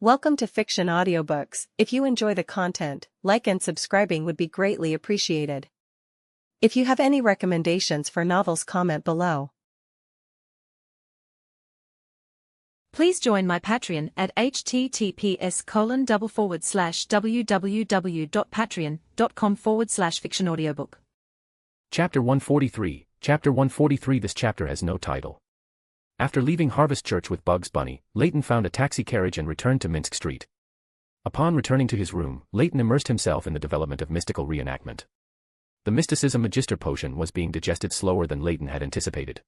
Welcome to Fiction Audiobooks. If you enjoy the content, like and subscribing would be greatly appreciated. If you have any recommendations for novels, comment below. Please join my Patreon at https://www.patreon.com/fictionaudiobook. Chapter 143. Chapter 143. This chapter has no title. After leaving Harvest Church with Bugs Bunny, Leyton found a taxi carriage and returned to Minsk Street. Upon returning to his room, Leyton immersed himself in the development of mystical reenactment. The mysticism magister potion was being digested slower than Leyton had anticipated.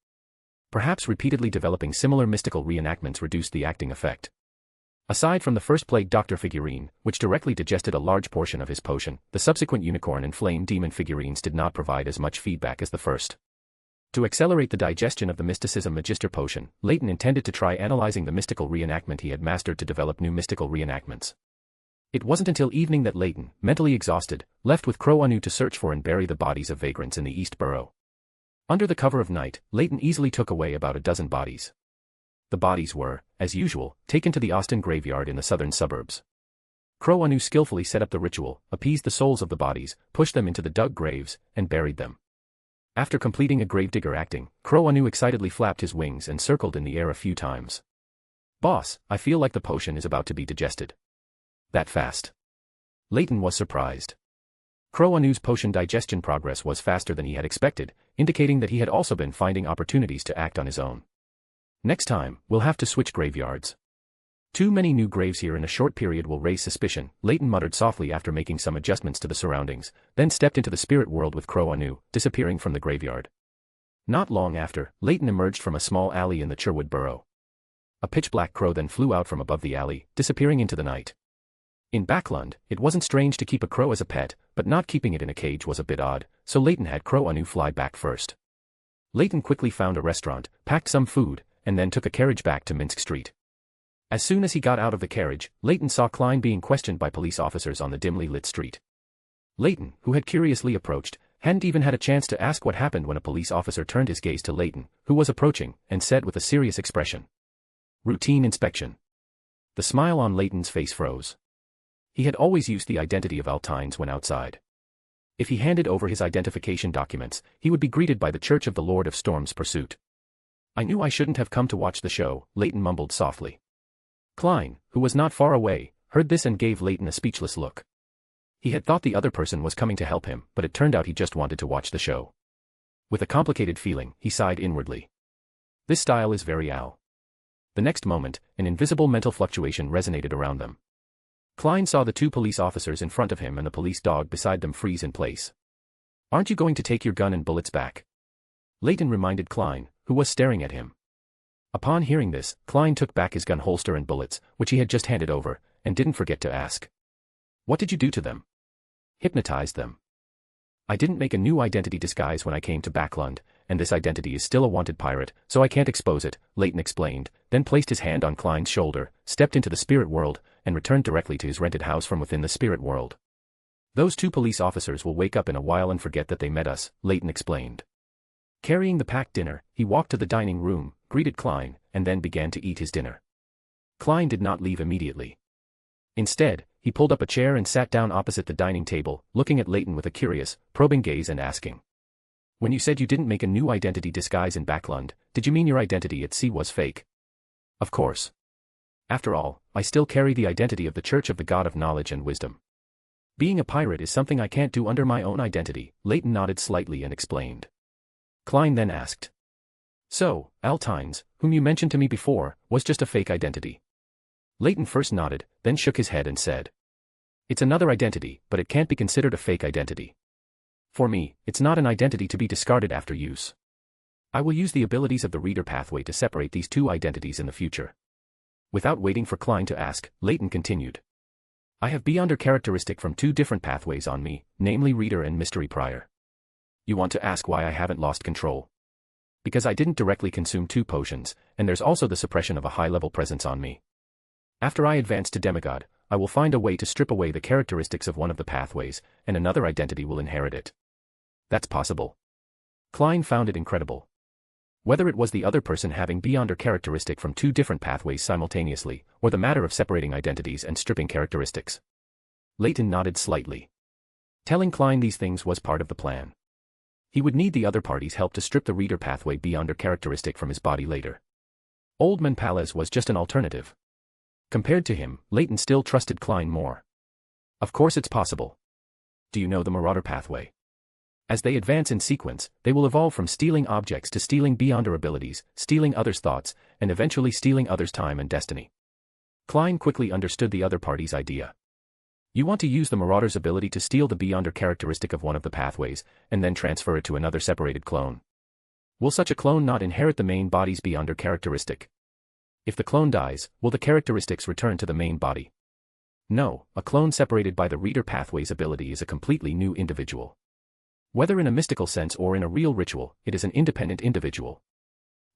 Perhaps repeatedly developing similar mystical reenactments reduced the acting effect. Aside from the first plague doctor figurine, which directly digested a large portion of his potion, the subsequent unicorn and flame demon figurines did not provide as much feedback as the first. To accelerate the digestion of the mysticism magister potion, Leyton intended to try analyzing the mystical reenactment he had mastered to develop new mystical reenactments. It wasn't until evening that Leyton, mentally exhausted, left with Crow Anu to search for and bury the bodies of vagrants in the East Burrow. Under the cover of night, Leyton easily took away about a dozen bodies. The bodies were, as usual, taken to the Austin graveyard in the southern suburbs. Crow Anu skillfully set up the ritual, appeased the souls of the bodies, pushed them into the dug graves, and buried them. After completing a gravedigger acting, Crow Anu excitedly flapped his wings and circled in the air a few times. "Boss, I feel like the potion is about to be digested." "That fast?" Leyton was surprised. Crow Anu's potion digestion progress was faster than he had expected, indicating that he had also been finding opportunities to act on his own. "Next time, we'll have to switch graveyards. Too many new graves here in a short period will raise suspicion," Leyton muttered softly after making some adjustments to the surroundings, then stepped into the spirit world with Crow Anu, disappearing from the graveyard. Not long after, Leyton emerged from a small alley in the Cherwood Burrow. A pitch-black crow then flew out from above the alley, disappearing into the night. In Backlund, it wasn't strange to keep a crow as a pet, but not keeping it in a cage was a bit odd, so Leyton had Crow Anu fly back first. Leyton quickly found a restaurant, packed some food, and then took a carriage back to Minsk Street. As soon as he got out of the carriage, Leyton saw Klein being questioned by police officers on the dimly lit street. Leyton, who had curiously approached, hadn't even had a chance to ask what happened when a police officer turned his gaze to Leyton, who was approaching, and said with a serious expression, "Routine inspection." The smile on Leyton's face froze. He had always used the identity of Altines when outside. If he handed over his identification documents, he would be greeted by the Church of the Lord of Storm's pursuit. "I knew I shouldn't have come to watch the show," Leyton mumbled softly. Klein, who was not far away, heard this and gave Leyton a speechless look. He had thought the other person was coming to help him, but it turned out he just wanted to watch the show. With a complicated feeling, he sighed inwardly. This style is very Al. The next moment, an invisible mental fluctuation resonated around them. Klein saw the two police officers in front of him and the police dog beside them freeze in place. "Aren't you going to take your gun and bullets back?" Leyton reminded Klein, who was staring at him. Upon hearing this, Klein took back his gun holster and bullets, which he had just handed over, and didn't forget to ask, "What did you do to them?" "Hypnotized them. I didn't make a new identity disguise when I came to Backlund, and this identity is still a wanted pirate, so I can't expose it," Leyton explained, then placed his hand on Klein's shoulder, stepped into the spirit world, and returned directly to his rented house from within the spirit world. "Those two police officers will wake up in a while and forget that they met us," Leyton explained. Carrying the packed dinner, he walked to the dining room, greeted Klein, and then began to eat his dinner. Klein did not leave immediately. Instead, he pulled up a chair and sat down opposite the dining table, looking at Leyton with a curious, probing gaze and asking, "When you said you didn't make a new identity disguise in Backlund, did you mean your identity at sea was fake?" "Of course. After all, I still carry the identity of the Church of the God of Knowledge and Wisdom. Being a pirate is something I can't do under my own identity," Leyton nodded slightly and explained. Klein then asked, "So, Altines, whom you mentioned to me before, was just a fake identity?" Leyton first nodded, then shook his head and said, "It's another identity, but it can't be considered a fake identity. For me, it's not an identity to be discarded after use. I will use the abilities of the reader pathway to separate these two identities in the future." Without waiting for Klein to ask, Leyton continued, "I have Beyonder characteristic from two different pathways on me, namely Reader and Mystery Prior. You want to ask why I haven't lost control? Because I didn't directly consume two potions, and there's also the suppression of a high-level presence on me. After I advance to demigod, I will find a way to strip away the characteristics of one of the pathways, and another identity will inherit it." "That's possible." Klein found it incredible. Whether it was the other person having beyonder characteristic from two different pathways simultaneously, or the matter of separating identities and stripping characteristics. Leyton nodded slightly. Telling Klein these things was part of the plan. He would need the other party's help to strip the reader pathway beyonder characteristic from his body later. Old Man Palace was just an alternative. Compared to him, Leyton still trusted Klein more. Of course it's possible. Do you know the Marauder pathway? As they advance in sequence, they will evolve from stealing objects to stealing beyonder abilities, stealing others' thoughts, and eventually stealing others' time and destiny. Klein quickly understood the other party's idea. You want to use the Marauder's ability to steal the beyonder characteristic of one of the pathways, and then transfer it to another separated clone. Will such a clone not inherit the main body's beyonder characteristic? If the clone dies, will the characteristics return to the main body? No, a clone separated by the reader pathway's ability is a completely new individual. Whether in a mystical sense or in a real ritual, it is an independent individual.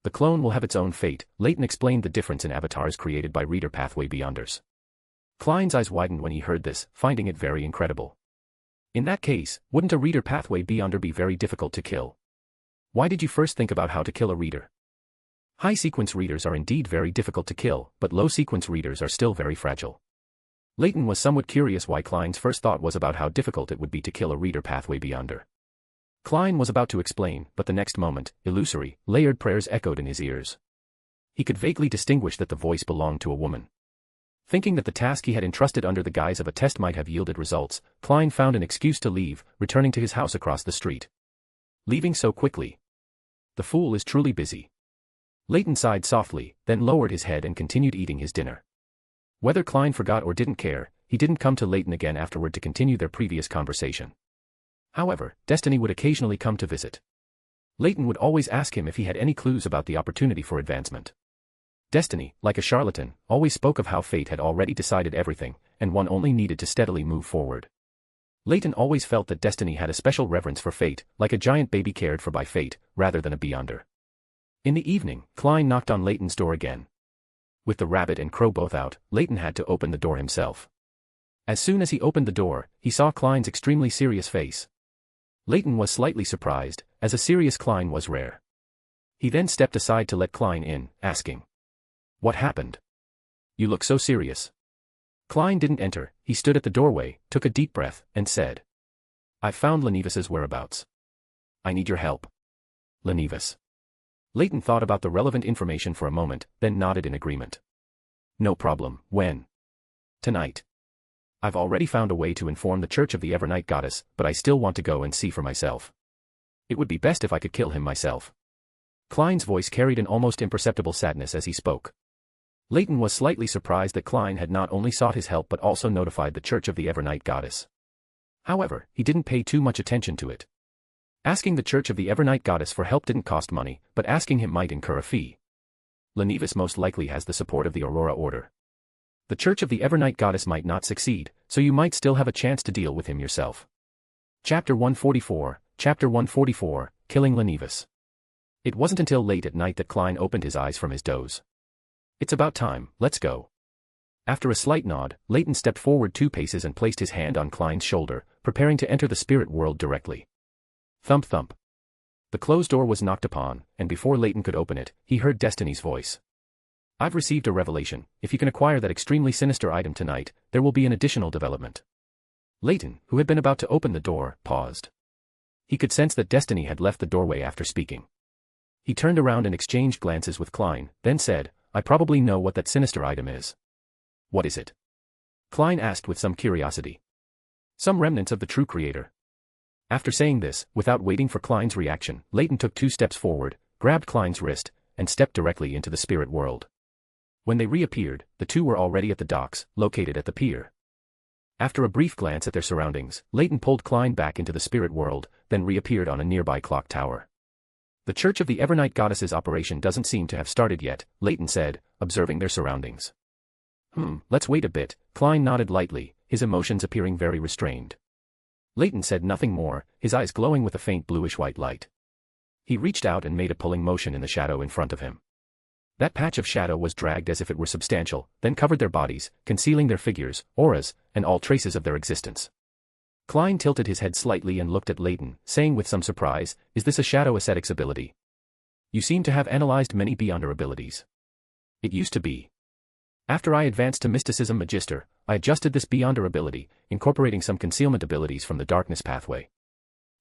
The clone will have its own fate. Leyton explained the difference in avatars created by reader pathway beyonders. Klein's eyes widened when he heard this, finding it very incredible. In that case, wouldn't a reader pathway beyonder be very difficult to kill? Why did you first think about how to kill a reader? High-sequence readers are indeed very difficult to kill, but low-sequence readers are still very fragile. Leyton was somewhat curious why Klein's first thought was about how difficult it would be to kill a reader pathway beyonder. Klein was about to explain, but the next moment, illusory, layered prayers echoed in his ears. He could vaguely distinguish that the voice belonged to a woman. Thinking that the task he had entrusted under the guise of a test might have yielded results, Klein found an excuse to leave, returning to his house across the street. Leaving so quickly. The fool is truly busy. Leyton sighed softly, then lowered his head and continued eating his dinner. Whether Klein forgot or didn't care, he didn't come to Leyton again afterward to continue their previous conversation. However, Destiny would occasionally come to visit. Leyton would always ask him if he had any clues about the opportunity for advancement. Destiny, like a charlatan, always spoke of how fate had already decided everything, and one only needed to steadily move forward. Leyton always felt that Destiny had a special reverence for fate, like a giant baby cared for by fate, rather than a beyonder. In the evening, Klein knocked on Leyton's door again. With the rabbit and crow both out, Leyton had to open the door himself. As soon as he opened the door, he saw Klein's extremely serious face. Leyton was slightly surprised, as a serious Klein was rare. He then stepped aside to let Klein in, asking, "What happened? You look so serious." Klein didn't enter. He stood at the doorway, took a deep breath, and said, "I've found Lenevis's whereabouts. I need your help." Lenevis. Leyton thought about the relevant information for a moment, then nodded in agreement. "No problem. When?" "Tonight. I've already found a way to inform the Church of the Evernight Goddess, but I still want to go and see for myself. It would be best if I could kill him myself." Klein's voice carried an almost imperceptible sadness as he spoke. Leyton was slightly surprised that Klein had not only sought his help but also notified the Church of the Evernight Goddess. However, he didn't pay too much attention to it. Asking the Church of the Evernight Goddess for help didn't cost money, but asking him might incur a fee. Lenevis most likely has the support of the Aurora Order. The Church of the Evernight Goddess might not succeed, so you might still have a chance to deal with him yourself. Chapter 144, Chapter 144, Killing Lenevis. It wasn't until late at night that Klein opened his eyes from his doze. "It's about time, let's go." After a slight nod, Leyton stepped forward 2 paces and placed his hand on Klein's shoulder, preparing to enter the spirit world directly. Thump thump. The closed door was knocked upon, and before Leyton could open it, he heard Destiny's voice. "I've received a revelation. If you can acquire that extremely sinister item tonight, there will be an additional development." Leyton, who had been about to open the door, paused. He could sense that Destiny had left the doorway after speaking. He turned around and exchanged glances with Klein, then said, "I probably know what that sinister item is." "What is it?" Klein asked with some curiosity. "Some remnants of the true creator." After saying this, without waiting for Klein's reaction, Leyton took 2 steps forward, grabbed Klein's wrist, and stepped directly into the spirit world. When they reappeared, the two were already at the docks, located at the pier. After a brief glance at their surroundings, Leyton pulled Klein back into the spirit world, then reappeared on a nearby clock tower. "The Church of the Evernight Goddess's operation doesn't seem to have started yet," Leyton said, observing their surroundings. Let's wait a bit." Klein nodded lightly, his emotions appearing very restrained. Leyton said nothing more, his eyes glowing with a faint bluish-white light. He reached out and made a pulling motion in the shadow in front of him. That patch of shadow was dragged as if it were substantial, then covered their bodies, concealing their figures, auras, and all traces of their existence. Klein tilted his head slightly and looked at Leyton, saying with some surprise, "Is this a shadow ascetic's ability?" You seem to have analyzed many beyonder abilities. It used to be. After I advanced to Mysticism Magister, I adjusted this beyonder ability, incorporating some concealment abilities from the darkness pathway.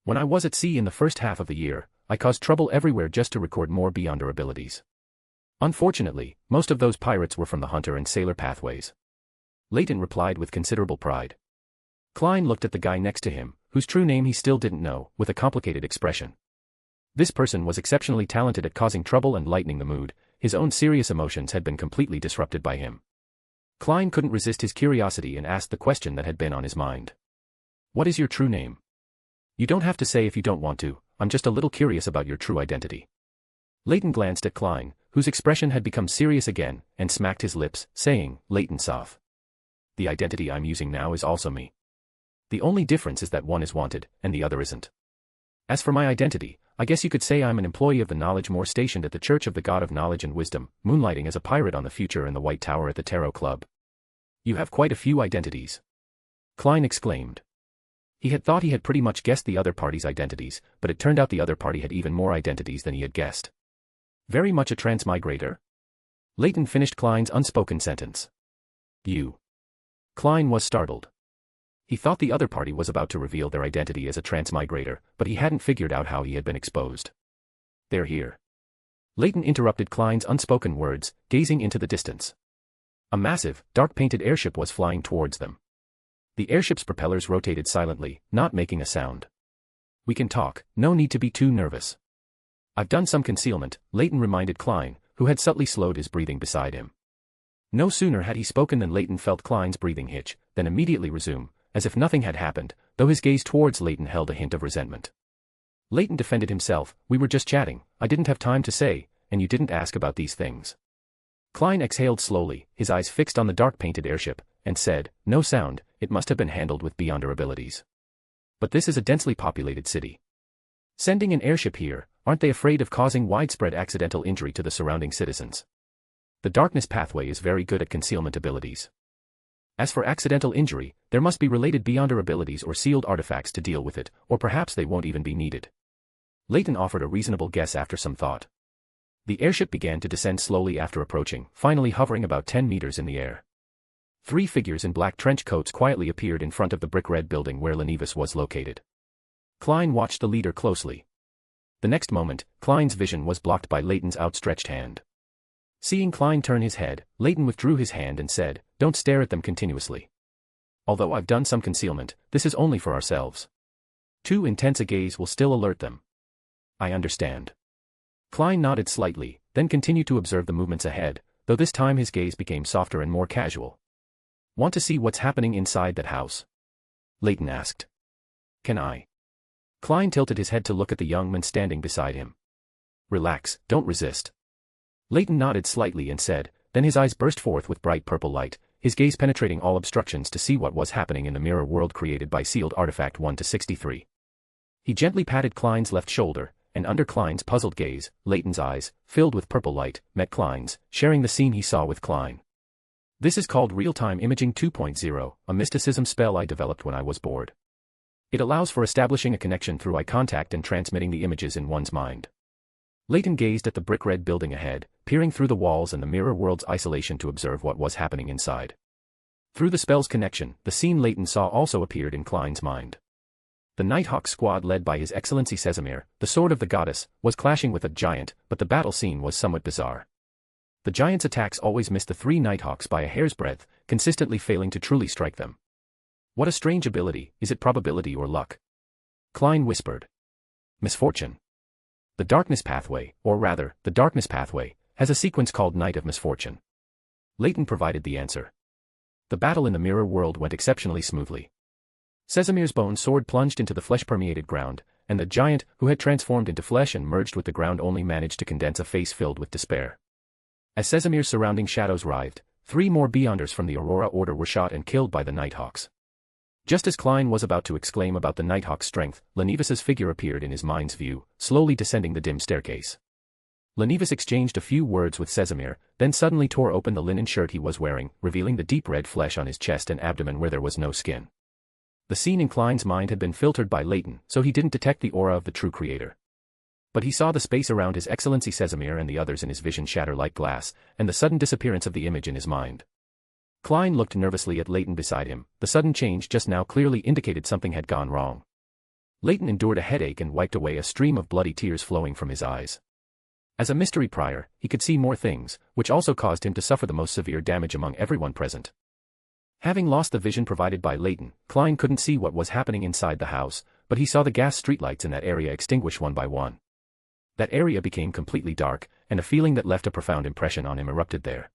When I was at sea in the first half of the year, I caused trouble everywhere just to record more beyonder abilities. Unfortunately, most of those pirates were from the hunter and sailor pathways. Leyton replied with considerable pride. Klein looked at the guy next to him, whose true name he still didn't know, with a complicated expression. This person was exceptionally talented at causing trouble and lightening the mood. His own serious emotions had been completely disrupted by him. Klein couldn't resist his curiosity and asked the question that had been on his mind. What is your true name? You don't have to say if you don't want to, I'm just a little curious about your true identity. Leyton glanced at Klein, whose expression had become serious again, and smacked his lips, saying, Leyton Soth. The identity I'm using now is also me. The only difference is that one is wanted, and the other isn't. As for my identity, I guess you could say I'm an employee of the Knowledge Moor stationed at the Church of the God of Knowledge and Wisdom, moonlighting as a pirate on the future in the White Tower at the Tarot Club. You have quite a few identities. Klein exclaimed. He had thought he had pretty much guessed the other party's identities, but it turned out the other party had even more identities than he had guessed. Very much a transmigrator? Leyton finished Klein's unspoken sentence. You. Klein was startled. He thought the other party was about to reveal their identity as a transmigrator, but he hadn't figured out how he had been exposed. They're here. Leyton interrupted Klein's unspoken words, gazing into the distance. A massive, dark-painted airship was flying towards them. The airship's propellers rotated silently, not making a sound. We can talk, no need to be too nervous. I've done some concealment, Leyton reminded Klein, who had subtly slowed his breathing beside him. No sooner had he spoken than Leyton felt Klein's breathing hitch, then immediately resume, as if nothing had happened, though his gaze towards Leyton held a hint of resentment. Leyton defended himself, we were just chatting, I didn't have time to say, and you didn't ask about these things. Klein exhaled slowly, his eyes fixed on the dark-painted airship, and said, no sound, it must have been handled with beyonder abilities. But this is a densely populated city. Sending an airship here, aren't they afraid of causing widespread accidental injury to the surrounding citizens? The darkness pathway is very good at concealment abilities. As for accidental injury, there must be related beyonder abilities or sealed artifacts to deal with it, or perhaps they won't even be needed. Leyton offered a reasonable guess after some thought. The airship began to descend slowly after approaching, finally hovering about 10 meters in the air. 3 figures in black trench coats quietly appeared in front of the brick-red building where Lenivus was located. Klein watched the leader closely. The next moment, Klein's vision was blocked by Leyton's outstretched hand. Seeing Klein turn his head, Leyton withdrew his hand and said, don't stare at them continuously. Although I've done some concealment, this is only for ourselves. Too intense a gaze will still alert them. I understand. Klein nodded slightly, then continued to observe the movements ahead, though this time his gaze became softer and more casual. Want to see what's happening inside that house? Leyton asked. Can I? Klein tilted his head to look at the young man standing beside him. Relax, don't resist. Leyton nodded slightly and said, then his eyes burst forth with bright purple light, his gaze penetrating all obstructions to see what was happening in the mirror world created by sealed artifact 1-63. He gently patted Klein's left shoulder, and under Klein's puzzled gaze, Leyton's eyes, filled with purple light, met Klein's, sharing the scene he saw with Klein. This is called Real-Time Imaging 2.0, a mysticism spell I developed when I was bored. It allows for establishing a connection through eye contact and transmitting the images in one's mind. Leyton gazed at the brick-red building ahead, peering through the walls and the mirror world's isolation to observe what was happening inside. Through the spell's connection, the scene Leyton saw also appeared in Klein's mind. The Nighthawk squad led by His Excellency Sesamir, the sword of the goddess, was clashing with a giant, but the battle scene was somewhat bizarre. The giant's attacks always missed the 3 Nighthawks by a hair's breadth, consistently failing to truly strike them. What a strange ability, is it probability or luck? Klein whispered. Misfortune. The darkness pathway, or rather, the darkness pathway, has a sequence called Night of Misfortune. Leyton provided the answer. The battle in the mirror world went exceptionally smoothly. Sesamir's bone sword plunged into the flesh-permeated ground, and the giant, who had transformed into flesh and merged with the ground only managed to condense a face filled with despair. As Sesamir's surrounding shadows writhed, 3 more Beyonders from the Aurora Order were shot and killed by the Nighthawks. Just as Klein was about to exclaim about the Nighthawk's strength, Lenivus's figure appeared in his mind's view, slowly descending the dim staircase. Lenivus exchanged a few words with Sesamir, then suddenly tore open the linen shirt he was wearing, revealing the deep red flesh on his chest and abdomen where there was no skin. The scene in Klein's mind had been filtered by Leyton, so he didn't detect the aura of the true creator. But he saw the space around His Excellency Casimir and the others in his vision shatter like glass, and the sudden disappearance of the image in his mind. Klein looked nervously at Leyton beside him. The sudden change just now clearly indicated something had gone wrong. Leyton endured a headache and wiped away a stream of bloody tears flowing from his eyes. As a mystery prior, he could see more things, which also caused him to suffer the most severe damage among everyone present. Having lost the vision provided by Leyton, Klein couldn't see what was happening inside the house, but he saw the gas streetlights in that area extinguish one by one. That area became completely dark, and a feeling that left a profound impression on him erupted there.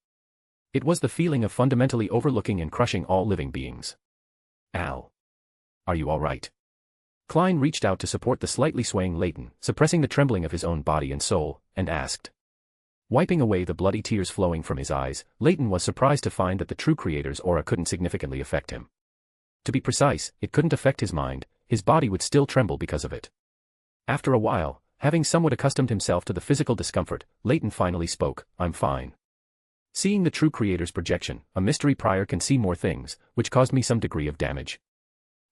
It was the feeling of fundamentally overlooking and crushing all living beings. Al. Are you all right? Klein reached out to support the slightly swaying Leyton, suppressing the trembling of his own body and soul, and asked. Wiping away the bloody tears flowing from his eyes, Leyton was surprised to find that the true creator's aura couldn't significantly affect him. To be precise, it couldn't affect his mind, his body would still tremble because of it. After a while, having somewhat accustomed himself to the physical discomfort, Leyton finally spoke, I'm fine. Seeing the true creator's projection, a mystery prior can see more things, which caused me some degree of damage.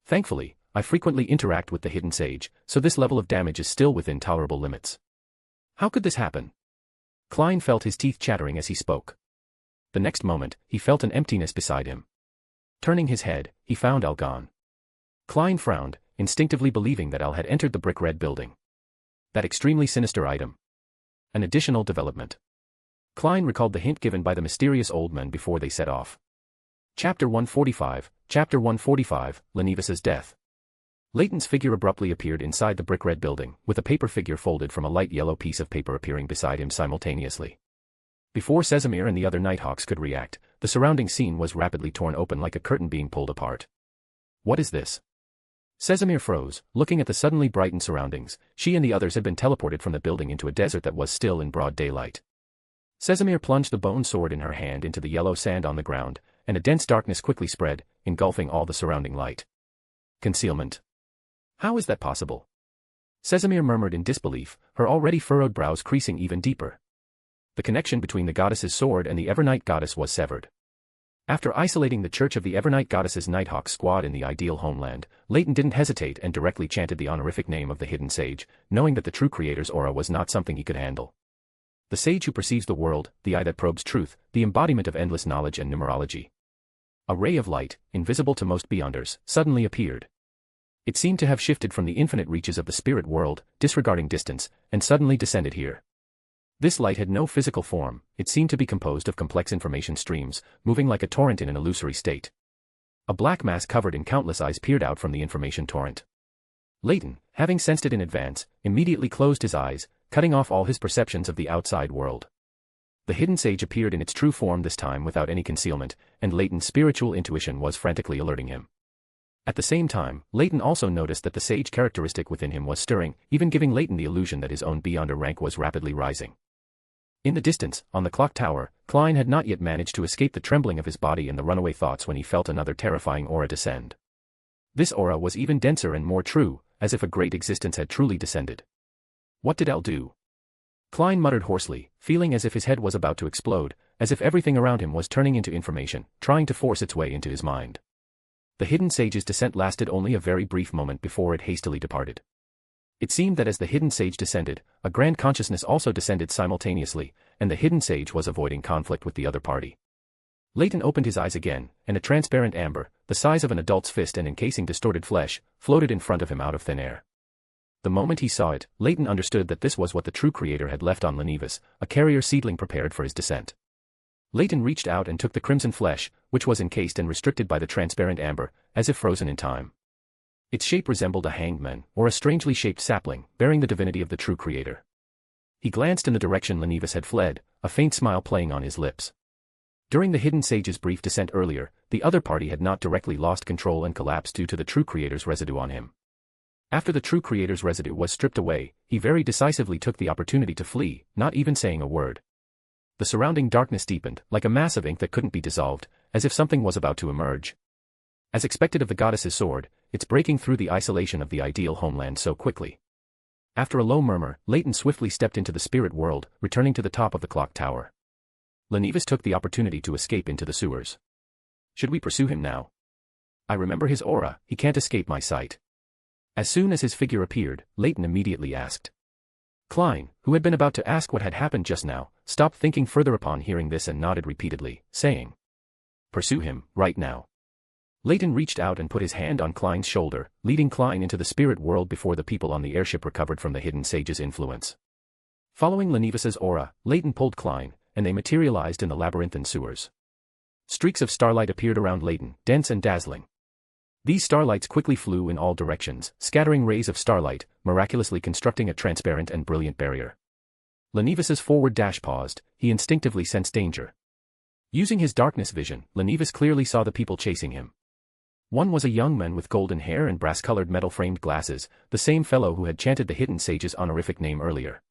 Thankfully, I frequently interact with the hidden sage, so this level of damage is still within tolerable limits. How could this happen? Klein felt his teeth chattering as he spoke. The next moment, he felt an emptiness beside him. Turning his head, he found Al gone. Klein frowned, instinctively believing that Al had entered the brick-red building. That extremely sinister item. An additional development. Klein recalled the hint given by the mysterious old men before they set off. Chapter 145, Lenivas's death. Leyton's figure abruptly appeared inside the brick-red building, with a paper figure folded from a light yellow piece of paper appearing beside him simultaneously. Before Casimir and the other Nighthawks could react, the surrounding scene was rapidly torn open like a curtain being pulled apart. What is this? Casimir froze, looking at the suddenly brightened surroundings. She and the others had been teleported from the building into a desert that was still in broad daylight. Casimir plunged the bone sword in her hand into the yellow sand on the ground, and a dense darkness quickly spread, engulfing all the surrounding light. Concealment. How is that possible? Casimir murmured in disbelief, her already furrowed brows creasing even deeper. The connection between the goddess's sword and the Evernight goddess was severed. After isolating the Church of the Evernight goddess's Nighthawk squad in the ideal homeland, Leyton didn't hesitate and directly chanted the honorific name of the hidden sage, knowing that the true creator's aura was not something he could handle. The sage who perceives the world, the eye that probes truth, the embodiment of endless knowledge and numerology. A ray of light, invisible to most beyonders, suddenly appeared. It seemed to have shifted from the infinite reaches of the spirit world, disregarding distance, and suddenly descended here. This light had no physical form, it seemed to be composed of complex information streams, moving like a torrent in an illusory state. A black mass covered in countless eyes peered out from the information torrent. Leyton, having sensed it in advance, immediately closed his eyes, cutting off all his perceptions of the outside world. The hidden sage appeared in its true form this time without any concealment, and Leyton's spiritual intuition was frantically alerting him. At the same time, Leyton also noticed that the sage characteristic within him was stirring, even giving Leyton the illusion that his own beyonder rank was rapidly rising. In the distance, on the clock tower, Klein had not yet managed to escape the trembling of his body and the runaway thoughts when he felt another terrifying aura descend. This aura was even denser and more true, as if a great existence had truly descended. What did Al do? Klein muttered hoarsely, feeling as if his head was about to explode, as if everything around him was turning into information, trying to force its way into his mind. The hidden sage's descent lasted only a very brief moment before it hastily departed. It seemed that as the hidden sage descended, a grand consciousness also descended simultaneously, and the hidden sage was avoiding conflict with the other party. Leyton opened his eyes again, and a transparent amber, the size of an adult's fist and encasing distorted flesh, floated in front of him out of thin air. The moment he saw it, Leyton understood that this was what the true creator had left on Lenivas, a carrier seedling prepared for his descent. Leyton reached out and took the crimson flesh, which was encased and restricted by the transparent amber, as if frozen in time. Its shape resembled a hanged man, or a strangely shaped sapling, bearing the divinity of the true creator. He glanced in the direction Lenivas had fled, a faint smile playing on his lips. During the hidden sage's brief descent earlier, the other party had not directly lost control and collapsed due to the true creator's residue on him. After the true creator's residue was stripped away, he very decisively took the opportunity to flee, not even saying a word. The surrounding darkness deepened, like a mass of ink that couldn't be dissolved, as if something was about to emerge. As expected of the goddess's sword, it's breaking through the isolation of the ideal homeland so quickly. After a low murmur, Leyton swiftly stepped into the spirit world, returning to the top of the clock tower. Lenivas took the opportunity to escape into the sewers. Should we pursue him now? I remember his aura, he can't escape my sight. As soon as his figure appeared, Leyton immediately asked. Klein, who had been about to ask what had happened just now, stopped thinking further upon hearing this and nodded repeatedly, saying, "Pursue him, right now." Leyton reached out and put his hand on Klein's shoulder, leading Klein into the spirit world before the people on the airship recovered from the hidden sage's influence. Following Lenivis's aura, Leyton pulled Klein, and they materialized in the labyrinthine sewers. Streaks of starlight appeared around Leyton, dense and dazzling. These starlights quickly flew in all directions, scattering rays of starlight, miraculously constructing a transparent and brilliant barrier. Lenivis's forward dash paused, he instinctively sensed danger. Using his darkness vision, Lenivis clearly saw the people chasing him. One was a young man with golden hair and brass-colored metal-framed glasses, the same fellow who had chanted the hidden sage's honorific name earlier.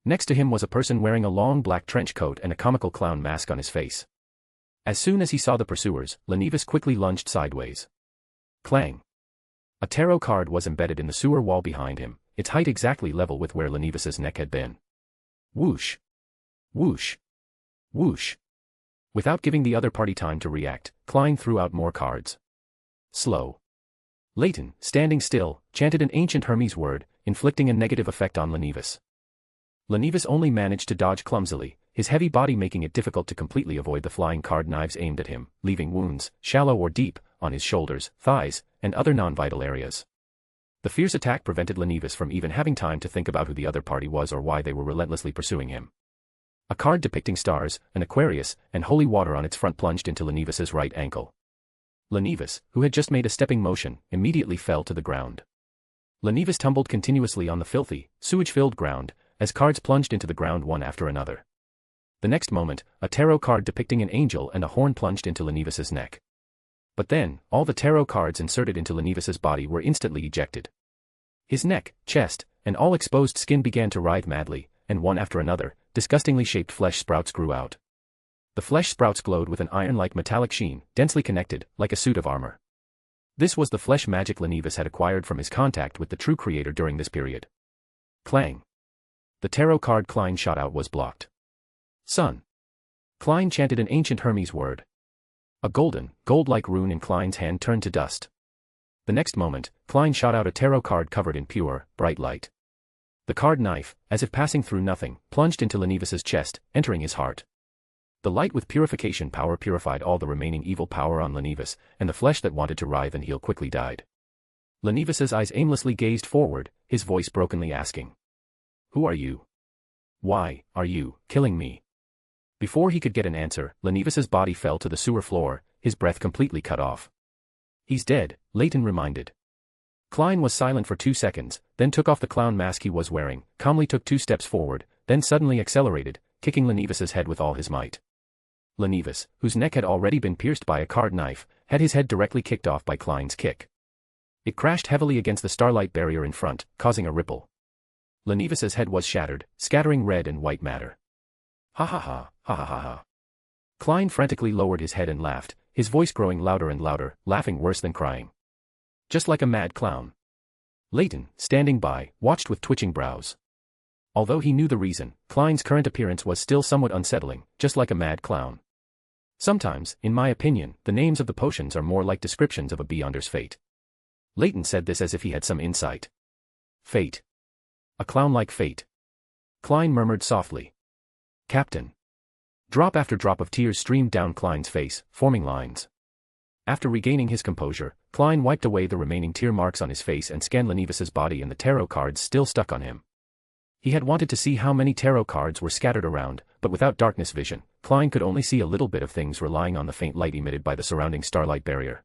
Next to him was a person wearing a long black trench coat and a comical clown mask on his face. As soon as he saw the pursuers, Lenivis quickly lunged sideways. Clang! A tarot card was embedded in the sewer wall behind him, its height exactly level with where Lenivis's neck had been. Whoosh! Whoosh! Whoosh! Without giving the other party time to react, Klein threw out more cards. Slow. Leyton, standing still, chanted an ancient Hermes word, inflicting a negative effect on Lenivis. Lenivis only managed to dodge clumsily, his heavy body making it difficult to completely avoid the flying card knives aimed at him, leaving wounds, shallow or deep, on his shoulders, thighs, and other non-vital areas. The fierce attack prevented Lenivis from even having time to think about who the other party was or why they were relentlessly pursuing him. A card depicting stars, an Aquarius, and holy water on its front plunged into Lenivis's right ankle. Lenivis, who had just made a stepping motion, immediately fell to the ground. Lenivis tumbled continuously on the filthy, sewage-filled ground, as cards plunged into the ground one after another. The next moment, a tarot card depicting an angel and a horn plunged into Lenivis's neck. But then, all the tarot cards inserted into Lenivis's body were instantly ejected. His neck, chest, and all exposed skin began to writhe madly, and one after another, disgustingly shaped flesh sprouts grew out. The flesh sprouts glowed with an iron-like metallic sheen, densely connected, like a suit of armor. This was the flesh magic Lenivis had acquired from his contact with the true creator during this period. Clang! The tarot card Klein shot out was blocked. Sun! Klein chanted an ancient Hermes word. A golden, gold-like rune in Klein's hand turned to dust. The next moment, Klein shot out a tarot card covered in pure, bright light. The card knife, as if passing through nothing, plunged into Lenivis's chest, entering his heart. The light with purification power purified all the remaining evil power on Lenivis, and the flesh that wanted to writhe and heal quickly died. Lenivis's eyes aimlessly gazed forward, his voice brokenly asking, "Who are you? Why are you killing me?" Before he could get an answer, Lenivis's body fell to the sewer floor, his breath completely cut off. "He's dead," Leyton reminded. Klein was silent for 2 seconds, then took off the clown mask he was wearing, calmly took 2 steps forward, then suddenly accelerated, kicking Lenivis's head with all his might. Lenivis, whose neck had already been pierced by a card knife, had his head directly kicked off by Klein's kick. It crashed heavily against the starlight barrier in front, causing a ripple. Lenivis's head was shattered, scattering red and white matter. "Ha ha ha, ha ha ha ha." Klein frantically lowered his head and laughed, his voice growing louder and louder, laughing worse than crying. Just like a mad clown. Leyton, standing by, watched with twitching brows. Although he knew the reason, Klein's current appearance was still somewhat unsettling, just like a mad clown. Sometimes, in my opinion, the names of the potions are more like descriptions of a beyonder's fate. Leyton said this as if he had some insight. Fate. A clown-like fate. Klein murmured softly. "Captain." Drop after drop of tears streamed down Klein's face, forming lines. After regaining his composure, Klein wiped away the remaining tear marks on his face and scanned Lenivis's body and the tarot cards still stuck on him. He had wanted to see how many tarot cards were scattered around, but without darkness vision, Klein could only see a little bit of things relying on the faint light emitted by the surrounding starlight barrier.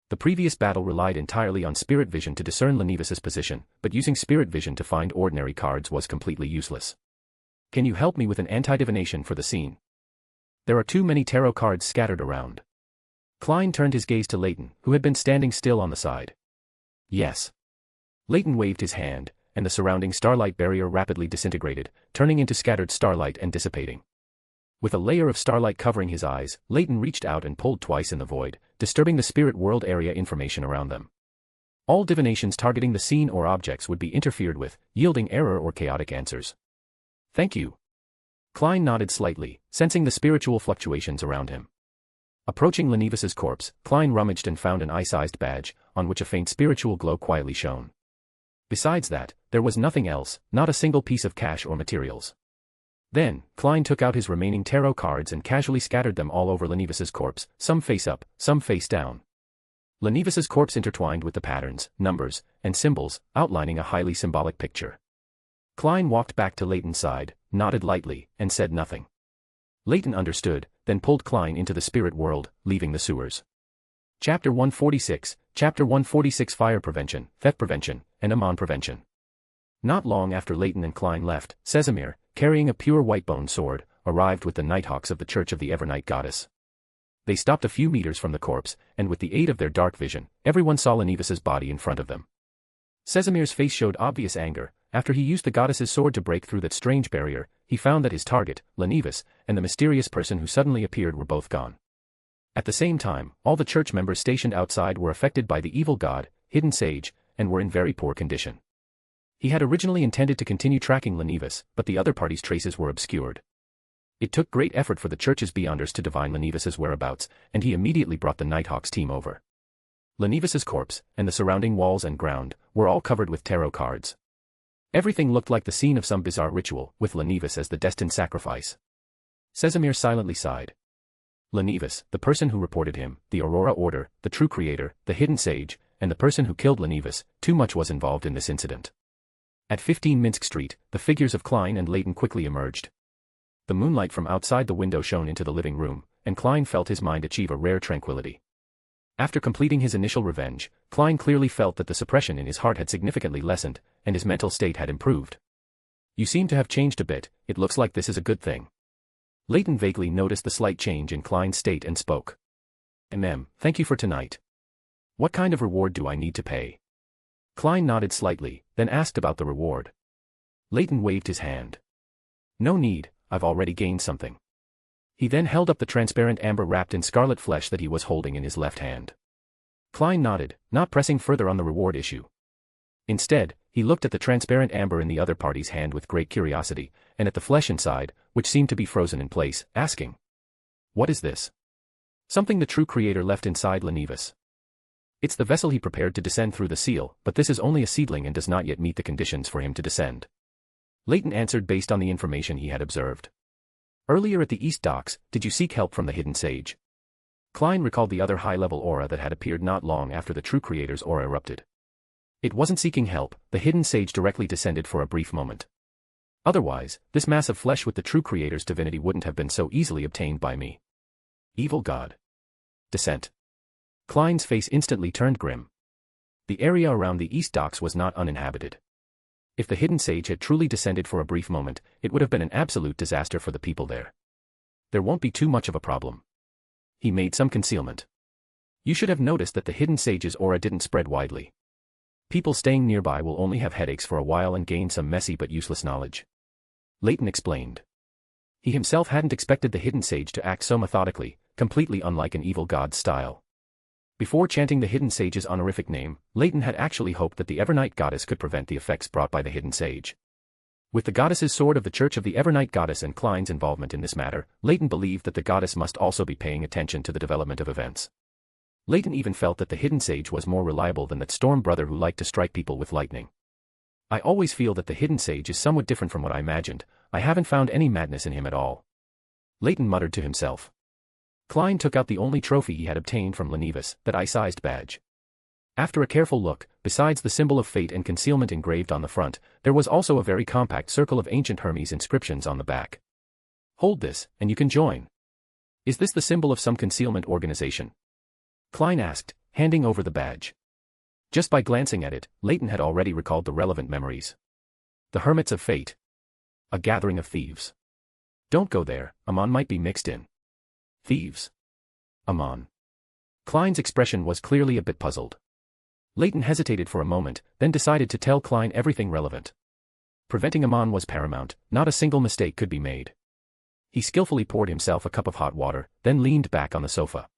The previous battle relied entirely on spirit vision to discern Lenivis's position, but using spirit vision to find ordinary cards was completely useless. "Can you help me with an anti-divination for the scene? There are too many tarot cards scattered around." Klein turned his gaze to Leyton, who had been standing still on the side. "Yes." Leyton waved his hand, and the surrounding starlight barrier rapidly disintegrated, turning into scattered starlight and dissipating. With a layer of starlight covering his eyes, Leyton reached out and pulled twice in the void, disturbing the spirit world area information around them. All divinations targeting the scene or objects would be interfered with, yielding error or chaotic answers. "Thank you." Klein nodded slightly, sensing the spiritual fluctuations around him. Approaching Lenivis's corpse, Klein rummaged and found an eye-sized badge, on which a faint spiritual glow quietly shone. Besides that, there was nothing else, not a single piece of cash or materials. Then, Klein took out his remaining tarot cards and casually scattered them all over Lenevis's corpse, some face up, some face down. Lenevis's corpse intertwined with the patterns, numbers, and symbols, outlining a highly symbolic picture. Klein walked back to Leyton's side, nodded lightly, and said nothing. Leyton understood, then pulled Klein into the spirit world, leaving the sewers. Chapter 146, Chapter 146 Fire Prevention, Theft Prevention, and Amon Prevention. Not long after Leyton and Klein left, Sesamir, carrying a pure white-bone sword, arrived with the Nighthawks of the Church of the Evernight Goddess. They stopped a few meters from the corpse, and with the aid of their dark vision, everyone saw Lenevis's body in front of them. Sesamir's face showed obvious anger. After he used the goddess's sword to break through that strange barrier, he found that his target, Lenevis, and the mysterious person who suddenly appeared were both gone. At the same time, all the church members stationed outside were affected by the evil god, Hidden Sage, and were in very poor condition. He had originally intended to continue tracking Lenevis, but the other party's traces were obscured. It took great effort for the church's beyonders to divine Lenevis's whereabouts, and he immediately brought the Nighthawks team over. Lenevis's corpse, and the surrounding walls and ground, were all covered with tarot cards. Everything looked like the scene of some bizarre ritual, with Lenevis as the destined sacrifice. Sesamir silently sighed. Lenevis, the person who reported him, the Aurora Order, the True Creator, the Hidden Sage, and the person who killed Lenevis, too much was involved in this incident. At 15 Minsk Street, the figures of Klein and Leyton quickly emerged. The moonlight from outside the window shone into the living room, and Klein felt his mind achieve a rare tranquility. After completing his initial revenge, Klein clearly felt that the suppression in his heart had significantly lessened, and his mental state had improved. "You seem to have changed a bit, it looks like this is a good thing." Leyton vaguely noticed the slight change in Klein's state and spoke. Thank you for tonight. What kind of reward do I need to pay?" Klein nodded slightly, then asked about the reward. Leyton waved his hand. "No need, I've already gained something." He then held up the transparent amber wrapped in scarlet flesh that he was holding in his left hand. Klein nodded, not pressing further on the reward issue. Instead, he looked at the transparent amber in the other party's hand with great curiosity, and at the flesh inside, which seemed to be frozen in place, asking, "What is this?" "Something the True Creator left inside Lenevis. It's the vessel he prepared to descend through the seal, but this is only a seedling and does not yet meet the conditions for him to descend." Leyton answered based on the information he had observed. "Earlier at the East Docks, did you seek help from the Hidden Sage?" Klein recalled the other high-level aura that had appeared not long after the True Creator's aura erupted. "It wasn't seeking help, the Hidden Sage directly descended for a brief moment. Otherwise, this mass of flesh with the True Creator's divinity wouldn't have been so easily obtained by me." Evil God. Descent. Klein's face instantly turned grim. The area around the East Docks was not uninhabited. If the Hidden Sage had truly descended for a brief moment, it would have been an absolute disaster for the people there. There won't be too much of a problem. He made some concealment. You should have noticed that the Hidden Sage's aura didn't spread widely. People staying nearby will only have headaches for a while and gain some messy but useless knowledge. Leyton explained. He himself hadn't expected the Hidden Sage to act so methodically, completely unlike an evil god's style. Before chanting the Hidden Sage's honorific name, Leyton had actually hoped that the Evernight Goddess could prevent the effects brought by the Hidden Sage. With the goddess's sword of the Church of the Evernight Goddess and Klein's involvement in this matter, Leyton believed that the goddess must also be paying attention to the development of events. Leyton even felt that the Hidden Sage was more reliable than that storm brother who liked to strike people with lightning. "I always feel that the Hidden Sage is somewhat different from what I imagined. I haven't found any madness in him at all." Leyton muttered to himself. Klein took out the only trophy he had obtained from Lenevis, that ice-sized badge. After a careful look, besides the symbol of fate and concealment engraved on the front, there was also a very compact circle of ancient Hermes inscriptions on the back. "Hold this, and you can join." "Is this the symbol of some concealment organization?" Klein asked, handing over the badge. Just by glancing at it, Leyton had already recalled the relevant memories. The Hermits of Fate. A gathering of thieves. Don't go there, Amon might be mixed in. Thieves? Amon. Klein's expression was clearly a bit puzzled. Leyton hesitated for a moment, then decided to tell Klein everything relevant. Preventing Amon was paramount, not a single mistake could be made. He skillfully poured himself a cup of hot water, then leaned back on the sofa.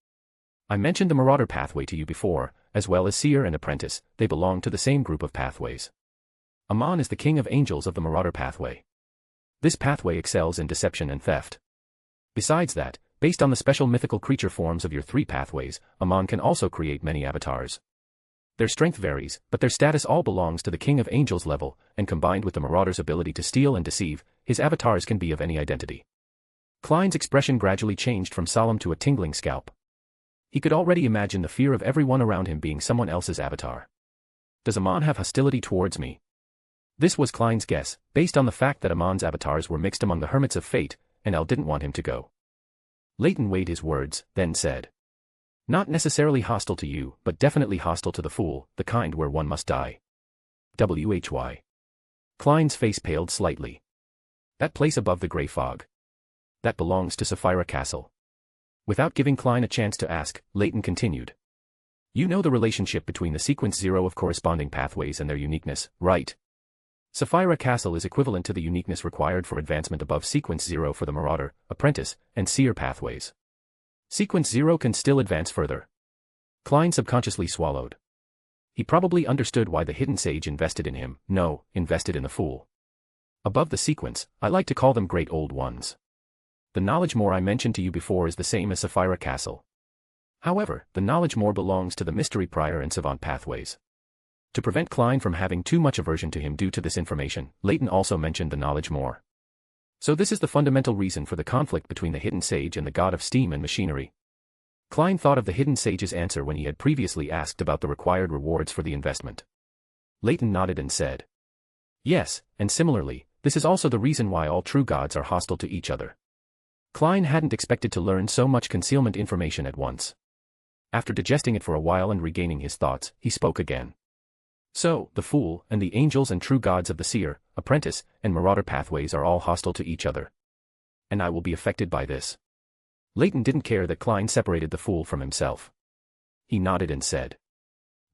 "I mentioned the Marauder pathway to you before, as well as Seer and Apprentice, they belong to the same group of pathways. Amon is the king of angels of the Marauder pathway. This pathway excels in deception and theft. Besides that, based on the special mythical creature forms of your three pathways, Amon can also create many avatars. Their strength varies, but their status all belongs to the King of Angels level, and combined with the Marauder's ability to steal and deceive, his avatars can be of any identity. Klein's expression gradually changed from solemn to a tingling scalp. He could already imagine the fear of everyone around him being someone else's avatar. Does Amon have hostility towards me? This was Klein's guess, based on the fact that Amon's avatars were mixed among the Hermits of Fate, and El didn't want him to go. Leyton weighed his words, then said. Not necessarily hostile to you, but definitely hostile to the fool, the kind where one must die. Why? Klein's face paled slightly. That place above the grey fog. That belongs to Sapphira Castle. Without giving Klein a chance to ask, Leyton continued. You know the relationship between the sequence 0 of corresponding pathways and their uniqueness, right? Sapphira Castle is equivalent to the uniqueness required for advancement above sequence 0 for the Marauder, Apprentice, and Seer pathways. Sequence 0 can still advance further. Klein subconsciously swallowed. He probably understood why the hidden sage invested in him, invested in the fool. Above the sequence, I like to call them great old ones. The knowledge Moor I mentioned to you before is the same as Sapphira Castle. However, the knowledge Moor belongs to the mystery prior and savant pathways. To prevent Klein from having too much aversion to him due to this information, Leyton also mentioned the knowledge Moor. So this is the fundamental reason for the conflict between the hidden sage and the god of steam and machinery. Klein thought of the hidden sage's answer when he had previously asked about the required rewards for the investment. Leyton nodded and said. Yes, and similarly, this is also the reason why all true gods are hostile to each other. Klein hadn't expected to learn so much concealment information at once. After digesting it for a while and regaining his thoughts, he spoke again. So, the fool, and the angels and true gods of the seer, apprentice, and marauder pathways are all hostile to each other. And I will be affected by this. Leyton didn't care that Klein separated the fool from himself. He nodded and said.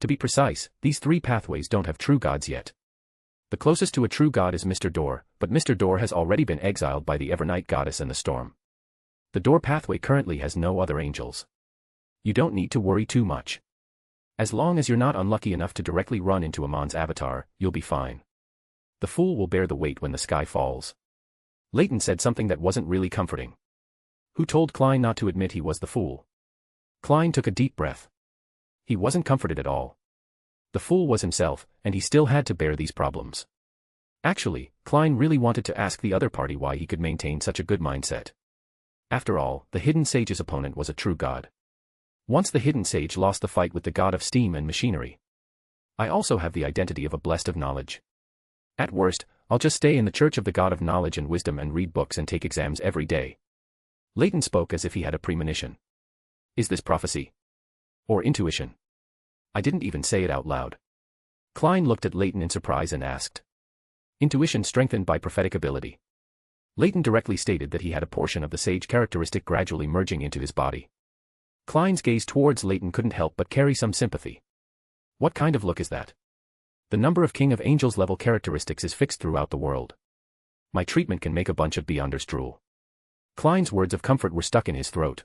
To be precise, these three pathways don't have true gods yet. The closest to a true god is Mr. Door, but Mr. Door has already been exiled by the Evernight goddess and the storm. The Door pathway currently has no other angels. You don't need to worry too much. As long as you're not unlucky enough to directly run into Amon's avatar, you'll be fine. The fool will bear the weight when the sky falls. Leyton said something that wasn't really comforting. Who told Klein not to admit he was the fool? Klein took a deep breath. He wasn't comforted at all. The fool was himself, and he still had to bear these problems. Actually, Klein really wanted to ask the other party why he could maintain such a good mindset. After all, the hidden sage's opponent was a true god. Once the hidden sage lost the fight with the god of steam and machinery. I also have the identity of a blessed of knowledge. At worst, I'll just stay in the church of the god of knowledge and wisdom and read books and take exams every day. Leyton spoke as if he had a premonition. Is this prophecy? Or intuition? I didn't even say it out loud. Klein looked at Leyton in surprise and asked. Intuition strengthened by prophetic ability. Leyton directly stated that he had a portion of the sage characteristic gradually merging into his body. Klein's gaze towards Leyton couldn't help but carry some sympathy. What kind of look is that? The number of King of Angels level characteristics is fixed throughout the world. My treatment can make a bunch of Beyonders drool. Klein's words of comfort were stuck in his throat.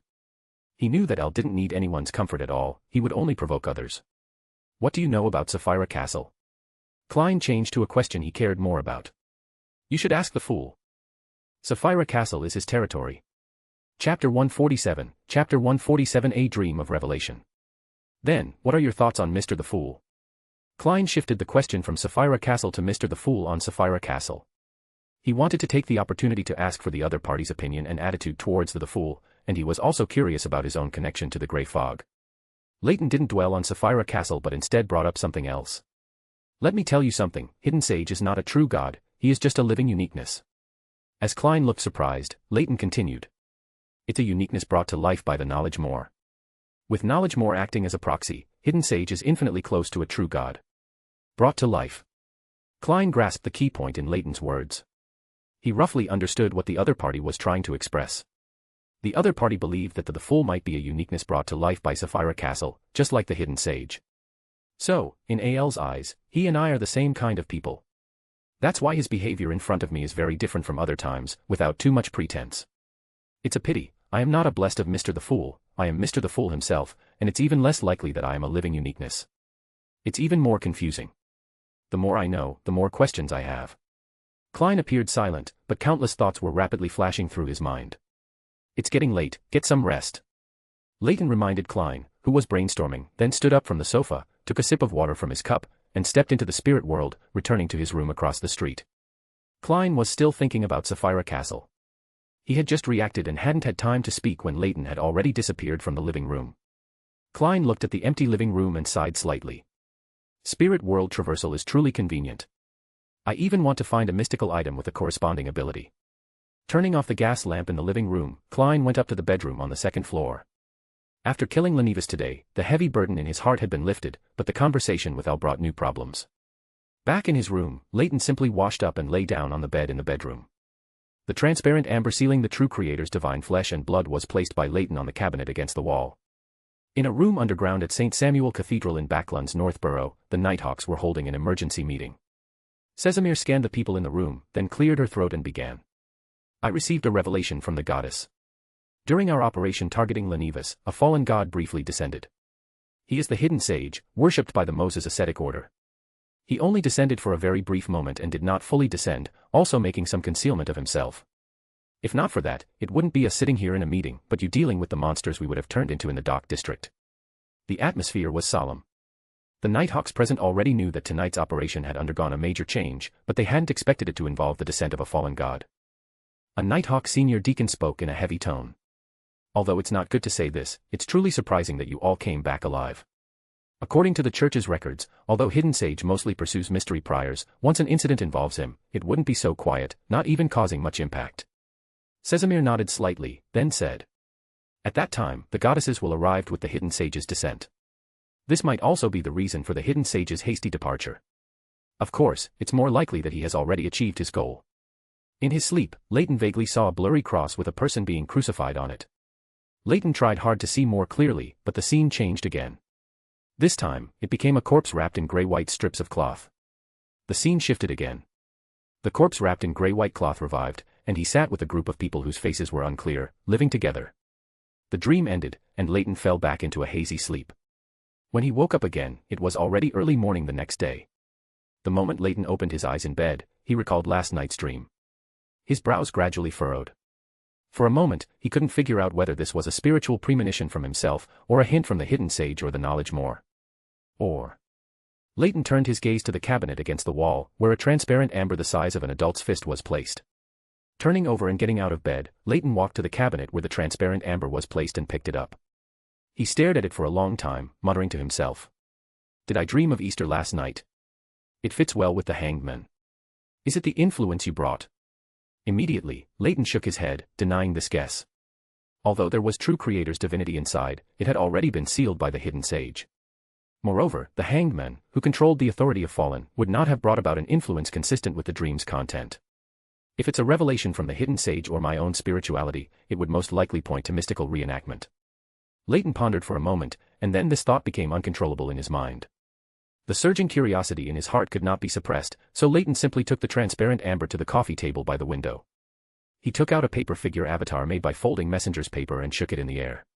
He knew that El didn't need anyone's comfort at all, he would only provoke others. What do you know about Sapphira Castle? Klein changed to a question he cared more about. You should ask the fool. Sapphira Castle is his territory. Chapter 147, Chapter 147 A Dream of Revelation. Then, what are your thoughts on Mr. the Fool? Klein shifted the question from Sapphira Castle to Mr. the Fool on Sapphira Castle. He wanted to take the opportunity to ask for the other party's opinion and attitude towards the Fool, and he was also curious about his own connection to the Grey Fog. Leyton didn't dwell on Sapphira Castle but instead brought up something else. Let me tell you something, Hidden Sage is not a true god, he is just a living uniqueness. As Klein looked surprised, Leyton continued. It's a uniqueness brought to life by the knowledge Moor. With knowledge Moor acting as a proxy, Hidden Sage is infinitely close to a true god. Brought to life. Klein grasped the key point in Leyton's words. He roughly understood what the other party was trying to express. The other party believed that the fool might be a uniqueness brought to life by Sapphira Castle, just like the Hidden Sage. So, in AL's eyes, he and I are the same kind of people. That's why his behavior in front of me is very different from other times, without too much pretense. It's a pity, I am not a blessed of Mr. the Fool, I am Mr. the Fool himself, and it's even less likely that I am a living uniqueness. It's even more confusing. The more I know, the more questions I have. Klein appeared silent, but countless thoughts were rapidly flashing through his mind. It's getting late, get some rest. Leyton reminded Klein, who was brainstorming, then stood up from the sofa, took a sip of water from his cup, and stepped into the spirit world, returning to his room across the street. Klein was still thinking about Sapphira Castle. He had just reacted and hadn't had time to speak when Leyton had already disappeared from the living room. Klein looked at the empty living room and sighed slightly. Spirit world traversal is truly convenient. I even want to find a mystical item with a corresponding ability. Turning off the gas lamp in the living room, Klein went up to the bedroom on the second floor. After killing Lenivus today, the heavy burden in his heart had been lifted, but the conversation with Al brought new problems. Back in his room, Leyton simply washed up and lay down on the bed in the bedroom. The transparent amber sealing the true creator's divine flesh and blood was placed by Leyton on the cabinet against the wall. In a room underground at St. Samuel Cathedral in Backlands North Borough, the Nighthawks were holding an emergency meeting. Sesamir scanned the people in the room, then cleared her throat and began. I received a revelation from the goddess. During our operation targeting Lenivus, a fallen god briefly descended. He is the hidden sage, worshipped by the Moses ascetic order. He only descended for a very brief moment and did not fully descend, also making some concealment of himself. If not for that, it wouldn't be us sitting here in a meeting, but you dealing with the monsters we would have turned into in the dock district. The atmosphere was solemn. The Nighthawks present already knew that tonight's operation had undergone a major change, but they hadn't expected it to involve the descent of a fallen god. A Nighthawk senior deacon spoke in a heavy tone. Although it's not good to say this, it's truly surprising that you all came back alive. According to the church's records, although Hidden Sage mostly pursues mystery priors, once an incident involves him, it wouldn't be so quiet, not even causing much impact. Sesamir nodded slightly, then said. At that time, the goddesses will arrive with the Hidden Sage's descent. This might also be the reason for the Hidden Sage's hasty departure. Of course, it's more likely that he has already achieved his goal. In his sleep, Leyton vaguely saw a blurry cross with a person being crucified on it. Leyton tried hard to see more clearly, but the scene changed again. This time, it became a corpse wrapped in gray-white strips of cloth. The scene shifted again. The corpse wrapped in gray-white cloth revived, and he sat with a group of people whose faces were unclear, living together. The dream ended, and Leyton fell back into a hazy sleep. When he woke up again, it was already early morning the next day. The moment Leyton opened his eyes in bed, he recalled last night's dream. His brows gradually furrowed. For a moment, he couldn't figure out whether this was a spiritual premonition from himself, or a hint from the Hidden Sage or the knowledge Moor. Leyton turned his gaze to the cabinet against the wall, where a transparent amber the size of an adult's fist was placed. Turning over and getting out of bed, Leyton walked to the cabinet where the transparent amber was placed and picked it up. He stared at it for a long time, muttering to himself. Did I dream of Easter last night? It fits well with the Hanged Man. Is it the influence you brought? Immediately, Leyton shook his head, denying this guess. Although there was true creator's divinity inside, it had already been sealed by the Hidden Sage. Moreover, the Hanged Man, who controlled the authority of Fallen, would not have brought about an influence consistent with the dream's content. If it's a revelation from the Hidden Sage or my own spirituality, it would most likely point to mystical reenactment. Leyton pondered for a moment, and then this thought became uncontrollable in his mind. The surging curiosity in his heart could not be suppressed, so Leyton simply took the transparent amber to the coffee table by the window. He took out a paper figure avatar made by folding messenger's paper and shook it in the air.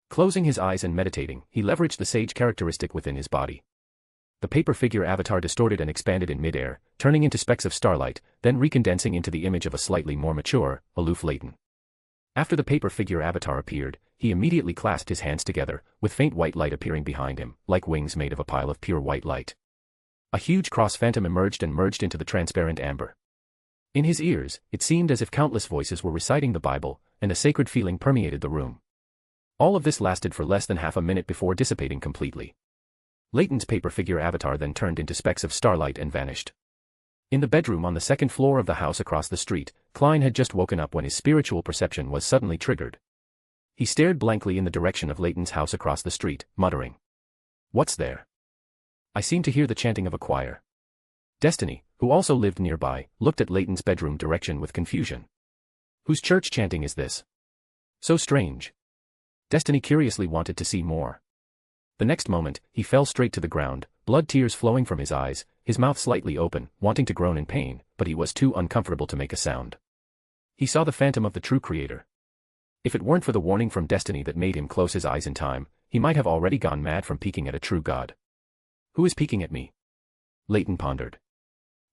Closing his eyes and meditating, he leveraged the sage characteristic within his body. The paper figure avatar distorted and expanded in midair, turning into specks of starlight, then recondensing into the image of a slightly more mature, aloof Leyton. After the paper figure avatar appeared, he immediately clasped his hands together, with faint white light appearing behind him, like wings made of a pile of pure white light. A huge cross phantom emerged and merged into the transparent amber. In his ears, it seemed as if countless voices were reciting the Bible, and a sacred feeling permeated the room. All of this lasted for less than half a minute before dissipating completely. Leyton's paper figure avatar then turned into specks of starlight and vanished. In the bedroom on the second floor of the house across the street, Klein had just woken up when his spiritual perception was suddenly triggered. He stared blankly in the direction of Leyton's house across the street, muttering. What's there? I seem to hear the chanting of a choir. Destiny, who also lived nearby, looked at Leyton's bedroom direction with confusion. Whose church chanting is this? So strange. Destiny curiously wanted to see more. The next moment, he fell straight to the ground, blood tears flowing from his eyes, his mouth slightly open, wanting to groan in pain, but he was too uncomfortable to make a sound. He saw the phantom of the true creator. If it weren't for the warning from Destiny that made him close his eyes in time, he might have already gone mad from peeking at a true god. Who is peeking at me? Leyton pondered.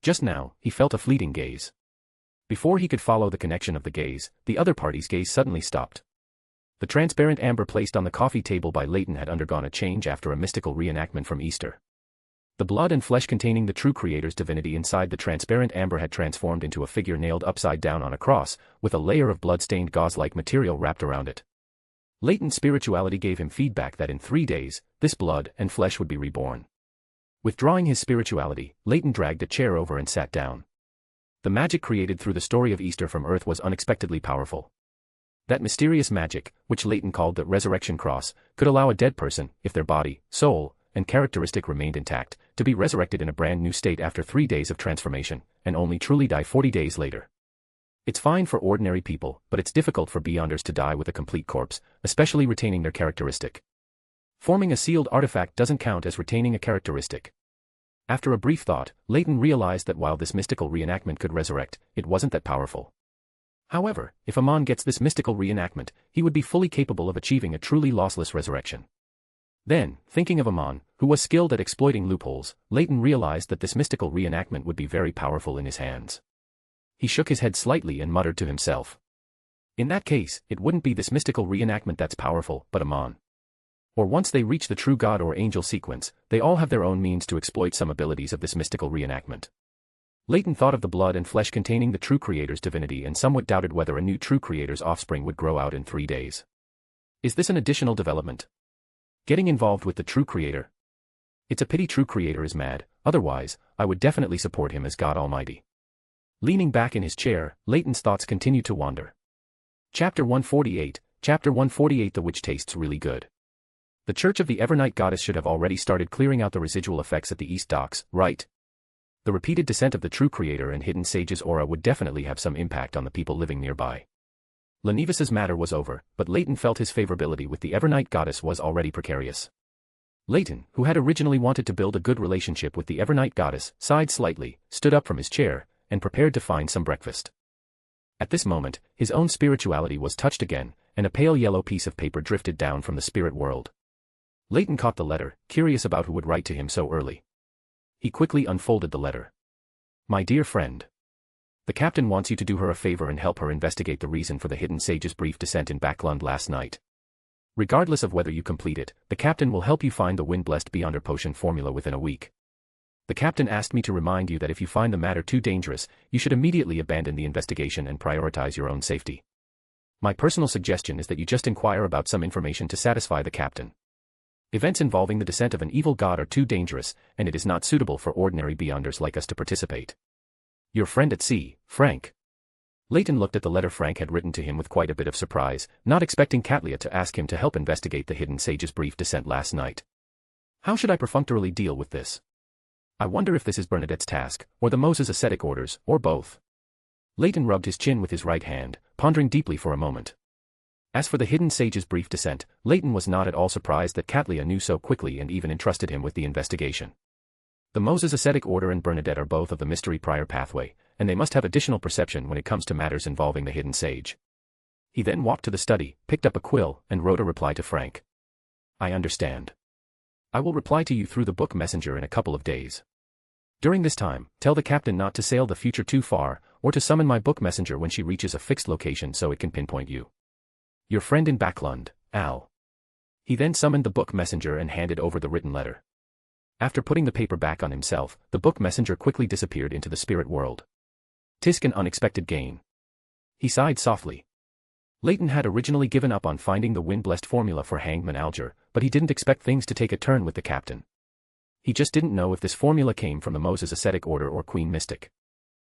Just now, he felt a fleeting gaze. Before he could follow the connection of the gaze, the other party's gaze suddenly stopped. The transparent amber placed on the coffee table by Leyton had undergone a change after a mystical reenactment from Easter. The blood and flesh containing the true Creator's divinity inside the transparent amber had transformed into a figure nailed upside down on a cross, with a layer of blood-stained gauze-like material wrapped around it. Leyton's spirituality gave him feedback that in 3 days, this blood and flesh would be reborn. Withdrawing his spirituality, Leyton dragged a chair over and sat down. The magic created through the story of Easter from Earth was unexpectedly powerful. That mysterious magic, which Leyton called the resurrection cross, could allow a dead person, if their body, soul, and characteristic remained intact, to be resurrected in a brand new state after 3 days of transformation, and only truly die 40 days later. It's fine for ordinary people, but it's difficult for Beyonders to die with a complete corpse, especially retaining their characteristic. Forming a sealed artifact doesn't count as retaining a characteristic. After a brief thought, Leyton realized that while this mystical reenactment could resurrect, it wasn't that powerful. However, if Amon gets this mystical reenactment, he would be fully capable of achieving a truly lossless resurrection. Then, thinking of Amon, who was skilled at exploiting loopholes, Leyton realized that this mystical reenactment would be very powerful in his hands. He shook his head slightly and muttered to himself. In that case, it wouldn't be this mystical reenactment that's powerful, but Amon. Or once they reach the true god or angel sequence, they all have their own means to exploit some abilities of this mystical reenactment. Leyton thought of the blood and flesh containing the true Creator's divinity and somewhat doubted whether a new true Creator's offspring would grow out in 3 days. Is this an additional development? Getting involved with the true Creator? It's a pity true Creator is mad, otherwise, I would definitely support him as God Almighty. Leaning back in his chair, Leyton's thoughts continued to wander. Chapter 148, Chapter 148 The witch tastes really good. The Church of the Evernight Goddess should have already started clearing out the residual effects at the East Docks, right? The repeated descent of the true Creator and hidden sage's aura would definitely have some impact on the people living nearby. Lenivis's matter was over, but Leyton felt his favorability with the Evernight Goddess was already precarious. Leyton, who had originally wanted to build a good relationship with the Evernight Goddess, sighed slightly, stood up from his chair, and prepared to find some breakfast. At this moment, his own spirituality was touched again, and a pale yellow piece of paper drifted down from the spirit world. Leyton caught the letter, curious about who would write to him so early. He quickly unfolded the letter. My dear friend. The captain wants you to do her a favor and help her investigate the reason for the hidden sage's brief descent in Backlund last night. Regardless of whether you complete it, the captain will help you find the wind-blessed Beyonder potion formula within a week. The captain asked me to remind you that if you find the matter too dangerous, you should immediately abandon the investigation and prioritize your own safety. My personal suggestion is that you just inquire about some information to satisfy the captain. Events involving the descent of an evil god are too dangerous, and it is not suitable for ordinary Beyonders like us to participate. Your friend at sea, Frank. Leyton looked at the letter Frank had written to him with quite a bit of surprise, not expecting Katlia to ask him to help investigate the hidden sage's brief descent last night. How should I perfunctorily deal with this? I wonder if this is Bernadette's task, or the Moses ascetic orders, or both. Leyton rubbed his chin with his right hand, pondering deeply for a moment. As for the hidden sage's brief descent, Leyton was not at all surprised that Katlia knew so quickly and even entrusted him with the investigation. The Moses ascetic order and Bernadette are both of the mystery prior pathway, and they must have additional perception when it comes to matters involving the hidden sage. He then walked to the study, picked up a quill, and wrote a reply to Frank. I understand. I will reply to you through the book messenger in a couple of days. During this time, tell the captain not to sail the future too far, or to summon my book messenger when she reaches a fixed location so it can pinpoint you. Your friend in Backlund, Al. He then summoned the book messenger and handed over the written letter. After putting the paper back on himself, the book messenger quickly disappeared into the spirit world. Tisk an unexpected gain. He sighed softly. Leyton had originally given up on finding the wind-blessed formula for Hangman Alger, but he didn't expect things to take a turn with the captain. He just didn't know if this formula came from the Moses ascetic order or Queen Mystic.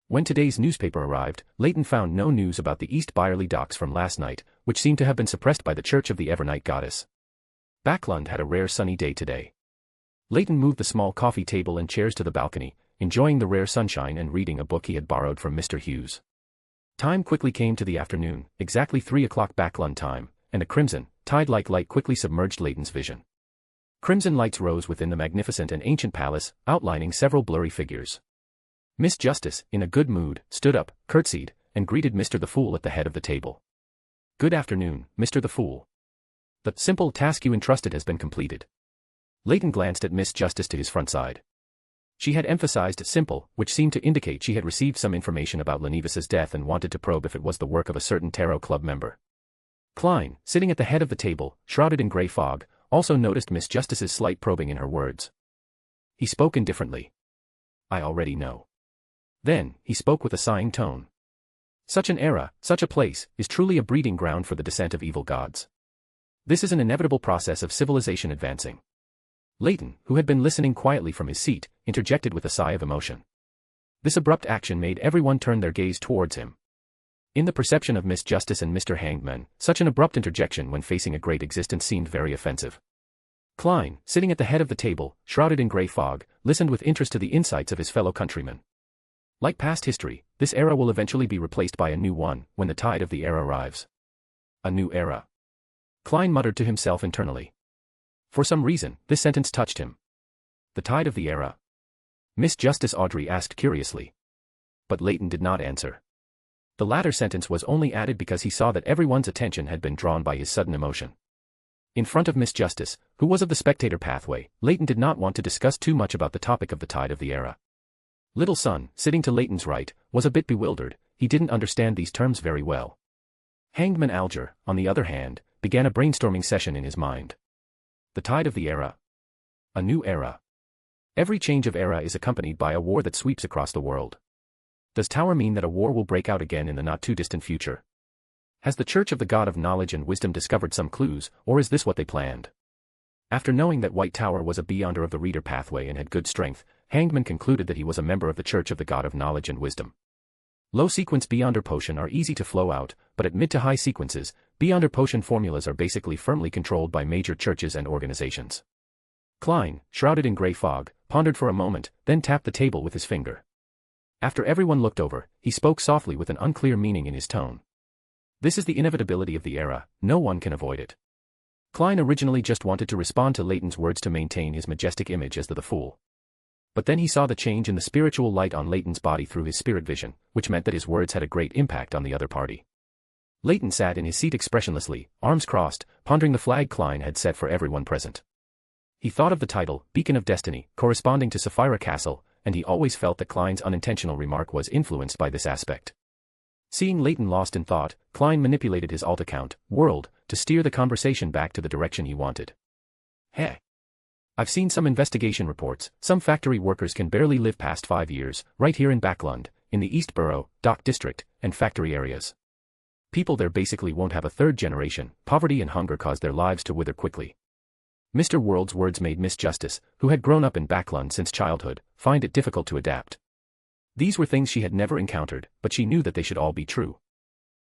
When today's newspaper arrived, Leyton found no news about the East Byerley docks from last night, which seemed to have been suppressed by the Church of the Evernight Goddess. Backlund had a rare sunny day today. Leyton moved the small coffee table and chairs to the balcony, enjoying the rare sunshine and reading a book he had borrowed from Mr. Hughes. Time quickly came to the afternoon, exactly 3 o'clock Backlund time, and a crimson, tide-like light quickly submerged Leyton's vision. Crimson lights rose within the magnificent and ancient palace, outlining several blurry figures. Miss Justice, in a good mood, stood up, curtsied, and greeted Mr. the Fool at the head of the table. Good afternoon, Mr. the Fool. The simple task you entrusted has been completed. Leyton glanced at Miss Justice to his front side. She had emphasized simple, which seemed to indicate she had received some information about Lenivis's death and wanted to probe if it was the work of a certain Tarot Club member. Klein, sitting at the head of the table, shrouded in grey fog, also noticed Miss Justice's slight probing in her words. He spoke indifferently. I already know. Then, he spoke with a sighing tone. Such an era, such a place, is truly a breeding ground for the descent of evil gods. This is an inevitable process of civilization advancing. Leyton, who had been listening quietly from his seat, interjected with a sigh of emotion. This abrupt action made everyone turn their gaze towards him. In the perception of Miss Justice and Mr. Hangman, such an abrupt interjection when facing a great existence seemed very offensive. Klein, sitting at the head of the table, shrouded in grey fog, listened with interest to the insights of his fellow countrymen. Like past history, this era will eventually be replaced by a new one, when the tide of the era arrives. A new era. Klein muttered to himself internally. For some reason, this sentence touched him. The tide of the era. Miss Justice Audrey asked curiously. But Leyton did not answer. The latter sentence was only added because he saw that everyone's attention had been drawn by his sudden emotion. In front of Miss Justice, who was of the spectator pathway, Leyton did not want to discuss too much about the topic of the tide of the era. Little Son, sitting to Leyton's right, was a bit bewildered. He didn't understand these terms very well. Hangman Alger, on the other hand, began a brainstorming session in his mind. The tide of the era. A new era. Every change of era is accompanied by a war that sweeps across the world. Does Tower mean that a war will break out again in the not-too-distant future? Has the Church of the God of Knowledge and Wisdom discovered some clues, or is this what they planned? After knowing that White Tower was a Beyonder of the Reader pathway and had good strength, Hangman concluded that he was a member of the Church of the God of Knowledge and Wisdom. Low-sequence Beyonder potion are easy to flow out, but at mid to high sequences, Beyonder potion formulas are basically firmly controlled by major churches and organizations. Klein, shrouded in grey fog, pondered for a moment, then tapped the table with his finger. After everyone looked over, he spoke softly with an unclear meaning in his tone. This is the inevitability of the era, no one can avoid it. Klein originally just wanted to respond to Leyton's words to maintain his majestic image as the fool. But then he saw the change in the spiritual light on Leyton's body through his spirit vision, which meant that his words had a great impact on the other party. Leyton sat in his seat expressionlessly, arms crossed, pondering the flag Klein had set for everyone present. He thought of the title, Beacon of Destiny, corresponding to Sapphira Castle, and he always felt that Klein's unintentional remark was influenced by this aspect. Seeing Leyton lost in thought, Klein manipulated his alt account, World, to steer the conversation back to the direction he wanted. Hey. I've seen some investigation reports. Some factory workers can barely live past 5 years, right here in Backlund, in the East Borough, Dock District, and factory areas. People there basically won't have a third generation. Poverty and hunger cause their lives to wither quickly. Mr. World's words made Miss Justice, who had grown up in Backlund since childhood, find it difficult to adapt. These were things she had never encountered, but she knew that they should all be true.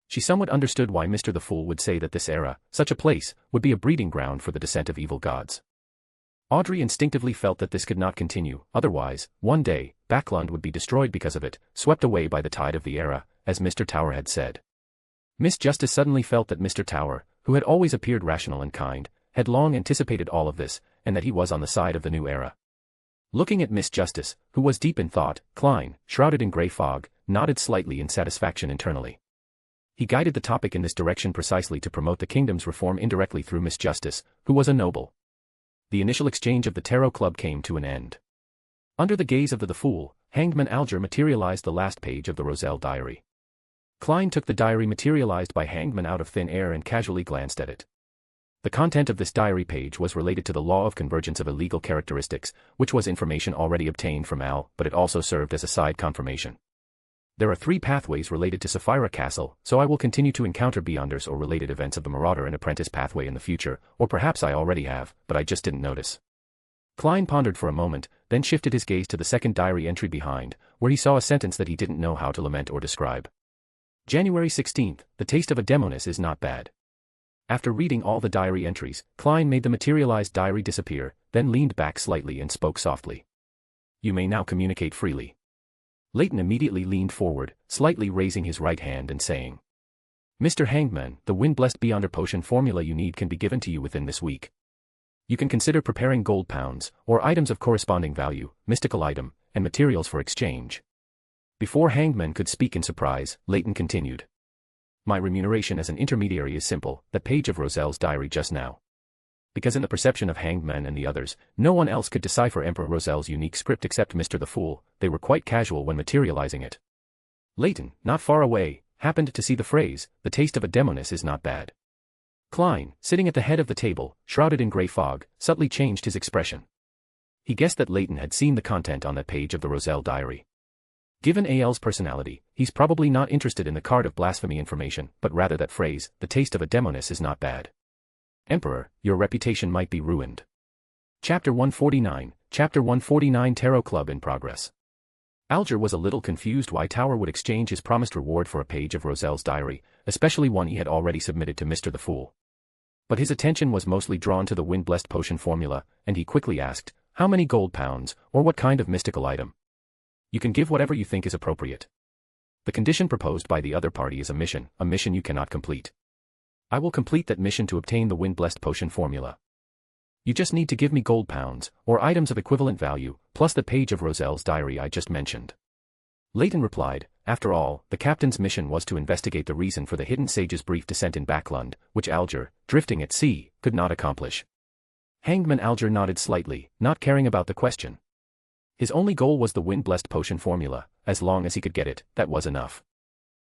She somewhat understood why Mr. the Fool would say that this era, such a place, would be a breeding ground for the descent of evil gods. Audrey instinctively felt that this could not continue, otherwise, one day, Backlund would be destroyed because of it, swept away by the tide of the era, as Mr. Tower had said. Miss Justice suddenly felt that Mr. Tower, who had always appeared rational and kind, had long anticipated all of this, and that he was on the side of the new era. Looking at Miss Justice, who was deep in thought, Klein, shrouded in grey fog, nodded slightly in satisfaction internally. He guided the topic in this direction precisely to promote the kingdom's reform indirectly through Miss Justice, who was a noble. The initial exchange of the Tarot Club came to an end. Under the gaze of the Fool, Hangman Alger materialized the last page of the Roselle diary. Klein took the diary materialized by Hangman out of thin air and casually glanced at it. The content of this diary page was related to the law of convergence of illegal characteristics, which was information already obtained from Al, but it also served as a side confirmation. There are 3 pathways related to Sapphira Castle, so I will continue to encounter Beyonders or related events of the Marauder and Apprentice pathway in the future, or perhaps I already have, but I just didn't notice. Klein pondered for a moment, then shifted his gaze to the second diary entry behind, where he saw a sentence that he didn't know how to lament or describe. January 16th, the taste of a demoness is not bad. After reading all the diary entries, Klein made the materialized diary disappear, then leaned back slightly and spoke softly. You may now communicate freely. Leyton immediately leaned forward, slightly raising his right hand and saying, Mr. Hangman, the wind-blessed Beyonder potion formula you need can be given to you within this week. You can consider preparing gold pounds, or items of corresponding value, mystical item, and materials for exchange. Before Hangman could speak in surprise, Leyton continued. My remuneration as an intermediary is simple, that page of Roselle's diary just now. Because in the perception of Hangman and the others, no one else could decipher Emperor Roselle's unique script except Mr. the Fool, they were quite casual when materializing it. Leyton, not far away, happened to see the phrase, the taste of a demoness is not bad. Klein, sitting at the head of the table, shrouded in grey fog, subtly changed his expression. He guessed that Leyton had seen the content on that page of the Roselle diary. Given AL's personality, he's probably not interested in the card of blasphemy information, but rather that phrase, the taste of a demoness is not bad. Emperor, your reputation might be ruined. Chapter 149, Chapter 149 Tarot Club in progress. Alger was a little confused why Tower would exchange his promised reward for a page of Roselle's diary, especially one he had already submitted to Mr. the Fool. But his attention was mostly drawn to the wind-blessed potion formula, and he quickly asked, how many gold pounds, or what kind of mystical item? You can give whatever you think is appropriate. The condition proposed by the other party is a mission you cannot complete. I will complete that mission to obtain the wind-blessed potion formula. You just need to give me gold pounds, or items of equivalent value, plus the page of Roselle's diary I just mentioned. Leyton replied, after all, the captain's mission was to investigate the reason for the hidden sage's brief descent in Backlund, which Alger, drifting at sea, could not accomplish. Hangman Alger nodded slightly, not caring about the question. His only goal was the wind-blessed potion formula, as long as he could get it, that was enough.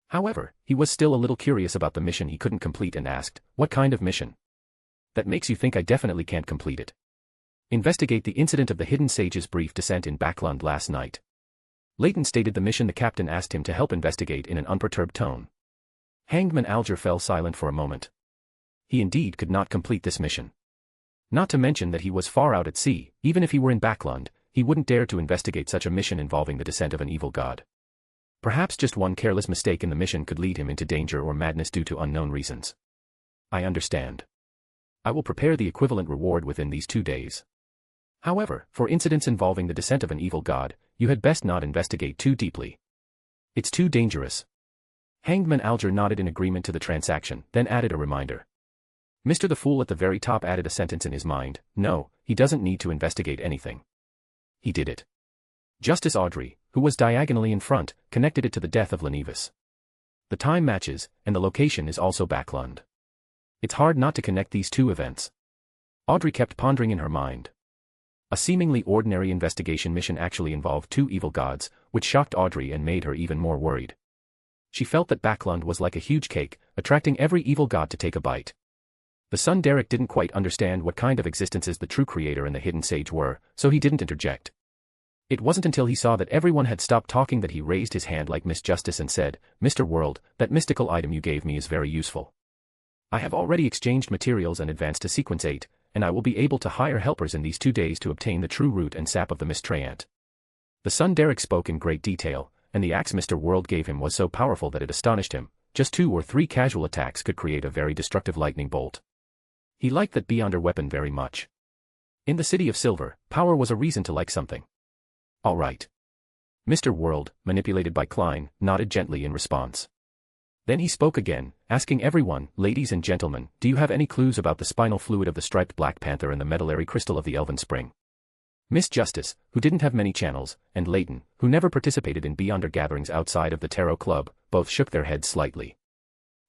However, he was still a little curious about the mission he couldn't complete and asked, what kind of mission? That makes you think I definitely can't complete it. Investigate the incident of the hidden sage's brief descent in Backlund last night. Leyton stated the mission the captain asked him to help investigate in an unperturbed tone. Hangman Alger fell silent for a moment. He indeed could not complete this mission. Not to mention that he was far out at sea, even if he were in Backlund, he wouldn't dare to investigate such a mission involving the descent of an evil god. Perhaps just one careless mistake in the mission could lead him into danger or madness due to unknown reasons. I understand. I will prepare the equivalent reward within these 2 days. However, for incidents involving the descent of an evil god, you had best not investigate too deeply. It's too dangerous. Hangman Alger nodded in agreement to the transaction, then added a reminder. Mr. the Fool at the very top added a sentence in his mind, no, he doesn't need to investigate anything. He did it. Justice Audrey, who was diagonally in front, connected it to the death of Lenevis. The time matches, and the location is also Backlund. It's hard not to connect these two events. Audrey kept pondering in her mind. A seemingly ordinary investigation mission actually involved 2 evil gods, which shocked Audrey and made her even more worried. She felt that Backlund was like a huge cake, attracting every evil god to take a bite. The son Derek didn't quite understand what kind of existences the true creator and the hidden sage were, so he didn't interject. It wasn't until he saw that everyone had stopped talking that he raised his hand like Miss Justice and said, Mr. World, that mystical item you gave me is very useful. I have already exchanged materials and advanced to Sequence 8, and I will be able to hire helpers in these 2 days to obtain the true root and sap of the Mistrayant. The son Derek spoke in great detail, and the axe Mr. World gave him was so powerful that it astonished him. Just 2 or 3 casual attacks could create a very destructive lightning bolt. He liked that Beyonder weapon very much. In the City of Silver, power was a reason to like something. All right. Mr. World, manipulated by Klein, nodded gently in response. Then he spoke again, asking everyone, ladies and gentlemen, do you have any clues about the spinal fluid of the striped black panther and the medullary crystal of the elven spring? Miss Justice, who didn't have many channels, and Leyton, who never participated in Beyonder gatherings outside of the Tarot Club, both shook their heads slightly.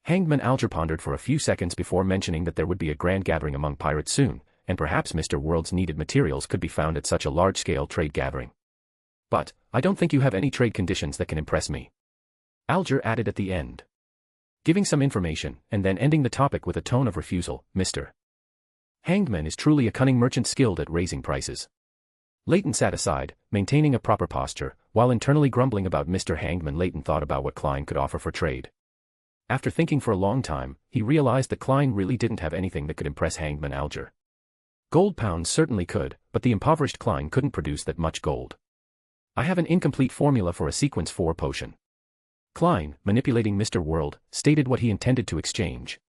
Hangman Alger pondered for a few seconds before mentioning that there would be a grand gathering among pirates soon, and perhaps Mr. World's needed materials could be found at such a large-scale trade gathering. But, I don't think you have any trade conditions that can impress me. Alger added at the end. Giving some information, and then ending the topic with a tone of refusal, Mr. Hangman is truly a cunning merchant skilled at raising prices. Leyton sat aside, maintaining a proper posture, while internally grumbling about Mr. Hangman. Leyton thought about what Klein could offer for trade. After thinking for a long time, he realized that Klein really didn't have anything that could impress Hangman Alger. Gold pounds certainly could, but the impoverished Klein couldn't produce that much gold. I have an incomplete formula for a Sequence 4 potion. Klein, manipulating Mr. World, stated what he intended to exchange.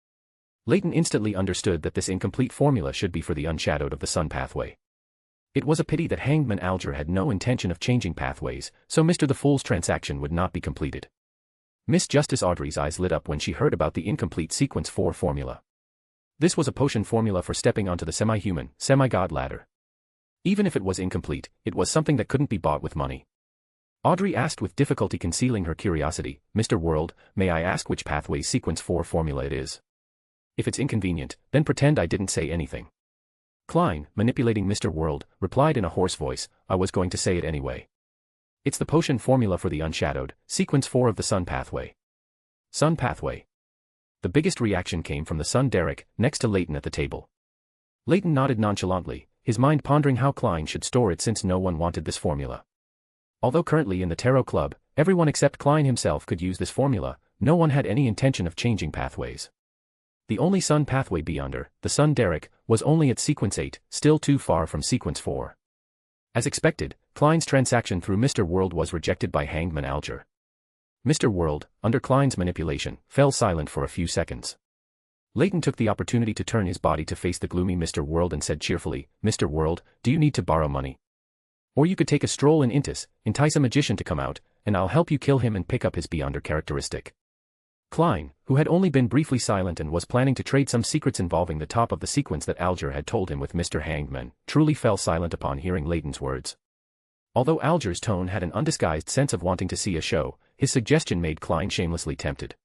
Leyton instantly understood that this incomplete formula should be for the Unshadowed of the Sun pathway. It was a pity that Hangman Alger had no intention of changing pathways, so Mr. the Fool's transaction would not be completed. Miss Justice Audrey's eyes lit up when she heard about the incomplete Sequence 4 formula. This was a potion formula for stepping onto the semi-human, semi-god ladder. Even if it was incomplete, it was something that couldn't be bought with money. Audrey asked with difficulty concealing her curiosity, Mr. World, may I ask which pathway's Sequence 4 formula it is? If it's inconvenient, then pretend I didn't say anything. Klein, manipulating Mr. World, replied in a hoarse voice, I was going to say it anyway. It's the potion formula for the Unshadowed, Sequence 4 of the Sun pathway. Sun pathway. The biggest reaction came from the son Derek, next to Leyton at the table. Leyton nodded nonchalantly, his mind pondering how Klein should store it since no one wanted this formula. Although currently in the Tarot Club, everyone except Klein himself could use this formula, no one had any intention of changing pathways. The only sun pathway beyonder, the son Derek, was only at sequence 8, still too far from sequence 4. As expected, Klein's transaction through Mr. World was rejected by Hangman Alger. Mr. World, under Klein's manipulation, fell silent for a few seconds. Leyton took the opportunity to turn his body to face the gloomy Mr. World and said cheerfully, "Mr. World, do you need to borrow money? Or you could take a stroll in Intis, entice a magician to come out, and I'll help you kill him and pick up his beyonder characteristic." Klein, who had only been briefly silent and was planning to trade some secrets involving the top of the sequence that Alger had told him with Mr. Hangman, truly fell silent upon hearing Leyton's words. Although Alger's tone had an undisguised sense of wanting to see a show, his suggestion made Klein shamelessly tempted.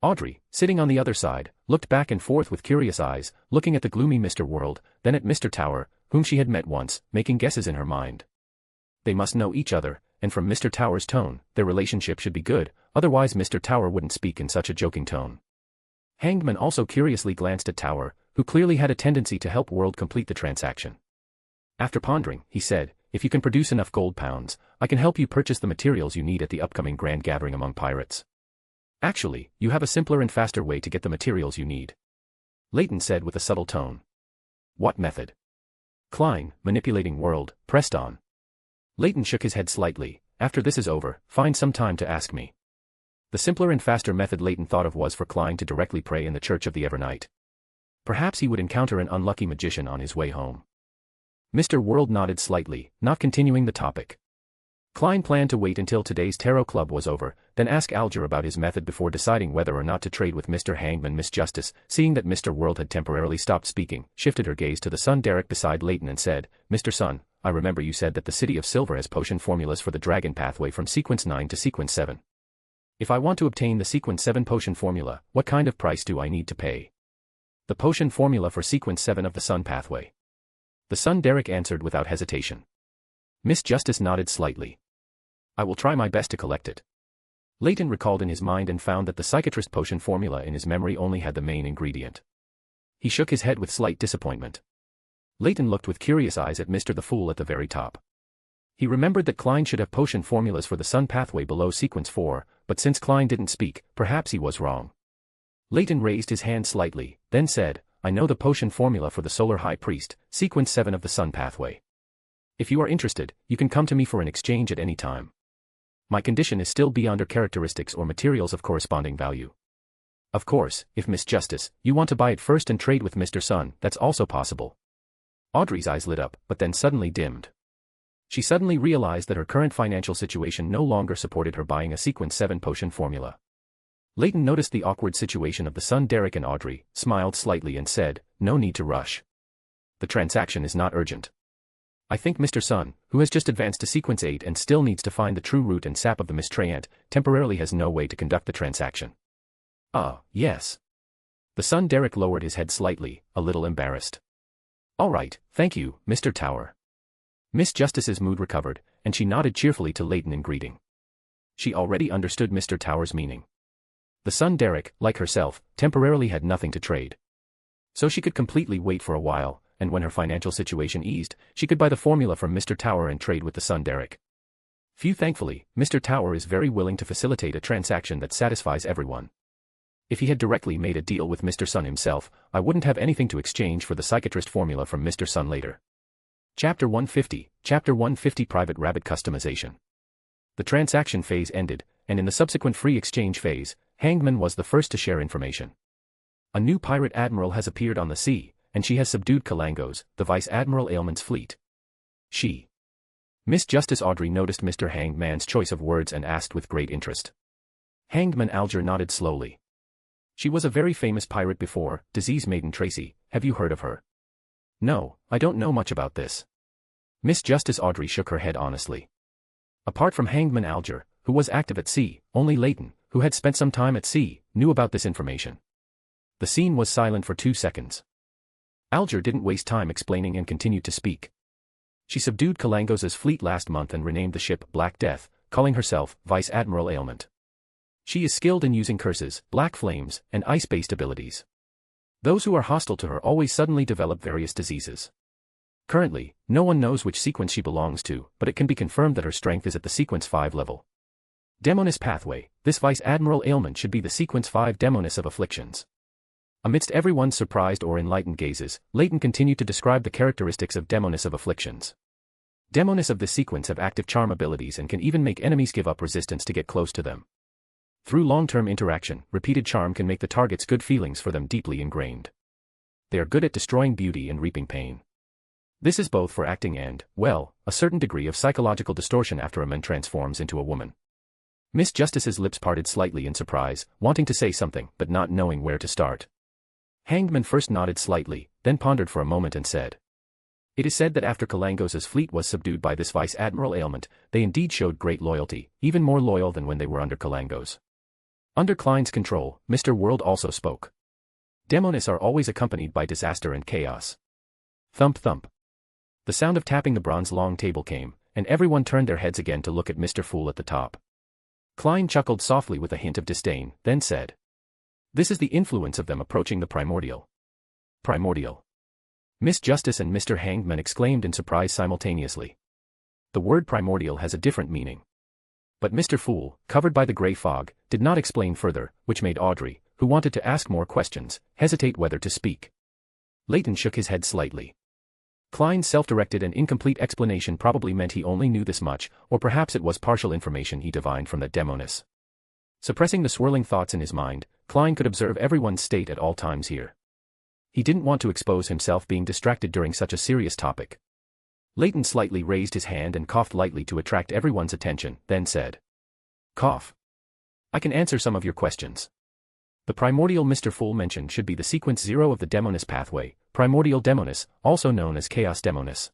Audrey, sitting on the other side, looked back and forth with curious eyes, looking at the gloomy Mr. World, then at Mr. Tower, whom she had met once, making guesses in her mind. They must know each other, and from Mr. Tower's tone, their relationship should be good, otherwise Mr. Tower wouldn't speak in such a joking tone. Hangman also curiously glanced at Tower, who clearly had a tendency to help World complete the transaction. After pondering, he said, "If you can produce enough gold pounds, I can help you purchase the materials you need at the upcoming grand gathering among pirates. Actually, you have a simpler and faster way to get the materials you need," Leyton said with a subtle tone. "What method?" Klein, manipulating World, pressed on. Leyton shook his head slightly. "After this is over, find some time to ask me." The simpler and faster method Leyton thought of was for Klein to directly pray in the Church of the Evernight. Perhaps he would encounter an unlucky magician on his way home. Mr. World nodded slightly, not continuing the topic. Klein planned to wait until today's Tarot Club was over, then ask Alger about his method before deciding whether or not to trade with Mr. Hangman. Miss Justice, seeing that Mr. World had temporarily stopped speaking, shifted her gaze to the son Derek beside Leyton and said, "Mr. Sun, I remember you said that the City of Silver has potion formulas for the dragon pathway from sequence 9 to sequence 7. If I want to obtain the sequence 7 potion formula, what kind of price do I need to pay?" "The potion formula for sequence 7 of the sun pathway." The son Derek answered without hesitation. Miss Justice nodded slightly. "I will try my best to collect it." Leyton recalled in his mind and found that the psychiatrist potion formula in his memory only had the main ingredient. He shook his head with slight disappointment. Leyton looked with curious eyes at Mr. the Fool at the very top. He remembered that Klein should have potion formulas for the sun pathway below sequence 4, but since Klein didn't speak, perhaps he was wrong. Leyton raised his hand slightly, then said, "I know the potion formula for the Solar High Priest, sequence 7 of the sun pathway. If you are interested, you can come to me for an exchange at any time. My condition is still beyonder characteristics or materials of corresponding value. Of course, if Miss Justice, you want to buy it first and trade with Mr. Sun, that's also possible." Audrey's eyes lit up, but then suddenly dimmed. She suddenly realized that her current financial situation no longer supported her buying a sequence 7 potion formula. Leyton noticed the awkward situation of the son Derek and Audrey, smiled slightly and said, "No need to rush. The transaction is not urgent. I think Mr. Sun, who has just advanced to sequence 8 and still needs to find the true root and sap of the miscreant, temporarily has no way to conduct the transaction." "Ah, yes." The son Derek lowered his head slightly, a little embarrassed. "All right, thank you, Mr. Tower." Miss Justice's mood recovered, and she nodded cheerfully to Leyton in greeting. She already understood Mr. Tower's meaning. The son Derek, like herself, temporarily had nothing to trade. So she could completely wait for a while, and when her financial situation eased, she could buy the formula from Mr. Tower and trade with the son Derek. Thankfully, Mr. Tower is very willing to facilitate a transaction that satisfies everyone. If he had directly made a deal with Mr. Sun himself, I wouldn't have anything to exchange for the psychiatrist formula from Mr. Sun later. Chapter 150, Chapter 150 Private Rabbit Customization. The transaction phase ended, and in the subsequent free exchange phase, Hangman was the first to share information. A new pirate admiral has appeared on the sea, and she has subdued Kalangos, the Vice Admiral Ailman's fleet. She. Miss Justice Audrey noticed Mr. Hangman's choice of words and asked with great interest. Hangman Alger nodded slowly. "She was a very famous pirate before, Disease Maiden Tracy, have you heard of her?" "No, I don't know much about this." Miss Justice Audrey shook her head honestly. Apart from Hangman Alger, who was active at sea, only Leyton, who had spent some time at sea, knew about this information. The scene was silent for 2 seconds. Alger didn't waste time explaining and continued to speak. She subdued Kalangos' fleet last month and renamed the ship Black Death, calling herself Vice Admiral Ailment. She is skilled in using curses, black flames, and ice-based abilities. Those who are hostile to her always suddenly develop various diseases. Currently, no one knows which sequence she belongs to, but it can be confirmed that her strength is at the sequence 5 level. Demoness pathway. This Vice Admiral ailment should be the sequence 5 Demoness of afflictions. Amidst everyone's surprised or enlightened gazes, Leyton continued to describe the characteristics of Demoness of afflictions. Demoness of this sequence have active charm abilities and can even make enemies give up resistance to get close to them. Through long-term interaction, repeated charm can make the target's good feelings for them deeply ingrained. They are good at destroying beauty and reaping pain. This is both for acting and, well, a certain degree of psychological distortion after a man transforms into a woman. Miss Justice's lips parted slightly in surprise, wanting to say something but not knowing where to start. Hangman first nodded slightly, then pondered for a moment and said, "It is said that after Kalangos' fleet was subdued by this Vice Admiral ailment, they indeed showed great loyalty, even more loyal than when they were under Kalangos." Under Klein's control, Mr. World also spoke. Demoness are always accompanied by disaster and chaos. Thump thump. The sound of tapping the bronze long table came, and everyone turned their heads again to look at Mr. Fool at the top. Klein chuckled softly with a hint of disdain, then said, "This is the influence of them approaching the primordial." Primordial. Miss Justice and Mr. Hangman exclaimed in surprise simultaneously. The word primordial has a different meaning. But Mr. Fool, covered by the grey fog, did not explain further, which made Audrey, who wanted to ask more questions, hesitate whether to speak. Leyton shook his head slightly. Klein's self-directed and incomplete explanation probably meant he only knew this much, or perhaps it was partial information he divined from that Demoness. Suppressing the swirling thoughts in his mind, Klein could observe everyone's state at all times here. He didn't want to expose himself being distracted during such a serious topic. Leyton slightly raised his hand and coughed lightly to attract everyone's attention, then said, "Cough. I can answer some of your questions. The primordial Mr. Fool mentioned should be the sequence 0 of the Demoness pathway, primordial Demoness, also known as Chaos Demoness."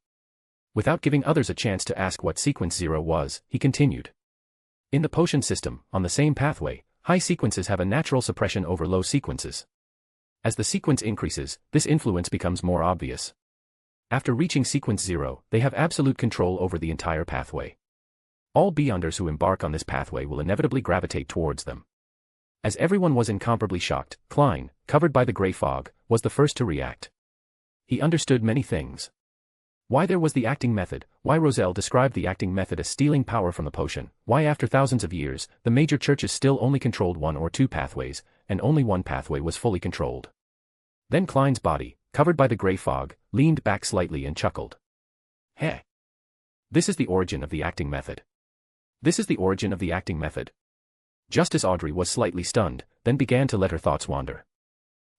Without giving others a chance to ask what sequence 0 was, he continued. In the potion system, on the same pathway, high sequences have a natural suppression over low sequences. As the sequence increases, this influence becomes more obvious. After reaching sequence 0, they have absolute control over the entire pathway. All Beyonders who embark on this pathway will inevitably gravitate towards them. As everyone was incomparably shocked, Klein, covered by the grey fog, was the first to react. He understood many things. Why there was the acting method, why Roselle described the acting method as stealing power from the potion, why after thousands of years, the major churches still only controlled 1 or 2 pathways, and only one pathway was fully controlled. Then Klein's body, covered by the grey fog, leaned back slightly and chuckled. Heh. This is the origin of the acting method. This is the origin of the acting method. Justice Audrey was slightly stunned, then began to let her thoughts wander.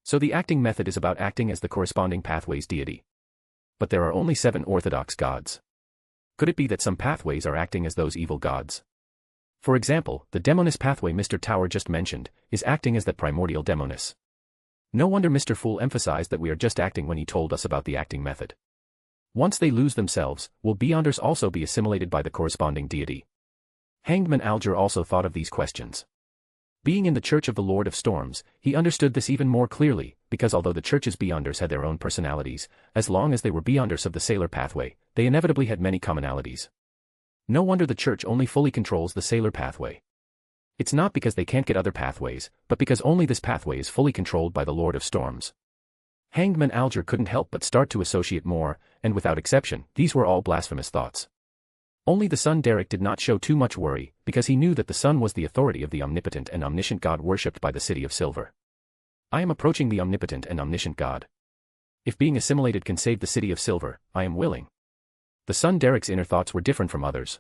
So the acting method is about acting as the corresponding pathway's deity. But there are only 7 orthodox gods. Could it be that some pathways are acting as those evil gods? For example, the Demoness pathway Mr. Tower just mentioned, is acting as that primordial Demoness. No wonder Mr. Fool emphasized that we are just acting when he told us about the acting method. Once they lose themselves, will Beyonders also be assimilated by the corresponding deity? Hangman Alger also thought of these questions. Being in the Church of the Lord of Storms, he understood this even more clearly, because although the Church's Beyonders had their own personalities, as long as they were Beyonders of the Sailor pathway, they inevitably had many commonalities. No wonder the Church only fully controls the Sailor pathway. It's not because they can't get other pathways, but because only this pathway is fully controlled by the Lord of Storms. Hangman Alger couldn't help but start to associate more, and without exception, these were all blasphemous thoughts. Only the son Derek did not show too much worry, because he knew that the sun was the authority of the omnipotent and omniscient God worshipped by the City of Silver. I am approaching the omnipotent and omniscient God. If being assimilated can save the City of Silver, I am willing. The son Derek's inner thoughts were different from others.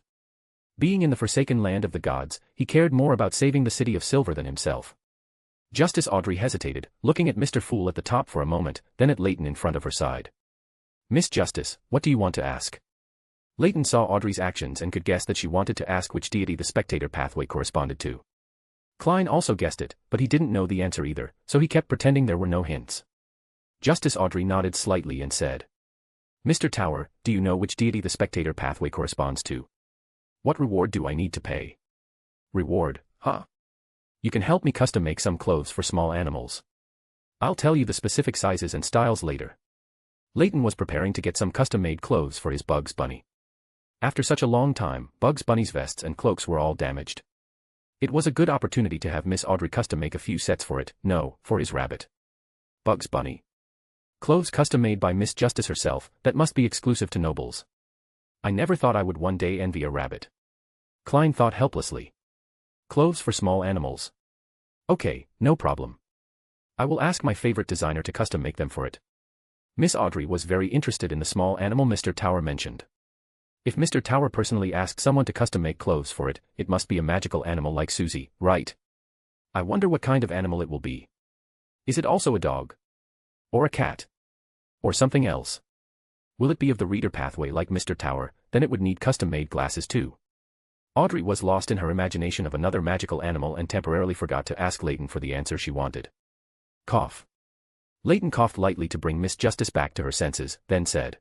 Being in the forsaken land of the gods, he cared more about saving the City of Silver than himself. Justice Audrey hesitated, looking at Mr. Fool at the top for a moment, then at Leyton in front of her side. Miss Justice, what do you want to ask? Leyton saw Audrey's actions and could guess that she wanted to ask which deity the spectator pathway corresponded to. Klein also guessed it, but he didn't know the answer either, so he kept pretending there were no hints. Justice Audrey nodded slightly and said, "Mr. Tower, do you know which deity the spectator pathway corresponds to? What reward do I need to pay?" "Reward, huh? You can help me custom make some clothes for small animals. I'll tell you the specific sizes and styles later." Leyton was preparing to get some custom-made clothes for his Bugs Bunny. After such a long time, Bugs Bunny's vests and cloaks were all damaged. It was a good opportunity to have Miss Audrey custom make a few sets for it, no, for his rabbit. Bugs Bunny. Clothes custom made by Miss Justice herself, that must be exclusive to nobles. I never thought I would one day envy a rabbit. Klein thought helplessly. Clothes for small animals. Okay, no problem. I will ask my favorite designer to custom make them for it. Miss Audrey was very interested in the small animal Mr. Tower mentioned. If Mr. Tower personally asked someone to custom make clothes for it, it must be a magical animal like Susie, right? I wonder what kind of animal it will be. Is it also a dog? Or a cat? Or something else? Will it be of the reader pathway like Mr. Tower? Then it would need custom-made glasses too. Audrey was lost in her imagination of another magical animal and temporarily forgot to ask Leyton for the answer she wanted. Cough. Leyton coughed lightly to bring Miss Justice back to her senses, then said.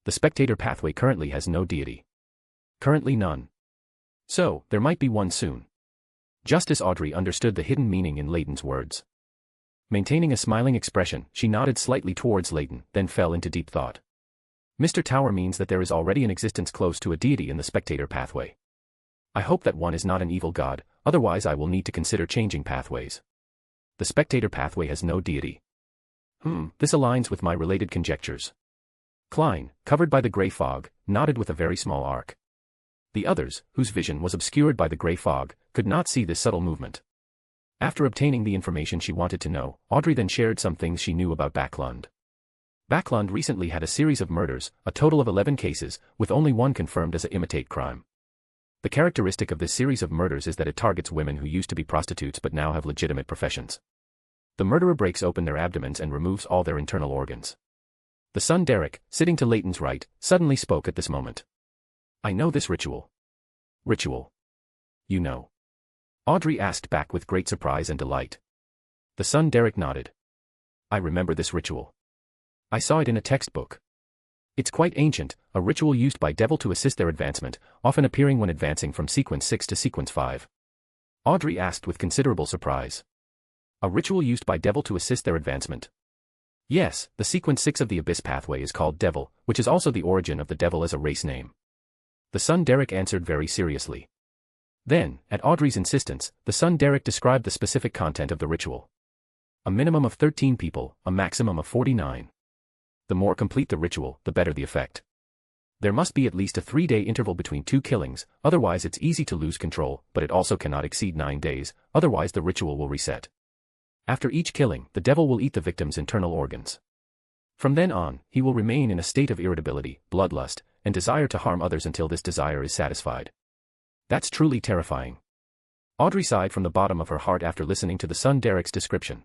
The spectator pathway currently has no deity. Currently none. So, there might be one soon. Justice Audrey understood the hidden meaning in Leyton's words. Maintaining a smiling expression, she nodded slightly towards Leyton, then fell into deep thought. Mr. Tower means that there is already an existence close to a deity in the spectator pathway. I hope that one is not an evil god, otherwise I will need to consider changing pathways. The spectator pathway has no deity. This aligns with my related conjectures. Klein, covered by the grey fog, nodded with a very small arc. The others, whose vision was obscured by the grey fog, could not see this subtle movement. After obtaining the information she wanted to know, Audrey then shared some things she knew about Backlund. Backlund recently had a series of murders, a total of 11 cases, with only one confirmed as an imitate crime. The characteristic of this series of murders is that it targets women who used to be prostitutes but now have legitimate professions. The murderer breaks open their abdomens and removes all their internal organs. The son Derek, sitting to Leyton's right, suddenly spoke at this moment. I know this ritual. Ritual? You know? Audrey asked back with great surprise and delight. The son Derek nodded. I remember this ritual. I saw it in a textbook. It's quite ancient, a ritual used by devil to assist their advancement, often appearing when advancing from sequence 6 to sequence 5. Audrey asked with considerable surprise. A ritual used by devil to assist their advancement. Yes, the sequence 6 of the Abyss pathway is called Devil, which is also the origin of the devil as a race name. The son Derek answered very seriously. Then, at Audrey's insistence, the son Derek described the specific content of the ritual. A minimum of 13 people, a maximum of 49. The more complete the ritual, the better the effect. There must be at least a 3-day interval between 2 killings, otherwise it's easy to lose control, but it also cannot exceed 9 days, otherwise the ritual will reset. After each killing, the devil will eat the victim's internal organs. From then on, he will remain in a state of irritability, bloodlust, and desire to harm others until this desire is satisfied. That's truly terrifying. Audrey sighed from the bottom of her heart after listening to the son Derek's description.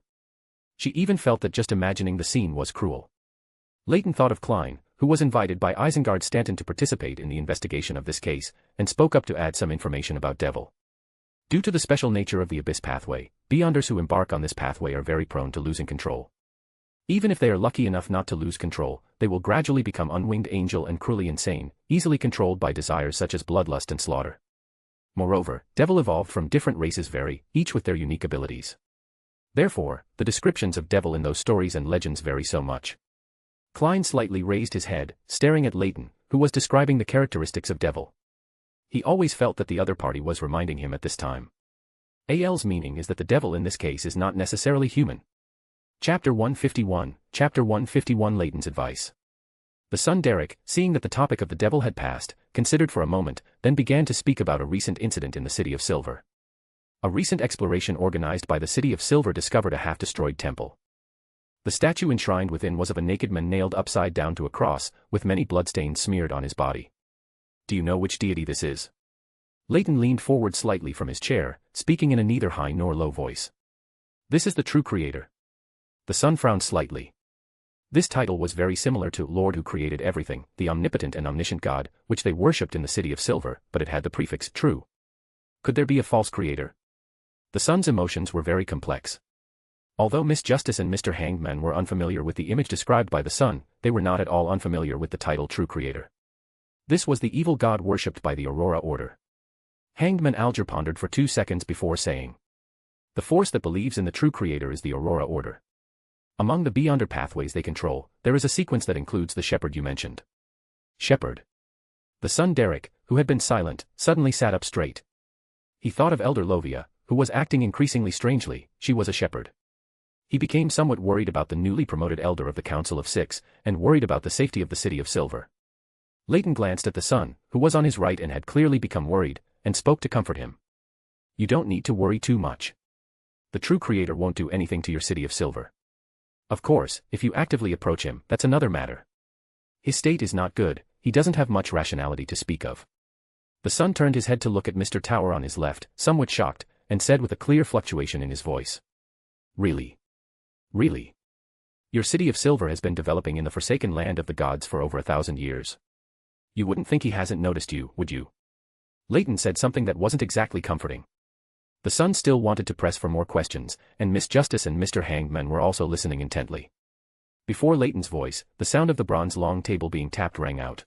She even felt that just imagining the scene was cruel. Leyton thought of Klein, who was invited by Isengard Stanton to participate in the investigation of this case, and spoke up to add some information about Devil. Due to the special nature of the Abyss pathway, Beyonders who embark on this pathway are very prone to losing control. Even if they are lucky enough not to lose control, they will gradually become unwinged angel and cruelly insane, easily controlled by desires such as bloodlust and slaughter. Moreover, Devil evolved from different races vary, each with their unique abilities. Therefore, the descriptions of Devil in those stories and legends vary so much. Klein slightly raised his head, staring at Leyton, who was describing the characteristics of Devil. He always felt that the other party was reminding him at this time. AL's meaning is that the devil in this case is not necessarily human. Chapter 151, Chapter 151 Leyton's advice. The son Derek, seeing that the topic of the devil had passed, considered for a moment, then began to speak about a recent incident in the City of Silver. A recent exploration organized by the City of Silver discovered a half-destroyed temple. The statue enshrined within was of a naked man nailed upside down to a cross, with many bloodstains smeared on his body. Do you know which deity this is? Leyton leaned forward slightly from his chair, speaking in a neither high nor low voice. This is the true creator. The son frowned slightly. This title was very similar to Lord who created everything, the omnipotent and omniscient God, which they worshipped in the City of Silver, but it had the prefix true. Could there be a false creator? The son's emotions were very complex. Although Miss Justice and Mr. Hangman were unfamiliar with the image described by the son, they were not at all unfamiliar with the title True Creator. This was the evil god worshipped by the Aurora Order. Hangman Alger pondered for 2 seconds before saying. The force that believes in the true creator is the Aurora Order. Among the Beyonder pathways they control, there is a sequence that includes the shepherd you mentioned. Shepherd. The son Derek, who had been silent, suddenly sat up straight. He thought of Elder Lovia, who was acting increasingly strangely. She was a shepherd. He became somewhat worried about the newly promoted elder of the Council of Six, and worried about the safety of the City of Silver. Leyton glanced at the son, who was on his right and had clearly become worried, and spoke to comfort him. You don't need to worry too much. The true creator won't do anything to your City of Silver. Of course, if you actively approach him, that's another matter. His state is not good, he doesn't have much rationality to speak of. The son turned his head to look at Mr. Tower on his left, somewhat shocked, and said with a clear fluctuation in his voice. Really? Really? Your City of Silver has been developing in the forsaken land of the gods for over 1,000 years. You wouldn't think he hasn't noticed you, would you? Leyton said something that wasn't exactly comforting. The son still wanted to press for more questions, and Miss Justice and Mr. Hangman were also listening intently. Before Leyton's voice, the sound of the bronze long table being tapped rang out.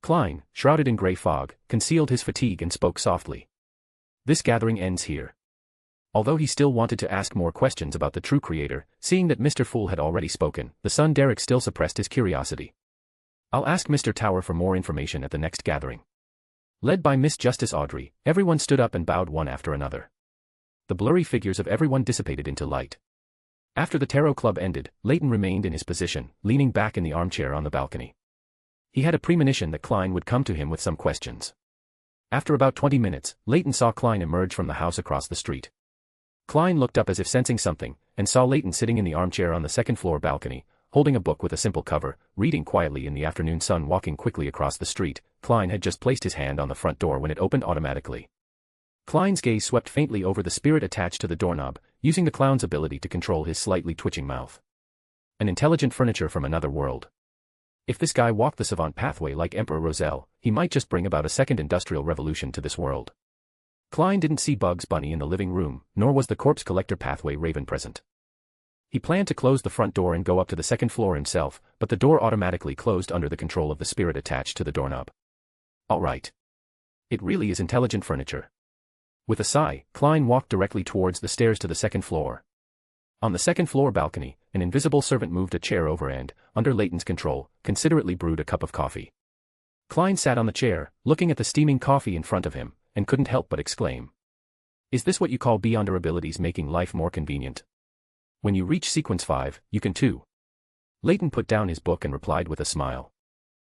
Klein, shrouded in grey fog, concealed his fatigue and spoke softly. This gathering ends here. Although he still wanted to ask more questions about the true creator, seeing that Mr. Fool had already spoken, the son Derek still suppressed his curiosity. I'll ask Mr. Tower for more information at the next gathering. Led by Miss Justice Audrey, everyone stood up and bowed one after another. The blurry figures of everyone dissipated into light. After the tarot club ended, Leyton remained in his position, leaning back in the armchair on the balcony. He had a premonition that Klein would come to him with some questions. After about 20 minutes, Leyton saw Klein emerge from the house across the street. Klein looked up as if sensing something, and saw Leyton sitting in the armchair on the second-floor balcony, holding a book with a simple cover, reading quietly in the afternoon sun. Walking quickly across the street, Klein had just placed his hand on the front door when it opened automatically. Klein's gaze swept faintly over the spirit attached to the doorknob, using the clown's ability to control his slightly twitching mouth. An intelligent furniture from another world. If this guy walked the savant pathway like Emperor Roselle, he might just bring about a second industrial revolution to this world. Klein didn't see Bugs Bunny in the living room, nor was the corpse collector pathway Raven present. He planned to close the front door and go up to the second floor himself, but the door automatically closed under the control of the spirit attached to the doorknob. All right. It really is intelligent furniture. With a sigh, Klein walked directly towards the stairs to the second floor. On the second floor balcony, an invisible servant moved a chair over and, under Leyton's control, considerately brewed a cup of coffee. Klein sat on the chair, looking at the steaming coffee in front of him, and couldn't help but exclaim. Is this what you call beyond our abilities making life more convenient? When you reach sequence 5, you can too. Leyton put down his book and replied with a smile.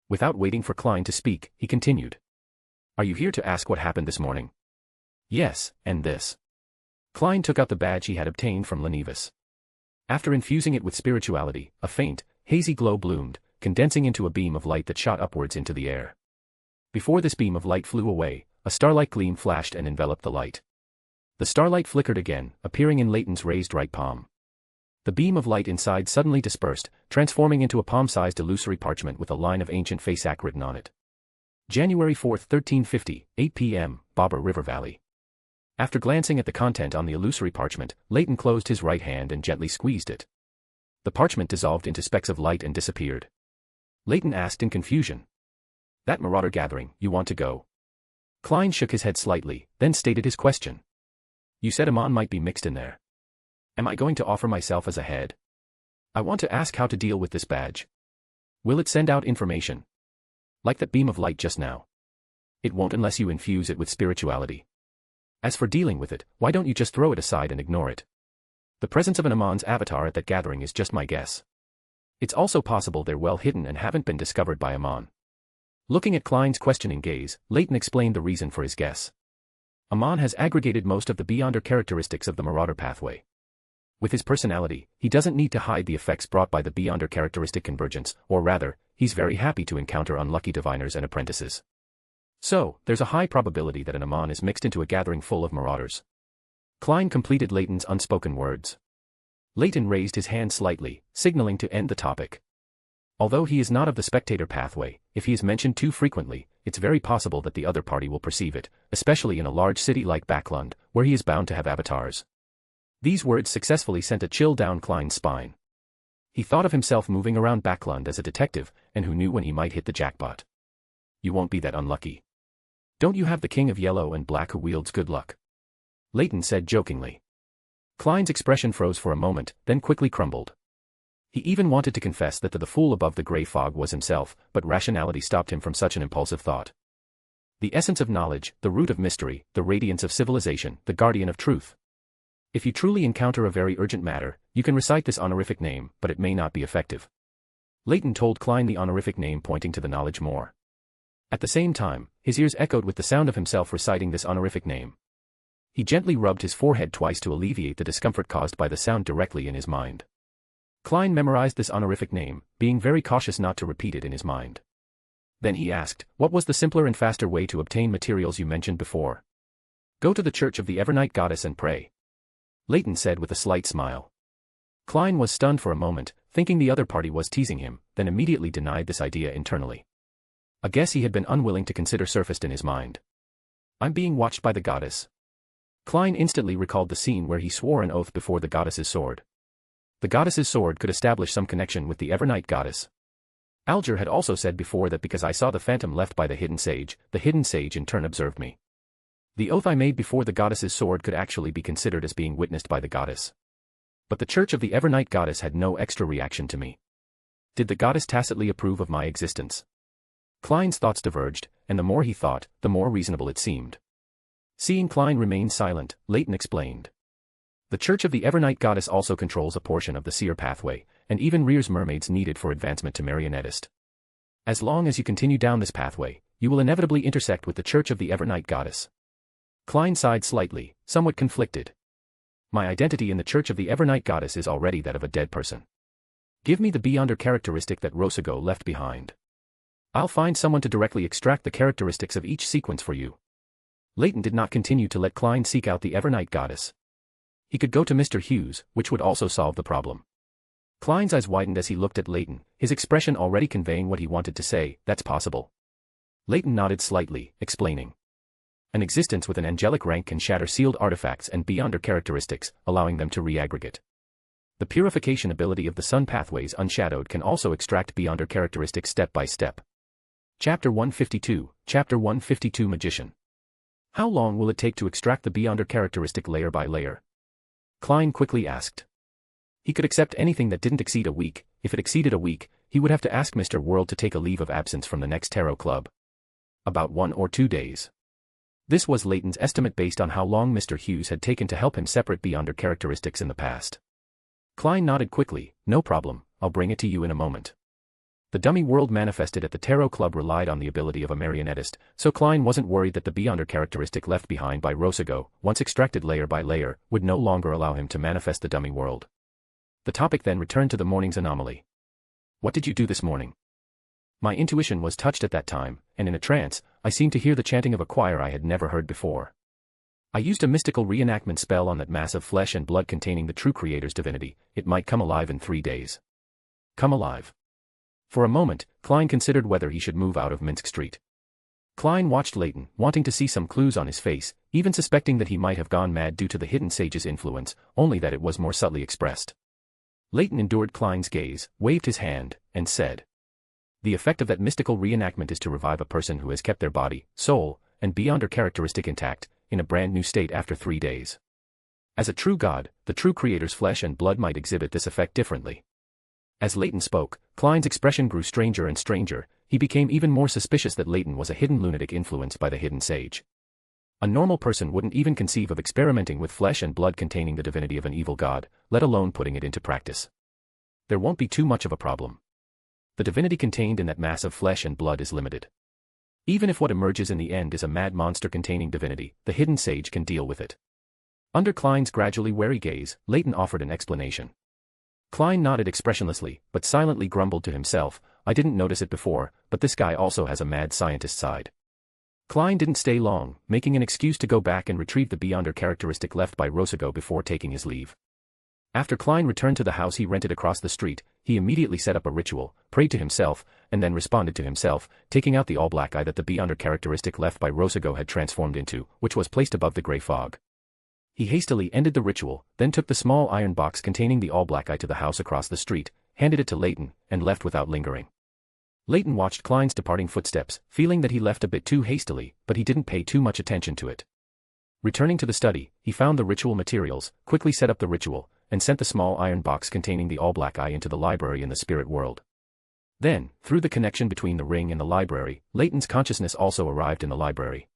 Without waiting for Klein to speak, he continued. Are you here to ask what happened this morning? Yes, and this. Klein took out the badge he had obtained from Lenivus. After infusing it with spirituality, a faint, hazy glow bloomed, condensing into a beam of light that shot upwards into the air. Before this beam of light flew away, a starlight gleam flashed and enveloped the light. The starlight flickered again, appearing in Leyton's raised right palm. The beam of light inside suddenly dispersed, transforming into a palm-sized illusory parchment with a line of ancient Fasak written on it. January 4, 1350, 8 p.m., Bobber River Valley. After glancing at the content on the illusory parchment, Leyton closed his right hand and gently squeezed it. The parchment dissolved into specks of light and disappeared. Leyton asked in confusion. That marauder gathering, you want to go? Klein shook his head slightly, then stated his question. You said Amon might be mixed in there. Am I going to offer myself as a head? I want to ask how to deal with this badge. Will it send out information? Like that beam of light just now. It won't unless you infuse it with spirituality. As for dealing with it, why don't you just throw it aside and ignore it? The presence of an Amon's avatar at that gathering is just my guess. It's also possible they're well hidden and haven't been discovered by Amon. Looking at Klein's questioning gaze, Leyton explained the reason for his guess. Amon has aggregated most of the beyonder characteristics of the Marauder pathway. With his personality, he doesn't need to hide the effects brought by the beyonder characteristic convergence, or rather, he's very happy to encounter unlucky diviners and apprentices. So, there's a high probability that an Amon is mixed into a gathering full of marauders. Klein completed Leyton's unspoken words. Leyton raised his hand slightly, signaling to end the topic. Although he is not of the spectator pathway, if he is mentioned too frequently, it's very possible that the other party will perceive it, especially in a large city like Backlund, where he is bound to have avatars. These words successfully sent a chill down Klein's spine. He thought of himself moving around Backlund as a detective, and who knew when he might hit the jackpot. You won't be that unlucky. Don't you have the King of Yellow and Black who wields good luck? Leyton said jokingly. Klein's expression froze for a moment, then quickly crumbled. He even wanted to confess that the fool above the grey fog was himself, but rationality stopped him from such an impulsive thought. The essence of knowledge, the root of mystery, the radiance of civilization, the guardian of truth. If you truly encounter a very urgent matter, you can recite this honorific name, but it may not be effective. Leyton told Klein the honorific name, pointing to the knowledge Moor. At the same time, his ears echoed with the sound of himself reciting this honorific name. He gently rubbed his forehead twice to alleviate the discomfort caused by the sound directly in his mind. Klein memorized this honorific name, being very cautious not to repeat it in his mind. Then he asked, "What was the simpler and faster way to obtain materials you mentioned before?" "Go to the church of the Evernight Goddess and pray," Leyton said with a slight smile. Klein was stunned for a moment, thinking the other party was teasing him, then immediately denied this idea internally. A guess he had been unwilling to consider surfaced in his mind. "I'm being watched by the goddess." Klein instantly recalled the scene where he swore an oath before the goddess's sword. The goddess's sword could establish some connection with the Evernight Goddess. Alger had also said before that because I saw the phantom left by the hidden sage in turn observed me. The oath I made before the goddess's sword could actually be considered as being witnessed by the goddess. But the church of the Evernight Goddess had no extra reaction to me. Did the goddess tacitly approve of my existence? Klein's thoughts diverged, and the more he thought, the more reasonable it seemed. Seeing Klein remain silent, Leyton explained. The church of the Evernight Goddess also controls a portion of the seer pathway, and even rears mermaids needed for advancement to marionettist. As long as you continue down this pathway, you will inevitably intersect with the church of the Evernight Goddess. Klein sighed slightly, somewhat conflicted. My identity in the church of the Evernight Goddess is already that of a dead person. Give me the beyonder characteristic that Rosago left behind. I'll find someone to directly extract the characteristics of each sequence for you. Leyton did not continue to let Klein seek out the Evernight Goddess. He could go to Mr. Hughes, which would also solve the problem. Klein's eyes widened as he looked at Leyton, his expression already conveying what he wanted to say. "That's possible." Leyton nodded slightly, explaining. An existence with an angelic rank can shatter sealed artifacts and beyonder characteristics, allowing them to re-aggregate. The purification ability of the sun pathways unshadowed can also extract beyonder characteristics step by step. Chapter 152, Chapter 152 Magician. How long will it take to extract the beyonder characteristic layer by layer? Klein quickly asked. He could accept anything that didn't exceed a week. If it exceeded a week, he would have to ask Mr. World to take a leave of absence from the next tarot club. About 1 or 2 days. This was Leyton's estimate based on how long Mr. Hughes had taken to help him separate beyonder characteristics in the past. Klein nodded quickly. "No problem, I'll bring it to you in a moment." The dummy world manifested at the tarot club relied on the ability of a marionettist, so Klein wasn't worried that the beyonder characteristic left behind by Rosago, once extracted layer by layer, would no longer allow him to manifest the dummy world. The topic then returned to the morning's anomaly. "What did you do this morning?" My intuition was touched at that time, and in a trance, I seemed to hear the chanting of a choir I had never heard before. I used a mystical reenactment spell on that mass of flesh and blood containing the true Creator's divinity. It might come alive in 3 days. Come alive. For a moment, Klein considered whether he should move out of Minsk Street. Klein watched Leyton, wanting to see some clues on his face, even suspecting that he might have gone mad due to the hidden sage's influence, only that it was more subtly expressed. Leyton endured Klein's gaze, waved his hand, and said, "The effect of that mystical reenactment is to revive a person who has kept their body, soul, and beyonder characteristic intact, in a brand new state after 3 days. As a true god, the true Creator's flesh and blood might exhibit this effect differently." As Leyton spoke, Klein's expression grew stranger and stranger. He became even more suspicious that Leyton was a hidden lunatic influenced by the hidden sage. A normal person wouldn't even conceive of experimenting with flesh and blood containing the divinity of an evil god, let alone putting it into practice. There won't be too much of a problem. The divinity contained in that mass of flesh and blood is limited. Even if what emerges in the end is a mad monster containing divinity, the hidden sage can deal with it. Under Klein's gradually wary gaze, Leyton offered an explanation. Klein nodded expressionlessly, but silently grumbled to himself, "I didn't notice it before, but this guy also has a mad scientist side." Klein didn't stay long, making an excuse to go back and retrieve the beyonder characteristic left by Rosago before taking his leave. After Klein returned to the house he rented across the street, he immediately set up a ritual, prayed to himself, and then responded to himself, taking out the all-black eye that the beyonder characteristic left by Rosago had transformed into, which was placed above the grey fog. He hastily ended the ritual, then took the small iron box containing the all-black eye to the house across the street, handed it to Leyton, and left without lingering. Leyton watched Klein's departing footsteps, feeling that he left a bit too hastily, but he didn't pay too much attention to it. Returning to the study, he found the ritual materials, quickly set up the ritual, and sent the small iron box containing the all-black eye into the library in the spirit world. Then, through the connection between the ring and the library, Leyton's consciousness also arrived in the library.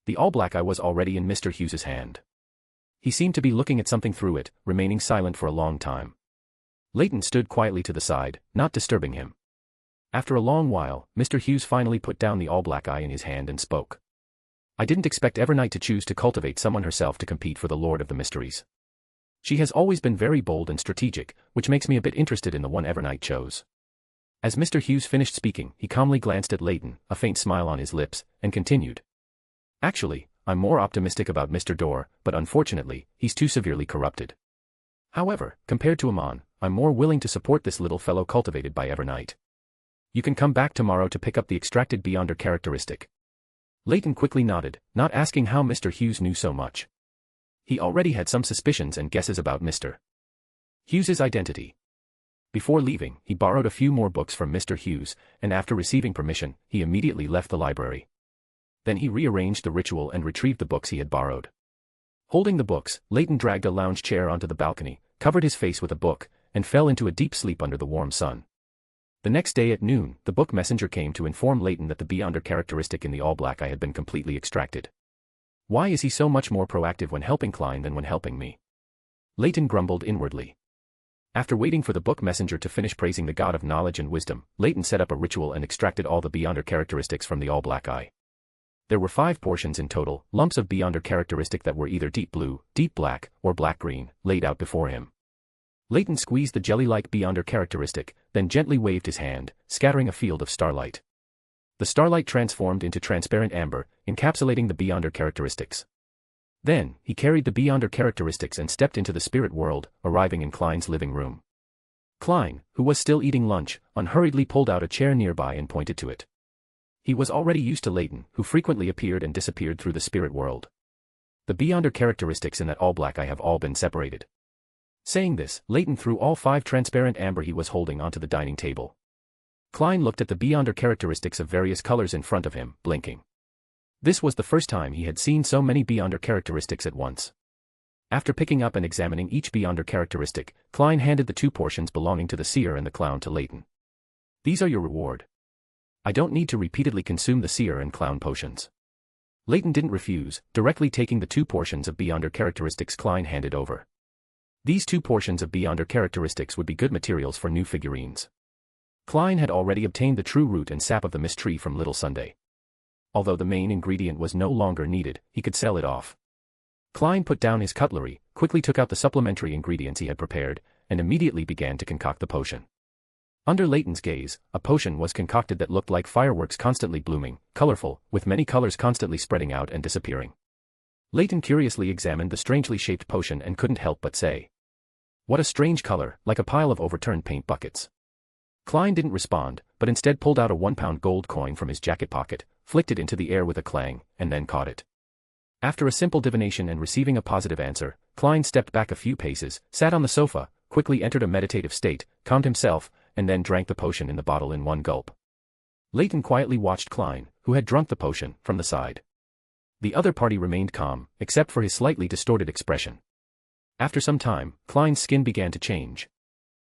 The all-black eye was already in Mr. Hughes's hand. He seemed to be looking at something through it, remaining silent for a long time. Leyton stood quietly to the side, not disturbing him. After a long while, Mr. Hughes finally put down the all-black eye in his hand and spoke. I didn't expect Evernight to choose to cultivate someone herself to compete for the Lord of the Mysteries. She has always been very bold and strategic, which makes me a bit interested in the one Evernight chose. As Mr. Hughes finished speaking, he calmly glanced at Leyton, a faint smile on his lips, and continued. Actually, I'm more optimistic about Mr. Dorr, but unfortunately, he's too severely corrupted. However, compared to Amon, I'm more willing to support this little fellow cultivated by Evernight. You can come back tomorrow to pick up the extracted Beyonder characteristic. Leyton quickly nodded, not asking how Mr. Hughes knew so much. He already had some suspicions and guesses about Mr. Hughes's identity. Before leaving, he borrowed a few more books from Mr. Hughes, and after receiving permission, he immediately left the library. Then he rearranged the ritual and retrieved the books he had borrowed. Holding the books, Leyton dragged a lounge chair onto the balcony, covered his face with a book, and fell into a deep sleep under the warm sun. The next day at noon, the book messenger came to inform Leyton that the Beyonder characteristic in the all-black eye had been completely extracted. Why is he so much more proactive when helping Klein than when helping me? Leyton grumbled inwardly. After waiting for the book messenger to finish praising the god of knowledge and wisdom, Leyton set up a ritual and extracted all the Beyonder characteristics from the all-black eye. There were 5 portions in total, lumps of Beyonder characteristic that were either deep blue, deep black, or black-green, laid out before him. Leyton squeezed the jelly-like Beyonder characteristic, then gently waved his hand, scattering a field of starlight. The starlight transformed into transparent amber, encapsulating the Beyonder characteristics. Then, he carried the Beyonder characteristics and stepped into the spirit world, arriving in Klein's living room. Klein, who was still eating lunch, unhurriedly pulled out a chair nearby and pointed to it. He was already used to Leyton, who frequently appeared and disappeared through the spirit world. The Beyonder characteristics in that all-black eye have all been separated. Saying this, Leyton threw all 5 transparent amber he was holding onto the dining table. Klein looked at the Beyonder characteristics of various colors in front of him, blinking. This was the first time he had seen so many Beyonder characteristics at once. After picking up and examining each Beyonder characteristic, Klein handed the 2 portions belonging to the seer and the clown to Leyton. These are your reward. I don't need to repeatedly consume the seer and clown potions. Leyton didn't refuse, directly taking the 2 portions of Beyonder characteristics Klein handed over. These 2 portions of Beyonder characteristics would be good materials for new figurines. Klein had already obtained the true root and sap of the mist tree from Little Sunday. Although the main ingredient was no longer needed, he could sell it off. Klein put down his cutlery, quickly took out the supplementary ingredients he had prepared, and immediately began to concoct the potion. Under Leyton's gaze, a potion was concocted that looked like fireworks constantly blooming, colorful, with many colors constantly spreading out and disappearing. Leyton curiously examined the strangely shaped potion and couldn't help but say, "What a strange color, like a pile of overturned paint buckets." Klein didn't respond, but instead pulled out a 1-pound gold coin from his jacket pocket, flicked it into the air with a clang, and then caught it. After a simple divination and receiving a positive answer, Klein stepped back a few paces, sat on the sofa, quickly entered a meditative state, calmed himself, and then drank the potion in the bottle in one gulp. Leyton quietly watched Klein, who had drunk the potion, from the side. The other party remained calm, except for his slightly distorted expression. After some time, Klein's skin began to change.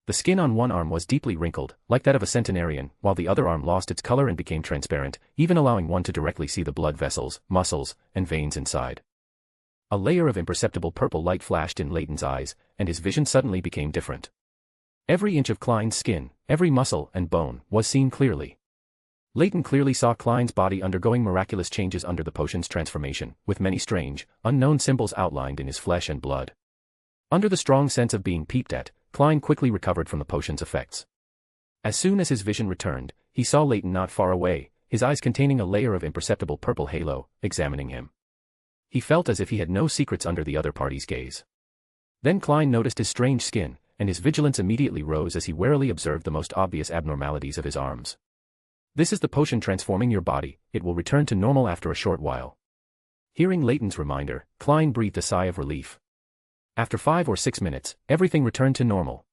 The skin on one arm was deeply wrinkled, like that of a centenarian, while the other arm lost its color and became transparent, even allowing one to directly see the blood vessels, muscles, and veins inside. A layer of imperceptible purple light flashed in Leyton's eyes, and his vision suddenly became different. Every inch of Klein's skin, every muscle and bone, was seen clearly. Leyton clearly saw Klein's body undergoing miraculous changes under the potion's transformation, with many strange, unknown symbols outlined in his flesh and blood. Under the strong sense of being peeped at, Klein quickly recovered from the potion's effects. As soon as his vision returned, he saw Leyton not far away, his eyes containing a layer of imperceptible purple halo, examining him. He felt as if he had no secrets under the other party's gaze. Then Klein noticed his strange skin, and his vigilance immediately rose as he warily observed the most obvious abnormalities of his arms. "This is the potion transforming your body, it will return to normal after a short while." Hearing Leyton's reminder, Klein breathed a sigh of relief. After 5 or 6 minutes, everything returned to normal.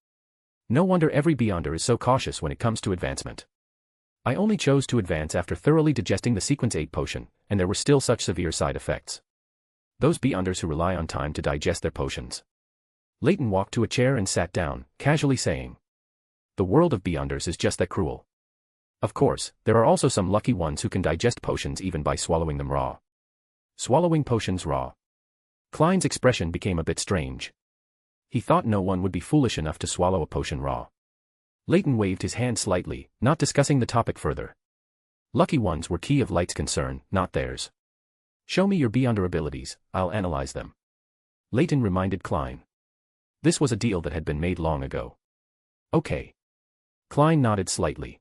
No wonder every Beyonder is so cautious when it comes to advancement. I only chose to advance after thoroughly digesting the Sequence 8 potion, and there were still such severe side effects. Those Beyonders who rely on time to digest their potions. Leyton walked to a chair and sat down, casually saying, "The world of Beyonders is just that cruel. Of course, there are also some lucky ones who can digest potions even by swallowing them raw. Swallowing potions raw. Klein's expression became a bit strange. He thought no one would be foolish enough to swallow a potion raw. Leyton waved his hand slightly, not discussing the topic further. Lucky ones were Key of Light's concern, not theirs. Show me your beyonder abilities, I'll analyze them. Leyton reminded Klein. This was a deal that had been made long ago. Okay. Klein nodded slightly.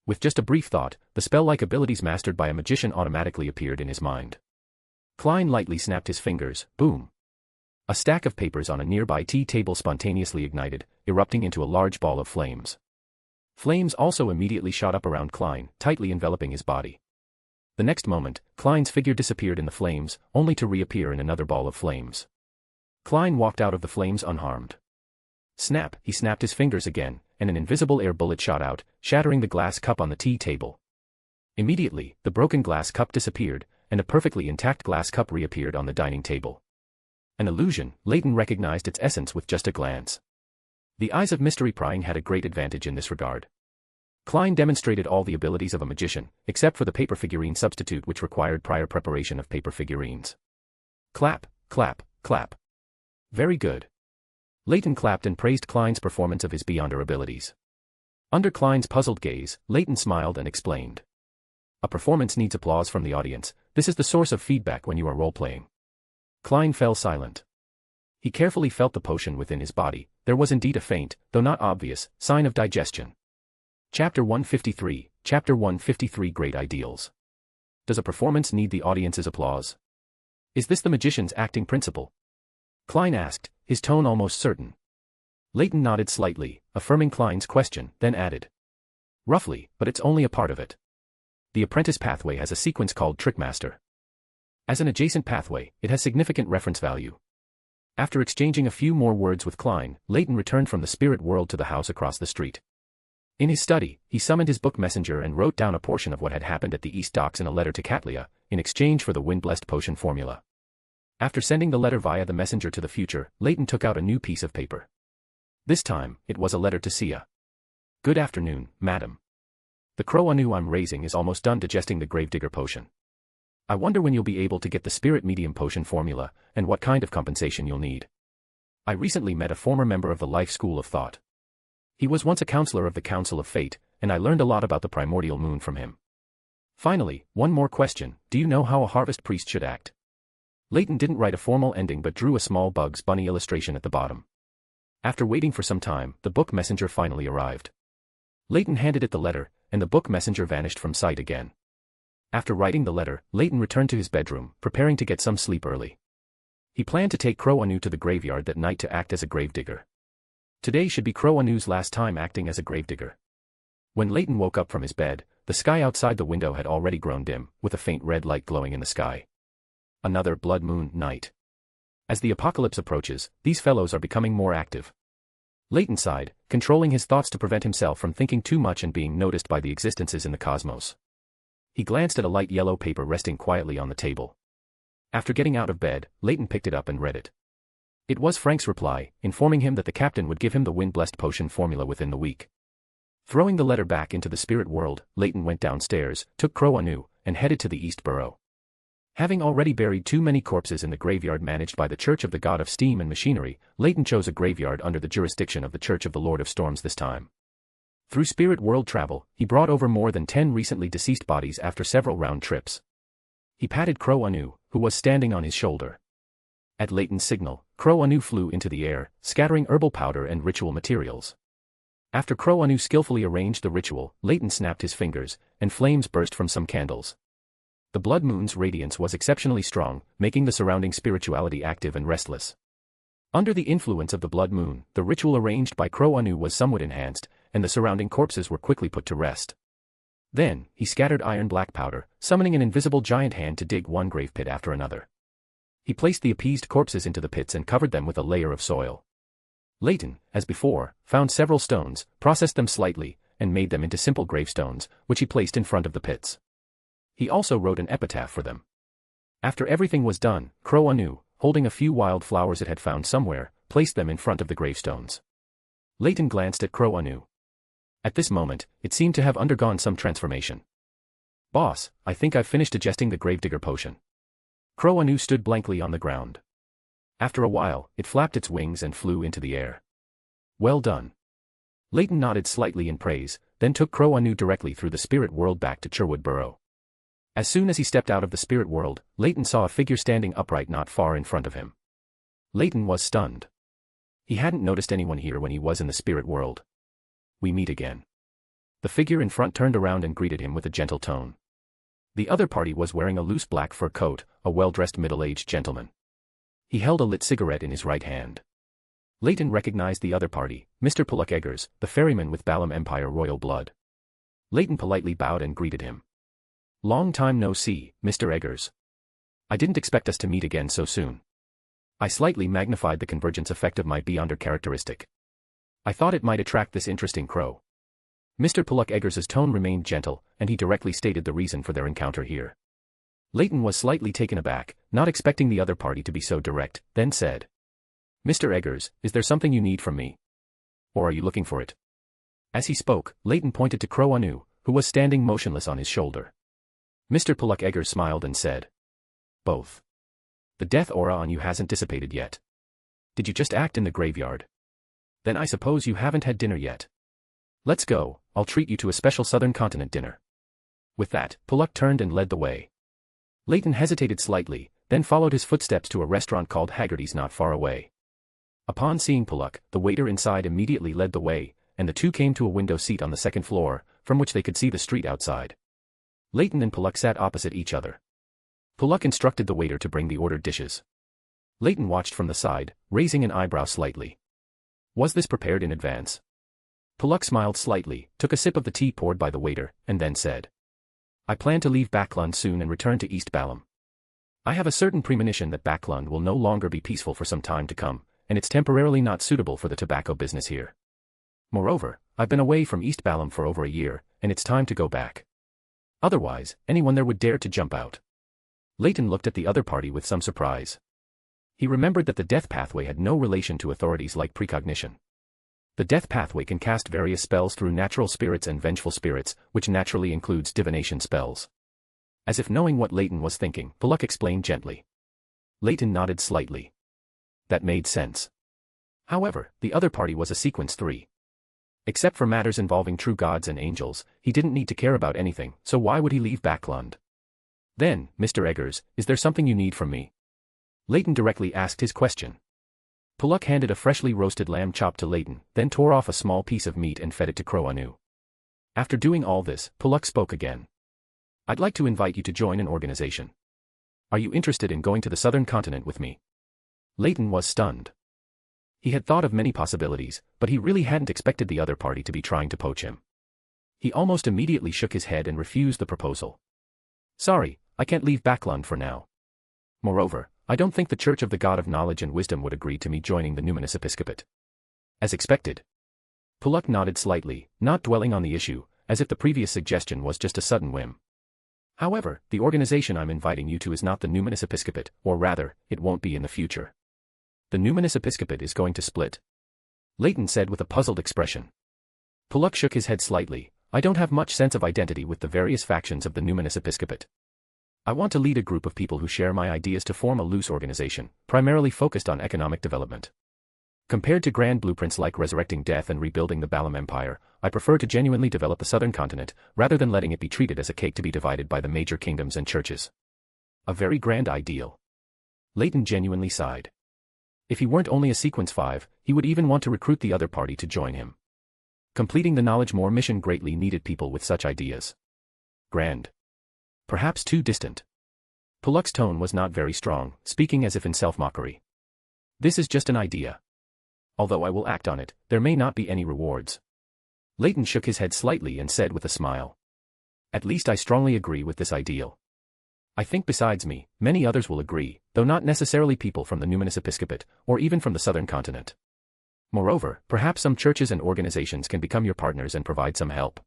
With just a brief thought, the spell-like abilities mastered by a magician automatically appeared in his mind. Klein lightly snapped his fingers, boom. A stack of papers on a nearby tea table spontaneously ignited, erupting into a large ball of flames. Flames also immediately shot up around Klein, tightly enveloping his body. The next moment, Klein's figure disappeared in the flames, only to reappear in another ball of flames. Klein walked out of the flames unharmed. Snap, he snapped his fingers again, and an invisible air bullet shot out, shattering the glass cup on the tea table. Immediately, the broken glass cup disappeared, and a perfectly intact glass cup reappeared on the dining table. An illusion, Leyton recognized its essence with just a glance. The eyes of mystery prying had a great advantage in this regard. Klein demonstrated all the abilities of a magician, except for the paper figurine substitute which required prior preparation of paper figurines. Clap, clap, clap. Very good. Leyton clapped and praised Klein's performance of his beyonder abilities. Under Klein's puzzled gaze, Leyton smiled and explained. A performance needs applause from the audience. This is the source of feedback when you are role-playing. Klein fell silent. He carefully felt the potion within his body. There was indeed a faint, though not obvious, sign of digestion. Chapter 153, Chapter 153 Great Ideals. Does a performance need the audience's applause? Is this the magician's acting principle? Klein asked, his tone almost certain. Leyton nodded slightly, affirming Klein's question, then added. Roughly, but it's only a part of it. The apprentice pathway has a sequence called Trickmaster. As an adjacent pathway, it has significant reference value. After exchanging a few more words with Klein, Leyton returned from the spirit world to the house across the street. In his study, he summoned his book messenger and wrote down a portion of what had happened at the East Docks in a letter to Katlia, in exchange for the wind-blessed potion formula. After sending the letter via the messenger to the future, Leyton took out a new piece of paper. This time, it was a letter to Sia. Good afternoon, madam. The crow anu I'm raising is almost done digesting the gravedigger potion. I wonder when you'll be able to get the spirit medium potion formula, and what kind of compensation you'll need. I recently met a former member of the Life School of Thought. He was once a counselor of the Council of Fate, and I learned a lot about the primordial moon from him. Finally, one more question, do you know how a harvest priest should act? Leyton didn't write a formal ending but drew a small Bugs Bunny illustration at the bottom. After waiting for some time, the book messenger finally arrived. Leyton handed it the letter, and the book messenger vanished from sight again. After writing the letter, Leyton returned to his bedroom, preparing to get some sleep early. He planned to take Crow Anu to the graveyard that night to act as a gravedigger. Today should be Crow Anu's last time acting as a gravedigger. When Leyton woke up from his bed, the sky outside the window had already grown dim, with a faint red light glowing in the sky. Another blood moon night. As the apocalypse approaches, these fellows are becoming more active. Leyton sighed, controlling his thoughts to prevent himself from thinking too much and being noticed by the existences in the cosmos. He glanced at a light yellow paper resting quietly on the table. After getting out of bed, Leyton picked it up and read it. It was Frank's reply, informing him that the captain would give him the wind-blessed potion formula within the week. Throwing the letter back into the spirit world, Leyton went downstairs, took Crow Anu, and headed to the East Burrow. Having already buried too many corpses in the graveyard managed by the Church of the God of Steam and Machinery, Leyton chose a graveyard under the jurisdiction of the Church of the Lord of Storms this time. Through spirit world travel, he brought over more than 10 recently deceased bodies after several round trips. He patted Crow Anu, who was standing on his shoulder. At Leyton's signal, Crow Anu flew into the air, scattering herbal powder and ritual materials. After Crow Anu skillfully arranged the ritual, Leyton snapped his fingers, and flames burst from some candles. The blood moon's radiance was exceptionally strong, making the surrounding spirituality active and restless. Under the influence of the blood moon, the ritual arranged by Crow Anu was somewhat enhanced, and the surrounding corpses were quickly put to rest. Then, he scattered iron black powder, summoning an invisible giant hand to dig one grave pit after another. He placed the appeased corpses into the pits and covered them with a layer of soil. Leyton, as before, found several stones, processed them slightly, and made them into simple gravestones, which he placed in front of the pits. He also wrote an epitaph for them. After everything was done, Crow Anu, holding a few wild flowers it had found somewhere, placed them in front of the gravestones. Leyton glanced at Crow Anu. At this moment, it seemed to have undergone some transformation. "Boss, I think I've finished digesting the gravedigger potion." Crow Anu stood blankly on the ground. After a while, it flapped its wings and flew into the air. "Well done." Leyton nodded slightly in praise, then took Crow Anu directly through the spirit world back to Cherwood Burrow. As soon as he stepped out of the spirit world, Leyton saw a figure standing upright not far in front of him. Leyton was stunned. He hadn't noticed anyone here when he was in the spirit world. "We meet again." The figure in front turned around and greeted him with a gentle tone. The other party was wearing a loose black fur coat, a well-dressed middle-aged gentleman. He held a lit cigarette in his right hand. Leyton recognized the other party, Mr. Pollock Eggers, the ferryman with Balam Empire royal blood. Leyton politely bowed and greeted him. "Long time no see, Mr. Eggers. I didn't expect us to meet again so soon." I slightly magnified the convergence effect of my Beyonder characteristic. I thought it might attract this interesting crow. Mr. Pollock Eggers's tone remained gentle, and he directly stated the reason for their encounter here. Leyton was slightly taken aback, not expecting the other party to be so direct, then said, "Mr. Eggers, is there something you need from me? Or are you looking for it?" As he spoke, Leyton pointed to Crow Anu, who was standing motionless on his shoulder. Mr. Pollock Eggers smiled and said, "Both. The death aura on you hasn't dissipated yet. Did you just act in the graveyard? Then I suppose you haven't had dinner yet. Let's go, I'll treat you to a special Southern Continent dinner." With that, Pollock turned and led the way. Leyton hesitated slightly, then followed his footsteps to a restaurant called Haggerty's not far away. Upon seeing Pollock, the waiter inside immediately led the way, and the two came to a window seat on the second floor, from which they could see the street outside. Leyton and Pollock sat opposite each other. Pollock instructed the waiter to bring the ordered dishes. Leyton watched from the side, raising an eyebrow slightly. Was this prepared in advance? Pollock smiled slightly, took a sip of the tea poured by the waiter, and then said, "I plan to leave Backlund soon and return to East Balam. I have a certain premonition that Backlund will no longer be peaceful for some time to come, and it's temporarily not suitable for the tobacco business here. Moreover, I've been away from East Balam for over a year, and it's time to go back. Otherwise, anyone there would dare to jump out." Leyton looked at the other party with some surprise. He remembered that the death pathway had no relation to authorities like precognition. The death pathway can cast various spells through natural spirits and vengeful spirits, which naturally includes divination spells. As if knowing what Leyton was thinking, Pollock explained gently. Leyton nodded slightly. That made sense. However, the other party was a sequence 3. Except for matters involving true gods and angels, he didn't need to care about anything, so why would he leave Backlund? "Then, Mr. Eggers, is there something you need from me?" Leyton directly asked his question. Pollock handed a freshly roasted lamb chop to Leyton, then tore off a small piece of meat and fed it to Crow Anu. After doing all this, Pollock spoke again. "I'd like to invite you to join an organization. Are you interested in going to the Southern Continent with me?" Leyton was stunned. He had thought of many possibilities, but he really hadn't expected the other party to be trying to poach him. He almost immediately shook his head and refused the proposal. "Sorry, I can't leave Backlund for now. Moreover, I don't think the Church of the God of Knowledge and Wisdom would agree to me joining the numinous episcopate." As expected. Pollock nodded slightly, not dwelling on the issue, as if the previous suggestion was just a sudden whim. "However, the organization I'm inviting you to is not the numinous episcopate, or rather, it won't be in the future. The numinous episcopate is going to split," Leyton said with a puzzled expression. Pollock shook his head slightly. "I don't have much sense of identity with the various factions of the numinous episcopate. I want to lead a group of people who share my ideas to form a loose organization, primarily focused on economic development. Compared to grand blueprints like resurrecting death and rebuilding the Balam Empire, I prefer to genuinely develop the Southern Continent, rather than letting it be treated as a cake to be divided by the major kingdoms and churches. A very grand ideal." Leyton genuinely sighed. If he weren't only a Sequence 5, he would even want to recruit the other party to join him. Completing the Knowledge Moor mission greatly needed people with such ideas. Grand. Perhaps too distant. Pollock's tone was not very strong, speaking as if in self-mockery. "This is just an idea. Although I will act on it, there may not be any rewards." Leyton shook his head slightly and said with a smile. "At least I strongly agree with this ideal. I think besides me, many others will agree, though not necessarily people from the numinous episcopate, or even from the Southern Continent. Moreover, perhaps some churches and organizations can become your partners and provide some help.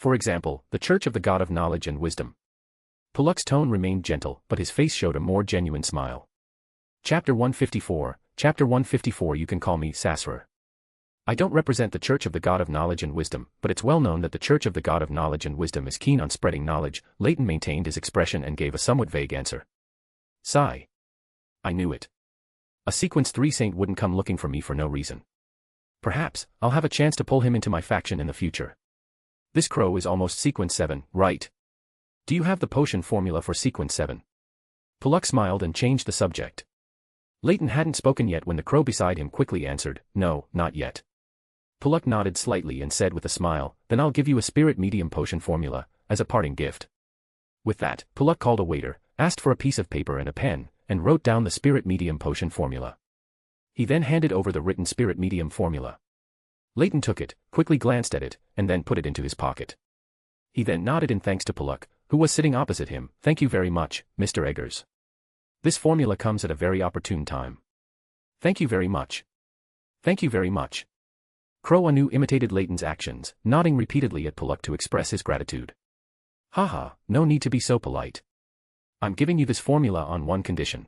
For example, the Church of the God of Knowledge and Wisdom." Pollock's tone remained gentle, but his face showed a more genuine smile. Chapter 154, You can call me Sasra. I don't represent the Church of the God of Knowledge and Wisdom, but it's well known that the Church of the God of Knowledge and Wisdom is keen on spreading knowledge. Leyton maintained his expression and gave a somewhat vague answer. Sigh. I knew it. A sequence 3 saint wouldn't come looking for me for no reason. Perhaps, I'll have a chance to pull him into my faction in the future. This crow is almost sequence 7, right? Do you have the potion formula for sequence 7? Puluk smiled and changed the subject. Leyton hadn't spoken yet when the crow beside him quickly answered, no, not yet. Puluk nodded slightly and said with a smile, then I'll give you a spirit medium potion formula, as a parting gift. With that, Puluk called a waiter, asked for a piece of paper and a pen, and wrote down the spirit medium potion formula. He then handed over the written spirit medium formula. Leyton took it, quickly glanced at it, and then put it into his pocket. He then nodded in thanks to Puluk, who was sitting opposite him. Thank you very much, Mr. Eggers. This formula comes at a very opportune time. Thank you very much. Thank you very much. Crow Anu imitated Leyton's actions, nodding repeatedly at Puluk to express his gratitude. Haha, no need to be so polite. I'm giving you this formula on one condition.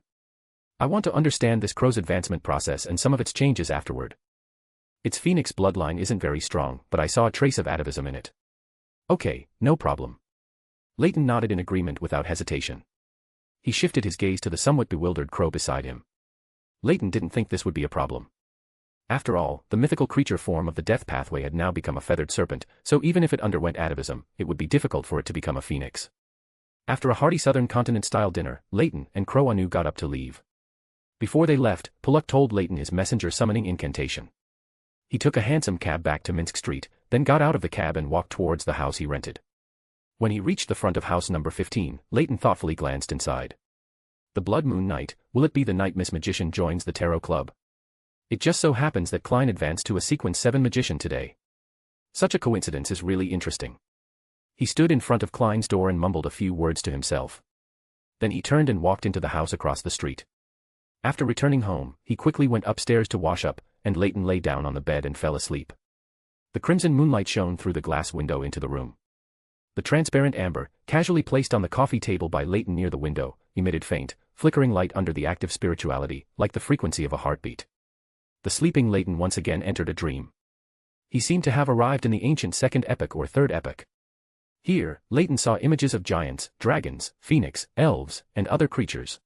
I want to understand this crow's advancement process and some of its changes afterward. Its phoenix bloodline isn't very strong, but I saw a trace of atavism in it. Okay, no problem. Leyton nodded in agreement without hesitation. He shifted his gaze to the somewhat bewildered crow beside him. Leyton didn't think this would be a problem. After all, the mythical creature form of the death pathway had now become a feathered serpent, so even if it underwent atavism, it would be difficult for it to become a phoenix. After a hearty southern continent-style dinner, Leyton and Crow Anu got up to leave. Before they left, Puluk told Leyton his messenger summoning incantation. He took a hansom cab back to Minsk Street, then got out of the cab and walked towards the house he rented. When he reached the front of house number 15, Leyton thoughtfully glanced inside. The blood moon night, will it be the night Miss Magician joins the tarot club? It just so happens that Klein advanced to a sequence 7 magician today. Such a coincidence is really interesting. He stood in front of Klein's door and mumbled a few words to himself. Then he turned and walked into the house across the street. After returning home, he quickly went upstairs to wash up, and Leyton lay down on the bed and fell asleep. The crimson moonlight shone through the glass window into the room. The transparent amber, casually placed on the coffee table by Leyton near the window, emitted faint, flickering light under the active spirituality, like the frequency of a heartbeat. The sleeping Leyton once again entered a dream. He seemed to have arrived in the ancient second epoch or third epoch. Here, Leyton saw images of giants, dragons, phoenix, elves, and other creatures.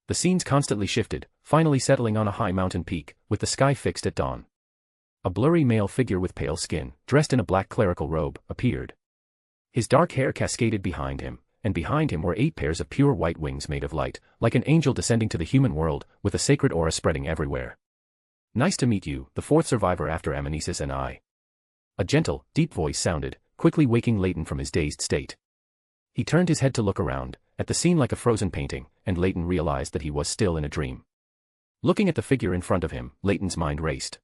The scenes constantly shifted, finally settling on a high mountain peak, with the sky fixed at dawn. A blurry male figure with pale skin, dressed in a black clerical robe, appeared. His dark hair cascaded behind him, and behind him were 8 pairs of pure white wings made of light, like an angel descending to the human world, with a sacred aura spreading everywhere. Nice to meet you, the 4th survivor after amnesis and I. A gentle, deep voice sounded, quickly waking Leyton from his dazed state. He turned his head to look around, at the scene like a frozen painting, and Leyton realized that he was still in a dream. Looking at the figure in front of him, Leyton's mind raced.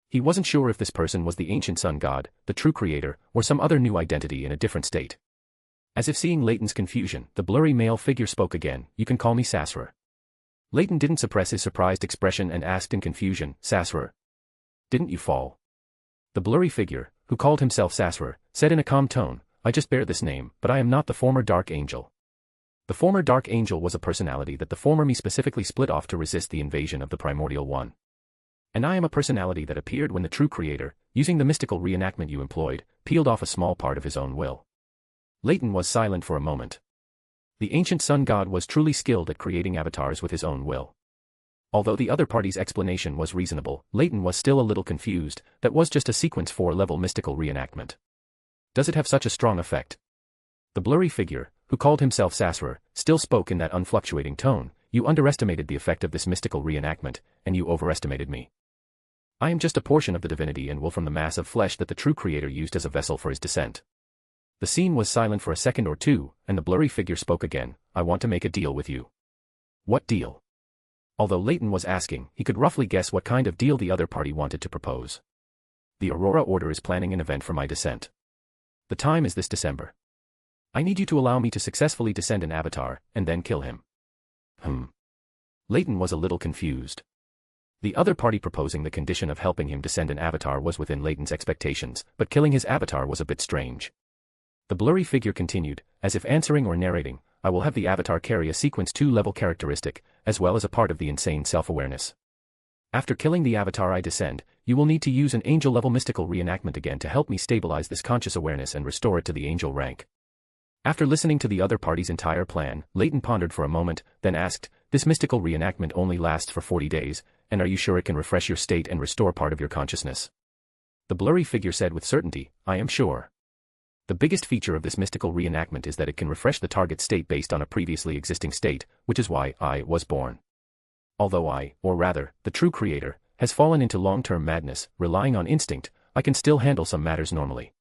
He wasn't sure if this person was the ancient sun god, the true creator, or some other new identity in a different state. As if seeing Leyton's confusion, the blurry male figure spoke again, "You can call me Sasra." Leyton didn't suppress his surprised expression and asked in confusion, "Sasra, didn't you fall?" The blurry figure, who called himself Sasra, said in a calm tone, "I just bear this name, but I am not the former Dark Angel." The former Dark Angel was a personality that the former me specifically split off to resist the invasion of the Primordial One. And I am a personality that appeared when the true creator, using the mystical reenactment you employed, peeled off a small part of his own will. Leyton was silent for a moment. The ancient sun god was truly skilled at creating avatars with his own will. Although the other party's explanation was reasonable, Leyton was still a little confused. That was just a sequence 4-level mystical reenactment. Does it have such a strong effect? The blurry figure, who called himself Sasra, still spoke in that unfluctuating tone. "You underestimated the effect of this mystical reenactment, and you overestimated me. I am just a portion of the divinity and will from the mass of flesh that the true creator used as a vessel for his descent." The scene was silent for a second or two, and the blurry figure spoke again, "I want to make a deal with you." What deal? Although Leyton was asking, he could roughly guess what kind of deal the other party wanted to propose. "The Aurora Order is planning an event for my descent. The time is this December. I need you to allow me to successfully descend an avatar, and then kill him." Leyton was a little confused. The other party proposing the condition of helping him descend an avatar was within Leyton's expectations, but killing his avatar was a bit strange. The blurry figure continued, as if answering or narrating, "I will have the avatar carry a sequence 2-level characteristic, as well as a part of the insane self-awareness. After killing the avatar I descend, you will need to use an angel-level mystical reenactment again to help me stabilize this conscious awareness and restore it to the angel rank. After listening to the other party's entire plan, Leyton pondered for a moment, then asked, this mystical reenactment only lasts for 40 days, and are you sure it can refresh your state and restore part of your consciousness? The blurry figure said with certainty, I am sure. The biggest feature of this mystical reenactment is that it can refresh the target state based on a previously existing state, which is why I was born. Although I, or rather, the true creator, has fallen into long-term madness, relying on instinct, I can still handle some matters normally.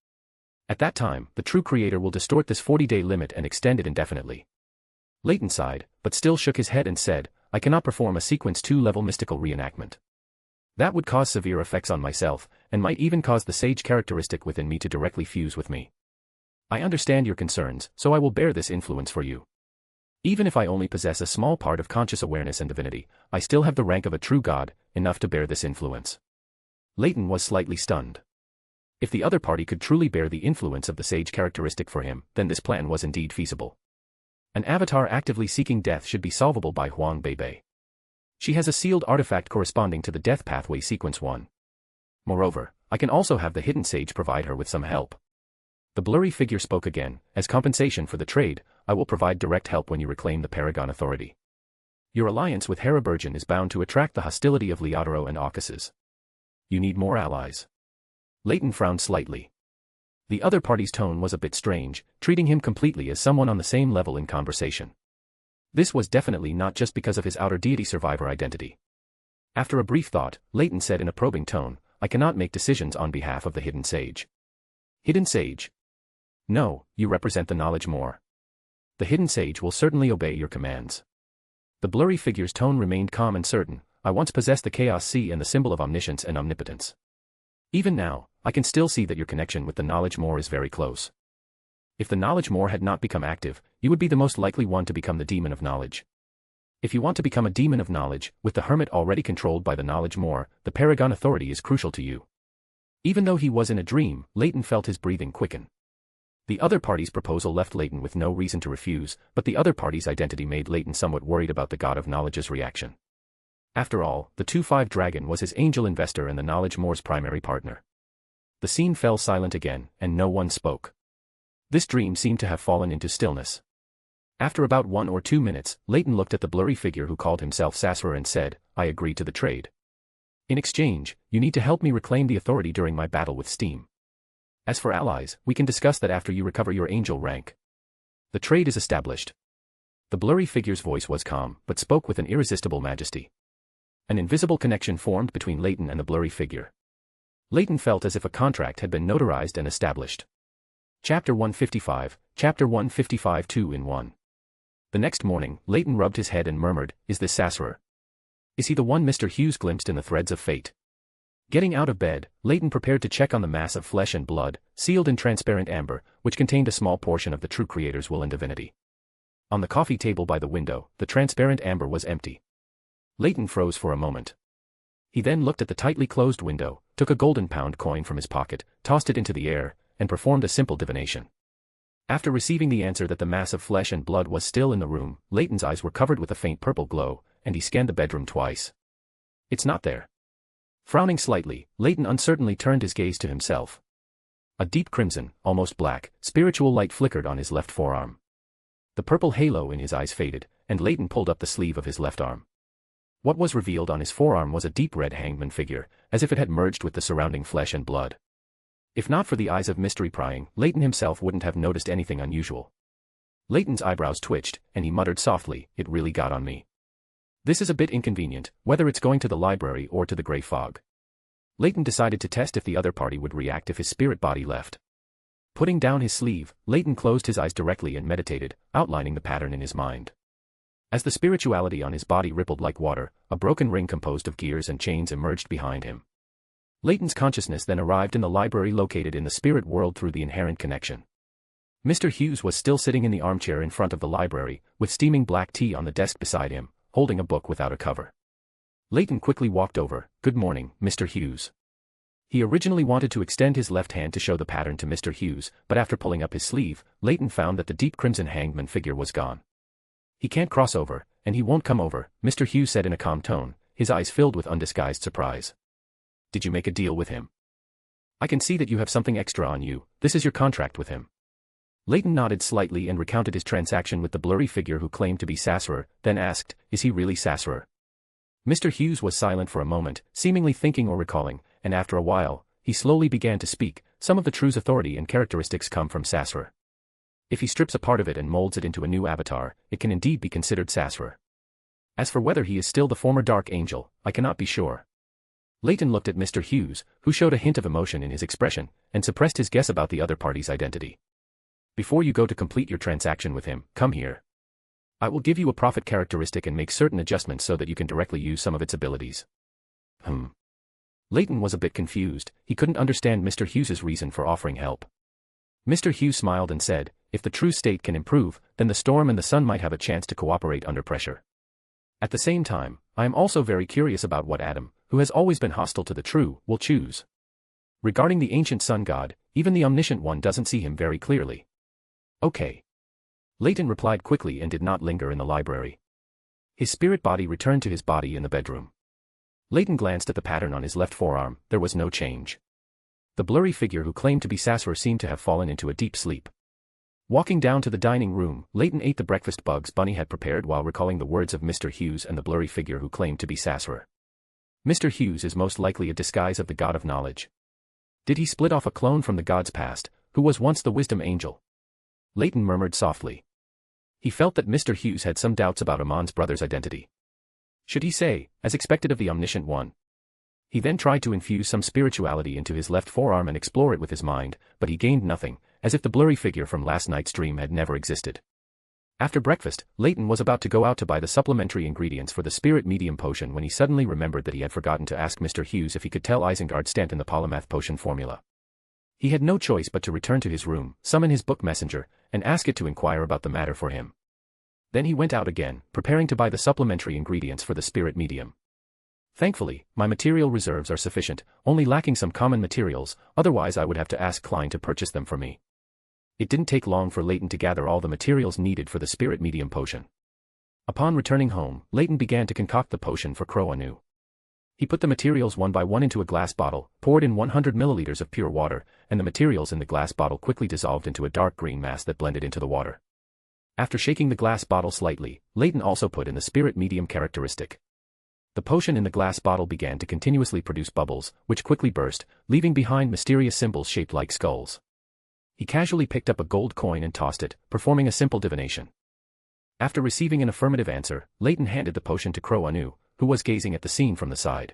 At that time, the true creator will distort this 40-day limit and extend it indefinitely. Leyton sighed, but still shook his head and said, I cannot perform a sequence 2-level mystical reenactment. That would cause severe effects on myself, and might even cause the sage characteristic within me to directly fuse with me. I understand your concerns, so I will bear this influence for you. Even if I only possess a small part of conscious awareness and divinity, I still have the rank of a true god, enough to bear this influence. Leyton was slightly stunned. If the other party could truly bear the influence of the sage characteristic for him, then this plan was indeed feasible. An avatar actively seeking death should be solvable by Huang Beibei. She has a sealed artifact corresponding to the death pathway sequence 1. Moreover, I can also have the hidden sage provide her with some help. The blurry figure spoke again, as compensation for the trade, I will provide direct help when you reclaim the Paragon Authority. Your alliance with Haraburgen is bound to attract the hostility of Leotaro and Aucuses. You need more allies. Leyton frowned slightly. The other party's tone was a bit strange, treating him completely as someone on the same level in conversation. This was definitely not just because of his outer deity survivor identity. After a brief thought, Leyton said in a probing tone, I cannot make decisions on behalf of the hidden sage. Hidden sage? No, you represent the knowledge Moor. The hidden sage will certainly obey your commands. The blurry figure's tone remained calm and certain, I once possessed the Chaos Sea and the symbol of omniscience and omnipotence. Even now, I can still see that your connection with the knowledge Moor is very close. If the knowledge Moor had not become active, you would be the most likely one to become the demon of knowledge. If you want to become a demon of knowledge, with the hermit already controlled by the knowledge Moor, the Paragon Authority is crucial to you. Even though he was in a dream, Leyton felt his breathing quicken. The other party's proposal left Leyton with no reason to refuse, but the other party's identity made Leyton somewhat worried about the God of Knowledge's reaction. After all, the 2-5 dragon was his angel investor and the knowledge Moor's primary partner. The scene fell silent again, and no one spoke. This dream seemed to have fallen into stillness. After about 1 or 2 minutes, Leyton looked at the blurry figure who called himself Sasra and said, I agree to the trade. In exchange, you need to help me reclaim the authority during my battle with Steam. As for allies, we can discuss that after you recover your angel rank. The trade is established. The blurry figure's voice was calm, but spoke with an irresistible majesty. An invisible connection formed between Leyton and the blurry figure. Leyton felt as if a contract had been notarized and established. Chapter 155, Chapter 155 2 in 1. The next morning, Leyton rubbed his head and murmured, Is this Sasra? Is he the one Mr. Hughes glimpsed in the threads of fate? Getting out of bed, Leyton prepared to check on the mass of flesh and blood, sealed in transparent amber, which contained a small portion of the true creator's will and divinity. On the coffee table by the window, the transparent amber was empty. Leyton froze for a moment. He then looked at the tightly closed window, took a golden pound coin from his pocket, tossed it into the air, and performed a simple divination. After receiving the answer that the mass of flesh and blood was still in the room, Leyton's eyes were covered with a faint purple glow, and he scanned the bedroom twice. It's not there. Frowning slightly, Leyton uncertainly turned his gaze to himself. A deep crimson, almost black, spiritual light flickered on his left forearm. The purple halo in his eyes faded, and Leyton pulled up the sleeve of his left arm. What was revealed on his forearm was a deep red hangman figure, as if it had merged with the surrounding flesh and blood. If not for the eyes of mystery prying, Leyton himself wouldn't have noticed anything unusual. Leyton's eyebrows twitched, and he muttered softly, It really got on me. This is a bit inconvenient, whether it's going to the library or to the grey fog. Leyton decided to test if the other party would react if his spirit body left. Putting down his sleeve, Leyton closed his eyes directly and meditated, outlining the pattern in his mind. As the spirituality on his body rippled like water, a broken ring composed of gears and chains emerged behind him. Leyton's consciousness then arrived in the library located in the spirit world through the inherent connection. Mr. Hughes was still sitting in the armchair in front of the library, with steaming black tea on the desk beside him, holding a book without a cover. Leyton quickly walked over, Good morning, Mr. Hughes. He originally wanted to extend his left hand to show the pattern to Mr. Hughes, but after pulling up his sleeve, Leyton found that the deep crimson hangman figure was gone. He can't cross over, and he won't come over, Mr. Hughes said in a calm tone, his eyes filled with undisguised surprise. Did you make a deal with him? I can see that you have something extra on you. This is your contract with him. Leyton nodded slightly and recounted his transaction with the blurry figure who claimed to be Sassurer, then asked, is he really Sassurer? Mr. Hughes was silent for a moment, seemingly thinking or recalling, and after a while, he slowly began to speak. Some of the True's authority and characteristics come from Sassurer. If he strips a part of it and molds it into a new avatar, it can indeed be considered Sassurer. As for whether he is still the former Dark Angel, I cannot be sure. Leyton looked at Mr. Hughes, who showed a hint of emotion in his expression, and suppressed his guess about the other party's identity. Before you go to complete your transaction with him, come here. I will give you a prophet characteristic and make certain adjustments so that you can directly use some of its abilities. Leyton was a bit confused. He couldn't understand Mr. Hughes's reason for offering help. Mr. Hughes smiled and said, if the True state can improve, then the Storm and the Sun might have a chance to cooperate under pressure. At the same time, I am also very curious about what Adam, who has always been hostile to the True, will choose. Regarding the ancient Sun God, even the Omniscient One doesn't see him very clearly. Okay. Leyton replied quickly and did not linger in the library. His spirit body returned to his body in the bedroom. Leyton glanced at the pattern on his left forearm. There was no change. The blurry figure who claimed to be Sassurer seemed to have fallen into a deep sleep. Walking down to the dining room, Leyton ate the breakfast Bugs Bunny had prepared while recalling the words of Mr. Hughes and the blurry figure who claimed to be Sassurer. Mr. Hughes is most likely a disguise of the God of Knowledge. Did he split off a clone from the God's past, who was once the Wisdom Angel? Leyton murmured softly. He felt that Mr. Hughes had some doubts about Amon's brother's identity. Should he say, as expected of the Omniscient One? He then tried to infuse some spirituality into his left forearm and explore it with his mind, but he gained nothing, as if the blurry figure from last night's dream had never existed. After breakfast, Leyton was about to go out to buy the supplementary ingredients for the spirit medium potion when he suddenly remembered that he had forgotten to ask Mr. Hughes if he could tell Isengard Stanton the polymath potion formula. He had no choice but to return to his room, summon his book messenger, and ask it to inquire about the matter for him. Then he went out again, preparing to buy the supplementary ingredients for the spirit medium. Thankfully, my material reserves are sufficient, only lacking some common materials, otherwise I would have to ask Klein to purchase them for me. It didn't take long for Leyton to gather all the materials needed for the spirit medium potion. Upon returning home, Leyton began to concoct the potion for Crow Anu. He put the materials one by one into a glass bottle, poured in 100 milliliters of pure water, and the materials in the glass bottle quickly dissolved into a dark green mass that blended into the water. After shaking the glass bottle slightly, Leyton also put in the spirit medium characteristic. The potion in the glass bottle began to continuously produce bubbles, which quickly burst, leaving behind mysterious symbols shaped like skulls. He casually picked up a gold coin and tossed it, performing a simple divination. After receiving an affirmative answer, Leyton handed the potion to Crow Anu, who was gazing at the scene from the side.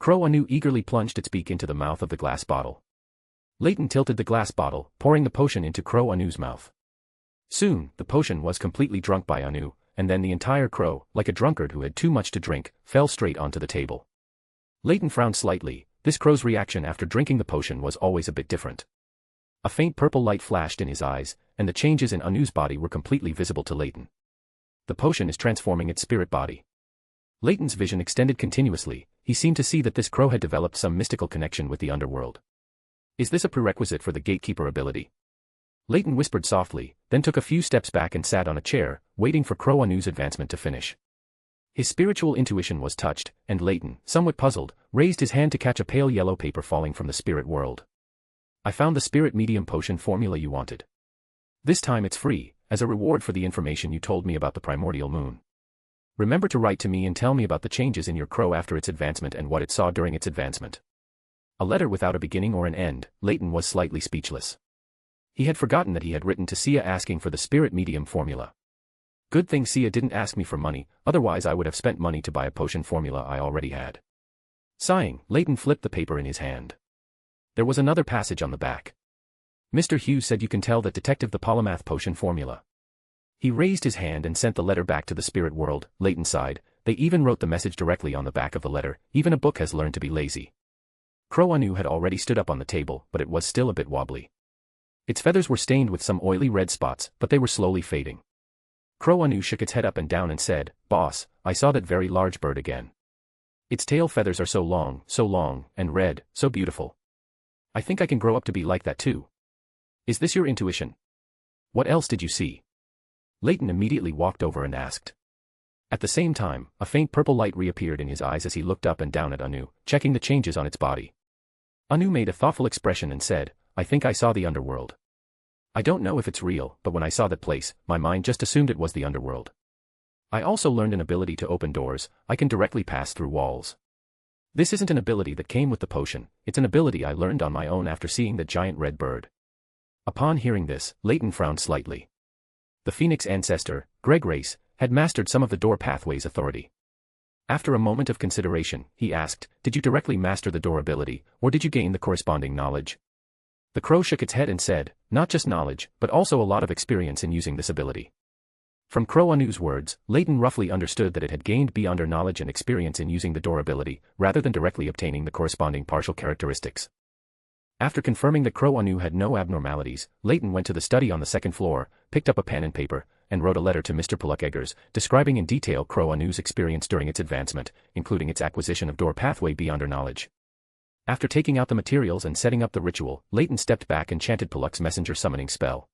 Crow Anu eagerly plunged its beak into the mouth of the glass bottle. Leyton tilted the glass bottle, pouring the potion into Crow Anu's mouth. Soon, the potion was completely drunk by Anu, and then the entire crow, like a drunkard who had too much to drink, fell straight onto the table. Leyton frowned slightly. This crow's reaction after drinking the potion was always a bit different. A faint purple light flashed in his eyes, and the changes in Anu's body were completely visible to Leyton. The potion is transforming its spirit body. Leyton's vision extended continuously. He seemed to see that this crow had developed some mystical connection with the underworld. Is this a prerequisite for the gatekeeper ability? Leyton whispered softly, then took a few steps back and sat on a chair, waiting for Crow Anu's advancement to finish. His spiritual intuition was touched, and Leyton, somewhat puzzled, raised his hand to catch a pale yellow paper falling from the spirit world. I found the spirit medium potion formula you wanted. This time it's free, as a reward for the information you told me about the primordial moon. Remember to write to me and tell me about the changes in your crow after its advancement and what it saw during its advancement. A letter without a beginning or an end. Leyton was slightly speechless. He had forgotten that he had written to Sia asking for the spirit medium formula. Good thing Sia didn't ask me for money, otherwise I would have spent money to buy a potion formula I already had. Sighing, Leyton flipped the paper in his hand. There was another passage on the back. Mr. Hughes said you can tell that detective the polymath potion formula. He raised his hand and sent the letter back to the spirit world. Leyton sighed. They even wrote the message directly on the back of the letter. Even a book has learned to be lazy. Crow Anu had already stood up on the table, but it was still a bit wobbly. Its feathers were stained with some oily red spots, but they were slowly fading. Crow Anu shook its head up and down and said, "Boss, I saw that very large bird again. Its tail feathers are so long, and red, so beautiful. I think I can grow up to be like that too. Is this your intuition? What else did you see?" Leyton immediately walked over and asked. At the same time, a faint purple light reappeared in his eyes as he looked up and down at Anu, checking the changes on its body. Anu made a thoughtful expression and said, "I think I saw the underworld. I don't know if it's real, but when I saw that place, my mind just assumed it was the underworld. I also learned an ability to open doors. I can directly pass through walls. This isn't an ability that came with the potion, it's an ability I learned on my own after seeing the giant red bird." Upon hearing this, Leyton frowned slightly. The Phoenix ancestor, Greg Race, had mastered some of the door pathway's authority. After a moment of consideration, he asked, "Did you directly master the door ability, or did you gain the corresponding knowledge?" The crow shook its head and said, "Not just knowledge, but also a lot of experience in using this ability." From Crow Anu's words, Leyton roughly understood that it had gained beyond knowledge and experience in using the door ability, rather than directly obtaining the corresponding partial characteristics. After confirming that Crow Anu had no abnormalities, Leyton went to the study on the second floor, picked up a pen and paper, and wrote a letter to Mr. Polluck Eggers, describing in detail Crow Anu's experience during its advancement, including its acquisition of door pathway beyond knowledge. After taking out the materials and setting up the ritual, Leyton stepped back and chanted Polluck's messenger summoning spell.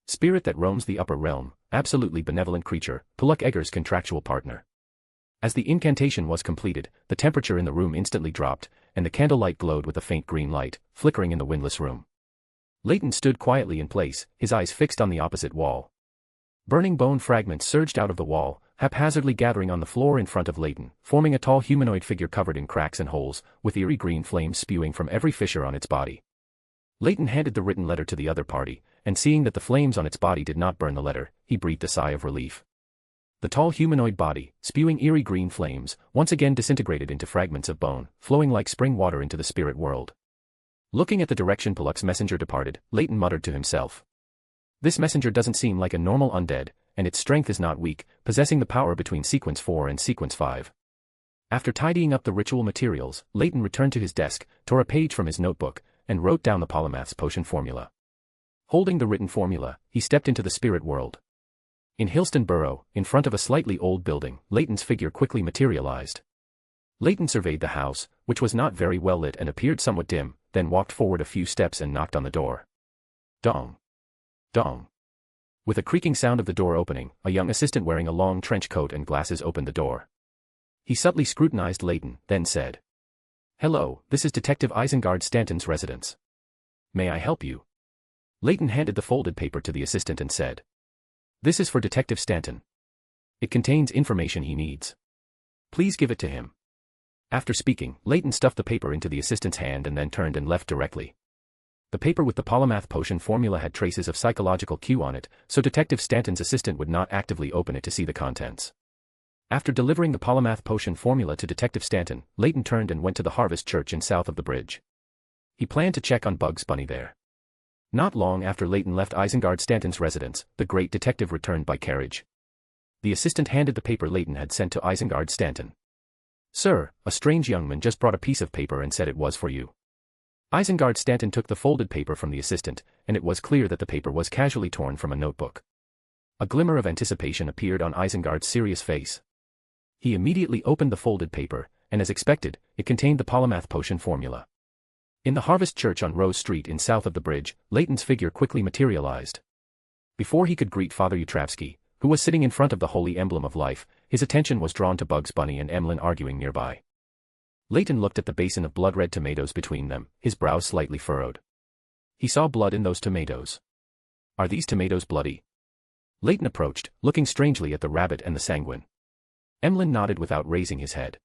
Spirit that roams the upper realm, absolutely benevolent creature, Polluck Eggers' contractual partner. As the incantation was completed, the temperature in the room instantly dropped, and the candlelight glowed with a faint green light, flickering in the windless room. Leyton stood quietly in place, his eyes fixed on the opposite wall. Burning bone fragments surged out of the wall, haphazardly gathering on the floor in front of Leyton, forming a tall humanoid figure covered in cracks and holes, with eerie green flames spewing from every fissure on its body. Leyton handed the written letter to the other party, and seeing that the flames on its body did not burn the letter, he breathed a sigh of relief. The tall humanoid body, spewing eerie green flames, once again disintegrated into fragments of bone, flowing like spring water into the spirit world. Looking at the direction Polluck's messenger departed, Leyton muttered to himself. This messenger doesn't seem like a normal undead, and its strength is not weak, possessing the power between Sequence 4 and Sequence 5. After tidying up the ritual materials, Leyton returned to his desk, tore a page from his notebook, and wrote down the polymath's potion formula. Holding the written formula, he stepped into the spirit world. In Hillston Borough, in front of a slightly old building, Leyton's figure quickly materialized. Leyton surveyed the house, which was not very well lit and appeared somewhat dim, then walked forward a few steps and knocked on the door. Dong. Dong. With a creaking sound of the door opening, a young assistant wearing a long trench coat and glasses opened the door. He subtly scrutinized Leyton, then said, "Hello, this is Detective Isengard Stanton's residence. May I help you?" Leyton handed the folded paper to the assistant and said, "This is for Detective Stanton. It contains information he needs. Please give it to him." After speaking, Leyton stuffed the paper into the assistant's hand and then turned and left directly. The paper with the polymath potion formula had traces of psychological cue on it, so Detective Stanton's assistant would not actively open it to see the contents. After delivering the polymath potion formula to Detective Stanton, Leyton turned and went to the Harvest Church in south of the bridge. He planned to check on Bugs Bunny there. Not long after Leyton left Isengard Stanton's residence, the great detective returned by carriage. The assistant handed the paper Leyton had sent to Isengard Stanton. "Sir, a strange young man just brought a piece of paper and said it was for you." Isengard Stanton took the folded paper from the assistant, and it was clear that the paper was casually torn from a notebook. A glimmer of anticipation appeared on Isengard's serious face. He immediately opened the folded paper, and as expected, it contained the polymath potion formula. In the Harvest Church on Rose Street in south of the bridge, Leyton's figure quickly materialized. Before he could greet Father Utravsky, who was sitting in front of the holy emblem of life, his attention was drawn to Bugs Bunny and Emlyn arguing nearby. Leyton looked at the basin of blood-red tomatoes between them, his brows slightly furrowed. He saw blood in those tomatoes. "Are these tomatoes bloody?" Leyton approached, looking strangely at the rabbit and the sanguine. Emlyn nodded without raising his head.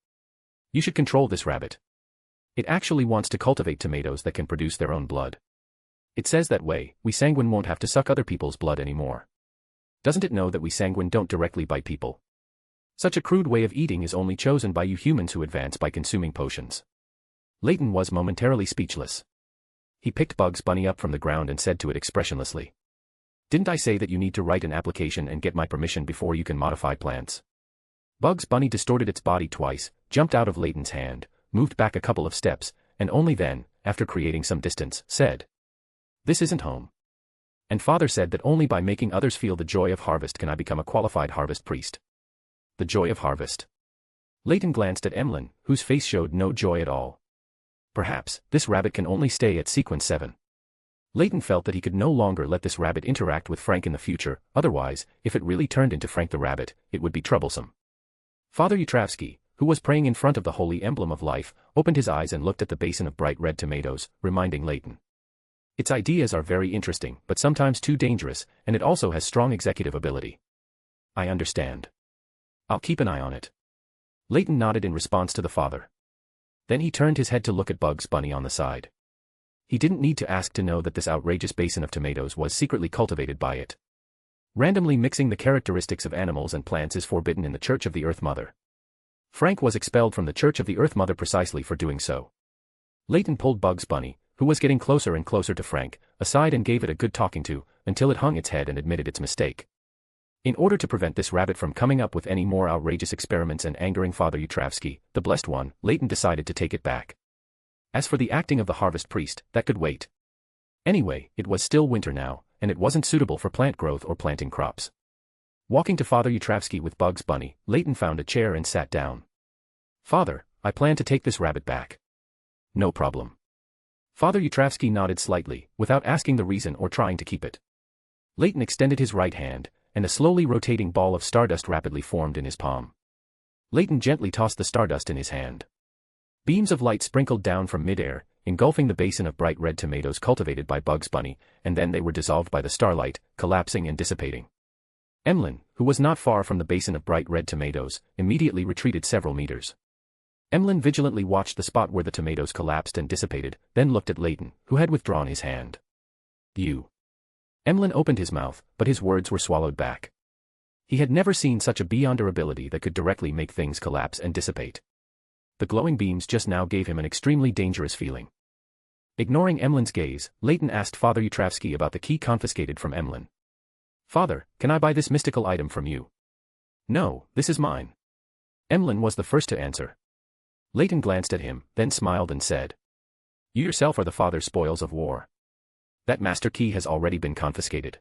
"You should control this rabbit. It actually wants to cultivate tomatoes that can produce their own blood. It says that way, we sanguine won't have to suck other people's blood anymore. Doesn't it know that we sanguine don't directly bite people? Such a crude way of eating is only chosen by you humans who advance by consuming potions." Leyton was momentarily speechless. He picked Bugs Bunny up from the ground and said to it expressionlessly, "Didn't I say that you need to write an application and get my permission before you can modify plants?" Bugs Bunny distorted its body twice, jumped out of Leyton's hand, moved back a couple of steps, and only then, after creating some distance, said, "This isn't home. And Father said that only by making others feel the joy of harvest can I become a qualified harvest priest." The joy of harvest. Leyton glanced at Emlyn, whose face showed no joy at all. Perhaps, this rabbit can only stay at Sequence 7. Leyton felt that he could no longer let this rabbit interact with Frank in the future, otherwise, if it really turned into Frank the rabbit, it would be troublesome. Father Yutravsky, who was praying in front of the holy emblem of life, opened his eyes and looked at the basin of bright red tomatoes, reminding Leyton. Its ideas are very interesting, but sometimes too dangerous, and it also has strong executive ability. I understand. I'll keep an eye on it. Leyton nodded in response to the father. Then he turned his head to look at Bugs Bunny on the side. He didn't need to ask to know that this outrageous basin of tomatoes was secretly cultivated by it. Randomly mixing the characteristics of animals and plants is forbidden in the Church of the Earth Mother. Frank was expelled from the Church of the Earth Mother precisely for doing so. Leyton pulled Bugs Bunny, who was getting closer and closer to Frank, aside and gave it a good talking to, until it hung its head and admitted its mistake. In order to prevent this rabbit from coming up with any more outrageous experiments and angering Father Yutravsky, the Blessed One, Leyton decided to take it back. As for the acting of the harvest priest, that could wait. Anyway, it was still winter now, and it wasn't suitable for plant growth or planting crops. Walking to Father Yutravsky with Bugs Bunny, Leyton found a chair and sat down. Father, I plan to take this rabbit back. No problem. Father Yutravsky nodded slightly, without asking the reason or trying to keep it. Leyton extended his right hand, and a slowly rotating ball of stardust rapidly formed in his palm. Leyton gently tossed the stardust in his hand. Beams of light sprinkled down from midair, engulfing the basin of bright red tomatoes cultivated by Bugs Bunny, and then they were dissolved by the starlight, collapsing and dissipating. Emlyn, who was not far from the basin of bright red tomatoes, immediately retreated several meters. Emlyn vigilantly watched the spot where the tomatoes collapsed and dissipated, then looked at Leyton, who had withdrawn his hand. You. Emlyn opened his mouth, but his words were swallowed back. He had never seen such a beyonder ability that could directly make things collapse and dissipate. The glowing beams just now gave him an extremely dangerous feeling. Ignoring Emlyn's gaze, Leyton asked Father Yutravsky about the key confiscated from Emlyn. Father, can I buy this mystical item from you? No, this is mine. Emlyn was the first to answer. Leyton glanced at him, then smiled and said. You yourself are the father's spoils of war. That master key has already been confiscated.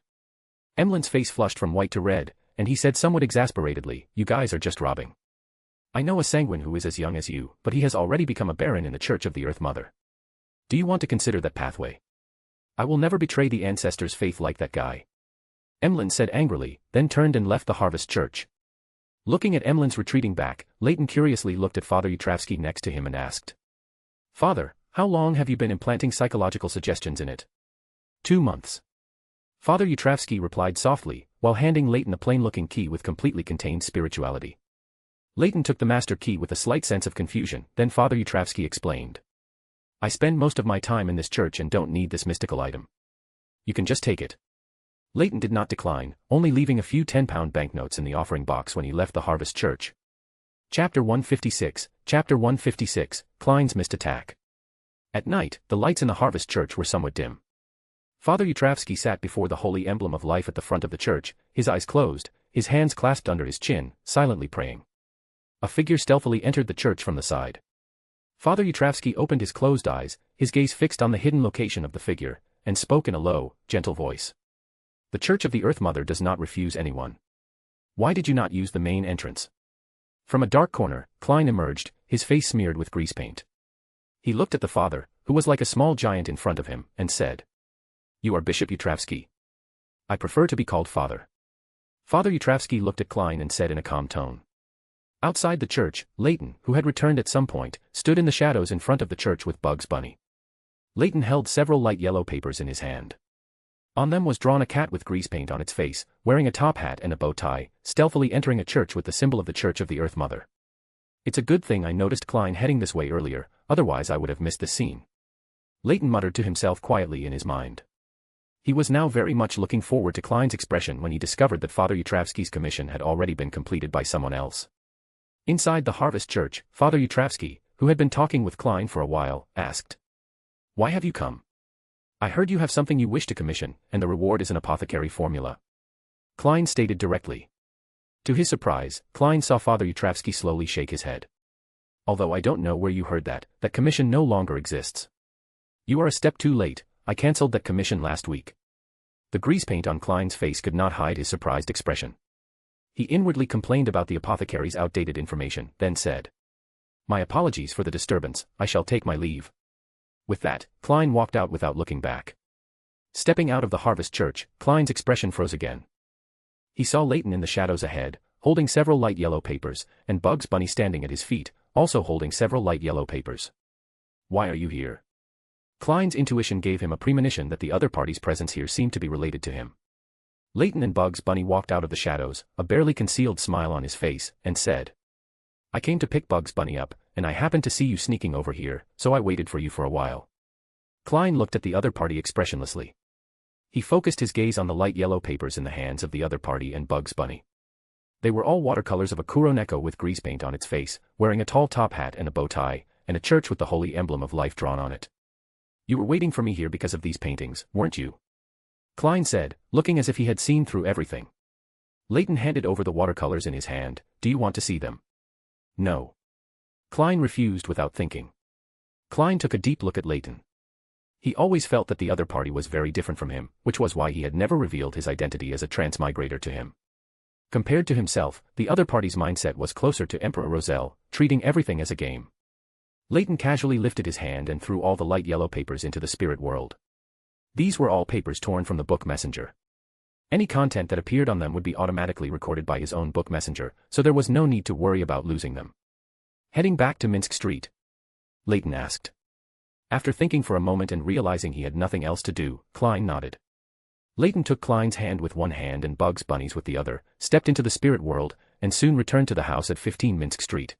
Emlyn's face flushed from white to red, and he said somewhat exasperatedly, you guys are just robbing. I know a sanguine who is as young as you, but he has already become a baron in the Church of the Earth Mother. Do you want to consider that pathway? I will never betray the ancestors' faith like that guy. Emlyn said angrily, then turned and left the Harvest Church. Looking at Emlyn's retreating back, Leyton curiously looked at Father Yutravsky next to him and asked. Father, how long have you been implanting psychological suggestions in it? 2 months. Father Yutravsky replied softly, while handing Leyton a plain-looking key with completely contained spirituality. Leyton took the master key with a slight sense of confusion, then Father Yutravsky explained. I spend most of my time in this church and don't need this mystical item. You can just take it. Leyton did not decline, only leaving a few 10-pound banknotes in the offering box when he left the Harvest Church. Chapter 156, Chapter 156, Klein's Missed Attack. At night, the lights in the Harvest Church were somewhat dim. Father Yutravsky sat before the holy emblem of life at the front of the church, his eyes closed, his hands clasped under his chin, silently praying. A figure stealthily entered the church from the side. Father Yutravsky opened his closed eyes, his gaze fixed on the hidden location of the figure, and spoke in a low, gentle voice. The Church of the Earth Mother does not refuse anyone. Why did you not use the main entrance? From a dark corner, Klein emerged, his face smeared with grease paint. He looked at the father, who was like a small giant in front of him, and said. You are Bishop Yutravsky. I prefer to be called Father. Father Yutravsky looked at Klein and said in a calm tone. Outside the church, Leyton, who had returned at some point, stood in the shadows in front of the church with Bugs Bunny. Leyton held several light yellow papers in his hand. On them was drawn a cat with grease paint on its face, wearing a top hat and a bow tie, stealthily entering a church with the symbol of the Church of the Earth Mother. It's a good thing I noticed Klein heading this way earlier, otherwise I would have missed this scene. Leyton muttered to himself quietly in his mind. He was now very much looking forward to Klein's expression when he discovered that Father Yutravsky's commission had already been completed by someone else. Inside the Harvest Church, Father Yutravsky, who had been talking with Klein for a while, asked. Why have you come? I heard you have something you wish to commission, and the reward is an apothecary formula. Klein stated directly. To his surprise, Klein saw Father Yutravsky slowly shake his head. Although I don't know where you heard that commission no longer exists. You are a step too late, I cancelled that commission last week. The grease paint on Klein's face could not hide his surprised expression. He inwardly complained about the apothecary's outdated information, then said. My apologies for the disturbance, I shall take my leave. With that, Klein walked out without looking back. Stepping out of the Harvest Church, Klein's expression froze again. He saw Leyton in the shadows ahead, holding several light yellow papers, and Bugs Bunny standing at his feet, also holding several light yellow papers. Why are you here? Klein's intuition gave him a premonition that the other party's presence here seemed to be related to him. Leyton and Bugs Bunny walked out of the shadows, a barely concealed smile on his face, and said, I came to pick Bugs Bunny up, and I happened to see you sneaking over here, so I waited for you for a while. Klein looked at the other party expressionlessly. He focused his gaze on the light yellow papers in the hands of the other party and Bugs Bunny. They were all watercolors of a Kuroneko with grease paint on its face, wearing a tall top hat and a bow tie, and a church with the holy emblem of life drawn on it. You were waiting for me here because of these paintings, weren't you? Klein said, looking as if he had seen through everything. Leyton handed over the watercolors in his hand. Do you want to see them? No. Klein refused without thinking. Klein took a deep look at Leyton. He always felt that the other party was very different from him, which was why he had never revealed his identity as a transmigrator to him. Compared to himself, the other party's mindset was closer to Emperor Roselle, treating everything as a game. Leyton casually lifted his hand and threw all the light yellow papers into the spirit world. These were all papers torn from the book messenger. Any content that appeared on them would be automatically recorded by his own book messenger, so there was no need to worry about losing them. Heading back to Minsk Street? Leyton asked. After thinking for a moment and realizing he had nothing else to do, Klein nodded. Leyton took Klein's hand with one hand and Bugs Bunny's with the other, stepped into the spirit world, and soon returned to the house at 15 Minsk Street.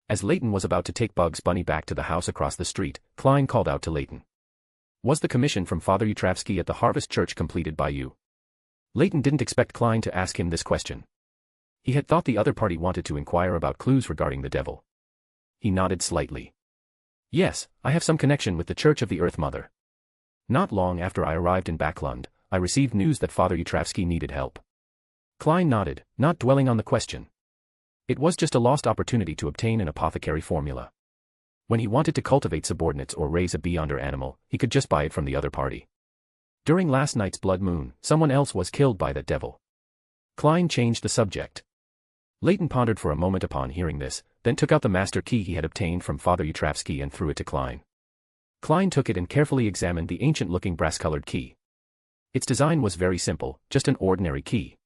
As Leyton was about to take Bugs Bunny back to the house across the street, Klein called out to Leyton. Was the commission from Father Yutravsky at the Harvest Church completed by you? Leyton didn't expect Klein to ask him this question. He had thought the other party wanted to inquire about clues regarding the devil. He nodded slightly. Yes, I have some connection with the Church of the Earth Mother. Not long after I arrived in Backlund, I received news that Father Yutravsky needed help. Klein nodded, not dwelling on the question. It was just a lost opportunity to obtain an apothecary formula. When he wanted to cultivate subordinates or raise a beyonder animal, he could just buy it from the other party. During last night's blood moon, someone else was killed by that devil. Klein changed the subject. Leyton pondered for a moment upon hearing this, then took out the master key he had obtained from Father Yutravsky and threw it to Klein. Klein took it and carefully examined the ancient-looking brass-colored key. Its design was very simple, just an ordinary key.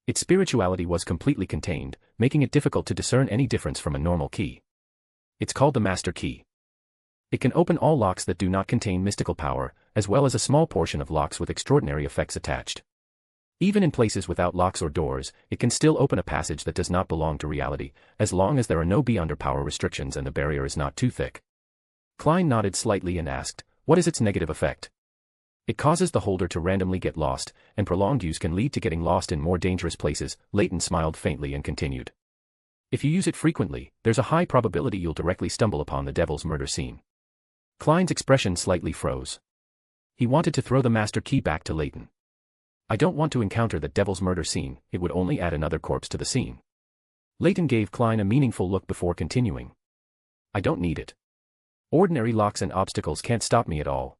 Its spirituality was completely contained, making it difficult to discern any difference from a normal key. It's called the master key. It can open all locks that do not contain mystical power, as well as a small portion of locks with extraordinary effects attached. Even in places without locks or doors, it can still open a passage that does not belong to reality, as long as there are no beyonder power restrictions and the barrier is not too thick. Klein nodded slightly and asked, what is its negative effect? It causes the holder to randomly get lost, and prolonged use can lead to getting lost in more dangerous places. Leyton smiled faintly and continued. If you use it frequently, there's a high probability you'll directly stumble upon the devil's murder scene. Klein's expression slightly froze. He wanted to throw the master key back to Leyton. I don't want to encounter the devil's murder scene, it would only add another corpse to the scene. Leyton gave Klein a meaningful look before continuing. I don't need it. Ordinary locks and obstacles can't stop me at all.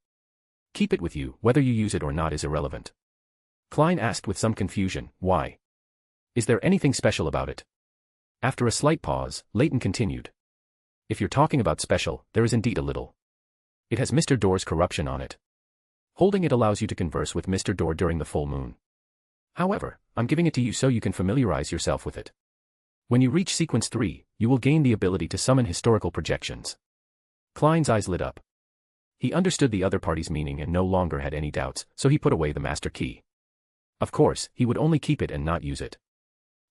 Keep it with you, whether you use it or not is irrelevant. Klein asked with some confusion, why? Is there anything special about it? After a slight pause, Leyton continued. If you're talking about special, there is indeed a little. It has Mr. Door's corruption on it. Holding it allows you to converse with Mr. Door during the full moon. However, I'm giving it to you so you can familiarize yourself with it. When you reach sequence 3, you will gain the ability to summon historical projections. Klein's eyes lit up. He understood the other party's meaning and no longer had any doubts, so he put away the master key. Of course, he would only keep it and not use it.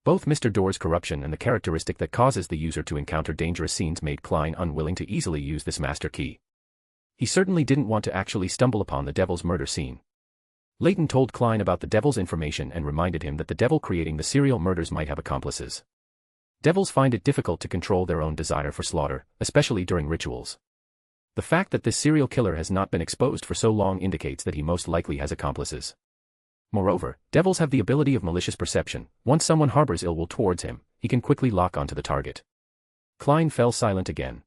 Both Mr. Door's corruption and the characteristic that causes the user to encounter dangerous scenes made Klein unwilling to easily use this master key. He certainly didn't want to actually stumble upon the devil's murder scene. Leyton told Klein about the devil's information and reminded him that the devil creating the serial murders might have accomplices. Devils find it difficult to control their own desire for slaughter, especially during rituals. The fact that this serial killer has not been exposed for so long indicates that he most likely has accomplices. Moreover, devils have the ability of malicious perception. Once someone harbors ill will towards him, he can quickly lock onto the target. Klein fell silent again.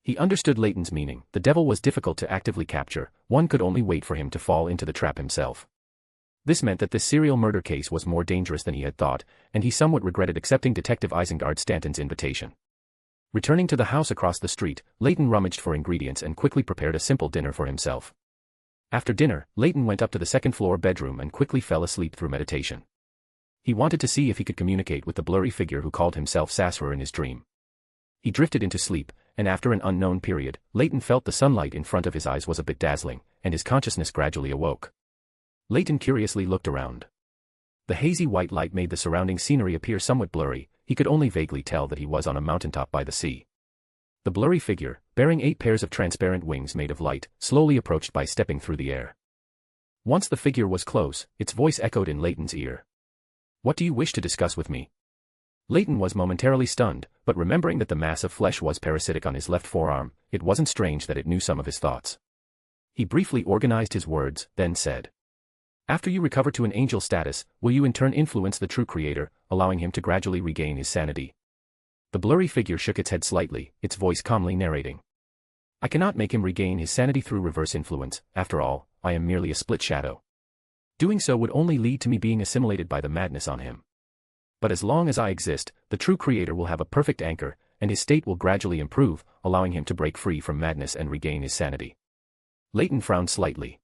He understood Leyton's meaning. The devil was difficult to actively capture, one could only wait for him to fall into the trap himself. This meant that this serial murder case was more dangerous than he had thought, and he somewhat regretted accepting Detective Isengard Stanton's invitation. Returning to the house across the street, Leyton rummaged for ingredients and quickly prepared a simple dinner for himself. After dinner, Leyton went up to the second-floor bedroom and quickly fell asleep through meditation. He wanted to see if he could communicate with the blurry figure who called himself Sassurer in his dream. He drifted into sleep, and after an unknown period, Leyton felt the sunlight in front of his eyes was a bit dazzling, and his consciousness gradually awoke. Leyton curiously looked around. The hazy white light made the surrounding scenery appear somewhat blurry. He could only vaguely tell that he was on a mountaintop by the sea. The blurry figure, bearing 8 pairs of transparent wings made of light, slowly approached by stepping through the air. Once the figure was close, its voice echoed in Leyton's ear. "What do you wish to discuss with me?" Leyton was momentarily stunned, but remembering that the mass of flesh was parasitic on his left forearm, it wasn't strange that it knew some of his thoughts. He briefly organized his words, then said, "After you recover to an angel status, will you in turn influence the true creator, allowing him to gradually regain his sanity?" The blurry figure shook its head slightly, its voice calmly narrating. "I cannot make him regain his sanity through reverse influence. After all, I am merely a split shadow. Doing so would only lead to me being assimilated by the madness on him. But as long as I exist, the true creator will have a perfect anchor, and his state will gradually improve, allowing him to break free from madness and regain his sanity." Leyton frowned slightly.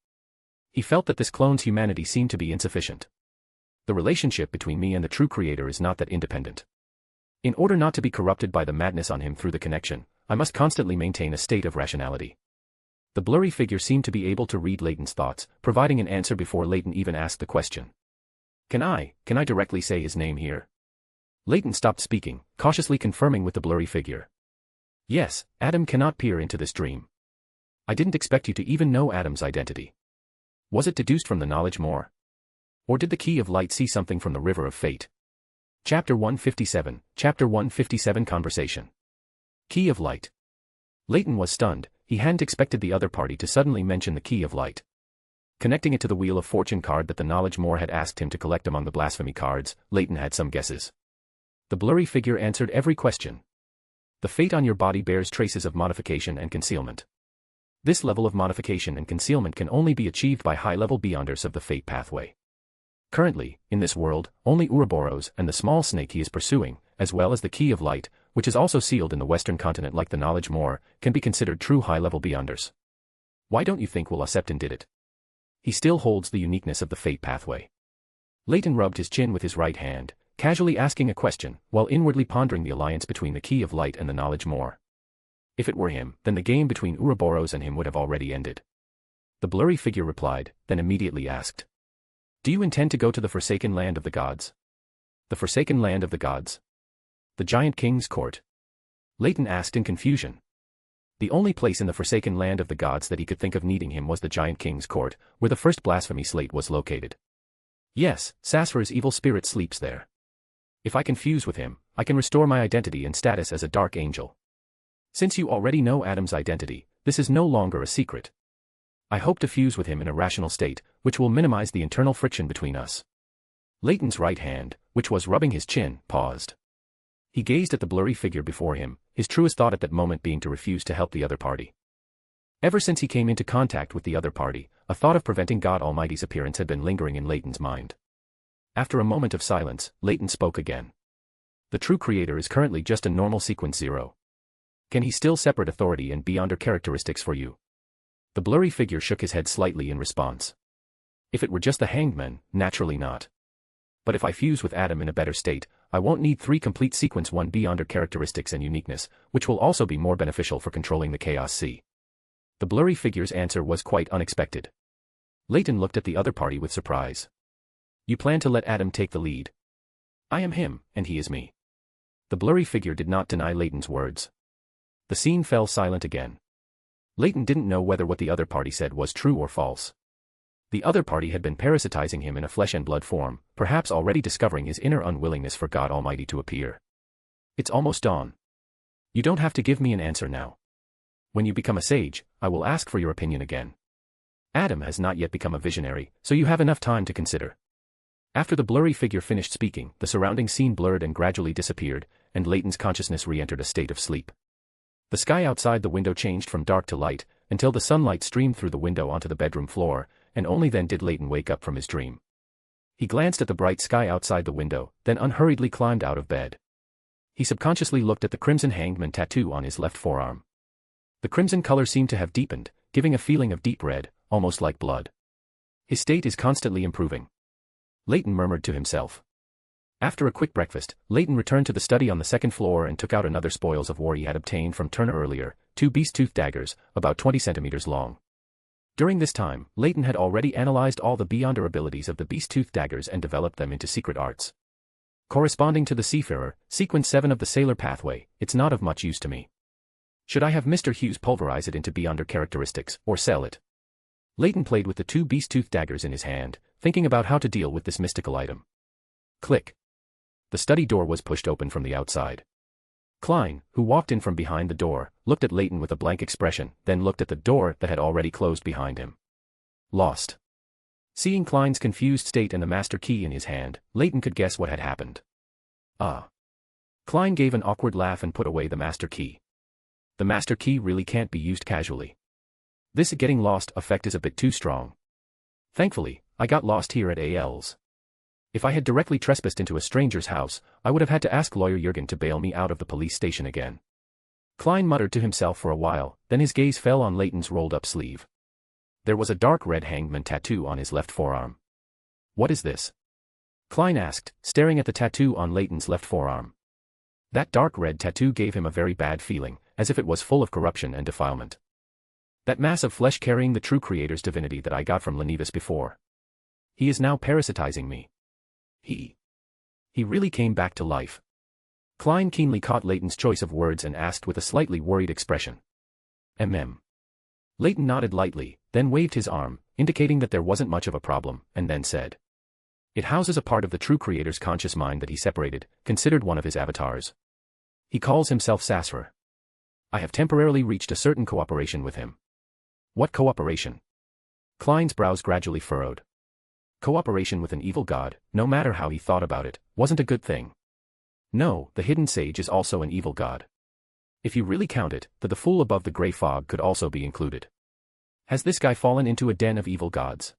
He felt that this clone's humanity seemed to be insufficient. The relationship between me and the true creator is not that independent. In order not to be corrupted by the madness on him through the connection, I must constantly maintain a state of rationality. The blurry figure seemed to be able to read Leyton's thoughts, providing an answer before Leyton even asked the question. Can I directly say his name here?" Leyton stopped speaking, cautiously confirming with the blurry figure. "Yes, Adam cannot peer into this dream. I didn't expect you to even know Adam's identity. Was it deduced from the knowledge Moor? Or did the Key of Light see something from the River of Fate?" Chapter 157, Chapter 157 Conversation. Key of Light. Leyton was stunned. He hadn't expected the other party to suddenly mention the Key of Light. Connecting it to the Wheel of Fortune card that the knowledge Moor had asked him to collect among the blasphemy cards, Leyton had some guesses. The blurry figure answered every question. "The fate on your body bears traces of modification and concealment. This level of modification and concealment can only be achieved by high-level beyonders of the fate pathway. Currently, in this world, only Ouroboros and the small snake he is pursuing, as well as the Key of Light, which is also sealed in the Western continent like the knowledge Moor, can be considered true high-level beyonders. Why don't you think Will Septon did it? He still holds the uniqueness of the fate pathway." Leyton rubbed his chin with his right hand, casually asking a question, while inwardly pondering the alliance between the Key of Light and the knowledge Moor. If it were him, then the game between Ouroboros and him would have already ended. The blurry figure replied, then immediately asked, "Do you intend to go to the Forsaken Land of the Gods?" "The Forsaken Land of the Gods? The Giant King's Court?" Leyton asked in confusion. The only place in the Forsaken Land of the Gods that he could think of needing him was the Giant King's Court, where the first blasphemy slate was located. Yes, Sassurer's evil spirit sleeps there. If I can fuse with him, I can restore my identity and status as a dark angel. Since you already know Adam's identity, this is no longer a secret. I hope to fuse with him in a rational state, which will minimize the internal friction between us." Leyton's right hand, which was rubbing his chin, paused. He gazed at the blurry figure before him, his truest thought at that moment being to refuse to help the other party. Ever since he came into contact with the other party, a thought of preventing God Almighty's appearance had been lingering in Leyton's mind. After a moment of silence, Leyton spoke again. "The true creator is currently just a normal sequence 0. Can he still separate authority and beyonder characteristics for you?" The blurry figure shook his head slightly in response. "If it were just the hanged man, naturally not. But if I fuse with Adam in a better state, I won't need 3 complete sequence 1 beyonder characteristics and uniqueness, which will also be more beneficial for controlling the Chaos Sea." The blurry figure's answer was quite unexpected. Leyton looked at the other party with surprise. "You plan to let Adam take the lead?" "I am him, and he is me." The blurry figure did not deny Leyton's words. The scene fell silent again. Leyton didn't know whether what the other party said was true or false. The other party had been parasitizing him in a flesh and blood form, perhaps already discovering his inner unwillingness for God Almighty to appear. "It's almost dawn. You don't have to give me an answer now. When you become a sage, I will ask for your opinion again. Adam has not yet become a visionary, so you have enough time to consider." After the blurry figure finished speaking, the surrounding scene blurred and gradually disappeared, and Leyton's consciousness re-entered a state of sleep. The sky outside the window changed from dark to light, until the sunlight streamed through the window onto the bedroom floor, and only then did Leyton wake up from his dream. He glanced at the bright sky outside the window, then unhurriedly climbed out of bed. He subconsciously looked at the crimson hangman tattoo on his left forearm. The crimson color seemed to have deepened, giving a feeling of deep red, almost like blood. His state is constantly improving. Leyton murmured to himself. After a quick breakfast, Leyton returned to the study on the second floor and took out another spoils of war he had obtained from Turner earlier, 2 beast-tooth daggers, about 20 centimeters long. During this time, Leyton had already analyzed all the beyonder abilities of the beast-tooth daggers and developed them into secret arts. Corresponding to the Seafarer, Sequence 7 of the Sailor Pathway, it's not of much use to me. Should I have Mr. Hughes pulverize it into beyonder characteristics, or sell it? Leyton played with the 2 beast-tooth daggers in his hand, thinking about how to deal with this mystical item. Click. The study door was pushed open from the outside. Klein, who walked in from behind the door, looked at Leyton with a blank expression, then looked at the door that had already closed behind him. Lost. Seeing Klein's confused state and the master key in his hand, Leyton could guess what had happened. Ah. Klein gave an awkward laugh and put away the master key. The master key really can't be used casually. This getting lost effect is a bit too strong. Thankfully, I got lost here at AL's. If I had directly trespassed into a stranger's house, I would have had to ask lawyer Jürgen to bail me out of the police station again. Klein muttered to himself for a while, then his gaze fell on Leyton's rolled-up sleeve. There was a dark red hangman tattoo on his left forearm. What is this? Klein asked, staring at the tattoo on Leyton's left forearm. That dark red tattoo gave him a very bad feeling, as if it was full of corruption and defilement. That mass of flesh carrying the true creator's divinity that I got from Lenivus before. He is now parasitizing me. He really came back to life. Klein keenly caught Leyton's choice of words and asked with a slightly worried expression. Leyton nodded lightly, then waved his arm, indicating that there wasn't much of a problem, and then said. It houses a part of the true creator's conscious mind that he separated, considered one of his avatars. He calls himself Sasra. I have temporarily reached a certain cooperation with him. What cooperation? Klein's brows gradually furrowed. Cooperation with an evil god, no matter how he thought about it, wasn't a good thing. No, the hidden sage is also an evil god. If you really count it, the fool above the grey fog could also be included. Has this guy fallen into a den of evil gods?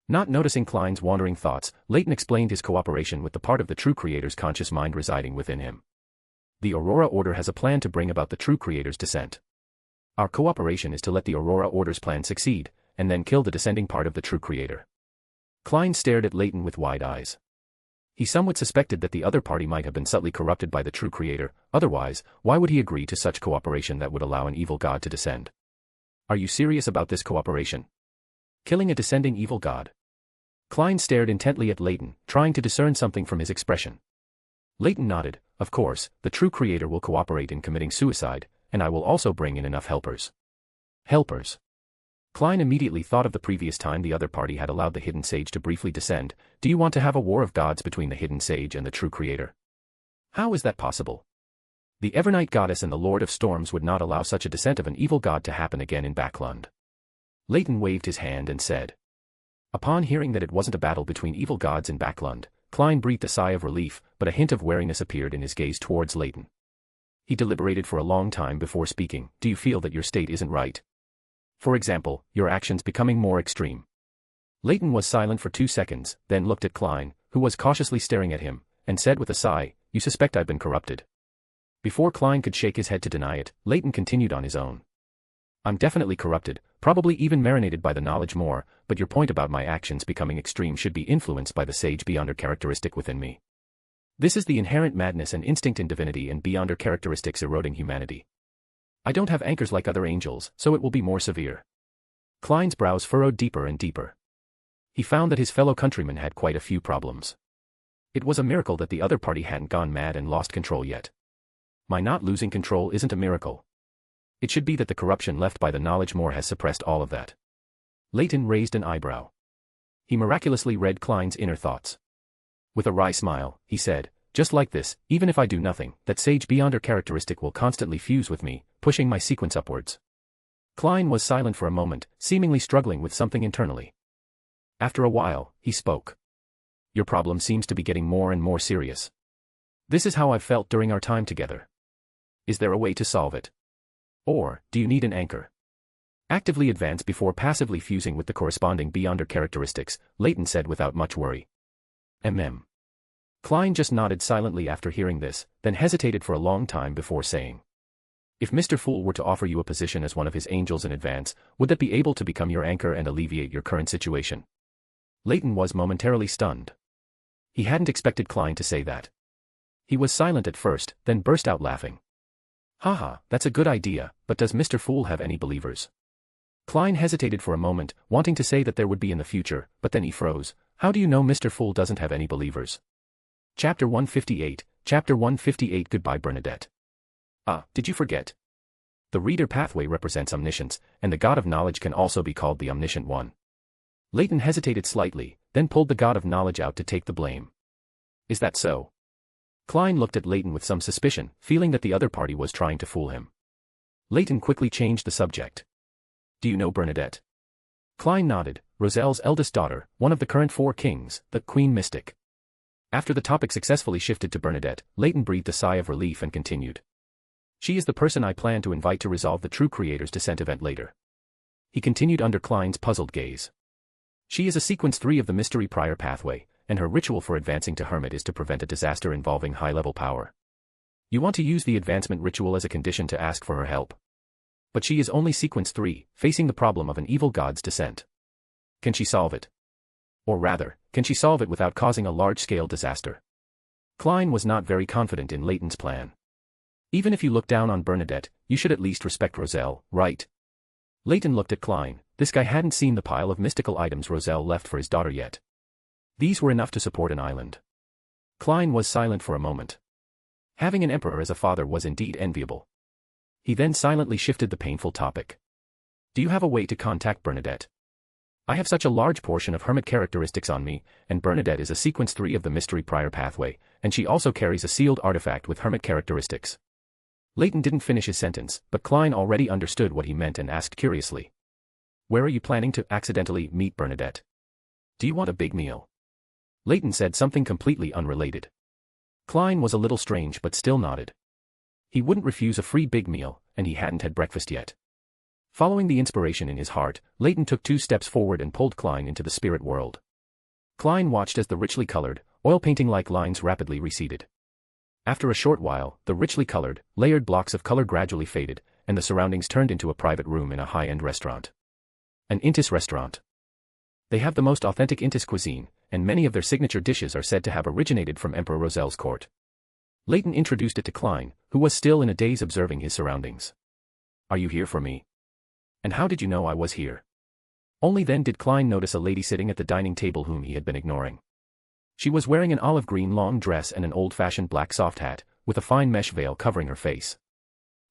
Not noticing Klein's wandering thoughts, Leyton explained his cooperation with the part of the true creator's conscious mind residing within him. The Aurora Order has a plan to bring about the true creator's descent. Our cooperation is to let the Aurora Order's plan succeed, and then kill the descending part of the true creator. Klein stared at Leyton with wide eyes. He somewhat suspected that the other party might have been subtly corrupted by the true creator, otherwise, why would he agree to such cooperation that would allow an evil god to descend? Are you serious about this cooperation? Killing a descending evil god? Klein stared intently at Leyton, trying to discern something from his expression. Leyton nodded. Of course, the true creator will cooperate in committing suicide, and I will also bring in enough helpers. Helpers? Klein immediately thought of the previous time the other party had allowed the hidden sage to briefly descend. Do you want to have a war of gods between the hidden sage and the true creator? How is that possible? The Evernight goddess and the Lord of Storms would not allow such a descent of an evil god to happen again in Backlund. Leyton waved his hand and said. Upon hearing that it wasn't a battle between evil gods in Backlund, Klein breathed a sigh of relief, but a hint of wariness appeared in his gaze towards Leyton. He deliberated for a long time before speaking. Do you feel that your state isn't right? For example, your actions becoming more extreme. Leyton was silent for 2 seconds, then looked at Klein, who was cautiously staring at him, and said with a sigh, You suspect I've been corrupted. Before Klein could shake his head to deny it, Leyton continued on his own. I'm definitely corrupted, probably even marinated by the knowledge more, but your point about my actions becoming extreme should be influenced by the sage beyonder characteristic within me. This is the inherent madness and instinct in divinity and beyonder characteristics eroding humanity. I don't have anchors like other angels, so it will be more severe. Klein's brows furrowed deeper and deeper. He found that his fellow countrymen had quite a few problems. It was a miracle that the other party hadn't gone mad and lost control yet. My not losing control isn't a miracle. It should be that the corruption left by the knowledge more has suppressed all of that. Leyton raised an eyebrow. He miraculously read Klein's inner thoughts. With a wry smile, he said, Just like this, even if I do nothing, that sage beyonder characteristic will constantly fuse with me, pushing my sequence upwards. Klein was silent for a moment, seemingly struggling with something internally. After a while, he spoke. Your problem seems to be getting more and more serious. This is how I've felt during our time together. Is there a way to solve it? Or, do you need an anchor? Actively advance before passively fusing with the corresponding beyonder characteristics, Leyton said without much worry. Klein just nodded silently after hearing this, then hesitated for a long time before saying. If Mr. Fool were to offer you a position as one of his angels in advance, would that be able to become your anchor and alleviate your current situation? Leyton was momentarily stunned. He hadn't expected Klein to say that. He was silent at first, then burst out laughing. Haha, that's a good idea, but does Mr. Fool have any believers? Klein hesitated for a moment, wanting to say that there would be in the future, but then he froze. How do you know Mr. Fool doesn't have any believers? Chapter 158, Chapter 158 Goodbye Bernadette. Did you forget? The reader pathway represents omniscience, and the god of knowledge can also be called the omniscient one. Leyton hesitated slightly, then pulled the god of knowledge out to take the blame. Is that so? Klein looked at Leyton with some suspicion, feeling that the other party was trying to fool him. Leyton quickly changed the subject. Do you know Bernadette? Klein nodded, Roselle's eldest daughter, one of the current 4 kings, the Queen Mystic. After the topic successfully shifted to Bernadette, Leyton breathed a sigh of relief and continued. She is the person I plan to invite to resolve the True Creator's Descent event later. He continued under Klein's puzzled gaze. She is a sequence 3 of the Mystery Prior pathway, and her ritual for advancing to Hermit is to prevent a disaster involving high-level power. You want to use the advancement ritual as a condition to ask for her help. But she is only sequence 3, facing the problem of an evil god's descent. Can she solve it? Or rather, can she solve it without causing a large-scale disaster? Klein was not very confident in Leyton's plan. Even if you look down on Bernadette, you should at least respect Roselle, right? Leyton looked at Klein. This guy hadn't seen the pile of mystical items Roselle left for his daughter yet. These were enough to support an island. Klein was silent for a moment. Having an emperor as a father was indeed enviable. He then silently shifted the painful topic. Do you have a way to contact Bernadette? I have such a large portion of Hermit characteristics on me, and Bernadette is a sequence 3 of the Mystery Prior pathway, and she also carries a sealed artifact with Hermit characteristics. Leyton didn't finish his sentence, but Klein already understood what he meant and asked curiously. Where are you planning to accidentally meet Bernadette? Do you want a big meal? Leyton said something completely unrelated. Klein was a little strange but still nodded. He wouldn't refuse a free big meal, and he hadn't had breakfast yet. Following the inspiration in his heart, Leyton took 2 steps forward and pulled Klein into the spirit world. Klein watched as the richly colored, oil painting-like lines rapidly receded. After a short while, the richly colored, layered blocks of color gradually faded, and the surroundings turned into a private room in a high-end restaurant. An Intis restaurant. They have the most authentic Intis cuisine, and many of their signature dishes are said to have originated from Emperor Roselle's court. Leyton introduced it to Klein, who was still in a daze observing his surroundings. Are you here for me? And how did you know I was here? Only then did Klein notice a lady sitting at the dining table whom he had been ignoring. She was wearing an olive green long dress and an old-fashioned black soft hat, with a fine mesh veil covering her face.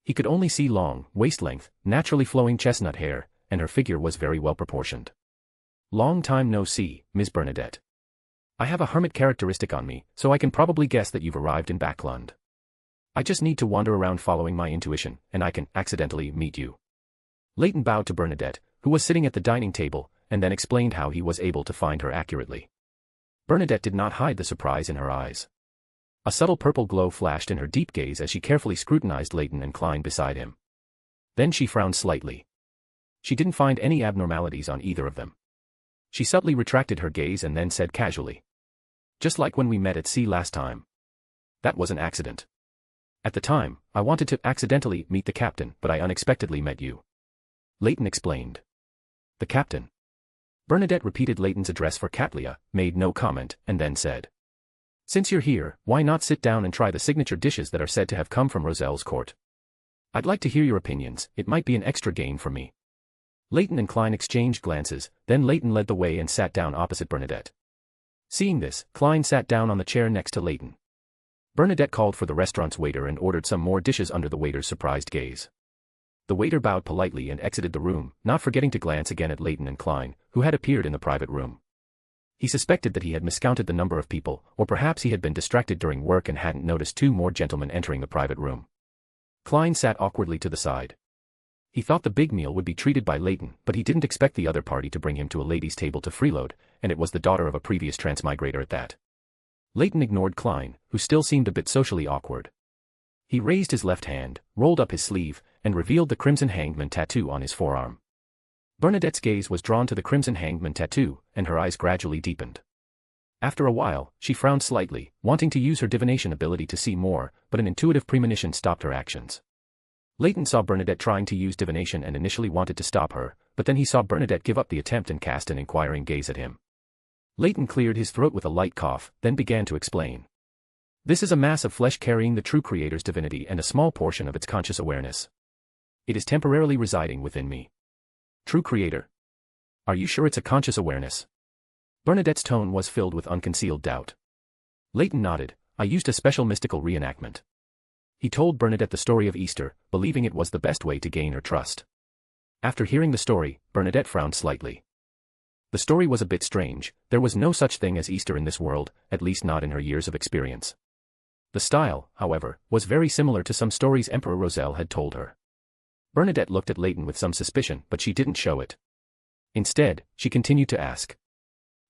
He could only see long, waist-length, naturally flowing chestnut hair, and her figure was very well proportioned. Long time no see, Ms. Bernadette. I have a hermit characteristic on me, so I can probably guess that you've arrived in Backlund. I just need to wander around following my intuition, and I can accidentally meet you. Leyton bowed to Bernadette, who was sitting at the dining table, and then explained how he was able to find her accurately. Bernadette did not hide the surprise in her eyes. A subtle purple glow flashed in her deep gaze as she carefully scrutinized Leyton and Klein beside him. Then she frowned slightly. She didn't find any abnormalities on either of them. She subtly retracted her gaze and then said casually. Just like when we met at sea last time. That was an accident. At the time, I wanted to accidentally meet the captain, but I unexpectedly met you. Leyton explained. The captain. Bernadette repeated Leyton's address for Catlia, made no comment, and then said. Since you're here, why not sit down and try the signature dishes that are said to have come from Roselle's court? I'd like to hear your opinions, it might be an extra gain for me. Leyton and Klein exchanged glances, then Leyton led the way and sat down opposite Bernadette. Seeing this, Klein sat down on the chair next to Leyton. Bernadette called for the restaurant's waiter and ordered some more dishes under the waiter's surprised gaze. The waiter bowed politely and exited the room, not forgetting to glance again at Leyton and Klein, who had appeared in the private room. He suspected that he had miscounted the number of people, or perhaps he had been distracted during work and hadn't noticed 2 more gentlemen entering the private room. Klein sat awkwardly to the side. He thought the big meal would be treated by Leyton, but he didn't expect the other party to bring him to a lady's table to freeload, and it was the daughter of a previous transmigrator at that. Leyton ignored Klein, who still seemed a bit socially awkward. He raised his left hand, rolled up his sleeve, and revealed the crimson hangman tattoo on his forearm. Bernadette's gaze was drawn to the crimson hangman tattoo, and her eyes gradually deepened. After a while, she frowned slightly, wanting to use her divination ability to see more, but an intuitive premonition stopped her actions. Leyton saw Bernadette trying to use divination and initially wanted to stop her, but then he saw Bernadette give up the attempt and cast an inquiring gaze at him. Leyton cleared his throat with a light cough, then began to explain. This is a mass of flesh carrying the true Creator's divinity and a small portion of its conscious awareness. It is temporarily residing within me. True Creator? Are you sure it's a conscious awareness? Bernadette's tone was filled with unconcealed doubt. Leyton nodded. I used a special mystical reenactment. He told Bernadette the story of Easter, believing it was the best way to gain her trust. After hearing the story, Bernadette frowned slightly. The story was a bit strange. There was no such thing as Easter in this world, at least not in her years of experience. The style, however, was very similar to some stories Emperor Roselle had told her. Bernadette looked at Leyton with some suspicion, but she didn't show it. Instead, she continued to ask.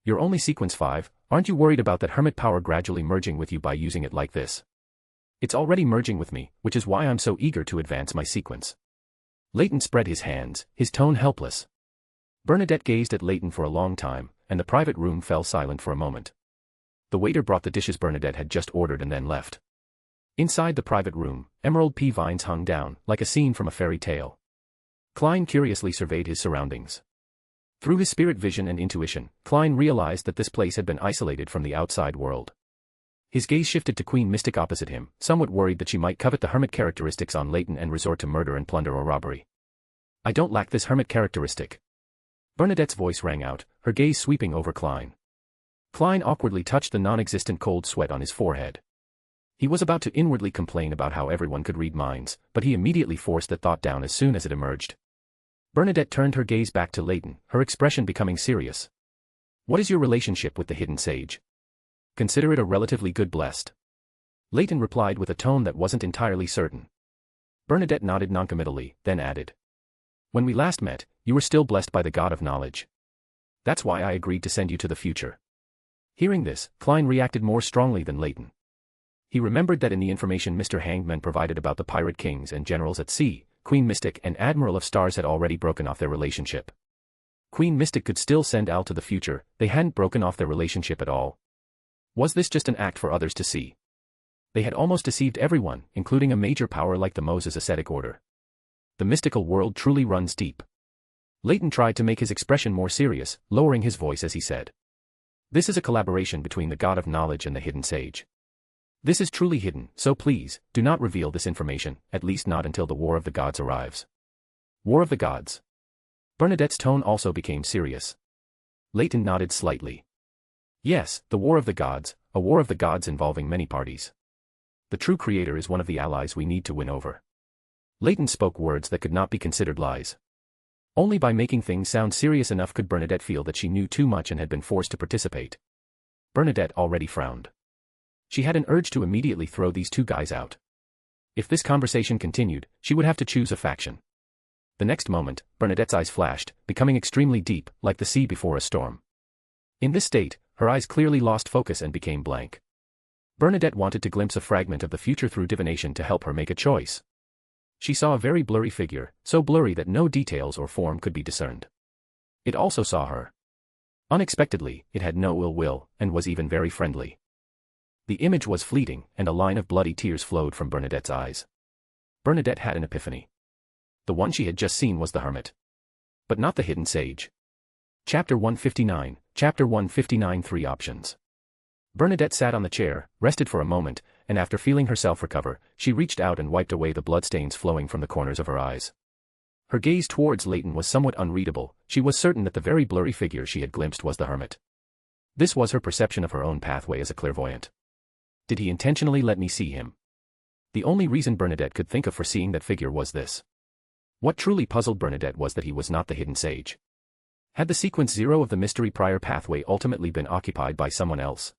You're only sequence 5, aren't you worried about that hermit power gradually merging with you by using it like this? It's already merging with me, which is why I'm so eager to advance my sequence. Leyton spread his hands, his tone helpless. Bernadette gazed at Leyton for a long time, and the private room fell silent for a moment. The waiter brought the dishes Bernadette had just ordered and then left. Inside the private room, emerald pea vines hung down, like a scene from a fairy tale. Klein curiously surveyed his surroundings. Through his spirit vision and intuition, Klein realized that this place had been isolated from the outside world. His gaze shifted to Queen Mystic opposite him, somewhat worried that she might covet the hermit characteristics on Leyton and resort to murder and plunder or robbery. I don't lack this hermit characteristic. Bernadette's voice rang out, her gaze sweeping over Klein. Klein awkwardly touched the non-existent cold sweat on his forehead. He was about to inwardly complain about how everyone could read minds, but he immediately forced that thought down as soon as it emerged. Bernadette turned her gaze back to Leyton, her expression becoming serious. What is your relationship with the hidden sage? Consider it a relatively good blessed. Leyton replied with a tone that wasn't entirely certain. Bernadette nodded noncommittally, then added. When we last met, you were still blessed by the God of knowledge. That's why I agreed to send you to the future. Hearing this, Klein reacted more strongly than Leyton. He remembered that in the information Mr. Hangman provided about the pirate kings and generals at sea, Queen Mystic and Admiral of Stars had already broken off their relationship. Queen Mystic could still send Al to the future, they hadn't broken off their relationship at all. Was this just an act for others to see? They had almost deceived everyone, including a major power like the Moses Ascetic Order. The mystical world truly runs deep. Leyton tried to make his expression more serious, lowering his voice as he said. This is a collaboration between the God of Knowledge and the Hidden Sage. This is truly hidden, so please, do not reveal this information, at least not until the War of the Gods arrives. War of the Gods. Bernadette's tone also became serious. Leyton nodded slightly. Yes, the War of the Gods, a war of the gods involving many parties. The true Creator is one of the allies we need to win over. Leyton spoke words that could not be considered lies. Only by making things sound serious enough could Bernadette feel that she knew too much and had been forced to participate. Bernadette already frowned. She had an urge to immediately throw these two guys out. If this conversation continued, she would have to choose a faction. The next moment, Bernadette's eyes flashed, becoming extremely deep, like the sea before a storm. In this state, her eyes clearly lost focus and became blank. Bernadette wanted to glimpse a fragment of the future through divination to help her make a choice. She saw a very blurry figure, so blurry that no details or form could be discerned. It also saw her. Unexpectedly, it had no ill will, and was even very friendly. The image was fleeting, and a line of bloody tears flowed from Bernadette's eyes. Bernadette had an epiphany. The one she had just seen was the hermit. But not the hidden sage. Chapter 159, Chapter 159 3 Options. Bernadette sat on the chair, rested for a moment, and after feeling herself recover, she reached out and wiped away the bloodstains flowing from the corners of her eyes. Her gaze towards Leyton was somewhat unreadable, she was certain that the very blurry figure she had glimpsed was the hermit. This was her perception of her own pathway as a clairvoyant. Did he intentionally let me see him? The only reason Bernadette could think of for seeing that figure was this. What truly puzzled Bernadette was that he was not the hidden sage. Had the sequence 0 of the mystery prior pathway ultimately been occupied by someone else?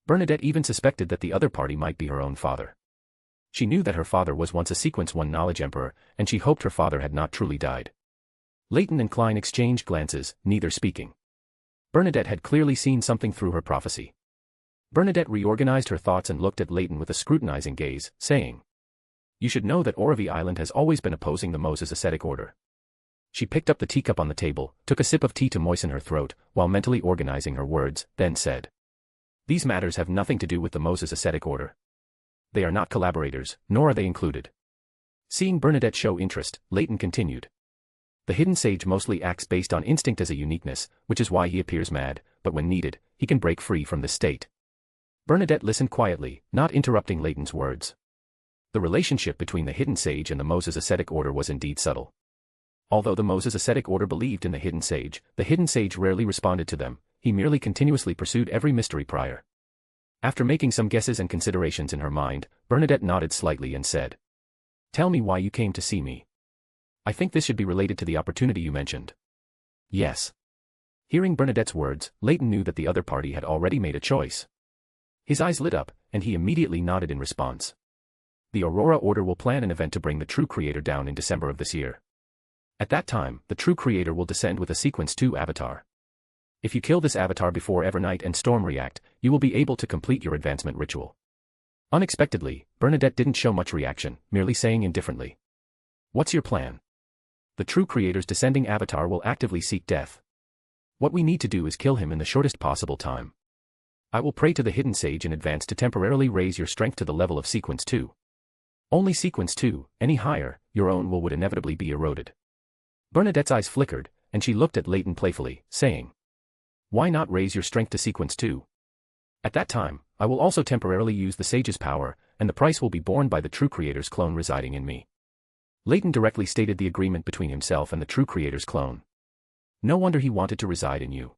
Bernadette even suspected that the other party might be her own father. She knew that her father was once a sequence 1 knowledge emperor, and she hoped her father had not truly died. Leyton and Klein exchanged glances, neither speaking. Bernadette had clearly seen something through her prophecy. Bernadette reorganized her thoughts and looked at Leyton with a scrutinizing gaze, saying, You should know that Oravi Island has always been opposing the Moses Ascetic Order. She picked up the teacup on the table, took a sip of tea to moisten her throat, while mentally organizing her words, then said, These matters have nothing to do with the Moses Ascetic Order. They are not collaborators, nor are they included. Seeing Bernadette show interest, Leyton continued. The hidden sage mostly acts based on instinct as a uniqueness, which is why he appears mad, but when needed, he can break free from this state. Bernadette listened quietly, not interrupting Leyton's words. The relationship between the hidden sage and the Moses ascetic order was indeed subtle. Although the Moses ascetic order believed in the hidden sage rarely responded to them, he merely continuously pursued every mystery prior. After making some guesses and considerations in her mind, Bernadette nodded slightly and said, "Tell me why you came to see me. I think this should be related to the opportunity you mentioned." "Yes." Hearing Bernadette's words, Leyton knew that the other party had already made a choice. His eyes lit up, and he immediately nodded in response. The Aurora Order will plan an event to bring the true creator down in December of this year. At that time, the true creator will descend with a Sequence 2 avatar. If you kill this avatar before Evernight and Storm react, you will be able to complete your advancement ritual. Unexpectedly, Bernadette didn't show much reaction, merely saying indifferently, "What's your plan?" "The true creator's descending avatar will actively seek death. What we need to do is kill him in the shortest possible time. I will pray to the hidden sage in advance to temporarily raise your strength to the level of Sequence 2. Only Sequence 2, any higher, your own will would inevitably be eroded." Bernadette's eyes flickered, and she looked at Leyton playfully, saying, "Why not raise your strength to Sequence 2? At that time, I will also temporarily use the sage's power, and the price will be borne by the true creator's clone residing in me." Leyton directly stated the agreement between himself and the true creator's clone. No wonder he wanted to reside in you.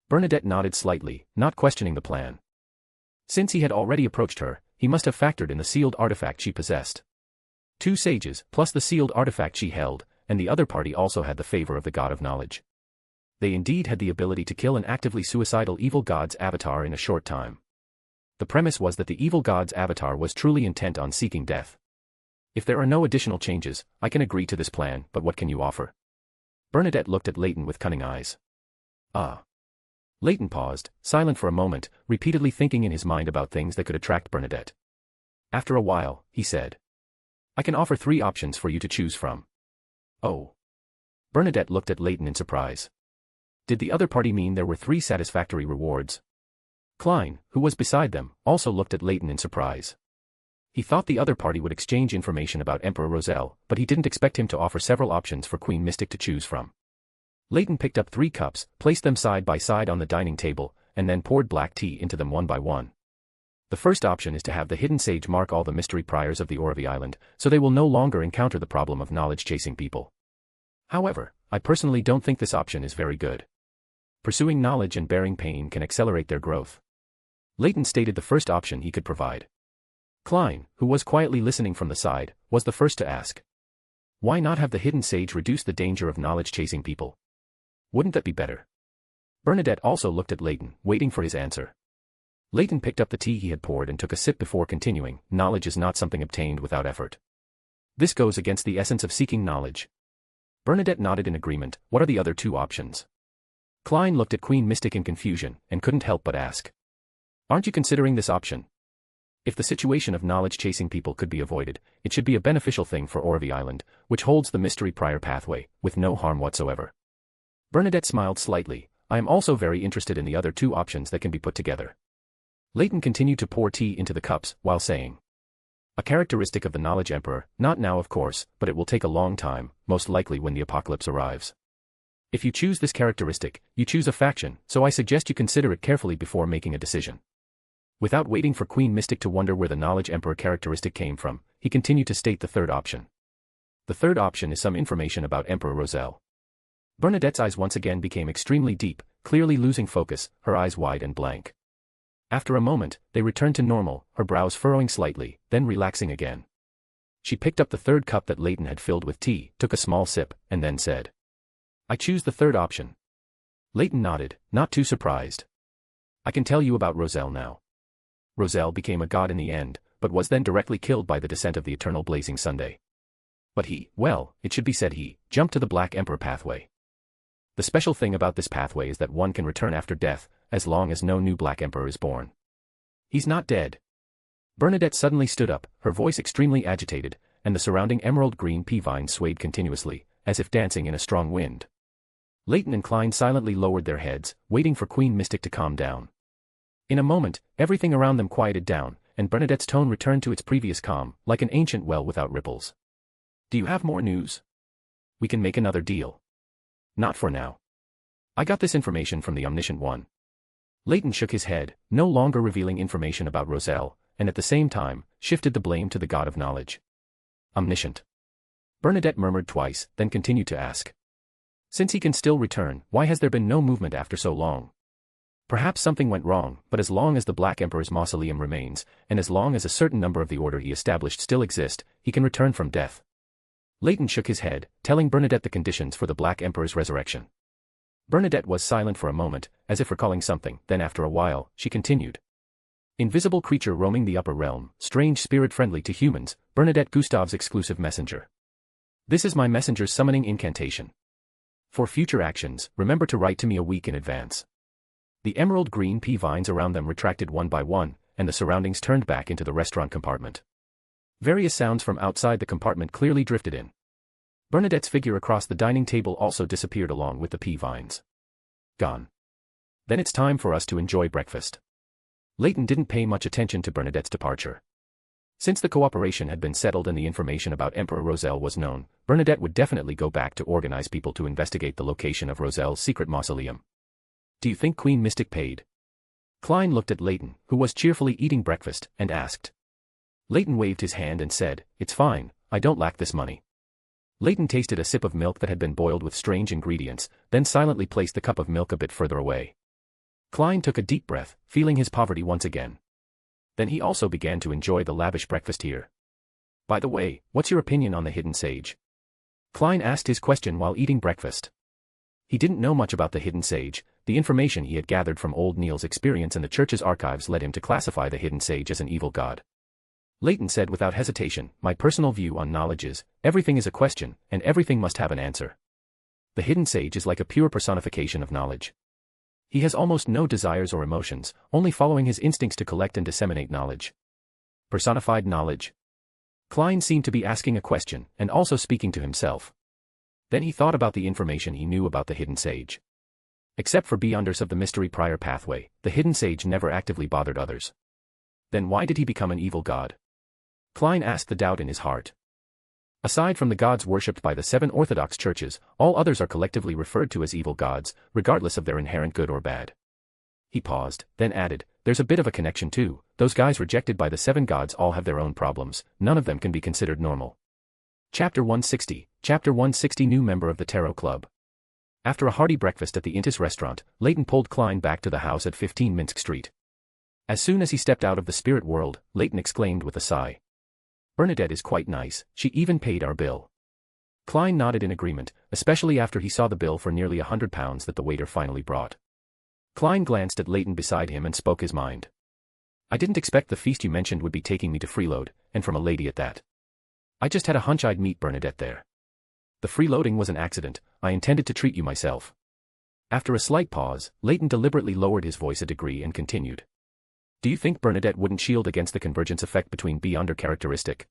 Bernadette nodded slightly, not questioning the plan. Since he had already approached her, he must have factored in the sealed artifact she possessed. 2 sages, plus the sealed artifact she held, and the other party also had the favor of the God of Knowledge. They indeed had the ability to kill an actively suicidal evil god's avatar in a short time. The premise was that the evil god's avatar was truly intent on seeking death. "If there are no additional changes, I can agree to this plan, but what can you offer?" Bernadette looked at Leyton with cunning eyes. "Ah." Leyton paused, silent for a moment, repeatedly thinking in his mind about things that could attract Bernadette. After a while, he said, "I can offer 3 options for you to choose from." "Oh." Bernadette looked at Leyton in surprise. Did the other party mean there were 3 satisfactory rewards? Klein, who was beside them, also looked at Leyton in surprise. He thought the other party would exchange information about Emperor Roselle, but he didn't expect him to offer several options for Queen Mystic to choose from. Leyton picked up 3 cups, placed them side by side on the dining table, and then poured black tea into them one by one. The first option is to have the hidden sage mark all the mystery priors of the Orvie Island, so they will no longer encounter the problem of knowledge-chasing people. However, I personally don't think this option is very good. Pursuing knowledge and bearing pain can accelerate their growth. Leyton stated the first option he could provide. Klein, who was quietly listening from the side, was the first to ask. Why not have the hidden sage reduce the danger of knowledge-chasing people? Wouldn't that be better? Bernadette also looked at Leyton, waiting for his answer. Leyton picked up the tea he had poured and took a sip before continuing. Knowledge is not something obtained without effort. This goes against the essence of seeking knowledge. Bernadette nodded in agreement. What are the other 2 options? Klein looked at Queen Mystic in confusion, and couldn't help but ask. Aren't you considering this option? If the situation of knowledge-chasing people could be avoided, it should be a beneficial thing for Orvie Island, which holds the mystery prior pathway, with no harm whatsoever. Bernadette smiled slightly. I am also very interested in the other 2 options that can be put together. Leyton continued to pour tea into the cups, while saying, a characteristic of the Knowledge Emperor, not now of course, but it will take a long time, most likely when the apocalypse arrives. If you choose this characteristic, you choose a faction, so I suggest you consider it carefully before making a decision. Without waiting for Queen Mystic to wonder where the Knowledge Emperor characteristic came from, he continued to state the third option. The third option is some information about Emperor Roselle. Bernadette's eyes once again became extremely deep, clearly losing focus, her eyes wide and blank. After a moment, they returned to normal, her brows furrowing slightly, then relaxing again. She picked up the third cup that Leyton had filled with tea, took a small sip, and then said, I choose the third option. Leyton nodded, not too surprised. I can tell you about Roselle now. Roselle became a god in the end, but was then directly killed by the descent of the eternal blazing Sunday. But he, well, it should be said he, jumped to the Black Emperor pathway. The special thing about this pathway is that one can return after death, as long as no new Black Emperor is born. He's not dead. Bernadette suddenly stood up, her voice extremely agitated, and the surrounding emerald green pea vines swayed continuously, as if dancing in a strong wind. Leyton and Klein silently lowered their heads, waiting for Queen Mystic to calm down. In a moment, everything around them quieted down, and Bernadette's tone returned to its previous calm, like an ancient well without ripples. Do you have more news? We can make another deal. Not for now. I got this information from the Omniscient One. Leyton shook his head, no longer revealing information about Roselle, and at the same time, shifted the blame to the god of knowledge. Omniscient. Bernadette murmured twice, then continued to ask. Since he can still return, why has there been no movement after so long? Perhaps something went wrong, but as long as the Black Emperor's mausoleum remains, and as long as a certain number of the order he established still exist, he can return from death. Leyton shook his head, telling Bernadette the conditions for the Black Emperor's resurrection. Bernadette was silent for a moment, as if recalling something, then after a while, she continued. Invisible creature roaming the upper realm, strange spirit friendly to humans, Bernadette Gustav's exclusive messenger. This is my messenger's summoning incantation. For future actions, remember to write to me a week in advance. The emerald green pea vines around them retracted one by one, and the surroundings turned back into the restaurant compartment. Various sounds from outside the compartment clearly drifted in. Bernadette's figure across the dining table also disappeared along with the pea vines. Gone. Then it's time for us to enjoy breakfast. Leyton didn't pay much attention to Bernadette's departure. Since the cooperation had been settled and the information about Emperor Roselle was known, Bernadette would definitely go back to organize people to investigate the location of Roselle's secret mausoleum. Do you think Queen Mystic paid? Klein looked at Leyton, who was cheerfully eating breakfast, and asked. Leyton waved his hand and said, It's fine, I don't lack this money. Leyton tasted a sip of milk that had been boiled with strange ingredients, then silently placed the cup of milk a bit further away. Klein took a deep breath, feeling his poverty once again. Then he also began to enjoy the lavish breakfast here. By the way, what's your opinion on the hidden sage? Klein asked his question while eating breakfast. He didn't know much about the hidden sage. The information he had gathered from old Neil's experience in the church's archives led him to classify the hidden sage as an evil god. Leyton said without hesitation, my personal view on knowledge is, everything is a question, and everything must have an answer. The hidden sage is like a pure personification of knowledge. He has almost no desires or emotions, only following his instincts to collect and disseminate knowledge. Personified knowledge? Klein seemed to be asking a question, and also speaking to himself. Then he thought about the information he knew about the hidden sage. Except for Beyonders of the Mystery Prior Pathway, the hidden sage never actively bothered others. Then why did he become an evil god? Klein asked the doubt in his heart. Aside from the gods worshipped by the 7 Orthodox churches, all others are collectively referred to as evil gods, regardless of their inherent good or bad. He paused, then added, there's a bit of a connection too, those guys rejected by the 7 gods all have their own problems, none of them can be considered normal. Chapter 160, Chapter 160 New member of the Tarot Club. After a hearty breakfast at the Intis restaurant, Leyton pulled Klein back to the house at 15 Minsk Street. As soon as he stepped out of the spirit world, Leyton exclaimed with a sigh. Bernadette is quite nice, she even paid our bill. Klein nodded in agreement, especially after he saw the bill for nearly £100 that the waiter finally brought. Klein glanced at Leyton beside him and spoke his mind. I didn't expect the feast you mentioned would be taking me to freeload, and from a lady at that. I just had a hunch I'd meet Bernadette there. The freeloading was an accident, I intended to treat you myself. After a slight pause, Leyton deliberately lowered his voice a degree and continued. Do you think Bernadette wouldn't shield against the convergence effect between Beyonder characteristic?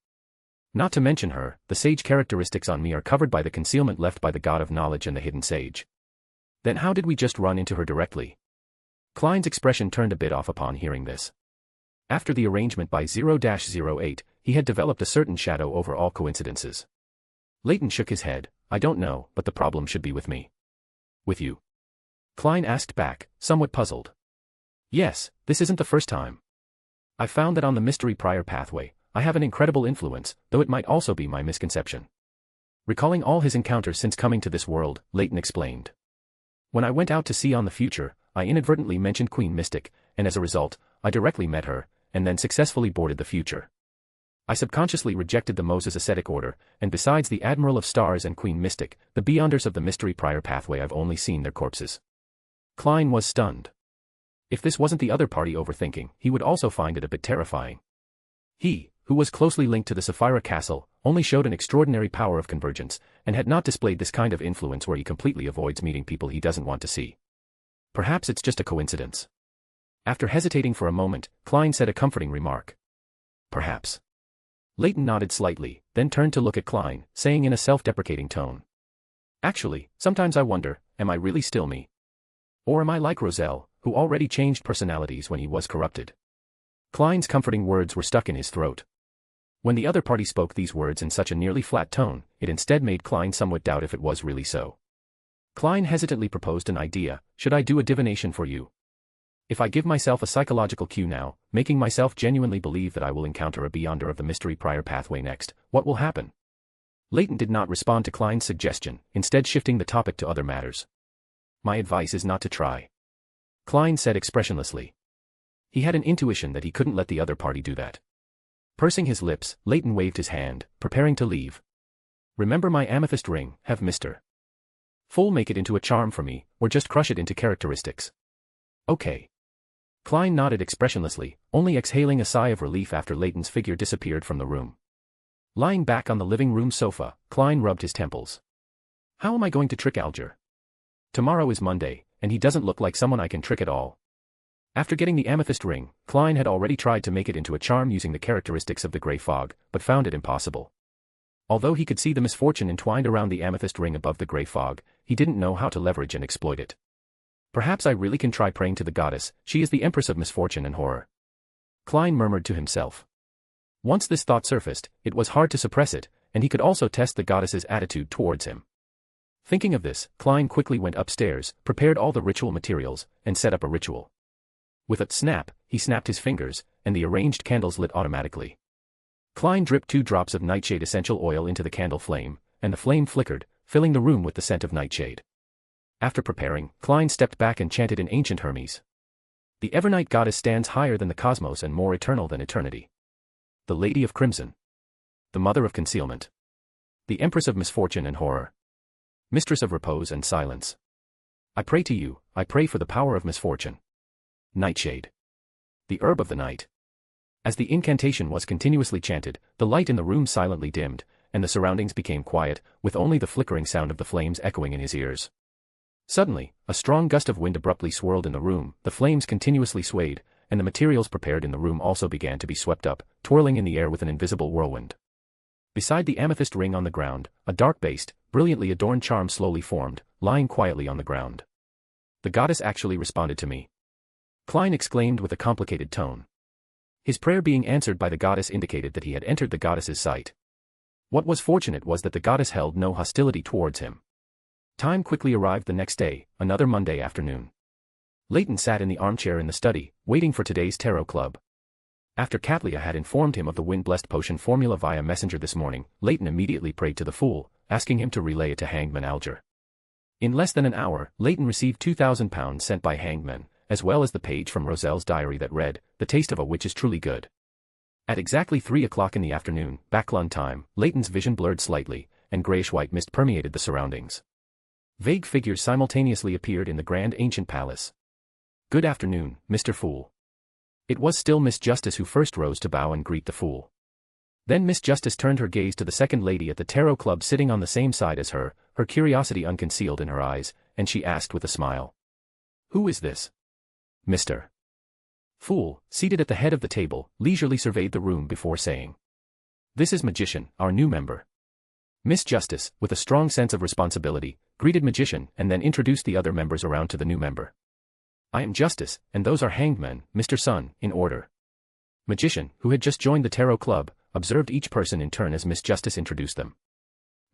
Not to mention her, the sage characteristics on me are covered by the concealment left by the god of knowledge and the hidden sage. Then how did we just run into her directly? Klein's expression turned a bit off upon hearing this. After the arrangement by 0-08, he had developed a certain shadow over all coincidences. Leyton shook his head, I don't know, but the problem should be with me. With you? Klein asked back, somewhat puzzled. Yes, this isn't the first time. I found that on the mystery prior pathway, I have an incredible influence, though it might also be my misconception. Recalling all his encounters since coming to this world, Leyton explained. When I went out to see on the future, I inadvertently mentioned Queen Mystic, and as a result, I directly met her, and then successfully boarded the future. I subconsciously rejected the Moses ascetic order, and besides the Admiral of Stars and Queen Mystic, the Beyonders of the mystery prior pathway I've only seen their corpses. Klein was stunned. If this wasn't the other party overthinking, he would also find it a bit terrifying. He, who was closely linked to the Sapphira Castle, only showed an extraordinary power of convergence, and had not displayed this kind of influence where he completely avoids meeting people he doesn't want to see. Perhaps it's just a coincidence. After hesitating for a moment, Klein said a comforting remark. Perhaps. Leyton nodded slightly, then turned to look at Klein, saying in a self-deprecating tone. Actually, sometimes I wonder, am I really still me? Or am I like Roselle, who already changed personalities when he was corrupted? Klein's comforting words were stuck in his throat. When the other party spoke these words in such a nearly flat tone, it instead made Klein somewhat doubt if it was really so. Klein hesitantly proposed an idea, should I do a divination for you? If I give myself a psychological cue now, making myself genuinely believe that I will encounter a beyonder of the mystery prior pathway next, what will happen? Leyton did not respond to Klein's suggestion, instead shifting the topic to other matters. My advice is not to try. Klein said expressionlessly. He had an intuition that he couldn't let the other party do that. Pursing his lips, Leyton waved his hand, preparing to leave. Remember my amethyst ring, have Mr. Fool make it into a charm for me, or just crush it into characteristics. Okay. Klein nodded expressionlessly, only exhaling a sigh of relief after Leyton's figure disappeared from the room. Lying back on the living room sofa, Klein rubbed his temples. How am I going to trick Alger? Tomorrow is Monday, and he doesn't look like someone I can trick at all. After getting the amethyst ring, Klein had already tried to make it into a charm using the characteristics of the gray fog, but found it impossible. Although he could see the misfortune entwined around the amethyst ring above the gray fog, he didn't know how to leverage and exploit it. Perhaps I really can try praying to the goddess, she is the empress of misfortune and horror. Klein murmured to himself. Once this thought surfaced, it was hard to suppress it, and he could also test the goddess's attitude towards him. Thinking of this, Klein quickly went upstairs, prepared all the ritual materials, and set up a ritual. With a snap, he snapped his fingers, and the arranged candles lit automatically. Klein dripped 2 drops of nightshade essential oil into the candle flame, and the flame flickered, filling the room with the scent of nightshade. After preparing, Klein stepped back and chanted in ancient Hermes. The Evernight goddess stands higher than the cosmos and more eternal than eternity. The Lady of Crimson. The Mother of Concealment. The Empress of Misfortune and Horror. Mistress of Repose and Silence. I pray to you, I pray for the power of misfortune. Nightshade. The Herb of the Night. As the incantation was continuously chanted, the light in the room silently dimmed, and the surroundings became quiet, with only the flickering sound of the flames echoing in his ears. Suddenly, a strong gust of wind abruptly swirled in the room, the flames continuously swayed, and the materials prepared in the room also began to be swept up, twirling in the air with an invisible whirlwind. Beside the amethyst ring on the ground, a dark-based, brilliantly adorned charm slowly formed, lying quietly on the ground. The goddess actually responded to me. Klein exclaimed with a complicated tone. His prayer being answered by the goddess indicated that he had entered the goddess's sight. What was fortunate was that the goddess held no hostility towards him. Time quickly arrived the next day, another Monday afternoon. Leyton sat in the armchair in the study, waiting for today's tarot club. After Katlia had informed him of the wind-blessed potion formula via messenger this morning, Leyton immediately prayed to the Fool, asking him to relay it to Hangman Alger. In less than an hour, Leyton received £2,000 sent by Hangman, as well as the page from Roselle's diary that read, "The taste of a witch is truly good." At exactly 3 o'clock in the afternoon, Backlund time, Leyton's vision blurred slightly, and grayish-white mist permeated the surroundings. Vague figures simultaneously appeared in the grand ancient palace. "Good afternoon, Mr. Fool." It was still Miss Justice who first rose to bow and greet the Fool. Then Miss Justice turned her gaze to the second lady at the tarot club sitting on the same side as her curiosity unconcealed in her eyes, and she asked with a smile. "Who is this?" Mr. Fool, seated at the head of the table, leisurely surveyed the room before saying, "This is Magician, our new member." Miss Justice, with a strong sense of responsibility, greeted Magician and then introduced the other members around to the new member. "I am Justice, and those are Hangman, Mr. Sun, in order." Magician, who had just joined the tarot club, observed each person in turn as Miss Justice introduced them.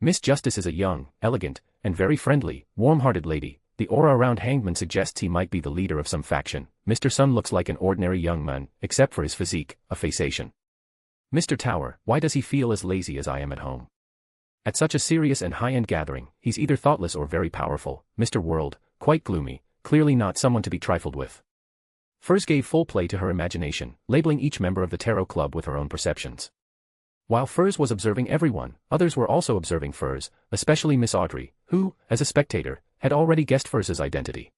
Miss Justice is a young, elegant, and very friendly, warm-hearted lady. The aura around Hangman suggests he might be the leader of some faction. Mr. Sun looks like an ordinary young man, except for his physique, a faceation. Mr. Tower, why does he feel as lazy as I am at home? At such a serious and high-end gathering, he's either thoughtless or very powerful. Mr. World, quite gloomy, clearly not someone to be trifled with. Furs gave full play to her imagination, labeling each member of the tarot club with her own perceptions. While Furs was observing everyone, others were also observing Furs, especially Miss Audrey, who, as a spectator, had already guessed Furs's identity.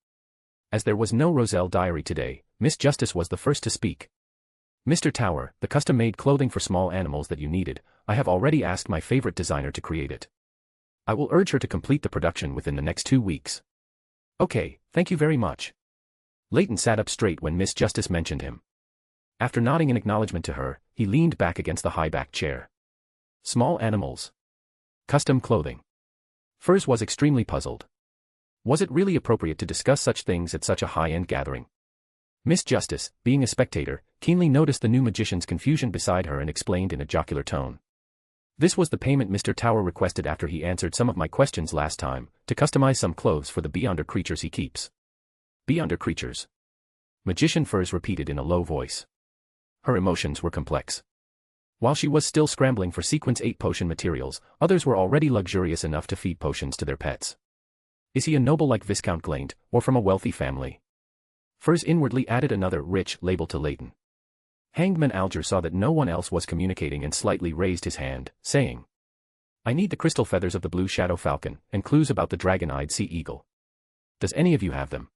As there was no Roselle diary today, Miss Justice was the first to speak. "Mr. Tower, the custom-made clothing for small animals that you needed, I have already asked my favorite designer to create it. I will urge her to complete the production within the next 2 weeks." "Okay, thank you very much." Leyton sat up straight when Miss Justice mentioned him. After nodding in acknowledgement to her, he leaned back against the high-backed chair. Small animals. Custom clothing. Furs was extremely puzzled. Was it really appropriate to discuss such things at such a high-end gathering? Miss Justice, being a spectator, keenly noticed the new magician's confusion beside her and explained in a jocular tone. "This was the payment Mr. Tower requested after he answered some of my questions last time, to customize some clothes for the Beyonder creatures he keeps." Beyonder creatures. Magician Furs repeated in a low voice. Her emotions were complex. While she was still scrambling for Sequence 8 potion materials, others were already luxurious enough to feed potions to their pets. Is he a noble like Viscount Glaint, or from a wealthy family? Furs inwardly added another rich label to Leyton. Hangman Alger saw that no one else was communicating and slightly raised his hand, saying, I need the crystal feathers of the blue shadow falcon, and clues about the dragon-eyed sea eagle. Does any of you have them?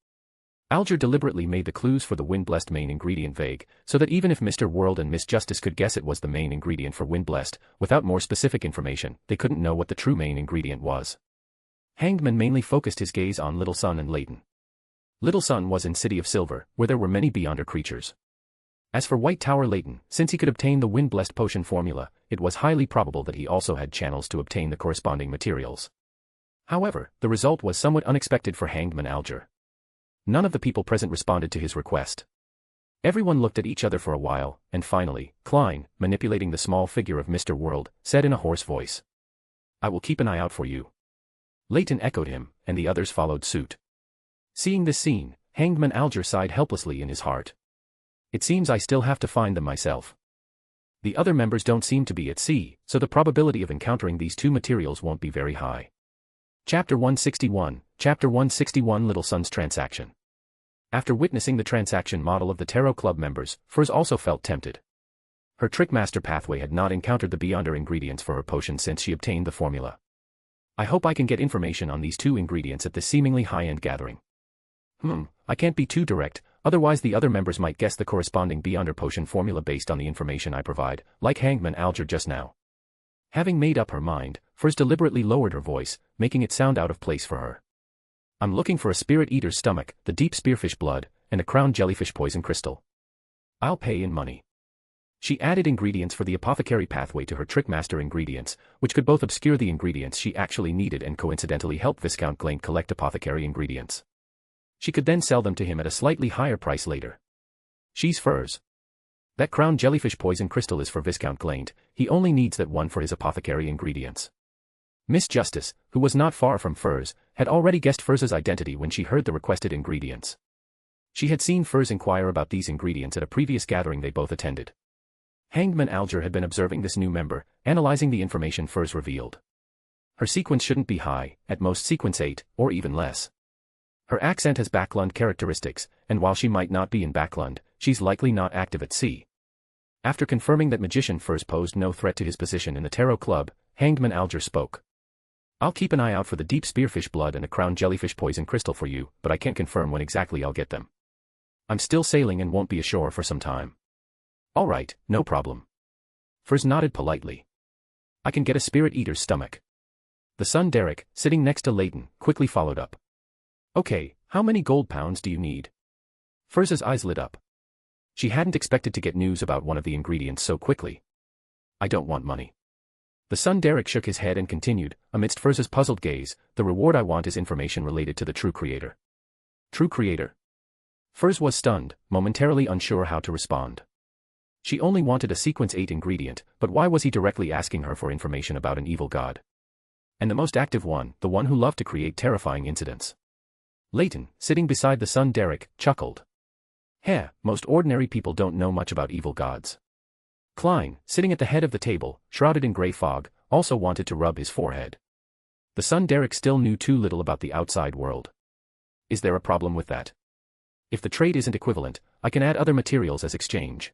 Alger deliberately made the clues for the wind-blessed main ingredient vague, so that even if Mr. World and Miss Justice could guess it was the main ingredient for wind-blessed, without more specific information, they couldn't know what the true main ingredient was. Hangman mainly focused his gaze on Little Sun and Leyton. Little Sun was in City of Silver, where there were many Beyonder creatures. As for White Tower Leyton, since he could obtain the wind-blessed potion formula, it was highly probable that he also had channels to obtain the corresponding materials. However, the result was somewhat unexpected for Hangman Alger. None of the people present responded to his request. Everyone looked at each other for a while, and finally, Klein, manipulating the small figure of Mr. World, said in a hoarse voice, I will keep an eye out for you. Leyton echoed him, and the others followed suit. Seeing this scene, Hangman Alger sighed helplessly in his heart. It seems I still have to find them myself. The other members don't seem to be at sea, so the probability of encountering these two materials won't be very high. Chapter 161, Chapter 161 Little Sun's Transaction. After witnessing the transaction model of the Tarot Club members, Furs also felt tempted. Her Trickmaster pathway had not encountered the Beyonder ingredients for her potion since she obtained the formula. I hope I can get information on these two ingredients at this seemingly high-end gathering. I can't be too direct, otherwise the other members might guess the corresponding Beyonder potion formula based on the information I provide, like Hangman Alger just now. Having made up her mind, Furs deliberately lowered her voice, making it sound out of place for her. I'm looking for a spirit eater's stomach, the deep spearfish blood, and a crown jellyfish poison crystal. I'll pay in money. She added ingredients for the apothecary pathway to her Trickmaster ingredients, which could both obscure the ingredients she actually needed and coincidentally help Viscount Glaint collect apothecary ingredients. She could then sell them to him at a slightly higher price later. She's Furs. That crown jellyfish poison crystal is for Viscount Glaint, he only needs that one for his apothecary ingredients. Miss Justice, who was not far from Furs, had already guessed Furs's identity when she heard the requested ingredients. She had seen Furs inquire about these ingredients at a previous gathering they both attended. Hangman Alger had been observing this new member, analyzing the information Furs revealed. Her sequence shouldn't be high, at most sequence 8, or even less. Her accent has Backlund characteristics, and while she might not be in Backlund, she's likely not active at sea. After confirming that Magician Furs posed no threat to his position in the Tarot Club, Hangman Alger spoke. I'll keep an eye out for the deep spearfish blood and the crown jellyfish poison crystal for you, but I can't confirm when exactly I'll get them. I'm still sailing and won't be ashore for some time. All right, no problem. Furs nodded politely. I can get a spirit eater's stomach. The son Derek, sitting next to Leyton, quickly followed up. Okay, how many gold pounds do you need? Furs's eyes lit up. She hadn't expected to get news about one of the ingredients so quickly. I don't want money. The son Derek shook his head and continued, amidst Furs's puzzled gaze, the reward I want is information related to the true creator. True creator? Furs was stunned, momentarily unsure how to respond. She only wanted a sequence 8 ingredient, but why was he directly asking her for information about an evil god? And the most active one, the one who loved to create terrifying incidents. Leyton, sitting beside the son Derek, chuckled. Most ordinary people don't know much about evil gods. Klein, sitting at the head of the table, shrouded in grey fog, also wanted to rub his forehead. The son Derek still knew too little about the outside world. Is there a problem with that? If the trade isn't equivalent, I can add other materials as exchange.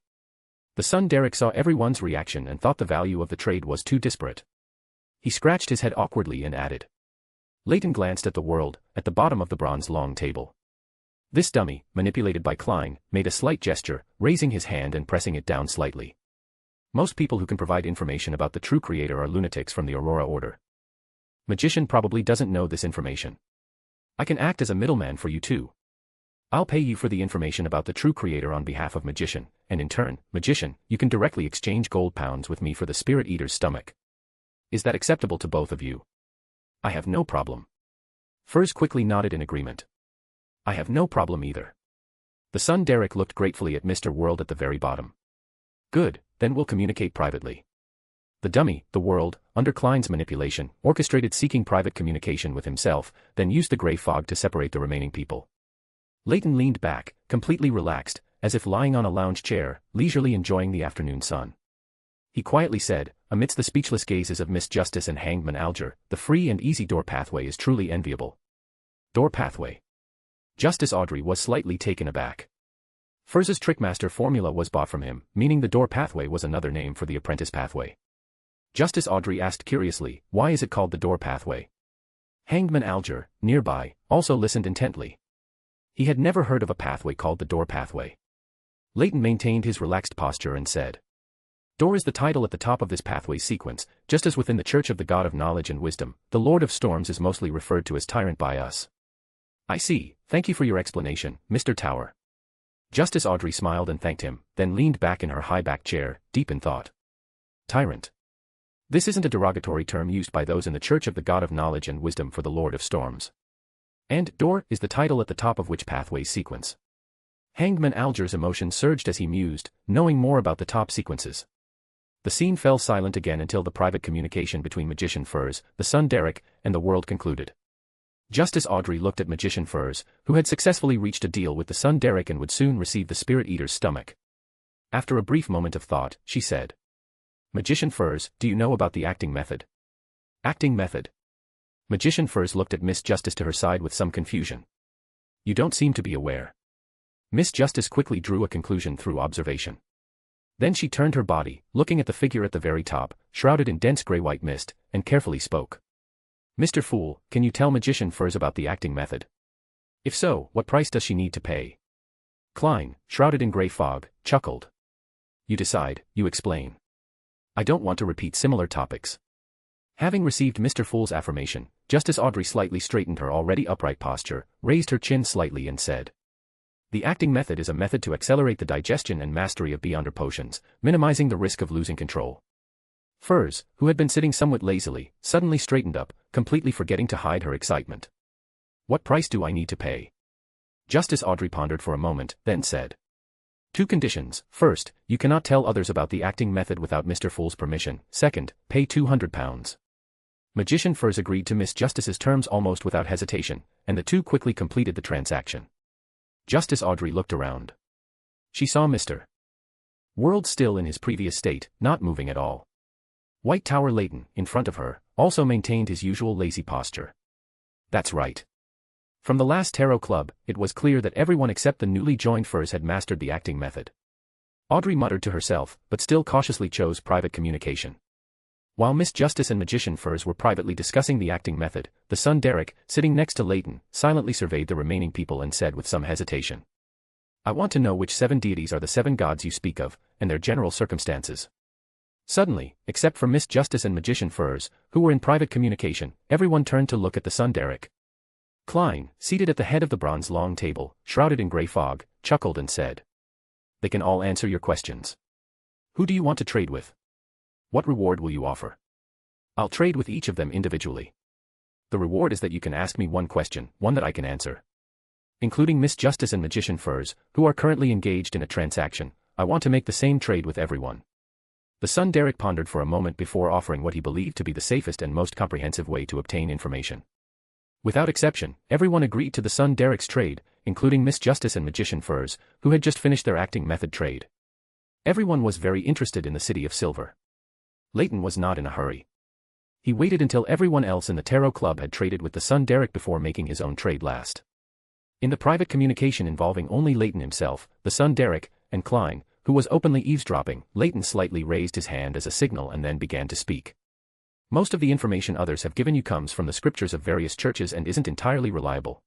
The son Derek saw everyone's reaction and thought the value of the trade was too disparate. He scratched his head awkwardly and added. Leyton glanced at the world, at the bottom of the bronze long table. This dummy, manipulated by Klein, made a slight gesture, raising his hand and pressing it down slightly. Most people who can provide information about the true creator are lunatics from the Aurora Order. Magician probably doesn't know this information. I can act as a middleman for you too. I'll pay you for the information about the true creator on behalf of Magician, and in turn, Magician, you can directly exchange gold pounds with me for the spirit eater's stomach. Is that acceptable to both of you? I have no problem. Furs quickly nodded in agreement. I have no problem either. The son Derek looked gratefully at Mr. World at the very bottom. Good, then we'll communicate privately. The dummy, the world, under Klein's manipulation, orchestrated seeking private communication with himself, then used the grey fog to separate the remaining people. Leyton leaned back, completely relaxed, as if lying on a lounge chair, leisurely enjoying the afternoon sun. He quietly said, amidst the speechless gazes of Miss Justice and Hangman Alger, the free and easy door pathway is truly enviable. Door pathway. Justice Audrey was slightly taken aback. Furz's Trickmaster formula was bought from him, meaning the door pathway was another name for the apprentice pathway. Justice Audrey asked curiously, why is it called the door pathway? Hangman Alger, nearby, also listened intently. He had never heard of a pathway called the door pathway. Leyton maintained his relaxed posture and said, Door is the title at the top of this pathway sequence, just as within the Church of the God of Knowledge and Wisdom, the Lord of Storms is mostly referred to as Tyrant by us. I see, thank you for your explanation, Mr. Tower. Justice Audrey smiled and thanked him, then leaned back in her high-backed chair, deep in thought. Tyrant. This isn't a derogatory term used by those in the Church of the God of Knowledge and Wisdom for the Lord of Storms. And Door is the title at the top of which pathway sequence. Hangman Alger's emotion surged as he mused, knowing more about the top sequences. The scene fell silent again until the private communication between Magician Furze, the son Derek, and the world concluded. Justice Audrey looked at Magician Furze, who had successfully reached a deal with the son Derek and would soon receive the Spirit Eater's stomach. After a brief moment of thought, she said, Magician Furze, do you know about the acting method? Acting method? Magician Furze looked at Miss Justice to her side with some confusion. You don't seem to be aware. Miss Justice quickly drew a conclusion through observation. Then she turned her body, looking at the figure at the very top, shrouded in dense gray-white mist, and carefully spoke. Mr. Fool, can you tell Magician Furze about the acting method? If so, what price does she need to pay? Klein, shrouded in gray fog, chuckled. You decide, you explain. I don't want to repeat similar topics. Having received Mr. Fool's affirmation, Justice Audrey slightly straightened her already upright posture, raised her chin slightly and said, The acting method is a method to accelerate the digestion and mastery of Beyonder potions, minimizing the risk of losing control. Furze, who had been sitting somewhat lazily, suddenly straightened up, completely forgetting to hide her excitement. What price do I need to pay? Justice Audrey pondered for a moment, then said. 2 conditions. First, you cannot tell others about the acting method without Mr. Fool's permission. Second, pay £200. Magician Furze agreed to Miss Justice's terms almost without hesitation, and the two quickly completed the transaction. Justice Audrey looked around. She saw Mr. World still in his previous state, not moving at all. White Tower Leyton, in front of her, also maintained his usual lazy posture. That's right. From the last Tarot Club, it was clear that everyone except the newly joined Furze had mastered the acting method. Audrey muttered to herself, but still cautiously chose private communication. While Miss Justice and Magician Furze were privately discussing the acting method, the son Derek, sitting next to Leyton, silently surveyed the remaining people and said with some hesitation. I want to know which 7 deities are the 7 gods you speak of, and their general circumstances. Suddenly, except for Miss Justice and Magician Furze, who were in private communication, everyone turned to look at the son Derek. Klein, seated at the head of the bronze long table, shrouded in grey fog, chuckled and said. They can all answer your questions. Who do you want to trade with? What reward will you offer? I'll trade with each of them individually. The reward is that you can ask me one question, one that I can answer. Including Miss Justice and Magician Furze, who are currently engaged in a transaction, I want to make the same trade with everyone. The son Derek pondered for a moment before offering what he believed to be the safest and most comprehensive way to obtain information. Without exception, everyone agreed to the son Derek's trade, including Miss Justice and Magician Furze, who had just finished their acting method trade. Everyone was very interested in the City of Silver. Leyton was not in a hurry. He waited until everyone else in the Tarot Club had traded with the son Derek before making his own trade last. In the private communication involving only Leyton himself, the son Derek, and Klein, who was openly eavesdropping, Leyton slightly raised his hand as a signal and then began to speak. Most of the information others have given you comes from the scriptures of various churches and isn't entirely reliable.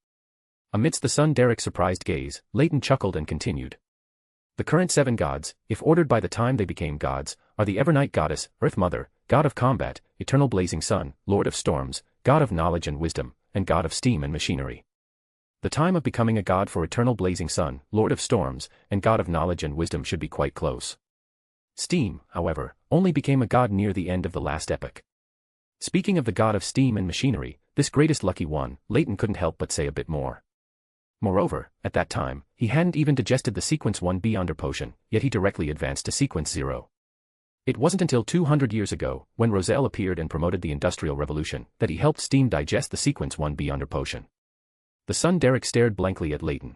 Amidst the son Derek's surprised gaze, Leyton chuckled and continued. The current 7 gods, if ordered by the time they became gods, are the Evernight Goddess, Earth Mother, God of Combat, Eternal Blazing Sun, Lord of Storms, God of Knowledge and Wisdom, and God of Steam and Machinery. The time of becoming a god for Eternal Blazing Sun, Lord of Storms, and God of Knowledge and Wisdom should be quite close. Steam, however, only became a god near the end of the last epoch. Speaking of the god of steam and machinery, this greatest lucky one, Leyton couldn't help but say a bit more. Moreover, at that time, he hadn't even digested the Sequence 1 Beyonder potion, yet he directly advanced to Sequence 0. It wasn't until 200 years ago, when Roselle appeared and promoted the Industrial Revolution, that he helped Steam digest the Sequence 1 Beyonder potion. The son Derek stared blankly at Leyton.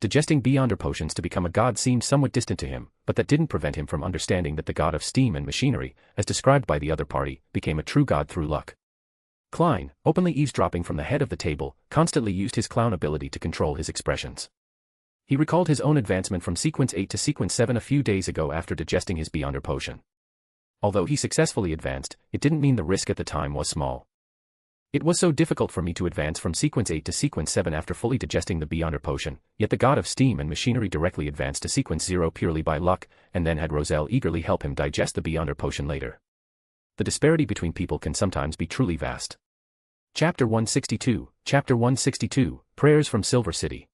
Digesting beyonder potions to become a god seemed somewhat distant to him, but that didn't prevent him from understanding that the god of steam and machinery, as described by the other party, became a true god through luck. Klein, openly eavesdropping from the head of the table, constantly used his clown ability to control his expressions. He recalled his own advancement from sequence 8 to sequence 7 a few days ago after digesting his beyonder potion. Although he successfully advanced, it didn't mean the risk at the time was small. It was so difficult for me to advance from sequence 8 to sequence 7 after fully digesting the beyonder potion, yet the god of steam and machinery directly advanced to sequence 0 purely by luck, and then had Roselle eagerly help him digest the beyonder potion later. The disparity between people can sometimes be truly vast. Chapter 162, Chapter 162, Prayers from Silver City.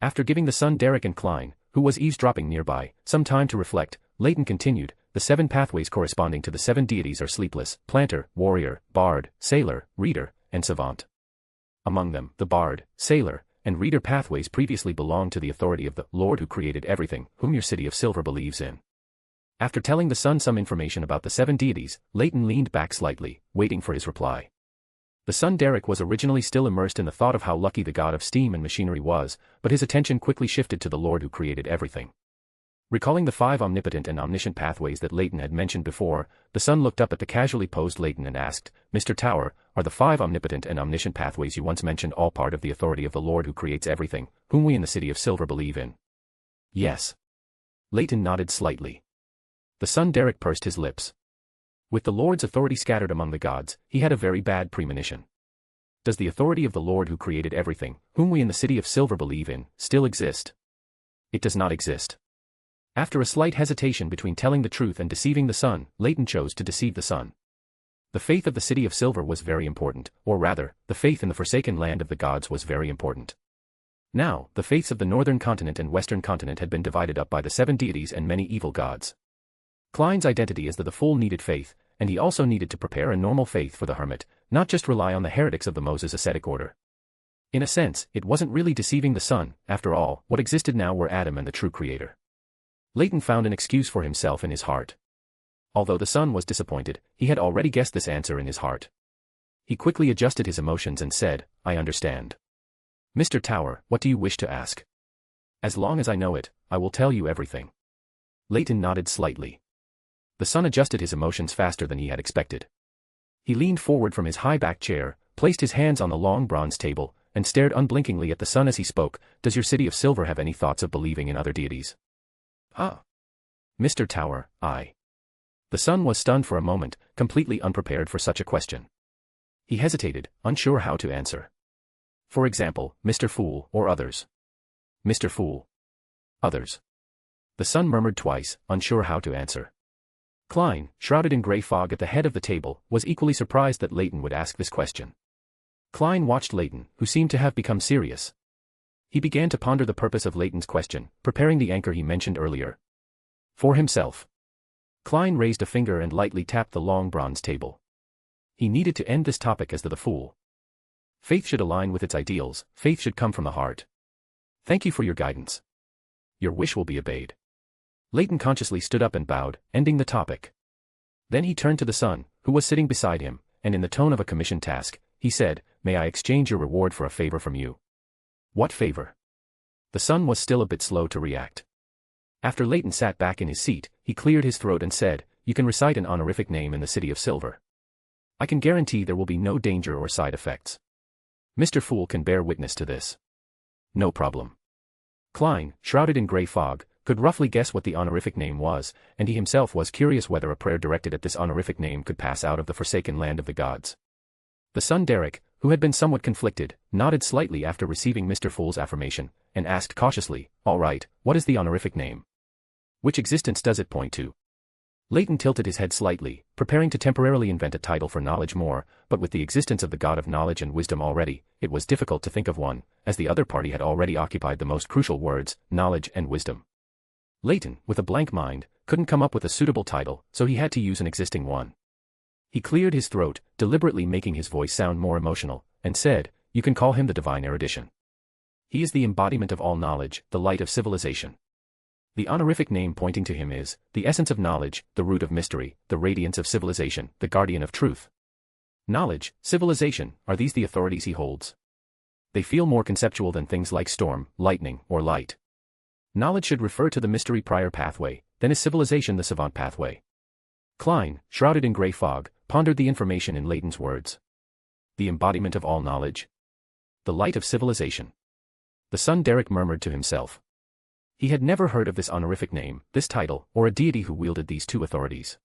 After giving the son Derek and Klein, who was eavesdropping nearby, some time to reflect, Leyton continued, the 7 pathways corresponding to the 7 deities are sleepless, planter, warrior, bard, sailor, reader, and savant. Among them, the bard, sailor, and reader pathways previously belonged to the authority of the Lord who created everything, whom your city of silver believes in. After telling the son some information about the 7 deities, Leyton leaned back slightly, waiting for his reply. The son Derek was originally still immersed in the thought of how lucky the god of steam and machinery was, but his attention quickly shifted to the Lord who created everything. Recalling the 5 omnipotent and omniscient pathways that Leyton had mentioned before, the son looked up at the casually posed Leyton and asked, Mr. Tower, are the 5 omnipotent and omniscient pathways you once mentioned all part of the authority of the Lord who creates everything, whom we in the city of silver believe in? Yes. Leyton nodded slightly. The son Derek pursed his lips. With the Lord's authority scattered among the gods, he had a very bad premonition. Does the authority of the Lord who created everything, whom we in the city of silver believe in, still exist? It does not exist. After a slight hesitation between telling the truth and deceiving the son, Leyton chose to deceive the son. The faith of the city of silver was very important, or rather, the faith in the forsaken land of the gods was very important. Now, the faiths of the northern continent and western continent had been divided up by the 7 deities and many evil gods. Klein's identity as the fool needed faith, and he also needed to prepare a normal faith for the hermit, not just rely on the heretics of the Moses ascetic order. In a sense, it wasn't really deceiving the son, after all, what existed now were Adam and the true creator. Leyton found an excuse for himself in his heart. Although the son was disappointed, he had already guessed this answer in his heart. He quickly adjusted his emotions and said, I understand. Mr. Tower, what do you wish to ask? As long as I know it, I will tell you everything. Leyton nodded slightly. The son adjusted his emotions faster than he had expected. He leaned forward from his high-backed chair, placed his hands on the long bronze table, and stared unblinkingly at the son as he spoke, Does your city of silver have any thoughts of believing in other deities? Mr. Tower, I. The son was stunned for a moment, completely unprepared for such a question. He hesitated, unsure how to answer. For example, Mr. Fool, or others. Mr. Fool. Others. The son murmured twice, unsure how to answer. Klein, shrouded in grey fog at the head of the table, was equally surprised that Leyton would ask this question. Klein watched Leyton, who seemed to have become serious. He began to ponder the purpose of Leyton's question, preparing the anchor he mentioned earlier. For himself. Klein raised a finger and lightly tapped the long bronze table. He needed to end this topic as the fool. Faith should align with its ideals, faith should come from the heart. Thank you for your guidance. Your wish will be obeyed. Leyton consciously stood up and bowed, ending the topic. Then he turned to the son, who was sitting beside him, and in the tone of a commissioned task, he said, May I exchange your reward for a favor from you? What favor? The son was still a bit slow to react. After Leyton sat back in his seat, he cleared his throat and said, You can recite an honorific name in the city of silver. I can guarantee there will be no danger or side effects. Mr. Fool can bear witness to this. No problem. Klein, shrouded in grey fog, could roughly guess what the honorific name was, and he himself was curious whether a prayer directed at this honorific name could pass out of the forsaken land of the gods. The son Derek, who had been somewhat conflicted, nodded slightly after receiving Mr. Fool's affirmation, and asked cautiously, All right, what is the honorific name? Which existence does it point to? Leyton tilted his head slightly, preparing to temporarily invent a title for knowledge more, but with the existence of the god of knowledge and wisdom already, it was difficult to think of one, as the other party had already occupied the most crucial words, knowledge and wisdom. Leyton, with a blank mind, couldn't come up with a suitable title, so he had to use an existing one. He cleared his throat, deliberately making his voice sound more emotional, and said, You can call him the divine erudition. He is the embodiment of all knowledge, the light of civilization. The honorific name pointing to him is, the essence of knowledge, the root of mystery, the radiance of civilization, the guardian of truth. Knowledge, civilization, are these the authorities he holds? They feel more conceptual than things like storm, lightning, or light. Knowledge should refer to the mystery prior pathway, then is civilization the savant pathway. Klein, shrouded in grey fog, pondered the information in Leyton's words. The embodiment of all knowledge. The light of civilization. The son Derek murmured to himself. He had never heard of this honorific name, this title, or a deity who wielded these two authorities.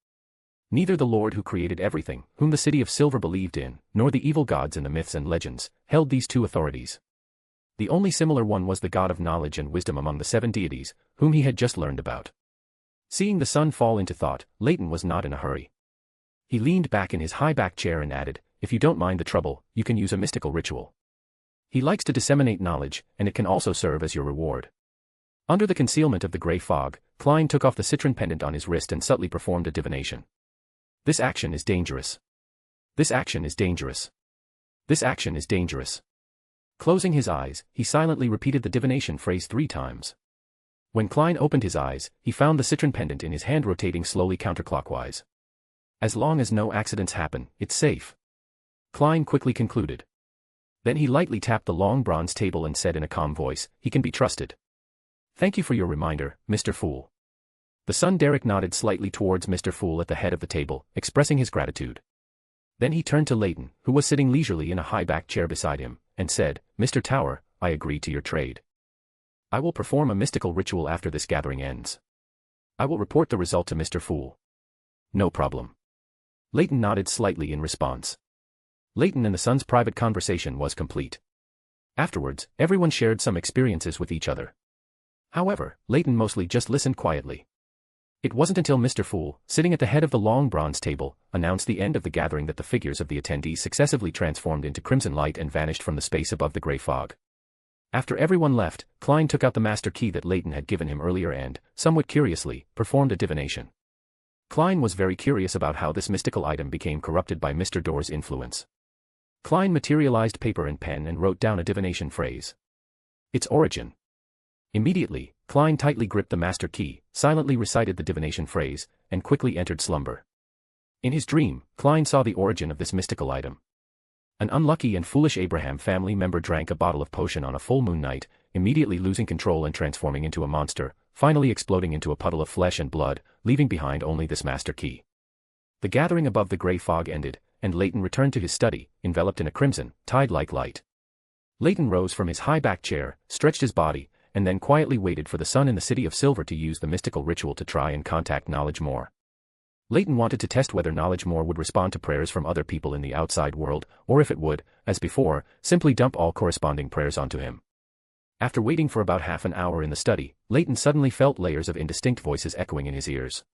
Neither the Lord who created everything, whom the City of Silver believed in, nor the evil gods in the myths and legends, held these two authorities. The only similar one was the god of knowledge and wisdom among the 7 deities, whom he had just learned about. Seeing the son fall into thought, Leyton was not in a hurry. He leaned back in his high-back chair and added, "If you don't mind the trouble, you can use a mystical ritual. He likes to disseminate knowledge, and it can also serve as your reward." Under the concealment of the grey fog, Klein took off the citron pendant on his wrist and subtly performed a divination. This action is dangerous. This action is dangerous. This action is dangerous. Closing his eyes, he silently repeated the divination phrase 3 times. When Klein opened his eyes, he found the citron pendant in his hand rotating slowly counterclockwise. As long as no accidents happen, it's safe. Klein quickly concluded. Then he lightly tapped the long bronze table and said in a calm voice, "He can be trusted. Thank you for your reminder, Mr. Fool." The son Derek nodded slightly towards Mr. Fool at the head of the table, expressing his gratitude. Then he turned to Leyton, who was sitting leisurely in a high-backed chair beside him, and said, "Mr. Tower, I agree to your trade. I will perform a mystical ritual after this gathering ends. I will report the result to Mr. Fool." "No problem." Leyton nodded slightly in response. Leyton and the son's private conversation was complete. Afterwards, everyone shared some experiences with each other. However, Leyton mostly just listened quietly. It wasn't until Mr. Fool, sitting at the head of the long bronze table, announced the end of the gathering that the figures of the attendees successively transformed into crimson light and vanished from the space above the grey fog. After everyone left, Klein took out the master key that Leyton had given him earlier and, somewhat curiously, performed a divination. Klein was very curious about how this mystical item became corrupted by Mr. Door's influence. Klein materialized paper and pen and wrote down a divination phrase. Its origin. Immediately, Klein tightly gripped the master key, silently recited the divination phrase, and quickly entered slumber. In his dream, Klein saw the origin of this mystical item. An unlucky and foolish Abraham family member drank a bottle of potion on a full moon night, immediately losing control and transforming into a monster, finally exploding into a puddle of flesh and blood, leaving behind only this master key. The gathering above the grey fog ended, and Leyton returned to his study, enveloped in a crimson, tide-like light. Leyton rose from his high-backed chair, stretched his body, and then quietly waited for the sun in the City of Silver to use the mystical ritual to try and contact Knowledge Moor. Leyton wanted to test whether Knowledge Moor would respond to prayers from other people in the outside world, or if it would, as before, simply dump all corresponding prayers onto him. After waiting for about half an hour in the study, Leyton suddenly felt layers of indistinct voices echoing in his ears.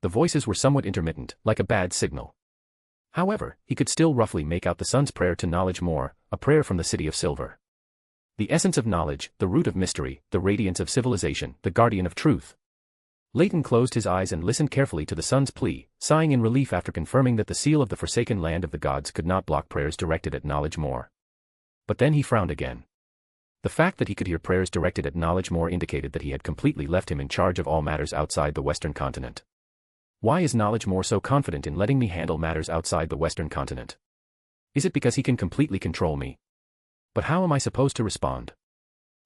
The voices were somewhat intermittent, like a bad signal. However, he could still roughly make out the sun's prayer to Knowledge Moor, a prayer from the City of Silver. The essence of knowledge, the root of mystery, the radiance of civilization, the guardian of truth. Leyton closed his eyes and listened carefully to the sun's plea, sighing in relief after confirming that the seal of the forsaken land of the gods could not block prayers directed at Knowledge Moor. But then he frowned again. The fact that he could hear prayers directed at Knowledge Moor indicated that he had completely left him in charge of all matters outside the Western continent. Why is Knowledge Moor so confident in letting me handle matters outside the Western continent? Is it because he can completely control me? But how am I supposed to respond?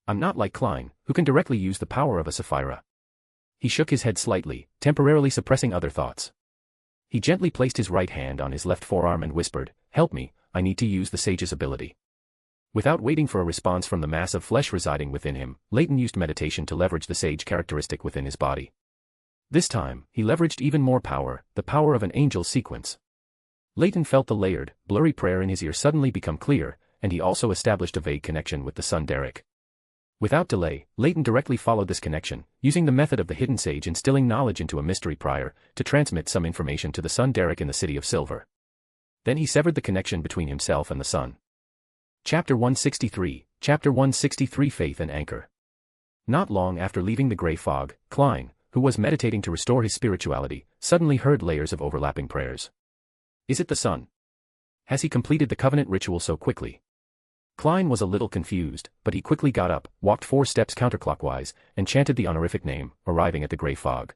I'm not like Klein, who can directly use the power of a Sapphira. He shook his head slightly, temporarily suppressing other thoughts. He gently placed his right hand on his left forearm and whispered, "Help me, I need to use the sage's ability." Without waiting for a response from the mass of flesh residing within him, Leyton used meditation to leverage the sage characteristic within his body. This time, he leveraged even more power, the power of an angel's sequence. Leyton felt the layered, blurry prayer in his ear suddenly become clear, and he also established a vague connection with the son Derek. Without delay, Leyton directly followed this connection, using the method of the hidden sage instilling knowledge into a mystery prior, to transmit some information to the son Derek in the City of Silver. Then he severed the connection between himself and the sun. Chapter 163, Chapter 163 Faith and Anchor. Not long after leaving the grey fog, Klein, who was meditating to restore his spirituality, suddenly heard layers of overlapping prayers. Is it the sun? Has he completed the covenant ritual so quickly? Klein was a little confused, but he quickly got up, walked 4 steps counterclockwise, and chanted the honorific name, arriving at the grey fog.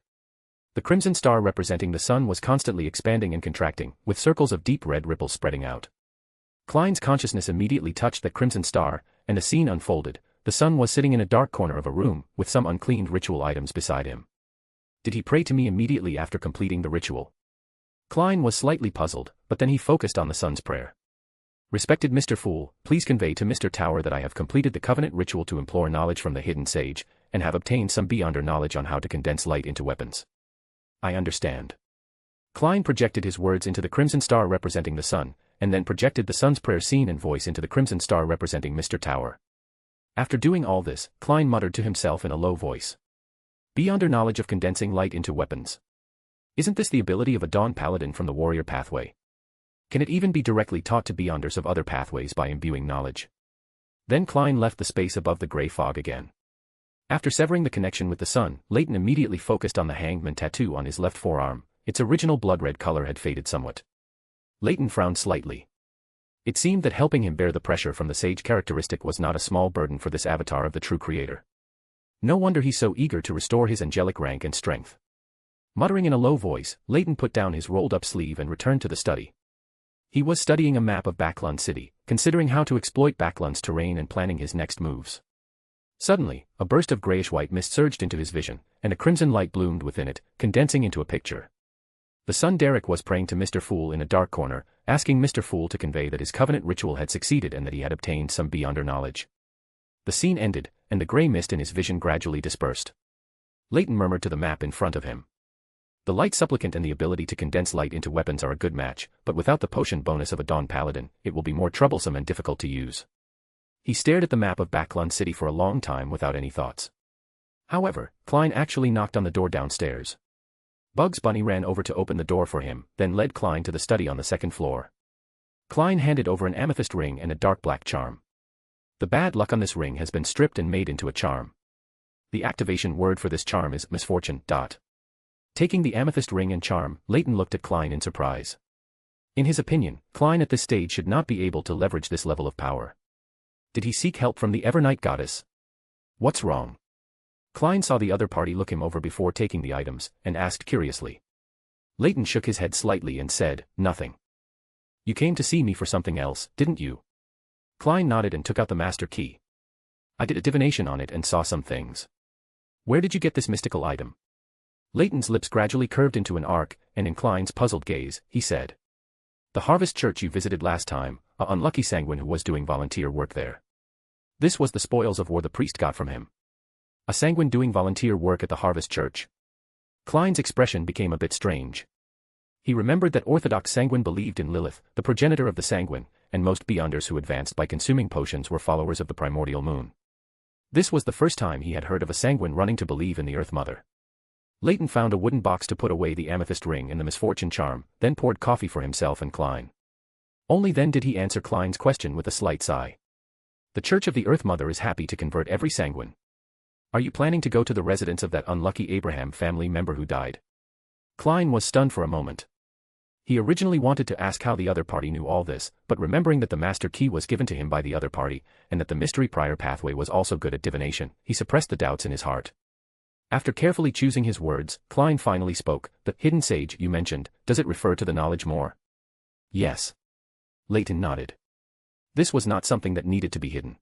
The crimson star representing the sun was constantly expanding and contracting, with circles of deep red ripples spreading out. Klein's consciousness immediately touched that crimson star, and a scene unfolded. The son was sitting in a dark corner of a room, with some uncleaned ritual items beside him. Did he pray to me immediately after completing the ritual? Klein was slightly puzzled, but then he focused on the son's prayer. Respected Mr. Fool, please convey to Mr. Tower that I have completed the covenant ritual to implore knowledge from the hidden sage, and have obtained some beyonder knowledge on how to condense light into weapons. I understand. Klein projected his words into the crimson star representing the sun, and then projected the son's prayer scene and voice into the crimson star representing Mr. Tower. After doing all this, Klein muttered to himself in a low voice. Beyonder knowledge of condensing light into weapons. Isn't this the ability of a Dawn Paladin from the warrior pathway? Can it even be directly taught to beyonders of other pathways by imbuing knowledge? Then Klein left the space above the gray fog again. After severing the connection with the sun, Leyton immediately focused on the hangman tattoo on his left forearm. Its original blood-red color had faded somewhat. Leyton frowned slightly. It seemed that helping him bear the pressure from the sage characteristic was not a small burden for this avatar of the true creator. No wonder he's so eager to restore his angelic rank and strength. Muttering in a low voice, Leyton put down his rolled-up sleeve and returned to the study. He was studying a map of Baklun City, considering how to exploit Baklun's terrain and planning his next moves. Suddenly, a burst of grayish-white mist surged into his vision, and a crimson light bloomed within it, condensing into a picture. The son Derek was praying to Mr. Fool in a dark corner, asking Mr. Fool to convey that his covenant ritual had succeeded and that he had obtained some beyonder knowledge. The scene ended, and the grey mist in his vision gradually dispersed. Leyton murmured to the map in front of him. The light supplicant and the ability to condense light into weapons are a good match, but without the potion bonus of a Dawn Paladin, it will be more troublesome and difficult to use. He stared at the map of Baklun City for a long time without any thoughts. However, Klein actually knocked on the door downstairs. Bugs Bunny ran over to open the door for him, then led Klein to the study on the second floor. Klein handed over an amethyst ring and a dark black charm. The bad luck on this ring has been stripped and made into a charm. The activation word for this charm is misfortune. Taking the amethyst ring and charm, Leyton looked at Klein in surprise. In his opinion, Klein at this stage should not be able to leverage this level of power. Did he seek help from the Evernight goddess? What's wrong? Klein saw the other party look him over before taking the items, and asked curiously. Leyton shook his head slightly and said, nothing. You came to see me for something else, didn't you? Klein nodded and took out the master key. I did a divination on it and saw some things. Where did you get this mystical item? Leyton's lips gradually curved into an arc, and in Klein's puzzled gaze, he said. The Harvest Church you visited last time, a unlucky sanguine who was doing volunteer work there. This was the spoils of war the priest got from him. A sanguine doing volunteer work at the Harvest Church. Klein's expression became a bit strange. He remembered that Orthodox sanguine believed in Lilith, the progenitor of the sanguine, and most beyonders who advanced by consuming potions were followers of the primordial moon. This was the first time he had heard of a sanguine running to believe in the Earth Mother. Leyton found a wooden box to put away the amethyst ring and the misfortune charm, then poured coffee for himself and Klein. Only then did he answer Klein's question with a slight sigh. The Church of the Earth Mother is happy to convert every sanguine. Are you planning to go to the residence of that unlucky Abraham family member who died? Klein was stunned for a moment. He originally wanted to ask how the other party knew all this, but remembering that the master key was given to him by the other party, and that the mystery prior pathway was also good at divination, he suppressed the doubts in his heart. After carefully choosing his words, Klein finally spoke. The hidden sage you mentioned, does it refer to the knowledge Moor? Yes. Leyton nodded. This was not something that needed to be hidden.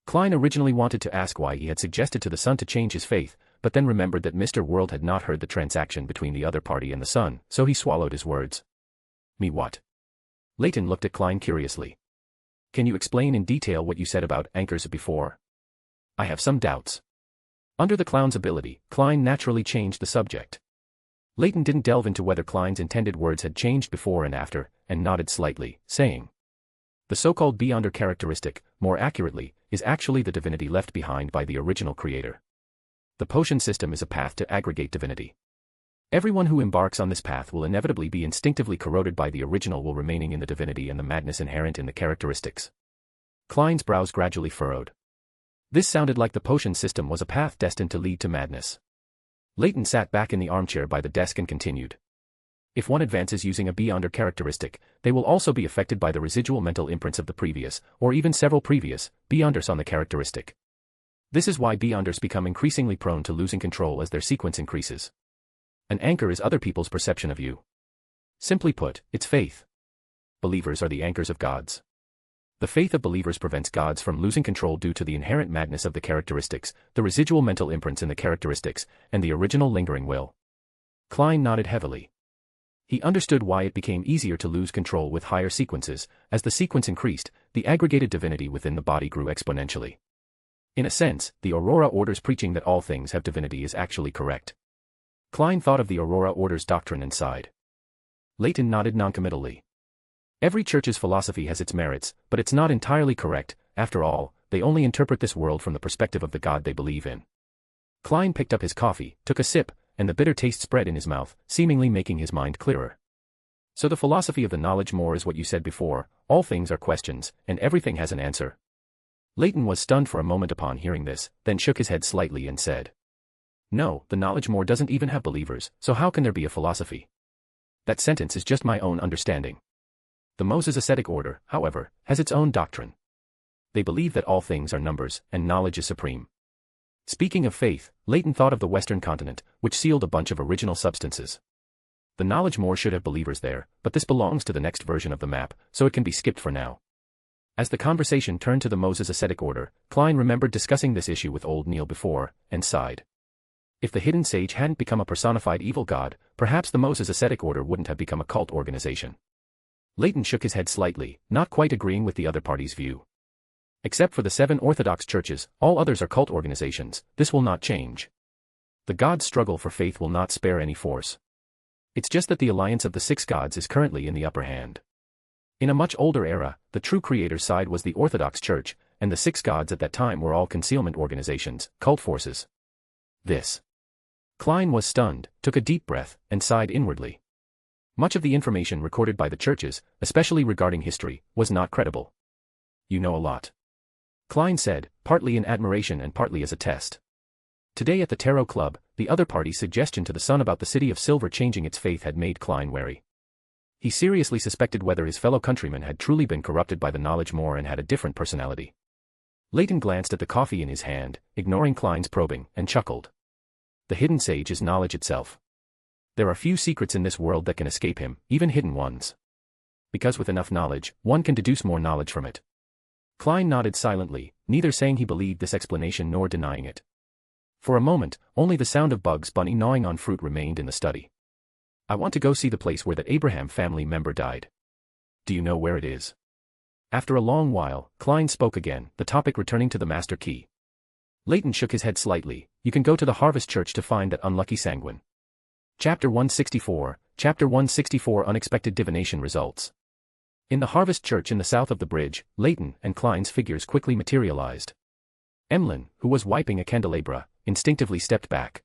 Klein originally wanted to ask why he had suggested to the son to change his faith, but then remembered that Mr. World had not heard the transaction between the other party and the son, so he swallowed his words. Me what? Leyton looked at Klein curiously. Can you explain in detail what you said about anchors before? I have some doubts. Under the clown's ability, Klein naturally changed the subject. Leyton didn't delve into whether Klein's intended words had changed before and after, and nodded slightly, saying, the so-called beyonder characteristic, more accurately, is actually the divinity left behind by the original creator. The potion system is a path to aggregate divinity. Everyone who embarks on this path will inevitably be instinctively corroded by the original while remaining in the divinity and the madness inherent in the characteristics. Klein's brows gradually furrowed. This sounded like the potion system was a path destined to lead to madness. Leyton sat back in the armchair by the desk and continued. If one advances using a beyonder characteristic, they will also be affected by the residual mental imprints of the previous, or even several previous, beyonders on the characteristic. This is why beyonders become increasingly prone to losing control as their sequence increases. An anchor is other people's perception of you. Simply put, it's faith. Believers are the anchors of gods. The faith of believers prevents gods from losing control due to the inherent madness of the characteristics, the residual mental imprints in the characteristics, and the original lingering will. Klein nodded heavily. He understood why it became easier to lose control with higher sequences. As the sequence increased, the aggregated divinity within the body grew exponentially. In a sense, the Aurora Order's preaching that all things have divinity is actually correct. Klein thought of the Aurora Order's doctrine and sighed. Leyton nodded noncommittally. Every church's philosophy has its merits, but it's not entirely correct. After all, they only interpret this world from the perspective of the God they believe in. Klein picked up his coffee, took a sip, and the bitter taste spread in his mouth, seemingly making his mind clearer. So the philosophy of the knowledge more is what you said before, all things are questions, and everything has an answer. Leyton was stunned for a moment upon hearing this, then shook his head slightly and said, "No, the knowledge more doesn't even have believers, so how can there be a philosophy? That sentence is just my own understanding. The Moses ascetic order, however, has its own doctrine. They believe that all things are numbers, and knowledge is supreme." Speaking of faith, Leyton thought of the Western continent, which sealed a bunch of original substances. The knowledge more should have believers there, but this belongs to the next version of the map, so it can be skipped for now. As the conversation turned to the Moses ascetic order, Klein remembered discussing this issue with old Neil before, and sighed. If the hidden sage hadn't become a personified evil god, perhaps the Moses ascetic order wouldn't have become a cult organization. Leyton shook his head slightly, not quite agreeing with the other party's view. Except for the 7 Orthodox churches, all others are cult organizations. This will not change. The gods' struggle for faith will not spare any force. It's just that the alliance of the 6 gods is currently in the upper hand. In a much older era, the true creator's side was the Orthodox Church, and the 6 gods at that time were all concealment organizations, cult forces. This. Klein was stunned, took a deep breath, and sighed inwardly. Much of the information recorded by the churches, especially regarding history, was not credible. "You know a lot," Klein said, partly in admiration and partly as a test. Today at the Tarot Club, the other party's suggestion to the son about the City of Silver changing its faith had made Klein wary. He seriously suspected whether his fellow countrymen had truly been corrupted by the knowledge more and had a different personality. Leyton glanced at the coffee in his hand, ignoring Klein's probing, and chuckled. The hidden sage is knowledge itself. There are few secrets in this world that can escape him, even hidden ones. Because with enough knowledge, one can deduce more knowledge from it. Klein nodded silently, neither saying he believed this explanation nor denying it. For a moment, only the sound of Bugs Bunny gnawing on fruit remained in the study. "I want to go see the place where that Abraham family member died. Do you know where it is?" After a long while, Klein spoke again, the topic returning to the master key. Leyton shook his head slightly. "You can go to the Harvest Church to find that unlucky sanguine." Chapter 164 Unexpected Divination Results. In the Harvest Church in the south of the bridge, Leyton and Klein's figures quickly materialized. Emlyn, who was wiping a candelabra, instinctively stepped back.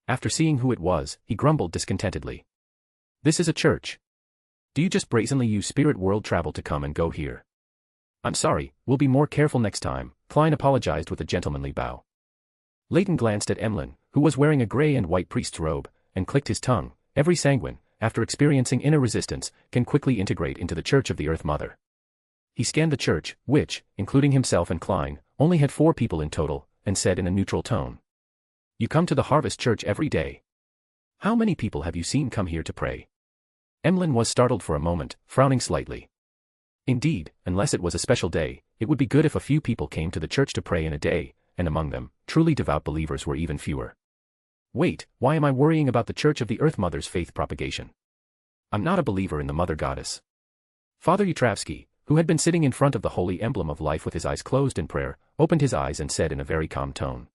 After seeing who it was, he grumbled discontentedly. "This is a church. Do you just brazenly use spirit world travel to come and go here?" "I'm sorry, we'll be more careful next time," Klein apologized with a gentlemanly bow. Leyton glanced at Emlyn, who was wearing a gray and white priest's robe, and clicked his tongue. Every sanguine, after experiencing inner resistance, can quickly integrate into the Church of the Earth Mother. He scanned the church, which, including himself and Klein, only had 4 people in total, and said in a neutral tone. "You come to the Harvest Church every day. How many people have you seen come here to pray?" Emlyn was startled for a moment, frowning slightly. Indeed, unless it was a special day, it would be good if a few people came to the church to pray in a day, and among them, truly devout believers were even fewer. "Wait, why am I worrying about the Church of the Earth Mother's faith propagation? I'm not a believer in the Mother Goddess." Father Yutravsky, who had been sitting in front of the holy emblem of life with his eyes closed in prayer, opened his eyes and said in a very calm tone.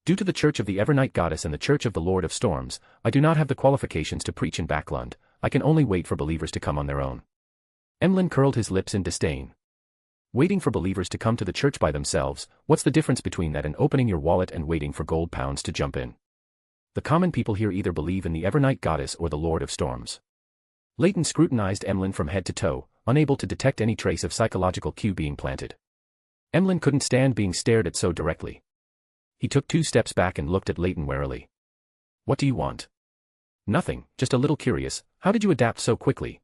"Due to the Church of the Evernight Goddess and the Church of the Lord of Storms, I do not have the qualifications to preach in Backlund. I can only wait for believers to come on their own." Emlyn curled his lips in disdain. "Waiting for believers to come to the church by themselves, what's the difference between that and opening your wallet and waiting for gold pounds to jump in? The common people here either believe in the Evernight Goddess or the Lord of Storms." Leyton scrutinized Emlyn from head to toe, unable to detect any trace of psychological cue being planted. Emlyn couldn't stand being stared at so directly. He took 2 steps back and looked at Leyton warily. "What do you want?" "Nothing, just a little curious. How did you adapt so quickly?"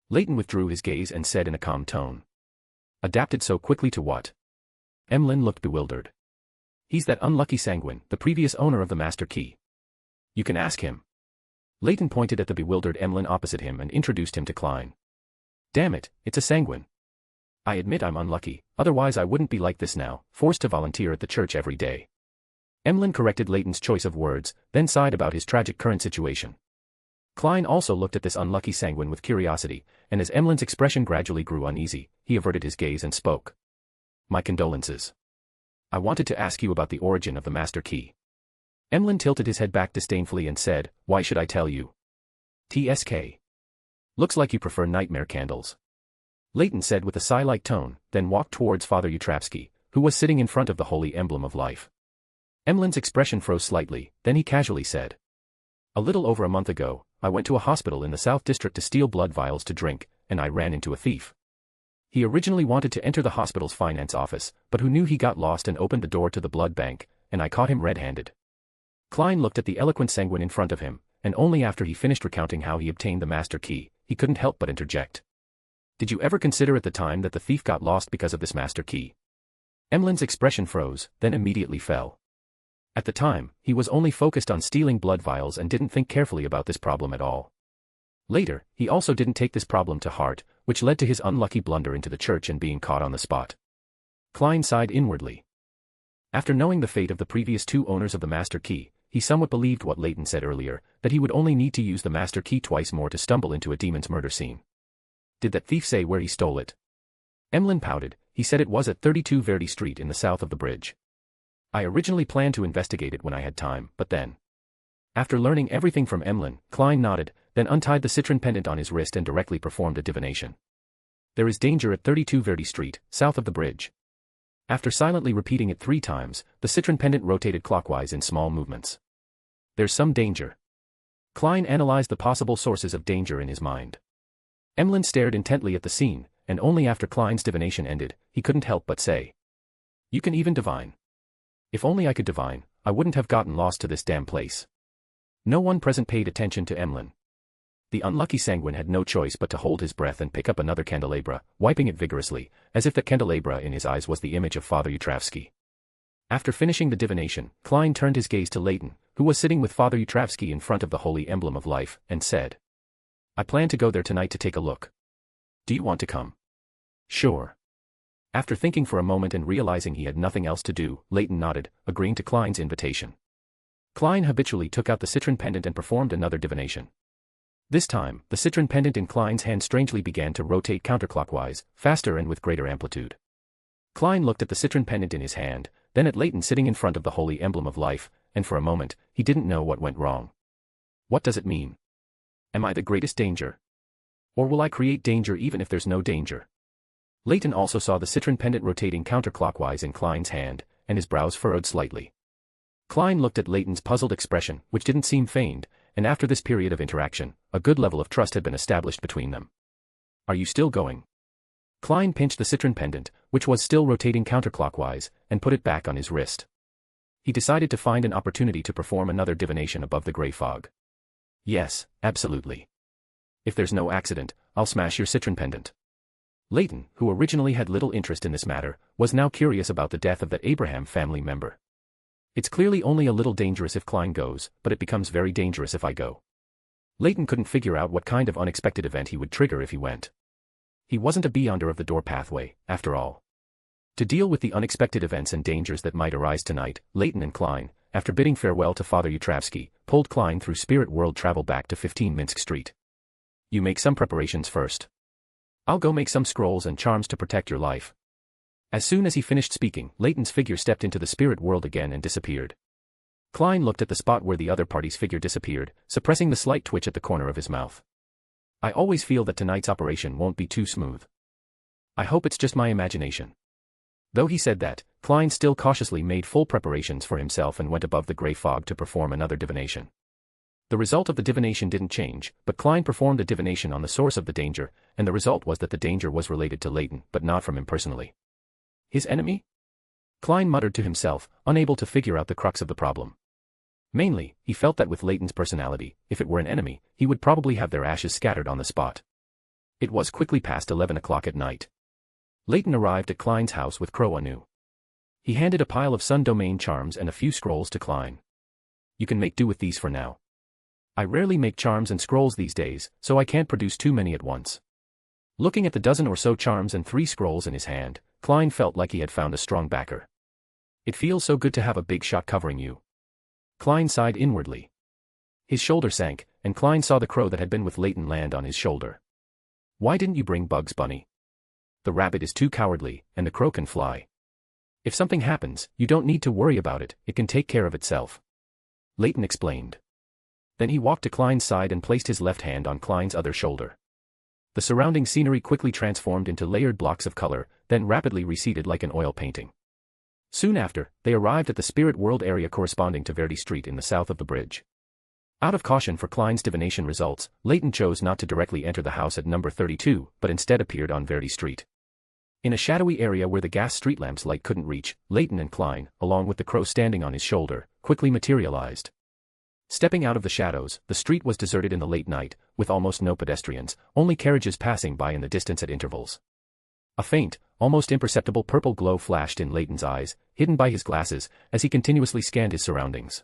Leyton withdrew his gaze and said in a calm tone. "Adapted so quickly to what?" Emlyn looked bewildered. "He's that unlucky sanguine, the previous owner of the master key. You can ask him." Leyton pointed at the bewildered Emlyn opposite him and introduced him to Klein. "Damn it, it's a sanguine." I admit I'm unlucky, otherwise I wouldn't be like this now, forced to volunteer at the church every day. Emlyn corrected Leyton's choice of words, then sighed about his tragic current situation. Klein also looked at this unlucky sanguine with curiosity, and as Emlyn's expression gradually grew uneasy, he averted his gaze and spoke. My condolences. I wanted to ask you about the origin of the master key. Emlyn tilted his head back disdainfully and said, Why should I tell you? TSK. Looks like you prefer nightmare candles. Leyton said with a sigh-like tone, then walked towards Father Yutravsky, who was sitting in front of the holy emblem of life. Emlyn's expression froze slightly, then he casually said. A little over a month ago, I went to a hospital in the South District to steal blood vials to drink, and I ran into a thief. He originally wanted to enter the hospital's finance office, but who knew he got lost and opened the door to the blood bank, and I caught him red-handed. Klein looked at the eloquent sanguine in front of him, and only after he finished recounting how he obtained the master key, he couldn't help but interject. Did you ever consider at the time that the thief got lost because of this master key? Emlyn's expression froze, then immediately fell. At the time, he was only focused on stealing blood vials and didn't think carefully about this problem at all. Later, he also didn't take this problem to heart, which led to his unlucky blunder into the church and being caught on the spot. Klein sighed inwardly. After knowing the fate of the previous two owners of the master key, he somewhat believed what Leyton said earlier, that he would only need to use the master key twice more to stumble into a demon's murder scene. Did that thief say where he stole it? Emlyn pouted. He said it was at 32 Verdi Street in the south of the bridge. I originally planned to investigate it when I had time, but then. After learning everything from Emlyn, Klein nodded, then untied the citron pendant on his wrist and directly performed a divination. There is danger at 32 Verdi Street, south of the bridge. After silently repeating it 3 times, the citron pendant rotated clockwise in small movements. There's some danger. Klein analyzed the possible sources of danger in his mind. Emlyn stared intently at the scene, and only after Klein's divination ended, he couldn't help but say. You can even divine. If only I could divine, I wouldn't have gotten lost to this damn place. No one present paid attention to Emlyn. The unlucky sanguine had no choice but to hold his breath and pick up another candelabra, wiping it vigorously, as if the candelabra in his eyes was the image of Father Yutravsky. After finishing the divination, Klein turned his gaze to Leyton, who was sitting with Father Yutravsky in front of the holy emblem of life, and said. I plan to go there tonight to take a look. Do you want to come? Sure. After thinking for a moment and realizing he had nothing else to do, Leyton nodded, agreeing to Klein's invitation. Klein habitually took out the citron pendant and performed another divination. This time, the citron pendant in Klein's hand strangely began to rotate counterclockwise, faster and with greater amplitude. Klein looked at the citron pendant in his hand, then at Leyton sitting in front of the holy emblem of life, and for a moment, he didn't know what went wrong. What does it mean? Am I the greatest danger? Or will I create danger even if there's no danger? Leyton also saw the citron pendant rotating counterclockwise in Klein's hand, and his brows furrowed slightly. Klein looked at Leyton's puzzled expression, which didn't seem feigned, and after this period of interaction, a good level of trust had been established between them. Are you still going? Klein pinched the citron pendant, which was still rotating counterclockwise, and put it back on his wrist. He decided to find an opportunity to perform another divination above the grey fog. Yes, absolutely. If there's no accident, I'll smash your citron pendant. Leyton, who originally had little interest in this matter, was now curious about the death of that Abraham family member. It's clearly only a little dangerous if Klein goes, but it becomes very dangerous if I go. Leyton couldn't figure out what kind of unexpected event he would trigger if he went. He wasn't a beyonder of the door pathway, after all. To deal with the unexpected events and dangers that might arise tonight, Leyton and Klein, after bidding farewell to Father Yutravsky, pulled Klein through spirit world travel back to 15 Minsk Street. You make some preparations first. I'll go make some scrolls and charms to protect your life. As soon as he finished speaking, Leyton's figure stepped into the spirit world again and disappeared. Klein looked at the spot where the other party's figure disappeared, suppressing the slight twitch at the corner of his mouth. I always feel that tonight's operation won't be too smooth. I hope it's just my imagination. Though he said that, Klein still cautiously made full preparations for himself and went above the grey fog to perform another divination. The result of the divination didn't change, but Klein performed a divination on the source of the danger, and the result was that the danger was related to Leyton, but not from him personally. His enemy? Klein muttered to himself, unable to figure out the crux of the problem. Mainly, he felt that with Leyton's personality, if it were an enemy, he would probably have their ashes scattered on the spot. It was quickly past 11 o'clock at night. Leyton arrived at Klein's house with Crow anew. He handed a pile of Sun Domain charms and a few scrolls to Klein. You can make do with these for now. I rarely make charms and scrolls these days, so I can't produce too many at once. Looking at the dozen or so charms and 3 scrolls in his hand, Klein felt like he had found a strong backer. It feels so good to have a big shot covering you. Klein sighed inwardly. His shoulder sank, and Klein saw the crow that had been with Leyton land on his shoulder. Why didn't you bring Bugs Bunny? The rabbit is too cowardly, and the crow can fly. If something happens, you don't need to worry about it, it can take care of itself. Leyton explained. Then he walked to Klein's side and placed his left hand on Klein's other shoulder. The surrounding scenery quickly transformed into layered blocks of color, then rapidly receded like an oil painting. Soon after, they arrived at the spirit world area corresponding to Verdi Street in the south of the bridge. Out of caution for Klein's divination results, Leyton chose not to directly enter the house at number 32, but instead appeared on Verdi Street. In a shadowy area where the gas street lamp's light couldn't reach, Leyton and Klein, along with the crow standing on his shoulder, quickly materialized. Stepping out of the shadows, the street was deserted in the late night, with almost no pedestrians, only carriages passing by in the distance at intervals. A faint, almost imperceptible purple glow flashed in Leyton's eyes, hidden by his glasses, as he continuously scanned his surroundings.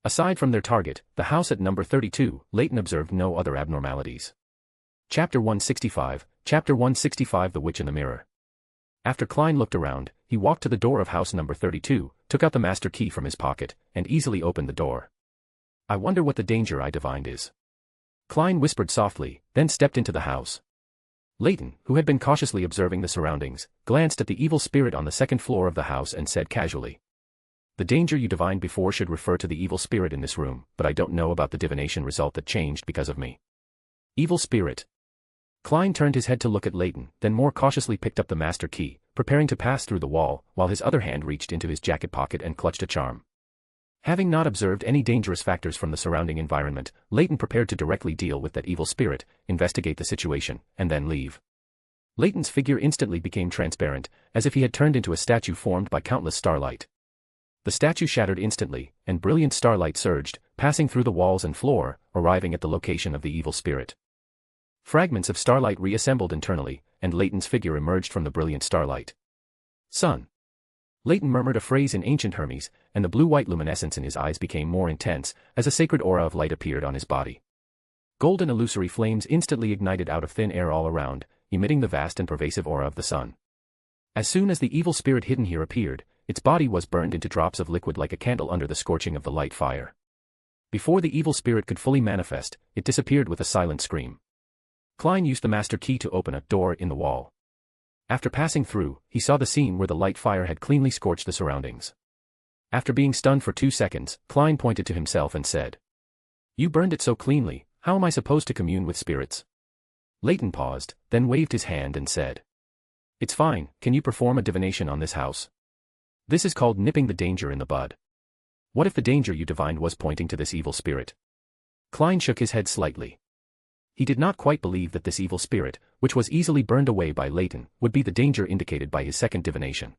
Aside from their target, the house at number 32, Leyton observed no other abnormalities. Chapter 165, Chapter 165 The Witch in the Mirror. After Klein looked around, he walked to the door of house number 32, took out the master key from his pocket, and easily opened the door. I wonder what the danger I divined is. Klein whispered softly, then stepped into the house. Leyton, who had been cautiously observing the surroundings, glanced at the evil spirit on the second floor of the house and said casually. The danger you divined before should refer to the evil spirit in this room, but I don't know about the divination result that changed because of me. Evil spirit. Klein turned his head to look at Leyton, then more cautiously picked up the master key, preparing to pass through the wall, while his other hand reached into his jacket pocket and clutched a charm. Having not observed any dangerous factors from the surrounding environment, Leyton prepared to directly deal with that evil spirit, investigate the situation, and then leave. Leyton's figure instantly became transparent, as if he had turned into a statue formed by countless starlight. The statue shattered instantly, and brilliant starlight surged, passing through the walls and floor, arriving at the location of the evil spirit. Fragments of starlight reassembled internally, and Leyton's figure emerged from the brilliant starlight. Sun. Leyton murmured a phrase in ancient Hermes, and the blue-white luminescence in his eyes became more intense, as a sacred aura of light appeared on his body. Golden illusory flames instantly ignited out of thin air all around, emitting the vast and pervasive aura of the sun. As soon as the evil spirit hidden here appeared, its body was burned into drops of liquid like a candle under the scorching of the light fire. Before the evil spirit could fully manifest, it disappeared with a silent scream. Klein used the master key to open a door in the wall. After passing through, he saw the scene where the light fire had cleanly scorched the surroundings. After being stunned for 2 seconds, Klein pointed to himself and said, "You burned it so cleanly, how am I supposed to commune with spirits?" Leyton paused, then waved his hand and said, "It's fine, can you perform a divination on this house? This is called nipping the danger in the bud. What if the danger you divined was pointing to this evil spirit?" Klein shook his head slightly. He did not quite believe that this evil spirit, which was easily burned away by Leyton, would be the danger indicated by his second divination.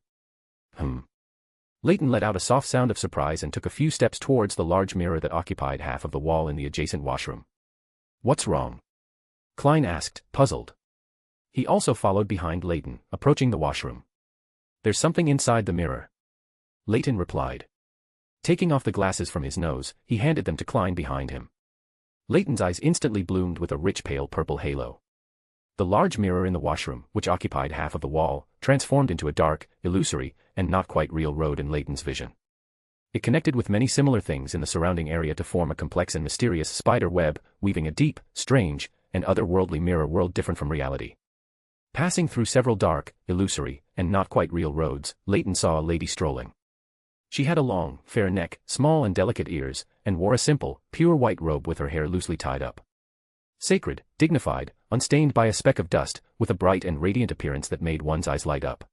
Leyton let out a soft sound of surprise and took a few steps towards the large mirror that occupied half of the wall in the adjacent washroom. "What's wrong?" Klein asked, puzzled. He also followed behind Leyton, approaching the washroom. "There's something inside the mirror," Leyton replied. Taking off the glasses from his nose, he handed them to Klein behind him. Leyton's eyes instantly bloomed with a rich pale purple halo. The large mirror in the washroom, which occupied half of the wall, transformed into a dark, illusory, and not quite real road in Leyton's vision. It connected with many similar things in the surrounding area to form a complex and mysterious spider web, weaving a deep, strange, and otherworldly mirror world different from reality. Passing through several dark, illusory, and not quite real roads, Leyton saw a lady strolling. She had a long, fair neck, small and delicate ears, and wore a simple, pure white robe with her hair loosely tied up. Sacred, dignified, unstained by a speck of dust, with a bright and radiant appearance that made one's eyes light up.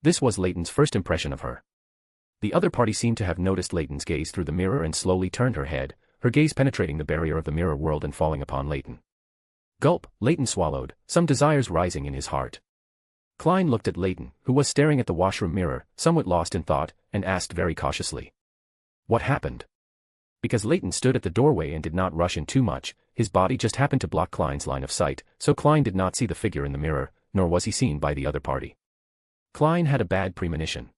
This was Leyton's first impression of her. The other party seemed to have noticed Leyton's gaze through the mirror and slowly turned her head, her gaze penetrating the barrier of the mirror world and falling upon Leyton. Gulp, Leyton swallowed, some desires rising in his heart. Klein looked at Leyton, who was staring at the washroom mirror, somewhat lost in thought, and asked very cautiously, "What happened?" Because Leyton stood at the doorway and did not rush in too much, his body just happened to block Klein's line of sight, so Klein did not see the figure in the mirror, nor was he seen by the other party. Klein had a bad premonition.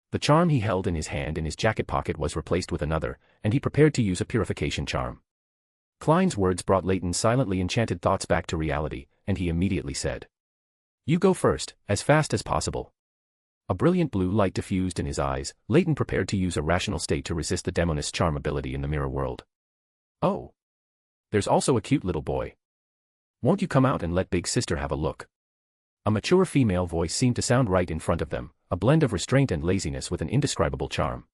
The charm he held in his hand in his jacket pocket was replaced with another, and he prepared to use a purification charm. Klein's words brought Leyton's silently enchanted thoughts back to reality, and he immediately said, "You go first, as fast as possible." A brilliant blue light diffused in his eyes. Leyton prepared to use a rational state to resist the demonist's charm ability in the mirror world. "Oh. There's also a cute little boy. Won't you come out and let big sister have a look?" A mature female voice seemed to sound right in front of them, a blend of restraint and laziness with an indescribable charm.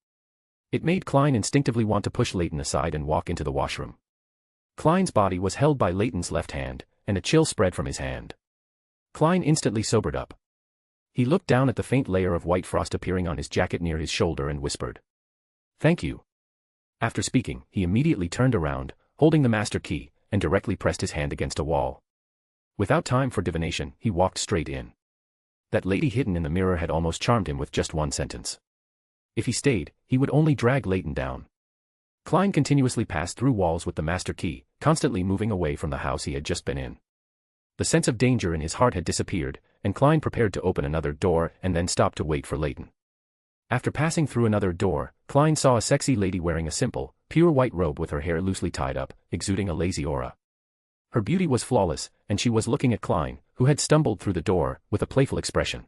It made Klein instinctively want to push Leyton aside and walk into the washroom. Klein's body was held by Leyton's left hand, and a chill spread from his hand. Klein instantly sobered up. He looked down at the faint layer of white frost appearing on his jacket near his shoulder and whispered, "Thank you." After speaking, he immediately turned around, holding the master key, and directly pressed his hand against a wall. Without time for divination, he walked straight in. That lady hidden in the mirror had almost charmed him with just one sentence. If he stayed, he would only drag Leyton down. Klein continuously passed through walls with the master key, constantly moving away from the house he had just been in. The sense of danger in his heart had disappeared, and Klein prepared to open another door and then stopped to wait for Leyton. After passing through another door, Klein saw a sexy lady wearing a simple, pure white robe with her hair loosely tied up, exuding a lazy aura. Her beauty was flawless, and she was looking at Klein, who had stumbled through the door, with a playful expression.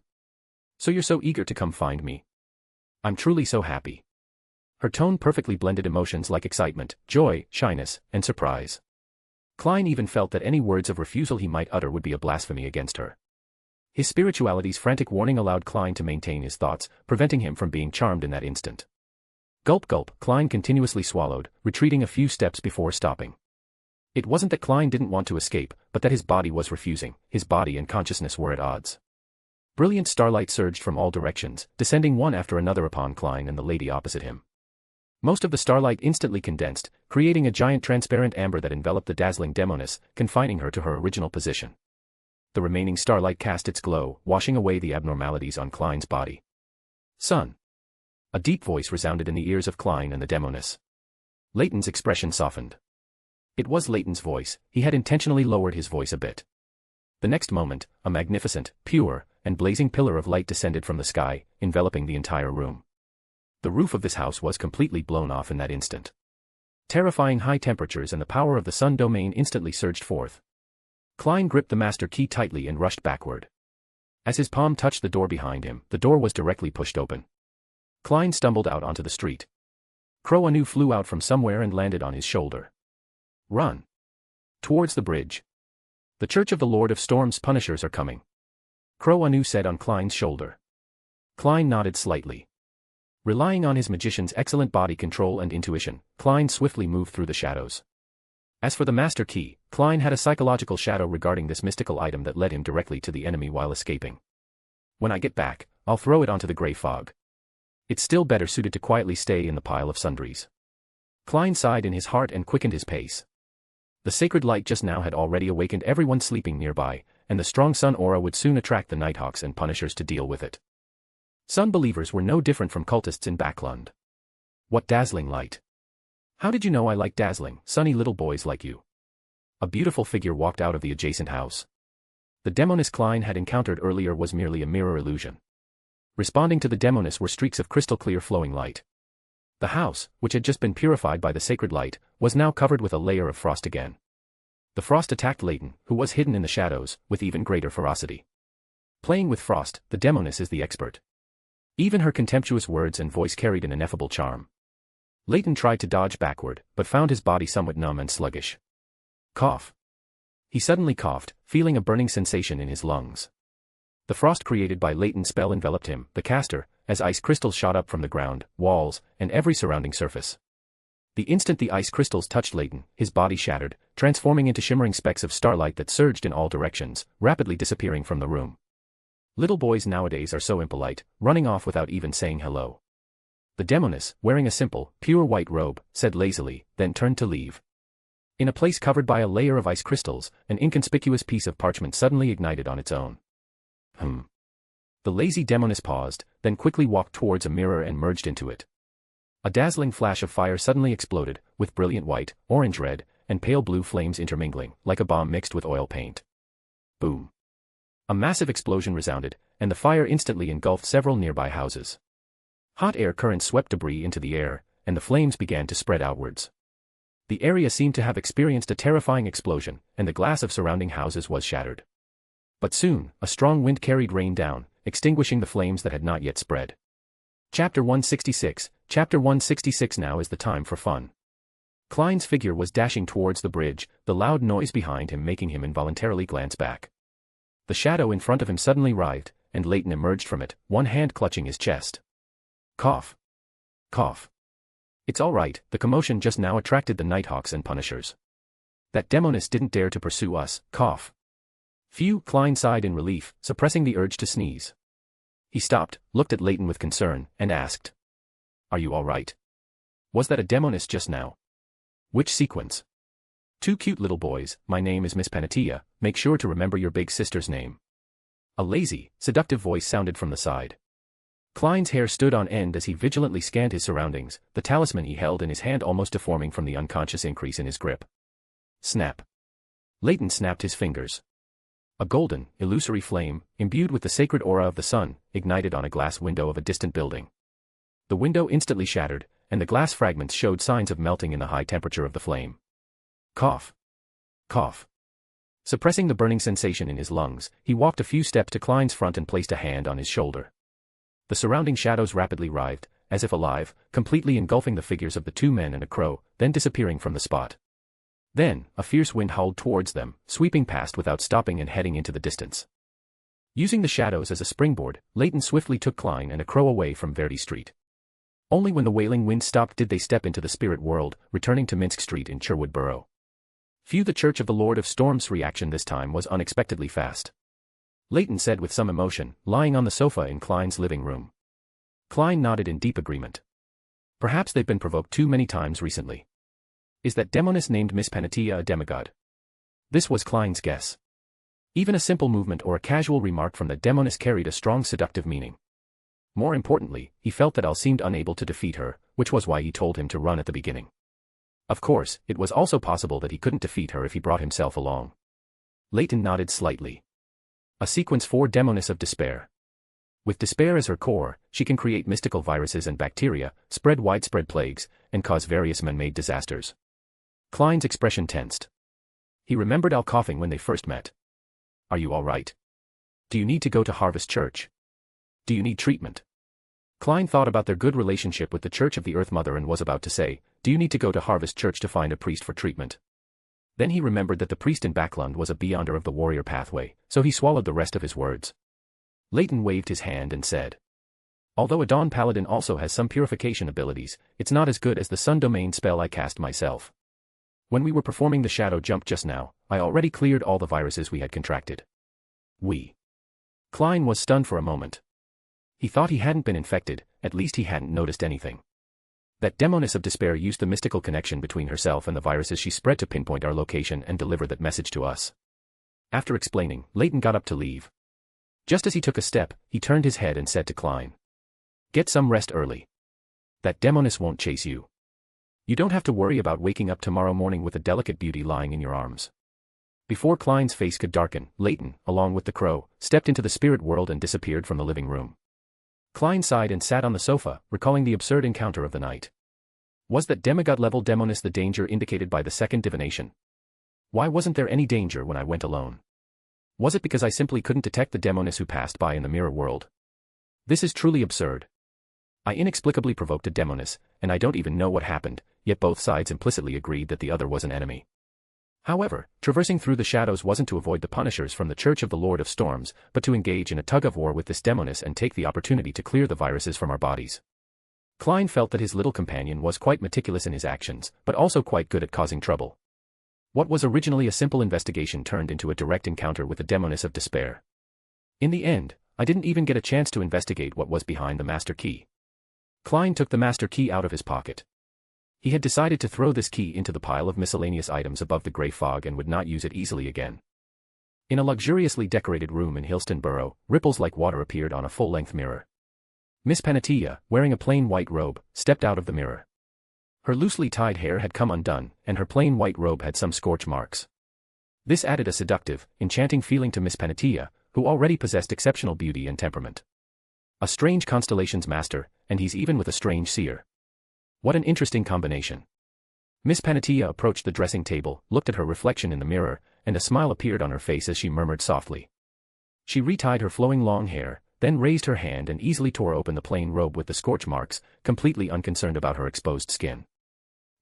"So you're so eager to come find me? I'm truly so happy." Her tone perfectly blended emotions like excitement, joy, shyness, and surprise. Klein even felt that any words of refusal he might utter would be a blasphemy against her. His spirituality's frantic warning allowed Klein to maintain his thoughts, preventing him from being charmed in that instant. Gulp gulp, Klein continuously swallowed, retreating a few steps before stopping. It wasn't that Klein didn't want to escape, but that his body was refusing. His body and consciousness were at odds. Brilliant starlight surged from all directions, descending one after another upon Klein and the lady opposite him. Most of the starlight instantly condensed, creating a giant transparent amber that enveloped the dazzling demoness, confining her to her original position. The remaining starlight cast its glow, washing away the abnormalities on Klein's body. "Son." A deep voice resounded in the ears of Klein and the demoness. Leyton's expression softened. It was Leyton's voice. He had intentionally lowered his voice a bit. The next moment, a magnificent, pure, and blazing pillar of light descended from the sky, enveloping the entire room. The roof of this house was completely blown off in that instant. Terrifying high temperatures and the power of the sun domain instantly surged forth. Klein gripped the master key tightly and rushed backward. As his palm touched the door behind him, the door was directly pushed open. Klein stumbled out onto the street. Crow Anu flew out from somewhere and landed on his shoulder. "Run. Towards the bridge. The Church of the Lord of Storm's punishers are coming," Crow Anu said on Klein's shoulder. Klein nodded slightly. Relying on his magician's excellent body control and intuition, Klein swiftly moved through the shadows. As for the master key, Klein had a psychological shadow regarding this mystical item that led him directly to the enemy while escaping. "When I get back, I'll throw it onto the gray fog. It's still better suited to quietly stay in the pile of sundries." Klein sighed in his heart and quickened his pace. The sacred light just now had already awakened everyone sleeping nearby, and the strong sun aura would soon attract the Nighthawks and Punishers to deal with it. Sun believers were no different from cultists in Backlund. "What dazzling light. How did you know I like dazzling, sunny little boys like you?" A beautiful figure walked out of the adjacent house. The demoness Klein had encountered earlier was merely a mirror illusion. Responding to the demoness were streaks of crystal-clear flowing light. The house, which had just been purified by the sacred light, was now covered with a layer of frost again. The frost attacked Leyton, who was hidden in the shadows, with even greater ferocity. Playing with frost, the demoness is the expert. Even her contemptuous words and voice carried an ineffable charm. Leyton tried to dodge backward, but found his body somewhat numb and sluggish. Cough. He suddenly coughed, feeling a burning sensation in his lungs. The frost created by Leyton's spell enveloped him, the caster, as ice crystals shot up from the ground, walls, and every surrounding surface. The instant the ice crystals touched Leyton, his body shattered, transforming into shimmering specks of starlight that surged in all directions, rapidly disappearing from the room. Little boys nowadays are so impolite, running off without even saying hello. The demoness, wearing a simple, pure white robe, said lazily, then turned to leave. In a place covered by a layer of ice crystals, an inconspicuous piece of parchment suddenly ignited on its own. The lazy demoness paused, then quickly walked towards a mirror and merged into it. A dazzling flash of fire suddenly exploded, with brilliant white, orange-red, and pale blue flames intermingling, like a bomb mixed with oil paint. Boom. A massive explosion resounded, and the fire instantly engulfed several nearby houses. Hot air currents swept debris into the air, and the flames began to spread outwards. The area seemed to have experienced a terrifying explosion, and the glass of surrounding houses was shattered. But soon, a strong wind carried rain down, extinguishing the flames that had not yet spread. Chapter 166. Chapter 166. Now is the time for fun. Klein's figure was dashing towards the bridge, the loud noise behind him making him involuntarily glance back. The shadow in front of him suddenly writhed, and Leyton emerged from it, one hand clutching his chest. Cough. Cough. It's all right, the commotion just now attracted the Nighthawks and Punishers. That demoness didn't dare to pursue us, cough. Phew, Klein sighed in relief, suppressing the urge to sneeze. He stopped, looked at Leyton with concern, and asked. Are you all right? Was that a demoness just now? Which sequence? Two cute little boys, my name is Miss Panatia, make sure to remember your big sister's name. A lazy, seductive voice sounded from the side. Klein's hair stood on end as he vigilantly scanned his surroundings, the talisman he held in his hand almost deforming from the unconscious increase in his grip. Snap. Leyton snapped his fingers. A golden, illusory flame, imbued with the sacred aura of the sun, ignited on a glass window of a distant building. The window instantly shattered, and the glass fragments showed signs of melting in the high temperature of the flame. Cough. Cough. Suppressing the burning sensation in his lungs, he walked a few steps to Klein's front and placed a hand on his shoulder. The surrounding shadows rapidly writhed, as if alive, completely engulfing the figures of the two men and a crow, then disappearing from the spot. Then, a fierce wind howled towards them, sweeping past without stopping and heading into the distance. Using the shadows as a springboard, Leyton swiftly took Klein and a crow away from Verdi Street. Only when the wailing wind stopped did they step into the spirit world, returning to Minsk Street in Sherwood Borough. Phew, the Church of the Lord of Storm's reaction this time was unexpectedly fast. Leyton said with some emotion, lying on the sofa in Klein's living room. Klein nodded in deep agreement. Perhaps they've been provoked too many times recently. Is that demoness named Miss Panatia a demigod? This was Klein's guess. Even a simple movement or a casual remark from the demoness carried a strong seductive meaning. More importantly, he felt that Al seemed unable to defeat her, which was why he told him to run at the beginning. Of course, it was also possible that he couldn't defeat her if he brought himself along. Leyton nodded slightly. A sequence 4 Demoness of Despair. With despair as her core, she can create mystical viruses and bacteria, spread widespread plagues, and cause various man-made disasters. Klein's expression tensed. He remembered Al coughing when they first met. Are you all right? Do you need to go to Harvest Church? Do you need treatment? Klein thought about their good relationship with the Church of the Earth Mother and was about to say, do you need to go to Harvest Church to find a priest for treatment? Then he remembered that the priest in Backlund was a beyonder of the warrior pathway, so he swallowed the rest of his words. Leyton waved his hand and said. Although a Dawn Paladin also has some purification abilities, it's not as good as the Sun Domain spell I cast myself. When we were performing the shadow jump just now, I already cleared all the viruses we had contracted. Klein was stunned for a moment. He thought he hadn't been infected, at least he hadn't noticed anything. That demoness of despair used the mystical connection between herself and the viruses she spread to pinpoint our location and deliver that message to us. After explaining, Leyton got up to leave. Just as he took a step, he turned his head and said to Klein. Get some rest early. That demoness won't chase you. You don't have to worry about waking up tomorrow morning with a delicate beauty lying in your arms. Before Klein's face could darken, Leyton, along with the crow, stepped into the spirit world and disappeared from the living room. Klein sighed and sat on the sofa, recalling the absurd encounter of the night. Was that demigod-level demoness the danger indicated by the second divination? Why wasn't there any danger when I went alone? Was it because I simply couldn't detect the demoness who passed by in the mirror world? This is truly absurd. I inexplicably provoked a demoness, and I don't even know what happened, yet both sides implicitly agreed that the other was an enemy. However, traversing through the shadows wasn't to avoid the Punishers from the Church of the Lord of Storms, but to engage in a tug-of-war with this demoness and take the opportunity to clear the viruses from our bodies. Klein felt that his little companion was quite meticulous in his actions, but also quite good at causing trouble. What was originally a simple investigation turned into a direct encounter with the demoness of despair. In the end, I didn't even get a chance to investigate what was behind the master key. Klein took the master key out of his pocket. He had decided to throw this key into the pile of miscellaneous items above the grey fog and would not use it easily again. In a luxuriously decorated room in Hillston Borough, ripples like water appeared on a full-length mirror. Miss Panatia, wearing a plain white robe, stepped out of the mirror. Her loosely tied hair had come undone, and her plain white robe had some scorch marks. This added a seductive, enchanting feeling to Miss Panatia, who already possessed exceptional beauty and temperament. A strange constellation's master, and he's even with a strange seer. What an interesting combination. Miss Panatia approached the dressing table, looked at her reflection in the mirror, and a smile appeared on her face as she murmured softly. She retied her flowing long hair, then raised her hand and easily tore open the plain robe with the scorch marks, completely unconcerned about her exposed skin.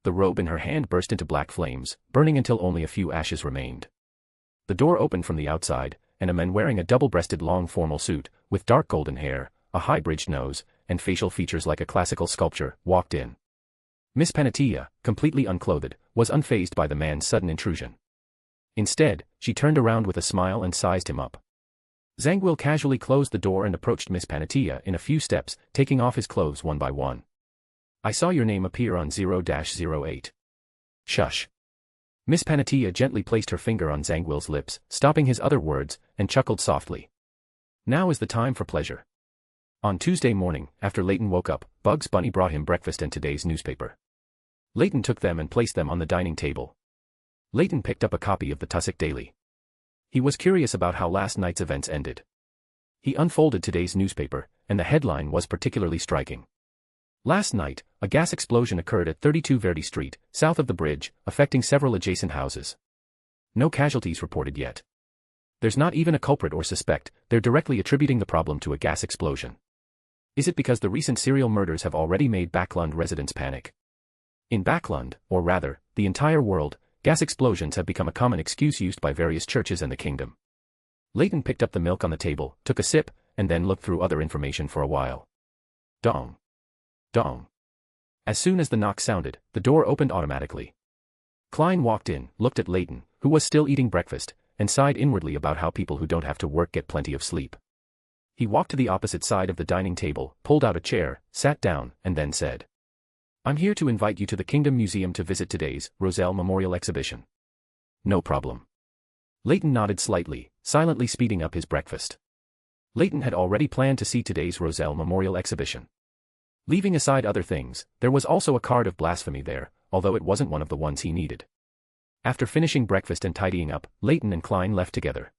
The robe in her hand burst into black flames, burning until only a few ashes remained. The door opened from the outside, and a man wearing a double-breasted long formal suit, with dark golden hair, a high-bridged nose, and facial features like a classical sculpture, walked in. Miss Panatia, completely unclothed, was unfazed by the man's sudden intrusion. Instead, she turned around with a smile and sized him up. Zangwill casually closed the door and approached Miss Panatia in a few steps, taking off his clothes one by one. I saw your name appear on 0-08. Shush. Miss Panatia gently placed her finger on Zangwill's lips, stopping his other words, and chuckled softly. Now is the time for pleasure. On Tuesday morning, after Leyton woke up, Bugs Bunny brought him breakfast and today's newspaper. Leyton took them and placed them on the dining table. Leyton picked up a copy of the Tussock Daily. He was curious about how last night's events ended. He unfolded today's newspaper, and the headline was particularly striking. Last night, a gas explosion occurred at 32 Verdi Street, south of the bridge, affecting several adjacent houses. No casualties reported yet. There's not even a culprit or suspect, they're directly attributing the problem to a gas explosion. Is it because the recent serial murders have already made Backlund residents panic? In Backlund, or rather, the entire world, gas explosions have become a common excuse used by various churches and the kingdom. Leyton picked up the milk on the table, took a sip, and then looked through other information for a while. Dong. Dong. As soon as the knock sounded, the door opened automatically. Klein walked in, looked at Leyton, who was still eating breakfast, and sighed inwardly about how people who don't have to work get plenty of sleep. He walked to the opposite side of the dining table, pulled out a chair, sat down, and then said, I'm here to invite you to the Kingdom Museum to visit today's Roselle Memorial Exhibition. No problem. Leyton nodded slightly, silently speeding up his breakfast. Leyton had already planned to see today's Roselle Memorial Exhibition. Leaving aside other things, there was also a card of blasphemy there, although it wasn't one of the ones he needed. After finishing breakfast and tidying up, Leyton and Klein left together.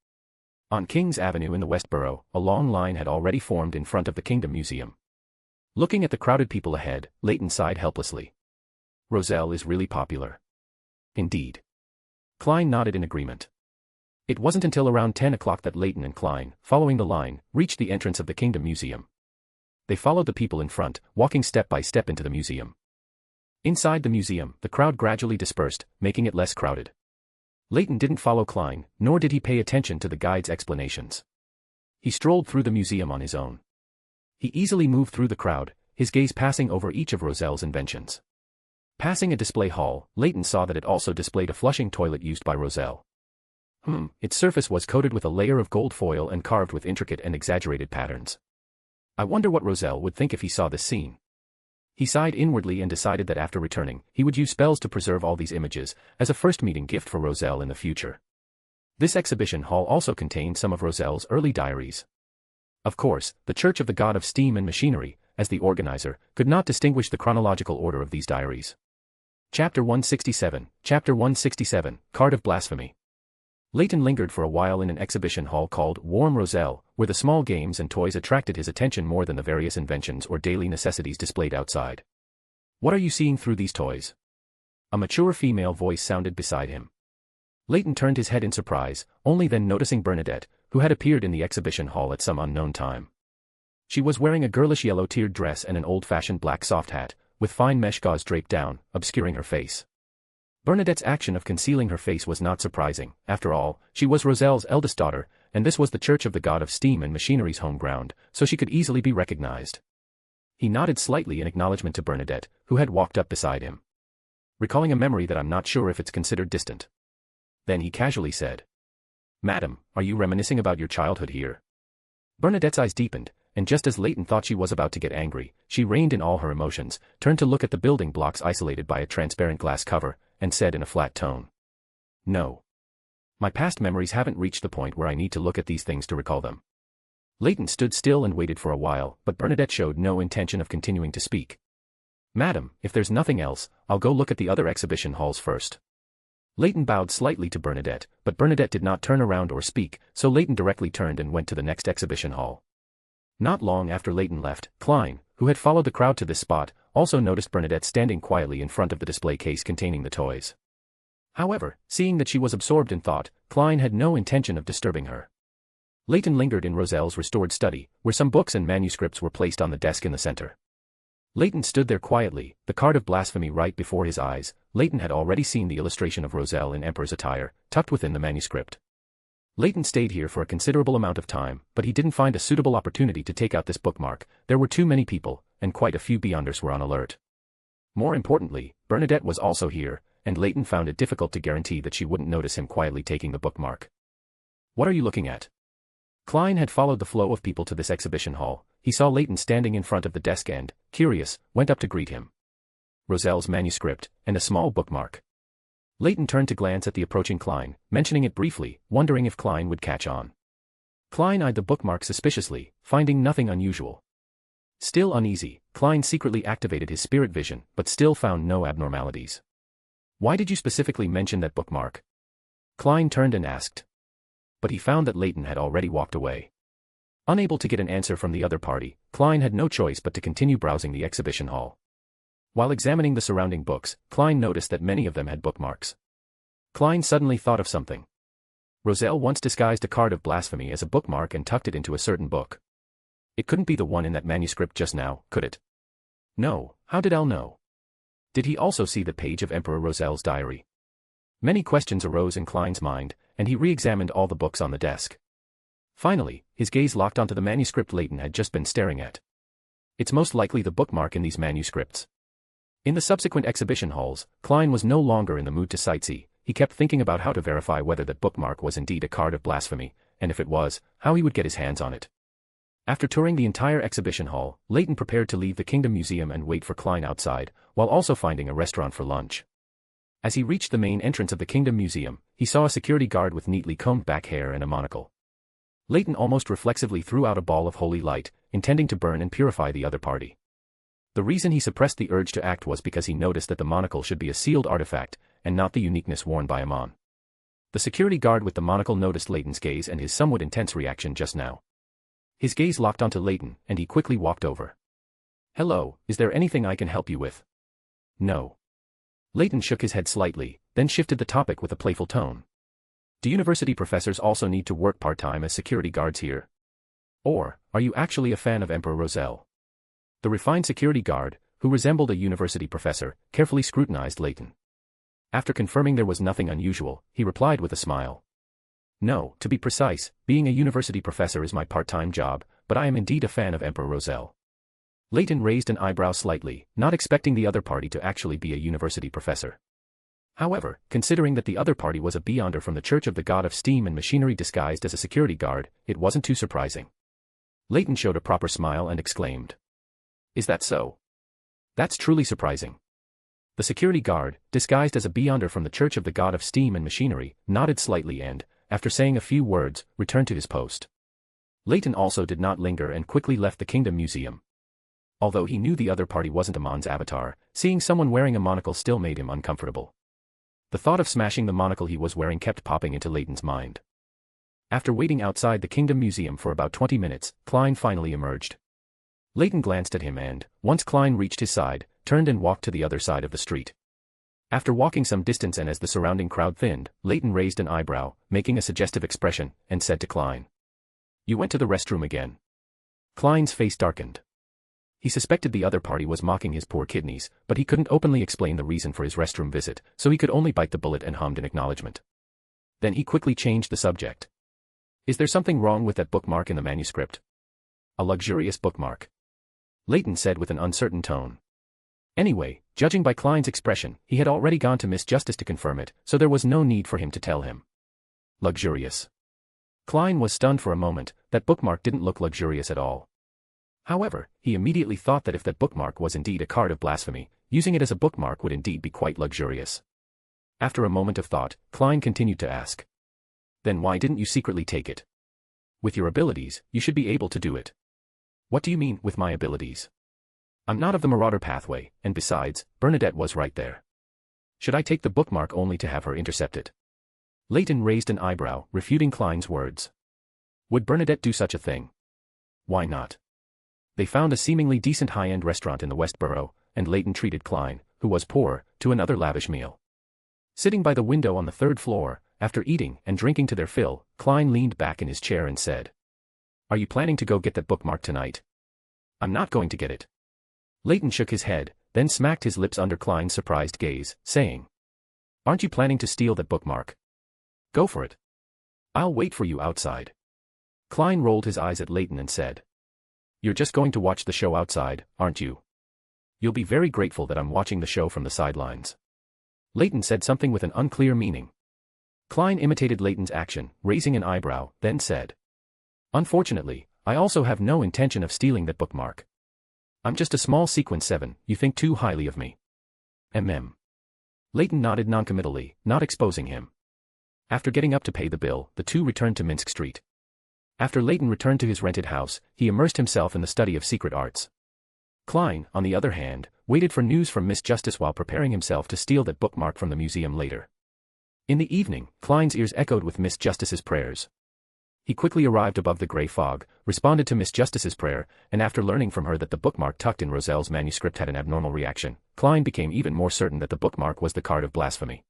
On Kings Avenue in the West Borough, a long line had already formed in front of the Kingdom Museum. Looking at the crowded people ahead, Leyton sighed helplessly. Roselle is really popular. Indeed. Klein nodded in agreement. It wasn't until around 10 o'clock that Leyton and Klein, following the line, reached the entrance of the Kingdom Museum. They followed the people in front, walking step by step into the museum. Inside the museum, the crowd gradually dispersed, making it less crowded. Leyton didn't follow Klein, nor did he pay attention to the guide's explanations. He strolled through the museum on his own. He easily moved through the crowd, his gaze passing over each of Roselle's inventions. Passing a display hall, Leyton saw that it also displayed a flushing toilet used by Roselle. Its surface was coated with a layer of gold foil and carved with intricate and exaggerated patterns. I wonder what Roselle would think if he saw this scene. He sighed inwardly and decided that after returning, he would use spells to preserve all these images, as a first meeting gift for Roselle in the future. This exhibition hall also contained some of Roselle's early diaries. Of course, the Church of the God of Steam and Machinery, as the organizer, could not distinguish the chronological order of these diaries. Chapter 167, Chapter 167, Card of Blasphemy. Leyton lingered for a while in an exhibition hall called Warm Roselle, where the small games and toys attracted his attention more than the various inventions or daily necessities displayed outside. What are you seeing through these toys? A mature female voice sounded beside him. Leyton turned his head in surprise, only then noticing Bernadette, who had appeared in the exhibition hall at some unknown time. She was wearing a girlish yellow tiered dress and an old-fashioned black soft hat, with fine mesh gauze draped down, obscuring her face. Bernadette's action of concealing her face was not surprising. After all, she was Roselle's eldest daughter, and this was the Church of the God of Steam and Machinery's home ground, so she could easily be recognized. He nodded slightly in acknowledgement to Bernadette, who had walked up beside him. Recalling a memory that I'm not sure if it's considered distant. Then he casually said, Madam, are you reminiscing about your childhood here? Bernadette's eyes deepened, and just as Leyton thought she was about to get angry, she reined in all her emotions, turned to look at the building blocks isolated by a transparent glass cover, and said in a flat tone, No. My past memories haven't reached the point where I need to look at these things to recall them. Leyton stood still and waited for a while, but Bernadette showed no intention of continuing to speak. Madam, if there's nothing else, I'll go look at the other exhibition halls first. Leyton bowed slightly to Bernadette, but Bernadette did not turn around or speak, so Leyton directly turned and went to the next exhibition hall. Not long after Leyton left, Klein, who had followed the crowd to this spot, also noticed Bernadette standing quietly in front of the display case containing the toys. However, seeing that she was absorbed in thought, Klein had no intention of disturbing her. Leyton lingered in Roselle's restored study, where some books and manuscripts were placed on the desk in the center. Leyton stood there quietly, the card of blasphemy right before his eyes. Leyton had already seen the illustration of Roselle in Emperor's attire, tucked within the manuscript. Leyton stayed here for a considerable amount of time, but he didn't find a suitable opportunity to take out this bookmark. There were too many people, and quite a few Beyonders were on alert. More importantly, Bernadette was also here, and Leyton found it difficult to guarantee that she wouldn't notice him quietly taking the bookmark. "What are you looking at?" Klein had followed the flow of people to this exhibition hall. He saw Leyton standing in front of the desk and, curious, went up to greet him. Roselle's manuscript, and a small bookmark. Leyton turned to glance at the approaching Klein, mentioning it briefly, wondering if Klein would catch on. Klein eyed the bookmark suspiciously, finding nothing unusual. Still uneasy, Klein secretly activated his spirit vision, but still found no abnormalities. "Why did you specifically mention that bookmark?" Klein turned and asked. But he found that Leyton had already walked away. Unable to get an answer from the other party, Klein had no choice but to continue browsing the exhibition hall. While examining the surrounding books, Klein noticed that many of them had bookmarks. Klein suddenly thought of something. Roselle once disguised a card of blasphemy as a bookmark and tucked it into a certain book. It couldn't be the one in that manuscript just now, could it? No, how did Al know? Did he also see the page of Emperor Roselle's diary? Many questions arose in Klein's mind, and he re-examined all the books on the desk. Finally, his gaze locked onto the manuscript Leyton had just been staring at. It's most likely the bookmark in these manuscripts. In the subsequent exhibition halls, Klein was no longer in the mood to sightsee. He kept thinking about how to verify whether that bookmark was indeed a card of blasphemy, and if it was, how he would get his hands on it. After touring the entire exhibition hall, Leyton prepared to leave the Kingdom Museum and wait for Klein outside, while also finding a restaurant for lunch. As he reached the main entrance of the Kingdom Museum, he saw a security guard with neatly combed back hair and a monocle. Leyton almost reflexively threw out a ball of holy light, intending to burn and purify the other party. The reason he suppressed the urge to act was because he noticed that the monocle should be a sealed artifact, and not the uniqueness worn by Amon. The security guard with the monocle noticed Leyton's gaze and his somewhat intense reaction just now. His gaze locked onto Leyton, and he quickly walked over. "Hello, is there anything I can help you with?" "No." Leyton shook his head slightly, then shifted the topic with a playful tone. "Do university professors also need to work part-time as security guards here? Or, are you actually a fan of Emperor Roselle?" The refined security guard, who resembled a university professor, carefully scrutinized Leyton. After confirming there was nothing unusual, he replied with a smile. "No, to be precise, being a university professor is my part-time job, but I am indeed a fan of Emperor Roselle." Leyton raised an eyebrow slightly, not expecting the other party to actually be a university professor. However, considering that the other party was a Beyonder from the Church of the God of Steam and Machinery disguised as a security guard, it wasn't too surprising. Leyton showed a proper smile and exclaimed. "Is that so? That's truly surprising." The security guard, disguised as a Beyonder from the Church of the God of Steam and Machinery, nodded slightly and, after saying a few words, returned to his post. Leyton also did not linger and quickly left the Kingdom Museum. Although he knew the other party wasn't Amon's avatar, seeing someone wearing a monocle still made him uncomfortable. The thought of smashing the monocle he was wearing kept popping into Leyton's mind. After waiting outside the Kingdom Museum for about 20 minutes, Klein finally emerged. Leyton glanced at him and, once Klein reached his side, turned and walked to the other side of the street. After walking some distance and as the surrounding crowd thinned, Leyton raised an eyebrow, making a suggestive expression, and said to Klein, "You went to the restroom again." Klein's face darkened. He suspected the other party was mocking his poor kidneys, but he couldn't openly explain the reason for his restroom visit, so he could only bite the bullet and hummed in acknowledgement. Then he quickly changed the subject. "Is there something wrong with that bookmark in the manuscript?" "A luxurious bookmark," Leyton said with an uncertain tone. Anyway, judging by Klein's expression, he had already gone to Miss Justice to confirm it, so there was no need for him to tell him. Luxurious. Klein was stunned for a moment. That bookmark didn't look luxurious at all. However, he immediately thought that if that bookmark was indeed a card of blasphemy, using it as a bookmark would indeed be quite luxurious. After a moment of thought, Klein continued to ask. "Then why didn't you secretly take it? With your abilities, you should be able to do it." "What do you mean, with my abilities? I'm not of the Marauder pathway, and besides, Bernadette was right there. Should I take the bookmark only to have her intercept it?" Leyton raised an eyebrow, refuting Klein's words. Would Bernadette do such a thing? Why not? They found a seemingly decent high-end restaurant in the West Borough, and Leyton treated Klein, who was poor, to another lavish meal. Sitting by the window on the third floor, after eating and drinking to their fill, Klein leaned back in his chair and said, Are you planning to go get that bookmark tonight? I'm not going to get it. Leyton shook his head, then smacked his lips under Klein's surprised gaze, saying, Aren't you planning to steal that bookmark? Go for it. I'll wait for you outside. Klein rolled his eyes at Leyton and said, You're just going to watch the show outside, aren't you? You'll be very grateful that I'm watching the show from the sidelines. Leyton said something with an unclear meaning. Klein imitated Leyton's action, raising an eyebrow, then said, Unfortunately, I also have no intention of stealing that bookmark. I'm just a small sequence 7, you think too highly of me. Leyton nodded noncommittally, not exposing him. After getting up to pay the bill, the two returned to Minsk Street. After Leyton returned to his rented house, he immersed himself in the study of secret arts. Klein, on the other hand, waited for news from Miss Justice while preparing himself to steal that bookmark from the museum later. In the evening, Klein's ears echoed with Miss Justice's prayers. He quickly arrived above the grey fog, responded to Miss Justice's prayer, and after learning from her that the bookmark tucked in Roselle's manuscript had an abnormal reaction, Klein became even more certain that the bookmark was the card of blasphemy.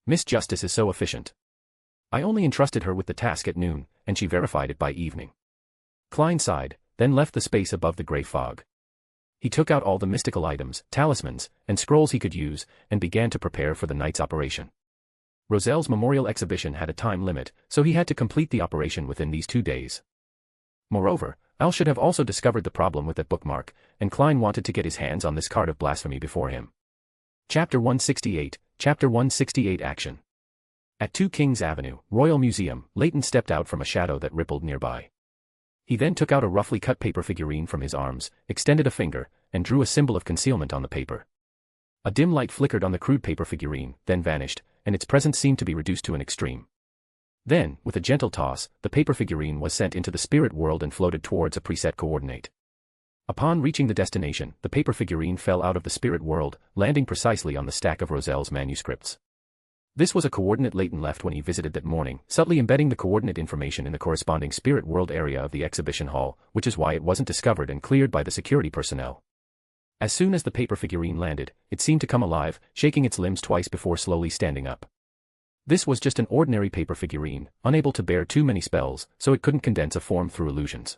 Miss Justice is so efficient. I only entrusted her with the task at noon, and she verified it by evening. Klein sighed, then left the space above the grey fog. He took out all the mystical items, talismans, and scrolls he could use, and began to prepare for the night's operation. Roselle's memorial exhibition had a time limit, so he had to complete the operation within these 2 days. Moreover, Al should have also discovered the problem with that bookmark, and Klein wanted to get his hands on this card of blasphemy before him. Chapter 168, Chapter 168 Action. At 2 Kings Avenue, Royal Museum, Leyton stepped out from a shadow that rippled nearby. He then took out a roughly cut paper figurine from his arms, extended a finger, and drew a symbol of concealment on the paper. A dim light flickered on the crude paper figurine, then vanished, and its presence seemed to be reduced to an extreme. Then, with a gentle toss, the paper figurine was sent into the spirit world and floated towards a preset coordinate. Upon reaching the destination, the paper figurine fell out of the spirit world, landing precisely on the stack of Roselle's manuscripts. This was a coordinate Leyton left when he visited that morning, subtly embedding the coordinate information in the corresponding spirit world area of the exhibition hall, which is why it wasn't discovered and cleared by the security personnel. As soon as the paper figurine landed, it seemed to come alive, shaking its limbs twice before slowly standing up. This was just an ordinary paper figurine, unable to bear too many spells, so it couldn't condense a form through illusions.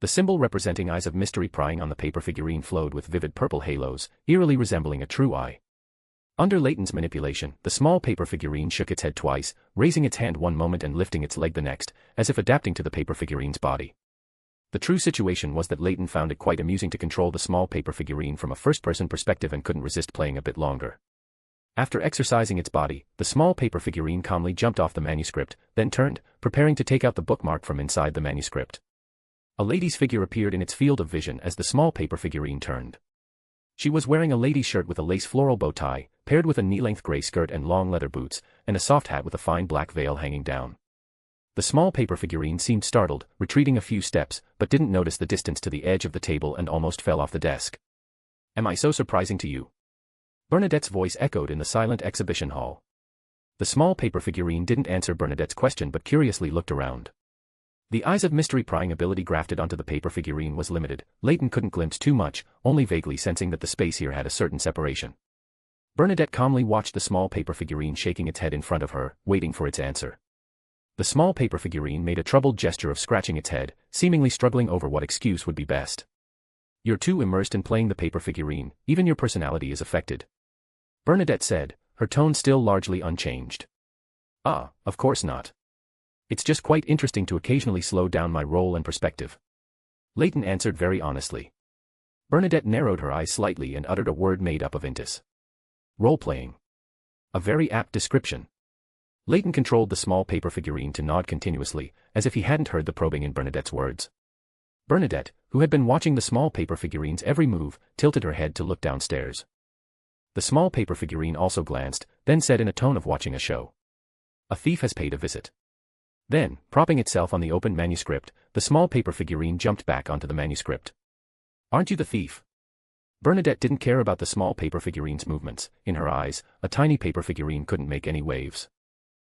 The symbol representing eyes of mystery prying on the paper figurine flowed with vivid purple halos, eerily resembling a true eye. Under Leyton's manipulation, the small paper figurine shook its head twice, raising its hand one moment and lifting its leg the next, as if adapting to the paper figurine's body. The true situation was that Leyton found it quite amusing to control the small paper figurine from a first-person perspective and couldn't resist playing a bit longer. After exercising its body, the small paper figurine calmly jumped off the manuscript, then turned, preparing to take out the bookmark from inside the manuscript. A lady's figure appeared in its field of vision as the small paper figurine turned. She was wearing a lady's shirt with a lace floral bow tie, paired with a knee-length gray skirt and long leather boots, and a soft hat with a fine black veil hanging down. The small paper figurine seemed startled, retreating a few steps, but didn't notice the distance to the edge of the table and almost fell off the desk. Am I so surprising to you? Bernadette's voice echoed in the silent exhibition hall. The small paper figurine didn't answer Bernadette's question but curiously looked around. The eyes of mystery prying ability grafted onto the paper figurine was limited. Leyton couldn't glimpse too much, only vaguely sensing that the space here had a certain separation. Bernadette calmly watched the small paper figurine shaking its head in front of her, waiting for its answer. The small paper figurine made a troubled gesture of scratching its head, seemingly struggling over what excuse would be best. You're too immersed in playing the paper figurine, even your personality is affected. Bernadette said, her tone still largely unchanged. Ah, of course not. It's just quite interesting to occasionally slow down my role and perspective. Leyton answered very honestly. Bernadette narrowed her eyes slightly and uttered a word made up of intus. Role-playing. A very apt description. Leyton controlled the small paper figurine to nod continuously, as if he hadn't heard the probing in Bernadette's words. Bernadette, who had been watching the small paper figurine's every move, tilted her head to look downstairs. The small paper figurine also glanced, then said in a tone of watching a show. A thief has paid a visit. Then, propping itself on the open manuscript, the small paper figurine jumped back onto the manuscript. Aren't you the thief? Bernadette didn't care about the small paper figurine's movements. In her eyes, a tiny paper figurine couldn't make any waves.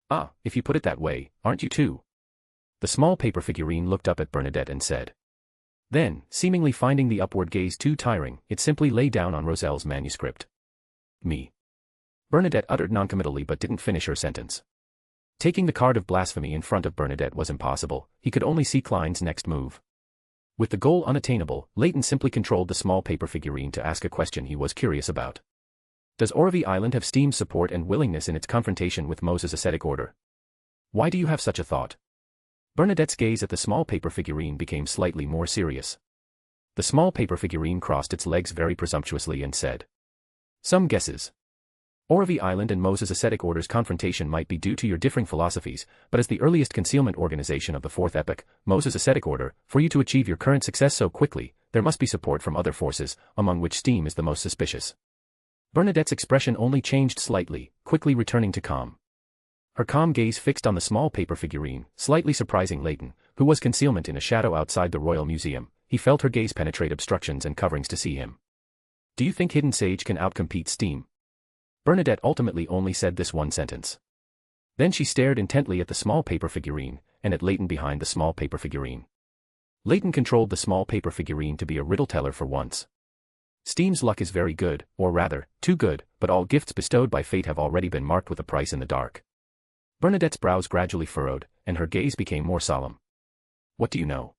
Ah, if you put it that way, aren't you too? The small paper figurine looked up at Bernadette and said. Then, seemingly finding the upward gaze too tiring, it simply lay down on Roselle's manuscript. Me. Bernadette uttered noncommittally but didn't finish her sentence. Taking the card of blasphemy in front of Bernadette was impossible, he could only see Klein's next move. With the goal unattainable, Leyton simply controlled the small paper figurine to ask a question he was curious about. Does Orvie Island have Steam's support and willingness in its confrontation with Moses' ascetic order? Why do you have such a thought? Bernadette's gaze at the small paper figurine became slightly more serious. The small paper figurine crossed its legs very presumptuously and said, "Some guesses. Orvie Island and Moses' ascetic order's confrontation might be due to your differing philosophies, but as the earliest concealment organization of the fourth epoch, Moses' ascetic order, for you to achieve your current success so quickly, there must be support from other forces, among which Steam is the most suspicious." Bernadette's expression only changed slightly, quickly returning to calm. Her calm gaze fixed on the small paper figurine, slightly surprising Leyton, who was concealment in a shadow outside the Royal Museum. He felt her gaze penetrate obstructions and coverings to see him. "Do you think Hidden Sage can outcompete Steam?" Bernadette ultimately only said this one sentence. Then she stared intently at the small paper figurine, and at Leyton behind the small paper figurine. Leyton controlled the small paper figurine to be a riddle teller for once. Steam's luck is very good, or rather, too good, but all gifts bestowed by fate have already been marked with a price in the dark. Bernadette's brows gradually furrowed, and her gaze became more solemn. "What do you know?"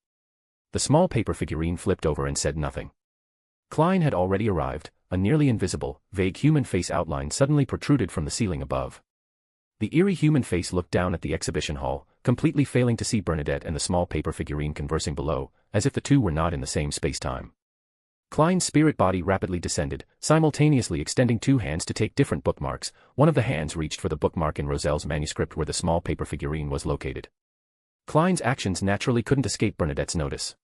The small paper figurine flipped over and said nothing. Klein had already arrived. A nearly invisible, vague human face outline suddenly protruded from the ceiling above. The eerie human face looked down at the exhibition hall, completely failing to see Bernadette and the small paper figurine conversing below, as if the two were not in the same space-time. Klein's spirit body rapidly descended, simultaneously extending two hands to take different bookmarks. One of the hands reached for the bookmark in Roselle's manuscript where the small paper figurine was located. Klein's actions naturally couldn't escape Bernadette's notice.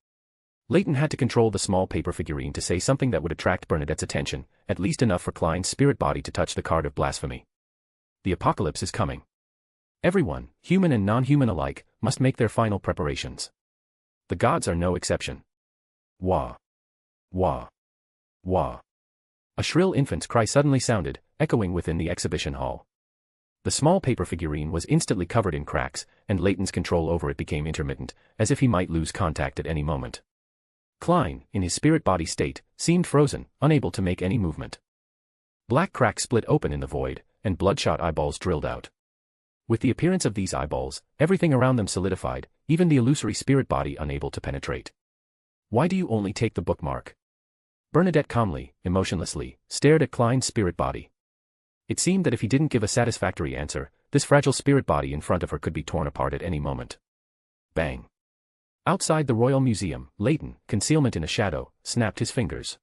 Leyton had to control the small paper figurine to say something that would attract Bernadette's attention, at least enough for Klein's spirit body to touch the card of blasphemy. The apocalypse is coming. Everyone, human and non-human alike, must make their final preparations. The gods are no exception. Wah! Wah! Wah! A shrill infant's cry suddenly sounded, echoing within the exhibition hall. The small paper figurine was instantly covered in cracks, and Leyton's control over it became intermittent, as if he might lose contact at any moment. Klein, in his spirit body state, seemed frozen, unable to make any movement. Black cracks split open in the void, and bloodshot eyeballs drilled out. With the appearance of these eyeballs, everything around them solidified, even the illusory spirit body unable to penetrate. "Why do you only take the bookmark?" Bernadette calmly, emotionlessly, stared at Klein's spirit body. It seemed that if he didn't give a satisfactory answer, this fragile spirit body in front of her could be torn apart at any moment. Bang! Outside the Royal Museum, Leyton, concealment in a shadow, snapped his fingers.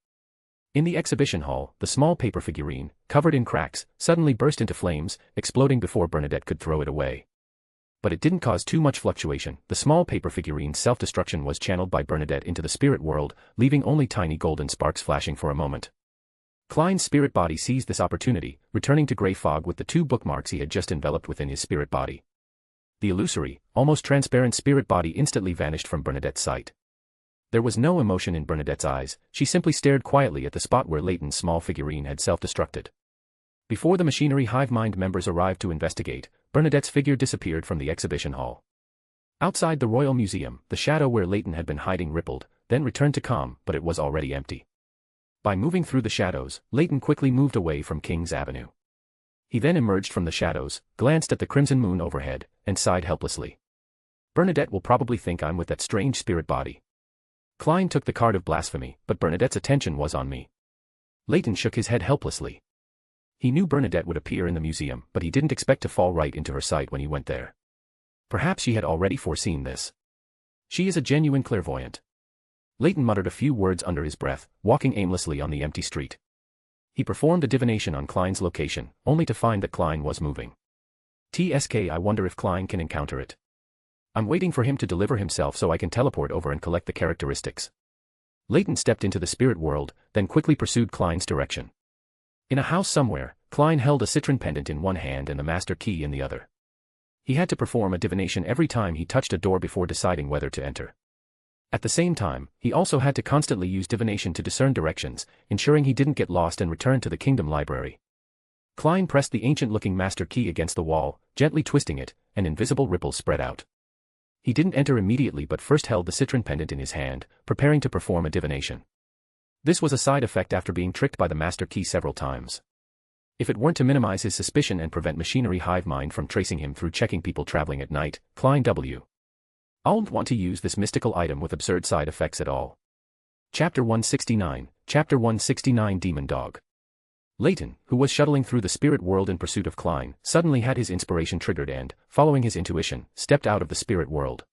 In the exhibition hall, the small paper figurine, covered in cracks, suddenly burst into flames, exploding before Bernadette could throw it away. But it didn't cause too much fluctuation. The small paper figurine's self-destruction was channeled by Bernadette into the spirit world, leaving only tiny golden sparks flashing for a moment. Klein's spirit body seized this opportunity, returning to grey fog with the two bookmarks he had just enveloped within his spirit body. The illusory, almost transparent spirit body instantly vanished from Bernadette's sight. There was no emotion in Bernadette's eyes, she simply stared quietly at the spot where Leyton's small figurine had self-destructed. Before the machinery hive mind members arrived to investigate, Bernadette's figure disappeared from the exhibition hall. Outside the Royal Museum, the shadow where Leyton had been hiding rippled, then returned to calm, but it was already empty. By moving through the shadows, Leyton quickly moved away from King's Avenue. He then emerged from the shadows, glanced at the crimson moon overhead, and sighed helplessly. "Bernadette will probably think I'm with that strange spirit body." Klein took the card of blasphemy, but Bernadette's attention was on me. Leyton shook his head helplessly. He knew Bernadette would appear in the museum, but he didn't expect to fall right into her sight when he went there. Perhaps she had already foreseen this. She is a genuine clairvoyant. Leyton muttered a few words under his breath, walking aimlessly on the empty street. He performed a divination on Klein's location, only to find that Klein was moving. I wonder if Klein can encounter it. I'm waiting for him to deliver himself so I can teleport over and collect the characteristics. Leyton stepped into the spirit world, then quickly pursued Klein's direction. In a house somewhere, Klein held a citron pendant in one hand and the master key in the other. He had to perform a divination every time he touched a door before deciding whether to enter. At the same time, he also had to constantly use divination to discern directions, ensuring he didn't get lost and return to the kingdom library. Klein pressed the ancient-looking master key against the wall, gently twisting it, and invisible ripples spread out. He didn't enter immediately but first held the citron pendant in his hand, preparing to perform a divination. This was a side effect after being tricked by the master key several times. If it weren't to minimize his suspicion and prevent machinery hive mind from tracing him through checking people traveling at night, Klein W. I'll want to use this mystical item with absurd side effects at all. Chapter 169, Chapter 169 Demon Dog. Leyton, who was shuttling through the spirit world in pursuit of Klein, suddenly had his inspiration triggered and, following his intuition, stepped out of the spirit world.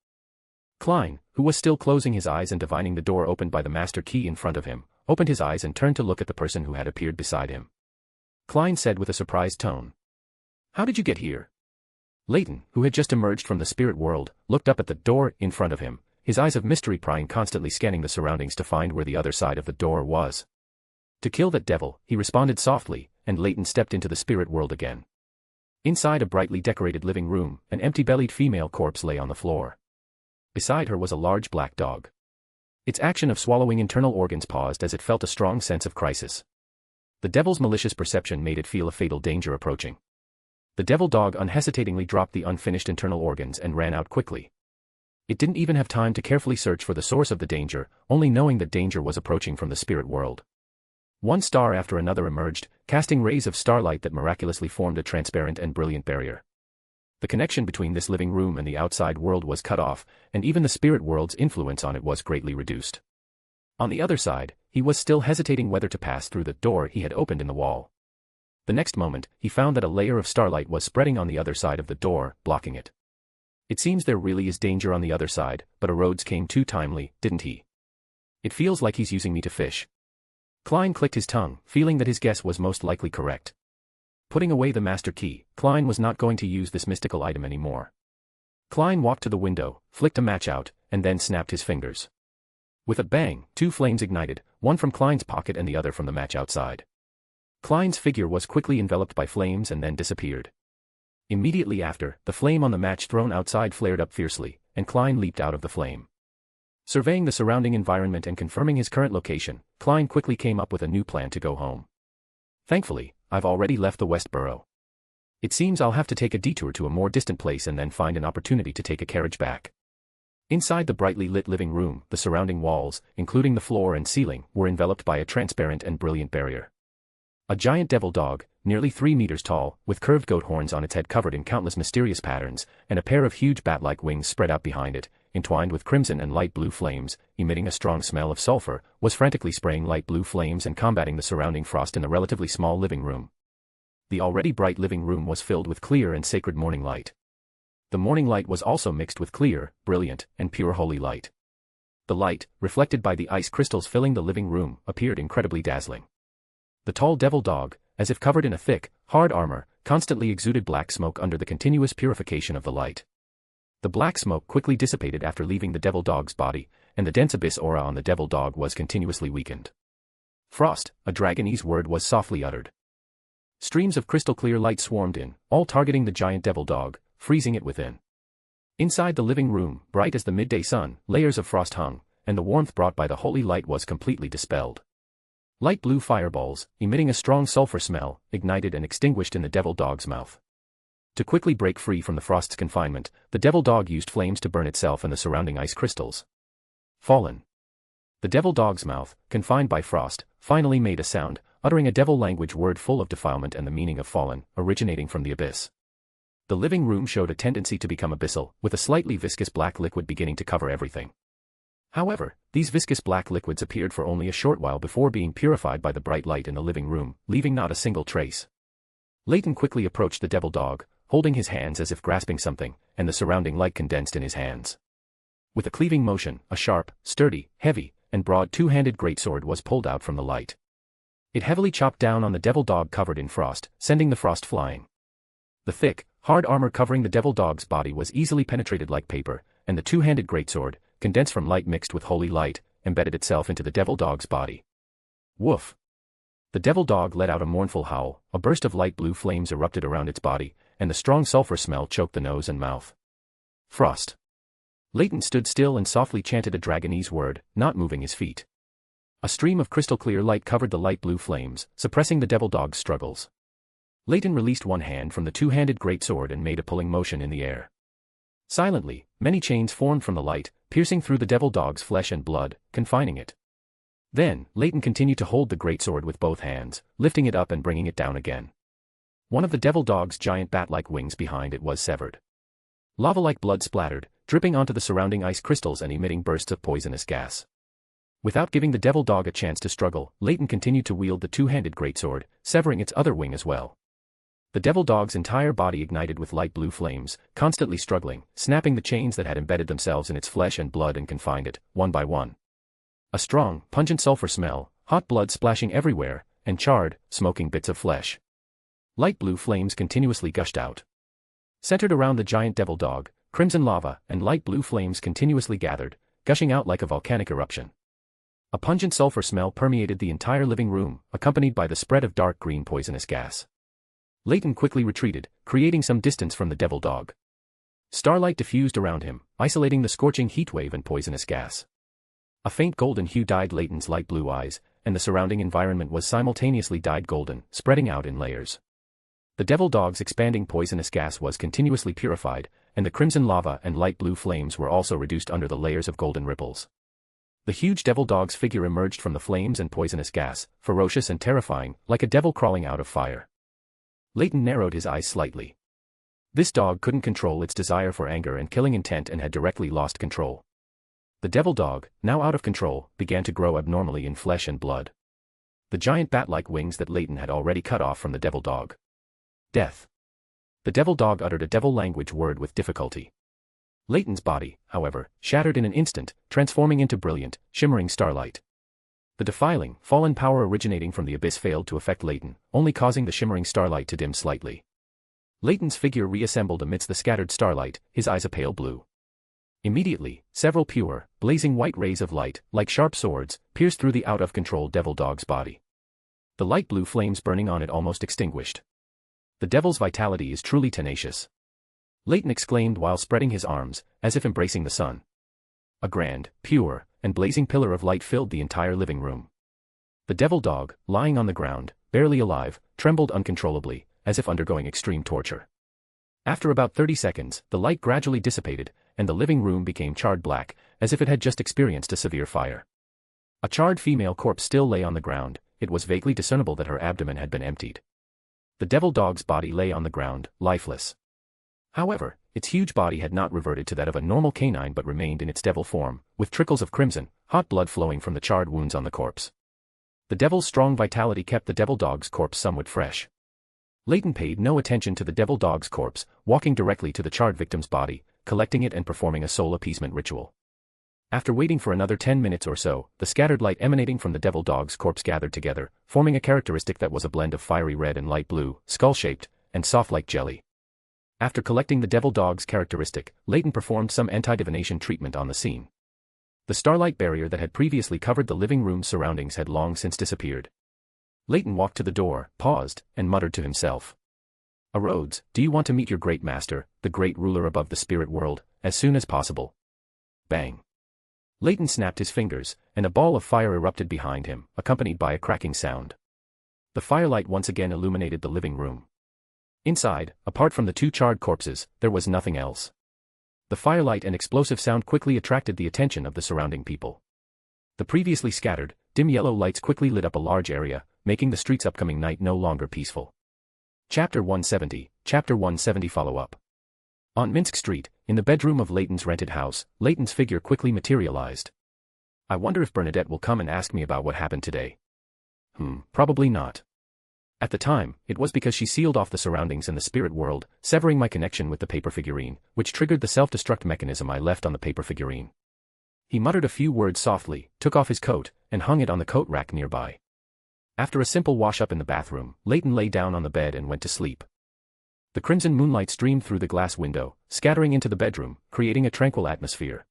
Klein, who was still closing his eyes and divining the door opened by the master key in front of him, opened his eyes and turned to look at the person who had appeared beside him. Klein said with a surprised tone, "How did you get here?" Leyton, who had just emerged from the spirit world, looked up at the door in front of him, his eyes of mystery prying constantly scanning the surroundings to find where the other side of the door was. "To kill that devil," he responded softly, and Leyton stepped into the spirit world again. Inside a brightly decorated living room, an empty-bellied female corpse lay on the floor. Beside her was a large black dog. Its action of swallowing internal organs paused as it felt a strong sense of crisis. The devil's malicious perception made it feel a fatal danger approaching. The devil dog unhesitatingly dropped the unfinished internal organs and ran out quickly. It didn't even have time to carefully search for the source of the danger, only knowing that danger was approaching from the spirit world. One star after another emerged, casting rays of starlight that miraculously formed a transparent and brilliant barrier. The connection between this living room and the outside world was cut off, and even the spirit world's influence on it was greatly reduced. On the other side, he was still hesitating whether to pass through the door he had opened in the wall. The next moment, he found that a layer of starlight was spreading on the other side of the door, blocking it. It seems there really is danger on the other side, but Rhodes came too timely, didn't he? It feels like he's using me to fish. Klein clicked his tongue, feeling that his guess was most likely correct. Putting away the master key, Klein was not going to use this mystical item anymore. Klein walked to the window, flicked a match out, and then snapped his fingers. With a bang, two flames ignited, one from Klein's pocket and the other from the match outside. Klein's figure was quickly enveloped by flames and then disappeared. Immediately after, the flame on the match thrown outside flared up fiercely, and Klein leaped out of the flame. Surveying the surrounding environment and confirming his current location, Klein quickly came up with a new plan to go home. Thankfully, I've already left the West Borough. It seems I'll have to take a detour to a more distant place and then find an opportunity to take a carriage back. Inside the brightly lit living room, the surrounding walls, including the floor and ceiling, were enveloped by a transparent and brilliant barrier. A giant devil dog, nearly 3 meters tall, with curved goat horns on its head covered in countless mysterious patterns, and a pair of huge bat-like wings spread out behind it, entwined with crimson and light blue flames, emitting a strong smell of sulfur, was frantically spraying light blue flames and combating the surrounding frost in the relatively small living room. The already bright living room was filled with clear and sacred morning light. The morning light was also mixed with clear, brilliant, and pure holy light. The light, reflected by the ice crystals filling the living room, appeared incredibly dazzling. The tall devil dog, as if covered in a thick, hard armor, constantly exuded black smoke under the continuous purification of the light. The black smoke quickly dissipated after leaving the devil dog's body, and the dense abyss aura on the devil dog was continuously weakened. Frost, a dragonese word was softly uttered. Streams of crystal-clear light swarmed in, all targeting the giant devil dog, freezing it within. Inside the living room, bright as the midday sun, layers of frost hung, and the warmth brought by the holy light was completely dispelled. Light blue fireballs, emitting a strong sulfur smell, ignited and extinguished in the devil dog's mouth. To quickly break free from the frost's confinement, the devil dog used flames to burn itself and the surrounding ice crystals. Fallen. The devil dog's mouth, confined by frost, finally made a sound, uttering a devil language word full of defilement and the meaning of fallen, originating from the abyss. The living room showed a tendency to become abyssal, with a slightly viscous black liquid beginning to cover everything. However, these viscous black liquids appeared for only a short while before being purified by the bright light in the living room, leaving not a single trace. Leyton quickly approached the devil dog, holding his hands as if grasping something, and the surrounding light condensed in his hands. With a cleaving motion, a sharp, sturdy, heavy, and broad two-handed greatsword was pulled out from the light. It heavily chopped down on the devil dog covered in frost, sending the frost flying. The thick, hard armor covering the devil dog's body was easily penetrated like paper, and the two-handed greatsword, condensed from light mixed with holy light, embedded itself into the devil dog's body. Woof! The devil dog let out a mournful howl, a burst of light blue flames erupted around its body, and the strong sulfur smell choked the nose and mouth. Frost. Leyton stood still and softly chanted a dragonese word, not moving his feet. A stream of crystal-clear light covered the light blue flames, suppressing the devil dog's struggles. Leyton released one hand from the two-handed greatsword and made a pulling motion in the air. Silently, many chains formed from the light, piercing through the devil dog's flesh and blood, confining it. Then, Leyton continued to hold the greatsword with both hands, lifting it up and bringing it down again. One of the devil dog's giant bat-like wings behind it was severed. Lava-like blood splattered, dripping onto the surrounding ice crystals and emitting bursts of poisonous gas. Without giving the devil dog a chance to struggle, Leyton continued to wield the two-handed greatsword, severing its other wing as well. The devil dog's entire body ignited with light blue flames, constantly struggling, snapping the chains that had embedded themselves in its flesh and blood and confined it, one by one. A strong, pungent sulfur smell, hot blood splashing everywhere, and charred, smoking bits of flesh. Light blue flames continuously gushed out. Centered around the giant devil dog, crimson lava and light blue flames continuously gathered, gushing out like a volcanic eruption. A pungent sulfur smell permeated the entire living room, accompanied by the spread of dark green poisonous gas. Leyton quickly retreated, creating some distance from the devil dog. Starlight diffused around him, isolating the scorching heatwave and poisonous gas. A faint golden hue dyed Leyton's light blue eyes, and the surrounding environment was simultaneously dyed golden, spreading out in layers. The devil dog's expanding poisonous gas was continuously purified, and the crimson lava and light blue flames were also reduced under the layers of golden ripples. The huge devil dog's figure emerged from the flames and poisonous gas, ferocious and terrifying, like a devil crawling out of fire. Leyton narrowed his eyes slightly. This dog couldn't control its desire for anger and killing intent and had directly lost control. The devil dog, now out of control, began to grow abnormally in flesh and blood. The giant bat-like wings that Leyton had already cut off from the devil dog. Death. The devil dog uttered a devil language word with difficulty. Leyton's body, however, shattered in an instant, transforming into brilliant, shimmering starlight. The defiling, fallen power originating from the abyss failed to affect Leyton, only causing the shimmering starlight to dim slightly. Leyton's figure reassembled amidst the scattered starlight, his eyes a pale blue. Immediately, several pure, blazing white rays of light, like sharp swords, pierced through the out-of-control devil dog's body. The light blue flames burning on it almost extinguished. The devil's vitality is truly tenacious. Leyton exclaimed while spreading his arms, as if embracing the sun. A grand, pure, and blazing pillar of light filled the entire living room. The devil dog, lying on the ground, barely alive, trembled uncontrollably, as if undergoing extreme torture. After about 30 seconds, the light gradually dissipated, and the living room became charred black, as if it had just experienced a severe fire. A charred female corpse still lay on the ground. It was vaguely discernible that her abdomen had been emptied. The devil dog's body lay on the ground, lifeless. However, its huge body had not reverted to that of a normal canine but remained in its devil form, with trickles of crimson, hot blood flowing from the charred wounds on the corpse. The devil's strong vitality kept the devil dog's corpse somewhat fresh. Leyton paid no attention to the devil dog's corpse, walking directly to the charred victim's body, collecting it and performing a soul appeasement ritual. After waiting for another 10 minutes or so, the scattered light emanating from the devil dog's corpse gathered together, forming a characteristic that was a blend of fiery red and light blue, skull-shaped, and soft like jelly. After collecting the devil dog's characteristic, Leyton performed some anti-divination treatment on the scene. The starlight barrier that had previously covered the living room's surroundings had long since disappeared. Leyton walked to the door, paused, and muttered to himself. "Rhodes, do you want to meet your great master, the great ruler above the spirit world, as soon as possible?" Bang. Leyton snapped his fingers, and a ball of fire erupted behind him, accompanied by a cracking sound. The firelight once again illuminated the living room. Inside, apart from the two charred corpses, there was nothing else. The firelight and explosive sound quickly attracted the attention of the surrounding people. The previously scattered, dim yellow lights quickly lit up a large area, making the street's upcoming night no longer peaceful. Chapter 170 Follow-up. On Minsk Street, in the bedroom of Leyton's rented house, Leyton's figure quickly materialized. "I wonder if Bernadette will come and ask me about what happened today. Probably not. At the time, it was because she sealed off the surroundings and the spirit world, severing my connection with the paper figurine, which triggered the self-destruct mechanism I left on the paper figurine." He muttered a few words softly, took off his coat, and hung it on the coat rack nearby. After a simple wash-up in the bathroom, Leyton lay down on the bed and went to sleep. The crimson moonlight streamed through the glass window, scattering into the bedroom, creating a tranquil atmosphere.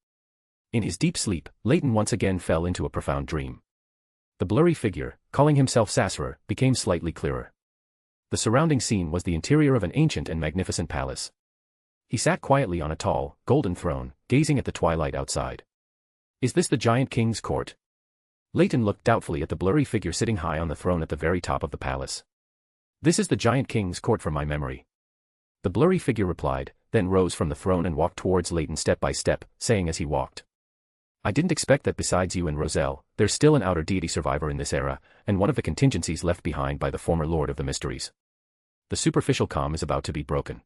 In his deep sleep, Leyton once again fell into a profound dream. The blurry figure, calling himself Sassurer, became slightly clearer. The surrounding scene was the interior of an ancient and magnificent palace. He sat quietly on a tall, golden throne, gazing at the twilight outside. "Is this the giant king's court?" Leyton looked doubtfully at the blurry figure sitting high on the throne at the very top of the palace. "This is the giant king's court from my memory." The blurry figure replied, then rose from the throne and walked towards Leyton step by step, saying as he walked, "I didn't expect that besides you and Roselle, there's still an outer deity survivor in this era, and one of the contingencies left behind by the former Lord of the Mysteries." The superficial calm is about to be broken.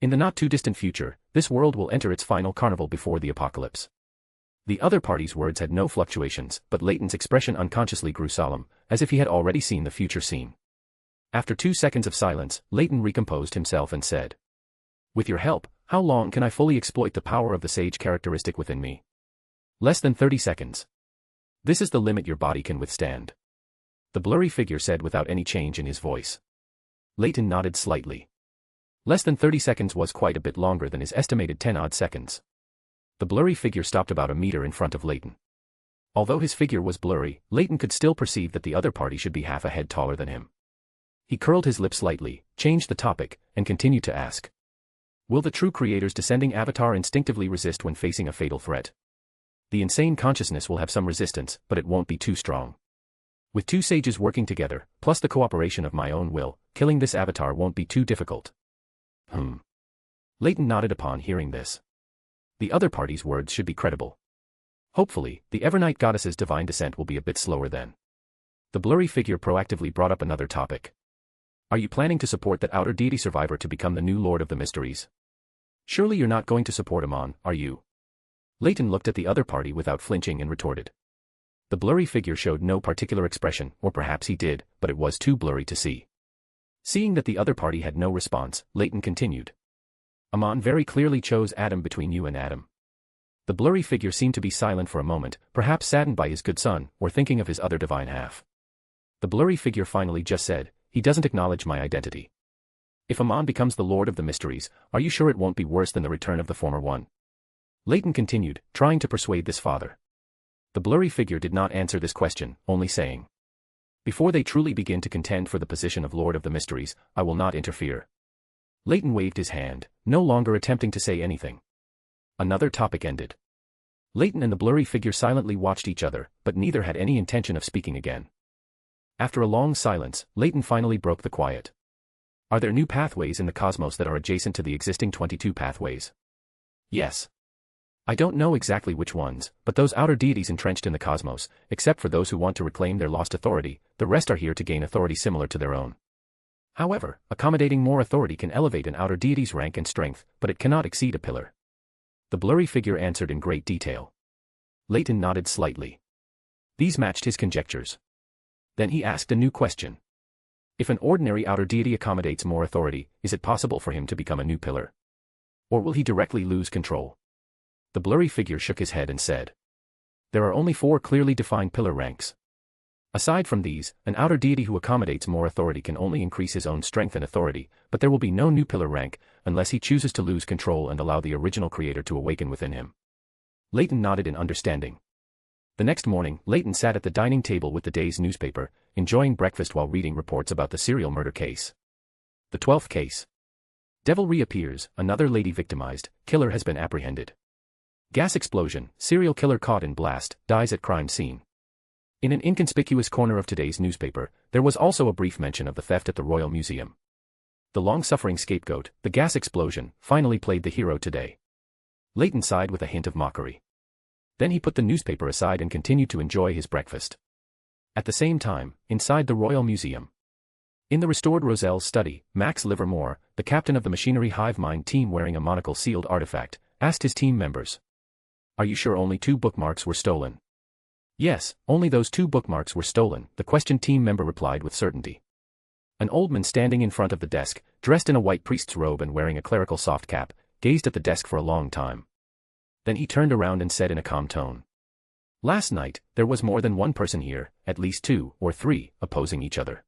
In the not-too-distant future, this world will enter its final carnival before the apocalypse. The other party's words had no fluctuations, but Leyton's expression unconsciously grew solemn, as if he had already seen the future scene. After 2 seconds of silence, Leyton recomposed himself and said, "With your help, how long can I fully exploit the power of the sage characteristic within me?" "Less than 30 seconds. This is the limit your body can withstand," the blurry figure said without any change in his voice. Leyton nodded slightly. Less than 30 seconds was quite a bit longer than his estimated 10-odd seconds. The blurry figure stopped about a meter in front of Leyton. Although his figure was blurry, Leyton could still perceive that the other party should be half a head taller than him. He curled his lips slightly, changed the topic, and continued to ask, "Will the true creator's descending avatar instinctively resist when facing a fatal threat? The insane consciousness will have some resistance, but it won't be too strong. With 2 sages working together, plus the cooperation of my own will, killing this avatar won't be too difficult." Leyton nodded upon hearing this. The other party's words should be credible. Hopefully, the Evernight goddess's divine descent will be a bit slower then. The blurry figure proactively brought up another topic. "Are you planning to support that outer deity survivor to become the new Lord of the Mysteries? Surely you're not going to support him on, are you?" Leyton looked at the other party without flinching and retorted. The blurry figure showed no particular expression, or perhaps he did, but it was too blurry to see. Seeing that the other party had no response, Leyton continued. "Amon very clearly chose Adam between you and Adam." The blurry figure seemed to be silent for a moment, perhaps saddened by his good son, or thinking of his other divine half. The blurry figure finally just said, "He doesn't acknowledge my identity. If Amon becomes the Lord of the Mysteries, are you sure it won't be worse than the return of the former one?" Leyton continued, trying to persuade this father. The blurry figure did not answer this question, only saying, "Before they truly begin to contend for the position of Lord of the Mysteries, I will not interfere." Leyton waved his hand, no longer attempting to say anything. Another topic ended. Leyton and the blurry figure silently watched each other, but neither had any intention of speaking again. After a long silence, Leyton finally broke the quiet. "Are there new pathways in the cosmos that are adjacent to the existing 22 pathways?" "Yes. I don't know exactly which ones, but those outer deities entrenched in the cosmos, except for those who want to reclaim their lost authority, the rest are here to gain authority similar to their own. However, accommodating more authority can elevate an outer deity's rank and strength, but it cannot exceed a pillar." The blurry figure answered in great detail. Leyton nodded slightly. These matched his conjectures. Then he asked a new question. If an ordinary outer deity accommodates more authority, is it possible for him to become a new pillar? Or will he directly lose control? The blurry figure shook his head and said, "There are only 4 clearly defined pillar ranks. Aside from these, an outer deity who accommodates more authority can only increase his own strength and authority, but there will be no new pillar rank, unless he chooses to lose control and allow the original creator to awaken within him." Leyton nodded in understanding. The next morning, Leyton sat at the dining table with the day's newspaper, enjoying breakfast while reading reports about the serial murder case. The 12th case. Devil reappears, another lady victimized, killer has been apprehended. Gas explosion, serial killer caught in blast, dies at crime scene. In an inconspicuous corner of today's newspaper, there was also a brief mention of the theft at the Royal Museum. The long-suffering scapegoat, the gas explosion, finally played the hero today. Leyton sighed with a hint of mockery. Then he put the newspaper aside and continued to enjoy his breakfast. At the same time, inside the Royal Museum. In the restored Roselle's study, Max Livermore, the captain of the machinery hive mind team wearing a monocle-sealed artifact, asked his team members, "Are you sure only 2 bookmarks were stolen?" "Yes, only those 2 bookmarks were stolen," the questioned team member replied with certainty. An old man standing in front of the desk, dressed in a white priest's robe and wearing a clerical soft cap, gazed at the desk for a long time. Then he turned around and said in a calm tone, "Last night, there was more than one person here, at least 2 or 3, opposing each other.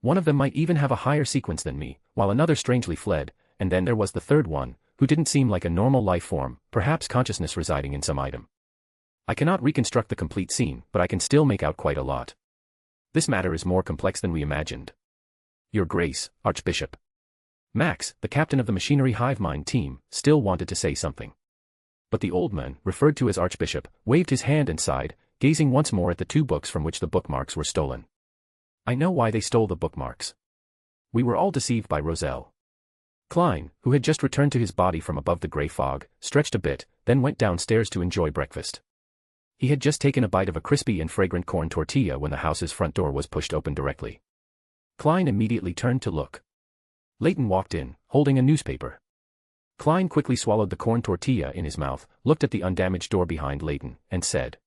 One of them might even have a higher sequence than me, while another strangely fled, and then there was the third one, who didn't seem like a normal life form, perhaps consciousness residing in some item. I cannot reconstruct the complete scene, but I can still make out quite a lot. This matter is more complex than we imagined. Your Grace, Archbishop." Max, the captain of the machinery hive mind team, still wanted to say something. But the old man, referred to as Archbishop, waved his hand and sighed, gazing once more at the 2 books from which the bookmarks were stolen. "I know why they stole the bookmarks. We were all deceived by Roselle." Klein, who had just returned to his body from above the grey fog, stretched a bit, then went downstairs to enjoy breakfast. He had just taken a bite of a crispy and fragrant corn tortilla when the house's front door was pushed open directly. Klein immediately turned to look. Leyton walked in, holding a newspaper. Klein quickly swallowed the corn tortilla in his mouth, looked at the undamaged door behind Leyton, and said,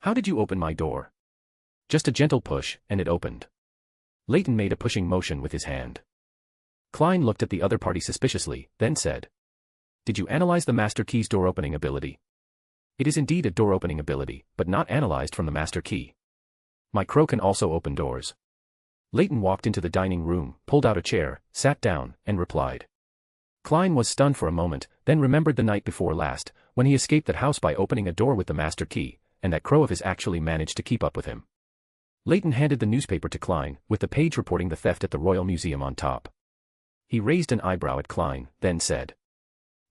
"How did you open my door?" "Just a gentle push, and it opened." Leyton made a pushing motion with his hand. Klein looked at the other party suspiciously, then said, "Did you analyze the master key's door-opening ability?" "It is indeed a door-opening ability, but not analyzed from the master key. My crow can also open doors." Leyton walked into the dining room, pulled out a chair, sat down, and replied. Klein was stunned for a moment, then remembered the night before last, when he escaped that house by opening a door with the master key, and that crow of his actually managed to keep up with him. Leyton handed the newspaper to Klein, with the page reporting the theft at the Royal Museum on top. He raised an eyebrow at Klein, then said,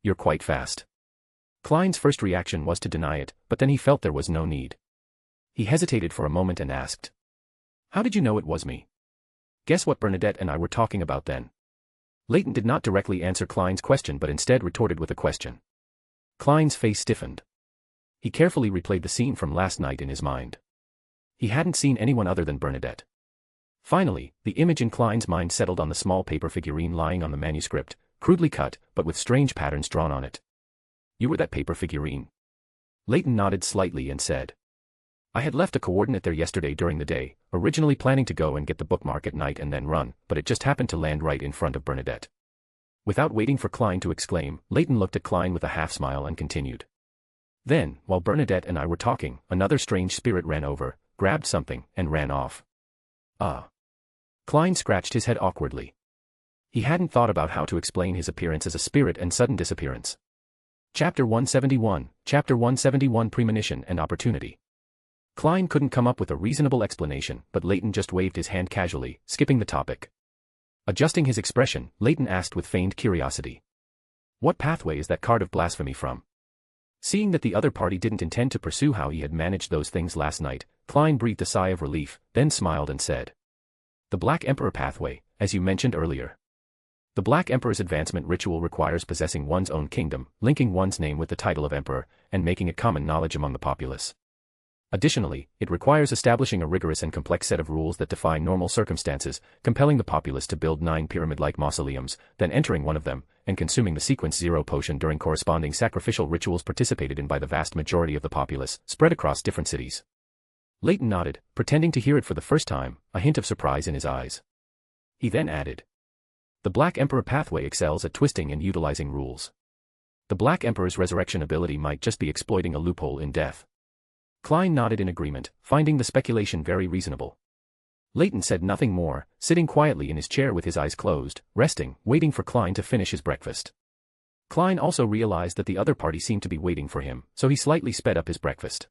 "You're quite fast." Klein's first reaction was to deny it, but then he felt there was no need. He hesitated for a moment and asked, "How did you know it was me?" "Guess what Bernadette and I were talking about then?" Leyton did not directly answer Klein's question but instead retorted with a question. Klein's face stiffened. He carefully replayed the scene from last night in his mind. He hadn't seen anyone other than Bernadette. Finally, the image in Klein's mind settled on the small paper figurine lying on the manuscript, crudely cut, but with strange patterns drawn on it. "You were that paper figurine?" Leyton nodded slightly and said, "I had left a coordinate there yesterday during the day, originally planning to go and get the bookmark at night and then run, but it just happened to land right in front of Bernadette." Without waiting for Klein to exclaim, Leyton looked at Klein with a half-smile and continued. "Then, while Bernadette and I were talking, another strange spirit ran over, grabbed something, and ran off." "Ah." Klein scratched his head awkwardly. He hadn't thought about how to explain his appearance as a spirit and sudden disappearance. Chapter 171 Premonition and Opportunity. Klein couldn't come up with a reasonable explanation, but Leyton just waved his hand casually, skipping the topic. Adjusting his expression, Leyton asked with feigned curiosity, "What pathway is that card of blasphemy from?" Seeing that the other party didn't intend to pursue how he had managed those things last night, Klein breathed a sigh of relief, then smiled and said, "The Black Emperor pathway, as you mentioned earlier. The Black Emperor's advancement ritual requires possessing one's own kingdom, linking one's name with the title of emperor, and making it common knowledge among the populace. Additionally, it requires establishing a rigorous and complex set of rules that defy normal circumstances, compelling the populace to build 9 pyramid-like mausoleums, then entering one of them, and consuming the sequence 0 potion during corresponding sacrificial rituals participated in by the vast majority of the populace, spread across different cities." Leyton nodded, pretending to hear it for the first time, a hint of surprise in his eyes. He then added, "The Black Emperor pathway excels at twisting and utilizing rules. The Black Emperor's resurrection ability might just be exploiting a loophole in death." Klein nodded in agreement, finding the speculation very reasonable. Leyton said nothing more, sitting quietly in his chair with his eyes closed, resting, waiting for Klein to finish his breakfast. Klein also realized that the other party seemed to be waiting for him, so he slightly sped up his breakfast.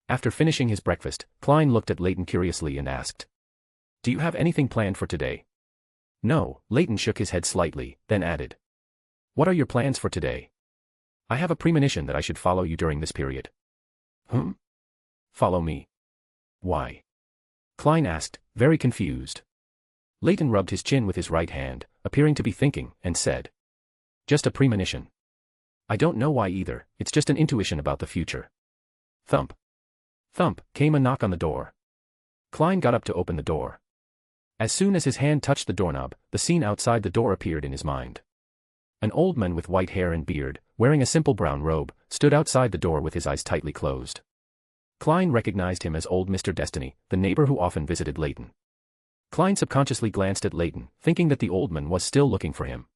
After finishing his breakfast, Klein looked at Leyton curiously and asked, "Do you have anything planned for today?" "No," Leyton shook his head slightly, then added, "What are your plans for today?" "I have a premonition that I should follow you during this period." "Follow me? Why?" Klein asked, very confused. Leyton rubbed his chin with his right hand, appearing to be thinking, and said, "Just a premonition. I don't know why either, it's just an intuition about the future." Thump. Thump, came a knock on the door. Klein got up to open the door. As soon as his hand touched the doorknob, the scene outside the door appeared in his mind. An old man with white hair and beard, wearing a simple brown robe, stood outside the door with his eyes tightly closed. Klein recognized him as old Mr. Destiny, the neighbor who often visited Leyton. Klein subconsciously glanced at Leyton, thinking that the old man was still looking for him.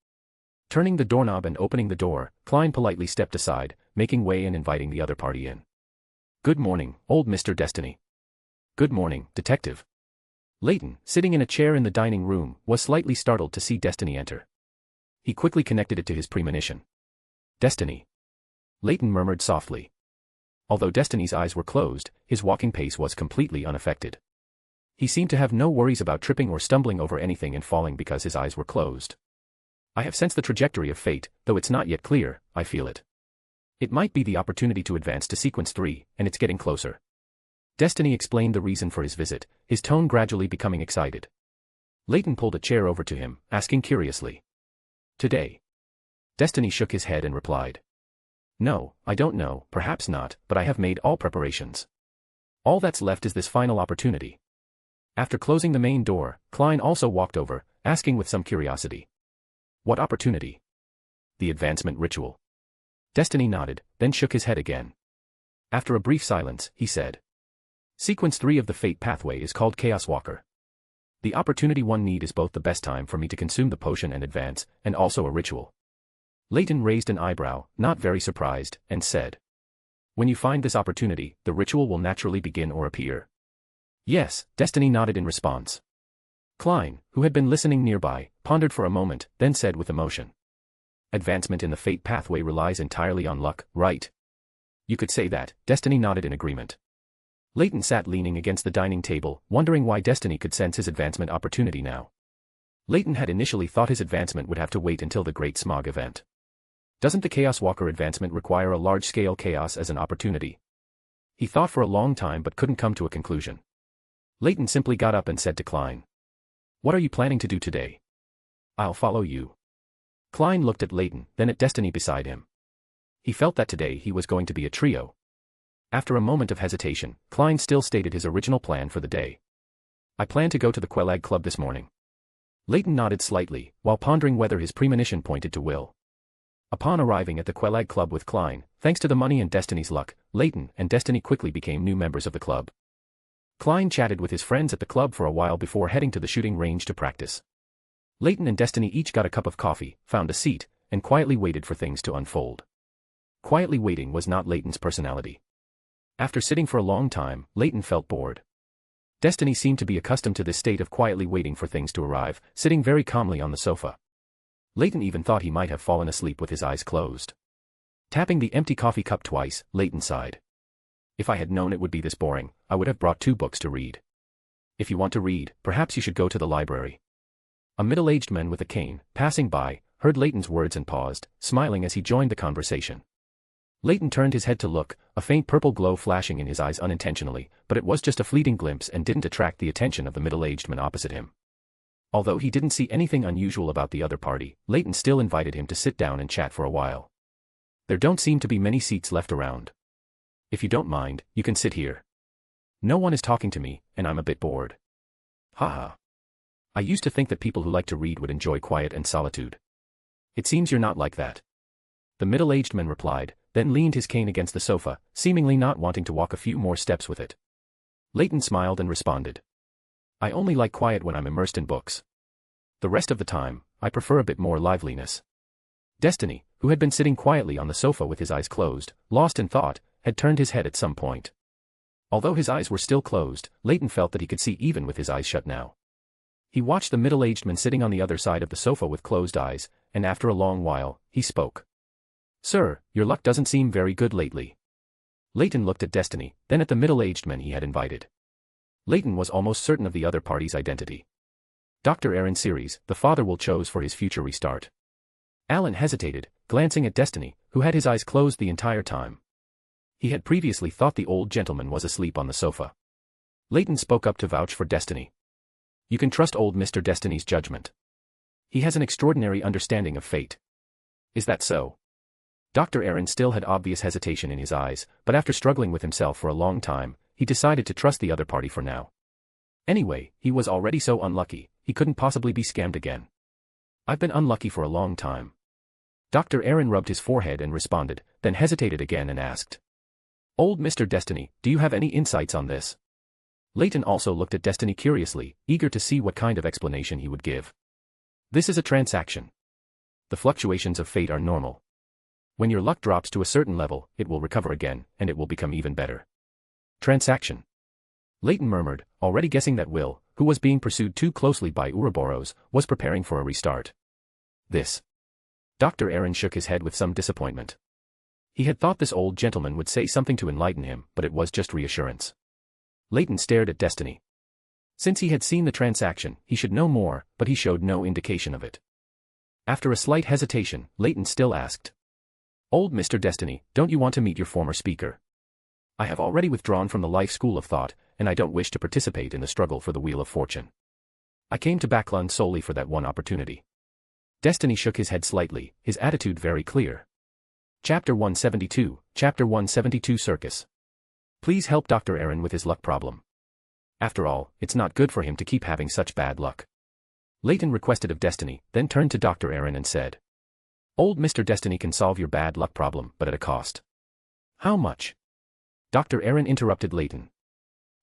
Turning the doorknob and opening the door, Klein politely stepped aside, making way and inviting the other party in. "Good morning, old Mr. Destiny." "Good morning, detective." Leyton, sitting in a chair in the dining room, was slightly startled to see Destiny enter. He quickly connected it to his premonition. "Destiny." Leyton murmured softly. Although Destiny's eyes were closed, his walking pace was completely unaffected. He seemed to have no worries about tripping or stumbling over anything and falling because his eyes were closed. "I have sensed the trajectory of fate, though it's not yet clear, I feel it. It might be the opportunity to advance to sequence 3, and it's getting closer." Destiny explained the reason for his visit, his tone gradually becoming excited. Leyton pulled a chair over to him, asking curiously, "Today?" Destiny shook his head and replied, "No, I don't know, perhaps not, but I have made all preparations. All that's left is this final opportunity." After closing the main door, Klein also walked over, asking with some curiosity, What opportunity? The advancement ritual. Destiny nodded, then shook his head again. After a brief silence, he said. Sequence 3 of the Fate Pathway is called Chaos Walker. The opportunity one need is both the best time for me to consume the potion and advance, and also a ritual. Leyton raised an eyebrow, not very surprised, and said. When you find this opportunity, the ritual will naturally begin or appear. Yes, Destiny nodded in response. Klein, who had been listening nearby, pondered for a moment, then said with emotion. Advancement in the Fate Pathway relies entirely on luck, right? You could say that, Destiny nodded in agreement. Leyton sat leaning against the dining table, wondering why Destiny could sense his advancement opportunity now. Leyton had initially thought his advancement would have to wait until the Great Smog event. Doesn't the Chaos Walker advancement require a large-scale chaos as an opportunity? He thought for a long time but couldn't come to a conclusion. Leyton simply got up and said to Klein. What are you planning to do today? I'll follow you. Klein looked at Leyton, then at Destiny beside him. He felt that today he was going to be a trio. After a moment of hesitation, Klein still stated his original plan for the day. I plan to go to the Quelag Club this morning. Leyton nodded slightly, while pondering whether his premonition pointed to Will. Upon arriving at the Quelag Club with Klein, thanks to the money and Destiny's luck, Leyton and Destiny quickly became new members of the club. Klein chatted with his friends at the club for a while before heading to the shooting range to practice. Leyton and Destiny each got a cup of coffee, found a seat, and quietly waited for things to unfold. Quietly waiting was not Leyton's personality. After sitting for a long time, Leyton felt bored. Destiny seemed to be accustomed to this state of quietly waiting for things to arrive, sitting very calmly on the sofa. Leyton even thought he might have fallen asleep with his eyes closed. Tapping the empty coffee cup twice, Leyton sighed. If I had known it would be this boring, I would have brought 2 books to read. If you want to read, perhaps you should go to the library. A middle-aged man with a cane, passing by, heard Leyton's words and paused, smiling as he joined the conversation. Leyton turned his head to look, a faint purple glow flashing in his eyes unintentionally, but it was just a fleeting glimpse and didn't attract the attention of the middle-aged man opposite him. Although he didn't see anything unusual about the other party, Leyton still invited him to sit down and chat for a while. There don't seem to be many seats left around. If you don't mind, you can sit here. No one is talking to me, and I'm a bit bored. Haha. I used to think that people who like to read would enjoy quiet and solitude. It seems you're not like that. The middle-aged man replied, then leaned his cane against the sofa, seemingly not wanting to walk a few more steps with it. Leyton smiled and responded. I only like quiet when I'm immersed in books. The rest of the time, I prefer a bit more liveliness. Destiny, who had been sitting quietly on the sofa with his eyes closed, lost in thought, had turned his head at some point. Although his eyes were still closed, Leyton felt that he could see even with his eyes shut now. He watched the middle-aged man sitting on the other side of the sofa with closed eyes, and after a long while, he spoke. Sir, your luck doesn't seem very good lately. Leyton looked at Destiny, then at the middle-aged man he had invited. Leyton was almost certain of the other party's identity. Dr. Aaron Series, the father Will chose for his future restart. Alan hesitated, glancing at Destiny, who had his eyes closed the entire time. He had previously thought the old gentleman was asleep on the sofa. Leyton spoke up to vouch for Destiny. You can trust old Mr. Destiny's judgment. He has an extraordinary understanding of fate. Is that so? Dr. Aaron still had obvious hesitation in his eyes, but after struggling with himself for a long time, he decided to trust the other party for now. Anyway, he was already so unlucky, he couldn't possibly be scammed again. I've been unlucky for a long time. Dr. Aaron rubbed his forehead and responded, then hesitated again and asked. Old Mr. Destiny, do you have any insights on this? Leyton also looked at Destiny curiously, eager to see what kind of explanation he would give. This is a transaction. The fluctuations of fate are normal. When your luck drops to a certain level, it will recover again, and it will become even better. Transaction. Leyton murmured, already guessing that Will, who was being pursued too closely by Ouroboros, was preparing for a restart. This. Dr. Aaron shook his head with some disappointment. He had thought this old gentleman would say something to enlighten him, but it was just reassurance. Leyton stared at Destiny. Since he had seen the transaction, he should know more, but he showed no indication of it. After a slight hesitation, Leyton still asked. Old Mr. Destiny, don't you want to meet your former speaker? I have already withdrawn from the life school of thought, and I don't wish to participate in the struggle for the Wheel of Fortune. I came to Backlund solely for that one opportunity. Destiny shook his head slightly, his attitude very clear. Chapter 172, Chapter 172 Circus. Please help Dr. Aaron with his luck problem. After all, it's not good for him to keep having such bad luck. Leyton requested of Destiny, then turned to Dr. Aaron and said. Old Mr. Destiny can solve your bad luck problem, but at a cost. How much? Dr. Aaron interrupted Leyton.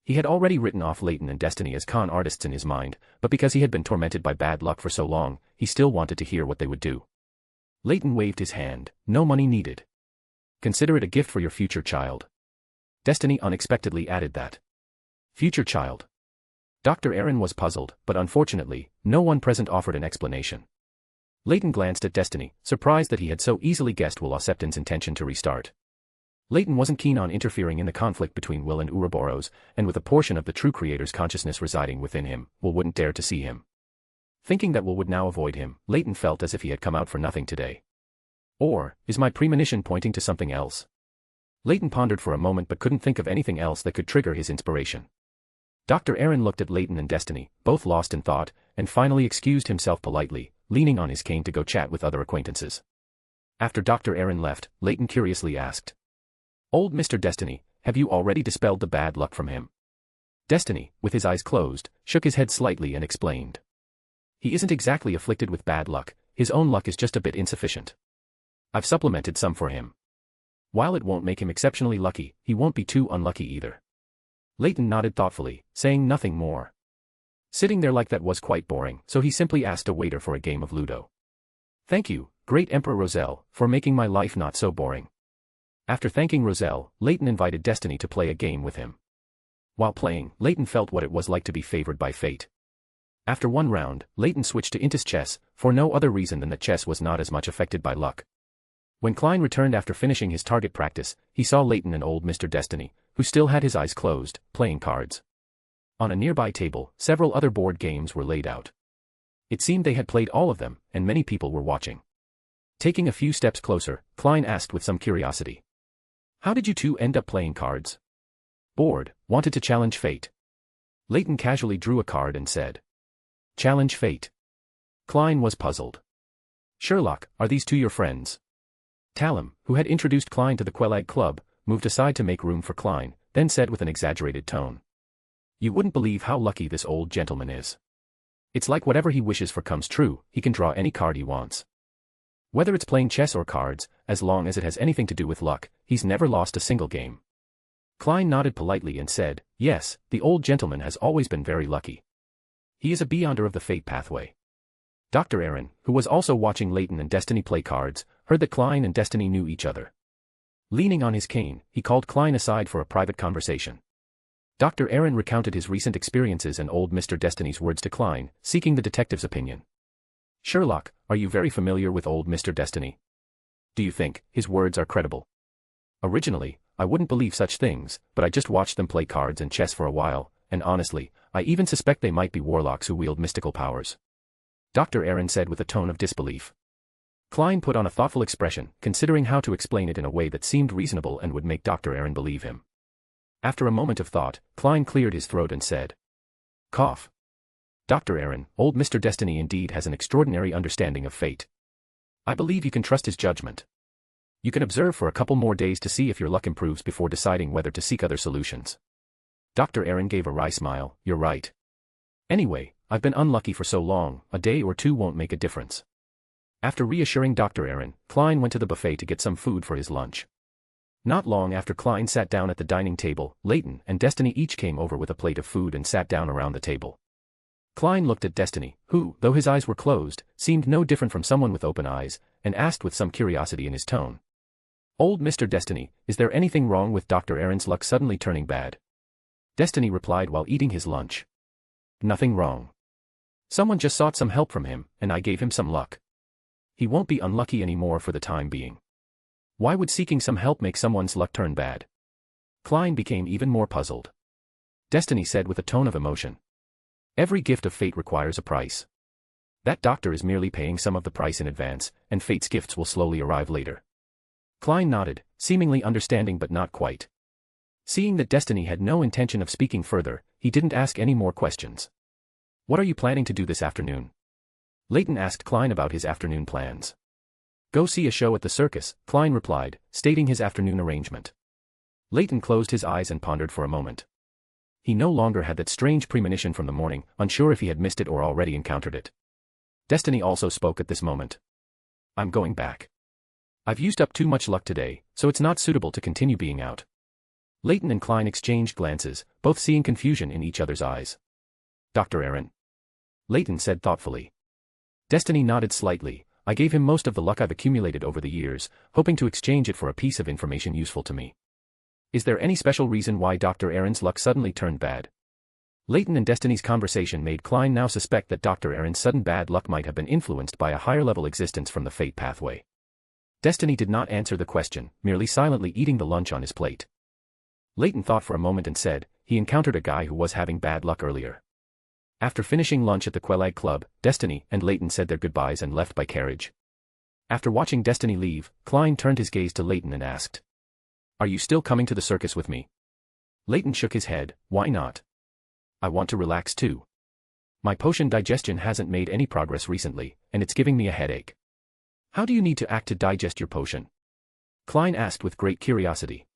He had already written off Leyton and Destiny as con artists in his mind, but because he had been tormented by bad luck for so long, he still wanted to hear what they would do. Leyton waved his hand. No money needed. Consider it a gift for your future child. Destiny unexpectedly added that. Future child. Dr. Aaron was puzzled, but unfortunately, no one present offered an explanation. Leyton glanced at Destiny, surprised that he had so easily guessed Will Osepton's intention to restart. Leyton wasn't keen on interfering in the conflict between Will and Ouroboros, and with a portion of the true creator's consciousness residing within him, Will wouldn't dare to see him. Thinking that Will would now avoid him, Leyton felt as if he had come out for nothing today. Or, is my premonition pointing to something else? Leyton pondered for a moment but couldn't think of anything else that could trigger his inspiration. Dr. Aaron looked at Leyton and Destiny, both lost in thought, and finally excused himself politely, leaning on his cane to go chat with other acquaintances. After Dr. Aaron left, Leyton curiously asked. Old Mr. Destiny, have you already dispelled the bad luck from him? Destiny, with his eyes closed, shook his head slightly and explained. He isn't exactly afflicted with bad luck, his own luck is just a bit insufficient. I've supplemented some for him. While it won't make him exceptionally lucky, he won't be too unlucky either. Leyton nodded thoughtfully, saying nothing more. Sitting there like that was quite boring, so he simply asked a waiter for a game of Ludo. Thank you, great Emperor Roselle, for making my life not so boring. After thanking Roselle, Leyton invited Destiny to play a game with him. While playing, Leyton felt what it was like to be favored by fate. After one round, Leyton switched to Intus chess, for no other reason than that chess was not as much affected by luck. When Klein returned after finishing his target practice, he saw Leyton and old Mr. Destiny, who still had his eyes closed, playing cards. On a nearby table, several other board games were laid out. It seemed they had played all of them, and many people were watching. Taking a few steps closer, Klein asked with some curiosity. How did you two end up playing cards? Bored, wanted to challenge fate. Leyton casually drew a card and said. Challenge fate. Klein was puzzled. Sherlock, are these two your friends? Talum, who had introduced Klein to the Quelag Club, moved aside to make room for Klein, then said with an exaggerated tone. You wouldn't believe how lucky this old gentleman is. It's like whatever he wishes for comes true, he can draw any card he wants. Whether it's playing chess or cards, as long as it has anything to do with luck, he's never lost a single game. Klein nodded politely and said, yes, the old gentleman has always been very lucky. He is a beyonder of the fate pathway. Dr. Aaron, who was also watching Leyton and Destiny play cards, heard that Klein and Destiny knew each other. Leaning on his cane, he called Klein aside for a private conversation. Dr. Aaron recounted his recent experiences and old Mr. Destiny's words to Klein, seeking the detective's opinion. Sherlock, are you very familiar with old Mr. Destiny? Do you think his words are credible? Originally, I wouldn't believe such things, but I just watched them play cards and chess for a while, and honestly, I even suspect they might be warlocks who wield mystical powers. Dr. Aaron said with a tone of disbelief. Klein put on a thoughtful expression, considering how to explain it in a way that seemed reasonable and would make Dr. Aaron believe him. After a moment of thought, Klein cleared his throat and said. Cough. Dr. Aaron, old Mr. Destiny indeed has an extraordinary understanding of fate. I believe you can trust his judgment. You can observe for a couple more days to see if your luck improves before deciding whether to seek other solutions. Dr. Aaron gave a wry smile. You're right. Anyway, I've been unlucky for so long, a day or two won't make a difference. After reassuring Dr. Aaron, Klein went to the buffet to get some food for his lunch. Not long after Klein sat down at the dining table, Leyton and Destiny each came over with a plate of food and sat down around the table. Klein looked at Destiny, who, though his eyes were closed, seemed no different from someone with open eyes, and asked with some curiosity in his tone. Old Mr. Destiny, is there anything wrong with Dr. Aaron's luck suddenly turning bad? Destiny replied while eating his lunch. Nothing wrong. Someone just sought some help from him, and I gave him some luck. He won't be unlucky anymore for the time being. Why would seeking some help make someone's luck turn bad? Klein became even more puzzled. Destiny said with a tone of emotion. Every gift of fate requires a price. That doctor is merely paying some of the price in advance, and fate's gifts will slowly arrive later. Klein nodded, seemingly understanding but not quite. Seeing that Destiny had no intention of speaking further, he didn't ask any more questions. What are you planning to do this afternoon? Leyton asked Klein about his afternoon plans. Go see a show at the circus, Klein replied, stating his afternoon arrangement. Leyton closed his eyes and pondered for a moment. He no longer had that strange premonition from the morning, unsure if he had missed it or already encountered it. Destiny also spoke at this moment. I'm going back. I've used up too much luck today, so it's not suitable to continue being out. Leyton and Klein exchanged glances, both seeing confusion in each other's eyes. Dr. Aaron. Leyton said thoughtfully. Destiny nodded slightly. I gave him most of the luck I've accumulated over the years, hoping to exchange it for a piece of information useful to me. Is there any special reason why Dr. Aaron's luck suddenly turned bad? Leyton and Destiny's conversation made Klein now suspect that Dr. Aaron's sudden bad luck might have been influenced by a higher-level existence from the fate pathway. Destiny did not answer the question, merely silently eating the lunch on his plate. Leyton thought for a moment and said, he encountered a guy who was having bad luck earlier. After finishing lunch at the Quelag Club, Destiny and Leyton said their goodbyes and left by carriage. After watching Destiny leave, Klein turned his gaze to Leyton and asked, "Are you still coming to the circus with me?" Leyton shook his head. Why not? I want to relax too. My potion digestion hasn't made any progress recently, and it's giving me a headache. How do you need to act to digest your potion? Klein asked with great curiosity.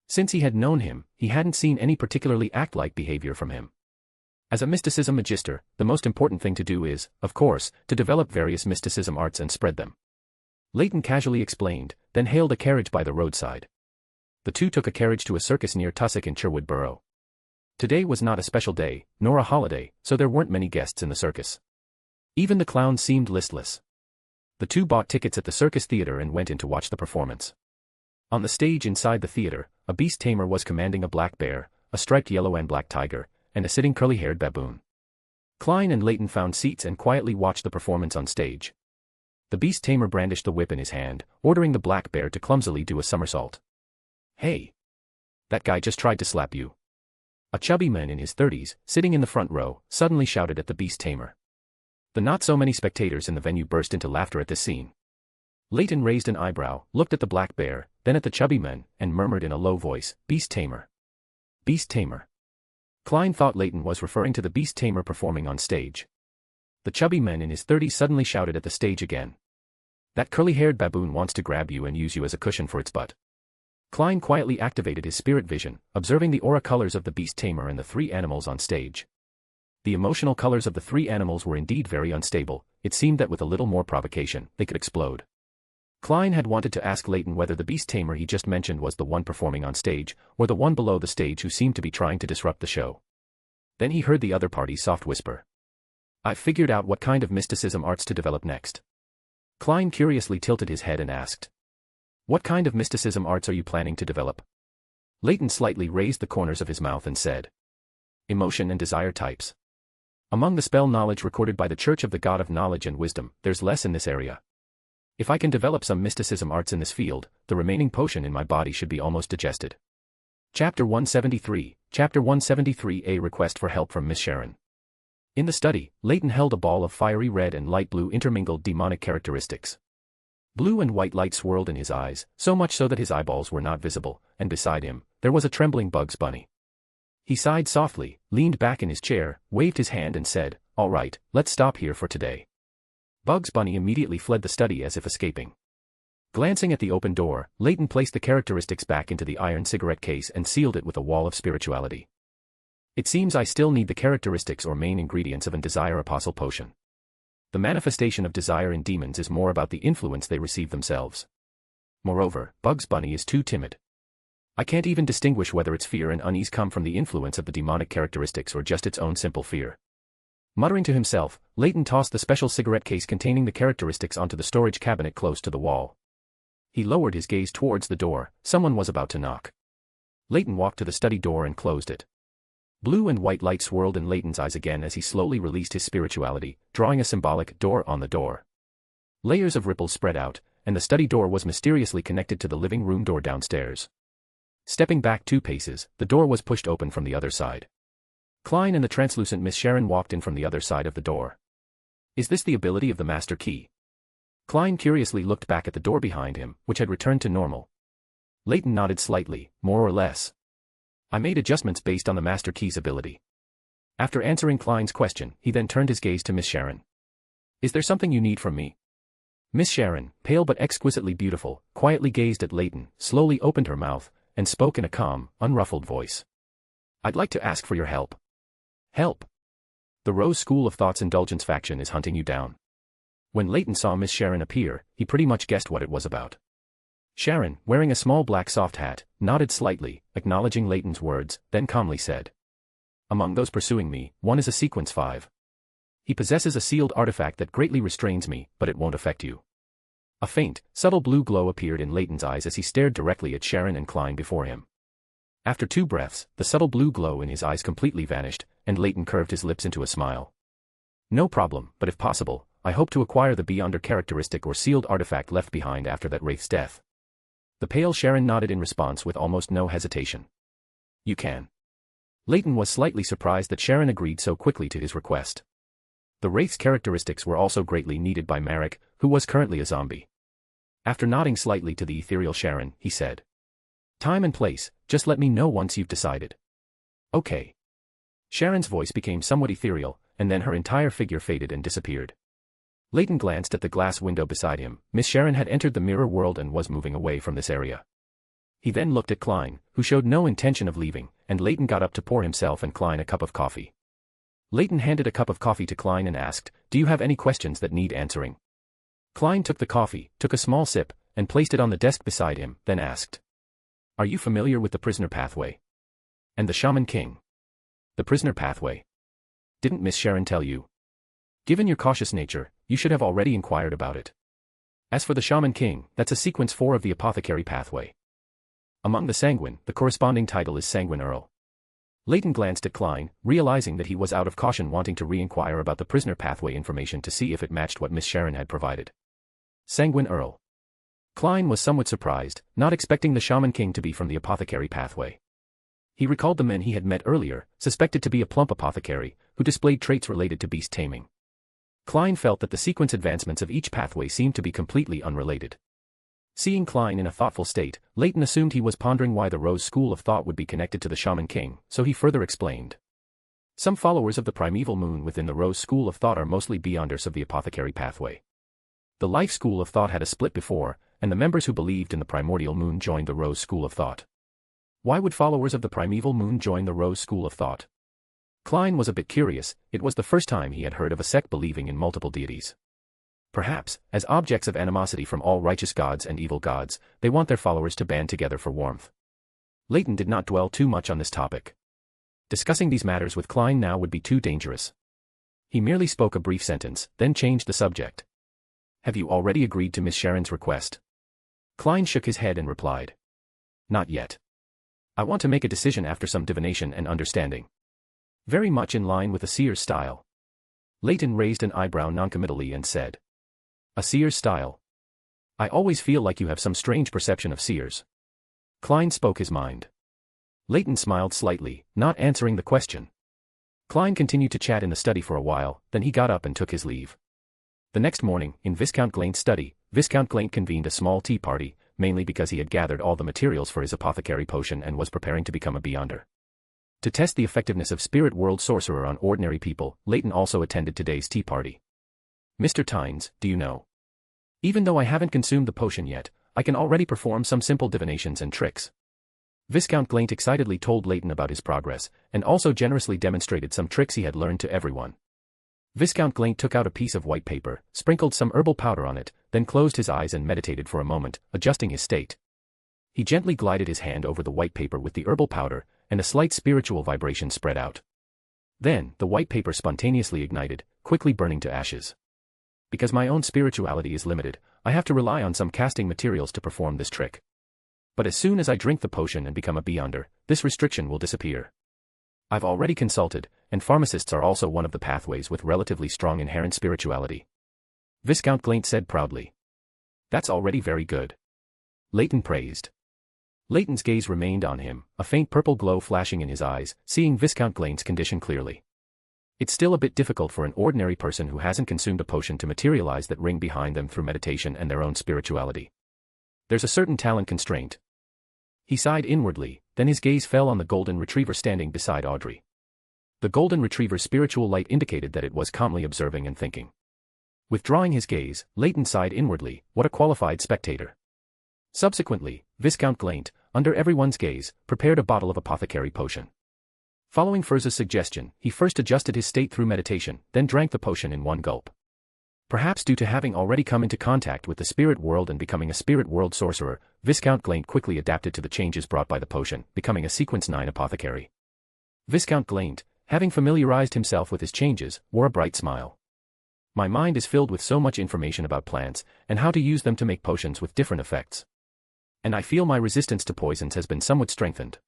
Since he had known him, he hadn't seen any particularly act-like behavior from him. As a mysticism magister, the most important thing to do is, of course, to develop various mysticism arts and spread them. Leyton casually explained, then hailed a carriage by the roadside. The two took a carriage to a circus near Tussock in Sherwood Borough. Today was not a special day, nor a holiday, so there weren't many guests in the circus. Even the clowns seemed listless. The two bought tickets at the circus theater and went in to watch the performance. On the stage inside the theater, a beast tamer was commanding a black bear, a striped yellow and black tiger, and a sitting curly-haired baboon. Klein and Leyton found seats and quietly watched the performance on stage. The beast tamer brandished the whip in his hand, ordering the black bear to clumsily do a somersault. Hey! That guy just tried to slap you. A chubby man in his 30s, sitting in the front row, suddenly shouted at the beast tamer. The not-so-many spectators in the venue burst into laughter at this scene. Leyton raised an eyebrow, looked at the black bear, then at the chubby man, and murmured in a low voice, "Beast tamer. Beast tamer." Klein thought Leyton was referring to the beast tamer performing on stage. The chubby man in his 30s suddenly shouted at the stage again. "That curly-haired baboon wants to grab you and use you as a cushion for its butt." Klein quietly activated his spirit vision, observing the aura colors of the beast tamer and the three animals on stage. The emotional colors of the three animals were indeed very unstable. It seemed that with a little more provocation, they could explode. Klein had wanted to ask Leyton whether the beast tamer he just mentioned was the one performing on stage, or the one below the stage who seemed to be trying to disrupt the show. Then he heard the other party's soft whisper. "I've figured out what kind of mysticism arts to develop next." Klein curiously tilted his head and asked, "What kind of mysticism arts are you planning to develop?" Leyton slightly raised the corners of his mouth and said, "Emotion and desire types. Among the spell knowledge recorded by the Church of the God of Knowledge and Wisdom, there's less in this area. If I can develop some mysticism arts in this field, the remaining potion in my body should be almost digested." Chapter 173, Chapter 173 A request for help from Miss Sharon. In the study, Leyton held a ball of fiery red and light blue intermingled demonic characteristics. Blue and white light swirled in his eyes, so much so that his eyeballs were not visible, and beside him, there was a trembling Bugs Bunny. He sighed softly, leaned back in his chair, waved his hand and said, "All right, let's stop here for today." Bugs Bunny immediately fled the study as if escaping. Glancing at the open door, Leyton placed the characteristics back into the iron cigarette case and sealed it with a wall of spirituality. It seems I still need the characteristics or main ingredients of an desire apostle potion. The manifestation of desire in demons is more about the influence they receive themselves. Moreover, Bugs Bunny is too timid. I can't even distinguish whether its fear and unease come from the influence of the demonic characteristics or just its own simple fear. Muttering to himself, Leyton tossed the special cigarette case containing the characteristics onto the storage cabinet close to the wall. He lowered his gaze towards the door. Someone was about to knock. Leyton walked to the study door and closed it. Blue and white light swirled in Leyton's eyes again as he slowly released his spirituality, drawing a symbolic door on the door. Layers of ripples spread out, and the study door was mysteriously connected to the living room door downstairs. Stepping back 2 paces, the door was pushed open from the other side. Klein and the translucent Miss Sharon walked in from the other side of the door. Is this the ability of the master key? Klein curiously looked back at the door behind him, which had returned to normal. Leyton nodded slightly, more or less. I made adjustments based on the master key's ability. After answering Klein's question, he then turned his gaze to Miss Sharon. Is there something you need from me? Miss Sharon, pale but exquisitely beautiful, quietly gazed at Leyton, slowly opened her mouth, and spoke in a calm, unruffled voice. I'd like to ask for your help. Help? The Rose School of Thought's indulgence faction is hunting you down. When Leyton saw Miss Sharon appear, he pretty much guessed what it was about. Sharon, wearing a small black soft hat, nodded slightly, acknowledging Leyton's words, then calmly said. Among those pursuing me, one is a Sequence 5. He possesses a sealed artifact that greatly restrains me, but it won't affect you. A faint, subtle blue glow appeared in Leyton's eyes as he stared directly at Sharon and Klein before him. After 2 breaths, the subtle blue glow in his eyes completely vanished, and Leyton curved his lips into a smile. No problem, but if possible, I hope to acquire the Beyonder characteristic or sealed artifact left behind after that wraith's death. The pale Sharon nodded in response with almost no hesitation. You can. Leyton was slightly surprised that Sharon agreed so quickly to his request. The wraith's characteristics were also greatly needed by Marek, who was currently a zombie. After nodding slightly to the ethereal Sharon, he said. Time and place, just let me know once you've decided. Okay. Sharon's voice became somewhat ethereal, and then her entire figure faded and disappeared. Leyton glanced at the glass window beside him. Miss Sharon had entered the mirror world and was moving away from this area. He then looked at Klein, who showed no intention of leaving, and Leyton got up to pour himself and Klein a cup of coffee. Leyton handed a cup of coffee to Klein and asked, Do you have any questions that need answering? Klein took the coffee, took a small sip, and placed it on the desk beside him, then asked. Are you familiar with the prisoner pathway? And the Shaman King? The prisoner pathway. Didn't Miss Sharon tell you? Given your cautious nature, you should have already inquired about it. As for the Shaman King, that's a Sequence 4 of the apothecary pathway. Among the Sanguine, the corresponding title is Sanguine Earl. Leyton glanced at Klein, realizing that he was out of caution wanting to re-inquire about the prisoner pathway information to see if it matched what Miss Sharon had provided. Sanguine Earl. Klein was somewhat surprised, not expecting the Shaman King to be from the apothecary pathway. He recalled the men he had met earlier, suspected to be a plump apothecary, who displayed traits related to beast taming. Klein felt that the sequence advancements of each pathway seemed to be completely unrelated. Seeing Klein in a thoughtful state, Leyton assumed he was pondering why the Rose school of thought would be connected to the Shaman King, so he further explained. Some followers of the primeval moon within the Rose school of thought are mostly beyonders of the apothecary pathway. The Life school of thought had a split before, and the members who believed in the primordial moon joined the Rose school of thought. Why would followers of the primeval moon join the Rose school of thought? Klein was a bit curious. It was the first time he had heard of a sect believing in multiple deities. Perhaps, as objects of animosity from all righteous gods and evil gods, they want their followers to band together for warmth. Leyton did not dwell too much on this topic. Discussing these matters with Klein now would be too dangerous. He merely spoke a brief sentence, then changed the subject. Have you already agreed to Miss Sharon's request? Klein shook his head and replied. Not yet. I want to make a decision after some divination and understanding. Very much in line with a seer's style. Leyton raised an eyebrow noncommittally and said. A seer's style? I always feel like you have some strange perception of seers. Klein spoke his mind. Leyton smiled slightly, not answering the question. Klein continued to chat in the study for a while, then he got up and took his leave. The next morning, in Viscount Glaint's study, Viscount Glaint convened a small tea party, mainly because he had gathered all the materials for his apothecary potion and was preparing to become a Beyonder. To test the effectiveness of Spirit World Sorcerer on ordinary people, Leyton also attended today's tea party. Mr. Tynes, do you know? Even though I haven't consumed the potion yet, I can already perform some simple divinations and tricks. Viscount Glaint excitedly told Leyton about his progress, and also generously demonstrated some tricks he had learned to everyone. Viscount Glaint took out a piece of white paper, sprinkled some herbal powder on it, then closed his eyes and meditated for a moment, adjusting his state. He gently glided his hand over the white paper with the herbal powder, and a slight spiritual vibration spread out. Then, the white paper spontaneously ignited, quickly burning to ashes. Because my own spirituality is limited, I have to rely on some casting materials to perform this trick. But as soon as I drink the potion and become a Beyonder, this restriction will disappear. I've already consulted, and pharmacists are also one of the pathways with relatively strong inherent spirituality. Viscount Glaint said proudly. That's already very good. Leyton praised. Leyton's gaze remained on him, a faint purple glow flashing in his eyes, seeing Viscount Glaint's condition clearly. It's still a bit difficult for an ordinary person who hasn't consumed a potion to materialize that ring behind them through meditation and their own spirituality. There's a certain talent constraint. He sighed inwardly, then his gaze fell on the golden retriever standing beside Audrey. The golden retriever's spiritual light indicated that it was calmly observing and thinking. Withdrawing his gaze, Leyton sighed inwardly, what a qualified spectator. Subsequently, Viscount Glaint, under everyone's gaze, prepared a bottle of apothecary potion. Following Furza's suggestion, he first adjusted his state through meditation, then drank the potion in one gulp. Perhaps due to having already come into contact with the spirit world and becoming a spirit world sorcerer, Viscount Glaint quickly adapted to the changes brought by the potion, becoming a Sequence 9 apothecary. Viscount Glaint, having familiarized himself with his changes, wore a bright smile. My mind is filled with so much information about plants, and how to use them to make potions with different effects. And I feel my resistance to poisons has been somewhat strengthened.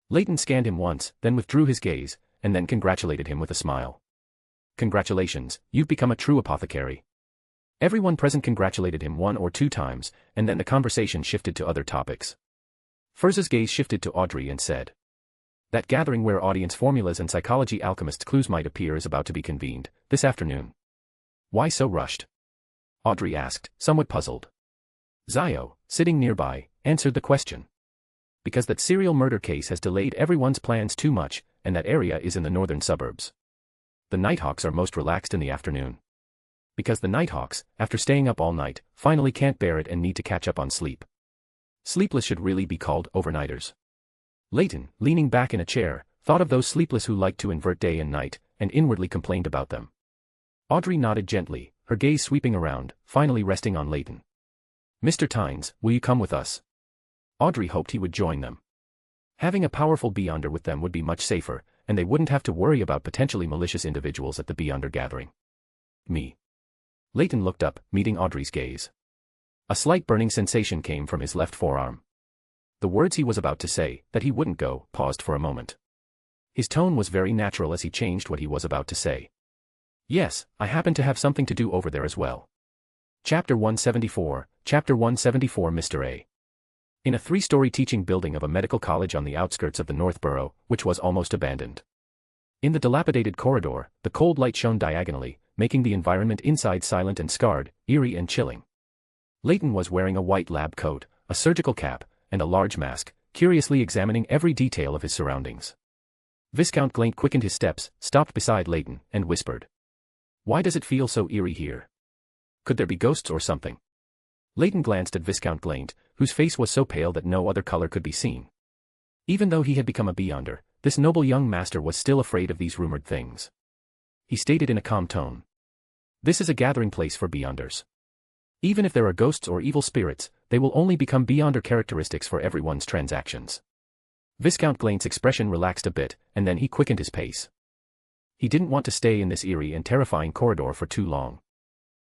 Leyton scanned him once, then withdrew his gaze, and then congratulated him with a smile. Congratulations, you've become a true apothecary. Everyone present congratulated him 1 or 2 times, and then the conversation shifted to other topics. Furza's gaze shifted to Audrey and said, "That gathering where audience formulas and psychology alchemist clues might appear is about to be convened, this afternoon. Why so rushed?" Audrey asked, somewhat puzzled. Zio, sitting nearby, answered the question. "Because that serial murder case has delayed everyone's plans too much, and that area is in the northern suburbs. The Nighthawks are most relaxed in the afternoon. Because the Nighthawks, after staying up all night, finally can't bear it and need to catch up on sleep. Sleepless should really be called overnighters." Leyton, leaning back in a chair, thought of those sleepless who like to invert day and night, and inwardly complained about them. Audrey nodded gently, her gaze sweeping around, finally resting on Leyton. "Mr. Tynes, will you come with us?" Audrey hoped he would join them. Having a powerful Beyonder with them would be much safer, and they wouldn't have to worry about potentially malicious individuals at the Beyonder gathering. "Me." Leyton looked up, meeting Audrey's gaze. A slight burning sensation came from his left forearm. The words he was about to say, that he wouldn't go, paused for a moment. His tone was very natural as he changed what he was about to say. "Yes, I happen to have something to do over there as well." Chapter 174, Mr. A. In a 3-story teaching building of a medical college on the outskirts of the North Borough, which was almost abandoned. In the dilapidated corridor, the cold light shone diagonally, making the environment inside silent and scarred, eerie and chilling. Leyton was wearing a white lab coat, a surgical cap, and a large mask, curiously examining every detail of his surroundings. Viscount Glaint quickened his steps, stopped beside Leyton, and whispered, "Why does it feel so eerie here? Could there be ghosts or something?" Leyton glanced at Viscount Glaint, whose face was so pale that no other color could be seen. Even though he had become a Beyonder, this noble young master was still afraid of these rumored things. He stated in a calm tone, "This is a gathering place for Beyonders. Even if there are ghosts or evil spirits, they will only become Beyonder characteristics for everyone's transactions." Viscount Glaint's expression relaxed a bit, and then he quickened his pace. He didn't want to stay in this eerie and terrifying corridor for too long.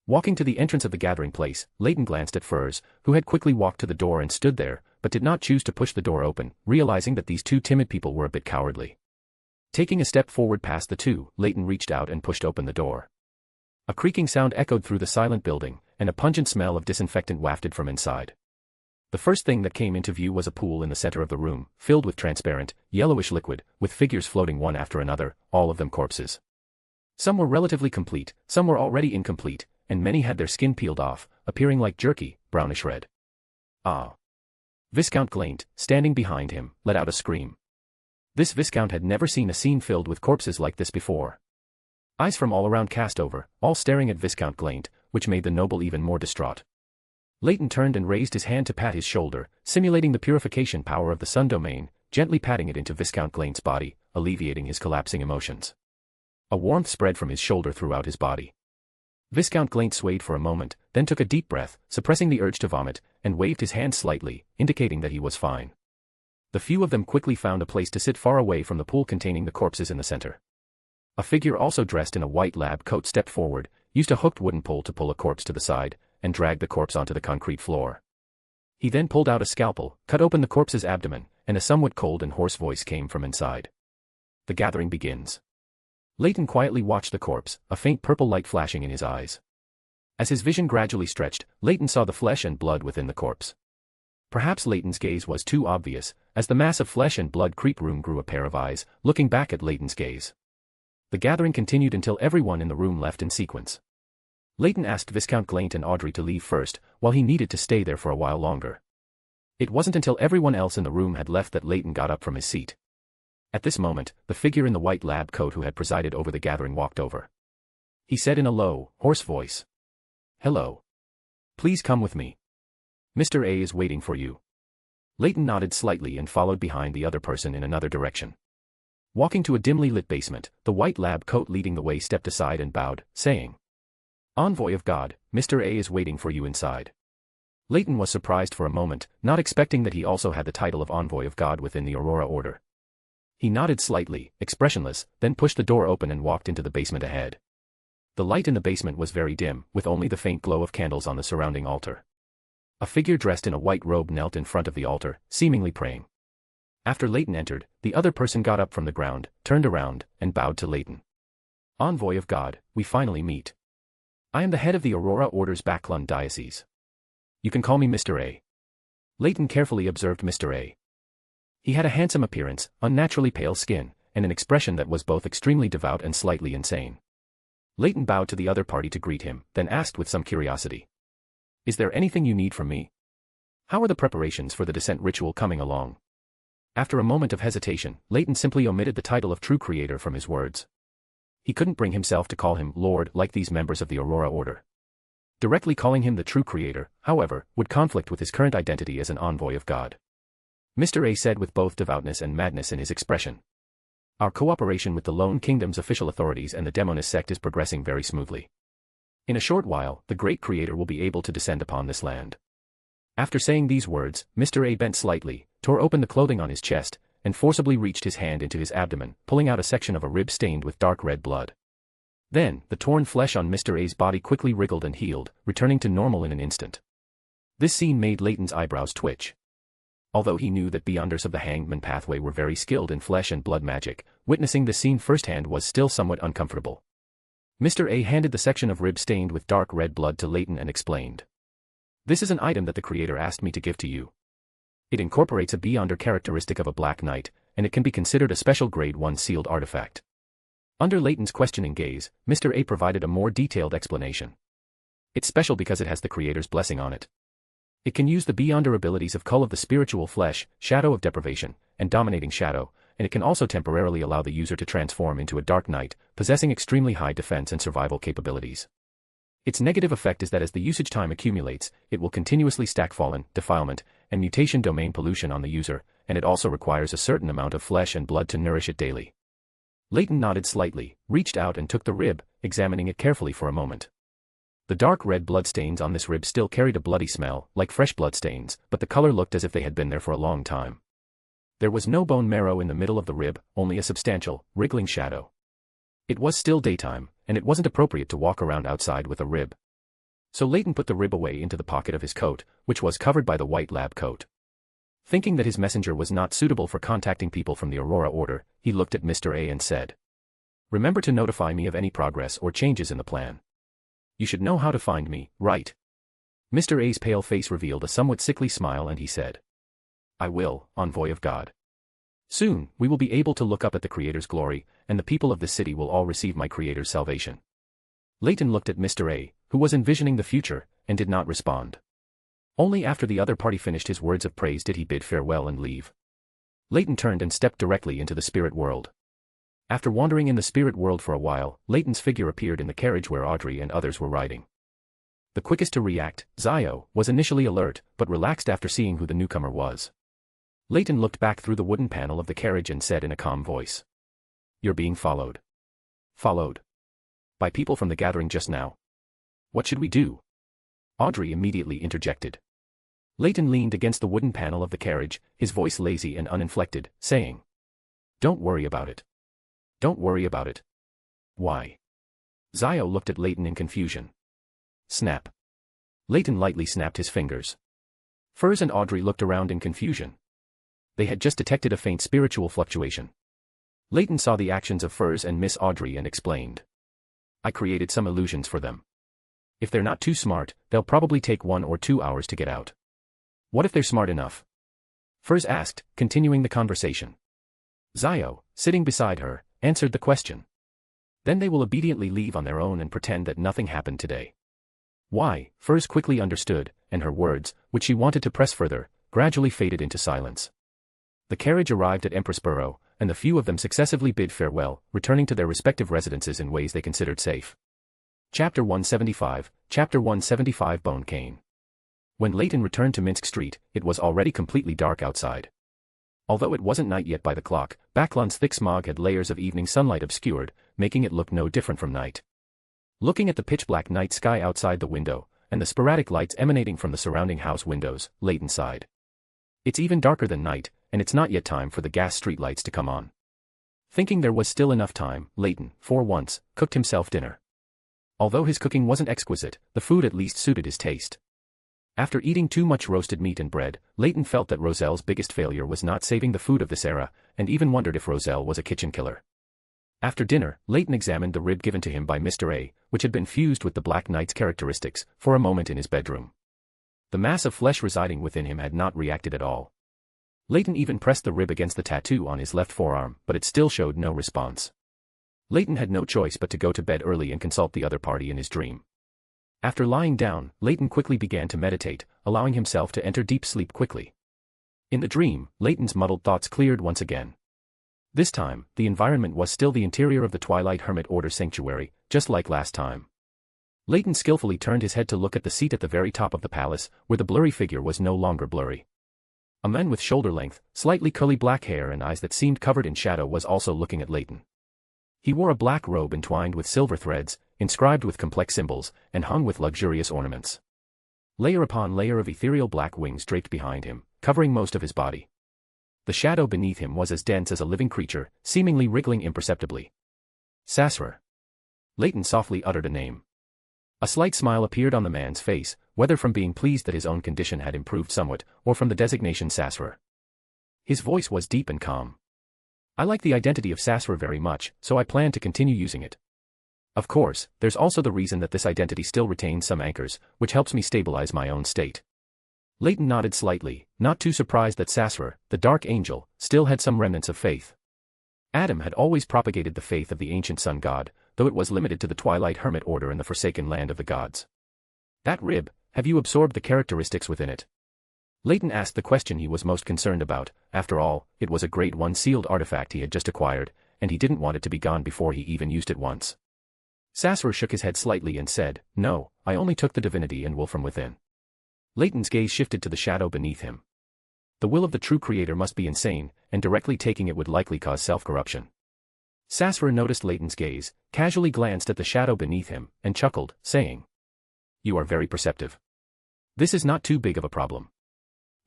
Walking to the entrance of the gathering place, Leyton glanced at Furs, who had quickly walked to the door and stood there, but did not choose to push the door open, realizing that these 2 timid people were a bit cowardly. Taking a step forward past the 2, Leyton reached out and pushed open the door. A creaking sound echoed through the silent building, and a pungent smell of disinfectant wafted from inside. The first thing that came into view was a pool in the center of the room, filled with transparent, yellowish liquid, with figures floating one after another, all of them corpses. Some were relatively complete, some were already incomplete, and many had their skin peeled off, appearing like jerky, brownish red. "Ah!" Viscount Glaint, standing behind him, let out a scream. This Viscount had never seen a scene filled with corpses like this before. Eyes from all around cast over, all staring at Viscount Glaint, which made the noble even more distraught. Leyton turned and raised his hand to pat his shoulder, simulating the purification power of the sun domain, gently patting it into Viscount Glaint's body, alleviating his collapsing emotions. A warmth spread from his shoulder throughout his body. Viscount Glaint swayed for a moment, then took a deep breath, suppressing the urge to vomit, and waved his hand slightly, indicating that he was fine. The few of them quickly found a place to sit far away from the pool containing the corpses in the center. A figure also dressed in a white lab coat stepped forward, used a hooked wooden pole to pull a corpse to the side, and dragged the corpse onto the concrete floor. He then pulled out a scalpel, cut open the corpse's abdomen, and a somewhat cold and hoarse voice came from inside. "The gathering begins." Leyton quietly watched the corpse, a faint purple light flashing in his eyes. As his vision gradually stretched, Leyton saw the flesh and blood within the corpse. Perhaps Leyton's gaze was too obvious, as the mass of flesh and blood creep room grew a pair of eyes, looking back at Leyton's gaze. The gathering continued until everyone in the room left in sequence. Leyton asked Viscount Glaint and Audrey to leave first, while he needed to stay there for a while longer. It wasn't until everyone else in the room had left that Leyton got up from his seat. At this moment, the figure in the white lab coat who had presided over the gathering walked over. He said in a low, hoarse voice, "Hello. Please come with me. Mr. A is waiting for you." Leyton nodded slightly and followed behind the other person in another direction. Walking to a dimly lit basement, the white lab coat leading the way stepped aside and bowed, saying, Envoy of God, Mr. A is waiting for you inside. Leyton was surprised for a moment, not expecting that he also had the title of Envoy of God within the Aurora Order. He nodded slightly, expressionless, then pushed the door open and walked into the basement ahead. The light in the basement was very dim, with only the faint glow of candles on the surrounding altar. A figure dressed in a white robe knelt in front of the altar, seemingly praying. After Leyton entered, the other person got up from the ground, turned around, and bowed to Leyton. Envoy of God, we finally meet. I am the head of the Aurora Order's Backlund Diocese. You can call me Mr. A. Leyton carefully observed Mr. A. He had a handsome appearance, unnaturally pale skin, and an expression that was both extremely devout and slightly insane. Leyton bowed to the other party to greet him, then asked with some curiosity. Is there anything you need from me? How are the preparations for the descent ritual coming along? After a moment of hesitation, Leyton simply omitted the title of True Creator from his words. He couldn't bring himself to call him Lord like these members of the Aurora Order. Directly calling him the True Creator, however, would conflict with his current identity as an Envoy of God. Mr. A said with both devoutness and madness in his expression. Our cooperation with the Lone Kingdom's official authorities and the Demonist sect is progressing very smoothly. In a short while, the Great Creator will be able to descend upon this land. After saying these words, Mr. A bent slightly, tore open the clothing on his chest, and forcibly reached his hand into his abdomen, pulling out a section of a rib stained with dark red blood. Then, the torn flesh on Mr. A's body quickly wriggled and healed, returning to normal in an instant. This scene made Leyton's eyebrows twitch. Although he knew that Beyonders of the Hangman pathway were very skilled in flesh and blood magic, witnessing the scene firsthand was still somewhat uncomfortable. Mr. A handed the section of rib stained with dark red blood to Leyton and explained. This is an item that the Creator asked me to give to you. It incorporates a Beyonder characteristic of a Black Knight, and it can be considered a special Grade 1 sealed artifact. Under Leyton's questioning gaze, Mr. A provided a more detailed explanation. It's special because it has the Creator's blessing on it. It can use the Beyonder abilities of Cull of the Spiritual Flesh, Shadow of Deprivation, and Dominating Shadow, and it can also temporarily allow the user to transform into a Dark Knight, possessing extremely high defense and survival capabilities. Its negative effect is that as the usage time accumulates, it will continuously stack fallen, defilement, and mutation domain pollution on the user, and it also requires a certain amount of flesh and blood to nourish it daily. Leyton nodded slightly, reached out and took the rib, examining it carefully for a moment. The dark red bloodstains on this rib still carried a bloody smell, like fresh bloodstains, but the color looked as if they had been there for a long time. There was no bone marrow in the middle of the rib, only a substantial, wriggling shadow. It was still daytime, and it wasn't appropriate to walk around outside with a rib. So Leyton put the rib away into the pocket of his coat, which was covered by the white lab coat. Thinking that his messenger was not suitable for contacting people from the Aurora Order, he looked at Mr. A and said, Remember to notify me of any progress or changes in the plan. You should know how to find me, right? Mr. A's pale face revealed a somewhat sickly smile and he said, I will, Envoy of God. Soon, we will be able to look up at the Creator's glory, and the people of this city will all receive my Creator's salvation. Leyton looked at Mr. A, who was envisioning the future, and did not respond. Only after the other party finished his words of praise did he bid farewell and leave. Leyton turned and stepped directly into the spirit world. After wandering in the spirit world for a while, Leyton's figure appeared in the carriage where Audrey and others were riding. The quickest to react, Zio, was initially alert, but relaxed after seeing who the newcomer was. Leyton looked back through the wooden panel of the carriage and said in a calm voice. You're being followed. Followed? By people from the gathering just now? What should we do? Audrey immediately interjected. Leyton leaned against the wooden panel of the carriage, his voice lazy and uninflected, saying. Don't worry about it. Don't worry about it. Why? Zio looked at Leyton in confusion. Snap. Leyton lightly snapped his fingers. Furs and Audrey looked around in confusion. They had just detected a faint spiritual fluctuation. Leyton saw the actions of Furs and Miss Audrey and explained. I created some illusions for them. If they're not too smart, they'll probably take 1 or 2 hours to get out. What if they're smart enough? Furs asked, continuing the conversation. Zio, sitting beside her, answered the question. Then they will obediently leave on their own and pretend that nothing happened today. Why? Furs quickly understood, and her words, which she wanted to press further, gradually faded into silence. The carriage arrived at Empressboro, and the few of them successively bid farewell, returning to their respective residences in ways they considered safe. Chapter 175, Chapter 175 Bone Cane. When Leyton returned to Minsk Street, it was already completely dark outside. Although it wasn't night yet by the clock, Backlund's thick smog had layers of evening sunlight obscured, making it look no different from night. Looking at the pitch-black night sky outside the window, and the sporadic lights emanating from the surrounding house windows, Leyton sighed. It's even darker than night, and it's not yet time for the gas street lights to come on. Thinking there was still enough time, Leyton, for once, cooked himself dinner. Although his cooking wasn't exquisite, the food at least suited his taste. After eating too much roasted meat and bread, Leyton felt that Roselle's biggest failure was not saving the food of this era, and even wondered if Roselle was a kitchen killer. After dinner, Leyton examined the rib given to him by Mr. A, which had been fused with the Black Knight's characteristics, for a moment in his bedroom. The mass of flesh residing within him had not reacted at all. Leyton even pressed the rib against the tattoo on his left forearm, but it still showed no response. Leyton had no choice but to go to bed early and consult the other party in his dream. After lying down, Leyton quickly began to meditate, allowing himself to enter deep sleep quickly. In the dream, Leyton's muddled thoughts cleared once again. This time, the environment was still the interior of the Twilight Hermit Order sanctuary, just like last time. Leyton skillfully turned his head to look at the seat at the very top of the palace, where the blurry figure was no longer blurry. A man with shoulder-length, slightly curly black hair and eyes that seemed covered in shadow was also looking at Leyton. He wore a black robe entwined with silver threads, inscribed with complex symbols, and hung with luxurious ornaments. Layer upon layer of ethereal black wings draped behind him, covering most of his body. The shadow beneath him was as dense as a living creature, seemingly wriggling imperceptibly. Sasra. Leyton softly uttered a name. A slight smile appeared on the man's face, whether from being pleased that his own condition had improved somewhat, or from the designation Sasra. His voice was deep and calm. I like the identity of Sasra very much, so I plan to continue using it. Of course, there's also the reason that this identity still retains some anchors, which helps me stabilize my own state. Leyton nodded slightly, not too surprised that Sasra, the Dark Angel, still had some remnants of faith. Adam had always propagated the faith of the ancient sun god, though it was limited to the Twilight Hermit Order and the Forsaken Land of the Gods. That rib, have you absorbed the characteristics within it? Leyton asked the question he was most concerned about. After all, it was a Grade 1 sealed artifact he had just acquired, and he didn't want it to be gone before he even used it once. Sasra shook his head slightly and said, No, I only took the divinity and will from within. Leyton's gaze shifted to the shadow beneath him. The will of the true creator must be insane, and directly taking it would likely cause self-corruption. Sasra noticed Leyton's gaze, casually glanced at the shadow beneath him, and chuckled, saying, You are very perceptive. This is not too big of a problem.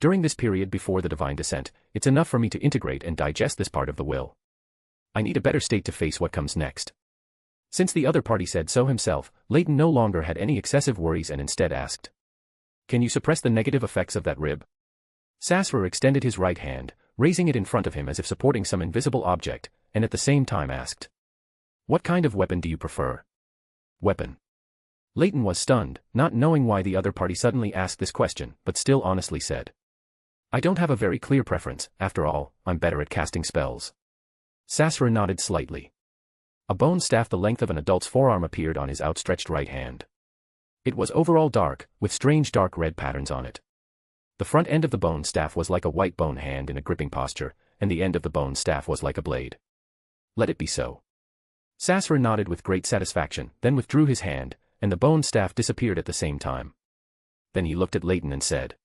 During this period before the divine descent, it's enough for me to integrate and digest this part of the will. I need a better state to face what comes next. Since the other party said so himself, Leyton no longer had any excessive worries and instead asked, Can you suppress the negative effects of that rib? Sasra extended his right hand, raising it in front of him as if supporting some invisible object, and at the same time asked, What kind of weapon do you prefer? Weapon. Leyton was stunned, not knowing why the other party suddenly asked this question, but still honestly said, I don't have a very clear preference, after all, I'm better at casting spells. Sasra nodded slightly. A bone staff the length of an adult's forearm appeared on his outstretched right hand. It was overall dark, with strange dark red patterns on it. The front end of the bone staff was like a white bone hand in a gripping posture, and the end of the bone staff was like a blade. Let it be so. Sasra nodded with great satisfaction, then withdrew his hand, and the bone staff disappeared at the same time. Then he looked at Leyton and said,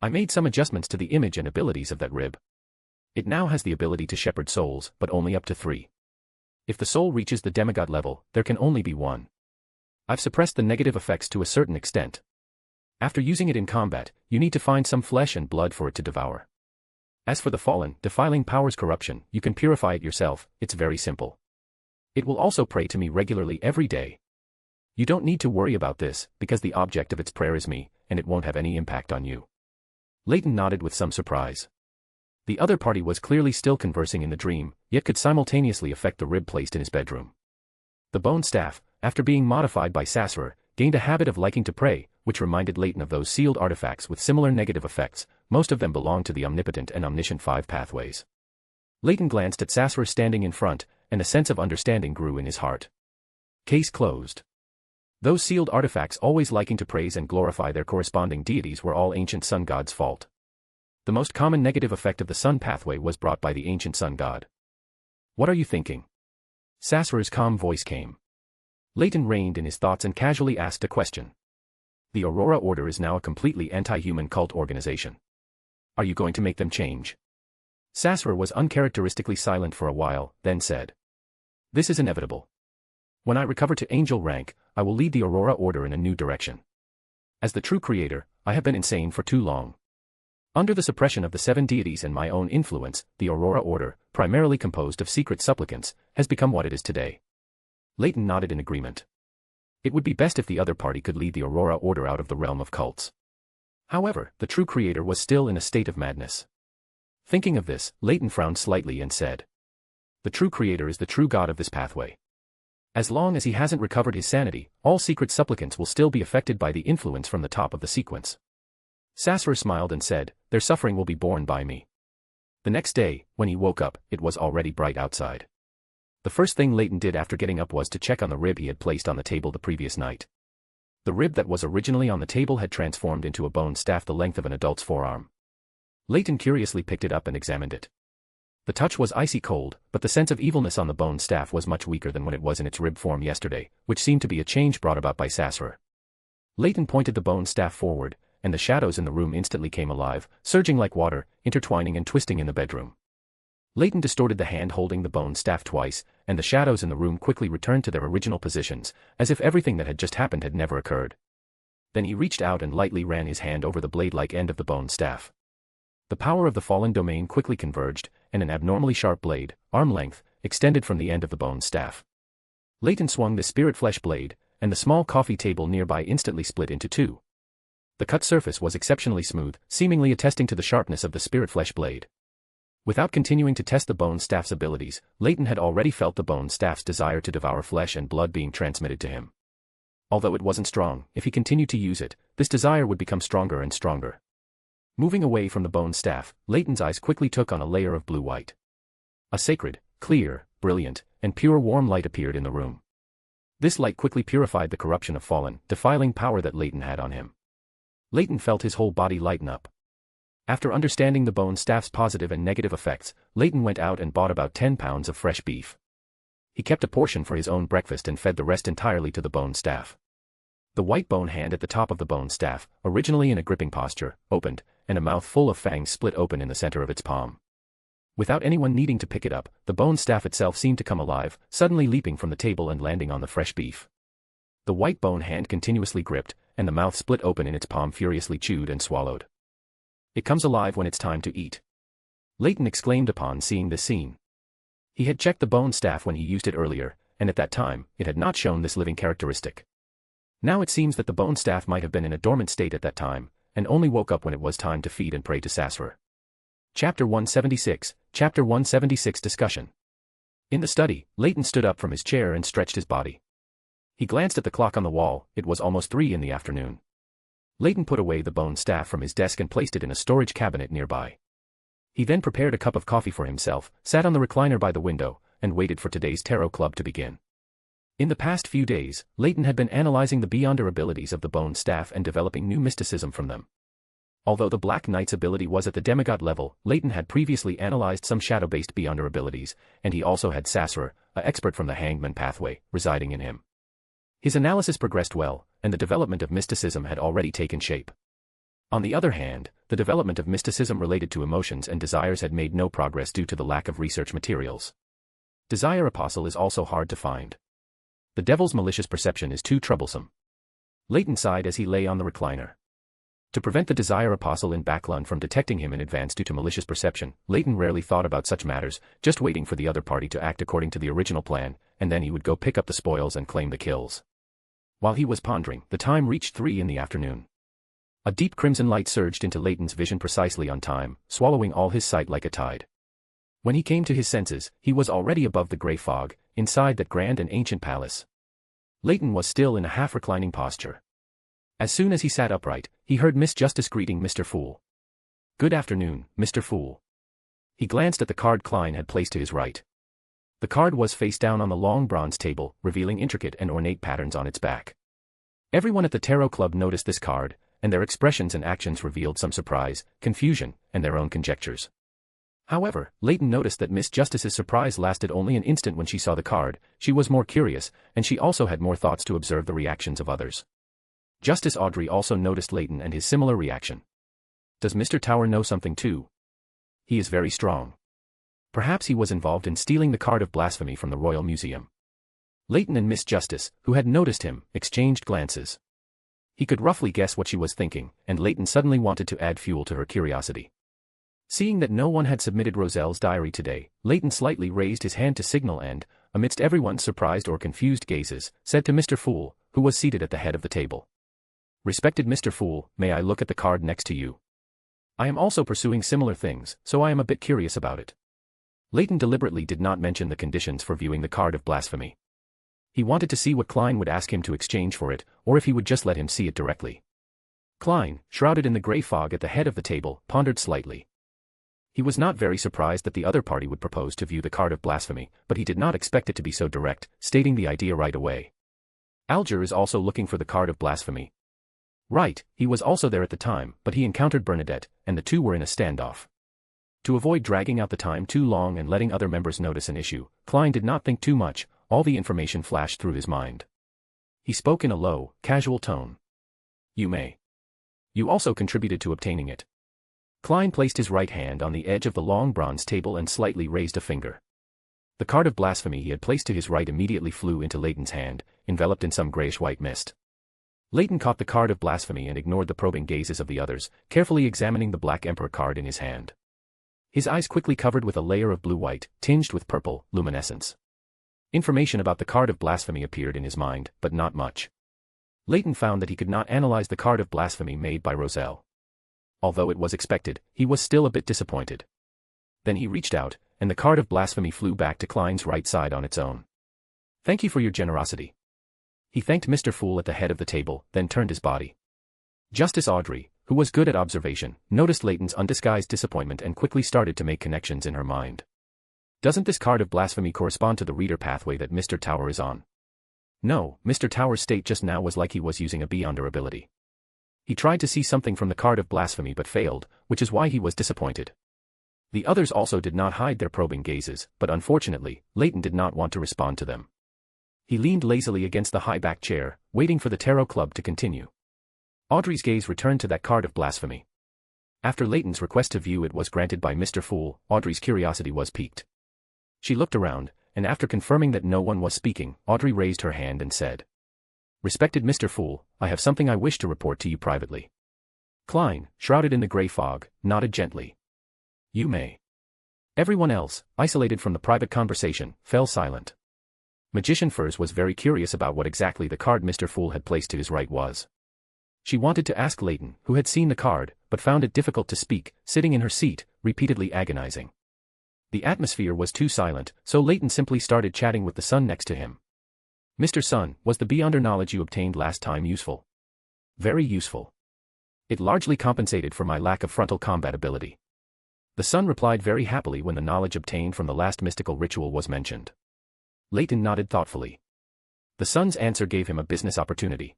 I made some adjustments to the image and abilities of that rib. It now has the ability to shepherd souls, but only up to 3. If the soul reaches the demigod level, there can only be 1. I've suppressed the negative effects to a certain extent. After using it in combat, you need to find some flesh and blood for it to devour. As for the fallen, defiling power's corruption, you can purify it yourself, it's very simple. It will also pray to me regularly every day. You don't need to worry about this, because the object of its prayer is me, and it won't have any impact on you. Leyton nodded with some surprise. The other party was clearly still conversing in the dream, yet could simultaneously affect the rib placed in his bedroom. The bone staff, after being modified by Sasra, gained a habit of liking to pray, which reminded Leyton of those sealed artifacts with similar negative effects. Most of them belonged to the omnipotent and omniscient 5 pathways. Leyton glanced at Sasra standing in front, and a sense of understanding grew in his heart. Case closed. Those sealed artifacts always liking to praise and glorify their corresponding deities were all ancient sun gods' fault. The most common negative effect of the sun pathway was brought by the ancient sun god. What are you thinking? Sasra's calm voice came. Leyton reined in his thoughts and casually asked a question. The Aurora Order is now a completely anti-human cult organization. Are you going to make them change? Sasra was uncharacteristically silent for a while, then said. This is inevitable. When I recover to angel rank, I will lead the Aurora Order in a new direction. As the true creator, I have been insane for too long. Under the suppression of the 7 deities and my own influence, the Aurora Order, primarily composed of secret supplicants, has become what it is today. Leyton nodded in agreement. It would be best if the other party could lead the Aurora Order out of the realm of cults. However, the true creator was still in a state of madness. Thinking of this, Leyton frowned slightly and said, "The true creator is the true god of this pathway. As long as he hasn't recovered his sanity, all secret supplicants will still be affected by the influence from the top of the sequence." Sasser smiled and said, "Their suffering will be borne by me." The next day, when he woke up, it was already bright outside. The first thing Leyton did after getting up was to check on the rib he had placed on the table the previous night. The rib that was originally on the table had transformed into a bone staff the length of an adult's forearm. Leyton curiously picked it up and examined it. The touch was icy cold, but the sense of evilness on the bone staff was much weaker than when it was in its rib form yesterday, which seemed to be a change brought about by Sasser. Leyton pointed the bone staff forward, and the shadows in the room instantly came alive, surging like water, intertwining and twisting in the bedroom. Leyton distorted the hand holding the bone staff twice, and the shadows in the room quickly returned to their original positions, as if everything that had just happened had never occurred. Then he reached out and lightly ran his hand over the blade-like end of the bone staff. The power of the fallen domain quickly converged, and an abnormally sharp blade, arm length, extended from the end of the bone staff. Leyton swung the spirit flesh blade, and the small coffee table nearby instantly split into two. The cut surface was exceptionally smooth, seemingly attesting to the sharpness of the spirit flesh blade. Without continuing to test the bone staff's abilities, Leyton had already felt the bone staff's desire to devour flesh and blood being transmitted to him. Although it wasn't strong, if he continued to use it, this desire would become stronger and stronger. Moving away from the bone staff, Leyton's eyes quickly took on a layer of blue-white. A sacred, clear, brilliant, and pure warm light appeared in the room. This light quickly purified the corruption of fallen, defiling power that Leyton had on him. Leyton felt his whole body lighten up. After understanding the bone staff's positive and negative effects, Leyton went out and bought about 10 pounds of fresh beef. He kept a portion for his own breakfast and fed the rest entirely to the bone staff. The white bone hand at the top of the bone staff, originally in a gripping posture, opened, and a mouth full of fangs split open in the center of its palm. Without anyone needing to pick it up, the bone staff itself seemed to come alive, suddenly leaping from the table and landing on the fresh beef. The white bone hand continuously gripped, and the mouth split open in its palm furiously chewed and swallowed. "It comes alive when it's time to eat," Leyton exclaimed upon seeing this scene. He had checked the bone staff when he used it earlier, and at that time, it had not shown this living characteristic. Now it seems that the bone staff might have been in a dormant state at that time, and only woke up when it was time to feed and pray to Sasser. Chapter 176, Chapter 176 Discussion. In the study, Leyton stood up from his chair and stretched his body. He glanced at the clock on the wall. It was almost 3 in the afternoon. Leyton put away the bone staff from his desk and placed it in a storage cabinet nearby. He then prepared a cup of coffee for himself, sat on the recliner by the window, and waited for today's tarot club to begin. In the past few days, Leyton had been analyzing the beyonder abilities of the bone staff and developing new mysticism from them. Although the Black Knight's ability was at the demigod level, Leyton had previously analyzed some shadow-based beyonder abilities, and he also had Sasser, an expert from the Hangman pathway, residing in him. His analysis progressed well, and the development of mysticism had already taken shape. On the other hand, the development of mysticism related to emotions and desires had made no progress due to the lack of research materials. Desire Apostle is also hard to find. The devil's malicious perception is too troublesome. Leyton sighed as he lay on the recliner. To prevent the Desire Apostle in Backlund from detecting him in advance due to malicious perception, Leyton rarely thought about such matters, just waiting for the other party to act according to the original plan, and then he would go pick up the spoils and claim the kills. While he was pondering, the time reached 3 in the afternoon. A deep crimson light surged into Leyton's vision precisely on time, swallowing all his sight like a tide. When he came to his senses, he was already above the grey fog, inside that grand and ancient palace. Leyton was still in a half-reclining posture. As soon as he sat upright, he heard Miss Justice greeting Mr. Fool. "Good afternoon, Mr. Fool." He glanced at the card Klein had placed to his right. The card was face down on the long bronze table, revealing intricate and ornate patterns on its back. Everyone at the Tarot Club noticed this card, and their expressions and actions revealed some surprise, confusion, and their own conjectures. However, Leyton noticed that Miss Justice's surprise lasted only an instant when she saw the card. She was more curious, and she also had more thoughts to observe the reactions of others. Justice Audrey also noticed Leyton and his similar reaction. "Does Mr. Tower know something too? He is very strong. Perhaps he was involved in stealing the card of blasphemy from the Royal Museum." Leyton and Miss Justice, who had noticed him, exchanged glances. He could roughly guess what she was thinking, and Leyton suddenly wanted to add fuel to her curiosity. Seeing that no one had submitted Roselle's diary today, Leyton slightly raised his hand to signal and, amidst everyone's surprised or confused gazes, said to Mr. Fool, who was seated at the head of the table. "Respected Mr. Fool, may I look at the card next to you? I am also pursuing similar things, so I am a bit curious about it." Leyton deliberately did not mention the conditions for viewing the card of blasphemy. He wanted to see what Klein would ask him to exchange for it, or if he would just let him see it directly. Klein, shrouded in the grey fog at the head of the table, pondered slightly. He was not very surprised that the other party would propose to view the card of blasphemy, but he did not expect it to be so direct, stating the idea right away. "Alger is also looking for the card of blasphemy." Right, he was also there at the time, but he encountered Bernadette, and the two were in a standoff. To avoid dragging out the time too long and letting other members notice an issue, Klein did not think too much. All the information flashed through his mind. He spoke in a low, casual tone. "You may. You also contributed to obtaining it." Klein placed his right hand on the edge of the long bronze table and slightly raised a finger. The card of blasphemy he had placed to his right immediately flew into Leyton's hand, enveloped in some grayish-white mist. Leyton caught the card of blasphemy and ignored the probing gazes of the others, carefully examining the Black Emperor card in his hand. His eyes quickly covered with a layer of blue-white, tinged with purple, luminescence. Information about the card of blasphemy appeared in his mind, but not much. Leyton found that he could not analyze the card of blasphemy made by Roselle. Although it was expected, he was still a bit disappointed. Then he reached out, and the card of blasphemy flew back to Klein's right side on its own. "Thank you for your generosity." He thanked Mr. Fool at the head of the table, then turned his body. Justice Audrey, who was good at observation, noticed Leyton's undisguised disappointment and quickly started to make connections in her mind. "Doesn't this card of blasphemy correspond to the reader pathway that Mr. Tower is on?" No, Mr. Tower's state just now was like he was using a beyonder ability. He tried to see something from the card of blasphemy but failed, which is why he was disappointed. The others also did not hide their probing gazes, but unfortunately, Leyton did not want to respond to them. He leaned lazily against the high-backed chair, waiting for the tarot club to continue. Audrey's gaze returned to that card of blasphemy. After Leyton's request to view it was granted by Mr. Fool, Audrey's curiosity was piqued. She looked around, and after confirming that no one was speaking, Audrey raised her hand and said, "Respected Mr. Fool, I have something I wish to report to you privately." Klein, shrouded in the grey fog, nodded gently. "You may." Everyone else, isolated from the private conversation, fell silent. Magician Furs was very curious about what exactly the card Mr. Fool had placed to his right was. She wanted to ask Leyton, who had seen the card, but found it difficult to speak, sitting in her seat, repeatedly agonizing. The atmosphere was too silent, so Leyton simply started chatting with the son next to him. "Mr. Sun, was the beyonder knowledge you obtained last time useful?" "Very useful. It largely compensated for my lack of frontal combat ability." The son replied very happily when the knowledge obtained from the last mystical ritual was mentioned. Leyton nodded thoughtfully. The son's answer gave him a business opportunity.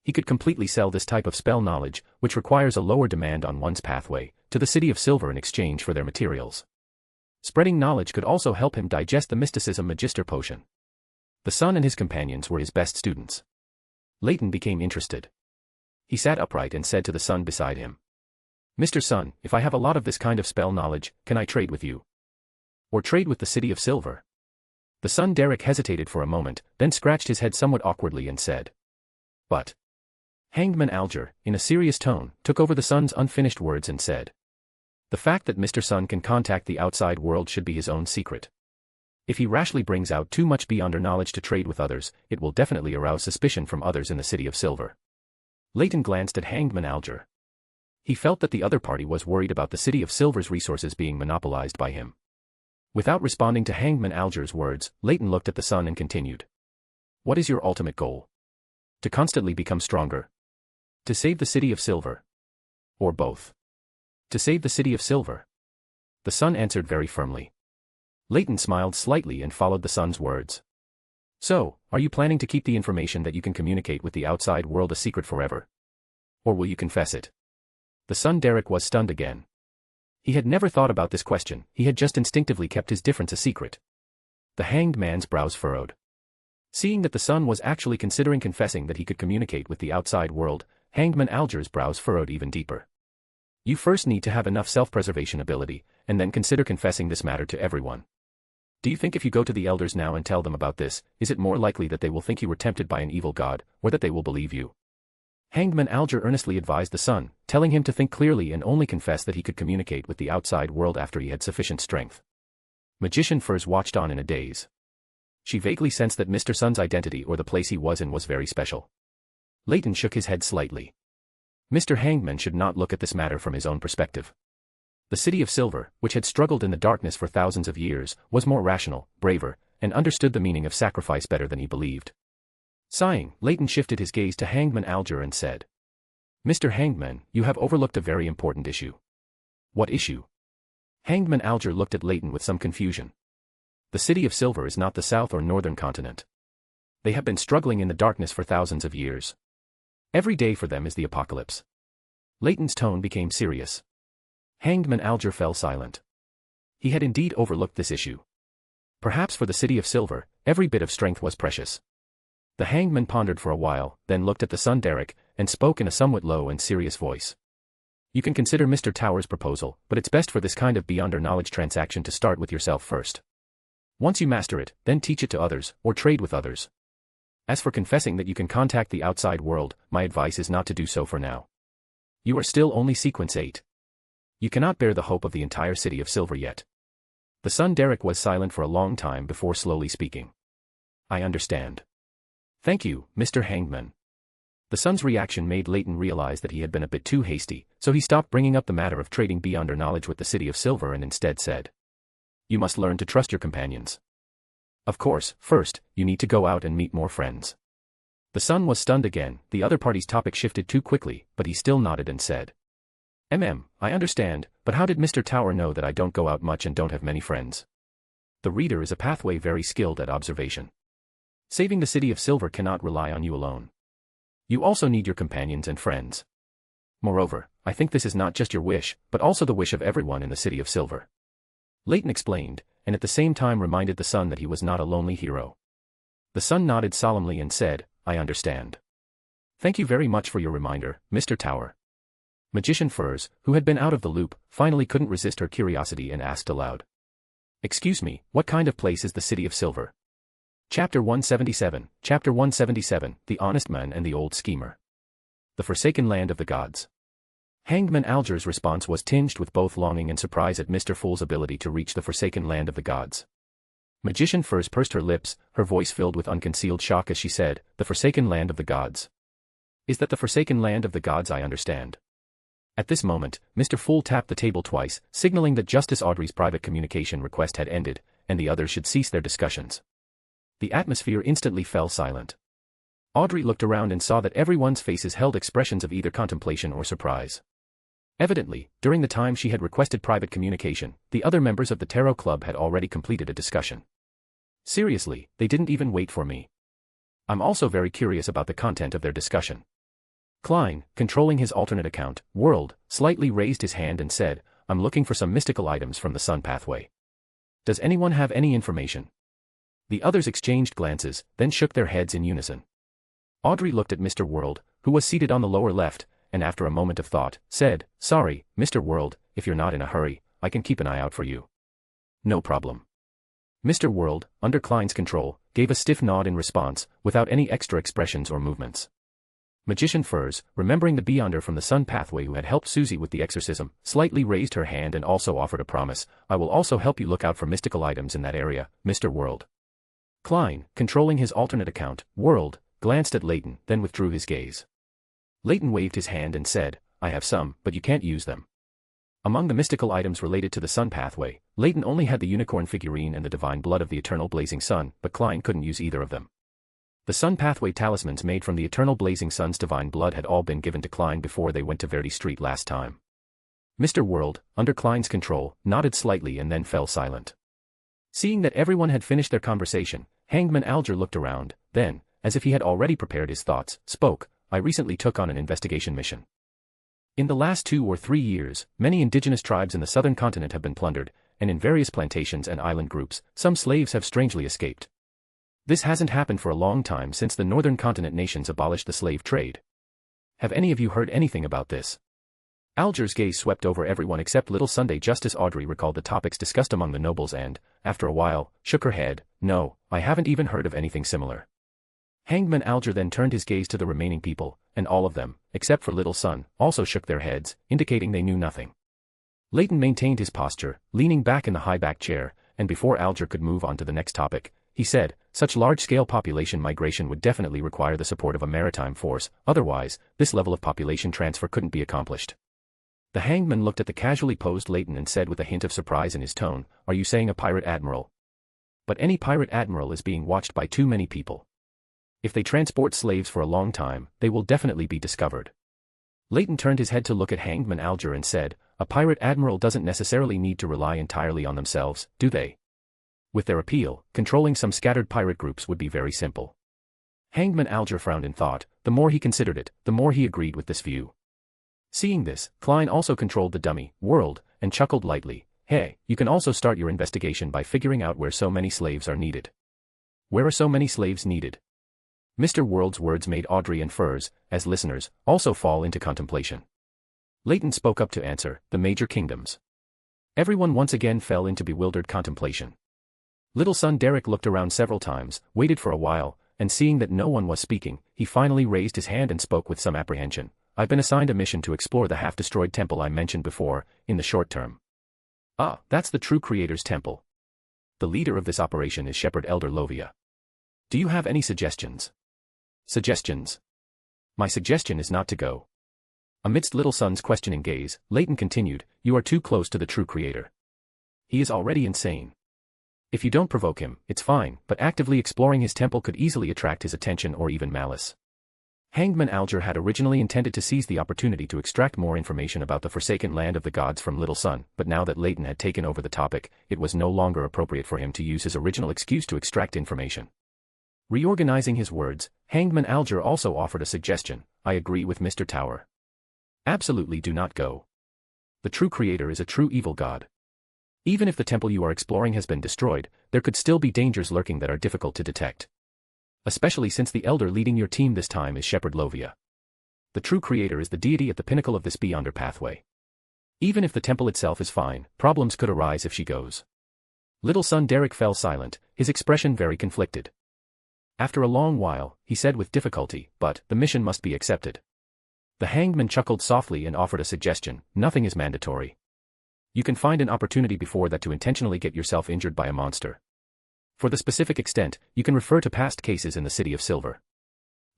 He could completely sell this type of spell knowledge, which requires a lower demand on one's pathway, to the City of Silver in exchange for their materials. Spreading knowledge could also help him digest the mysticism magister potion. The son and his companions were his best students. Leyton became interested. He sat upright and said to the son beside him, "Mr. Sun, if I have a lot of this kind of spell knowledge, can I trade with you? Or trade with the City of Silver?" The son Derek hesitated for a moment, then scratched his head somewhat awkwardly and said, "But..." Hangman Alger, in a serious tone, took over the son's unfinished words and said, "The fact that Mr. Sun can contact the outside world should be his own secret. If he rashly brings out too much beyonder knowledge to trade with others, it will definitely arouse suspicion from others in the City of Silver." Leyton glanced at Hangman Alger. He felt that the other party was worried about the City of Silver's resources being monopolized by him. Without responding to Hangman Alger's words, Leyton looked at the son and continued, "What is your ultimate goal? To constantly become stronger? To save the City of Silver? Or both?" "To save the City of Silver." The son answered very firmly. Leyton smiled slightly and followed the son's words. "So, are you planning to keep the information that you can communicate with the outside world a secret forever? Or will you confess it?" The son Derek was stunned again. He had never thought about this question, he had just instinctively kept his difference a secret. The hanged man's brows furrowed. Seeing that the son was actually considering confessing that he could communicate with the outside world, Hangman Alger's brows furrowed even deeper. "You first need to have enough self-preservation ability, and then consider confessing this matter to everyone." Do you think if you go to the elders now and tell them about this, is it more likely that they will think you were tempted by an evil god, or that they will believe you? Hangman Alger earnestly advised the son, telling him to think clearly and only confess that he could communicate with the outside world after he had sufficient strength. Magician Furs watched on in a daze. She vaguely sensed that Mr. Sun's identity or the place he was in was very special. Leyton shook his head slightly. Mr. Hangman should not look at this matter from his own perspective. The City of Silver, which had struggled in the darkness for thousands of years, was more rational, braver, and understood the meaning of sacrifice better than he believed. Sighing, Leyton shifted his gaze to Hangman Alger and said, "Mr. Hangman, you have overlooked a very important issue." "What issue?" Hangman Alger looked at Leyton with some confusion. The City of Silver is not the south or northern continent. They have been struggling in the darkness for thousands of years. Every day for them is the apocalypse. Leyton's tone became serious. Hangman Alger fell silent. He had indeed overlooked this issue. Perhaps for the City of Silver, every bit of strength was precious. The hangman pondered for a while, then looked at the son Derek, and spoke in a somewhat low and serious voice. "You can consider Mr. Tower's proposal, but it's best for this kind of beyond our knowledge transaction to start with yourself first. Once you master it, then teach it to others, or trade with others. As for confessing that you can contact the outside world, my advice is not to do so for now. You are still only Sequence 8. You cannot bear the hope of the entire City of Silver yet." The son Derek was silent for a long time before slowly speaking. "I understand. Thank you, Mr. Hangman." The son's reaction made Leyton realize that he had been a bit too hasty, so he stopped bringing up the matter of trading beyond our knowledge with the City of Silver and instead said, "You must learn to trust your companions. Of course, first, you need to go out and meet more friends." The son was stunned again. The other party's topic shifted too quickly, but he still nodded and said, I understand, but how did Mr. Tower know that I don't go out much and don't have many friends?" The reader is a pathway very skilled at observation. Saving the City of Silver cannot rely on you alone. You also need your companions and friends. Moreover, I think this is not just your wish, but also the wish of everyone in the City of Silver. Leyton explained, and at the same time reminded the son that he was not a lonely hero. The son nodded solemnly and said, "I understand. Thank you very much for your reminder, Mr. Tower." Magician Furs, who had been out of the loop, finally couldn't resist her curiosity and asked aloud, "Excuse me, what kind of place is the City of Silver?" Chapter 177, Chapter 177, The Honest Man and the Old Schemer. The Forsaken Land of the Gods. Hangman Alger's response was tinged with both longing and surprise at Mr. Fool's ability to reach the Forsaken Land of the Gods. Magician Furs pursed her lips, her voice filled with unconcealed shock as she said, "The Forsaken Land of the Gods. Is that the Forsaken Land of the Gods? I understand." At this moment, Mr. Fool tapped the table twice, signaling that Justice Audrey's private communication request had ended, and the others should cease their discussions. The atmosphere instantly fell silent. Audrey looked around and saw that everyone's faces held expressions of either contemplation or surprise. Evidently, during the time she had requested private communication, the other members of the Tarot Club had already completed a discussion. Seriously, they didn't even wait for me. I'm also very curious about the content of their discussion. Klein, controlling his alternate account, World, slightly raised his hand and said, "I'm looking for some mystical items from the Sun Pathway. Does anyone have any information?" The others exchanged glances, then shook their heads in unison. Audrey looked at Mr. World, who was seated on the lower left, and after a moment of thought, said, "Sorry, Mr. World, if you're not in a hurry, I can keep an eye out for you." "No problem." Mr. World, under Klein's control, gave a stiff nod in response, without any extra expressions or movements. Magician Furs, remembering the Beyonder from the Sun Pathway who had helped Susie with the exorcism, slightly raised her hand and also offered a promise, "I will also help you look out for mystical items in that area, Mr. World." Klein, controlling his alternate account, World, glanced at Leyton, then withdrew his gaze. Leyton waved his hand and said, "I have some, but you can't use them." Among the mystical items related to the Sun Pathway, Leyton only had the unicorn figurine and the divine blood of the eternal blazing sun, but Klein couldn't use either of them. The Sun Pathway talismans made from the eternal blazing sun's divine blood had all been given to Klein before they went to Verdi Street last time. Mr. World, under Klein's control, nodded slightly and then fell silent. Seeing that everyone had finished their conversation, Hangman Alger looked around, then, as if he had already prepared his thoughts, spoke, "I recently took on an investigation mission. In the last 2 or 3 years, many indigenous tribes in the southern continent have been plundered, and in various plantations and island groups, some slaves have strangely escaped. This hasn't happened for a long time since the northern continent nations abolished the slave trade. Have any of you heard anything about this?" Alger's gaze swept over everyone except Little Sunday. Justice Audrey recalled the topics discussed among the nobles and, after a while, shook her head. No, I haven't even heard of anything similar. Hangman Alger then turned his gaze to the remaining people, and all of them, except for Little Sun, also shook their heads, indicating they knew nothing. Leyton maintained his posture, leaning back in the high-back chair, and before Alger could move on to the next topic, he said, such large-scale population migration would definitely require the support of a maritime force, otherwise, this level of population transfer couldn't be accomplished. The hangman looked at the casually posed Leyton and said with a hint of surprise in his tone, are you saying a pirate admiral? But any pirate admiral is being watched by too many people. If they transport slaves for a long time, they will definitely be discovered. Leyton turned his head to look at Hangman Alger and said, a pirate admiral doesn't necessarily need to rely entirely on themselves, do they? With their appeal, controlling some scattered pirate groups would be very simple. Hangman Alger frowned in thought. The more he considered it, the more he agreed with this view. Seeing this, Klein also controlled the dummy world, and chuckled lightly. Hey, you can also start your investigation by figuring out where so many slaves are needed. Where are so many slaves needed? Mr. World's words made Audrey and Furs, as listeners, also fall into contemplation. Leyton spoke up to answer, the major kingdoms. Everyone once again fell into bewildered contemplation. Little son Derek looked around several times, waited for a while, and seeing that no one was speaking, he finally raised his hand and spoke with some apprehension. I've been assigned a mission to explore the half-destroyed temple I mentioned before, in the short term. Ah, that's the true Creator's temple. The leader of this operation is Shepherd Elder Lovia. Do you have any suggestions? Suggestions? My suggestion is not to go. Amidst Little Son's questioning gaze, Leyton continued, you are too close to the true Creator. He is already insane. If you don't provoke him, it's fine, but actively exploring his temple could easily attract his attention or even malice. Hangman Alger had originally intended to seize the opportunity to extract more information about the forsaken land of the gods from Little Sun, but now that Leyton had taken over the topic, it was no longer appropriate for him to use his original excuse to extract information. Reorganizing his words, Hangman Alger also offered a suggestion. I agree with Mr. Tower. Absolutely do not go. The true Creator is a true evil god. Even if the temple you are exploring has been destroyed, there could still be dangers lurking that are difficult to detect. Especially since the elder leading your team this time is Shepherd Lovia. The true Creator is the deity at the pinnacle of this beyonder pathway. Even if the temple itself is fine, problems could arise if she goes. Little son Derek fell silent, his expression very conflicted. After a long while, he said with difficulty, but the mission must be accepted. The hangman chuckled softly and offered a suggestion. Nothing is mandatory. You can find an opportunity before that to intentionally get yourself injured by a monster. For the specific extent, you can refer to past cases in the City of Silver.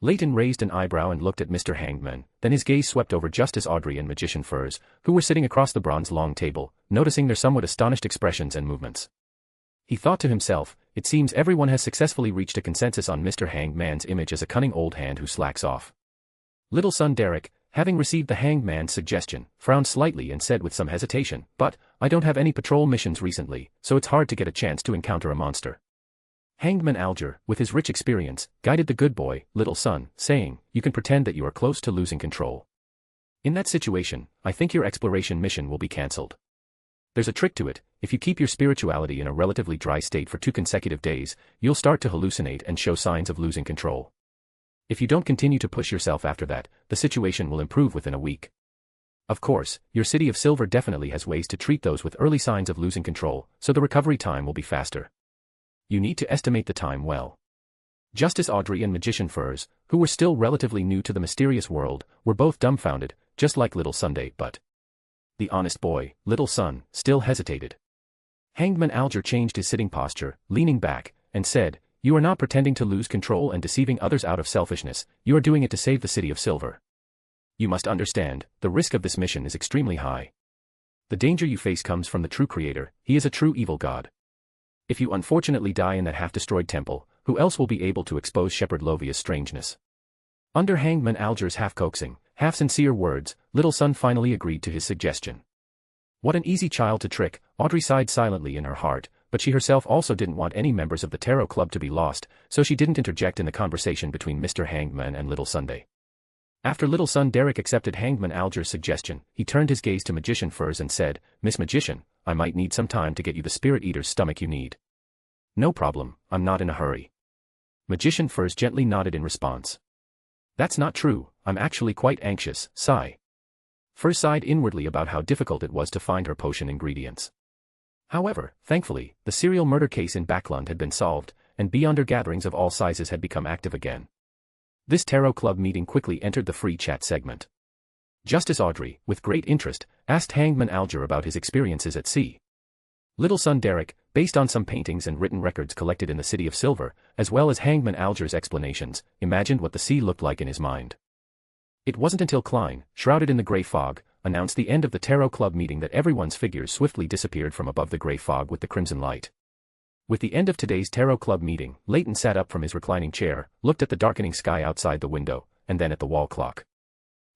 Leyton raised an eyebrow and looked at Mr. Hangman, then his gaze swept over Justice Audrey and Magician Furs, who were sitting across the bronze long table, noticing their somewhat astonished expressions and movements. He thought to himself, it seems everyone has successfully reached a consensus on Mr. Hangman's image as a cunning old hand who slacks off. Little son Derek, having received the hangman's suggestion, frowned slightly and said with some hesitation, but, I don't have any patrol missions recently, so it's hard to get a chance to encounter a monster. Hangman Alger, with his rich experience, guided the good boy, Little son, saying, you can pretend that you are close to losing control. In that situation, I think your exploration mission will be cancelled. There's a trick to it. If you keep your spirituality in a relatively dry state for 2 consecutive days, you'll start to hallucinate and show signs of losing control. If you don't continue to push yourself after that, the situation will improve within a week. Of course, your City of Silver definitely has ways to treat those with early signs of losing control, so the recovery time will be faster. You need to estimate the time well. Justice Audrey and Magician Furs, who were still relatively new to the mysterious world, were both dumbfounded, just like Little Sunday, but the honest boy, Little Son, still hesitated. Hangman Alger changed his sitting posture, leaning back, and said, you are not pretending to lose control and deceiving others out of selfishness, you are doing it to save the City of Silver. You must understand, the risk of this mission is extremely high. The danger you face comes from the true Creator, he is a true evil god. If you unfortunately die in that half-destroyed temple, who else will be able to expose Shepherd Lovia's strangeness? Under Hangman Alger's half-coaxing, half-sincere words, Little Son finally agreed to his suggestion. What an easy child to trick, Audrey sighed silently in her heart, but she herself also didn't want any members of the Tarot Club to be lost, so she didn't interject in the conversation between Mr. Hangman and Little Sunday. After Little son Derek accepted Hangman Alger's suggestion, he turned his gaze to Magician Furs and said, Miss Magician, I might need some time to get you the Spirit Eater's stomach you need. No problem, I'm not in a hurry. Magician Furs gently nodded in response. That's not true, I'm actually quite anxious, sigh. Furs sighed inwardly about how difficult it was to find her potion ingredients. However, thankfully, the serial murder case in Backlund had been solved, and beyonder gatherings of all sizes had become active again. This tarot club meeting quickly entered the free chat segment. Justice Audrey, with great interest, asked Hangman Alger about his experiences at sea. Little son Derek, based on some paintings and written records collected in the City of Silver, as well as Hangman Alger's explanations, imagined what the sea looked like in his mind. It wasn't until Klein, shrouded in the grey fog, announced the end of the tarot club meeting that everyone's figures swiftly disappeared from above the grey fog with the crimson light. With the end of today's tarot club meeting, Leyton sat up from his reclining chair, looked at the darkening sky outside the window, and then at the wall clock.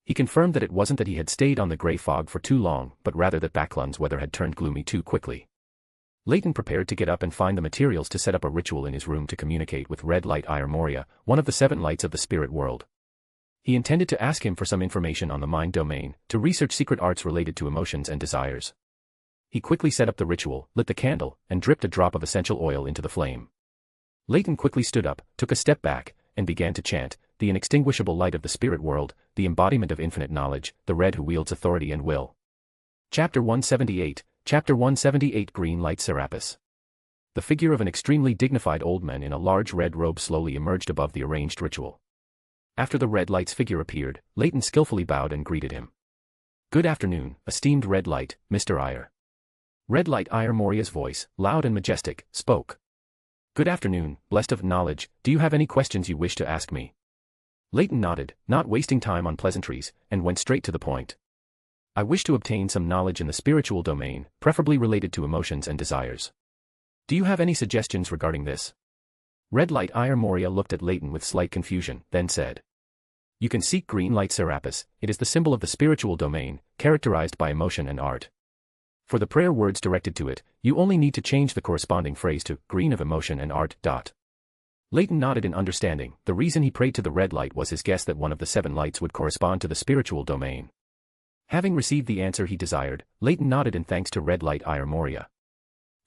He confirmed that it wasn't that he had stayed on the grey fog for too long, but rather that Backlund's weather had turned gloomy too quickly. Leyton prepared to get up and find the materials to set up a ritual in his room to communicate with Red Light Ire Moria, one of the 7 lights of the spirit world. He intended to ask him for some information on the mind domain, to research secret arts related to emotions and desires. He quickly set up the ritual, lit the candle, and dripped a drop of essential oil into the flame. Leyton quickly stood up, took a step back, and began to chant, the inextinguishable light of the spirit world, the embodiment of infinite knowledge, the red who wields authority and will. Chapter 178, Chapter 178 Green Light Serapis. The figure of an extremely dignified old man in a large red robe slowly emerged above the arranged ritual. After the red light's figure appeared, Leyton skillfully bowed and greeted him. Good afternoon, esteemed Red Light, Mr. Ire. Red Light Ire Moria's voice, loud and majestic, spoke. Good afternoon, blessed of knowledge, do you have any questions you wish to ask me? Leyton nodded, not wasting time on pleasantries, and went straight to the point. I wish to obtain some knowledge in the spiritual domain, preferably related to emotions and desires. Do you have any suggestions regarding this? Red Light Ire Moria looked at Leyton with slight confusion, then said. You can seek Green Light Serapis, it is the symbol of the spiritual domain, characterized by emotion and art. For the prayer words directed to it, you only need to change the corresponding phrase to green of emotion and art. Leyton nodded in understanding. The reason he prayed to the red light was his guess that one of the 7 lights would correspond to the spiritual domain. Having received the answer he desired, Leyton nodded in thanks to Red Light Ire Moria.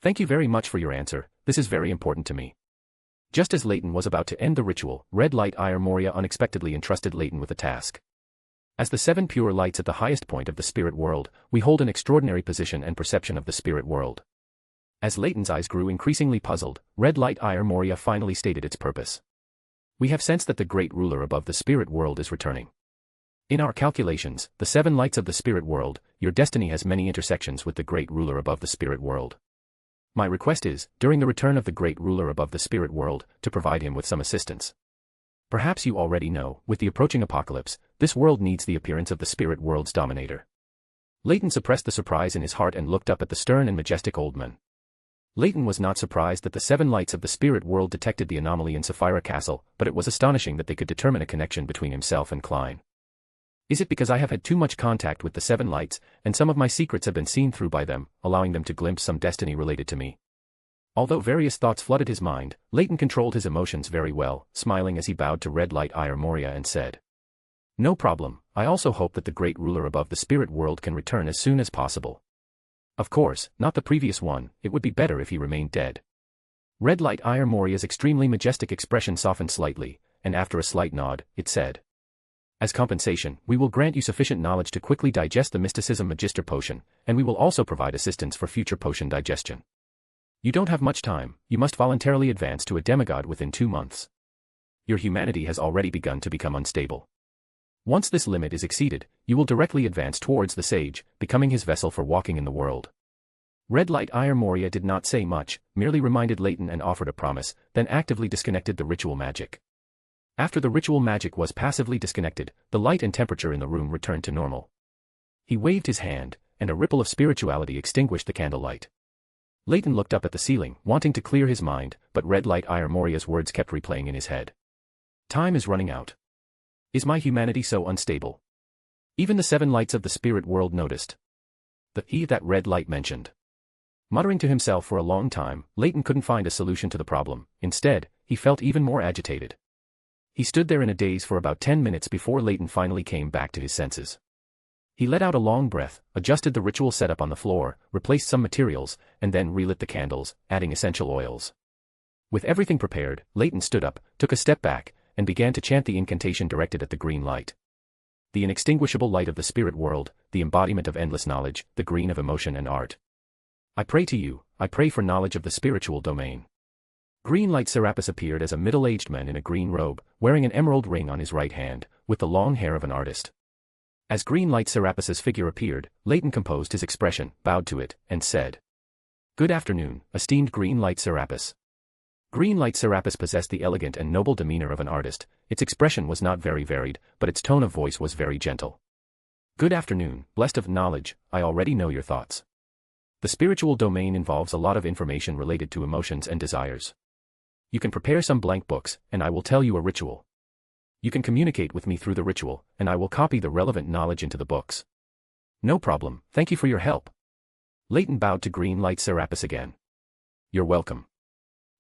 Thank you very much for your answer, this is very important to me. Just as Leyton was about to end the ritual, Red Light Ire Moria unexpectedly entrusted Leyton with a task. As the 7 pure lights at the highest point of the spirit world, we hold an extraordinary position and perception of the spirit world. As Leyton's eyes grew increasingly puzzled, Red Light Ire Moria finally stated its purpose. We have sensed that the great ruler above the spirit world is returning. In our calculations, the 7 lights of the spirit world, your destiny has many intersections with the great ruler above the spirit world. My request is, during the return of the great ruler above the spirit world, to provide him with some assistance. Perhaps you already know, with the approaching apocalypse, this world needs the appearance of the spirit world's dominator. Leyton suppressed the surprise in his heart and looked up at the stern and majestic old man. Leyton was not surprised that the 7 lights of the spirit world detected the anomaly in Sapphira Castle, but it was astonishing that they could determine a connection between himself and Klein. Is it because I have had too much contact with the 7 lights, and some of my secrets have been seen through by them, allowing them to glimpse some destiny related to me? Although various thoughts flooded his mind, Leyton controlled his emotions very well, smiling as he bowed to Red Light Ire Moria and said, No problem, I also hope that the great ruler above the spirit world can return as soon as possible. Of course, not the previous one, it would be better if he remained dead. Red Light Ire Moria's extremely majestic expression softened slightly, and after a slight nod, it said, As compensation, we will grant you sufficient knowledge to quickly digest the Mysticism Magister Potion, and we will also provide assistance for future potion digestion. You don't have much time, you must voluntarily advance to a demigod within 2 months. Your humanity has already begun to become unstable. Once this limit is exceeded, you will directly advance towards the sage, becoming his vessel for walking in the world. Red Light Ire Moria did not say much, merely reminded Leyton and offered a promise, then actively disconnected the ritual magic. After the ritual magic was passively disconnected, the light and temperature in the room returned to normal. He waved his hand, and a ripple of spirituality extinguished the candlelight. Leyton looked up at the ceiling, wanting to clear his mind, but Red Light Ire Moria's words kept replaying in his head. Time is running out. Is my humanity so unstable? Even the 7 lights of the spirit world noticed. That red light mentioned. Muttering to himself for a long time, Leyton couldn't find a solution to the problem. Instead, he felt even more agitated. He stood there in a daze for about 10 minutes before Leyton finally came back to his senses. He let out a long breath, adjusted the ritual setup on the floor, replaced some materials, and then relit the candles, adding essential oils. With everything prepared, Leyton stood up, took a step back, and began to chant the incantation directed at the green light. The inextinguishable light of the spirit world, the embodiment of endless knowledge, the green of emotion and art. I pray to you, I pray for knowledge of the spiritual domain. Green Light Serapis appeared as a middle-aged man in a green robe, wearing an emerald ring on his right hand, with the long hair of an artist. As Green Light Serapis's figure appeared, Leyton composed his expression, bowed to it, and said, "Good afternoon, esteemed Green Light Serapis." Green Light Serapis possessed the elegant and noble demeanor of an artist. Its expression was not very varied, but its tone of voice was very gentle. "Good afternoon, blessed of knowledge, I already know your thoughts. The spiritual domain involves a lot of information related to emotions and desires. You can prepare some blank books, and I will tell you a ritual. You can communicate with me through the ritual, and I will copy the relevant knowledge into the books." "No problem, thank you for your help." Leyton bowed to Green Light Serapis again. "You're welcome.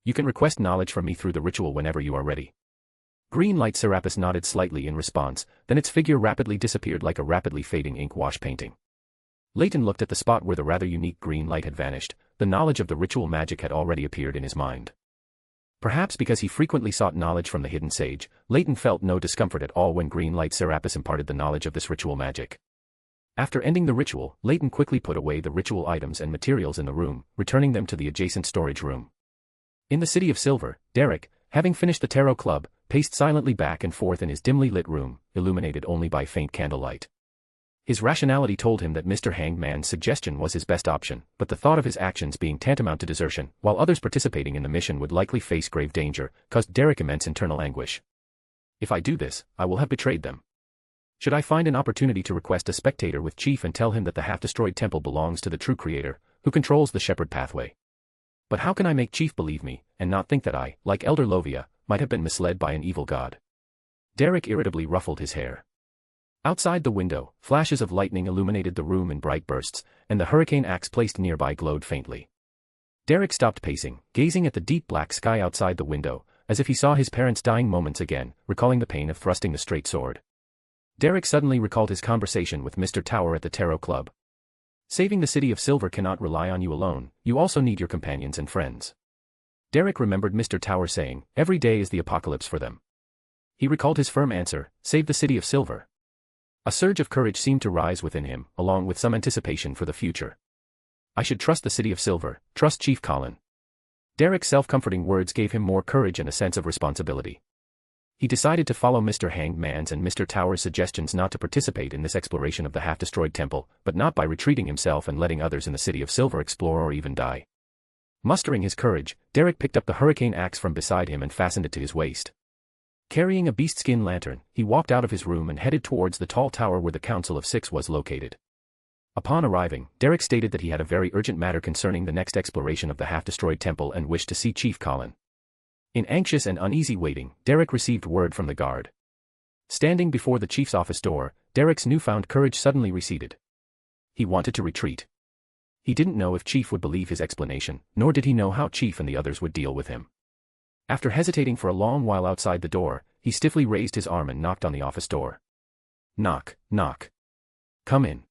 You can request knowledge from me through the ritual whenever you are ready." Green Light Serapis nodded slightly in response, then its figure rapidly disappeared like a rapidly fading ink wash painting. Leyton looked at the spot where the rather unique green light had vanished. The knowledge of the ritual magic had already appeared in his mind. Perhaps because he frequently sought knowledge from the hidden sage, Leyton felt no discomfort at all when Green Light Serapis imparted the knowledge of this ritual magic. After ending the ritual, Leyton quickly put away the ritual items and materials in the room, returning them to the adjacent storage room. In the City of Silver, Derek, having finished the tarot club, paced silently back and forth in his dimly lit room, illuminated only by faint candlelight. His rationality told him that Mr. Hanged Man's suggestion was his best option, but the thought of his actions being tantamount to desertion, while others participating in the mission would likely face grave danger, caused Derek immense internal anguish. "If I do this, I will have betrayed them. Should I find an opportunity to request a spectator with Chief and tell him that the half-destroyed temple belongs to the true creator, who controls the shepherd pathway? But how can I make Chief believe me, and not think that I, like Elder Lovia, might have been misled by an evil god?" Derek irritably ruffled his hair. Outside the window, flashes of lightning illuminated the room in bright bursts, and the hurricane axe placed nearby glowed faintly. Derek stopped pacing, gazing at the deep black sky outside the window, as if he saw his parents' dying moments again, recalling the pain of thrusting the straight sword. Derek suddenly recalled his conversation with Mr. Tower at the Tarot Club. "Saving the City of Silver cannot rely on you alone, you also need your companions and friends." Derek remembered Mr. Tower saying, "Every day is the apocalypse for them." He recalled his firm answer, "Save the City of Silver." A surge of courage seemed to rise within him, along with some anticipation for the future. "I should trust the City of Silver, trust Chief Colin." Derek's self-comforting words gave him more courage and a sense of responsibility. He decided to follow Mr. Hanged Man's and Mr. Tower's suggestions not to participate in this exploration of the half-destroyed temple, but not by retreating himself and letting others in the City of Silver explore or even die. Mustering his courage, Derek picked up the hurricane axe from beside him and fastened it to his waist. Carrying a beast-skin lantern, he walked out of his room and headed towards the tall tower where the Council of Six was located. Upon arriving, Derek stated that he had a very urgent matter concerning the next exploration of the half-destroyed temple and wished to see Chief Colin. In anxious and uneasy waiting, Derek received word from the guard. Standing before the chief's office door, Derek's newfound courage suddenly receded. He wanted to retreat. He didn't know if Chief would believe his explanation, nor did he know how Chief and the others would deal with him. After hesitating for a long while outside the door, he stiffly raised his arm and knocked on the office door. "Knock, knock. Come in."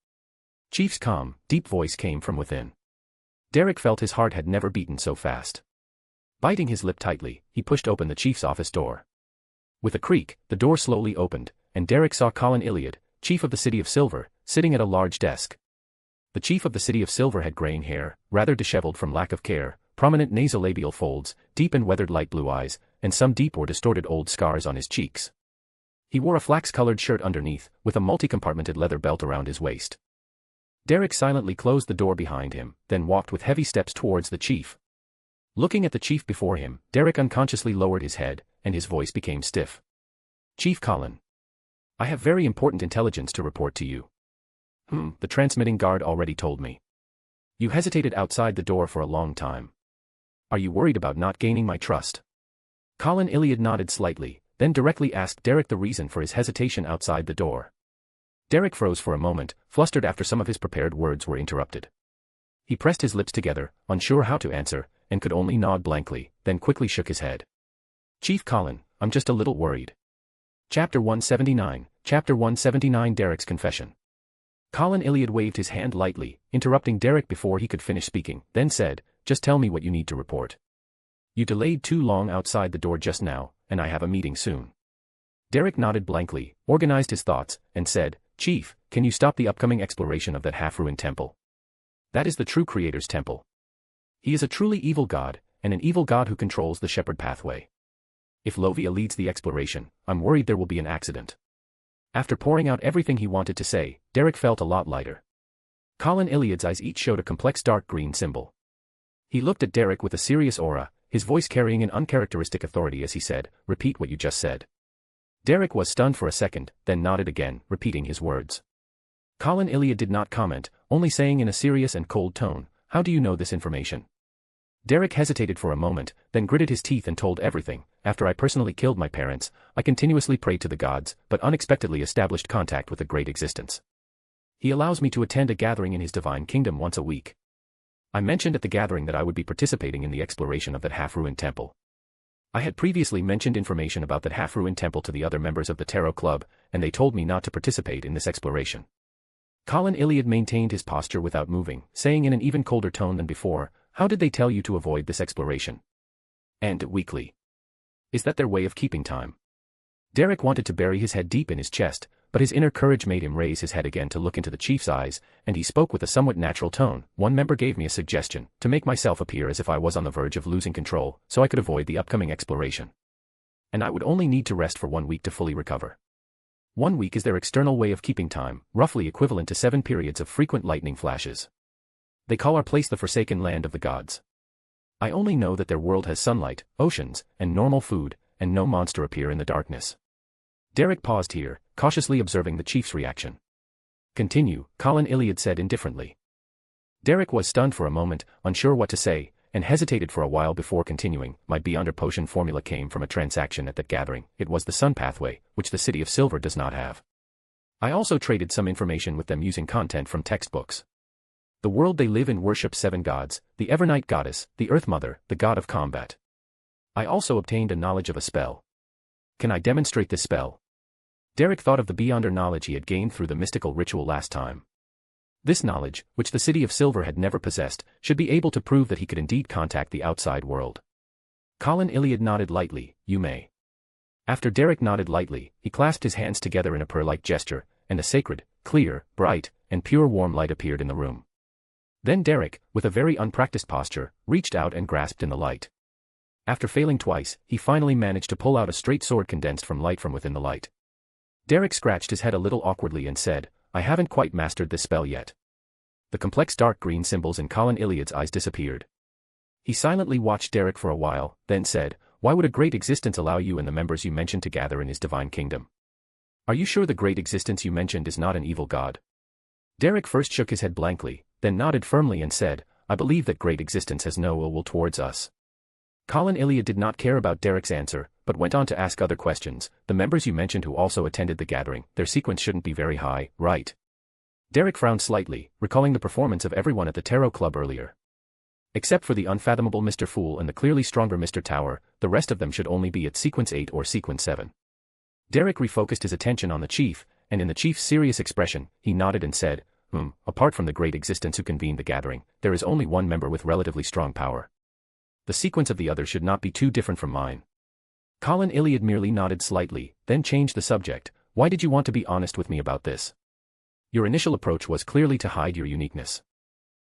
Chief's calm, deep voice came from within. Derek felt his heart had never beaten so fast. Biting his lip tightly, he pushed open the chief's office door. With a creak, the door slowly opened, and Derek saw Colin Iliad, chief of the City of Silver, sitting at a large desk. The chief of the City of Silver had graying hair, rather disheveled from lack of care, prominent nasolabial folds, deep and weathered light blue eyes, and some deep or distorted old scars on his cheeks. He wore a flax-colored shirt underneath, with a multi-compartmented leather belt around his waist. Derek silently closed the door behind him, then walked with heavy steps towards the chief. Looking at the chief before him, Derek unconsciously lowered his head, and his voice became stiff. "Chief Colin. I have very important intelligence to report to you." The transmitting guard already told me. "You hesitated outside the door for a long time. Are you worried about not gaining my trust?" Colin Iliad nodded slightly, then directly asked Derek the reason for his hesitation outside the door. Derek froze for a moment, flustered after some of his prepared words were interrupted. He pressed his lips together, unsure how to answer, and could only nod blankly, then quickly shook his head. "Chief Colin, I'm just a little worried." Chapter 179 Derek's Confession. Colin Iliad waved his hand lightly, interrupting Derek before he could finish speaking, then said, "Just tell me what you need to report. You delayed too long outside the door just now, and I have a meeting soon." Derek nodded blankly, organized his thoughts, and said, "Chief, can you stop the upcoming exploration of that half-ruined temple? That is the true Creator's temple. He is a truly evil god, and an evil god who controls the shepherd pathway. If Lovia leads the exploration, I'm worried there will be an accident. After pouring out everything he wanted to say, Derek felt a lot lighter. Colin Iliad's eyes each showed a complex dark green symbol. He looked at Derek with a serious aura, his voice carrying an uncharacteristic authority as he said, "Repeat what you just said." Derek was stunned for a second, then nodded again, repeating his words. Colin Iliad did not comment, only saying in a serious and cold tone, "How do you know this information?" Derek hesitated for a moment, then gritted his teeth and told everything. "After I personally killed my parents, I continuously prayed to the gods, but unexpectedly established contact with a great existence. He allows me to attend a gathering in his divine kingdom once a week. I mentioned at the gathering that I would be participating in the exploration of that half-ruined temple. I had previously mentioned information about that half-ruined temple to the other members of the Tarot Club, and they told me not to participate in this exploration." Colin Iliad maintained his posture without moving, saying in an even colder tone than before, "How did they tell you to avoid this exploration? And weekly. Is that their way of keeping time?" Derek wanted to bury his head deep in his chest, but his inner courage made him raise his head again to look into the chief's eyes, and he spoke with a somewhat natural tone. "One member gave me a suggestion, to make myself appear as if I was on the verge of losing control, so I could avoid the upcoming exploration. And I would only need to rest for 1 week to fully recover. 1 week is their external way of keeping time, roughly equivalent to 7 periods of frequent lightning flashes. They call our place the Forsaken Land of the Gods. I only know that their world has sunlight, oceans, and normal food, and no monster appear in the darkness." Derek paused here, cautiously observing the chief's reaction. "Continue," Colin Iliad said indifferently. Derek was stunned for a moment, unsure what to say, and hesitated for a while before continuing. "My Beyonder potion formula came from a transaction at that gathering. It was the sun pathway, which the City of Silver does not have. I also traded some information with them using content from textbooks. The world they live in worships 7 gods, the Evernight Goddess, the Earth Mother, the God of Combat. I also obtained a knowledge of a spell. Can I demonstrate this spell?" Derek thought of the Beyonder knowledge he had gained through the mystical ritual last time. This knowledge, which the City of Silver had never possessed, should be able to prove that he could indeed contact the outside world. Colin Iliad nodded lightly. "You may." After Derek nodded lightly, he clasped his hands together in a prayer-like gesture, and a sacred, clear, bright, and pure warm light appeared in the room. Then Derek, with a very unpracticed posture, reached out and grasped in the light. After failing twice, he finally managed to pull out a straight sword condensed from light from within the light. Derek scratched his head a little awkwardly and said, "I haven't quite mastered this spell yet." The complex dark green symbols in Colin Iliad's eyes disappeared. He silently watched Derek for a while, then said, "Why would a great existence allow you and the members you mentioned to gather in his divine kingdom? Are you sure the great existence you mentioned is not an evil god?" Derek first shook his head blankly, then nodded firmly and said, "I believe that great existence has no ill will towards us." Colin Iliad did not care about Derek's answer, but went on to ask other questions. "The members you mentioned who also attended the gathering, their sequence shouldn't be very high, right?" Derek frowned slightly, recalling the performance of everyone at the Tarot Club earlier. Except for the unfathomable Mr. Fool and the clearly stronger Mr. Tower, the rest of them should only be at sequence 8 or sequence 7. Derek refocused his attention on the chief, and in the chief's serious expression, he nodded and said, Apart from the great existence who convened the gathering, there is only one member with relatively strong power. The sequence of the others should not be too different from mine." Colin Iliad merely nodded slightly, then changed the subject. "Why did you want to be honest with me about this? Your initial approach was clearly to hide your uniqueness."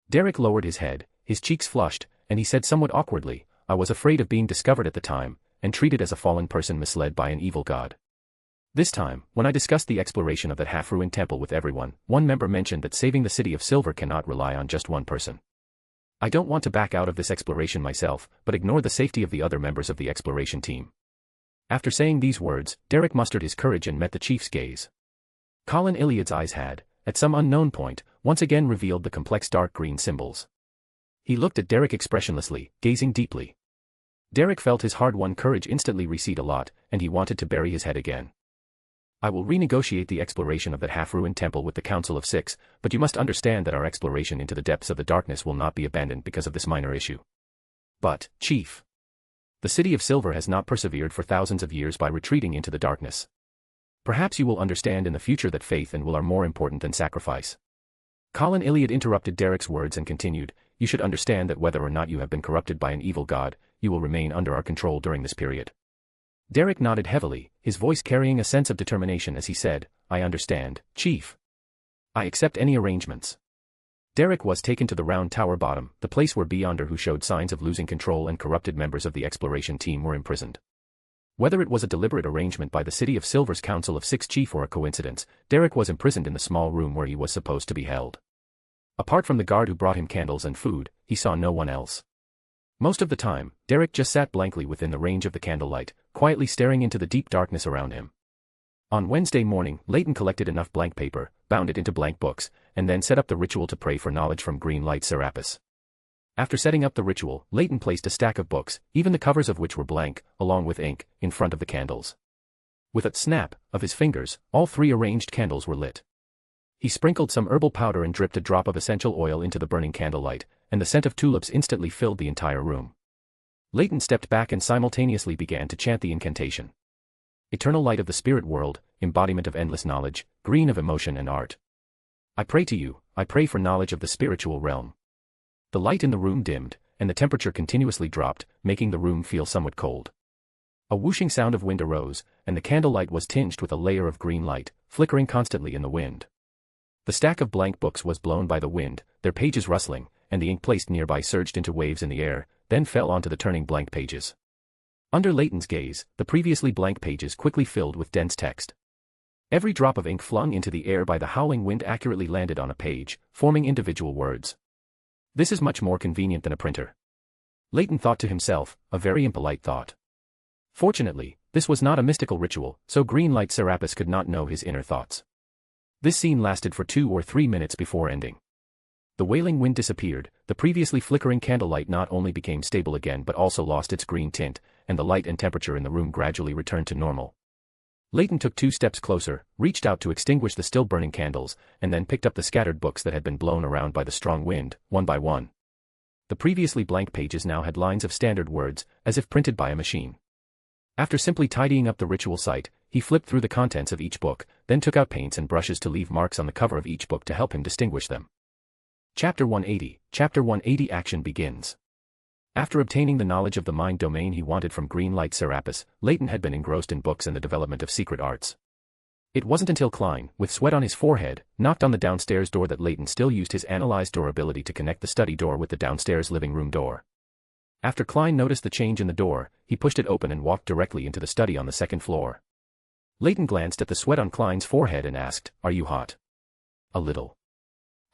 Derek lowered his head, his cheeks flushed, and he said somewhat awkwardly, "I was afraid of being discovered at the time, and treated as a fallen person misled by an evil god. This time, when I discussed the exploration of that half-ruined temple with everyone, one member mentioned that saving the City of Silver cannot rely on just one person. I don't want to back out of this exploration myself, but ignore the safety of the other members of the exploration team." After saying these words, Derek mustered his courage and met the chief's gaze. Colin Iliad's eyes had, at some unknown point, once again revealed the complex dark green symbols. He looked at Derek expressionlessly, gazing deeply. Derek felt his hard-won courage instantly recede a lot, and he wanted to bury his head again. "I will renegotiate the exploration of that half-ruined temple with the Council of Six, but you must understand that our exploration into the depths of the darkness will not be abandoned because of this minor issue." "But, Chief, the City of Silver has not persevered for thousands of years by retreating into the darkness. Perhaps you will understand in the future that faith and will are more important than sacrifice." Colin Iliad interrupted Derek's words and continued, "You should understand that whether or not you have been corrupted by an evil god, you will remain under our control during this period." Derek nodded heavily, his voice carrying a sense of determination as he said, "I understand, Chief. I accept any arrangements." Derek was taken to the round tower bottom, the place where Beyonder who showed signs of losing control and corrupted members of the exploration team were imprisoned. Whether it was a deliberate arrangement by the City of Silver's Council of Six Chief or a coincidence, Derek was imprisoned in the small room where he was supposed to be held. Apart from the guard who brought him candles and food, he saw no one else. Most of the time, Derek just sat blankly within the range of the candlelight, quietly staring into the deep darkness around him. On Wednesday morning, Leyton collected enough blank paper, bound it into blank books, and then set up the ritual to pray for knowledge from green light Serapis. After setting up the ritual, Leyton placed a stack of books, even the covers of which were blank, along with ink, in front of the candles. With a snap of his fingers, all 3 arranged candles were lit. He sprinkled some herbal powder and dripped a drop of essential oil into the burning candlelight, and the scent of tulips instantly filled the entire room. Leyton stepped back and simultaneously began to chant the incantation. Eternal light of the spirit world, embodiment of endless knowledge, green of emotion and art. I pray to you, I pray for knowledge of the spiritual realm. The light in the room dimmed, and the temperature continuously dropped, making the room feel somewhat cold. A whooshing sound of wind arose, and the candlelight was tinged with a layer of green light, flickering constantly in the wind. The stack of blank books was blown by the wind, their pages rustling, and the ink placed nearby surged into waves in the air, then fell onto the turning blank pages. Under Leyton's gaze, the previously blank pages quickly filled with dense text. Every drop of ink flung into the air by the howling wind accurately landed on a page, forming individual words. This is much more convenient than a printer. Leyton thought to himself, a very impolite thought. Fortunately, this was not a mystical ritual, so green light Serapis could not know his inner thoughts. This scene lasted for 2 or 3 minutes before ending. The wailing wind disappeared, the previously flickering candlelight not only became stable again but also lost its green tint, and the light and temperature in the room gradually returned to normal. Leyton took 2 steps closer, reached out to extinguish the still burning candles, and then picked up the scattered books that had been blown around by the strong wind, one by one. The previously blank pages now had lines of standard words, as if printed by a machine. After simply tidying up the ritual site, he flipped through the contents of each book, then took out paints and brushes to leave marks on the cover of each book to help him distinguish them. Chapter 180. Chapter 180 Action begins. After obtaining the knowledge of the mind domain he wanted from green light Serapis, Leyton had been engrossed in books and the development of secret arts. It wasn't until Klein, with sweat on his forehead, knocked on the downstairs door that Leyton still used his analyzed door ability to connect the study door with the downstairs living room door. After Klein noticed the change in the door, he pushed it open and walked directly into the study on the 2nd floor. Leyton glanced at the sweat on Klein's forehead and asked, "Are you hot?" "A little.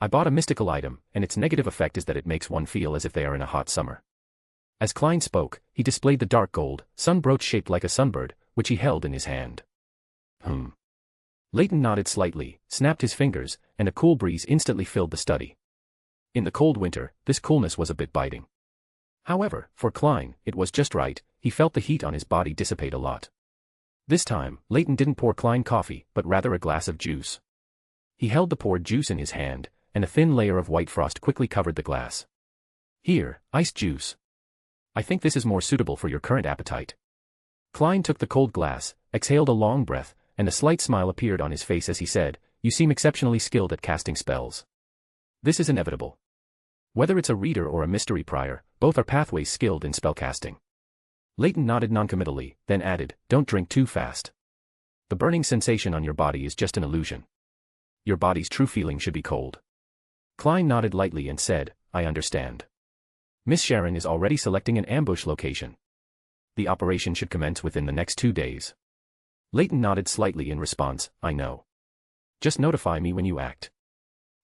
I bought a mystical item, and its negative effect is that it makes one feel as if they are in a hot summer." As Klein spoke, he displayed the dark gold, sun brooch shaped like a sunbird, which he held in his hand. Leyton nodded slightly, snapped his fingers, and a cool breeze instantly filled the study. In the cold winter, this coolness was a bit biting. However, for Klein, it was just right, he felt the heat on his body dissipate a lot. This time, Leyton didn't pour Klein coffee, but rather a glass of juice. He held the poured juice in his hand, and a thin layer of white frost quickly covered the glass. "Here, iced juice. I think this is more suitable for your current appetite." Klein took the cold glass, exhaled a long breath, and a slight smile appeared on his face as he said, "You seem exceptionally skilled at casting spells. This is inevitable. Whether it's a reader or a mystery prior, both are pathways skilled in spellcasting." Leyton nodded noncommittally, then added, "Don't drink too fast. The burning sensation on your body is just an illusion. Your body's true feeling should be cold." Klein nodded lightly and said, "I understand. Miss Sharon is already selecting an ambush location. The operation should commence within the next 2 days." Leyton nodded slightly in response, "I know. Just notify me when you act.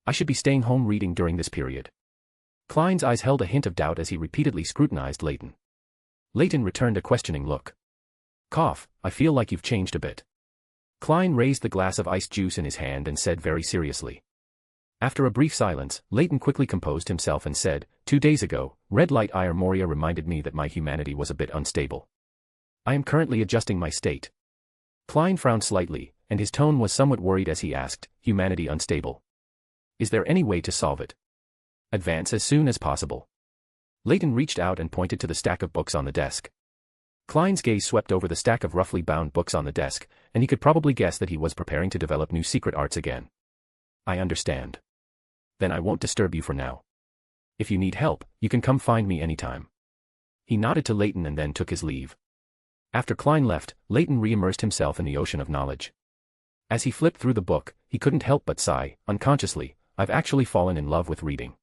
I should be staying home reading during this period." Klein's eyes held a hint of doubt as he repeatedly scrutinized Leyton. Leyton returned a questioning look. "Cough, I feel like you've changed a bit." Klein raised the glass of iced juice in his hand and said very seriously. After a brief silence, Leyton quickly composed himself and said, 2 days ago, red light Ire Moria reminded me that my humanity was a bit unstable. I am currently adjusting my state." Klein frowned slightly, and his tone was somewhat worried as he asked, "Humanity unstable? Is there any way to solve it?" "Advance as soon as possible." Leyton reached out and pointed to the stack of books on the desk. Klein's gaze swept over the stack of roughly bound books on the desk, and he could probably guess that he was preparing to develop new secret arts again. "I understand. Then I won't disturb you for now. If you need help, you can come find me anytime." He nodded to Leyton and then took his leave. After Klein left, Leyton re-immersed himself in the ocean of knowledge. As he flipped through the book, he couldn't help but sigh, unconsciously, I've actually fallen in love with reading.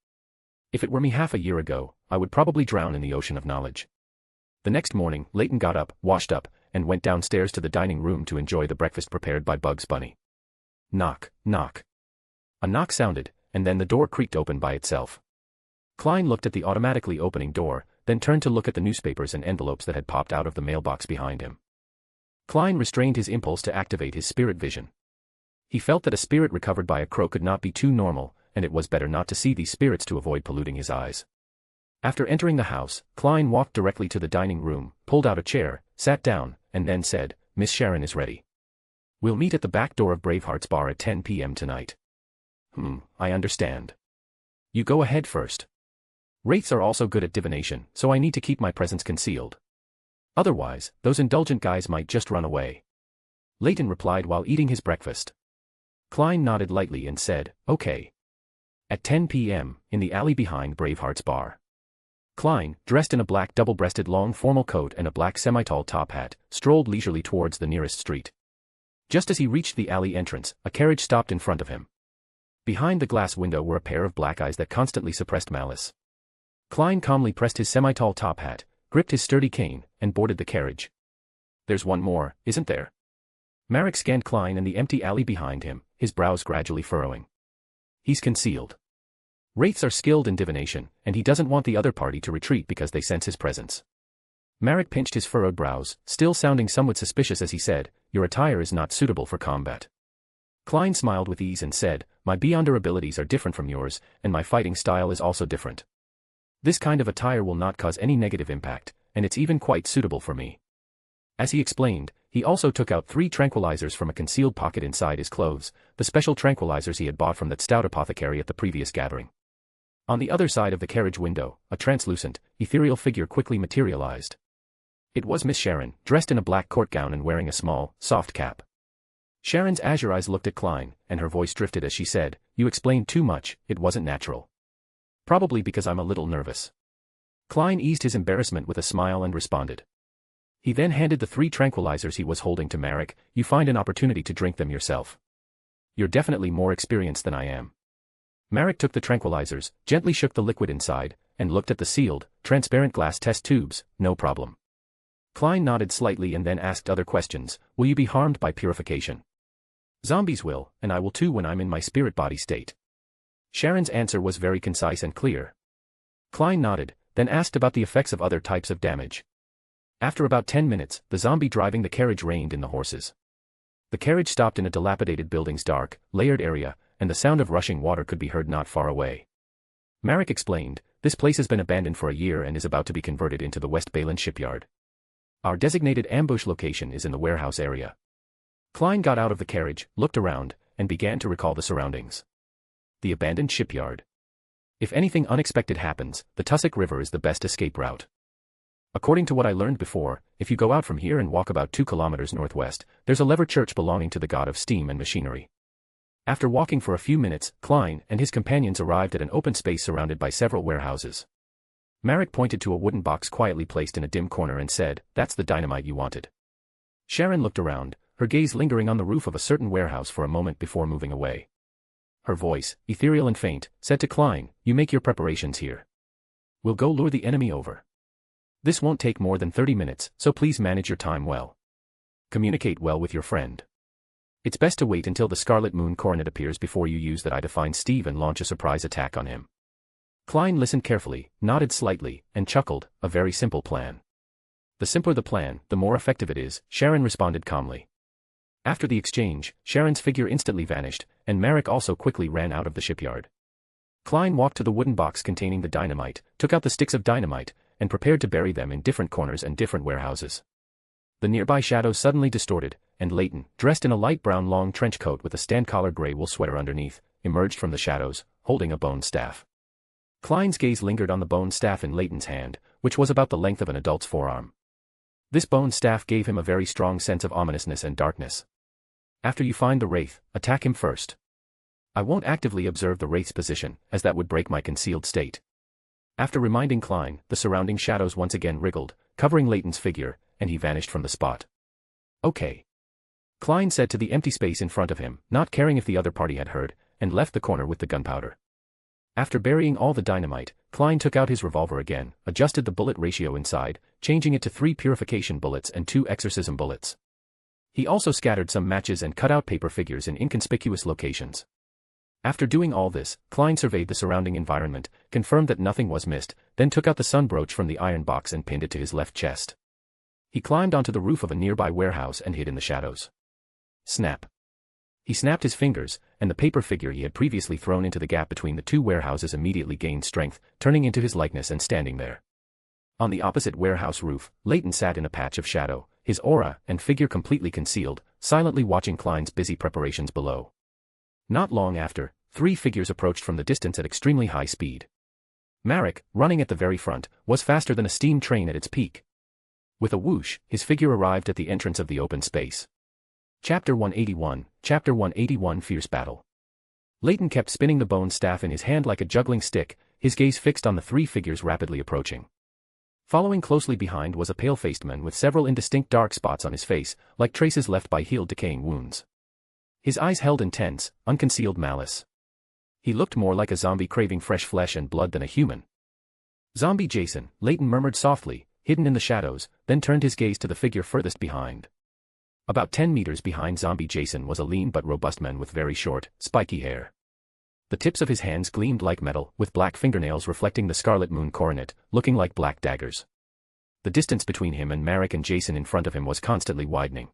If it were me half a year ago, I would probably drown in the ocean of knowledge. The next morning, Leyton got up, washed up, and went downstairs to the dining room to enjoy the breakfast prepared by Bugs Bunny. Knock, knock. A knock sounded, and then the door creaked open by itself. Klein looked at the automatically opening door, then turned to look at the newspapers and envelopes that had popped out of the mailbox behind him. Klein restrained his impulse to activate his spirit vision. He felt that a spirit recovered by a crow could not be too normal, and it was better not to see these spirits to avoid polluting his eyes. After entering the house, Klein walked directly to the dining room, pulled out a chair, sat down, and then said, "Miss Sharon is ready. We'll meet at the back door of Braveheart's bar at 10 p.m. tonight." I understand. You go ahead first. Wraiths are also good at divination, so I need to keep my presence concealed. Otherwise, those indulgent guys might just run away. Leyton replied while eating his breakfast. Klein nodded lightly and said, "Okay." At 10 p.m., in the alley behind Braveheart's bar. Klein, dressed in a black double-breasted long formal coat and a black semi-tall top hat, strolled leisurely towards the nearest street. Just as he reached the alley entrance, a carriage stopped in front of him. Behind the glass window were a pair of black eyes that constantly suppressed malice. Klein calmly pressed his semi-tall top hat, gripped his sturdy cane, and boarded the carriage. "There's one more, isn't there?" Marek scanned Klein and the empty alley behind him, his brows gradually furrowing. "He's concealed. Wraiths are skilled in divination, and he doesn't want the other party to retreat because they sense his presence." Marek pinched his furrowed brows, still sounding somewhat suspicious as he said, "Your attire is not suitable for combat." Klein smiled with ease and said, "My Beyonder abilities are different from yours, and my fighting style is also different. This kind of attire will not cause any negative impact, and it's even quite suitable for me." As he explained, he also took out 3 tranquilizers from a concealed pocket inside his clothes, the special tranquilizers he had bought from that stout apothecary at the previous gathering. On the other side of the carriage window, a translucent, ethereal figure quickly materialized. It was Miss Sharon, dressed in a black court gown and wearing a small, soft cap. Sharon's azure eyes looked at Klein, and her voice drifted as she said, "You explained too much, it wasn't natural. Probably because I'm a little nervous." Klein eased his embarrassment with a smile and responded. He then handed the 3 tranquilizers he was holding to Marek. "You find an opportunity to drink them yourself. You're definitely more experienced than I am." Marek took the tranquilizers, gently shook the liquid inside, and looked at the sealed, transparent glass test tubes. "No problem." Klein nodded slightly and then asked other questions. "Will you be harmed by purification?" "Zombies will, and I will too when I'm in my spirit body state." Sharon's answer was very concise and clear. Klein nodded, then asked about the effects of other types of damage. After about 10 minutes, the zombie driving the carriage reined in the horses. The carriage stopped in a dilapidated building's dark, layered area, and the sound of rushing water could be heard not far away. Marek explained, "This place has been abandoned for a year and is about to be converted into the West Bayland shipyard. Our designated ambush location is in the warehouse area." Klein got out of the carriage, looked around, and began to recall the surroundings. The abandoned shipyard. If anything unexpected happens, the Tussock River is the best escape route. According to what I learned before, if you go out from here and walk about 2 kilometers northwest, there's a lever church belonging to the god of steam and machinery. After walking for a few minutes, Klein and his companions arrived at an open space surrounded by several warehouses. Marek pointed to a wooden box quietly placed in a dim corner and said, "That's the dynamite you wanted." Sharon looked around, her gaze lingering on the roof of a certain warehouse for a moment before moving away. Her voice, ethereal and faint, said to Klein, "You make your preparations here. We'll go lure the enemy over. This won't take more than 30 minutes, so please manage your time well. Communicate well with your friend. It's best to wait until the Scarlet Moon coronet appears before you use that eye to find Steve and launch a surprise attack on him." Klein listened carefully, nodded slightly, and chuckled, "A very simple plan." "The simpler the plan, the more effective it is," Sharon responded calmly. After the exchange, Sharon's figure instantly vanished, and Marek also quickly ran out of the shipyard. Klein walked to the wooden box containing the dynamite, took out the sticks of dynamite, and prepared to bury them in different corners and different warehouses. The nearby shadows suddenly distorted, and Leyton, dressed in a light brown long trench coat with a stand-collar gray wool sweater underneath, emerged from the shadows, holding a bone staff. Klein's gaze lingered on the bone staff in Leyton's hand, which was about the length of an adult's forearm. This bone staff gave him a very strong sense of ominousness and darkness. "After you find the wraith, attack him first. I won't actively observe the wraith's position, as that would break my concealed state." After reminding Klein, the surrounding shadows once again wriggled, covering Leyton's figure, and he vanished from the spot. "Okay," Klein said to the empty space in front of him, not caring if the other party had heard, and left the corner with the gunpowder. After burying all the dynamite, Klein took out his revolver again, adjusted the bullet ratio inside, changing it to 3 purification bullets and 2 exorcism bullets. He also scattered some matches and cut out paper figures in inconspicuous locations. After doing all this, Klein surveyed the surrounding environment, confirmed that nothing was missed, then took out the sun brooch from the iron box and pinned it to his left chest. He climbed onto the roof of a nearby warehouse and hid in the shadows. Snap. He snapped his fingers, and the paper figure he had previously thrown into the gap between the 2 warehouses immediately gained strength, turning into his likeness and standing there. On the opposite warehouse roof, Leyton sat in a patch of shadow, his aura and figure completely concealed, silently watching Klein's busy preparations below. Not long after, 3 figures approached from the distance at extremely high speed. Marek, running at the very front, was faster than a steam train at its peak. With a whoosh, his figure arrived at the entrance of the open space. Chapter 181 Fierce Battle. Leyton kept spinning the bone staff in his hand like a juggling stick, his gaze fixed on the 3 figures rapidly approaching. Following closely behind was a pale-faced man with several indistinct dark spots on his face, like traces left by healed decaying wounds. His eyes held intense, unconcealed malice. He looked more like a zombie craving fresh flesh and blood than a human. "Zombie Jason," Leyton murmured softly, hidden in the shadows, then turned his gaze to the figure furthest behind. About 10 meters behind Zombie Jason was a lean but robust man with very short, spiky hair. The tips of his hands gleamed like metal, with black fingernails reflecting the scarlet moon coronet, looking like black daggers. The distance between him and Marek and Jason in front of him was constantly widening.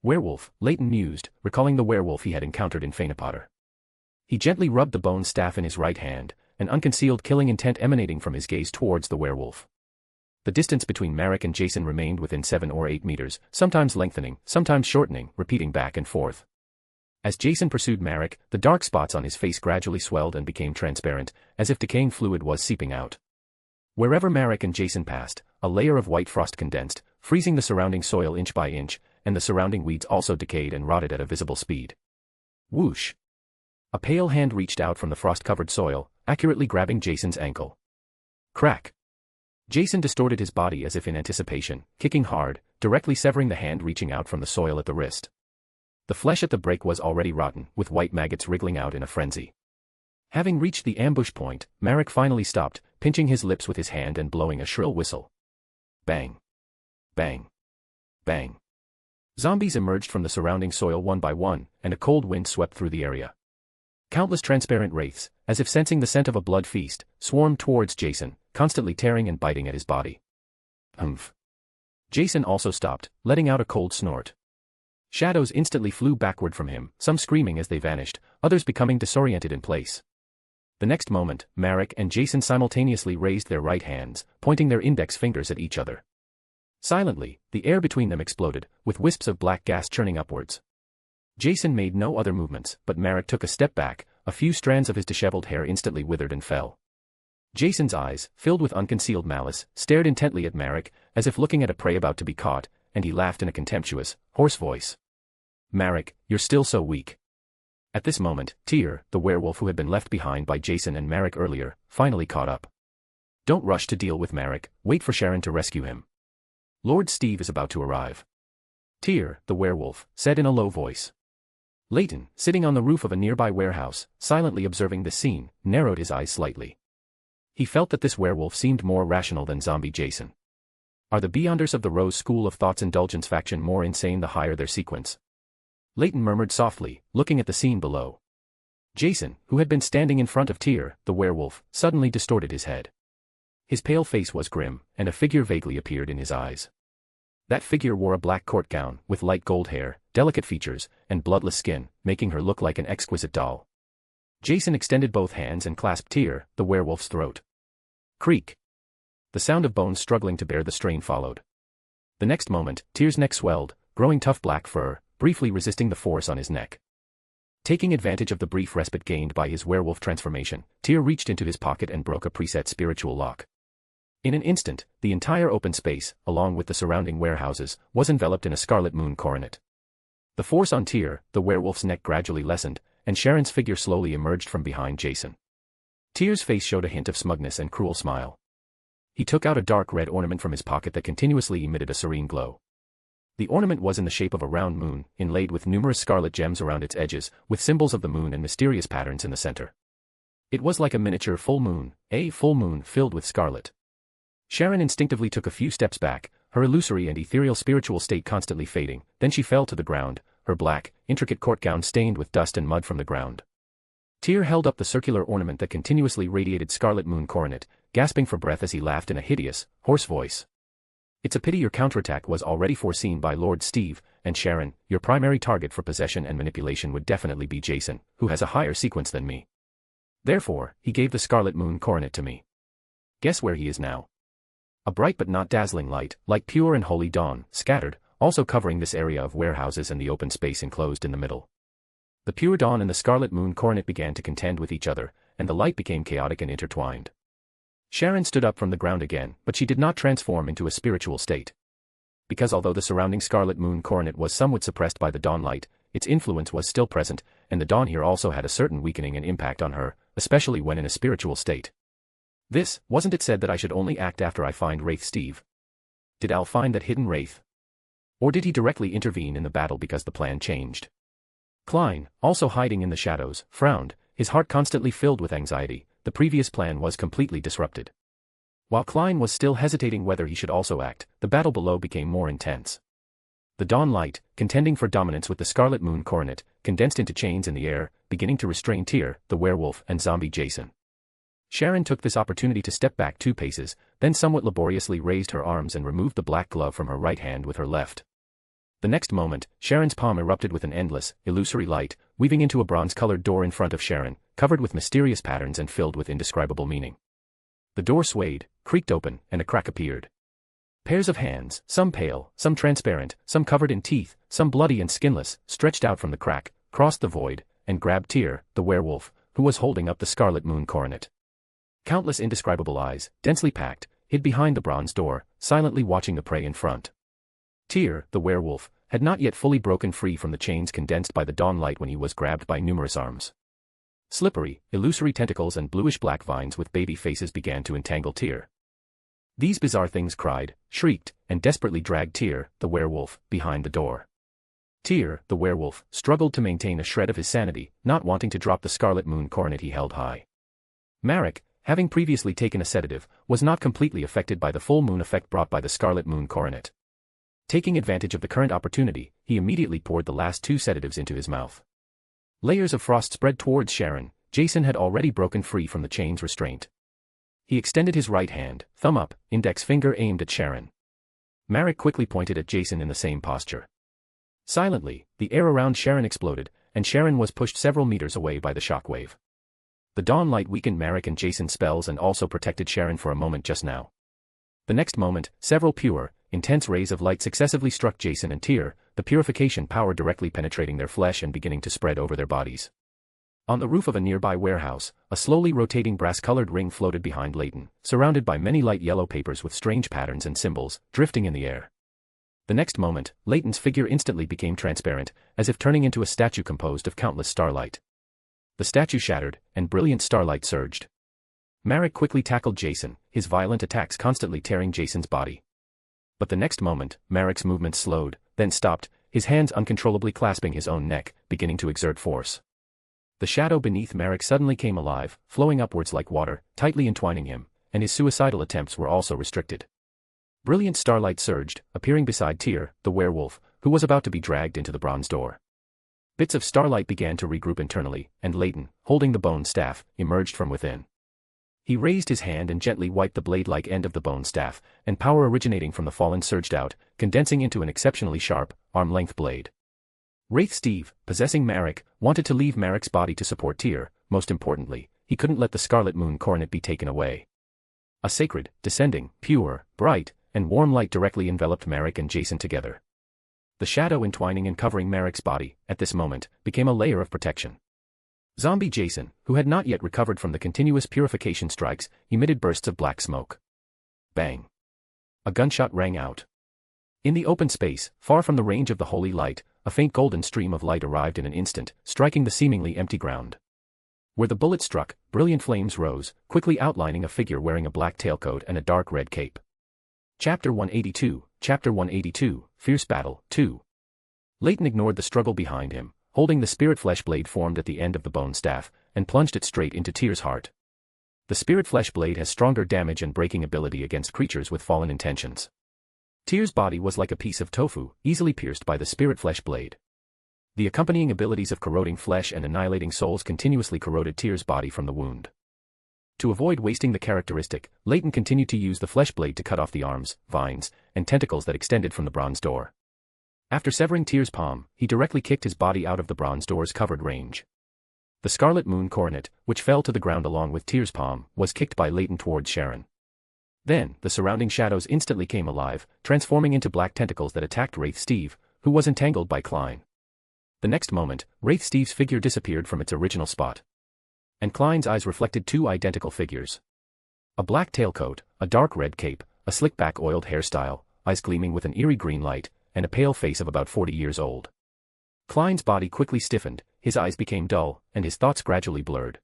"Werewolf," Leyton mused, recalling the werewolf he had encountered in Fainapotter. He gently rubbed the bone staff in his right hand, an unconcealed killing intent emanating from his gaze towards the werewolf. The distance between Marek and Jason remained within 7 or 8 meters, sometimes lengthening, sometimes shortening, repeating back and forth. As Jason pursued Marek, the dark spots on his face gradually swelled and became transparent, as if decaying fluid was seeping out. Wherever Marek and Jason passed, a layer of white frost condensed, freezing the surrounding soil inch by inch, and the surrounding weeds also decayed and rotted at a visible speed. Whoosh! A pale hand reached out from the frost-covered soil, accurately grabbing Jason's ankle. Crack! Jason distorted his body as if in anticipation, kicking hard, directly severing the hand reaching out from the soil at the wrist. The flesh at the break was already rotten, with white maggots wriggling out in a frenzy. Having reached the ambush point, Marek finally stopped, pinching his lips with his hand and blowing a shrill whistle. Bang! Bang! Bang! Zombies emerged from the surrounding soil one by one, and a cold wind swept through the area. Countless transparent wraiths, as if sensing the scent of a blood feast, swarmed towards Jason, constantly tearing and biting at his body. Humph! Jason also stopped, letting out a cold snort. Shadows instantly flew backward from him, some screaming as they vanished, others becoming disoriented in place. The next moment, Marek and Jason simultaneously raised their right hands, pointing their index fingers at each other. Silently, the air between them exploded, with wisps of black gas churning upwards. Jason made no other movements, but Marek took a step back, a few strands of his disheveled hair instantly withered and fell. Jason's eyes, filled with unconcealed malice, stared intently at Marek, as if looking at a prey about to be caught, and he laughed in a contemptuous, hoarse voice. "Marek, you're still so weak." At this moment, Tyr, the werewolf who had been left behind by Jason and Marek earlier, finally caught up. "Don't rush to deal with Marek, wait for Sharon to rescue him. Lord Steve is about to arrive." Tyr, the werewolf, said in a low voice. Leyton, sitting on the roof of a nearby warehouse, silently observing the scene, narrowed his eyes slightly. He felt that this werewolf seemed more rational than Zombie Jason. Are the Beyonders of the Rose School of Thought's Indulgence faction more insane the higher their sequence? Leyton murmured softly, looking at the scene below. Jason, who had been standing in front of Tyr, the werewolf, suddenly distorted his head. His pale face was grim, and a figure vaguely appeared in his eyes. That figure wore a black court gown, with light gold hair, delicate features, and bloodless skin, making her look like an exquisite doll. Jason extended both hands and clasped Tyr, the werewolf's throat. Creak! The sound of bones struggling to bear the strain followed. The next moment, Tyr's neck swelled, growing tough black fur, briefly resisting the force on his neck. Taking advantage of the brief respite gained by his werewolf transformation, Tyr reached into his pocket and broke a preset spiritual lock. In an instant, the entire open space, along with the surrounding warehouses, was enveloped in a scarlet moon coronet. The force on Tyr, the werewolf's neck gradually lessened, and Sharon's figure slowly emerged from behind Jason. Tyr's face showed a hint of smugness and cruel smile. He took out a dark red ornament from his pocket that continuously emitted a serene glow. The ornament was in the shape of a round moon, inlaid with numerous scarlet gems around its edges, with symbols of the moon and mysterious patterns in the center. It was like a miniature full moon, a full moon filled with scarlet. Sharon instinctively took a few steps back, her illusory and ethereal spiritual state constantly fading, then she fell to the ground, her black, intricate court gown stained with dust and mud from the ground. Tyr held up the circular ornament that continuously radiated scarlet moon coronet, gasping for breath as he laughed in a hideous, hoarse voice. It's a pity your counterattack was already foreseen by Lord Steve, and Sharon, your primary target for possession and manipulation would definitely be Jason, who has a higher sequence than me. Therefore, he gave the scarlet moon coronet to me. Guess where he is now? A bright but not dazzling light, like pure and holy dawn, scattered, also covering this area of warehouses and the open space enclosed in the middle. The pure dawn and the scarlet moon coronet began to contend with each other, and the light became chaotic and intertwined. Sharon stood up from the ground again, but she did not transform into a spiritual state. Because although the surrounding scarlet moon coronet was somewhat suppressed by the dawn light, its influence was still present, and the dawn here also had a certain weakening and impact on her, especially when in a spiritual state. This, wasn't it said that I should only act after I find Wraith Steve? Did Al find that hidden Wraith? Or did he directly intervene in the battle because the plan changed? Klein, also hiding in the shadows, frowned, his heart constantly filled with anxiety. The previous plan was completely disrupted. While Klein was still hesitating whether he should also act, the battle below became more intense. The dawn light, contending for dominance with the scarlet moon coronet, condensed into chains in the air, beginning to restrain Tyr, the werewolf, and zombie Jason. Sharon took this opportunity to step back 2 paces, then somewhat laboriously raised her arms and removed the black glove from her right hand with her left. The next moment, Sharon's palm erupted with an endless, illusory light, weaving into a bronze-colored door in front of Sharon, covered with mysterious patterns and filled with indescribable meaning. The door swayed, creaked open, and a crack appeared. Pairs of hands, some pale, some transparent, some covered in teeth, some bloody and skinless, stretched out from the crack, crossed the void, and grabbed Tyr, the werewolf, who was holding up the scarlet moon coronet. Countless indescribable eyes, densely packed, hid behind the bronze door, silently watching the prey in front. Tyr, the werewolf, had not yet fully broken free from the chains condensed by the dawn light when he was grabbed by numerous arms. Slippery, illusory tentacles and bluish-black vines with baby faces began to entangle Tyr. These bizarre things cried, shrieked, and desperately dragged Tyr, the werewolf, behind the door. Tyr, the werewolf, struggled to maintain a shred of his sanity, not wanting to drop the scarlet moon coronet he held high. Marek, having previously taken a sedative, was not completely affected by the full moon effect brought by the scarlet moon coronet. Taking advantage of the current opportunity, he immediately poured the last 2 sedatives into his mouth. Layers of frost spread towards Sharon. Jason had already broken free from the chain's restraint. He extended his right hand, thumb up, index finger aimed at Sharon. Marek quickly pointed at Jason in the same posture. Silently, the air around Sharon exploded, and Sharon was pushed several meters away by the shockwave. The dawn light weakened Marek and Jason's spells and also protected Sharon for a moment just now. The next moment, several pure, intense rays of light successively struck Jason and Tyr, the purification power directly penetrating their flesh and beginning to spread over their bodies. On the roof of a nearby warehouse, a slowly rotating brass-colored ring floated behind Leyton, surrounded by many light yellow papers with strange patterns and symbols, drifting in the air. The next moment, Leyton's figure instantly became transparent, as if turning into a statue composed of countless starlight. The statue shattered, and brilliant starlight surged. Marek quickly tackled Jason, his violent attacks constantly tearing Jason's body. But the next moment, Marek's movement slowed, then stopped, his hands uncontrollably clasping his own neck, beginning to exert force. The shadow beneath Marek suddenly came alive, flowing upwards like water, tightly entwining him, and his suicidal attempts were also restricted. Brilliant starlight surged, appearing beside Tyr, the werewolf, who was about to be dragged into the bronze door. Bits of starlight began to regroup internally, and Leyton, holding the bone staff, emerged from within. He raised his hand and gently wiped the blade-like end of the bone staff, and power originating from the fallen surged out, condensing into an exceptionally sharp, arm-length blade. Wraith Steve, possessing Marek, wanted to leave Marek's body to support Tyr. Most importantly, he couldn't let the scarlet moon coronet be taken away. A sacred, descending, pure, bright, and warm light directly enveloped Marek and Jason together. The shadow entwining and covering Marek's body, at this moment, became a layer of protection. Zombie Jason, who had not yet recovered from the continuous purification strikes, emitted bursts of black smoke. Bang! A gunshot rang out. In the open space, far from the range of the holy light, a faint golden stream of light arrived in an instant, striking the seemingly empty ground. Where the bullet struck, brilliant flames rose, quickly outlining a figure wearing a black tailcoat and a dark red cape. Chapter 182, Fierce Battle, 2. Leyton ignored the struggle behind him, holding the spirit flesh blade formed at the end of the bone staff, and plunged it straight into Tyr's heart. The spirit flesh blade has stronger damage and breaking ability against creatures with fallen intentions. Tyr's body was like a piece of tofu, easily pierced by the spirit flesh blade. The accompanying abilities of corroding flesh and annihilating souls continuously corroded Tyr's body from the wound. To avoid wasting the characteristic, Leyton continued to use the flesh blade to cut off the arms, vines, and tentacles that extended from the bronze door. After severing Tyr's palm, he directly kicked his body out of the bronze door's covered range. The Scarlet Moon coronet, which fell to the ground along with Tyr's palm, was kicked by Leyton towards Sharon. Then, the surrounding shadows instantly came alive, transforming into black tentacles that attacked Wraith Steve, who was entangled by Klein. The next moment, Wraith Steve's figure disappeared from its original spot. And Klein's eyes reflected two identical figures. A black tailcoat, a dark red cape, a slick-back oiled hairstyle, eyes gleaming with an eerie green light, and a pale face of about 40 years old. Klein's body quickly stiffened, his eyes became dull, and his thoughts gradually blurred.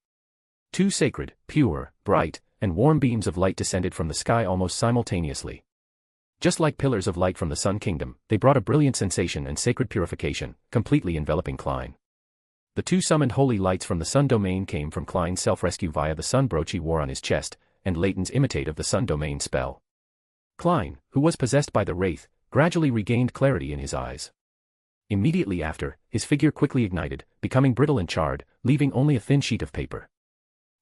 Two sacred, pure, bright, and warm beams of light descended from the sky almost simultaneously. Just like pillars of light from the Sun Kingdom, they brought a brilliant sensation and sacred purification, completely enveloping Klein. The two summoned holy lights from the Sun Domain came from Klein's self-rescue via the sun brooch he wore on his chest, and Leyton's imitate of the Sun Domain spell. Klein, who was possessed by the Wraith, gradually regained clarity in his eyes. Immediately after, his figure quickly ignited, becoming brittle and charred, leaving only a thin sheet of paper.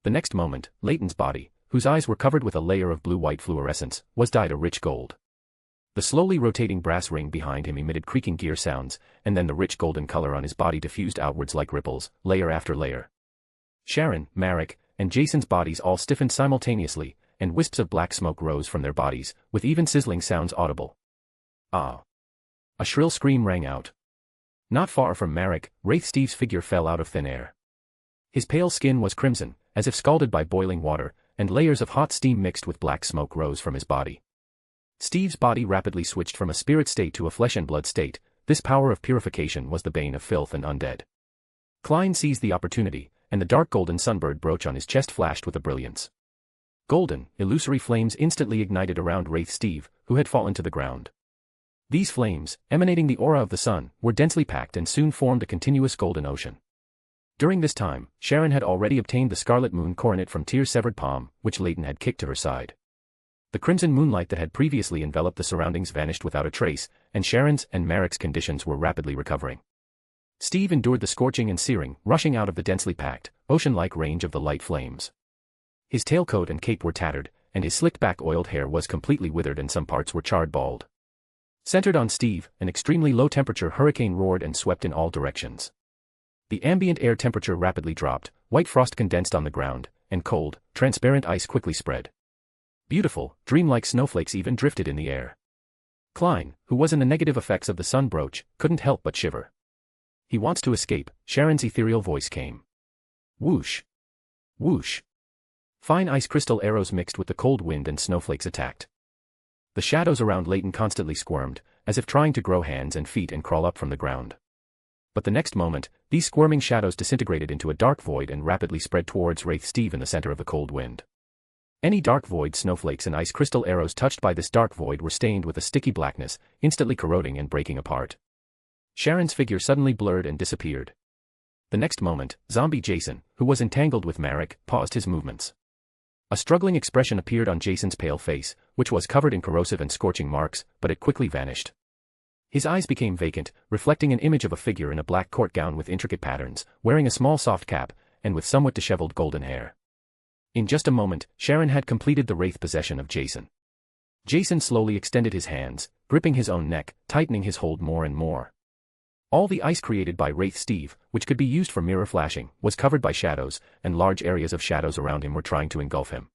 The next moment, Leyton's body, whose eyes were covered with a layer of blue-white fluorescence, was dyed a rich gold. The slowly rotating brass ring behind him emitted creaking gear sounds, and then the rich golden color on his body diffused outwards like ripples, layer after layer. Sharon, Marek, and Jason's bodies all stiffened simultaneously, and wisps of black smoke rose from their bodies, with even sizzling sounds audible. Ah! A shrill scream rang out. Not far from Marek, Wraith Steve's figure fell out of thin air. His pale skin was crimson, as if scalded by boiling water, and layers of hot steam mixed with black smoke rose from his body. Steve's body rapidly switched from a spirit state to a flesh and blood state. This power of purification was the bane of filth and undead. Klein seized the opportunity, and the dark golden sunbird brooch on his chest flashed with a brilliance. Golden, illusory flames instantly ignited around Wraith Steve, who had fallen to the ground. These flames, emanating the aura of the sun, were densely packed and soon formed a continuous golden ocean. During this time, Sharon had already obtained the Scarlet Moon coronet from Tyr's severed palm, which Leyton had kicked to her side. The crimson moonlight that had previously enveloped the surroundings vanished without a trace, and Sharon's and Marek's conditions were rapidly recovering. Steve endured the scorching and searing, rushing out of the densely packed, ocean-like range of the light flames. His tailcoat and cape were tattered, and his slicked-back oiled hair was completely withered and some parts were charred bald. Centered on Steve, an extremely low-temperature hurricane roared and swept in all directions. The ambient air temperature rapidly dropped, white frost condensed on the ground, and cold, transparent ice quickly spread. Beautiful, dreamlike snowflakes even drifted in the air. Klein, who was in the negative effects of the sun brooch, couldn't help but shiver. He wants to escape, Sharon's ethereal voice came. Whoosh! Whoosh! Fine ice crystal arrows mixed with the cold wind and snowflakes attacked. The shadows around Leyton constantly squirmed, as if trying to grow hands and feet and crawl up from the ground. But the next moment, these squirming shadows disintegrated into a dark void and rapidly spread towards Wraith Steve in the center of the cold wind. Any dark void snowflakes and ice crystal arrows touched by this dark void were stained with a sticky blackness, instantly corroding and breaking apart. Sharon's figure suddenly blurred and disappeared. The next moment, zombie Jason, who was entangled with Marek, paused his movements. A struggling expression appeared on Jason's pale face, which was covered in corrosive and scorching marks, but it quickly vanished. His eyes became vacant, reflecting an image of a figure in a black court gown with intricate patterns, wearing a small soft cap, and with somewhat disheveled golden hair. In just a moment, Sharon had completed the wraith possession of Jason. Jason slowly extended his hands, gripping his own neck, tightening his hold more and more. All the ice created by Wraith Steve, which could be used for mirror flashing, was covered by shadows, and large areas of shadows around him were trying to engulf him.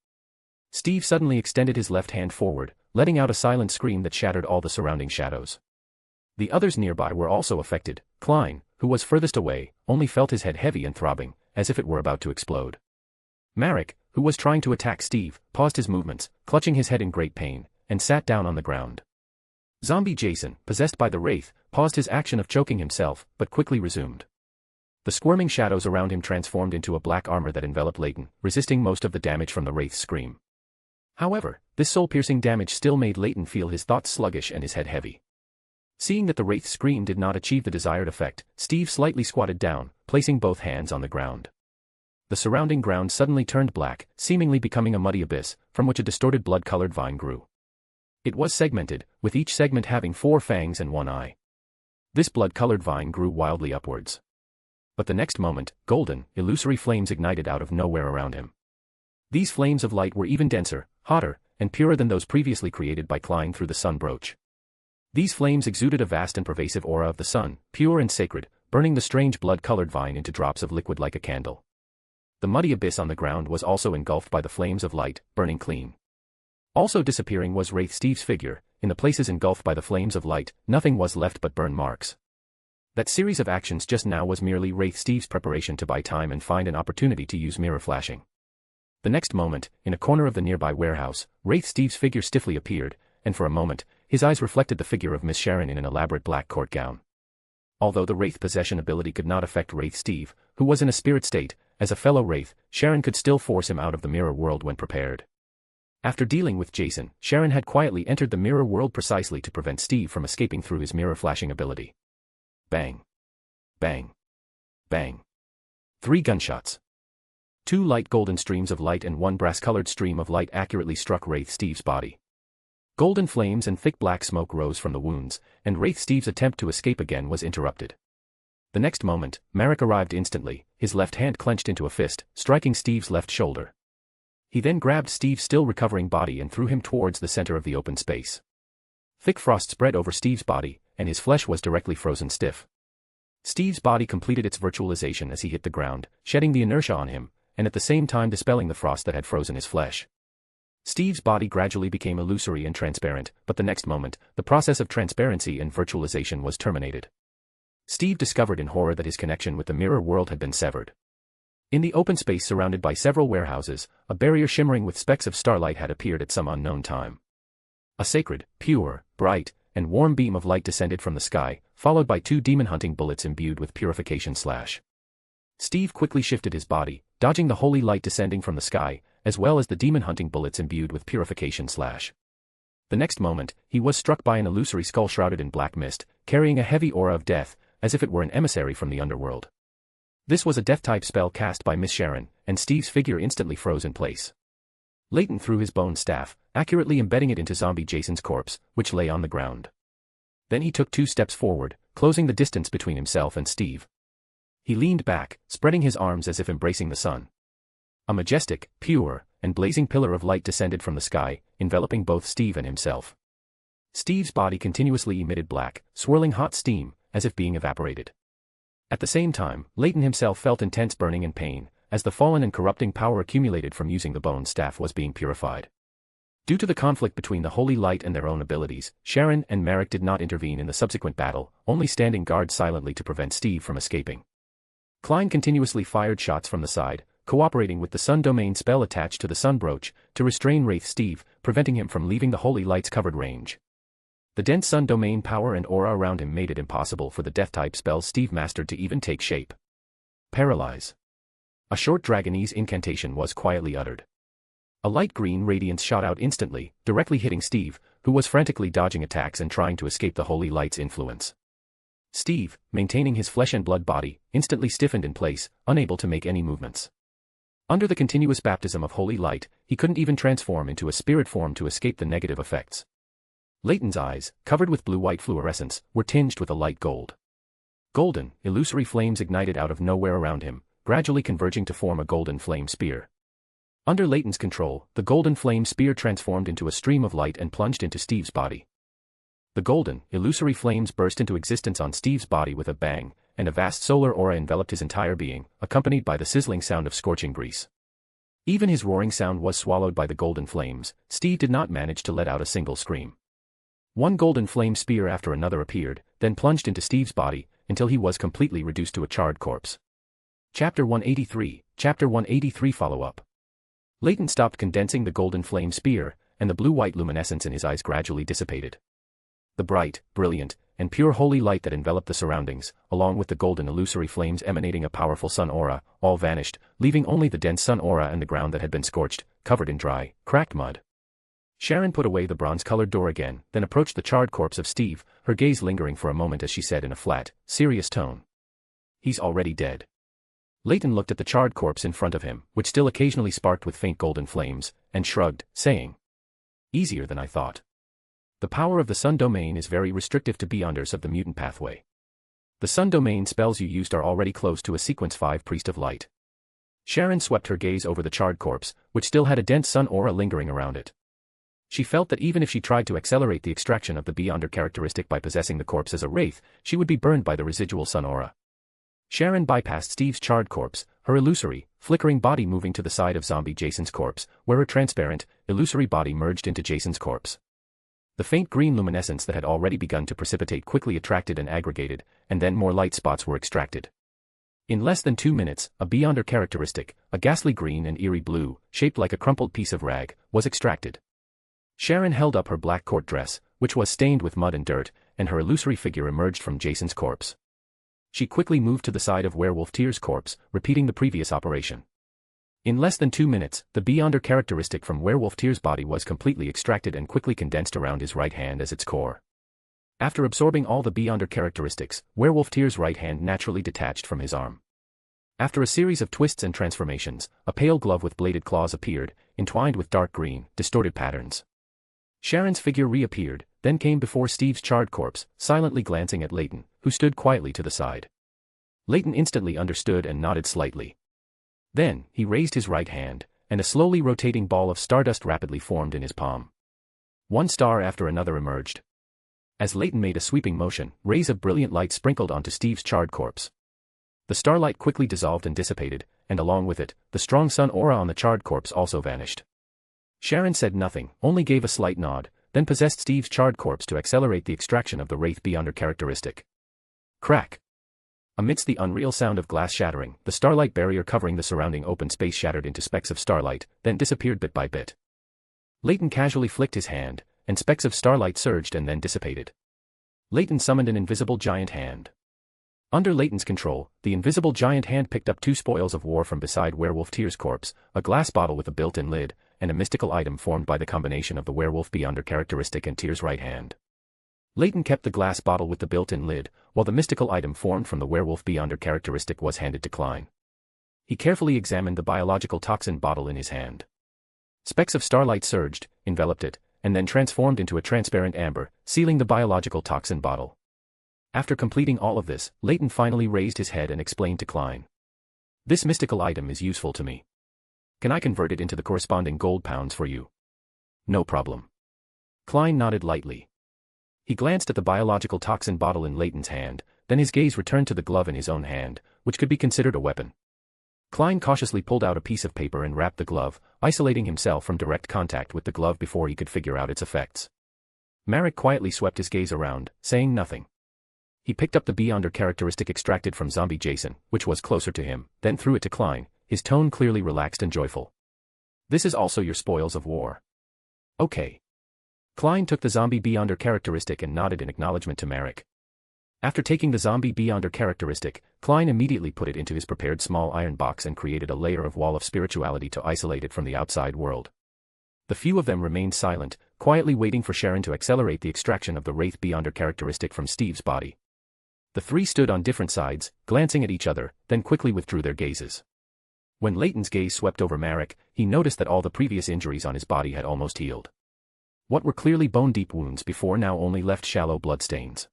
Steve suddenly extended his left hand forward, letting out a silent scream that shattered all the surrounding shadows. The others nearby were also affected. Klein, who was furthest away, only felt his head heavy and throbbing, as if it were about to explode. Marek, who was trying to attack Steve, paused his movements, clutching his head in great pain, and sat down on the ground. Zombie Jason, possessed by the wraith, paused his action of choking himself, but quickly resumed. The squirming shadows around him transformed into a black armor that enveloped Leyton, resisting most of the damage from the wraith's scream. However, this soul-piercing damage still made Leyton feel his thoughts sluggish and his head heavy. Seeing that the wraith's scream did not achieve the desired effect, Steve slightly squatted down, placing both hands on the ground. The surrounding ground suddenly turned black, seemingly becoming a muddy abyss, from which a distorted blood-colored vine grew. It was segmented, with each segment having 4 fangs and 1 eye. This blood-colored vine grew wildly upwards. But the next moment, golden, illusory flames ignited out of nowhere around him. These flames of light were even denser, hotter, and purer than those previously created by Klein through the sun brooch. These flames exuded a vast and pervasive aura of the sun, pure and sacred, burning the strange blood-colored vine into drops of liquid like a candle. The muddy abyss on the ground was also engulfed by the flames of light, burning clean. Also disappearing was Wraith Steve's figure. In the places engulfed by the flames of light, nothing was left but burn marks. That series of actions just now was merely Wraith Steve's preparation to buy time and find an opportunity to use mirror flashing. The next moment, in a corner of the nearby warehouse, Wraith Steve's figure stiffly appeared, and for a moment, his eyes reflected the figure of Miss Sharon in an elaborate black court gown. Although the Wraith possession ability could not affect Wraith Steve, who was in a spirit state, as a fellow Wraith, Sharon could still force him out of the mirror world when prepared. After dealing with Jason, Sharon had quietly entered the mirror world precisely to prevent Steve from escaping through his mirror flashing ability. Bang. Bang. Bang. 3 gunshots. 2 light golden streams of light and 1 brass-colored stream of light accurately struck Wraith Steve's body. Golden flames and thick black smoke rose from the wounds, and Wraith Steve's attempt to escape again was interrupted. The next moment, Marek arrived instantly, his left hand clenched into a fist, striking Steve's left shoulder. He then grabbed Steve's still recovering body and threw him towards the center of the open space. Thick frost spread over Steve's body, and his flesh was directly frozen stiff. Steve's body completed its virtualization as he hit the ground, shedding the inertia on him, and at the same time dispelling the frost that had frozen his flesh. Steve's body gradually became illusory and transparent, but the next moment, the process of transparency and virtualization was terminated. Steve discovered in horror that his connection with the mirror world had been severed. In the open space surrounded by several warehouses, a barrier shimmering with specks of starlight had appeared at some unknown time. A sacred, pure, bright, and warm beam of light descended from the sky, followed by 2 demon-hunting bullets imbued with purification slash. Steve quickly shifted his body, dodging the holy light descending from the sky, as well as the demon-hunting bullets imbued with purification slash. The next moment, he was struck by an illusory skull shrouded in black mist, carrying a heavy aura of death, as if it were an emissary from the underworld. This was a death-type spell cast by Miss Sharon, and Steve's figure instantly froze in place. Leyton threw his bone staff, accurately embedding it into zombie Jason's corpse, which lay on the ground. Then he took 2 steps forward, closing the distance between himself and Steve. He leaned back, spreading his arms as if embracing the sun. A majestic, pure, and blazing pillar of light descended from the sky, enveloping both Steve and himself. Steve's body continuously emitted black, swirling hot steam, as if being evaporated. At the same time, Leyton himself felt intense burning and pain, as the fallen and corrupting power accumulated from using the bone staff was being purified. Due to the conflict between the holy light and their own abilities, Sharon and Marek did not intervene in the subsequent battle, only standing guard silently to prevent Steve from escaping. Klein continuously fired shots from the side, cooperating with the sun domain spell attached to the sun brooch, to restrain Wraith Steve, preventing him from leaving the holy light's covered range. The dense sun domain power and aura around him made it impossible for the death-type spells Steve mastered to even take shape. Paralyze. A short dragonese incantation was quietly uttered. A light green radiance shot out instantly, directly hitting Steve, who was frantically dodging attacks and trying to escape the holy light's influence. Steve, maintaining his flesh and blood body, instantly stiffened in place, unable to make any movements. Under the continuous baptism of holy light, he couldn't even transform into a spirit form to escape the negative effects. Leyton's eyes, covered with blue-white fluorescence, were tinged with a light gold. Golden, illusory flames ignited out of nowhere around him, gradually converging to form a golden flame spear. Under Leyton's control, the golden flame spear transformed into a stream of light and plunged into Steve's body. The golden, illusory flames burst into existence on Steve's body with a bang, and a vast solar aura enveloped his entire being, accompanied by the sizzling sound of scorching grease. Even his roaring sound was swallowed by the golden flames. Steve did not manage to let out a single scream. One golden flame spear after another appeared, then plunged into Steve's body, until he was completely reduced to a charred corpse. Chapter 183, Chapter 183 Follow-up. Leyton stopped condensing the golden flame spear, and the blue-white luminescence in his eyes gradually dissipated. The bright, brilliant, and pure holy light that enveloped the surroundings, along with the golden illusory flames emanating a powerful sun aura, all vanished, leaving only the dense sun aura and the ground that had been scorched, covered in dry, cracked mud. Sharon put away the bronze-colored door again, then approached the charred corpse of Steve, her gaze lingering for a moment as she said in a flat, serious tone. He's already dead. Leyton looked at the charred corpse in front of him, which still occasionally sparked with faint golden flames, and shrugged, saying, "Easier than I thought. The power of the Sun Domain is very restrictive to Beyonders of the mutant pathway. The Sun Domain spells you used are already close to a Sequence 5 Priest of Light." Sharon swept her gaze over the charred corpse, which still had a dense sun aura lingering around it. She felt that even if she tried to accelerate the extraction of the Beyonder characteristic by possessing the corpse as a wraith, she would be burned by the residual sun aura. Sharon bypassed Steve's charred corpse, her illusory, flickering body moving to the side of zombie Jason's corpse, where her transparent, illusory body merged into Jason's corpse. The faint green luminescence that had already begun to precipitate quickly attracted and aggregated, and then more light spots were extracted. In less than 2 minutes, a Beyonder characteristic, a ghastly green and eerie blue, shaped like a crumpled piece of rag, was extracted. Sharon held up her black court dress, which was stained with mud and dirt, and her illusory figure emerged from Jason's corpse. She quickly moved to the side of Werewolf Tyr's corpse, repeating the previous operation. In less than 2 minutes, the Beyonder characteristic from Werewolf Tyr's body was completely extracted and quickly condensed around his right hand as its core. After absorbing all the Beyonder characteristics, Werewolf Tyr's right hand naturally detached from his arm. After a series of twists and transformations, a pale glove with bladed claws appeared, entwined with dark green, distorted patterns. Sharon's figure reappeared, then came before Steve's charred corpse, silently glancing at Leyton, who stood quietly to the side. Leyton instantly understood and nodded slightly. Then, he raised his right hand, and a slowly rotating ball of stardust rapidly formed in his palm. One star after another emerged. As Leyton made a sweeping motion, rays of brilliant light sprinkled onto Steve's charred corpse. The starlight quickly dissolved and dissipated, and along with it, the strong sun aura on the charred corpse also vanished. Sharon said nothing, only gave a slight nod, then possessed Steve's charred corpse to accelerate the extraction of the Wraith Beyonder characteristic. Crack! Amidst the unreal sound of glass shattering, the starlight barrier covering the surrounding open space shattered into specks of starlight, then disappeared bit by bit. Leyton casually flicked his hand, and specks of starlight surged and then dissipated. Leyton summoned an invisible giant hand. Under Leyton's control, the invisible giant hand picked up 2 spoils of war from beside Werewolf Tyr's corpse, a glass bottle with a built-in lid, and a mystical item formed by the combination of the Werewolf Beyonder characteristic and Tyr's right hand. Leyton kept the glass bottle with the built-in lid, while the mystical item formed from the Werewolf Beyonder characteristic was handed to Klein. He carefully examined the biological toxin bottle in his hand. Specks of starlight surged, enveloped it, and then transformed into a transparent amber, sealing the biological toxin bottle. After completing all of this, Leyton finally raised his head and explained to Klein. "This mystical item is useful to me. Can I convert it into the corresponding gold pounds for you?" "No problem." Klein nodded lightly. He glanced at the biological toxin bottle in Leyton's hand, then his gaze returned to the glove in his own hand, which could be considered a weapon. Klein cautiously pulled out a piece of paper and wrapped the glove, isolating himself from direct contact with the glove before he could figure out its effects. Marek quietly swept his gaze around, saying nothing. He picked up the Beyonder characteristic extracted from zombie Jason, which was closer to him, then threw it to Klein, his tone clearly relaxed and joyful. "This is also your spoils of war." "Okay." Klein took the zombie Beyonder characteristic and nodded in acknowledgement to Marek. After taking the zombie Beyonder characteristic, Klein immediately put it into his prepared small iron box and created a layer of wall of spirituality to isolate it from the outside world. The few of them remained silent, quietly waiting for Sharon to accelerate the extraction of the Wraith Beyonder characteristic from Steve's body. The 3 stood on different sides, glancing at each other, then quickly withdrew their gazes. When Leyton's gaze swept over Marek, he noticed that all the previous injuries on his body had almost healed. What were clearly bone-deep wounds before now only left shallow bloodstains.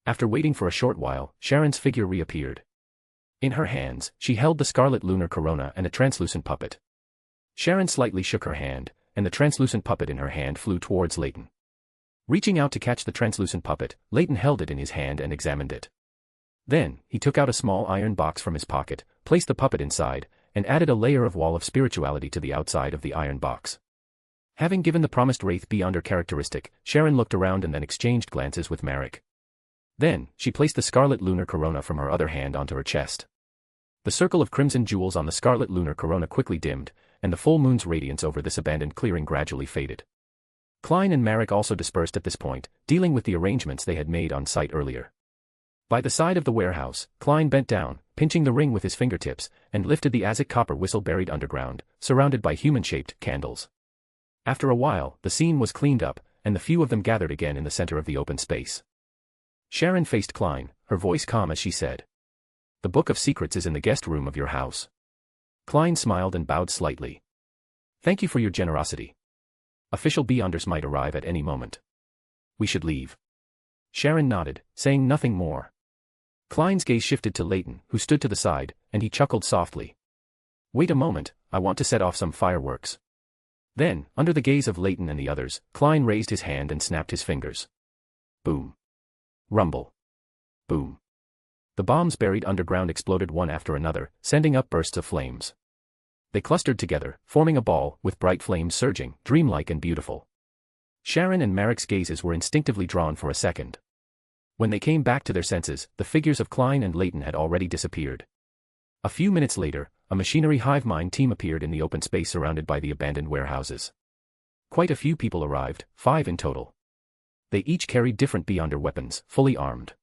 After waiting for a short while, Sharon's figure reappeared. In her hands, she held the scarlet lunar corona and a translucent puppet. Sharon slightly shook her hand, and the translucent puppet in her hand flew towards Leyton. Reaching out to catch the translucent puppet, Leyton held it in his hand and examined it. Then, he took out a small iron box from his pocket, placed the puppet inside, and added a layer of wall of spirituality to the outside of the iron box. Having given the promised Wraith Beyonder characteristic, Sharon looked around and then exchanged glances with Marek. Then, she placed the scarlet lunar corona from her other hand onto her chest. The circle of crimson jewels on the scarlet lunar corona quickly dimmed, and the full moon's radiance over this abandoned clearing gradually faded. Klein and Marek also dispersed at this point, dealing with the arrangements they had made on site earlier. By the side of the warehouse, Klein bent down, pinching the ring with his fingertips, and lifted the Azek copper whistle buried underground, surrounded by human-shaped candles. After a while, the scene was cleaned up, and the few of them gathered again in the center of the open space. Sharon faced Klein, her voice calm as she said, "The Book of Secrets is in the guest room of your house." Klein smiled and bowed slightly. "Thank you for your generosity. Official Beyonders might arrive at any moment. We should leave." Sharon nodded, saying nothing more. Klein's gaze shifted to Leyton, who stood to the side, and he chuckled softly. "Wait a moment, I want to set off some fireworks." Then, under the gaze of Leyton and the others, Klein raised his hand and snapped his fingers. Boom. Rumble. Boom. The bombs buried underground exploded one after another, sending up bursts of flames. They clustered together, forming a ball, with bright flames surging, dreamlike and beautiful. Sharon and Marek's gazes were instinctively drawn for a second. When they came back to their senses, the figures of Klein and Leyton had already disappeared. A few minutes later, a machinery hive mind team appeared in the open space surrounded by the abandoned warehouses. Quite a few people arrived, 5 in total. They each carried different Beyonder weapons, fully armed.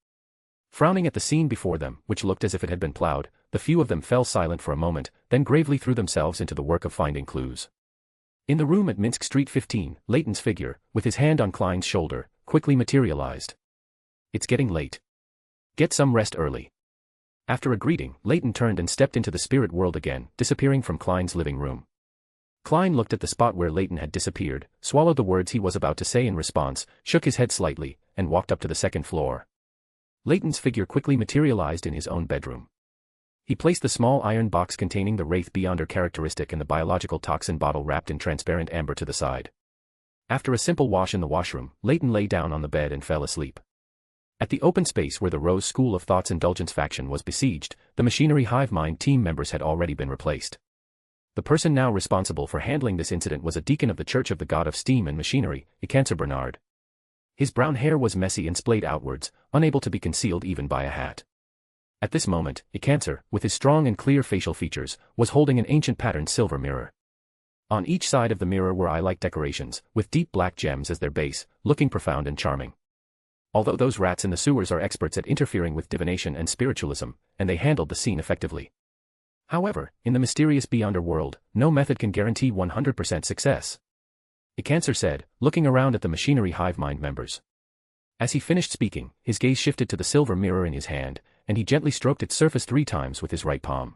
Frowning at the scene before them, which looked as if it had been plowed, the few of them fell silent for a moment, then gravely threw themselves into the work of finding clues. In the room at Minsk Street 15, Leyton's figure, with his hand on Klein's shoulder, quickly materialized. "It's getting late. Get some rest early." After a greeting, Leyton turned and stepped into the spirit world again, disappearing from Klein's living room. Klein looked at the spot where Leyton had disappeared, swallowed the words he was about to say in response, shook his head slightly, and walked up to the second floor. Leyton's figure quickly materialized in his own bedroom. He placed the small iron box containing the Wraith Beyonder characteristic and the biological toxin bottle wrapped in transparent amber to the side. After a simple wash in the washroom, Leyton lay down on the bed and fell asleep. At the open space where the Rose School of Thought's Indulgence faction was besieged, the machinery hive mind team members had already been replaced. The person now responsible for handling this incident was a deacon of the Church of the God of Steam and Machinery, Ikancer Bernard. His brown hair was messy and splayed outwards, unable to be concealed even by a hat. At this moment, Ikancer, with his strong and clear facial features, was holding an ancient patterned silver mirror. On each side of the mirror were eye-like decorations, with deep black gems as their base, looking profound and charming. Although those rats in the sewers are experts at interfering with divination and spiritualism, and they handled the scene effectively. However, in the mysterious Beyonder world, no method can guarantee 100% success. Ikancer said, looking around at the machinery hive mind members. As he finished speaking, his gaze shifted to the silver mirror in his hand, and he gently stroked its surface 3 times with his right palm.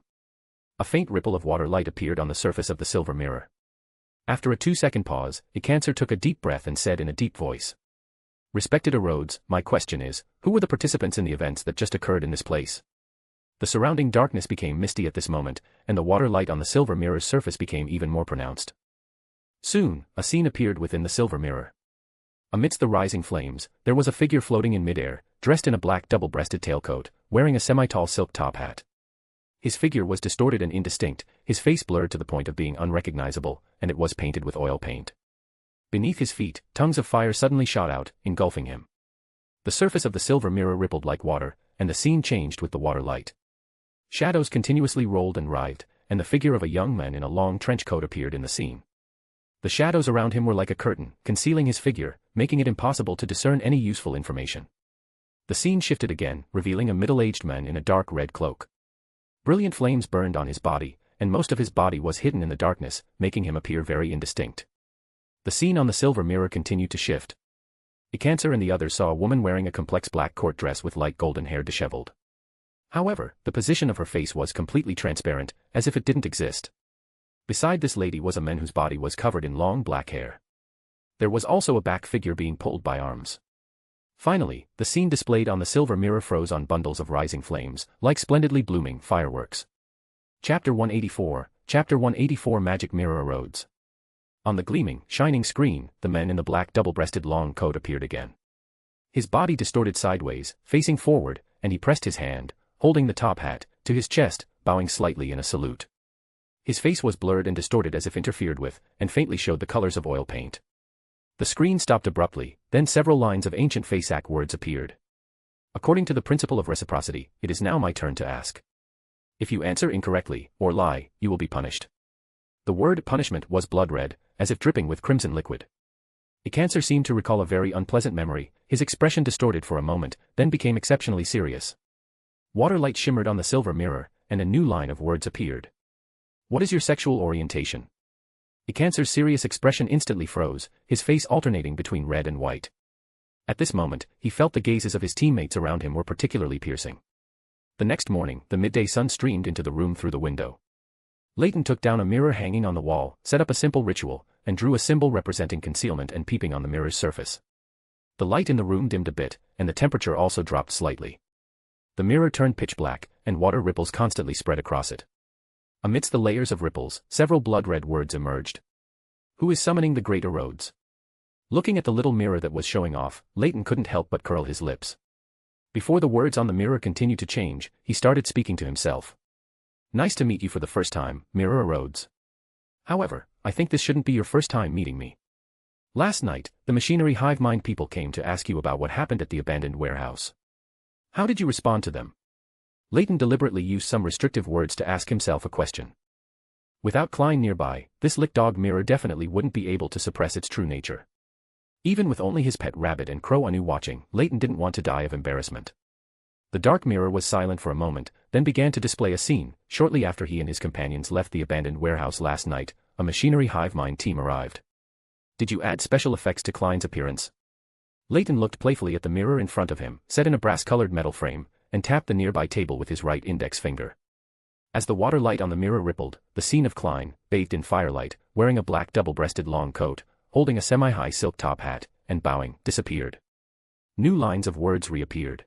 A faint ripple of water light appeared on the surface of the silver mirror. After a 2-second pause, Ikancer took a deep breath and said in a deep voice. "Respected Erodes, my question is, who were the participants in the events that just occurred in this place?" The surrounding darkness became misty at this moment, and the water light on the silver mirror's surface became even more pronounced. Soon, a scene appeared within the silver mirror. Amidst the rising flames, there was a figure floating in midair, dressed in a black double-breasted tailcoat, wearing a semi-tall silk top hat. His figure was distorted and indistinct, his face blurred to the point of being unrecognizable, and it was painted with oil paint. Beneath his feet, tongues of fire suddenly shot out, engulfing him. The surface of the silver mirror rippled like water, and the scene changed with the water light. Shadows continuously rolled and writhed, and the figure of a young man in a long trench coat appeared in the scene. The shadows around him were like a curtain, concealing his figure, making it impossible to discern any useful information. The scene shifted again, revealing a middle-aged man in a dark red cloak. Brilliant flames burned on his body, and most of his body was hidden in the darkness, making him appear very indistinct. The scene on the silver mirror continued to shift. Ikancer and the others saw a woman wearing a complex black court dress with light golden hair disheveled. However, the position of her face was completely transparent, as if it didn't exist. Beside this lady was a man whose body was covered in long black hair. There was also a back figure being pulled by arms. Finally, the scene displayed on the silver mirror froze on bundles of rising flames, like splendidly blooming fireworks. Chapter 184, Chapter 184 Magic Mirror Erodes. On the gleaming, shining screen, the man in the black double-breasted long coat appeared again. His body distorted sideways, facing forward, and he pressed his hand, holding the top hat, to his chest, bowing slightly in a salute. His face was blurred and distorted as if interfered with, and faintly showed the colors of oil paint. The screen stopped abruptly, then several lines of ancient Fasak words appeared. According to the principle of reciprocity, it is now my turn to ask. If you answer incorrectly, or lie, you will be punished. The word punishment was blood red, as if dripping with crimson liquid. Ikancer seemed to recall a very unpleasant memory, his expression distorted for a moment, then became exceptionally serious. Water light shimmered on the silver mirror, and a new line of words appeared. What is your sexual orientation? Ikancer's serious expression instantly froze, his face alternating between red and white. At this moment, he felt the gazes of his teammates around him were particularly piercing. The next morning, the midday sun streamed into the room through the window. Leyton took down a mirror hanging on the wall, set up a simple ritual, and drew a symbol representing concealment and peeping on the mirror's surface. The light in the room dimmed a bit, and the temperature also dropped slightly. The mirror turned pitch black, and water ripples constantly spread across it. Amidst the layers of ripples, several blood-red words emerged. "Who is summoning the great erodes?" Looking at the little mirror that was showing off, Leyton couldn't help but curl his lips. Before the words on the mirror continued to change, he started speaking to himself. "Nice to meet you for the first time, Mirror Erodes. However, I think this shouldn't be your first time meeting me. Last night, the machinery hive mind people came to ask you about what happened at the abandoned warehouse. How did you respond to them?" Leyton deliberately used some restrictive words to ask himself a question. Without Klein nearby, this lick-dog mirror definitely wouldn't be able to suppress its true nature. Even with only his pet rabbit and Crow Anu watching, Leyton didn't want to die of embarrassment. The dark mirror was silent for a moment, then began to display a scene. Shortly after he and his companions left the abandoned warehouse last night, a machinery hive mind team arrived. "Did you add special effects to Klein's appearance?" Leyton looked playfully at the mirror in front of him, set in a brass-colored metal frame, and tapped the nearby table with his right index finger. As the water light on the mirror rippled, the scene of Klein, bathed in firelight, wearing a black double-breasted long coat, holding a semi-high silk top hat, and bowing, disappeared. New lines of words reappeared.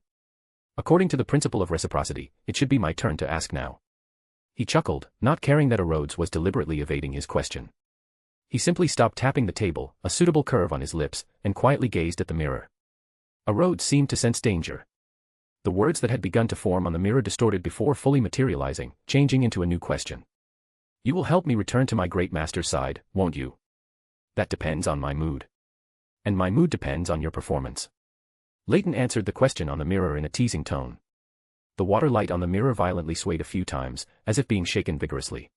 "According to the principle of reciprocity, it should be my turn to ask now." He chuckled, not caring that Erodes was deliberately evading his question. He simply stopped tapping the table, a suitable curve on his lips, and quietly gazed at the mirror. Erodes seemed to sense danger. The words that had begun to form on the mirror distorted before fully materializing, changing into a new question. "You will help me return to my great master's side, won't you?" "That depends on my mood." "And my mood depends on your performance." Leyton answered the question on the mirror in a teasing tone. The water light on the mirror violently swayed a few times, as if being shaken vigorously.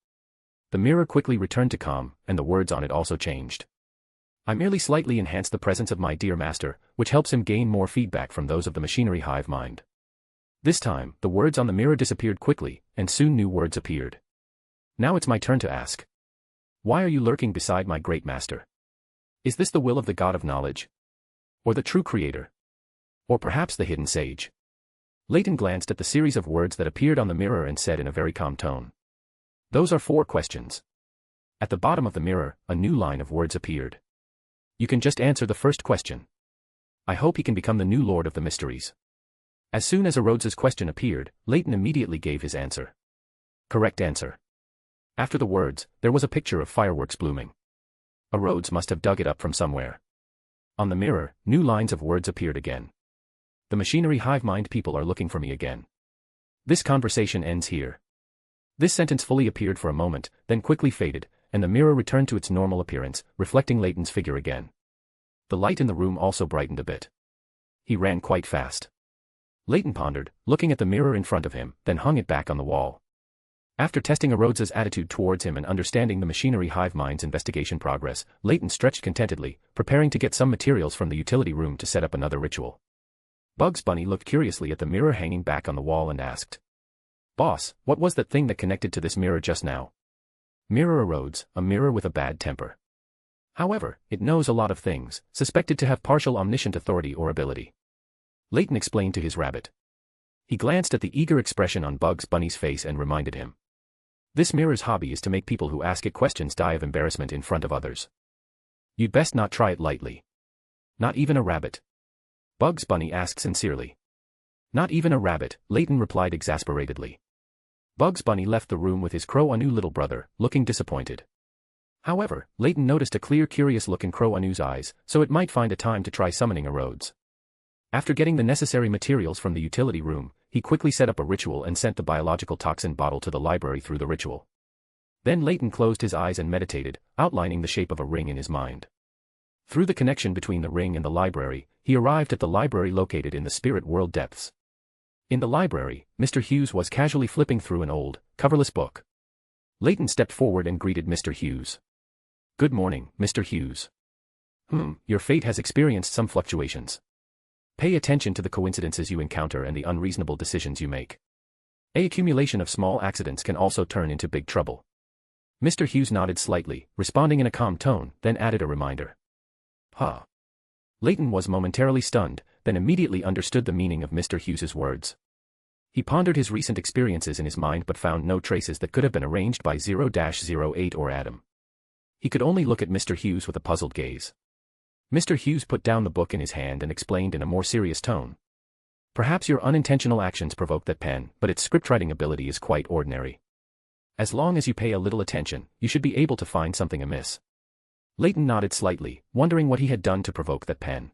The mirror quickly returned to calm, and the words on it also changed. "I merely slightly enhance the presence of my dear master, which helps him gain more feedback from those of the machinery hive mind." This time, the words on the mirror disappeared quickly, and soon new words appeared. "Now it's my turn to ask. Why are you lurking beside my great master? Is this the will of the god of knowledge? Or the true creator? Or perhaps the hidden sage?" Leyton glanced at the series of words that appeared on the mirror and said in a very calm tone. "Those are 4 questions." At the bottom of the mirror, a new line of words appeared. "You can just answer the first question. I hope he can become the new Lord of the Mysteries." As soon as Erodes's question appeared, Leyton immediately gave his answer. "Correct answer." After the words, there was a picture of fireworks blooming. Erodes must have dug it up from somewhere. On the mirror, new lines of words appeared again. "The machinery hive mind people are looking for me again. This conversation ends here." This sentence fully appeared for a moment, then quickly faded, and the mirror returned to its normal appearance, reflecting Leyton's figure again. The light in the room also brightened a bit. He ran quite fast. Leyton pondered, looking at the mirror in front of him, then hung it back on the wall. After testing Erodes's attitude towards him and understanding the machinery hive mind's investigation progress, Leyton stretched contentedly, preparing to get some materials from the utility room to set up another ritual. Bugs Bunny looked curiously at the mirror hanging back on the wall and asked, "Boss, what was that thing that connected to this mirror just now?" "Mirror Erodes, a mirror with a bad temper. However, it knows a lot of things, suspected to have partial omniscient authority or ability," Leyton explained to his rabbit. He glanced at the eager expression on Bugs Bunny's face and reminded him. "This mirror's hobby is to make people who ask it questions die of embarrassment in front of others. You'd best not try it lightly." "Not even a rabbit?" Bugs Bunny asked sincerely. "Not even a rabbit," Leyton replied exasperatedly. Bugs Bunny left the room with his Crow Anu little brother, looking disappointed. However, Leyton noticed a clear curious look in Crow Anu's eyes, so it might find a time to try summoning Erodes. After getting the necessary materials from the utility room, he quickly set up a ritual and sent the biological toxin bottle to the library through the ritual. Then Leyton closed his eyes and meditated, outlining the shape of a ring in his mind. Through the connection between the ring and the library, he arrived at the library located in the spirit world depths. In the library, Mr. Hughes was casually flipping through an old, coverless book. Leyton stepped forward and greeted Mr. Hughes. "Good morning, Mr. Hughes. Your fate has experienced some fluctuations. Pay attention to the coincidences you encounter and the unreasonable decisions you make. An accumulation of small accidents can also turn into big trouble. Mr. Hughes nodded slightly, responding in a calm tone, then added a reminder. Huh. Leyton was momentarily stunned, then immediately understood the meaning of Mr. Hughes's words. He pondered his recent experiences in his mind but found no traces that could have been arranged by 0-08 or Adam. He could only look at Mr. Hughes with a puzzled gaze. Mr. Hughes put down the book in his hand and explained in a more serious tone. Perhaps your unintentional actions provoked that pen, but its scriptwriting ability is quite ordinary. As long as you pay a little attention, you should be able to find something amiss. Leyton nodded slightly, wondering what he had done to provoke that pen.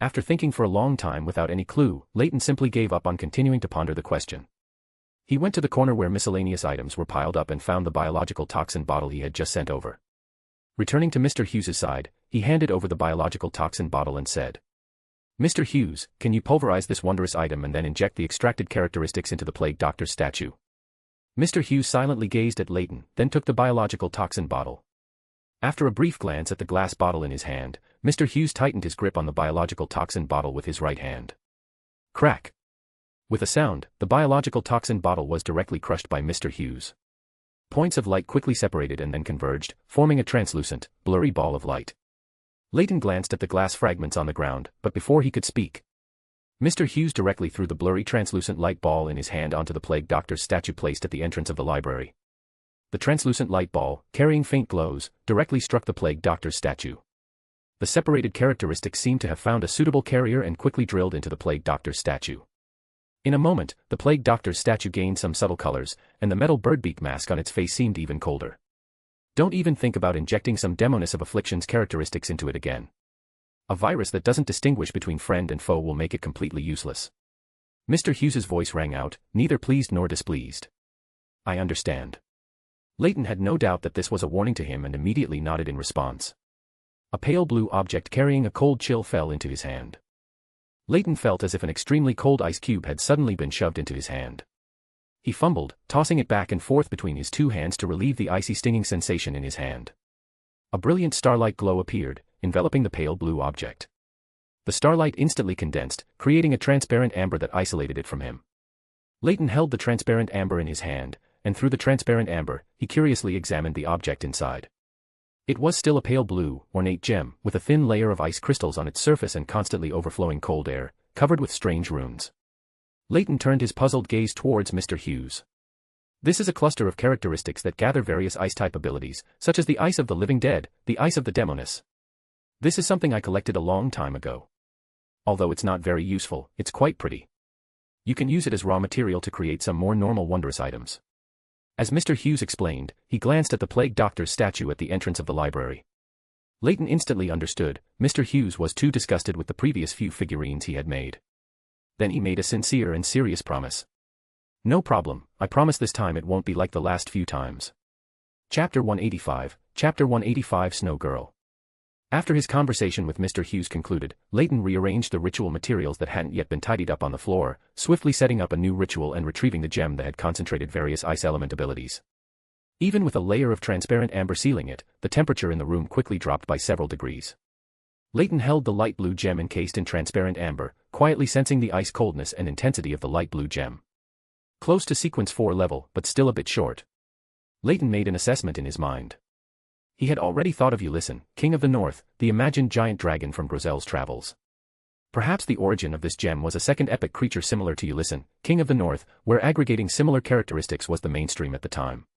After thinking for a long time without any clue, Leyton simply gave up on continuing to ponder the question. He went to the corner where miscellaneous items were piled up and found the biological toxin bottle he had just sent over. Returning to Mr. Hughes's side, he handed over the biological toxin bottle and said, "Mr. Hughes, can you pulverize this wondrous item and then inject the extracted characteristics into the plague doctor's statue?" Mr. Hughes silently gazed at Leyton, then took the biological toxin bottle. After a brief glance at the glass bottle in his hand, Mr. Hughes tightened his grip on the biological toxin bottle with his right hand. Crack! With a sound, the biological toxin bottle was directly crushed by Mr. Hughes. Points of light quickly separated and then converged, forming a translucent, blurry ball of light. Leyton glanced at the glass fragments on the ground, but before he could speak, Mr. Hughes directly threw the blurry translucent light ball in his hand onto the plague doctor's statue placed at the entrance of the library. The translucent light ball, carrying faint glows, directly struck the plague doctor's statue. The separated characteristics seemed to have found a suitable carrier and quickly drilled into the plague doctor's statue. In a moment, the plague doctor's statue gained some subtle colors, and the metal birdbeak mask on its face seemed even colder. Don't even think about injecting some demoness of affliction's characteristics into it again. A virus that doesn't distinguish between friend and foe will make it completely useless. Mr. Hughes's voice rang out, neither pleased nor displeased. I understand. Leyton had no doubt that this was a warning to him and immediately nodded in response. A pale blue object carrying a cold chill fell into his hand. Leyton felt as if an extremely cold ice cube had suddenly been shoved into his hand. He fumbled, tossing it back and forth between his two hands to relieve the icy stinging sensation in his hand. A brilliant starlight glow appeared, enveloping the pale blue object. The starlight instantly condensed, creating a transparent amber that isolated it from him. Leyton held the transparent amber in his hand, and through the transparent amber, he curiously examined the object inside. It was still a pale blue, ornate gem, with a thin layer of ice crystals on its surface and constantly overflowing cold air, covered with strange runes. Leyton turned his puzzled gaze towards Mr. Hughes. This is a cluster of characteristics that gather various ice-type abilities, such as the ice of the living dead, the ice of the demoness. This is something I collected a long time ago. Although it's not very useful, it's quite pretty. You can use it as raw material to create some more normal wondrous items. As Mr. Hughes explained, he glanced at the plague doctor's statue at the entrance of the library. Leyton instantly understood, Mr. Hughes was too disgusted with the previous few figurines he had made. Then he made a sincere and serious promise. No problem, I promise this time it won't be like the last few times. Chapter 185, Snow Girl. After his conversation with Mr. Hughes concluded, Leyton rearranged the ritual materials that hadn't yet been tidied up on the floor, swiftly setting up a new ritual and retrieving the gem that had concentrated various ice element abilities. Even with a layer of transparent amber sealing it, the temperature in the room quickly dropped by several degrees. Leyton held the light blue gem encased in transparent amber, quietly sensing the ice coldness and intensity of the light blue gem. Close to sequence 4 level, but still a bit short. Leyton made an assessment in his mind. He had already thought of Ulysses, King of the North, the imagined giant dragon from Grizel's travels. Perhaps the origin of this gem was a second epic creature similar to Ulysses, King of the North, where aggregating similar characteristics was the mainstream at the time.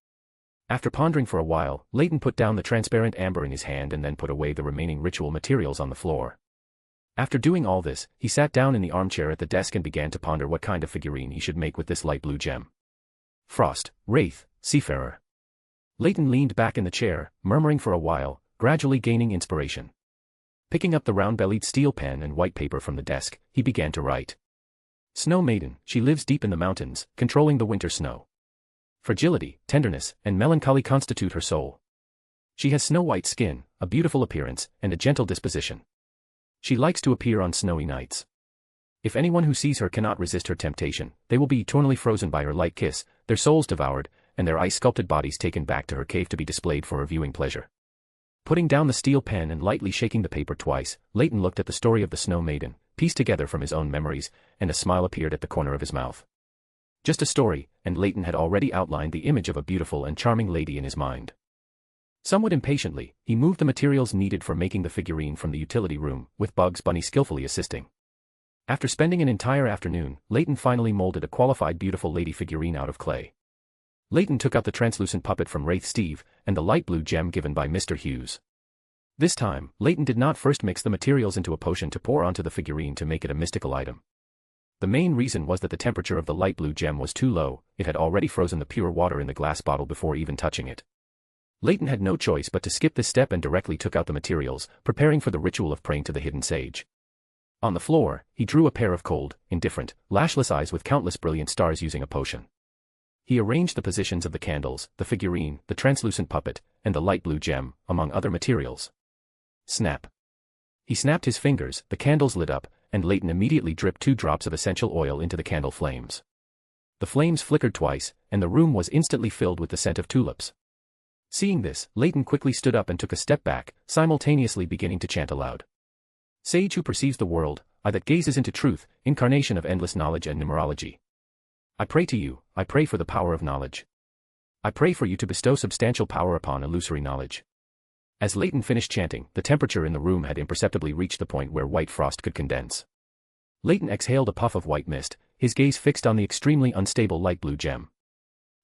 After pondering for a while, Leyton put down the transparent amber in his hand and then put away the remaining ritual materials on the floor. After doing all this, he sat down in the armchair at the desk and began to ponder what kind of figurine he should make with this light blue gem. Frost, Wraith, Seafarer. Leyton leaned back in the chair, murmuring for a while, gradually gaining inspiration. Picking up the round-bellied steel pen and white paper from the desk, he began to write. Snow Maiden, she lives deep in the mountains, controlling the winter snow. Fragility, tenderness, and melancholy constitute her soul. She has snow-white skin, a beautiful appearance, and a gentle disposition. She likes to appear on snowy nights. If anyone who sees her cannot resist her temptation, they will be eternally frozen by her light kiss, their souls devoured, and their ice-sculpted bodies taken back to her cave to be displayed for her viewing pleasure. Putting down the steel pen and lightly shaking the paper twice, Leyton looked at the story of the Snow Maiden, pieced together from his own memories, and a smile appeared at the corner of his mouth. Just a story, and Leyton had already outlined the image of a beautiful and charming lady in his mind. Somewhat impatiently, he moved the materials needed for making the figurine from the utility room, with Bugs Bunny skillfully assisting. After spending an entire afternoon, Leyton finally molded a qualified beautiful lady figurine out of clay. Leyton took out the translucent puppet from Wraith Steve, and the light blue gem given by Mr. Hughes. This time, Leyton did not first mix the materials into a potion to pour onto the figurine to make it a mystical item. The main reason was that the temperature of the light blue gem was too low, it had already frozen the pure water in the glass bottle before even touching it. Leyton had no choice but to skip this step and directly took out the materials, preparing for the ritual of praying to the hidden sage. On the floor, he drew a pair of cold, indifferent, lashless eyes with countless brilliant stars using a potion. He arranged the positions of the candles, the figurine, the translucent puppet, and the light blue gem, among other materials. Snap. He snapped his fingers, the candles lit up, and Leyton immediately dripped 2 drops of essential oil into the candle flames. The flames flickered twice, and the room was instantly filled with the scent of tulips. Seeing this, Leyton quickly stood up and took a step back, simultaneously beginning to chant aloud. Sage who perceives the world, eye that gazes into truth, incarnation of endless knowledge and numerology. I pray to you, I pray for the power of knowledge. I pray for you to bestow substantial power upon illusory knowledge. As Leyton finished chanting, the temperature in the room had imperceptibly reached the point where white frost could condense. Leyton exhaled a puff of white mist, his gaze fixed on the extremely unstable light blue gem.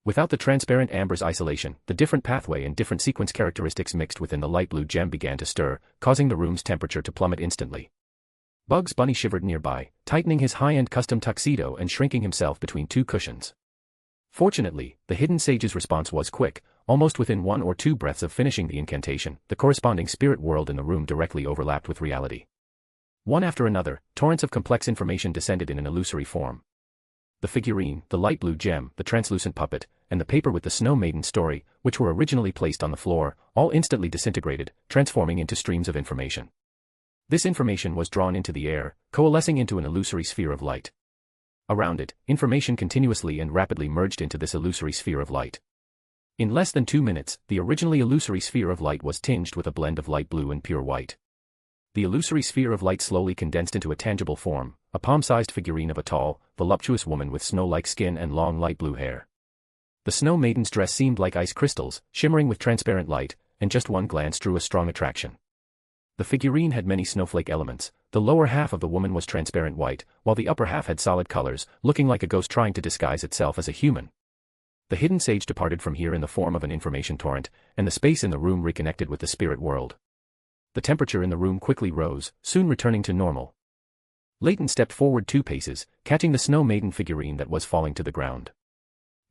Without the transparent amber's isolation, the different pathway and different sequence characteristics mixed within the light blue gem began to stir, causing the room's temperature to plummet instantly. Bugs Bunny shivered nearby, tightening his high-end custom tuxedo and shrinking himself between 2 cushions. Fortunately, the hidden sage's response was quick. Almost within 1 or 2 breaths of finishing the incantation, the corresponding spirit world in the room directly overlapped with reality. One after another, torrents of complex information descended in an illusory form. The figurine, the light blue gem, the translucent puppet, and the paper with the Snow Maiden story, which were originally placed on the floor, all instantly disintegrated, transforming into streams of information. This information was drawn into the air, coalescing into an illusory sphere of light. Around it, information continuously and rapidly merged into this illusory sphere of light. In less than 2 minutes, the originally illusory sphere of light was tinged with a blend of light blue and pure white. The illusory sphere of light slowly condensed into a tangible form, a palm-sized figurine of a tall, voluptuous woman with snow-like skin and long light blue hair. The Snow Maiden's dress seemed like ice crystals, shimmering with transparent light, and just one glance drew a strong attraction. The figurine had many snowflake elements. The lower half of the woman was transparent white, while the upper half had solid colors, looking like a ghost trying to disguise itself as a human. The hidden sage departed from here in the form of an information torrent, and the space in the room reconnected with the spirit world. The temperature in the room quickly rose, soon returning to normal. Leyton stepped forward 2 paces, catching the Snow Maiden figurine that was falling to the ground.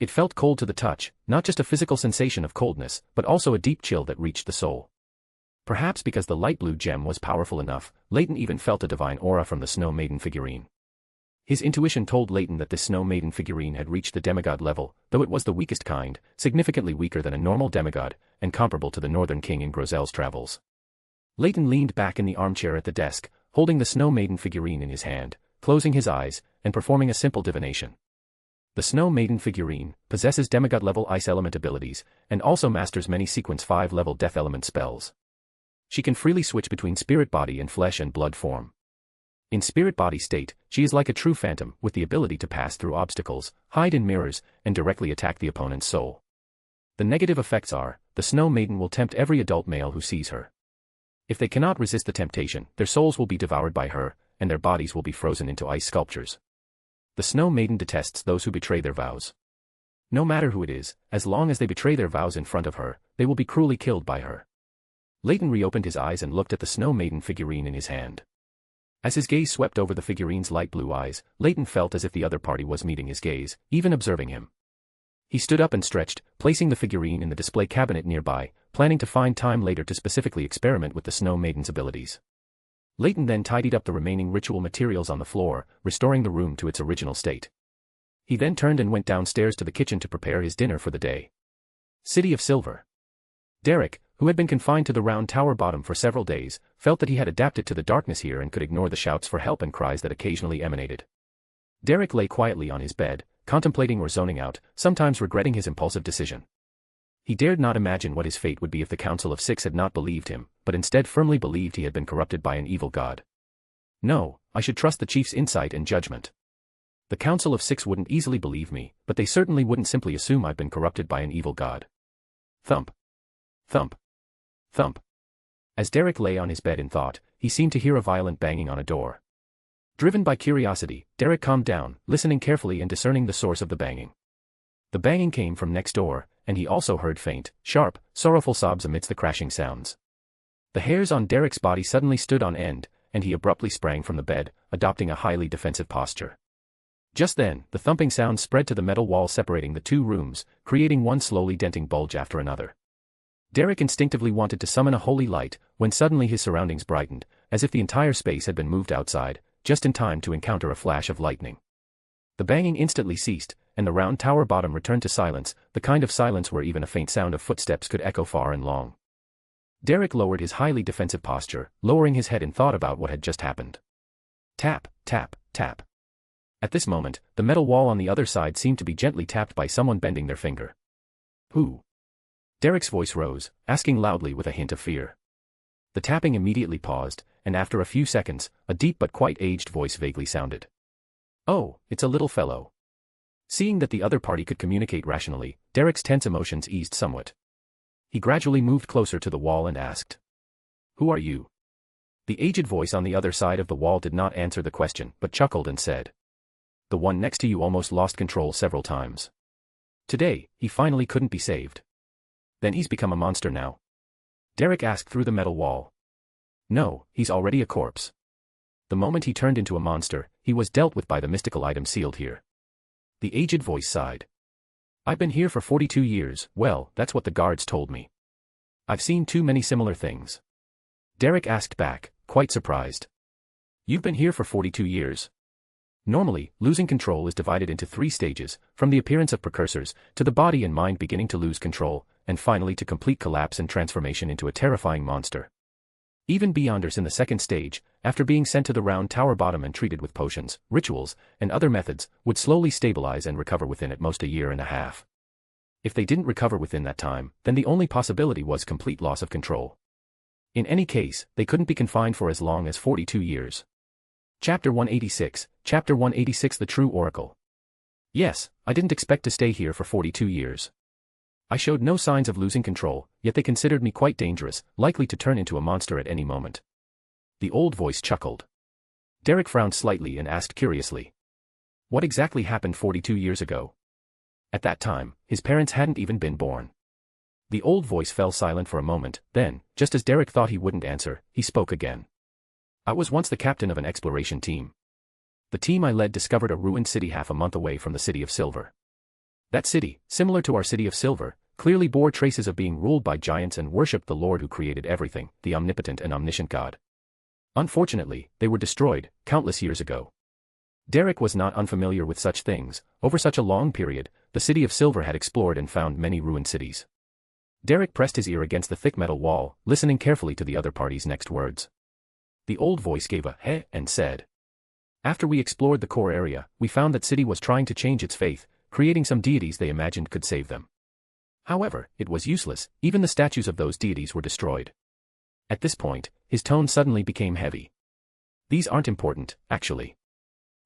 It felt cold to the touch, not just a physical sensation of coldness, but also a deep chill that reached the soul. Perhaps because the light blue gem was powerful enough, Leyton even felt a divine aura from the Snow Maiden figurine. His intuition told Leyton that this Snow Maiden figurine had reached the demigod level, though it was the weakest kind, significantly weaker than a normal demigod, and comparable to the Northern King in Grozel's travels. Leyton leaned back in the armchair at the desk, holding the Snow Maiden figurine in his hand, closing his eyes, and performing a simple divination. The Snow Maiden figurine possesses demigod-level ice element abilities, and also masters many sequence 5-level death element spells. She can freely switch between spirit body and flesh and blood form. In spirit body state, she is like a true phantom, with the ability to pass through obstacles, hide in mirrors, and directly attack the opponent's soul. The negative effects are, the Snow Maiden will tempt every adult male who sees her. If they cannot resist the temptation, their souls will be devoured by her, and their bodies will be frozen into ice sculptures. The Snow Maiden detests those who betray their vows. No matter who it is, as long as they betray their vows in front of her, they will be cruelly killed by her. Leyton reopened his eyes and looked at the Snow Maiden figurine in his hand. As his gaze swept over the figurine's light blue eyes, Leyton felt as if the other party was meeting his gaze, even observing him. He stood up and stretched, placing the figurine in the display cabinet nearby, planning to find time later to specifically experiment with the Snow Maiden's abilities. Leyton then tidied up the remaining ritual materials on the floor, restoring the room to its original state. He then turned and went downstairs to the kitchen to prepare his dinner for the day. City of Silver. Derek, who had been confined to the round tower bottom for several days, felt that he had adapted to the darkness here and could ignore the shouts for help and cries that occasionally emanated. Derek lay quietly on his bed, contemplating or zoning out, sometimes regretting his impulsive decision. He dared not imagine what his fate would be if the Council of Six had not believed him, but instead firmly believed he had been corrupted by an evil god. No, I should trust the chief's insight and judgment. The Council of Six wouldn't easily believe me, but they certainly wouldn't simply assume I've been corrupted by an evil god. Thump. Thump. Thump. As Derek lay on his bed in thought, he seemed to hear a violent banging on a door. Driven by curiosity, Derek calmed down, listening carefully and discerning the source of the banging. The banging came from next door, and he also heard faint, sharp, sorrowful sobs amidst the crashing sounds. The hairs on Derek's body suddenly stood on end, and he abruptly sprang from the bed, adopting a highly defensive posture. Just then, the thumping sound spread to the metal wall separating the two rooms, creating one slowly denting bulge after another. Derek instinctively wanted to summon a holy light, when suddenly his surroundings brightened, as if the entire space had been moved outside, just in time to encounter a flash of lightning. The banging instantly ceased, and the round tower bottom returned to silence, the kind of silence where even a faint sound of footsteps could echo far and long. Derek lowered his highly defensive posture, lowering his head in thought about what had just happened. Tap, tap, tap. At this moment, the metal wall on the other side seemed to be gently tapped by someone bending their finger. Who? Derek's voice rose, asking loudly with a hint of fear. The tapping immediately paused, and after a few seconds, a deep but quite aged voice vaguely sounded. Oh, it's a little fellow. Seeing that the other party could communicate rationally, Derek's tense emotions eased somewhat. He gradually moved closer to the wall and asked. Who are you? The aged voice on the other side of the wall did not answer the question, but chuckled and said. The one next to you almost lost control several times. Today, he finally couldn't be saved. Then he's become a monster now? Derek asked through the metal wall. No, he's already a corpse. The moment he turned into a monster, he was dealt with by the mystical item sealed here. The aged voice sighed. I've been here for 42 years, well, that's what the guards told me. I've seen too many similar things. Derek asked back, quite surprised. You've been here for 42 years? Normally, losing control is divided into 3 stages, from the appearance of precursors, to the body and mind beginning to lose control, and finally to complete collapse and transformation into a terrifying monster. Even Beyonders in the second stage, after being sent to the round tower bottom and treated with potions, rituals, and other methods, would slowly stabilize and recover within at most a year and a half. If they didn't recover within that time, then the only possibility was complete loss of control. In any case, they couldn't be confined for as long as 42 years. Chapter 186, Chapter 186 The True Oracle. Yes, I didn't expect to stay here for 42 years. I showed no signs of losing control, yet they considered me quite dangerous, likely to turn into a monster at any moment. The old voice chuckled. Derek frowned slightly and asked curiously. What exactly happened 42 years ago? At that time, his parents hadn't even been born. The old voice fell silent for a moment, then, just as Derek thought he wouldn't answer, he spoke again. I was once the captain of an exploration team. The team I led discovered a ruined city half a month away from the City of Silver. That city, similar to our City of Silver, clearly bore traces of being ruled by giants and worshipped the Lord who created everything, the omnipotent and omniscient God. Unfortunately, they were destroyed, countless years ago. Derek was not unfamiliar with such things. Over such a long period, the City of Silver had explored and found many ruined cities. Derek pressed his ear against the thick metal wall, listening carefully to the other party's next words. The old voice gave a heh and said. After we explored the core area, we found that city was trying to change its faith, creating some deities they imagined could save them. However, it was useless, even the statues of those deities were destroyed. At this point, his tone suddenly became heavy. These aren't important, actually.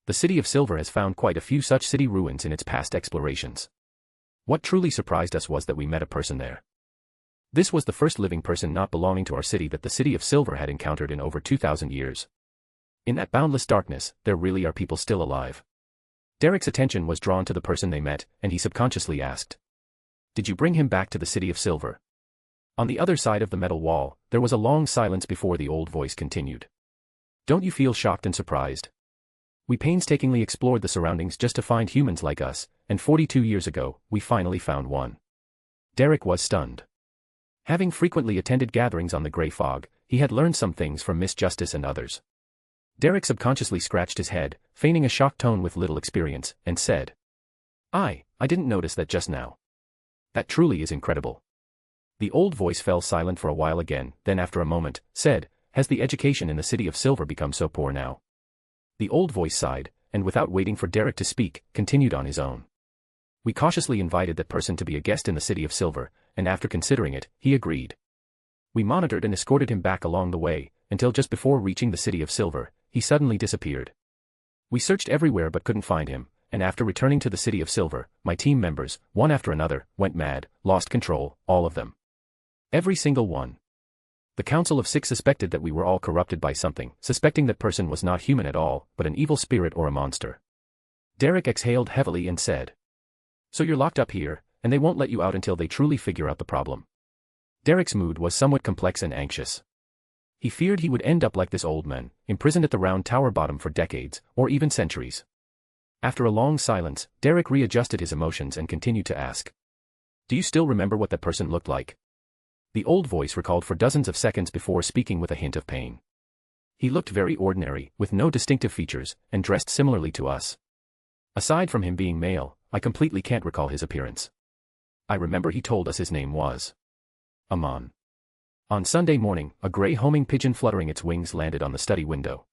The City of Silver has found quite a few such city ruins in its past explorations. What truly surprised us was that we met a person there. This was the first living person not belonging to our city that the City of Silver had encountered in over 2,000 years. In that boundless darkness, there really are people still alive. Derek's attention was drawn to the person they met, and he subconsciously asked. Did you bring him back to the City of Silver? On the other side of the metal wall, there was a long silence before the old voice continued. Don't you feel shocked and surprised? We painstakingly explored the surroundings just to find humans like us, and 42 years ago, we finally found one. Derek was stunned. Having frequently attended gatherings on the Grey Fog, he had learned some things from Miss Justice and others. Derek subconsciously scratched his head, feigning a shocked tone with little experience, and said. I didn't notice that just now. That truly is incredible. The old voice fell silent for a while again, then after a moment, said, Has the education in the City of Silver become so poor now? The old voice sighed, and without waiting for Derek to speak, continued on his own. We cautiously invited that person to be a guest in the City of Silver, and after considering it, he agreed. We monitored and escorted him back along the way, until just before reaching the City of Silver, he suddenly disappeared. We searched everywhere but couldn't find him, and after returning to the City of Silver, my team members, one after another, went mad, lost control, all of them. Every single one. The Council of Six suspected that we were all corrupted by something, suspecting that person was not human at all, but an evil spirit or a monster. Derek exhaled heavily and said. So you're locked up here, and they won't let you out until they truly figure out the problem. Derek's mood was somewhat complex and anxious. He feared he would end up like this old man, imprisoned at the round tower bottom for decades, or even centuries. After a long silence, Derek readjusted his emotions and continued to ask. Do you still remember what that person looked like? The old voice recalled for dozens of seconds before speaking with a hint of pain. He looked very ordinary, with no distinctive features, and dressed similarly to us. Aside from him being male, I completely can't recall his appearance. I remember he told us his name was Amon. On Sunday morning, a gray homing pigeon fluttering its wings landed on the study window.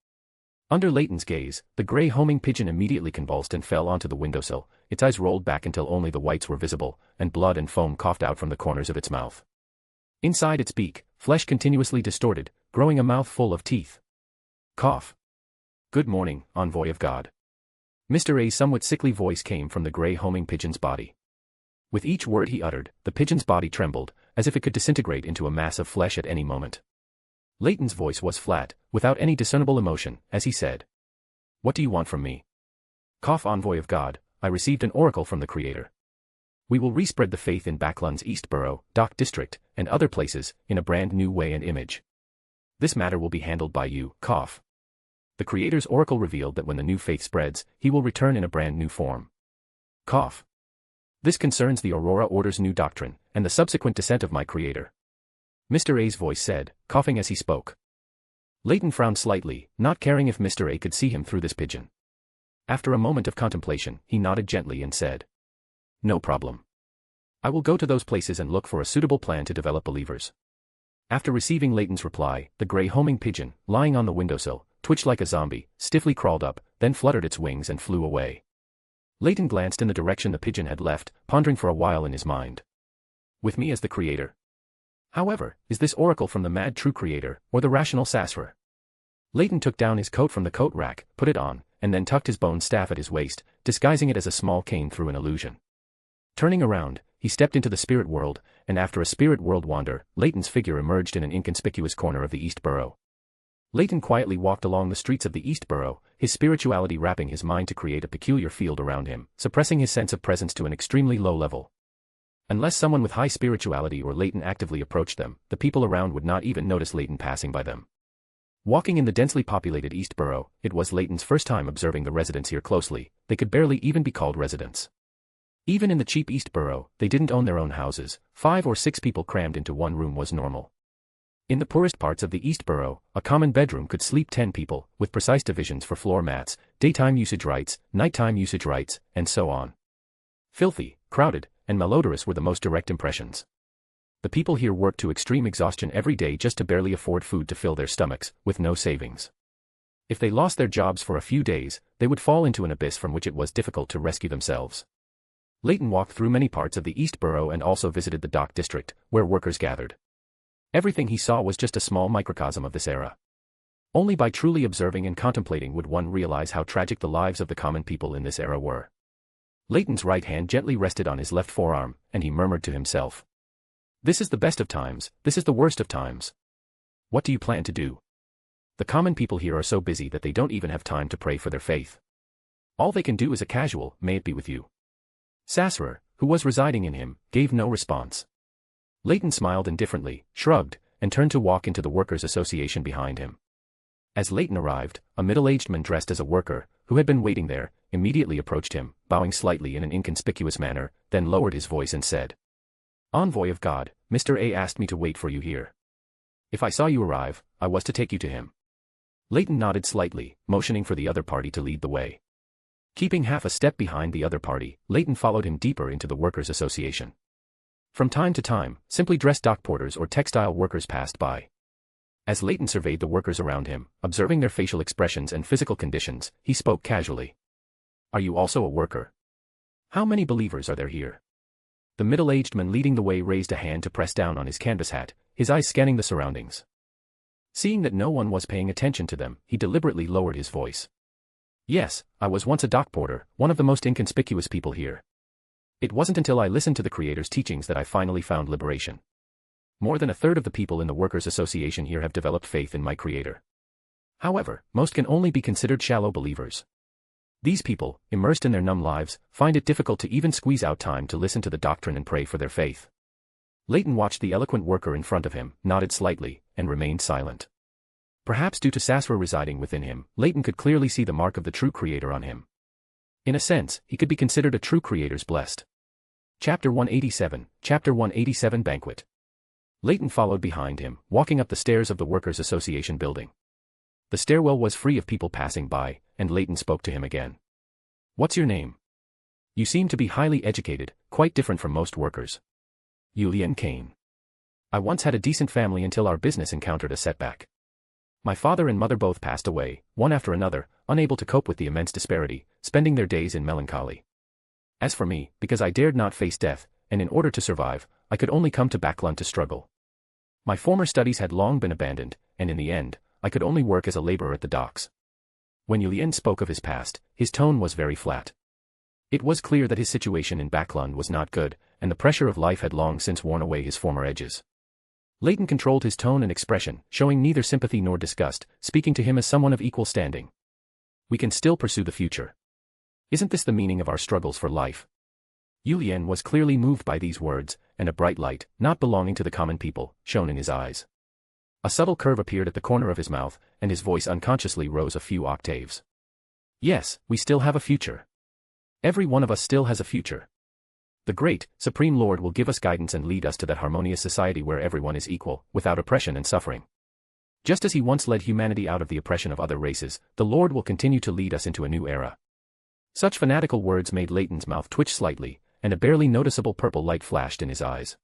Under Leyton's gaze, the gray homing pigeon immediately convulsed and fell onto the windowsill, its eyes rolled back until only the whites were visible, and blood and foam coughed out from the corners of its mouth. Inside its beak, flesh continuously distorted, growing a mouth full of teeth. Cough. Good morning, envoy of God. Mr. A's somewhat sickly voice came from the gray homing pigeon's body. With each word he uttered, the pigeon's body trembled, as if it could disintegrate into a mass of flesh at any moment. Leyton's voice was flat, without any discernible emotion, as he said. What do you want from me? Cough, envoy of God, I received an oracle from the Creator. We will respread the faith in Backland's East Borough, Dock District, and other places, in a brand new way and image. This matter will be handled by you, cough. The Creator's oracle revealed that when the new faith spreads, he will return in a brand new form. Cough. This concerns the Aurora Order's new doctrine, and the subsequent descent of my Creator. Mr. A's voice said, coughing as he spoke. Leyton frowned slightly, not caring if Mr. A could see him through this pigeon. After a moment of contemplation, he nodded gently and said. No problem. I will go to those places and look for a suitable plan to develop believers. After receiving Leyton's reply, the gray homing pigeon, lying on the windowsill, twitched like a zombie, stiffly crawled up, then fluttered its wings and flew away. Leyton glanced in the direction the pigeon had left, pondering for a while in his mind. With me as the Creator. However, is this oracle from the mad true Creator, or the rational Sasra? Leyton took down his coat from the coat rack, put it on, and then tucked his bone staff at his waist, disguising it as a small cane through an illusion. Turning around, he stepped into the spirit world, and after a spirit world wander, Leyton's figure emerged in an inconspicuous corner of the East Borough. Leyton quietly walked along the streets of the East Borough, his spirituality wrapping his mind to create a peculiar field around him, suppressing his sense of presence to an extremely low level. Unless someone with high spirituality or Leyton actively approached them, the people around would not even notice Leyton passing by them. Walking in the densely populated East Borough, it was Leyton's first time observing the residents here closely. They could barely even be called residents. Even in the cheap East Borough, they didn't own their own houses. 5 or 6 people crammed into one room was normal. In the poorest parts of the East Borough, a common bedroom could sleep 10 people, with precise divisions for floor mats, daytime usage rights, nighttime usage rights, and so on. Filthy, crowded, and malodorous were the most direct impressions. The people here worked to extreme exhaustion every day just to barely afford food to fill their stomachs, with no savings. If they lost their jobs for a few days, they would fall into an abyss from which it was difficult to rescue themselves. Leyton walked through many parts of the East Borough and also visited the Dock District, where workers gathered. Everything he saw was just a small microcosm of this era. Only by truly observing and contemplating would one realize how tragic the lives of the common people in this era were. Leyton's right hand gently rested on his left forearm, and he murmured to himself. This is the best of times, this is the worst of times. What do you plan to do? The common people here are so busy that they don't even have time to pray for their faith. All they can do is a casual, may it be with you. Sasra, who was residing in him, gave no response. Leyton smiled indifferently, shrugged, and turned to walk into the Workers' Association behind him. As Leyton arrived, a middle-aged man dressed as a worker, who had been waiting there, immediately approached him, bowing slightly in an inconspicuous manner, then lowered his voice and said, Envoy of God, Mr. A asked me to wait for you here. If I saw you arrive, I was to take you to him. Leyton nodded slightly, motioning for the other party to lead the way. Keeping half a step behind the other party, Leyton followed him deeper into the Workers' Association. From time to time, simply dressed dock porters or textile workers passed by. As Leyton surveyed the workers around him, observing their facial expressions and physical conditions, he spoke casually. Are you also a worker? How many believers are there here? The middle-aged man leading the way raised a hand to press down on his canvas hat, his eyes scanning the surroundings. Seeing that no one was paying attention to them, he deliberately lowered his voice. Yes, I was once a dock porter, one of the most inconspicuous people here. It wasn't until I listened to the Creator's teachings that I finally found liberation. More than a third of the people in the Workers' Association here have developed faith in my Creator. However, most can only be considered shallow believers. These people, immersed in their numb lives, find it difficult to even squeeze out time to listen to the doctrine and pray for their faith. Leyton watched the eloquent worker in front of him, nodded slightly, and remained silent. Perhaps due to Sasra residing within him, Leyton could clearly see the mark of the true Creator on him. In a sense, he could be considered a true Creator's blessed. Chapter 187 Banquet. Leyton followed behind him, walking up the stairs of the Workers' Association building. The stairwell was free of people passing by, and Leyton spoke to him again. "What's your name? You seem to be highly educated, quite different from most workers." "Julian Kane. I once had a decent family until our business encountered a setback. My father and mother both passed away, one after another, unable to cope with the immense disparity, spending their days in melancholy. As for me, because I dared not face death, and in order to survive, I could only come to Backlund to struggle. My former studies had long been abandoned, and in the end, I could only work as a laborer at the docks." When Julian spoke of his past, his tone was very flat. It was clear that his situation in Backlund was not good, and the pressure of life had long since worn away his former edges. Leyton controlled his tone and expression, showing neither sympathy nor disgust, speaking to him as someone of equal standing. "We can still pursue the future. Isn't this the meaning of our struggles for life?" Julian was clearly moved by these words, and a bright light, not belonging to the common people, shone in his eyes. A subtle curve appeared at the corner of his mouth, and his voice unconsciously rose a few octaves. "Yes, we still have a future. Every one of us still has a future. The great, Supreme Lord will give us guidance and lead us to that harmonious society where everyone is equal, without oppression and suffering. Just as he once led humanity out of the oppression of other races, the Lord will continue to lead us into a new era." Such fanatical words made Leyton's mouth twitch slightly, and a barely noticeable purple light flashed in his eyes.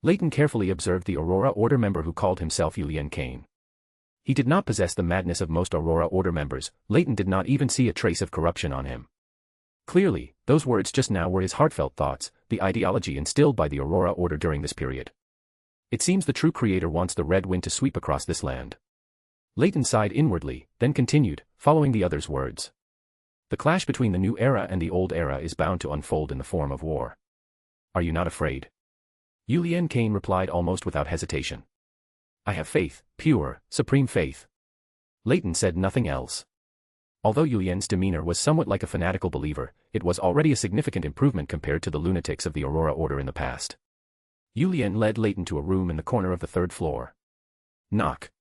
Leyton carefully observed the Aurora Order member who called himself Julian Kane. He did not possess the madness of most Aurora Order members. Leyton did not even see a trace of corruption on him. Clearly, those words just now were his heartfelt thoughts, the ideology instilled by the Aurora Order during this period. It seems the true Creator wants the red wind to sweep across this land. Leyton sighed inwardly, then continued, following the other's words. "The clash between the new era and the old era is bound to unfold in the form of war. Are you not afraid?" Julian Kane replied almost without hesitation. "I have faith, pure, supreme faith." Leyton said nothing else. Although Julian's demeanor was somewhat like a fanatical believer, it was already a significant improvement compared to the lunatics of the Aurora Order in the past. Julian led Leyton to a room in the corner of the third floor. "Knock."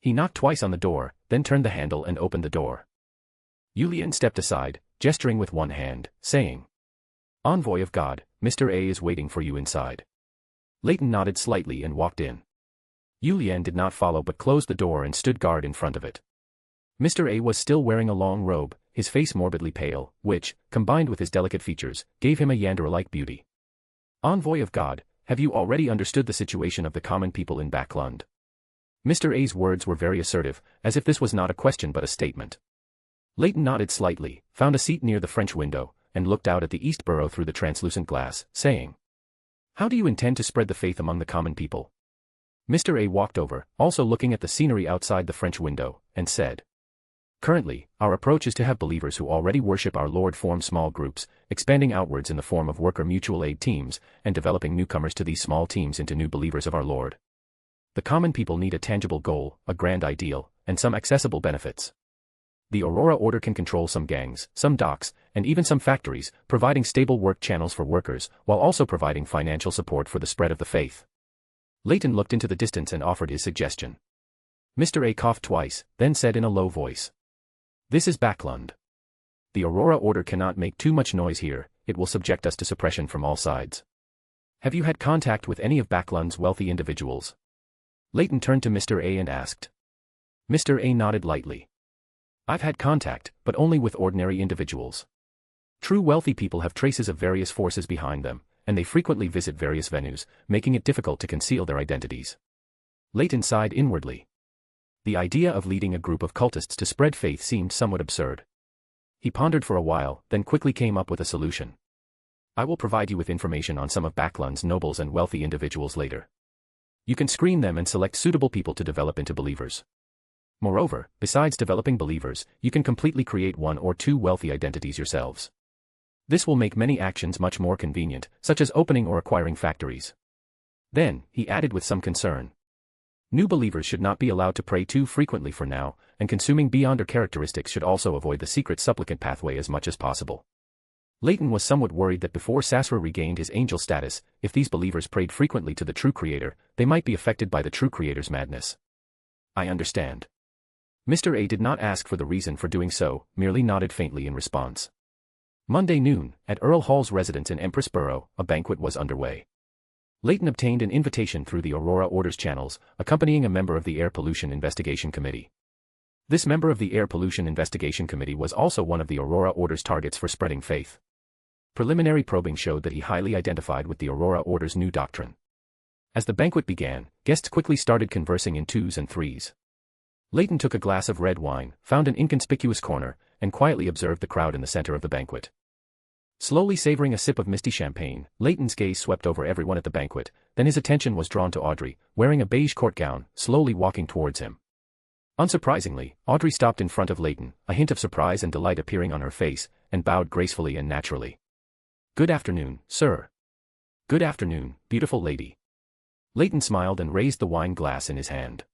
He knocked twice on the door, then turned the handle and opened the door. Julian stepped aside, gesturing with one hand, saying, "Envoy of God, Mr. A is waiting for you inside." Leyton nodded slightly and walked in. Julian did not follow but closed the door and stood guard in front of it. Mr. A was still wearing a long robe, his face morbidly pale, which, combined with his delicate features, gave him a Yandere-like beauty. "Envoy of God, have you already understood the situation of the common people in Backlund?" Mr. A's words were very assertive, as if this was not a question but a statement. Leyton nodded slightly, found a seat near the French window, and looked out at the East Borough through the translucent glass, saying, "How do you intend to spread the faith among the common people?" Mr. A walked over, also looking at the scenery outside the French window, and said, "Currently, our approach is to have believers who already worship our Lord form small groups, expanding outwards in the form of worker mutual aid teams, and developing newcomers to these small teams into new believers of our Lord. The common people need a tangible goal, a grand ideal, and some accessible benefits. The Aurora Order can control some gangs, some docks, and even some factories, providing stable work channels for workers, while also providing financial support for the spread of the faith." Leyton looked into the distance and offered his suggestion. Mr. A coughed twice, then said in a low voice, "This is Backlund. The Aurora Order cannot make too much noise here, it will subject us to suppression from all sides. Have you had contact with any of Backlund's wealthy individuals?" Leyton turned to Mr. A and asked. Mr. A nodded lightly. "I've had contact, but only with ordinary individuals. True wealthy people have traces of various forces behind them, and they frequently visit various venues, making it difficult to conceal their identities." Leyton sighed inwardly. The idea of leading a group of cultists to spread faith seemed somewhat absurd. He pondered for a while, then quickly came up with a solution. "I will provide you with information on some of Backlund's nobles and wealthy individuals later. You can screen them and select suitable people to develop into believers. Moreover, besides developing believers, you can completely create one or two wealthy identities yourselves. This will make many actions much more convenient, such as opening or acquiring factories. Then, he added with some concern. New believers should not be allowed to pray too frequently for now, and consuming beyonder characteristics should also avoid the secret supplicant pathway as much as possible. Leyton was somewhat worried that before Sasra regained his angel status, if these believers prayed frequently to the true Creator, they might be affected by the true Creator's madness. I understand. Mr. A did not ask for the reason for doing so, merely nodded faintly in response. Monday noon, at Earl Hall's residence in Empress Borough, a banquet was underway. Leyton obtained an invitation through the Aurora Orders channels, accompanying a member of the Air Pollution Investigation Committee. This member of the Air Pollution Investigation Committee was also one of the Aurora Orders' targets for spreading faith. Preliminary probing showed that he highly identified with the Aurora Order's new doctrine. As the banquet began, guests quickly started conversing in twos and threes. Leyton took a glass of red wine, found an inconspicuous corner, and quietly observed the crowd in the center of the banquet. Slowly savoring a sip of misty champagne, Leyton's gaze swept over everyone at the banquet, then his attention was drawn to Audrey, wearing a beige court gown, slowly walking towards him. Unsurprisingly, Audrey stopped in front of Leyton, a hint of surprise and delight appearing on her face, and bowed gracefully and naturally. "Good afternoon, sir." "Good afternoon, beautiful lady." Leyton smiled and raised the wine glass in his hand.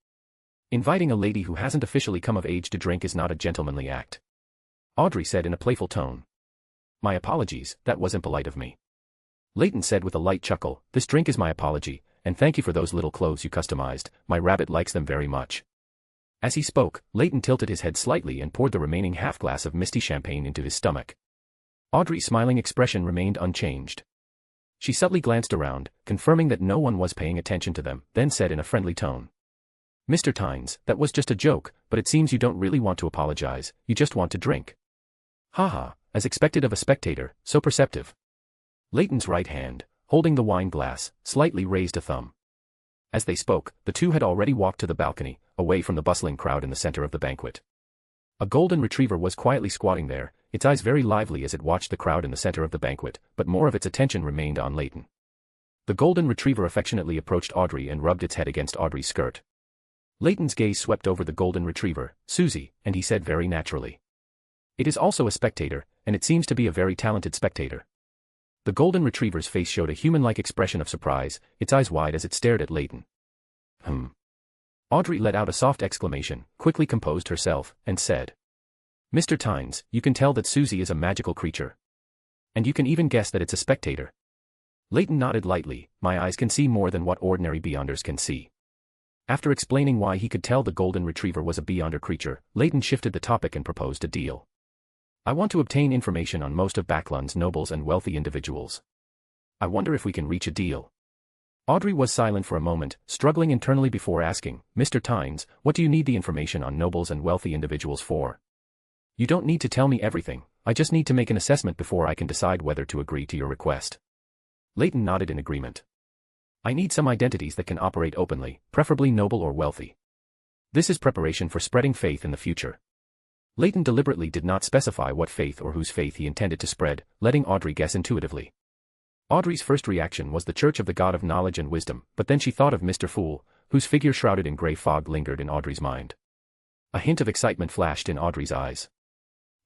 "Inviting a lady who hasn't officially come of age to drink is not a gentlemanly act," Audrey said in a playful tone. "My apologies, that wasn't polite of me." Leyton said with a light chuckle, "This drink is my apology, and thank you for those little clothes you customized, my rabbit likes them very much." As he spoke, Leyton tilted his head slightly and poured the remaining half-glass of misty champagne into his stomach. Audrey's smiling expression remained unchanged. She subtly glanced around, confirming that no one was paying attention to them, then said in a friendly tone, "Mr. Tynes, that was just a joke, but it seems you don't really want to apologize, you just want to drink." "Haha, as expected of a spectator, so perceptive." Leyton's right hand, holding the wine glass, slightly raised a thumb. As they spoke, the two had already walked to the balcony, away from the bustling crowd in the center of the banquet. A golden retriever was quietly squatting there, its eyes very lively as it watched the crowd in the center of the banquet, but more of its attention remained on Leyton. The golden retriever affectionately approached Audrey and rubbed its head against Audrey's skirt. Leyton's gaze swept over the golden retriever, "Susie," and he said very naturally, "It is also a spectator, and it seems to be a very talented spectator." The golden retriever's face showed a human-like expression of surprise, its eyes wide as it stared at Leyton. Audrey let out a soft exclamation, quickly composed herself, and said, "Mr. Tynes, you can tell that Susie is a magical creature. And you can even guess that it's a spectator." Leyton nodded lightly, "My eyes can see more than what ordinary beyonders can see." After explaining why he could tell the golden retriever was a beyonder creature, Leyton shifted the topic and proposed a deal. "I want to obtain information on most of Backlund's nobles and wealthy individuals. I wonder if we can reach a deal." Audrey was silent for a moment, struggling internally before asking, "Mr. Tynes, what do you need the information on nobles and wealthy individuals for?" "You don't need to tell me everything, I just need to make an assessment before I can decide whether to agree to your request." Leyton nodded in agreement. "I need some identities that can operate openly, preferably noble or wealthy. This is preparation for spreading faith in the future." Leyton deliberately did not specify what faith or whose faith he intended to spread, letting Audrey guess intuitively. Audrey's first reaction was the Church of the God of Knowledge and Wisdom, but then she thought of Mr. Fool, whose figure shrouded in grey fog lingered in Audrey's mind. A hint of excitement flashed in Audrey's eyes.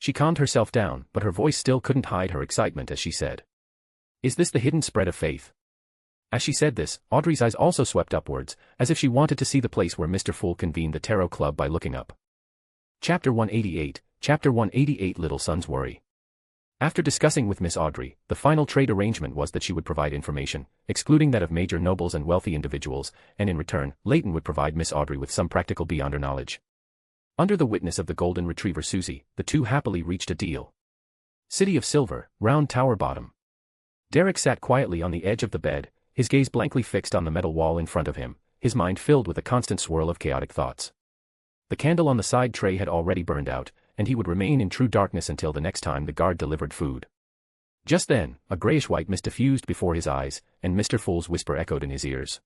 She calmed herself down, but her voice still couldn't hide her excitement as she said, "Is this the hidden spread of faith?" As she said this, Audrey's eyes also swept upwards, as if she wanted to see the place where Mr. Fool convened the Tarot Club by looking up. Chapter 188, Chapter 188 Little Son's Worry. After discussing with Miss Audrey, the final trade arrangement was that she would provide information, excluding that of major nobles and wealthy individuals, and in return, Leyton would provide Miss Audrey with some practical beyonder knowledge. Under the witness of the golden retriever Susie, the two happily reached a deal. City of Silver, Round Tower Bottom. Derek sat quietly on the edge of the bed, his gaze blankly fixed on the metal wall in front of him, his mind filled with a constant swirl of chaotic thoughts. The candle on the side tray had already burned out, and he would remain in true darkness until the next time the guard delivered food. Just then, a grayish-white mist diffused before his eyes, and Mr. Fool's whisper echoed in his ears.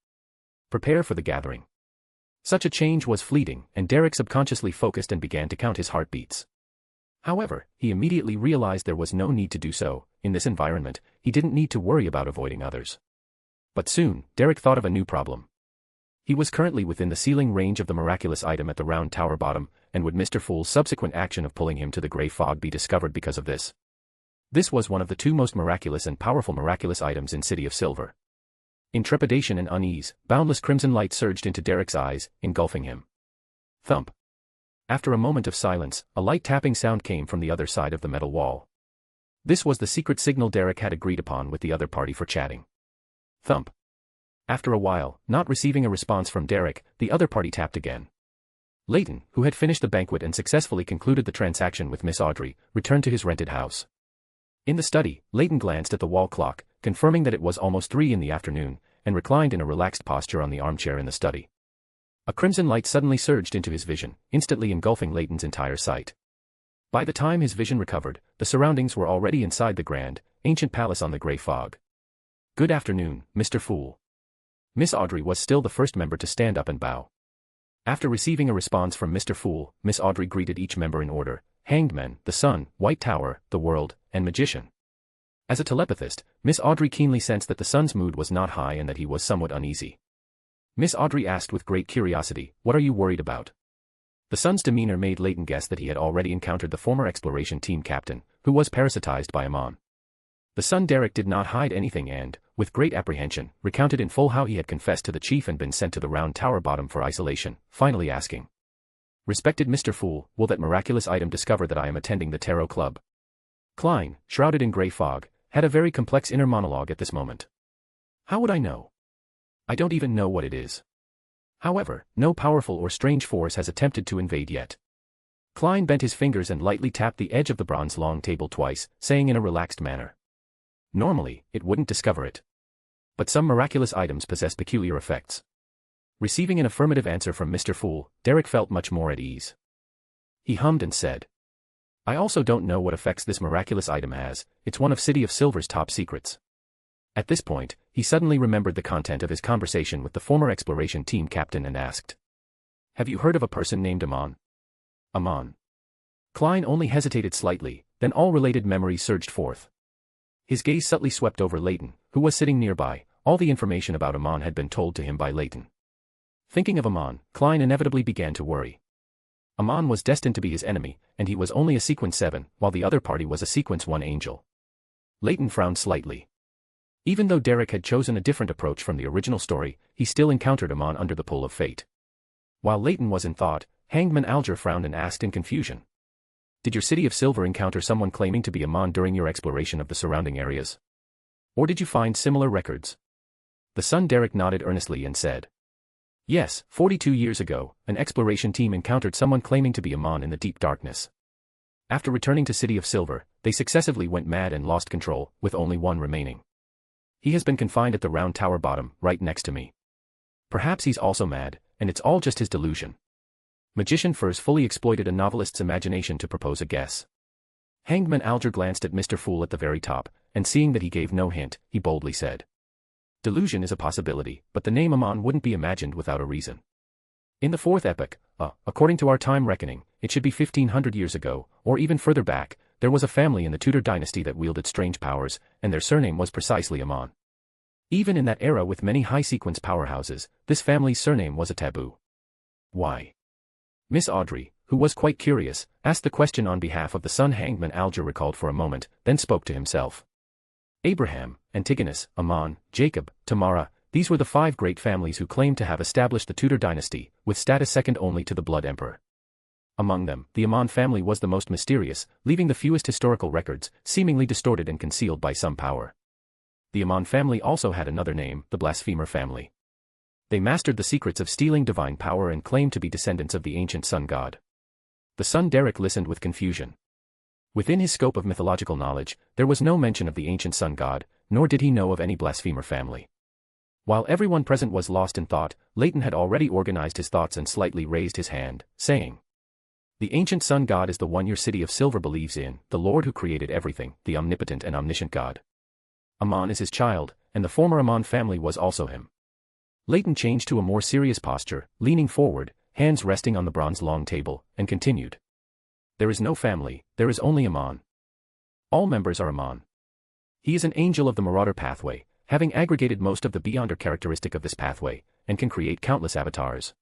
"Prepare for the gathering." Such a change was fleeting, and Derek subconsciously focused and began to count his heartbeats. However, he immediately realized there was no need to do so. In this environment, he didn't need to worry about avoiding others. But soon, Derek thought of a new problem. He was currently within the ceiling range of the miraculous item at the round tower bottom, and would Mr. Fool's subsequent action of pulling him to the grey fog be discovered because of this? This was one of the two most miraculous and powerful miraculous items in City of Silver. In trepidation and unease, boundless crimson light surged into Derek's eyes, engulfing him. Thump. After a moment of silence, a light tapping sound came from the other side of the metal wall. This was the secret signal Derek had agreed upon with the other party for chatting. Thump. After a while, not receiving a response from Derek, the other party tapped again. Leyton, who had finished the banquet and successfully concluded the transaction with Miss Audrey, returned to his rented house. In the study, Leyton glanced at the wall clock, confirming that it was almost 3 in the afternoon, and reclined in a relaxed posture on the armchair in the study. A crimson light suddenly surged into his vision, instantly engulfing Leyton's entire sight. By the time his vision recovered, the surroundings were already inside the grand, ancient palace on the grey fog. "Good afternoon, Mr. Fool." Miss Audrey was still the first member to stand up and bow. After receiving a response from Mr. Fool, Miss Audrey greeted each member in order: Hanged Man, the Sun, White Tower, the World, and Magician. As a telepathist, Miss Audrey keenly sensed that the Sun's mood was not high and that he was somewhat uneasy. Miss Audrey asked with great curiosity, "What are you worried about?" The Sun's demeanor made Leyton guess that he had already encountered the former exploration team captain, who was parasitized by Amon. The Sun Derek did not hide anything and, with great apprehension, recounted in full how he had confessed to the chief and been sent to the round tower bottom for isolation, finally asking, "Respected Mr. Fool, will that miraculous item discover that I am attending the Tarot Club?" Klein, shrouded in grey fog, had a very complex inner monologue at this moment. "How would I know? I don't even know what it is. However, no powerful or strange force has attempted to invade yet." Klein bent his fingers and lightly tapped the edge of the bronze long table twice, saying in a relaxed manner, "Normally, it wouldn't discover it. But some miraculous items possess peculiar effects." Receiving an affirmative answer from Mr. Fool, Derek felt much more at ease. He hummed and said, "I also don't know what effects this miraculous item has. It's one of City of Silver's top secrets." At this point, he suddenly remembered the content of his conversation with the former exploration team captain and asked, "Have you heard of a person named Amon?" Amon. Klein only hesitated slightly, then all related memories surged forth. His gaze subtly swept over Leyton, who was sitting nearby. All the information about Amon had been told to him by Leyton. Thinking of Amon, Klein inevitably began to worry. Amon was destined to be his enemy, and he was only a Sequence 7, while the other party was a Sequence 1 angel. Leyton frowned slightly. Even though Derek had chosen a different approach from the original story, he still encountered Amon under the pull of fate. While Leyton was in thought, Hangman Alger frowned and asked in confusion, "Did your City of Silver encounter someone claiming to be Amon during your exploration of the surrounding areas? Or did you find similar records?" The Sun Derek nodded earnestly and said, "Yes, 42 years ago, an exploration team encountered someone claiming to be Amon in the deep darkness. After returning to City of Silver, they successively went mad and lost control, with only one remaining. He has been confined at the round tower bottom, right next to me. Perhaps he's also mad, and it's all just his delusion." Magician Furs fully exploited a novelist's imagination to propose a guess. Hangman Alger glanced at Mr. Fool at the very top, and seeing that he gave no hint, he boldly said, "Delusion is a possibility, but the name Amon wouldn't be imagined without a reason. In the fourth epoch, according to our time reckoning, it should be 1500 years ago, or even further back, there was a family in the Tudor dynasty that wielded strange powers, and their surname was precisely Amon. Even in that era with many high-sequence powerhouses, this family's surname was a taboo. Why?" Miss Audrey, who was quite curious, asked the question on behalf of the Sun. Hangman Alger recalled for a moment, then spoke to himself. Abraham, Antigonus, Amon, Jacob, Tamara, these were the 5 great families who claimed to have established the Tudor dynasty, with status second only to the Blood Emperor. Among them, the Amon family was the most mysterious, leaving the fewest historical records, seemingly distorted and concealed by some power. The Amon family also had another name, the Blasphemer family. They mastered the secrets of stealing divine power and claimed to be descendants of the ancient sun god. The Sun Derek listened with confusion. Within his scope of mythological knowledge, there was no mention of the ancient sun god, nor did he know of any Blasphemer family. While everyone present was lost in thought, Leyton had already organized his thoughts and slightly raised his hand, saying, "The ancient sun god is the one your City of Silver believes in, the Lord who created everything, the omnipotent and omniscient God. Amon is his child, and the former Amon family was also him." Leyton changed to a more serious posture, leaning forward, hands resting on the bronze long table, and continued. "There is no family, there is only Amon. All members are Amon. He is an angel of the Marauder pathway, having aggregated most of the Beyonder characteristic of this pathway, and can create countless avatars.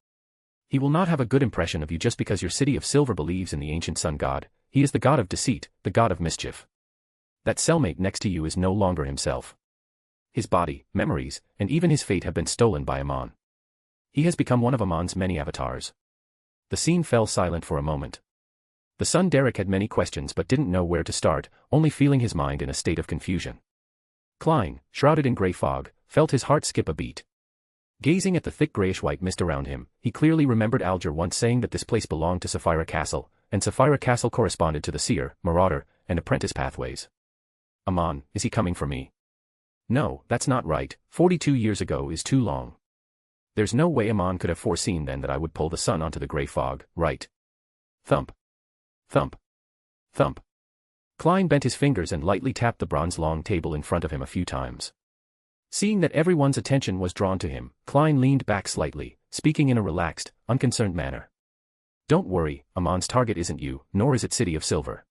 He will not have a good impression of you just because your City of Silver believes in the ancient sun god. He is the god of deceit, the god of mischief. That cellmate next to you is no longer himself. His body, memories, and even his fate have been stolen by Amon. He has become one of Amon's many avatars. The scene fell silent for a moment. The son Derek had many questions but didn't know where to start, only feeling his mind in a state of confusion. Klein, shrouded in grey fog, felt his heart skip a beat. Gazing at the thick greyish-white mist around him, he clearly remembered Alger once saying that this place belonged to Sapphira Castle, and Sapphira Castle corresponded to the seer, marauder, and apprentice pathways. Amon, is he coming for me? No, that's not right, 42 years ago is too long. There's no way Amon could have foreseen then that I would pull the sun onto the grey fog, right? Thump. Thump. Thump. Klein bent his fingers and lightly tapped the bronze-long table in front of him a few times. Seeing that everyone's attention was drawn to him, Klein leaned back slightly, speaking in a relaxed, unconcerned manner. Don't worry, Amon's target isn't you, nor is it City of Silver.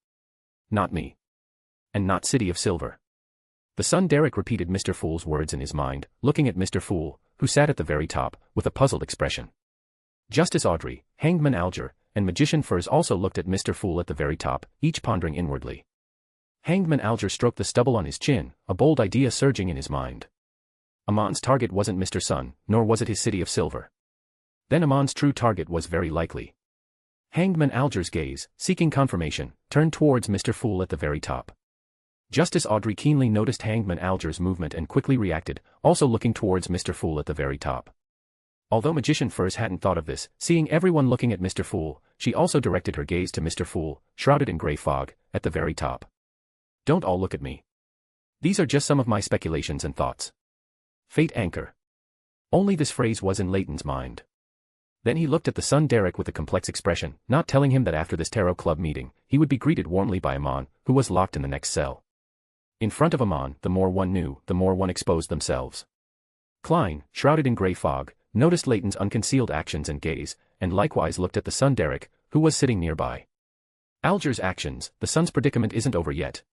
Not me. And not City of Silver. The son Derek repeated Mr. Fool's words in his mind, looking at Mr. Fool, who sat at the very top, with a puzzled expression. Justice Audrey, Hangman Alger, and Magician Furs also looked at Mr. Fool at the very top, each pondering inwardly. Hangman Alger stroked the stubble on his chin, a bold idea surging in his mind. Amon's target wasn't Mr. Sun, nor was it his City of Silver. Then Amon's true target was very likely. Hangman Alger's gaze, seeking confirmation, turned towards Mr. Fool at the very top. Justice Audrey keenly noticed Hangman Alger's movement and quickly reacted, also looking towards Mr. Fool at the very top. Although Magician Furs hadn't thought of this, seeing everyone looking at Mr. Fool, she also directed her gaze to Mr. Fool, shrouded in grey fog, at the very top. Don't all look at me. These are just some of my speculations and thoughts. Fate anchor. Only this phrase was in Leyton's mind. Then he looked at the son Derek with a complex expression, not telling him that after this tarot club meeting, he would be greeted warmly by Amon, who was locked in the next cell. In front of Amon, the more one knew, the more one exposed themselves. Klein, shrouded in grey fog, noticed Leyton's unconcealed actions and gaze, and likewise looked at the son Derek, who was sitting nearby. Alger's actions, the son's predicament isn't over yet.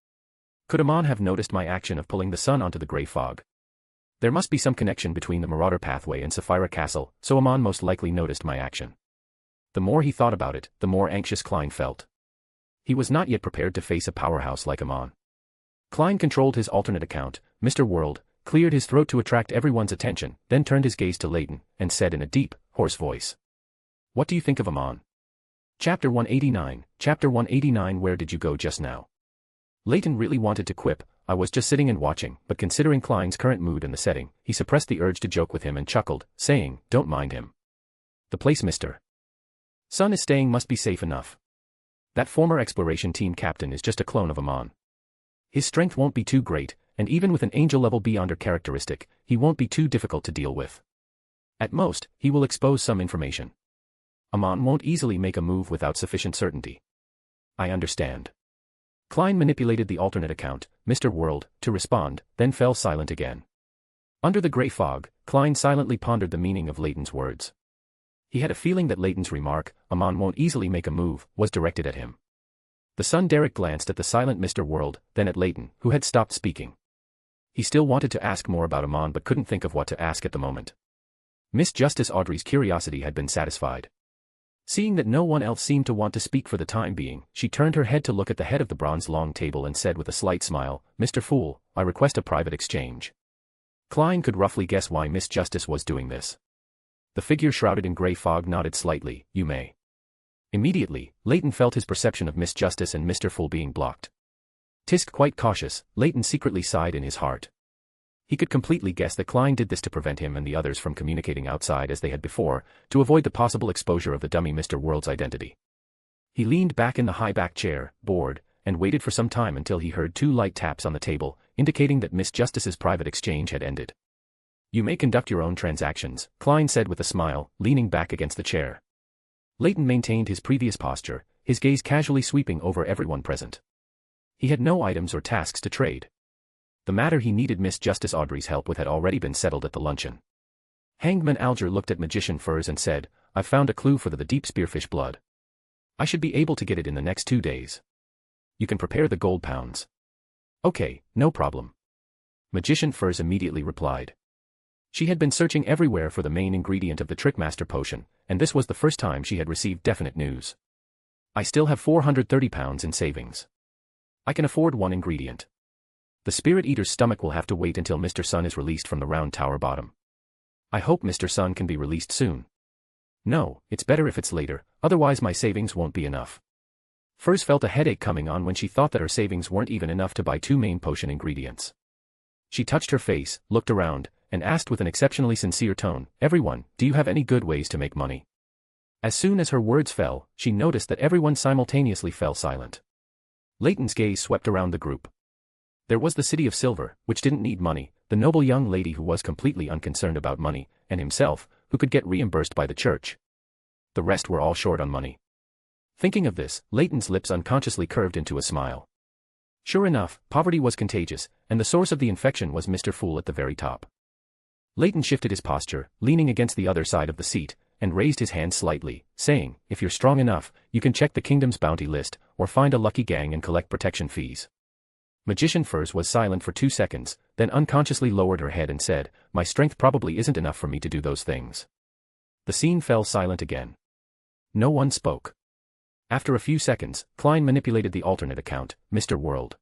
Could Amon have noticed my action of pulling the sun onto the grey fog? There must be some connection between the Marauder Pathway and Sapphira Castle, so Amon most likely noticed my action. The more he thought about it, the more anxious Klein felt. He was not yet prepared to face a powerhouse like Amon. Klein controlled his alternate account, Mr. World, cleared his throat to attract everyone's attention, then turned his gaze to Leyton, and said in a deep, hoarse voice. What do you think of Amon? Chapter 189, Chapter 189. Where did you go just now? Leyton really wanted to quip, I was just sitting and watching, but considering Klein's current mood and the setting, he suppressed the urge to joke with him and chuckled, saying, don't mind him. The place Mr. Sun is staying must be safe enough. That former exploration team captain is just a clone of Amon. His strength won't be too great, and even with an angel-level beyonder characteristic, he won't be too difficult to deal with. At most, he will expose some information. Amon won't easily make a move without sufficient certainty. I understand. Klein manipulated the alternate account, Mr. World, to respond, then fell silent again. Under the grey fog, Klein silently pondered the meaning of Leyton's words. He had a feeling that Leyton's remark, Amon won't easily make a move, was directed at him. The son Derek glanced at the silent Mr. World, then at Leyton, who had stopped speaking. He still wanted to ask more about Amon but couldn't think of what to ask at the moment. Miss Justice Audrey's curiosity had been satisfied. Seeing that no one else seemed to want to speak for the time being, she turned her head to look at the head of the bronze-long table and said with a slight smile, Mr. Fool, I request a private exchange. Klein could roughly guess why Miss Justice was doing this. The figure shrouded in grey fog nodded slightly, you may. Immediately, Leyton felt his perception of Miss Justice and Mr. Fool being blocked. Tisk quite cautious, Leyton secretly sighed in his heart. He could completely guess that Klein did this to prevent him and the others from communicating outside as they had before, to avoid the possible exposure of the dummy Mr. World's identity. He leaned back in the high-back chair, bored, and waited for some time until he heard two light taps on the table, indicating that Miss Justice's private exchange had ended. You may conduct your own transactions, Klein said with a smile, leaning back against the chair. Leyton maintained his previous posture, his gaze casually sweeping over everyone present. He had no items or tasks to trade. The matter he needed Miss Justice Audrey's help with had already been settled at the luncheon. Hangman Alger looked at Magician Furs and said, I've found a clue for the deep spearfish blood. I should be able to get it in the next 2 days. You can prepare the gold pounds. Okay, no problem. Magician Furs immediately replied. She had been searching everywhere for the main ingredient of the Trickmaster potion, and this was the first time she had received definite news. I still have £430 in savings. I can afford one ingredient. The Spirit Eater's stomach will have to wait until Mr. Sun is released from the round tower bottom. I hope Mr. Sun can be released soon. No, it's better if it's later, otherwise my savings won't be enough. Furs felt a headache coming on when she thought that her savings weren't even enough to buy 2 main potion ingredients. She touched her face, looked around, and asked with an exceptionally sincere tone, "Everyone, do you have any good ways to make money?" As soon as her words fell, she noticed that everyone simultaneously fell silent. Leyton's gaze swept around the group. There was the City of Silver, which didn't need money, the noble young lady who was completely unconcerned about money, and himself, who could get reimbursed by the church. The rest were all short on money. Thinking of this, Leyton's lips unconsciously curved into a smile. Sure enough, poverty was contagious, and the source of the infection was Mr. Fool at the very top. Leyton shifted his posture, leaning against the other side of the seat, and raised his hand slightly, saying, "If you're strong enough, you can check the kingdom's bounty list, or find a lucky gang and collect protection fees." Magician Furs was silent for 2 seconds, then unconsciously lowered her head and said, "My strength probably isn't enough for me to do those things." The scene fell silent again. No one spoke. After a few seconds, Klein manipulated the alternate account, Mr. World.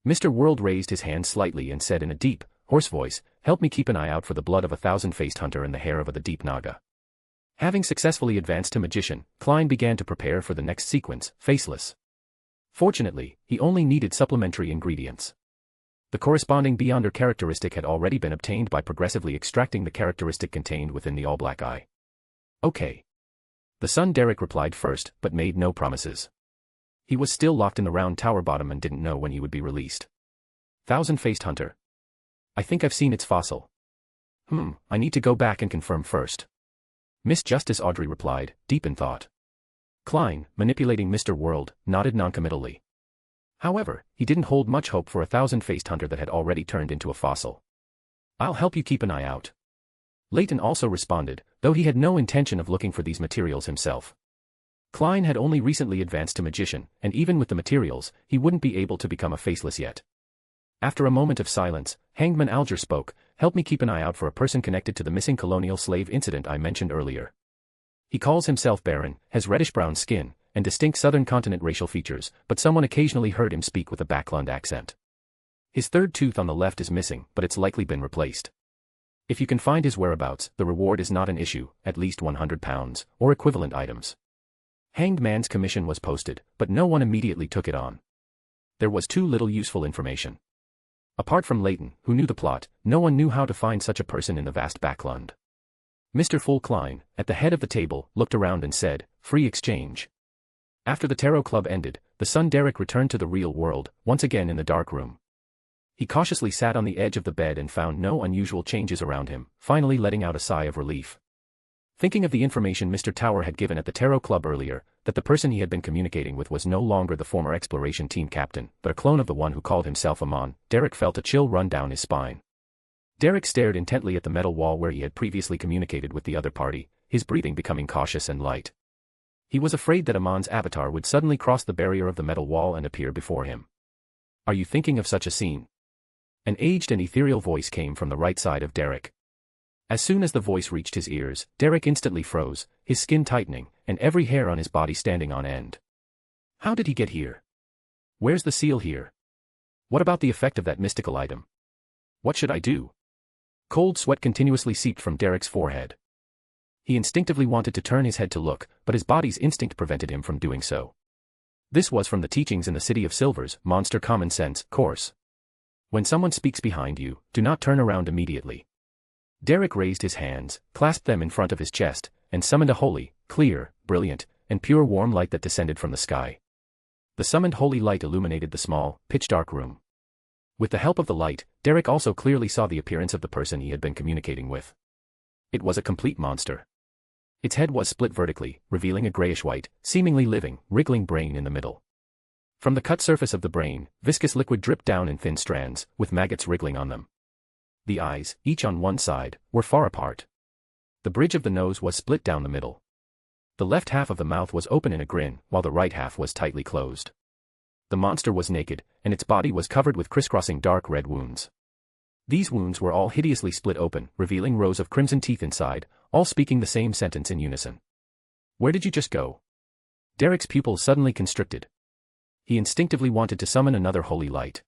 Mr. World raised his hand slightly and said in a deep, hoarse voice, "Help me keep an eye out for the blood of a 1,000-faced hunter and the hair of the deep Naga." Having successfully advanced to Magician, Klein began to prepare for the next sequence, Faceless. Fortunately, he only needed supplementary ingredients. The corresponding Beyonder characteristic had already been obtained by progressively extracting the characteristic contained within the all-black eye. Okay. The son Derek replied first, but made no promises. He was still locked in the round tower bottom and didn't know when he would be released. 1,000-faced hunter. I think I've seen its fossil. I need to go back and confirm first. Miss Justice Audrey replied, deep in thought. Klein, manipulating Mr. World, nodded noncommittally. However, he didn't hold much hope for a 1,000-faced hunter that had already turned into a fossil. I'll help you keep an eye out. Leyton also responded, though he had no intention of looking for these materials himself. Klein had only recently advanced to Magician, and even with the materials, he wouldn't be able to become a Faceless yet. After a moment of silence, Hangman Alger spoke, "Help me keep an eye out for a person connected to the missing colonial slave incident I mentioned earlier. He calls himself Baron, has reddish-brown skin, and distinct southern continent racial features, but someone occasionally heard him speak with a Backlund accent. His third tooth on the left is missing, but it's likely been replaced. If you can find his whereabouts, the reward is not an issue, at least 100 pounds, or equivalent items." Hanged Man's commission was posted, but no one immediately took it on. There was too little useful information. Apart from Leyton, who knew the plot, no one knew how to find such a person in the vast Backlund. Mr. Full Klein, at the head of the table, looked around and said, "Free exchange." After the Tarot Club ended, the son Derek returned to the real world, once again in the dark room. He cautiously sat on the edge of the bed and found no unusual changes around him, finally letting out a sigh of relief. Thinking of the information Mr. Tower had given at the Tarot Club earlier, that the person he had been communicating with was no longer the former exploration team captain, but a clone of the one who called himself Amon, Derek felt a chill run down his spine. Derek stared intently at the metal wall where he had previously communicated with the other party, his breathing becoming cautious and light. He was afraid that Amon's avatar would suddenly cross the barrier of the metal wall and appear before him. "Are you thinking of such a scene?" An aged and ethereal voice came from the right side of Derek. As soon as the voice reached his ears, Derek instantly froze, his skin tightening, and every hair on his body standing on end. How did he get here? Where's the seal here? What about the effect of that mystical item? What should I do? Cold sweat continuously seeped from Derek's forehead. He instinctively wanted to turn his head to look, but his body's instinct prevented him from doing so. This was from the teachings in the City of Silver's Monster Common Sense course. When someone speaks behind you, do not turn around immediately. Derek raised his hands, clasped them in front of his chest, and summoned a holy, clear, brilliant, and pure warm light that descended from the sky. The summoned holy light illuminated the small, pitch-dark room. With the help of the light, Derek also clearly saw the appearance of the person he had been communicating with. It was a complete monster. Its head was split vertically, revealing a grayish-white, seemingly living, wriggling brain in the middle. From the cut surface of the brain, viscous liquid dripped down in thin strands, with maggots wriggling on them. The eyes, each on one side, were far apart. The bridge of the nose was split down the middle. The left half of the mouth was open in a grin, while the right half was tightly closed. The monster was naked, and its body was covered with crisscrossing dark red wounds. These wounds were all hideously split open, revealing rows of crimson teeth inside, all speaking the same sentence in unison. "Where did you just go?" Derek's pupils suddenly constricted. He instinctively wanted to summon another holy light.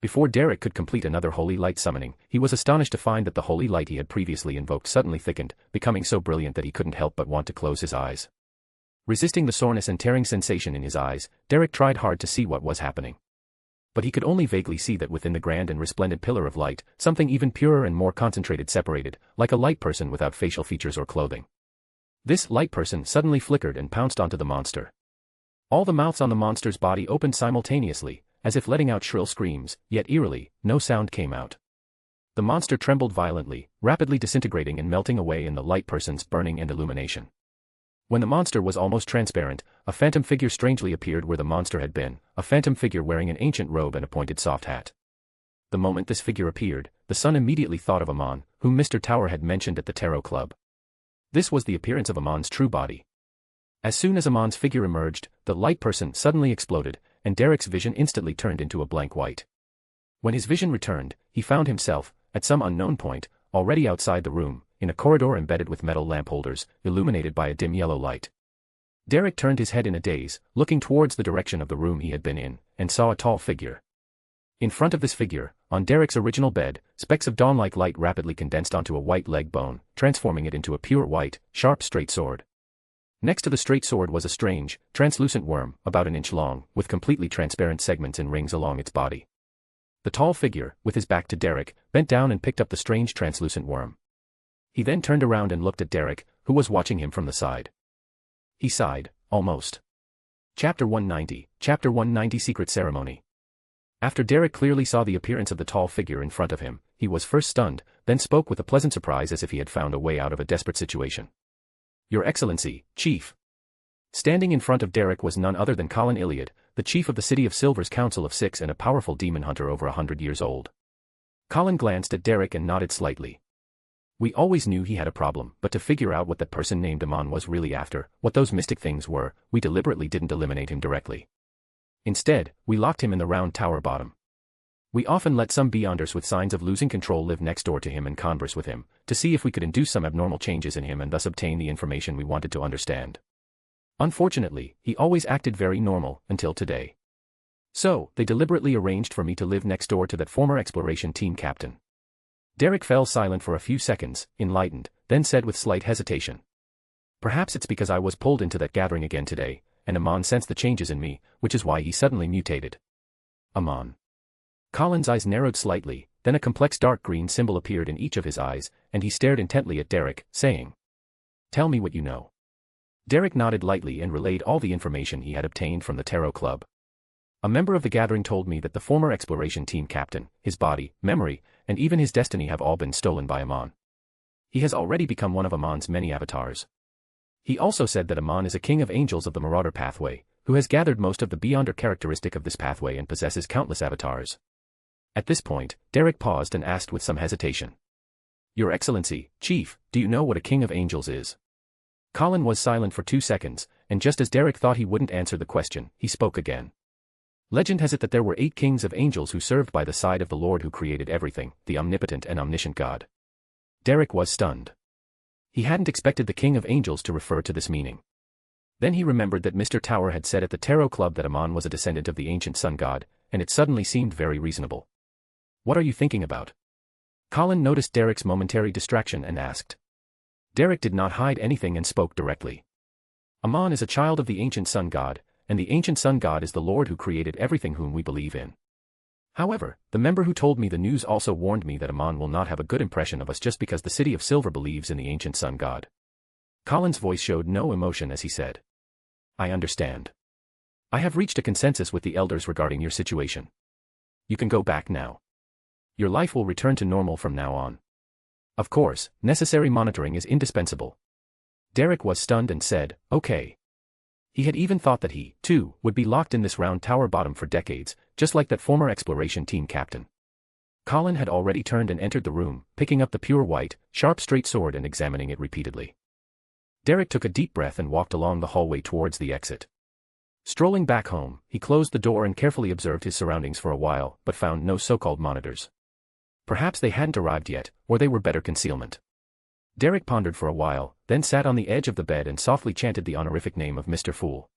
Before Derek could complete another holy light summoning, he was astonished to find that the holy light he had previously invoked suddenly thickened, becoming so brilliant that he couldn't help but want to close his eyes. Resisting the soreness and tearing sensation in his eyes, Derek tried hard to see what was happening. But he could only vaguely see that within the grand and resplendent pillar of light, something even purer and more concentrated separated, like a light person without facial features or clothing. This light person suddenly flickered and pounced onto the monster. All the mouths on the monster's body opened simultaneously, as if letting out shrill screams, yet eerily, no sound came out. The monster trembled violently, rapidly disintegrating and melting away in the light person's burning and illumination. When the monster was almost transparent, a phantom figure strangely appeared where the monster had been, a phantom figure wearing an ancient robe and a pointed soft hat. The moment this figure appeared, the son immediately thought of Amon, whom Mr. Tower had mentioned at the Tarot Club. This was the appearance of Amon's true body. As soon as Amon's figure emerged, the light person suddenly exploded, and Derek's vision instantly turned into a blank white. When his vision returned, he found himself, at some unknown point, already outside the room, in a corridor embedded with metal lamp holders, illuminated by a dim yellow light. Derek turned his head in a daze, looking towards the direction of the room he had been in, and saw a tall figure. In front of this figure, on Derek's original bed, specks of dawn-like light rapidly condensed onto a white leg bone, transforming it into a pure white, sharp straight sword. Next to the straight sword was a strange, translucent worm, about an inch long, with completely transparent segments and rings along its body. The tall figure, with his back to Derek, bent down and picked up the strange translucent worm. He then turned around and looked at Derek, who was watching him from the side. He sighed, almost. Chapter 190 Secret Ceremony. After Derek clearly saw the appearance of the tall figure in front of him, he was first stunned, then spoke with a pleasant surprise as if he had found a way out of a desperate situation. Your Excellency, Chief. Standing in front of Derek was none other than Colin Iliad, the chief of the City of Silver's Council of Six and a powerful demon hunter over 100 years old. Colin glanced at Derek and nodded slightly. We always knew he had a problem, but to figure out what that person named Amon was really after, what those mystic things were, we deliberately didn't eliminate him directly. Instead, we locked him in the round tower bottom. We often let some Beyonders with signs of losing control live next door to him and converse with him, to see if we could induce some abnormal changes in him and thus obtain the information we wanted to understand. Unfortunately, he always acted very normal, until today. So, they deliberately arranged for me to live next door to that former exploration team captain. Derek fell silent for a few seconds, enlightened, then said with slight hesitation. Perhaps it's because I was pulled into that gathering again today, and Amon sensed the changes in me, which is why he suddenly mutated. Amon. Colin's eyes narrowed slightly, then a complex dark green symbol appeared in each of his eyes, and he stared intently at Derek, saying, Tell me what you know. Derek nodded lightly and relayed all the information he had obtained from the Tarot Club. A member of the gathering told me that the former exploration team captain, his body, memory, and even his destiny have all been stolen by Amon. He has already become one of Amon's many avatars. He also said that Amon is a king of angels of the Marauder pathway, who has gathered most of the Beyonder characteristic of this pathway and possesses countless avatars. At this point, Derek paused and asked with some hesitation. Your Excellency, Chief, do you know what a king of angels is? Colin was silent for 2 seconds, and just as Derek thought he wouldn't answer the question, he spoke again. Legend has it that there were 8 kings of angels who served by the side of the Lord who created everything, the omnipotent and omniscient God. Derek was stunned. He hadn't expected the king of angels to refer to this meaning. Then he remembered that Mr. Tower had said at the Tarot Club that Amon was a descendant of the ancient sun god, and it suddenly seemed very reasonable. What are you thinking about? Colin noticed Derek's momentary distraction and asked. Derek did not hide anything and spoke directly. Amon is a child of the ancient sun god, and the ancient sun god is the Lord who created everything whom we believe in. However, the member who told me the news also warned me that Amon will not have a good impression of us just because the City of Silver believes in the ancient sun god. Colin's voice showed no emotion as he said. I understand. I have reached a consensus with the elders regarding your situation. You can go back now. Your life will return to normal from now on. Of course, necessary monitoring is indispensable. Derek was stunned and said, okay. He had even thought that he, too, would be locked in this round tower bottom for decades, just like that former exploration team captain. Colin had already turned and entered the room, picking up the pure white, sharp straight sword and examining it repeatedly. Derek took a deep breath and walked along the hallway towards the exit. Strolling back home, he closed the door and carefully observed his surroundings for a while, but found no so-called monitors. Perhaps they hadn't arrived yet, or they were better concealment. Derek pondered for a while, then sat on the edge of the bed and softly chanted the honorific name of Mr. Fool.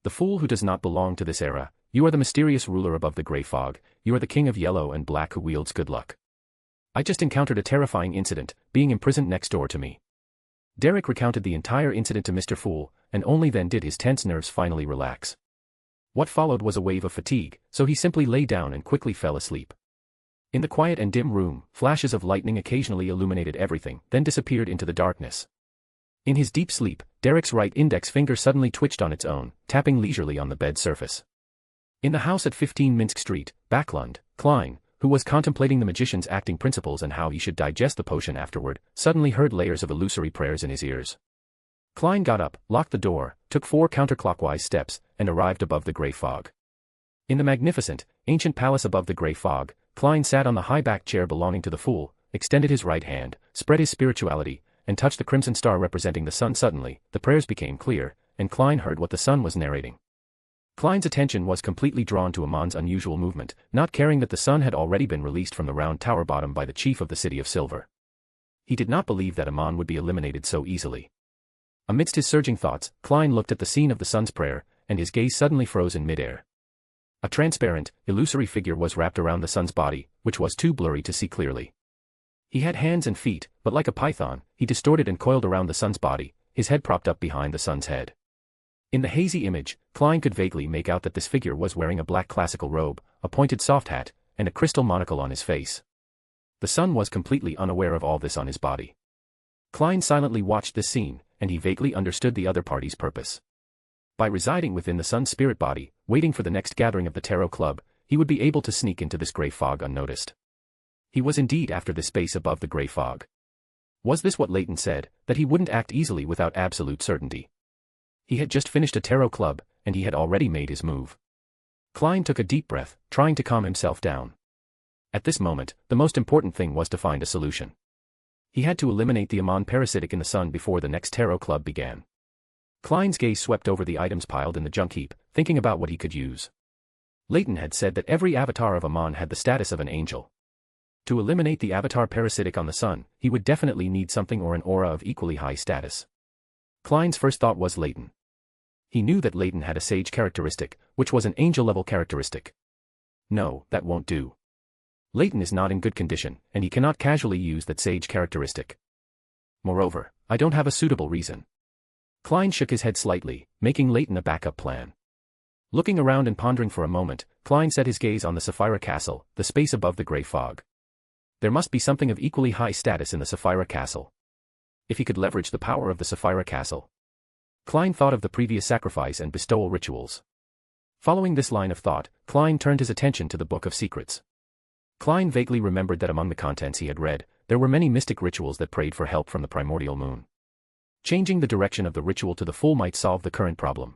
The fool who does not belong to this era, you are the mysterious ruler above the grey fog, you are the king of yellow and black who wields good luck. I just encountered a terrifying incident, being imprisoned next door to me. Derek recounted the entire incident to Mr. Fool, and only then did his tense nerves finally relax. What followed was a wave of fatigue, so he simply lay down and quickly fell asleep. In the quiet and dim room, flashes of lightning occasionally illuminated everything, then disappeared into the darkness. In his deep sleep, Derek's right index finger suddenly twitched on its own, tapping leisurely on the bed surface. In the house at 15 Minsk Street, Backlund, Klein, who was contemplating the magician's acting principles and how he should digest the potion afterward, suddenly heard layers of illusory prayers in his ears. Klein got up, locked the door, took 4 counterclockwise steps, and arrived above the grey fog. In the magnificent, ancient palace above the grey fog, Klein sat on the high-backed chair belonging to the fool, extended his right hand, spread his spirituality, and touched the crimson star representing the sun. Suddenly, the prayers became clear, and Klein heard what the sun was narrating. Klein's attention was completely drawn to Amon's unusual movement, not caring that the sun had already been released from the round tower bottom by the chief of the City of Silver. He did not believe that Amon would be eliminated so easily. Amidst his surging thoughts, Klein looked at the scene of the sun's prayer, and his gaze suddenly froze in midair. A transparent, illusory figure was wrapped around the sun's body, which was too blurry to see clearly. He had hands and feet, but like a python, he distorted and coiled around the sun's body, his head propped up behind the sun's head. In the hazy image, Klein could vaguely make out that this figure was wearing a black classical robe, a pointed soft hat, and a crystal monocle on his face. The sun was completely unaware of all this on his body. Klein silently watched this scene, and he vaguely understood the other party's purpose. By residing within the sun's spirit body, waiting for the next gathering of the Tarot Club, he would be able to sneak into this grey fog unnoticed. He was indeed after the space above the grey fog. Was this what Leyton said, that he wouldn't act easily without absolute certainty? He had just finished a Tarot Club, and he had already made his move. Klein took a deep breath, trying to calm himself down. At this moment, the most important thing was to find a solution. He had to eliminate the Amon parasitic in the sun before the next Tarot Club began. Klein's gaze swept over the items piled in the junk heap, thinking about what he could use. Leyton had said that every avatar of Amon had the status of an angel. To eliminate the avatar parasitic on the sun, he would definitely need something or an aura of equally high status. Klein's first thought was Leyton. He knew that Leyton had a sage characteristic, which was an angel-level characteristic. No, that won't do. Leyton is not in good condition, and he cannot casually use that sage characteristic. Moreover, I don't have a suitable reason. Klein shook his head slightly, making Leyton a backup plan. Looking around and pondering for a moment, Klein set his gaze on the Sapphira Castle, the space above the grey fog. There must be something of equally high status in the Sapphira Castle. If he could leverage the power of the Sapphira Castle. Klein thought of the previous sacrifice and bestowal rituals. Following this line of thought, Klein turned his attention to the Book of Secrets. Klein vaguely remembered that among the contents he had read, there were many mystic rituals that prayed for help from the primordial moon. Changing the direction of the ritual to the full might solve the current problem.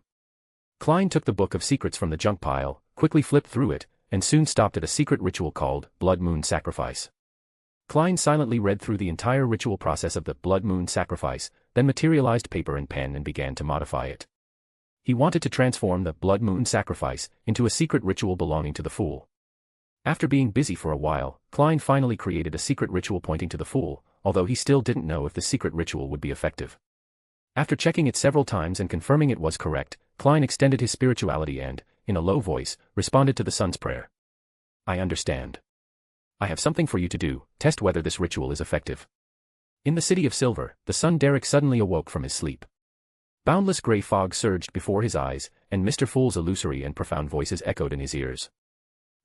Klein took the Book of Secrets from the junk pile, quickly flipped through it, and soon stopped at a secret ritual called Blood Moon Sacrifice. Klein silently read through the entire ritual process of the Blood Moon Sacrifice, then materialized paper and pen and began to modify it. He wanted to transform the Blood Moon Sacrifice into a secret ritual belonging to the Fool. After being busy for a while, Klein finally created a secret ritual pointing to the Fool, although he still didn't know if the secret ritual would be effective. After checking it several times and confirming it was correct, Klein extended his spirituality and, in a low voice, responded to the sun's prayer. I understand. I have something for you to do, test whether this ritual is effective. In the City of Silver, the sun Derek suddenly awoke from his sleep. Boundless grey fog surged before his eyes, and Mr. Fool's illusory and profound voices echoed in his ears.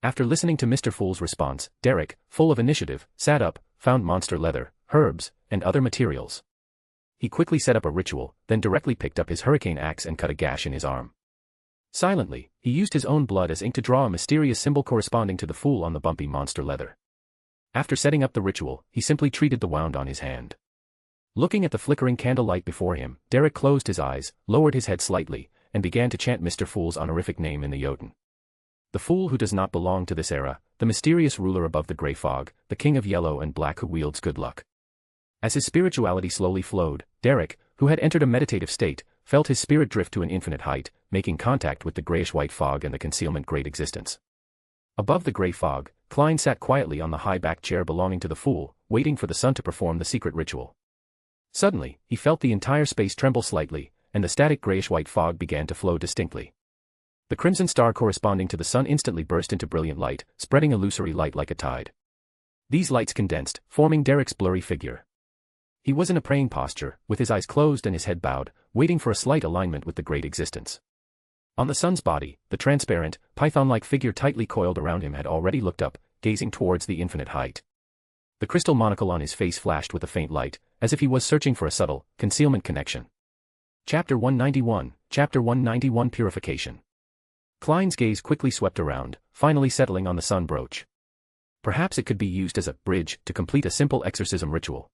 After listening to Mr. Fool's response, Derek, full of initiative, sat up, found monster leather, herbs, and other materials. He quickly set up a ritual, then directly picked up his hurricane axe and cut a gash in his arm. Silently, he used his own blood as ink to draw a mysterious symbol corresponding to the Fool on the bumpy monster leather. After setting up the ritual, he simply treated the wound on his hand. Looking at the flickering candlelight before him, Derek closed his eyes, lowered his head slightly, and began to chant Mr. Fool's honorific name in the Jotun. The Fool who does not belong to this era, the mysterious ruler above the grey fog, the king of yellow and black who wields good luck. As his spirituality slowly flowed, Derek, who had entered a meditative state, felt his spirit drift to an infinite height, making contact with the grayish-white fog and the concealment great existence. Above the grey fog, Klein sat quietly on the high-backed chair belonging to the Fool, waiting for the sun to perform the secret ritual. Suddenly, he felt the entire space tremble slightly, and the static grayish-white fog began to flow distinctly. The crimson star corresponding to the sun instantly burst into brilliant light, spreading illusory light like a tide. These lights condensed, forming Derek's blurry figure. He was in a praying posture, with his eyes closed and his head bowed, waiting for a slight alignment with the great existence. On the sun's body, the transparent, python-like figure tightly coiled around him had already looked up, gazing towards the infinite height. The crystal monocle on his face flashed with a faint light, as if he was searching for a subtle, concealment connection. Chapter 191 Purification. Klein's gaze quickly swept around, finally settling on the sun brooch. Perhaps it could be used as a bridge to complete a simple exorcism ritual.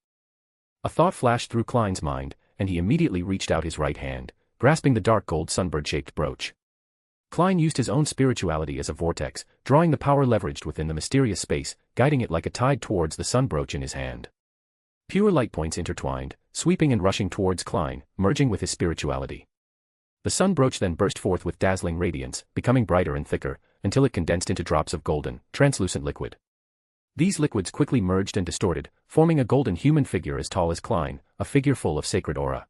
A thought flashed through Klein's mind, and he immediately reached out his right hand, grasping the dark gold sunbird-shaped brooch. Klein used his own spirituality as a vortex, drawing the power leveraged within the mysterious space, guiding it like a tide towards the sun brooch in his hand. Pure light points intertwined, sweeping and rushing towards Klein, merging with his spirituality. The sun brooch then burst forth with dazzling radiance, becoming brighter and thicker, until it condensed into drops of golden, translucent liquid. These liquids quickly merged and distorted, forming a golden human figure as tall as Klein, a figure full of sacred aura.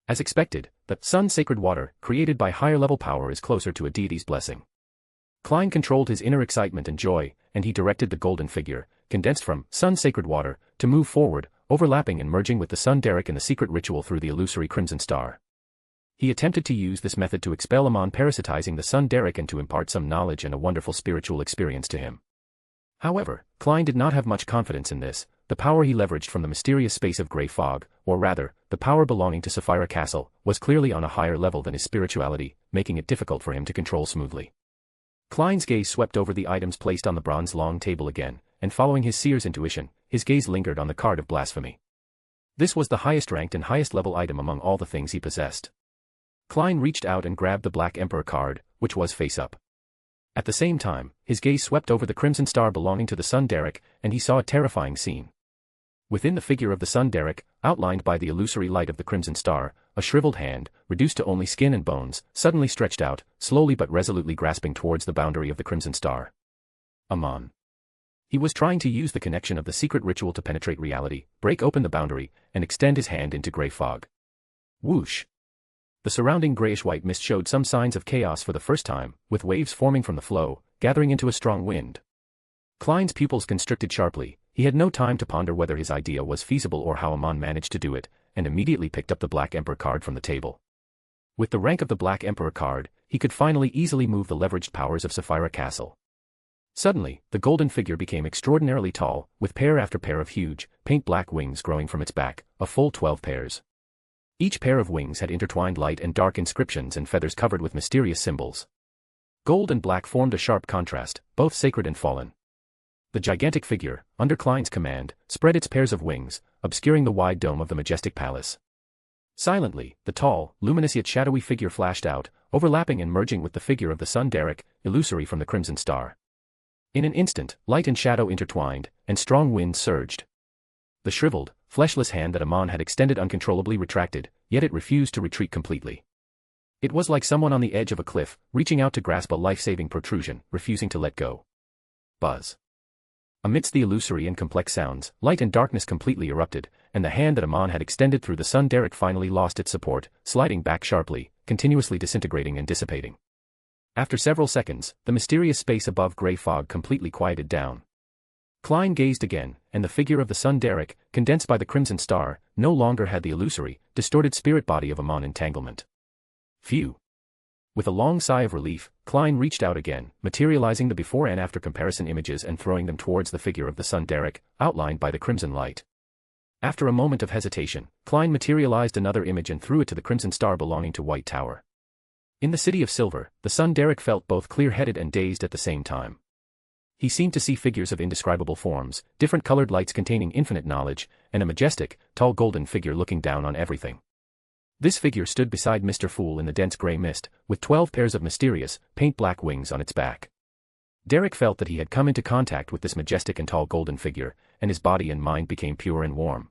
As expected, the sun's sacred water, created by higher-level power, is closer to a deity's blessing. Klein controlled his inner excitement and joy, and he directed the golden figure, condensed from sun's sacred water, to move forward, overlapping and merging with the sun Derek in the secret ritual through the illusory crimson star. He attempted to use this method to expel Amon parasitizing the sun Derek and to impart some knowledge and a wonderful spiritual experience to him. However, Klein did not have much confidence in this. The power he leveraged from the mysterious space of grey fog, or rather, the power belonging to Sapphire Castle, was clearly on a higher level than his spirituality, making it difficult for him to control smoothly. Klein's gaze swept over the items placed on the bronze-long table again, and following his seer's intuition, his gaze lingered on the card of blasphemy. This was the highest-ranked and highest-level item among all the things he possessed. Klein reached out and grabbed the Black Emperor card, which was face-up. At the same time, his gaze swept over the crimson star belonging to the sun Derek, and he saw a terrifying scene. Within the figure of the sun Derek, outlined by the illusory light of the crimson star, a shriveled hand, reduced to only skin and bones, suddenly stretched out, slowly but resolutely grasping towards the boundary of the crimson star. Amon. He was trying to use the connection of the secret ritual to penetrate reality, break open the boundary, and extend his hand into grey fog. Whoosh! The surrounding grayish-white mist showed some signs of chaos for the first time, with waves forming from the flow, gathering into a strong wind. Klein's pupils constricted sharply. He had no time to ponder whether his idea was feasible or how Amon managed to do it, and immediately picked up the Black Emperor card from the table. With the rank of the Black Emperor card, he could finally easily move the leveraged powers of Sapphire Castle. Suddenly, the golden figure became extraordinarily tall, with pair after pair of huge, paint-black wings growing from its back, a full 12 pairs. Each pair of wings had intertwined light and dark inscriptions and feathers covered with mysterious symbols. Gold and black formed a sharp contrast, both sacred and fallen. The gigantic figure, under Klein's command, spread its pairs of wings, obscuring the wide dome of the majestic palace. Silently, the tall, luminous yet shadowy figure flashed out, overlapping and merging with the figure of the sun Derek, illusory from the crimson star. In an instant, light and shadow intertwined, and strong winds surged. The shriveled, fleshless hand that Amon had extended uncontrollably retracted, yet it refused to retreat completely. It was like someone on the edge of a cliff, reaching out to grasp a life-saving protrusion, refusing to let go. Buzz. Amidst the illusory and complex sounds, light and darkness completely erupted, and the hand that Amon had extended through the sun Derek finally lost its support, sliding back sharply, continuously disintegrating and dissipating. After several seconds, the mysterious space above grey fog completely quieted down. Klein gazed again, and the figure of the sun Derek, condensed by the crimson star, no longer had the illusory, distorted spirit body of Amon entanglement. Phew! With a long sigh of relief, Klein reached out again, materializing the before and after comparison images and throwing them towards the figure of the sun Derek, outlined by the crimson light. After a moment of hesitation, Klein materialized another image and threw it to the crimson star belonging to White Tower. In the City of Silver, the sun Derek felt both clear-headed and dazed at the same time. He seemed to see figures of indescribable forms, different colored lights containing infinite knowledge, and a majestic, tall golden figure looking down on everything. This figure stood beside Mr. Fool in the dense gray mist, with 12 pairs of mysterious, paint-black wings on its back. Derek felt that he had come into contact with this majestic and tall golden figure, and his body and mind became pure and warm.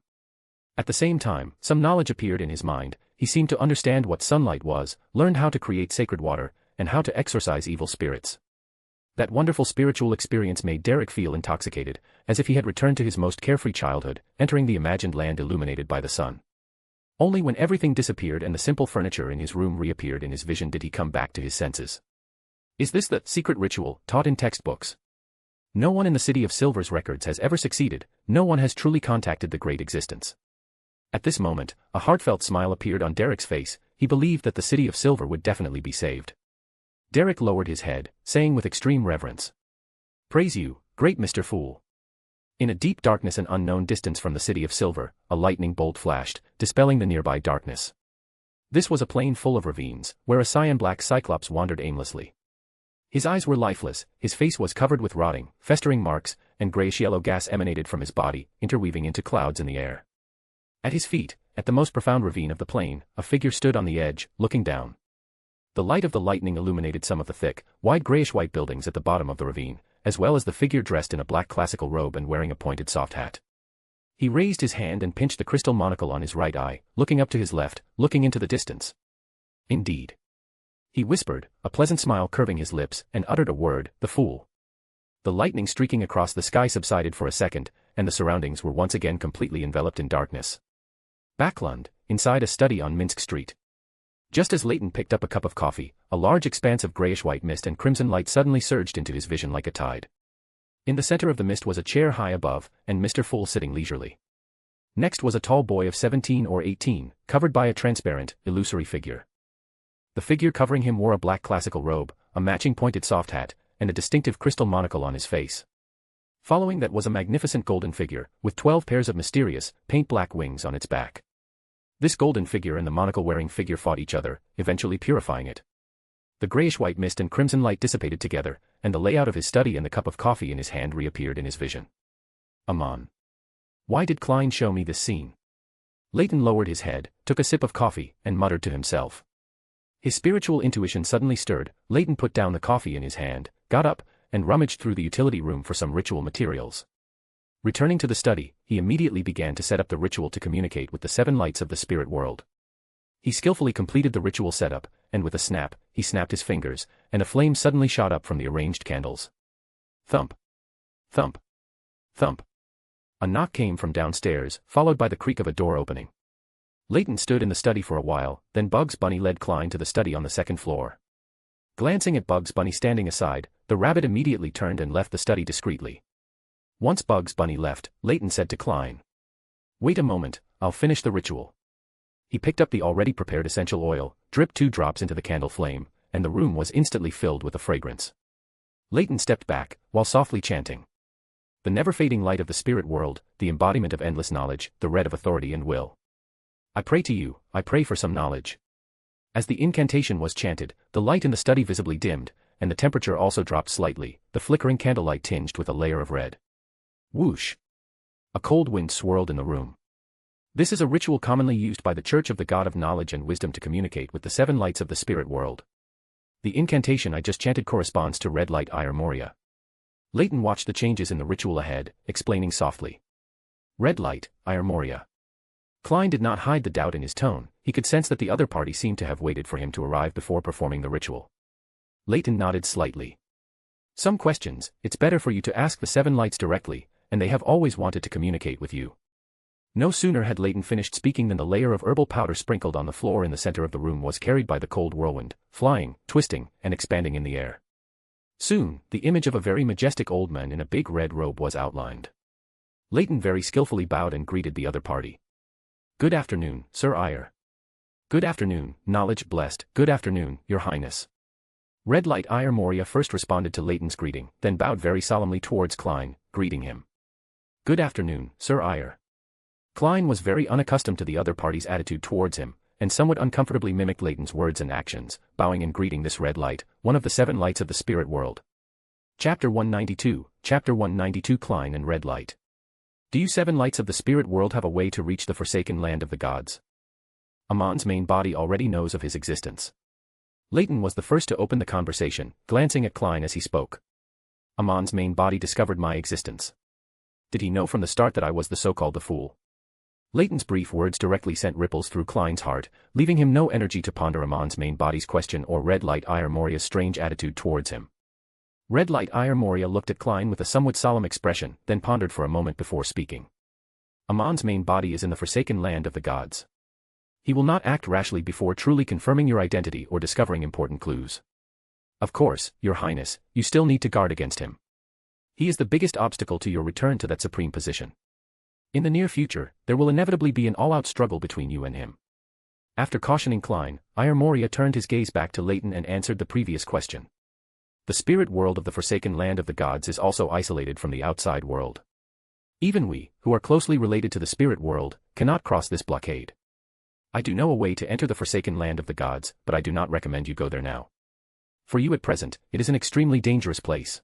At the same time, some knowledge appeared in his mind. He seemed to understand what sunlight was, learned how to create sacred water, and how to exorcise evil spirits. That wonderful spiritual experience made Derek feel intoxicated, as if he had returned to his most carefree childhood, entering the imagined land illuminated by the sun. Only when everything disappeared and the simple furniture in his room reappeared in his vision did he come back to his senses. Is this the secret ritual taught in textbooks? No one in the City of Silver's records has ever succeeded, no one has truly contacted the great existence. At this moment, a heartfelt smile appeared on Derek's face. He believed that the City of Silver would definitely be saved. Derek lowered his head, saying with extreme reverence, "Praise you, great Mr. Fool." In a deep darkness and unknown distance from the City of Silver, a lightning bolt flashed, dispelling the nearby darkness. This was a plain full of ravines, where a cyan-black cyclops wandered aimlessly. His eyes were lifeless, his face was covered with rotting, festering marks, and grayish-yellow gas emanated from his body, interweaving into clouds in the air. At his feet, at the most profound ravine of the plain, a figure stood on the edge, looking down. The light of the lightning illuminated some of the thick, wide grayish-white buildings at the bottom of the ravine, as well as the figure dressed in a black classical robe and wearing a pointed soft hat. He raised his hand and pinched the crystal monocle on his right eye, looking up to his left, looking into the distance. Indeed. He whispered, a pleasant smile curving his lips, and uttered a word, "The fool." The lightning streaking across the sky subsided for a second, and the surroundings were once again completely enveloped in darkness. Backlund, inside a study on Minsk Street. Just as Leyton picked up a cup of coffee, a large expanse of grayish-white mist and crimson light suddenly surged into his vision like a tide. In the center of the mist was a chair high above, and Mr. Fool sitting leisurely. Next was a tall boy of 17 or 18, covered by a transparent, illusory figure. The figure covering him wore a black classical robe, a matching pointed soft hat, and a distinctive crystal monocle on his face. Following that was a magnificent golden figure, with 12 pairs of mysterious, paint-black wings on its back. This golden figure and the monocle-wearing figure fought each other, eventually purifying it. The grayish-white mist and crimson light dissipated together, and the layout of his study and the cup of coffee in his hand reappeared in his vision. Amon. Why did Klein show me this scene? Leyton lowered his head, took a sip of coffee, and muttered to himself. His spiritual intuition suddenly stirred. Leyton put down the coffee in his hand, got up, and rummaged through the utility room for some ritual materials. Returning to the study, he immediately began to set up the ritual to communicate with the 7 lights of the spirit world. He skillfully completed the ritual setup, and with a snap, he snapped his fingers, and a flame suddenly shot up from the arranged candles. Thump. Thump. Thump. A knock came from downstairs, followed by the creak of a door opening. Leyton stood in the study for a while, then Bugs Bunny led Klein to the study on the 2nd floor. Glancing at Bugs Bunny standing aside, the rabbit immediately turned and left the study discreetly. Once Bugs Bunny left, Leyton said to Klein, "Wait a moment, I'll finish the ritual." He picked up the already prepared essential oil, dripped 2 drops into the candle flame, and the room was instantly filled with a fragrance. Leyton stepped back, while softly chanting. The never-fading light of the spirit world, the embodiment of endless knowledge, the red of authority and will. I pray to you, I pray for some knowledge. As the incantation was chanted, the light in the study visibly dimmed, and the temperature also dropped slightly, the flickering candlelight tinged with a layer of red. Whoosh! A cold wind swirled in the room. This is a ritual commonly used by the Church of the God of Knowledge and Wisdom to communicate with the 7 lights of the spirit world. The incantation I just chanted corresponds to red light Ire Moria. Leyton watched the changes in the ritual ahead, explaining softly. Red light, Ire Moria. Klein did not hide the doubt in his tone. He could sense that the other party seemed to have waited for him to arrive before performing the ritual. Leyton nodded slightly. Some questions, it's better for you to ask the 7 lights directly, and they have always wanted to communicate with you. No sooner had Leyton finished speaking than the layer of herbal powder sprinkled on the floor in the center of the room was carried by the cold whirlwind, flying, twisting, and expanding in the air. Soon, the image of a very majestic old man in a big red robe was outlined. Leyton very skillfully bowed and greeted the other party. Good afternoon, Sir Ire. Good afternoon, Knowledge Blessed. Good afternoon, Your Highness. Red Light Ire Moria first responded to Leyton's greeting, then bowed very solemnly towards Klein, greeting him. Good afternoon, Sir Ire. Klein was very unaccustomed to the other party's attitude towards him, and somewhat uncomfortably mimicked Leyton's words and actions, bowing and greeting this red light, one of the 7 lights of the spirit world. Chapter 192, Chapter 192 Klein and Red Light. Do you 7 lights of the spirit world have a way to reach the forsaken land of the gods? Amon's main body already knows of his existence. Leyton was the first to open the conversation, glancing at Klein as he spoke. Amon's main body discovered my existence. Did he know from the start that I was the so-called the fool? Leyton's brief words directly sent ripples through Klein's heart, leaving him no energy to ponder Amon's main body's question or Red Light Ire Moria's strange attitude towards him. Red Light Ire Moria looked at Klein with a somewhat solemn expression, then pondered for a moment before speaking. Amon's main body is in the forsaken land of the gods. He will not act rashly before truly confirming your identity or discovering important clues. Of course, Your Highness, you still need to guard against him. He is the biggest obstacle to your return to that supreme position. In the near future, there will inevitably be an all-out struggle between you and him. After cautioning Klein, Ayar Moria turned his gaze back to Leyton and answered the previous question. The spirit world of the forsaken land of the gods is also isolated from the outside world. Even we, who are closely related to the spirit world, cannot cross this blockade. I do know a way to enter the forsaken land of the gods, but I do not recommend you go there now. For you at present, it is an extremely dangerous place.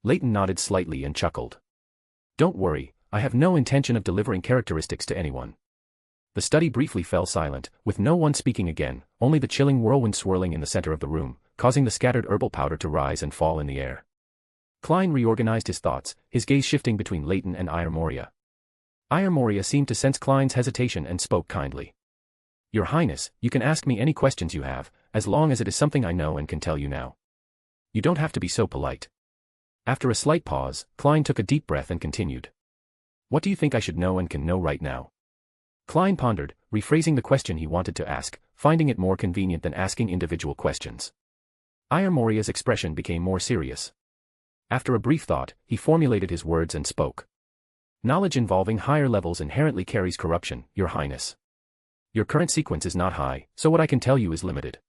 Leyton nodded slightly and chuckled. Don't worry, I have no intention of delivering characteristics to anyone. The study briefly fell silent, with no one speaking again, only the chilling whirlwind swirling in the center of the room, causing the scattered herbal powder to rise and fall in the air. Klein reorganized his thoughts, his gaze shifting between Leyton and Ayar Moria. Ayar Moria seemed to sense Klein's hesitation and spoke kindly. Your Highness, you can ask me any questions you have, as long as it is something I know and can tell you now. You don't have to be so polite. After a slight pause, Klein took a deep breath and continued. What do you think I should know and can know right now? Klein pondered, rephrasing the question he wanted to ask, finding it more convenient than asking individual questions. Ayar Moria's expression became more serious. After a brief thought, he formulated his words and spoke. Knowledge involving higher levels inherently carries corruption, Your Highness. Your current sequence is not high, so what I can tell you is limited.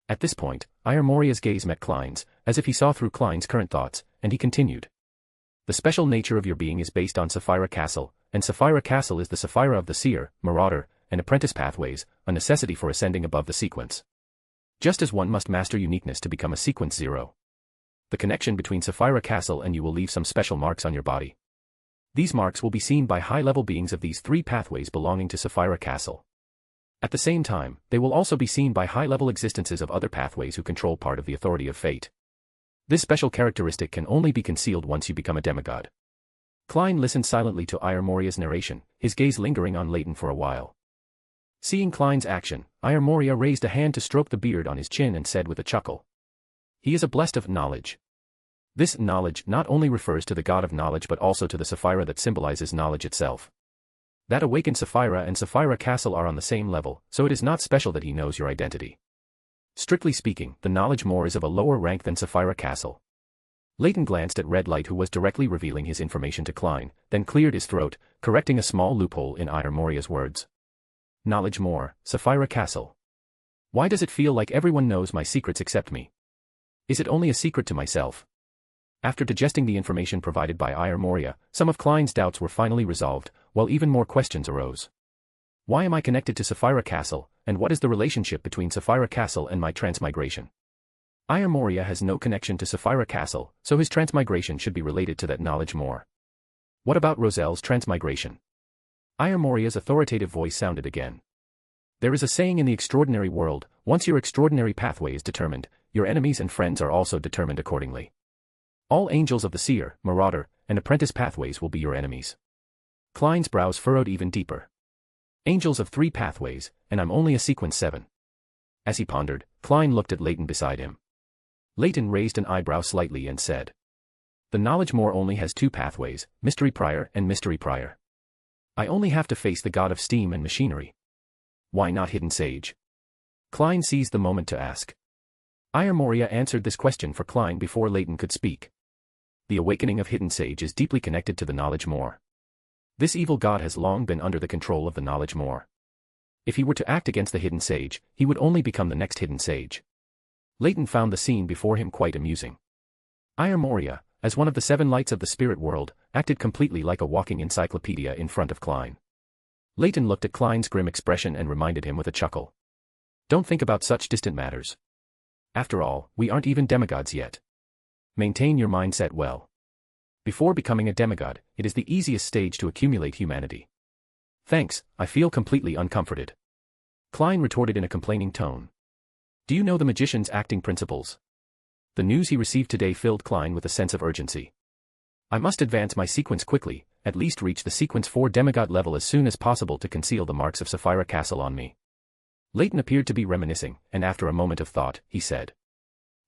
At this point, Ayar Moria's gaze met Klein's, as if he saw through Klein's current thoughts, and he continued. The special nature of your being is based on Sapphira Castle, and Sapphira Castle is the Sapphira of the Seer, Marauder, and Apprentice pathways, a necessity for ascending above the sequence. Just as one must master uniqueness to become a sequence 0. The connection between Sapphira Castle and you will leave some special marks on your body. These marks will be seen by high-level beings of these 3 pathways belonging to Sapphira Castle. At the same time, they will also be seen by high-level existences of other pathways who control part of the authority of fate. This special characteristic can only be concealed once you become a demigod. Klein listened silently to Ayar Moria's narration, his gaze lingering on Leyton for a while. Seeing Klein's action, Ayar Moria raised a hand to stroke the beard on his chin and said with a chuckle. He is a blessed of knowledge. This knowledge not only refers to the god of knowledge but also to the Sapphira that symbolizes knowledge itself. That awakened Sapphira and Sapphira Castle are on the same level, so it is not special that he knows your identity. Strictly speaking, the knowledge Moor is of a lower rank than Sapphira Castle. Leyton glanced at Red Light, who was directly revealing his information to Klein, then cleared his throat, correcting a small loophole in Ayar Moria's words. Knowledge Moor, Sapphira Castle. Why does it feel like everyone knows my secrets except me? Is it only a secret to myself? After digesting the information provided by Ayar Moria, some of Klein's doubts were finally resolved, while even more questions arose. Why am I connected to Sapphira Castle, and what is the relationship between Sapphira Castle and my transmigration? Ayar Moria has no connection to Sapphira Castle, so his transmigration should be related to that knowledge Moor. What about Roselle's transmigration? Ayar Moria's authoritative voice sounded again. There is a saying in the extraordinary world, once your extraordinary pathway is determined, your enemies and friends are also determined accordingly. All angels of the Seer, Marauder, and Apprentice pathways will be your enemies. Klein's brows furrowed even deeper. Angels of 3 pathways, and I'm only a sequence 7. As he pondered, Klein looked at Leyton beside him. Leyton raised an eyebrow slightly and said. The knowledge Moor only has 2 pathways, Mystery Prior and Mystery Prior. I only have to face the god of steam and machinery. Why not Hidden Sage? Klein seized the moment to ask. Ayar Moria answered this question for Klein before Leyton could speak. The awakening of Hidden Sage is deeply connected to the knowledge Moor. This evil god has long been under the control of the knowledge Moor. If he were to act against the Hidden Sage, he would only become the next Hidden Sage. Leyton found the scene before him quite amusing. Ayar Moria, as one of the 7 lights of the spirit world, acted completely like a walking encyclopedia in front of Klein. Leyton looked at Klein's grim expression and reminded him with a chuckle. Don't think about such distant matters. After all, we aren't even demigods yet. Maintain your mindset well. Before becoming a demigod, it is the easiest stage to accumulate humanity. Thanks, I feel completely uncomforted. Klein retorted in a complaining tone. Do you know the magician's acting principles? The news he received today filled Klein with a sense of urgency. I must advance my sequence quickly, at least reach the sequence 4 demigod level as soon as possible to conceal the marks of Sapphira Castle on me. Leyton appeared to be reminiscing, and after a moment of thought, he said.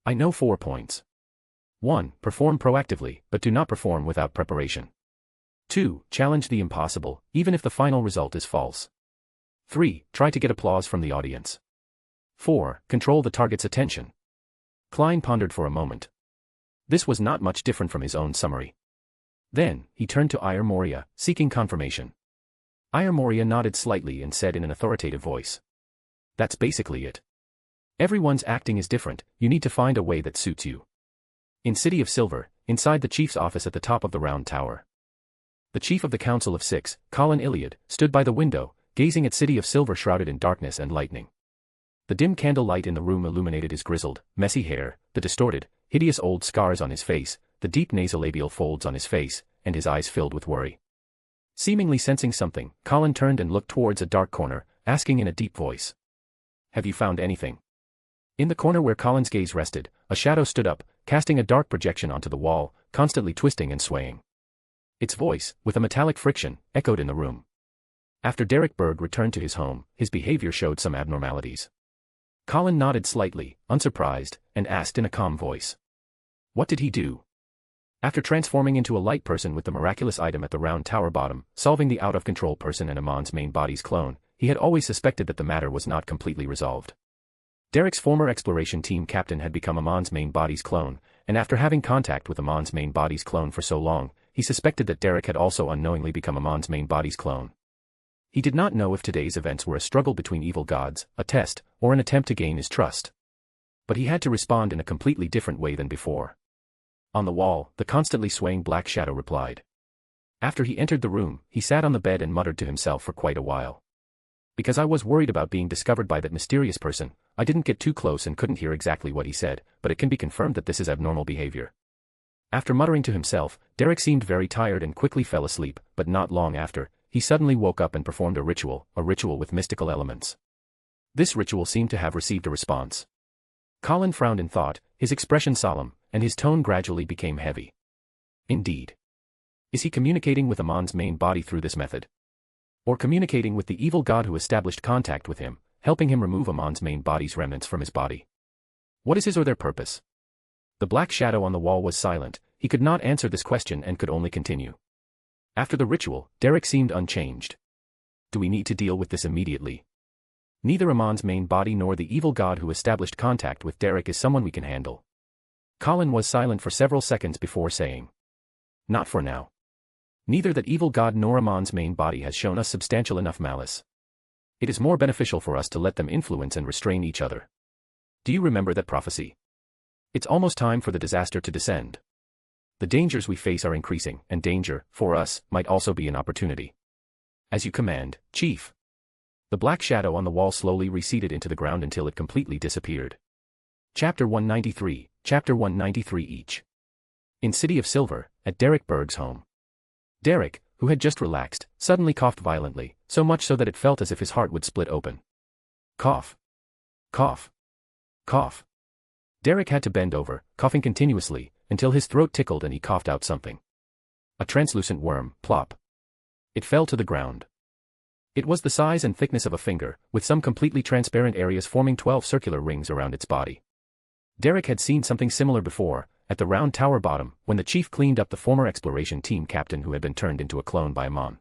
I know 4 points. 1. Perform proactively, but do not perform without preparation. 2. Challenge the impossible, even if the final result is false. 3. Try to get applause from the audience. 4. Control the target's attention. Klein pondered for a moment. This was not much different from his own summary. Then, he turned to Ayar Moria, seeking confirmation. Ayar Moria nodded slightly and said in an authoritative voice. That's basically it. Everyone's acting is different, you need to find a way that suits you. In City of Silver, inside the chief's office at the top of the round tower. The chief of the Council of Six, Colin Iliad, stood by the window, gazing at City of Silver shrouded in darkness and lightning. The dim candlelight in the room illuminated his grizzled, messy hair, the distorted, hideous old scars on his face, the deep nasolabial folds on his face, and his eyes filled with worry. Seemingly sensing something, Colin turned and looked towards a dark corner, asking in a deep voice. Have you found anything? In the corner where Colin's gaze rested, a shadow stood up, casting a dark projection onto the wall, constantly twisting and swaying. Its voice, with a metallic friction, echoed in the room. After Derek Berg returned to his home, his behavior showed some abnormalities. Colin nodded slightly, unsurprised, and asked in a calm voice. What did he do? After transforming into a light person with the miraculous item at the round tower bottom, solving the out-of-control person and Amon's main body's clone, he had always suspected that the matter was not completely resolved. Derek's former exploration team captain had become Amon's main body's clone, and after having contact with Amon's main body's clone for so long, he suspected that Derek had also unknowingly become Amon's main body's clone. He did not know if today's events were a struggle between evil gods, a test, or an attempt to gain his trust. But he had to respond in a completely different way than before. On the wall, the constantly swaying black shadow replied. After he entered the room, he sat on the bed and muttered to himself for quite a while. Because I was worried about being discovered by that mysterious person, I didn't get too close and couldn't hear exactly what he said, but it can be confirmed that this is abnormal behavior. After muttering to himself, Derek seemed very tired and quickly fell asleep, but not long after, he suddenly woke up and performed a ritual with mystical elements. This ritual seemed to have received a response. Colin frowned in thought, his expression solemn, and his tone gradually became heavy. Indeed. Is he communicating with Amon's main body through this method? Or communicating with the evil god who established contact with him, helping him remove Amon's main body's remnants from his body? What is his or their purpose? The black shadow on the wall was silent, he could not answer this question and could only continue. After the ritual, Derek seemed unchanged. Do we need to deal with this immediately? Neither Amon's main body nor the evil god who established contact with Derek is someone we can handle. Colin was silent for several seconds before saying. Not for now. Neither that evil god nor Amon's main body has shown us substantial enough malice. It is more beneficial for us to let them influence and restrain each other. Do you remember that prophecy? It's almost time for the disaster to descend. The dangers we face are increasing, and danger, for us, might also be an opportunity. As you command, Chief. The black shadow on the wall slowly receded into the ground until it completely disappeared. Chapter 193, Chapter 193 each. In City of Silver, at Derek Berg's home. Derek, who had just relaxed, suddenly coughed violently, so much so that it felt as if his heart would split open. Cough. Cough. Cough. Derek had to bend over, coughing continuously, until his throat tickled and he coughed out something. A translucent worm, plop. It fell to the ground. It was the size and thickness of a finger, with some completely transparent areas forming 12 circular rings around its body. Derek had seen something similar before, at the round tower bottom, when the chief cleaned up the former exploration team captain who had been turned into a clone by Amon.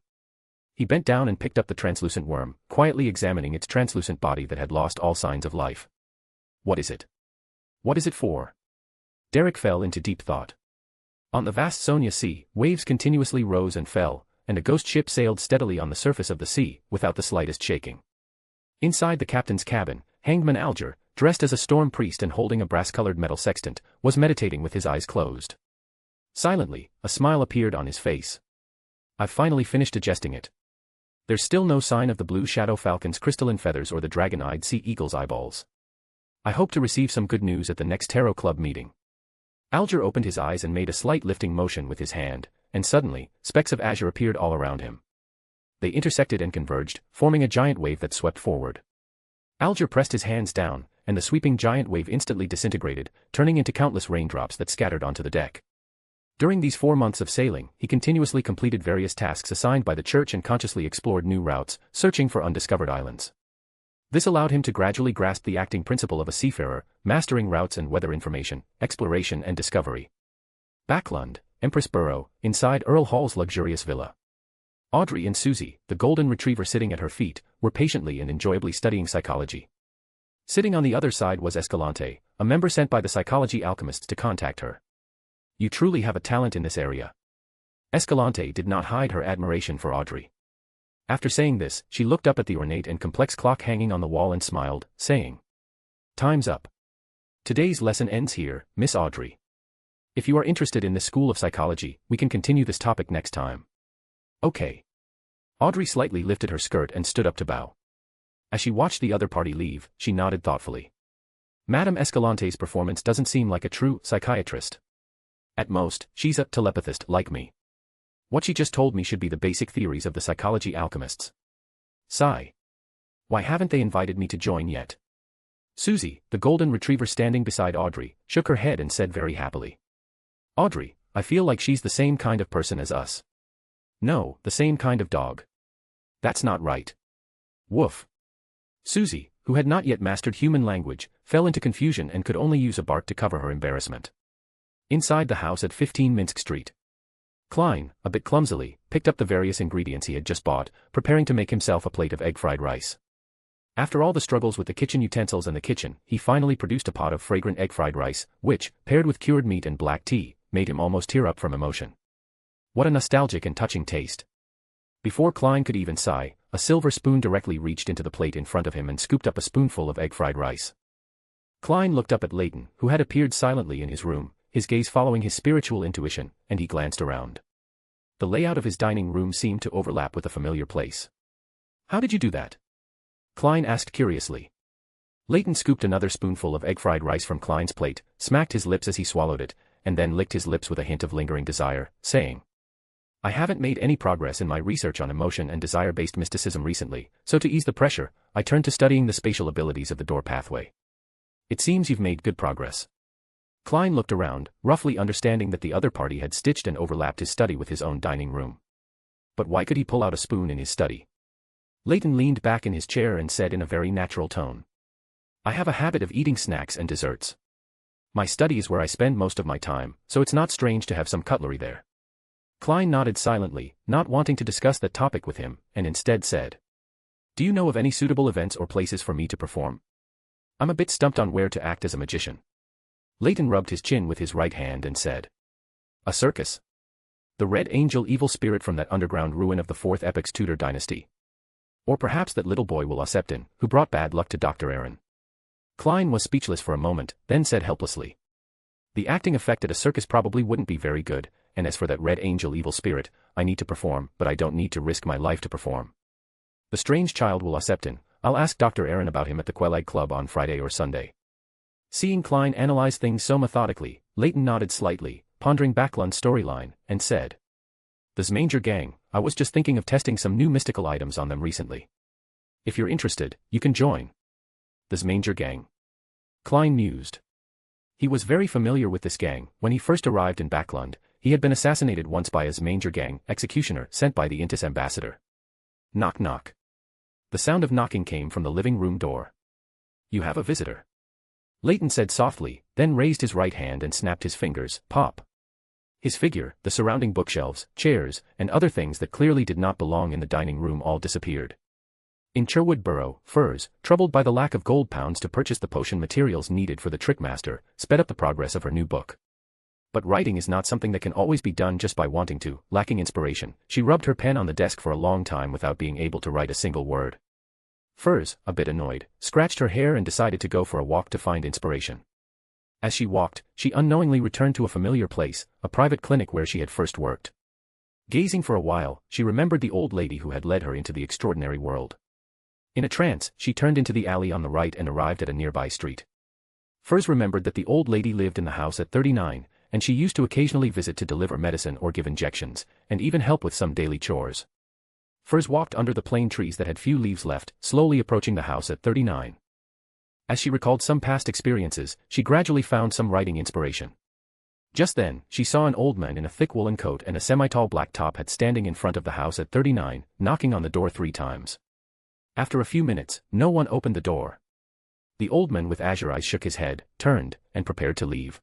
He bent down and picked up the translucent worm, quietly examining its translucent body that had lost all signs of life. What is it? What is it for? Derek fell into deep thought. On the vast Sonia Sea, waves continuously rose and fell, and a ghost ship sailed steadily on the surface of the sea, without the slightest shaking. Inside the captain's cabin, Hangman Alger, dressed as a storm priest and holding a brass-colored metal sextant, was meditating with his eyes closed. Silently, a smile appeared on his face. I've finally finished digesting it. There's still no sign of the blue shadow falcon's crystalline feathers or the dragon-eyed sea eagle's eyeballs. I hope to receive some good news at the next Tarot Club meeting. Alger opened his eyes and made a slight lifting motion with his hand, and suddenly, specks of azure appeared all around him. They intersected and converged, forming a giant wave that swept forward. Alger pressed his hands down, and the sweeping giant wave instantly disintegrated, turning into countless raindrops that scattered onto the deck. During these 4 months of sailing, he continuously completed various tasks assigned by the church and consciously explored new routes, searching for undiscovered islands. This allowed him to gradually grasp the acting principle of a seafarer, mastering routes and weather information, exploration and discovery. Backlund, Empress Burrow, inside Earl Hall's luxurious villa. Audrey and Susie, the golden retriever sitting at her feet, were patiently and enjoyably studying psychology. Sitting on the other side was Escalante, a member sent by the psychology alchemists to contact her. You truly have a talent in this area. Escalante did not hide her admiration for Audrey. After saying this, she looked up at the ornate and complex clock hanging on the wall and smiled, saying, "Time's up. Today's lesson ends here, Miss Audrey. If you are interested in this school of psychology, we can continue this topic next time." Okay. Audrey slightly lifted her skirt and stood up to bow. As she watched the other party leave, she nodded thoughtfully. Madame Escalante's performance doesn't seem like a true psychiatrist. At most, she's a telepathist like me. What she just told me should be the basic theories of the psychology alchemists. Sigh. Why haven't they invited me to join yet? Susie, the golden retriever standing beside Audrey, shook her head and said very happily. Audrey, I feel like she's the same kind of person as us. No, the same kind of dog. That's not right. Woof. Susie, who had not yet mastered human language, fell into confusion and could only use a bark to cover her embarrassment. Inside the house at 15 Minsk Street. Klein, a bit clumsily, picked up the various ingredients he had just bought, preparing to make himself a plate of egg-fried rice. After all the struggles with the kitchen utensils and the kitchen, he finally produced a pot of fragrant egg-fried rice, which, paired with cured meat and black tea, made him almost tear up from emotion. What a nostalgic and touching taste. Before Klein could even sigh, a silver spoon directly reached into the plate in front of him and scooped up a spoonful of egg-fried rice. Klein looked up at Leyton, who had appeared silently in his room, his gaze following his spiritual intuition, and he glanced around. The layout of his dining room seemed to overlap with a familiar place. How did you do that? Klein asked curiously. Leyton scooped another spoonful of egg-fried rice from Klein's plate, smacked his lips as he swallowed it, and then licked his lips with a hint of lingering desire, saying, I haven't made any progress in my research on emotion and desire-based mysticism recently, so to ease the pressure, I turned to studying the spatial abilities of the door pathway. It seems you've made good progress. Klein looked around, roughly understanding that the other party had stitched and overlapped his study with his own dining room. But why could he pull out a spoon in his study? Leyton leaned back in his chair and said in a very natural tone, I have a habit of eating snacks and desserts. My study is where I spend most of my time, so it's not strange to have some cutlery there. Klein nodded silently, not wanting to discuss that topic with him, and instead said, Do you know of any suitable events or places for me to perform? I'm a bit stumped on where to act as a magician. Leyton rubbed his chin with his right hand and said, A circus? The Red Angel evil spirit from that underground ruin of the 4th epoch's Tudor dynasty? Or perhaps that little boy Will Septon, who brought bad luck to Dr. Aaron? Klein was speechless for a moment, then said helplessly, The acting effect at a circus probably wouldn't be very good, and as for that Red Angel evil spirit, I need to perform, but I don't need to risk my life to perform. The strange child Will Septon, I'll ask Dr. Aaron about him at the Quelag Club on Friday or Sunday. Seeing Klein analyze things so methodically, Leyton nodded slightly, pondering Backlund's storyline, and said, The Zmanger gang, I was just thinking of testing some new mystical items on them recently. If you're interested, you can join. The Zmanger gang. Klein mused. He was very familiar with this gang. When he first arrived in Backlund, he had been assassinated once by a Zmanger gang executioner sent by the Intis ambassador. Knock knock. The sound of knocking came from the living room door. You have a visitor. Leyton said softly, then raised his right hand and snapped his fingers, pop. His figure, the surrounding bookshelves, chairs, and other things that clearly did not belong in the dining room all disappeared. In Sherwood Borough, Furs, troubled by the lack of gold pounds to purchase the potion materials needed for the Trickmaster, sped up the progress of her new book. But writing is not something that can always be done just by wanting to. Lacking inspiration, she rubbed her pen on the desk for a long time without being able to write a single word. Furs, a bit annoyed, scratched her hair and decided to go for a walk to find inspiration. As she walked, she unknowingly returned to a familiar place, a private clinic where she had first worked. Gazing for a while, she remembered the old lady who had led her into the extraordinary world. In a trance, she turned into the alley on the right and arrived at a nearby street. Furs remembered that the old lady lived in the house at 39, and she used to occasionally visit to deliver medicine or give injections, and even help with some daily chores. Furs walked under the plane trees that had few leaves left, slowly approaching the house at 39. As she recalled some past experiences, she gradually found some writing inspiration. Just then, she saw an old man in a thick woolen coat and a semi-tall black top hat standing in front of the house at 39, knocking on the door 3 times. After a few minutes, no one opened the door. The old man with azure eyes shook his head, turned, and prepared to leave.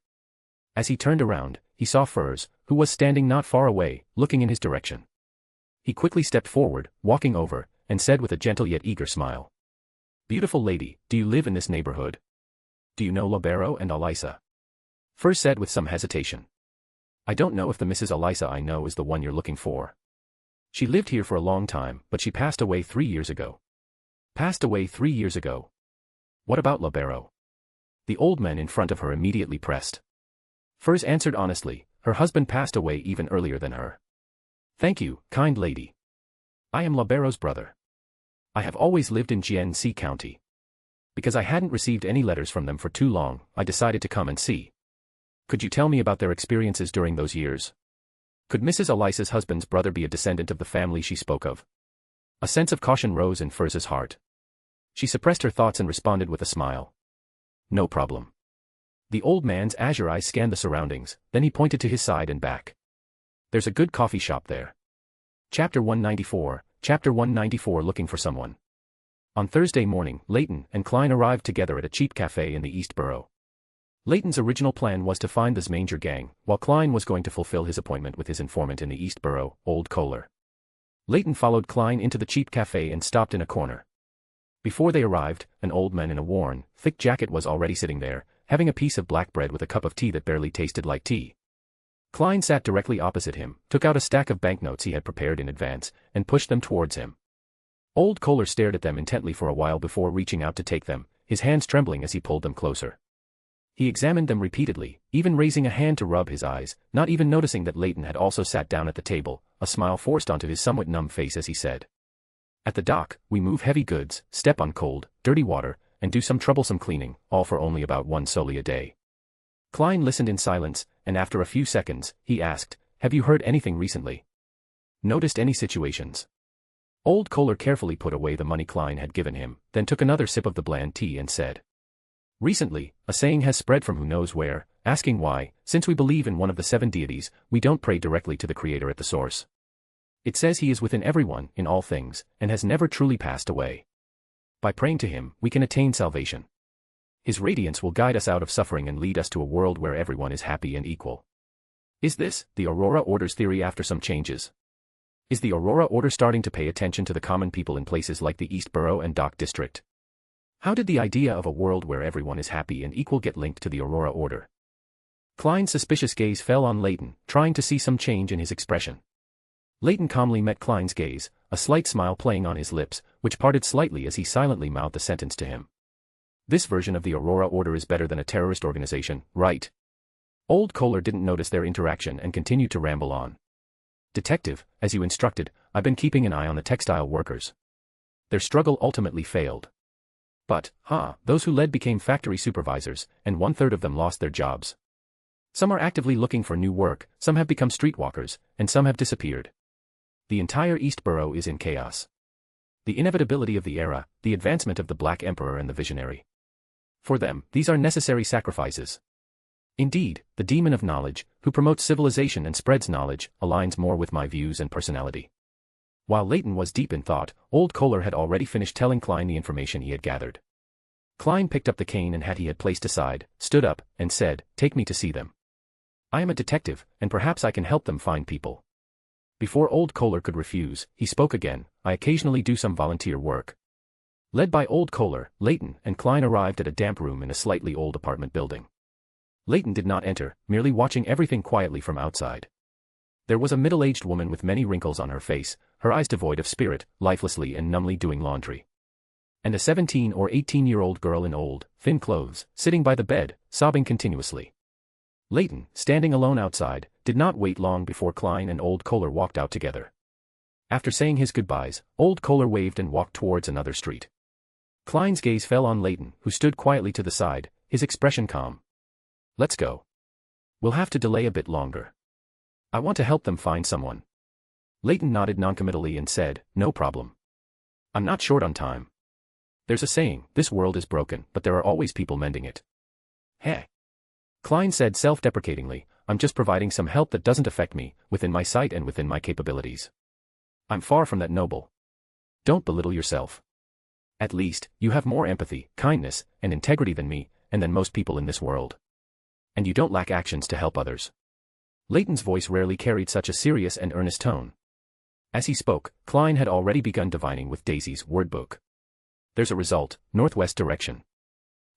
As he turned around, he saw Furs, who was standing not far away, looking in his direction. He quickly stepped forward, walking over, and said with a gentle yet eager smile, Beautiful lady, do you live in this neighborhood? Do you know Libero and Elisa? Furs said with some hesitation. I don't know if the Mrs. Elisa I know is the one you're looking for. She lived here for a long time, but she passed away 3 years ago. Passed away 3 years ago. What about Libero? The old man in front of her immediately pressed. Furs answered honestly, her husband passed away even earlier than her. Thank you, kind lady. I am Libero's brother. I have always lived in Jiangxi County. Because I hadn't received any letters from them for too long, I decided to come and see. Could you tell me about their experiences during those years? Could Mrs. Elisa's husband's brother be a descendant of the family she spoke of? A sense of caution rose in Furz's heart. She suppressed her thoughts and responded with a smile. No problem. The old man's azure eyes scanned the surroundings, then he pointed to his side and back. There's a good coffee shop there. Chapter 194, Chapter 194 Looking for someone. On Thursday morning, Leyton and Klein arrived together at a cheap cafe in the East Borough. Leyton's original plan was to find the Zmanger gang, while Klein was going to fulfill his appointment with his informant in the East Borough, Old Kohler. Leyton followed Klein into the cheap cafe and stopped in a corner. Before they arrived, an old man in a worn, thick jacket was already sitting there, having a piece of black bread with a cup of tea that barely tasted like tea. Klein sat directly opposite him, took out a stack of banknotes he had prepared in advance, and pushed them towards him. Old Kohler stared at them intently for a while before reaching out to take them, his hands trembling as he pulled them closer. He examined them repeatedly, even raising a hand to rub his eyes, not even noticing that Leyton had also sat down at the table, a smile forced onto his somewhat numb face as he said. At the dock, we move heavy goods, step on cold, dirty water, and do some troublesome cleaning, all for only about 1 soldi a day. Klein listened in silence, and after a few seconds, he asked, have you heard anything recently? Noticed any situations? Old Kohler carefully put away the money Klein had given him, then took another sip of the bland tea and said. Recently, a saying has spread from who knows where, asking why, since we believe in one of the 7 deities, we don't pray directly to the Creator at the source. It says he is within everyone, in all things, and has never truly passed away. By praying to him, we can attain salvation. His radiance will guide us out of suffering and lead us to a world where everyone is happy and equal. Is this the Aurora Order's theory after some changes? Is the Aurora Order starting to pay attention to the common people in places like the East Borough and Dock District? How did the idea of a world where everyone is happy and equal get linked to the Aurora Order? Klein's suspicious gaze fell on Leyton, trying to see some change in his expression. Leyton calmly met Klein's gaze, a slight smile playing on his lips, which parted slightly as he silently mouthed a sentence to him. This version of the Aurora Order is better than a terrorist organization, right? Old Kohler didn't notice their interaction and continued to ramble on. Detective, as you instructed, I've been keeping an eye on the textile workers. Their struggle ultimately failed. But, those who led became factory supervisors, and 1/3 of them lost their jobs. Some are actively looking for new work, some have become streetwalkers, and some have disappeared. The entire East Borough is in chaos. The inevitability of the era, the advancement of the Black Emperor and the Visionary. For them, these are necessary sacrifices. Indeed, the demon of knowledge, who promotes civilization and spreads knowledge, aligns more with my views and personality. While Leyton was deep in thought, Old Kohler had already finished telling Klein the information he had gathered. Klein picked up the cane and hat he had placed aside, stood up, and said, take me to see them. I am a detective, and perhaps I can help them find people. Before Old Kohler could refuse, he spoke again, I occasionally do some volunteer work. Led by Old Kohler, Leyton and Klein arrived at a damp room in a slightly old apartment building. Leyton did not enter, merely watching everything quietly from outside. There was a middle-aged woman with many wrinkles on her face, her eyes devoid of spirit, lifelessly and numbly doing laundry. And a 17 or 18-year-old girl in old, thin clothes, sitting by the bed, sobbing continuously. Leyton, standing alone outside, did not wait long before Klein and Old Kohler walked out together. After saying his goodbyes, Old Kohler waved and walked towards another street. Klein's gaze fell on Leyton, who stood quietly to the side, his expression calm. Let's go. We'll have to delay a bit longer. I want to help them find someone. Leyton nodded noncommittally and said, no problem. I'm not short on time. There's a saying, this world is broken, but there are always people mending it. Heh. Klein said self-deprecatingly, I'm just providing some help that doesn't affect me, within my sight and within my capabilities. I'm far from that noble. Don't belittle yourself. At least, you have more empathy, kindness, and integrity than me, and than most people in this world. And you don't lack actions to help others. Leyton's voice rarely carried such a serious and earnest tone. As he spoke, Klein had already begun divining with Daisy's word book. There's a result, northwest direction.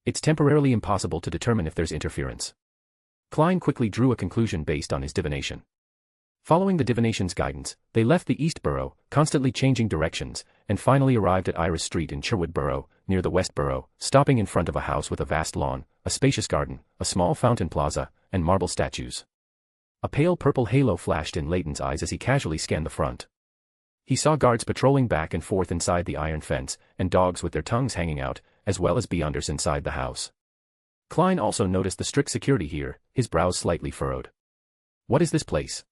It's temporarily impossible to determine if there's interference. Klein quickly drew a conclusion based on his divination. Following the divination's guidance, they left the East Borough, constantly changing directions, and finally arrived at Iris Street in Sherwood Borough, near the West Borough, stopping in front of a house with a vast lawn, a spacious garden, a small fountain plaza, and marble statues. A pale purple halo flashed in Leyton's eyes as he casually scanned the front. He saw guards patrolling back and forth inside the iron fence, and dogs with their tongues hanging out, as well as beyonders inside the house. Klein also noticed the strict security here, his brows slightly furrowed. What is this place?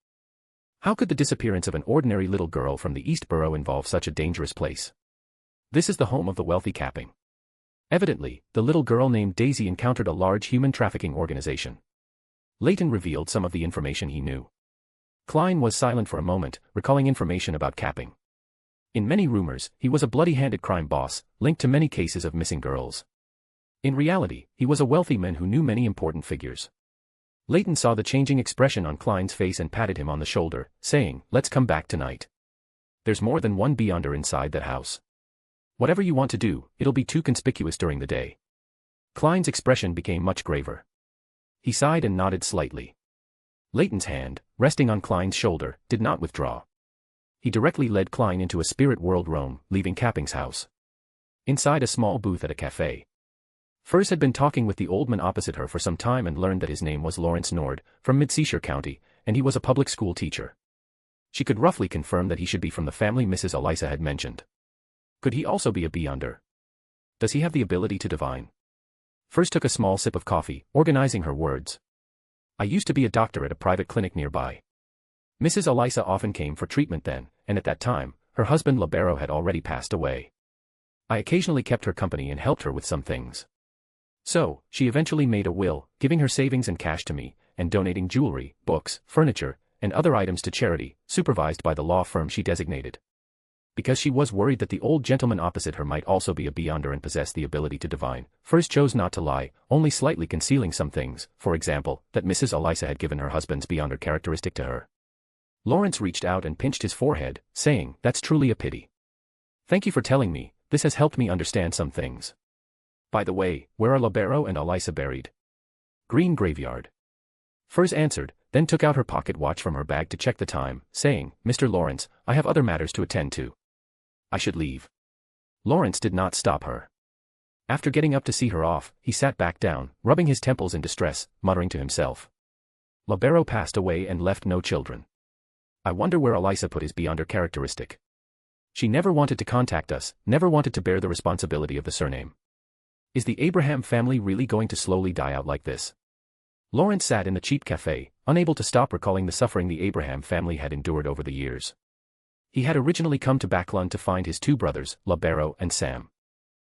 How could the disappearance of an ordinary little girl from the East Borough involve such a dangerous place? This is the home of the wealthy Capping. Evidently, the little girl named Daisy encountered a large human trafficking organization. Leyton revealed some of the information he knew. Klein was silent for a moment, recalling information about Capping. In many rumors, he was a bloody-handed crime boss, linked to many cases of missing girls. In reality, he was a wealthy man who knew many important figures. Leyton saw the changing expression on Klein's face and patted him on the shoulder, saying, "Let's come back tonight. There's more than one beyonder inside that house. Whatever you want to do, it'll be too conspicuous during the day." Klein's expression became much graver. He sighed and nodded slightly. Leyton's hand, resting on Klein's shoulder, did not withdraw. He directly led Klein into a spirit world roam, leaving Capping's house. Inside a small booth at a cafe. Furs had been talking with the old man opposite her for some time and learned that his name was Lawrence Nord, from Mid-Seashire County, and he was a public school teacher. She could roughly confirm that he should be from the family Mrs. Elisa had mentioned. Could he also be a beyonder? Does he have the ability to divine? Furs took a small sip of coffee, organizing her words. I used to be a doctor at a private clinic nearby. Mrs. Elisa often came for treatment then, and at that time, her husband Libero had already passed away. I occasionally kept her company and helped her with some things. So, she eventually made a will, giving her savings and cash to me, and donating jewelry, books, furniture, and other items to charity, supervised by the law firm she designated. Because she was worried that the old gentleman opposite her might also be a beyonder and possess the ability to divine, Furs chose not to lie, only slightly concealing some things, for example, that Mrs. Elisa had given her husband's beyonder characteristic to her. Lawrence reached out and pinched his forehead, saying, "That's truly a pity. Thank you for telling me, this has helped me understand some things. By the way, where are Libero and Elisa buried?" "Green Graveyard." Furs answered, then took out her pocket watch from her bag to check the time, saying, "Mr. Lawrence, I have other matters to attend to. I should leave." Lawrence did not stop her. After getting up to see her off, he sat back down, rubbing his temples in distress, muttering to himself. Libero passed away and left no children. I wonder where Elisa put his beyonder characteristic. She never wanted to contact us, never wanted to bear the responsibility of the surname. Is the Abraham family really going to slowly die out like this? Lawrence sat in the cheap cafe, unable to stop recalling the suffering the Abraham family had endured over the years. He had originally come to Backlund to find his two brothers, Libero and Sam.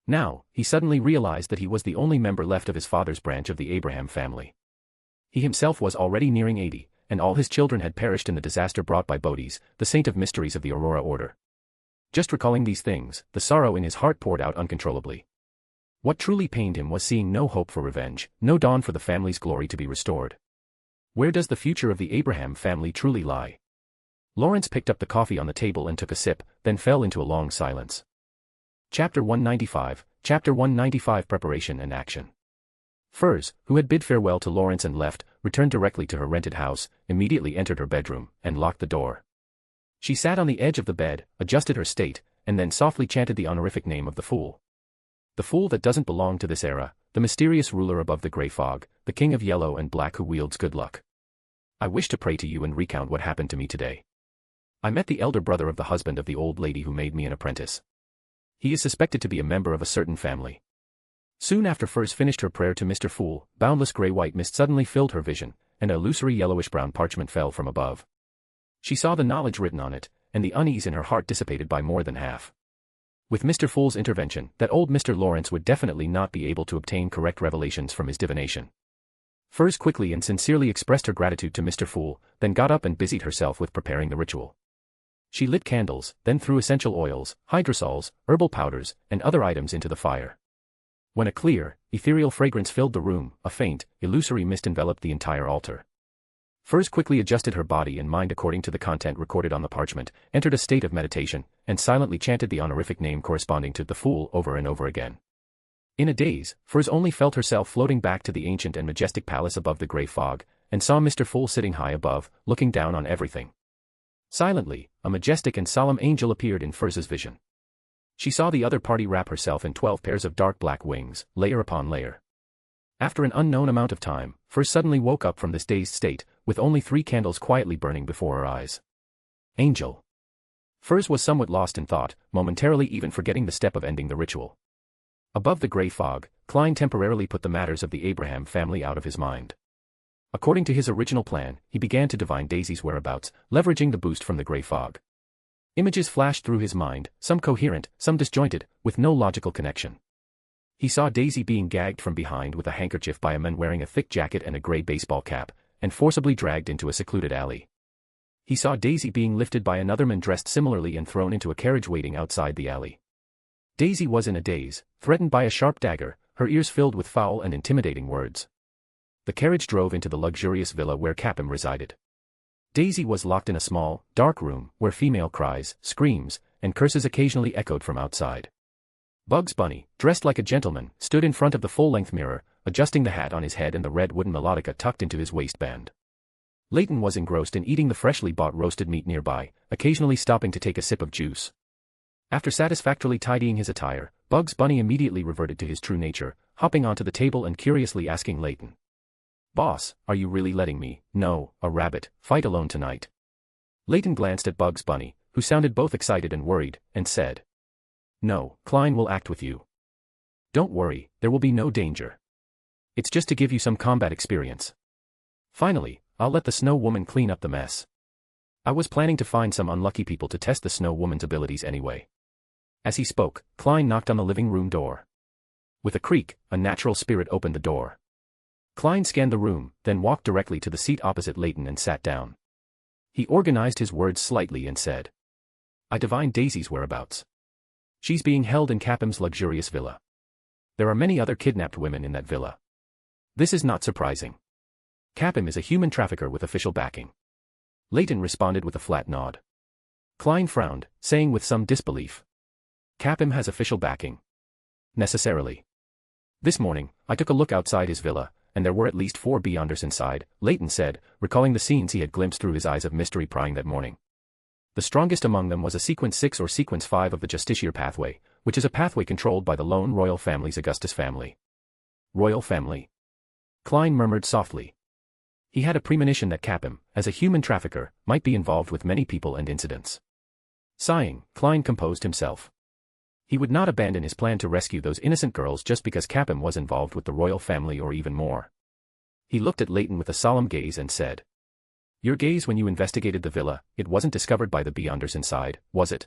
Now, he suddenly realized that he was the only member left of his father's branch of the Abraham family. He himself was already nearing 80, and all his children had perished in the disaster brought by Bodis, the saint of mysteries of the Aurora Order. Just recalling these things, the sorrow in his heart poured out uncontrollably. What truly pained him was seeing no hope for revenge, no dawn for the family's glory to be restored. Where does the future of the Abraham family truly lie? Lawrence picked up the coffee on the table and took a sip, then fell into a long silence. Chapter 195, Chapter 195 Preparation and Action. Furs, who had bid farewell to Lawrence and left, returned directly to her rented house, immediately entered her bedroom, and locked the door. She sat on the edge of the bed, adjusted her state, and then softly chanted the honorific name of the fool. The fool that doesn't belong to this era, the mysterious ruler above the grey fog, the king of yellow and black who wields good luck. I wish to pray to you and recount what happened to me today. I met the elder brother of the husband of the old lady who made me an apprentice. He is suspected to be a member of a certain family. Soon after Furs finished her prayer to Mr. Fool, boundless grey-white mist suddenly filled her vision, and a illusory yellowish-brown parchment fell from above. She saw the knowledge written on it, and the unease in her heart dissipated by more than half. With Mr. Fool's intervention, that old Mr. Lawrence would definitely not be able to obtain correct revelations from his divination. Furs quickly and sincerely expressed her gratitude to Mr. Fool, then got up and busied herself with preparing the ritual. She lit candles, then threw essential oils, hydrosols, herbal powders, and other items into the fire. When a clear, ethereal fragrance filled the room, a faint, illusory mist enveloped the entire altar. Furs quickly adjusted her body and mind according to the content recorded on the parchment, entered a state of meditation, and silently chanted the honorific name corresponding to the Fool over and over again. In a daze, Furs only felt herself floating back to the ancient and majestic palace above the grey fog, and saw Mr. Fool sitting high above, looking down on everything. Silently, a majestic and solemn angel appeared in Furs's vision. She saw the other party wrap herself in 12 pairs of dark black wings, layer upon layer. After an unknown amount of time, Furs suddenly woke up from this dazed state, with only 3 candles quietly burning before her eyes. Angel. Furs was somewhat lost in thought, momentarily even forgetting the step of ending the ritual. Above the grey fog, Klein temporarily put the matters of the Abraham family out of his mind. According to his original plan, he began to divine Daisy's whereabouts, leveraging the boost from the grey fog. Images flashed through his mind, some coherent, some disjointed, with no logical connection. He saw Daisy being gagged from behind with a handkerchief by a man wearing a thick jacket and a grey baseball cap, and forcibly dragged into a secluded alley. He saw Daisy being lifted by another man dressed similarly and thrown into a carriage waiting outside the alley. Daisy was in a daze, threatened by a sharp dagger, her ears filled with foul and intimidating words. The carriage drove into the luxurious villa where Capim resided. Daisy was locked in a small, dark room where female cries, screams, and curses occasionally echoed from outside. Bugs Bunny, dressed like a gentleman, stood in front of the full-length mirror, adjusting the hat on his head and the red wooden melodica tucked into his waistband. Leyton was engrossed in eating the freshly bought roasted meat nearby, occasionally stopping to take a sip of juice. After satisfactorily tidying his attire, Bugs Bunny immediately reverted to his true nature, hopping onto the table and curiously asking Leyton, "Boss, are you really letting me, no, a rabbit, fight alone tonight?" Leyton glanced at Bugs Bunny, who sounded both excited and worried, and said, "No, Klein will act with you. Don't worry, there will be no danger. It's just to give you some combat experience. Finally, I'll let the Snow Woman clean up the mess. I was planning to find some unlucky people to test the Snow Woman's abilities anyway." As he spoke, Klein knocked on the living room door. With a creak, a natural spirit opened the door. Klein scanned the room, then walked directly to the seat opposite Leyton and sat down. He organized his words slightly and said, "I divined Daisy's whereabouts. She's being held in Capim's luxurious villa. There are many other kidnapped women in that villa. This is not surprising. Capim is a human trafficker with official backing." Leyton responded with a flat nod. Klein frowned, saying with some disbelief, "Capim has official backing. Necessarily. This morning, I took a look outside his villa, and there were at least 4 Beyonders inside," Leyton said, recalling the scenes he had glimpsed through his eyes of mystery prying that morning. The strongest among them was a Sequence 6 or Sequence 5 of the Justiciar pathway, which is a pathway controlled by the lone royal family's Augustus family. Royal family? Klein murmured softly. He had a premonition that Capim, as a human trafficker, might be involved with many people and incidents. Sighing, Klein composed himself. He would not abandon his plan to rescue those innocent girls just because Capim was involved with the royal family or even more. He looked at Leyton with a solemn gaze and said, "Your gaze when you investigated the villa, it wasn't discovered by the Beyonders inside, was it?"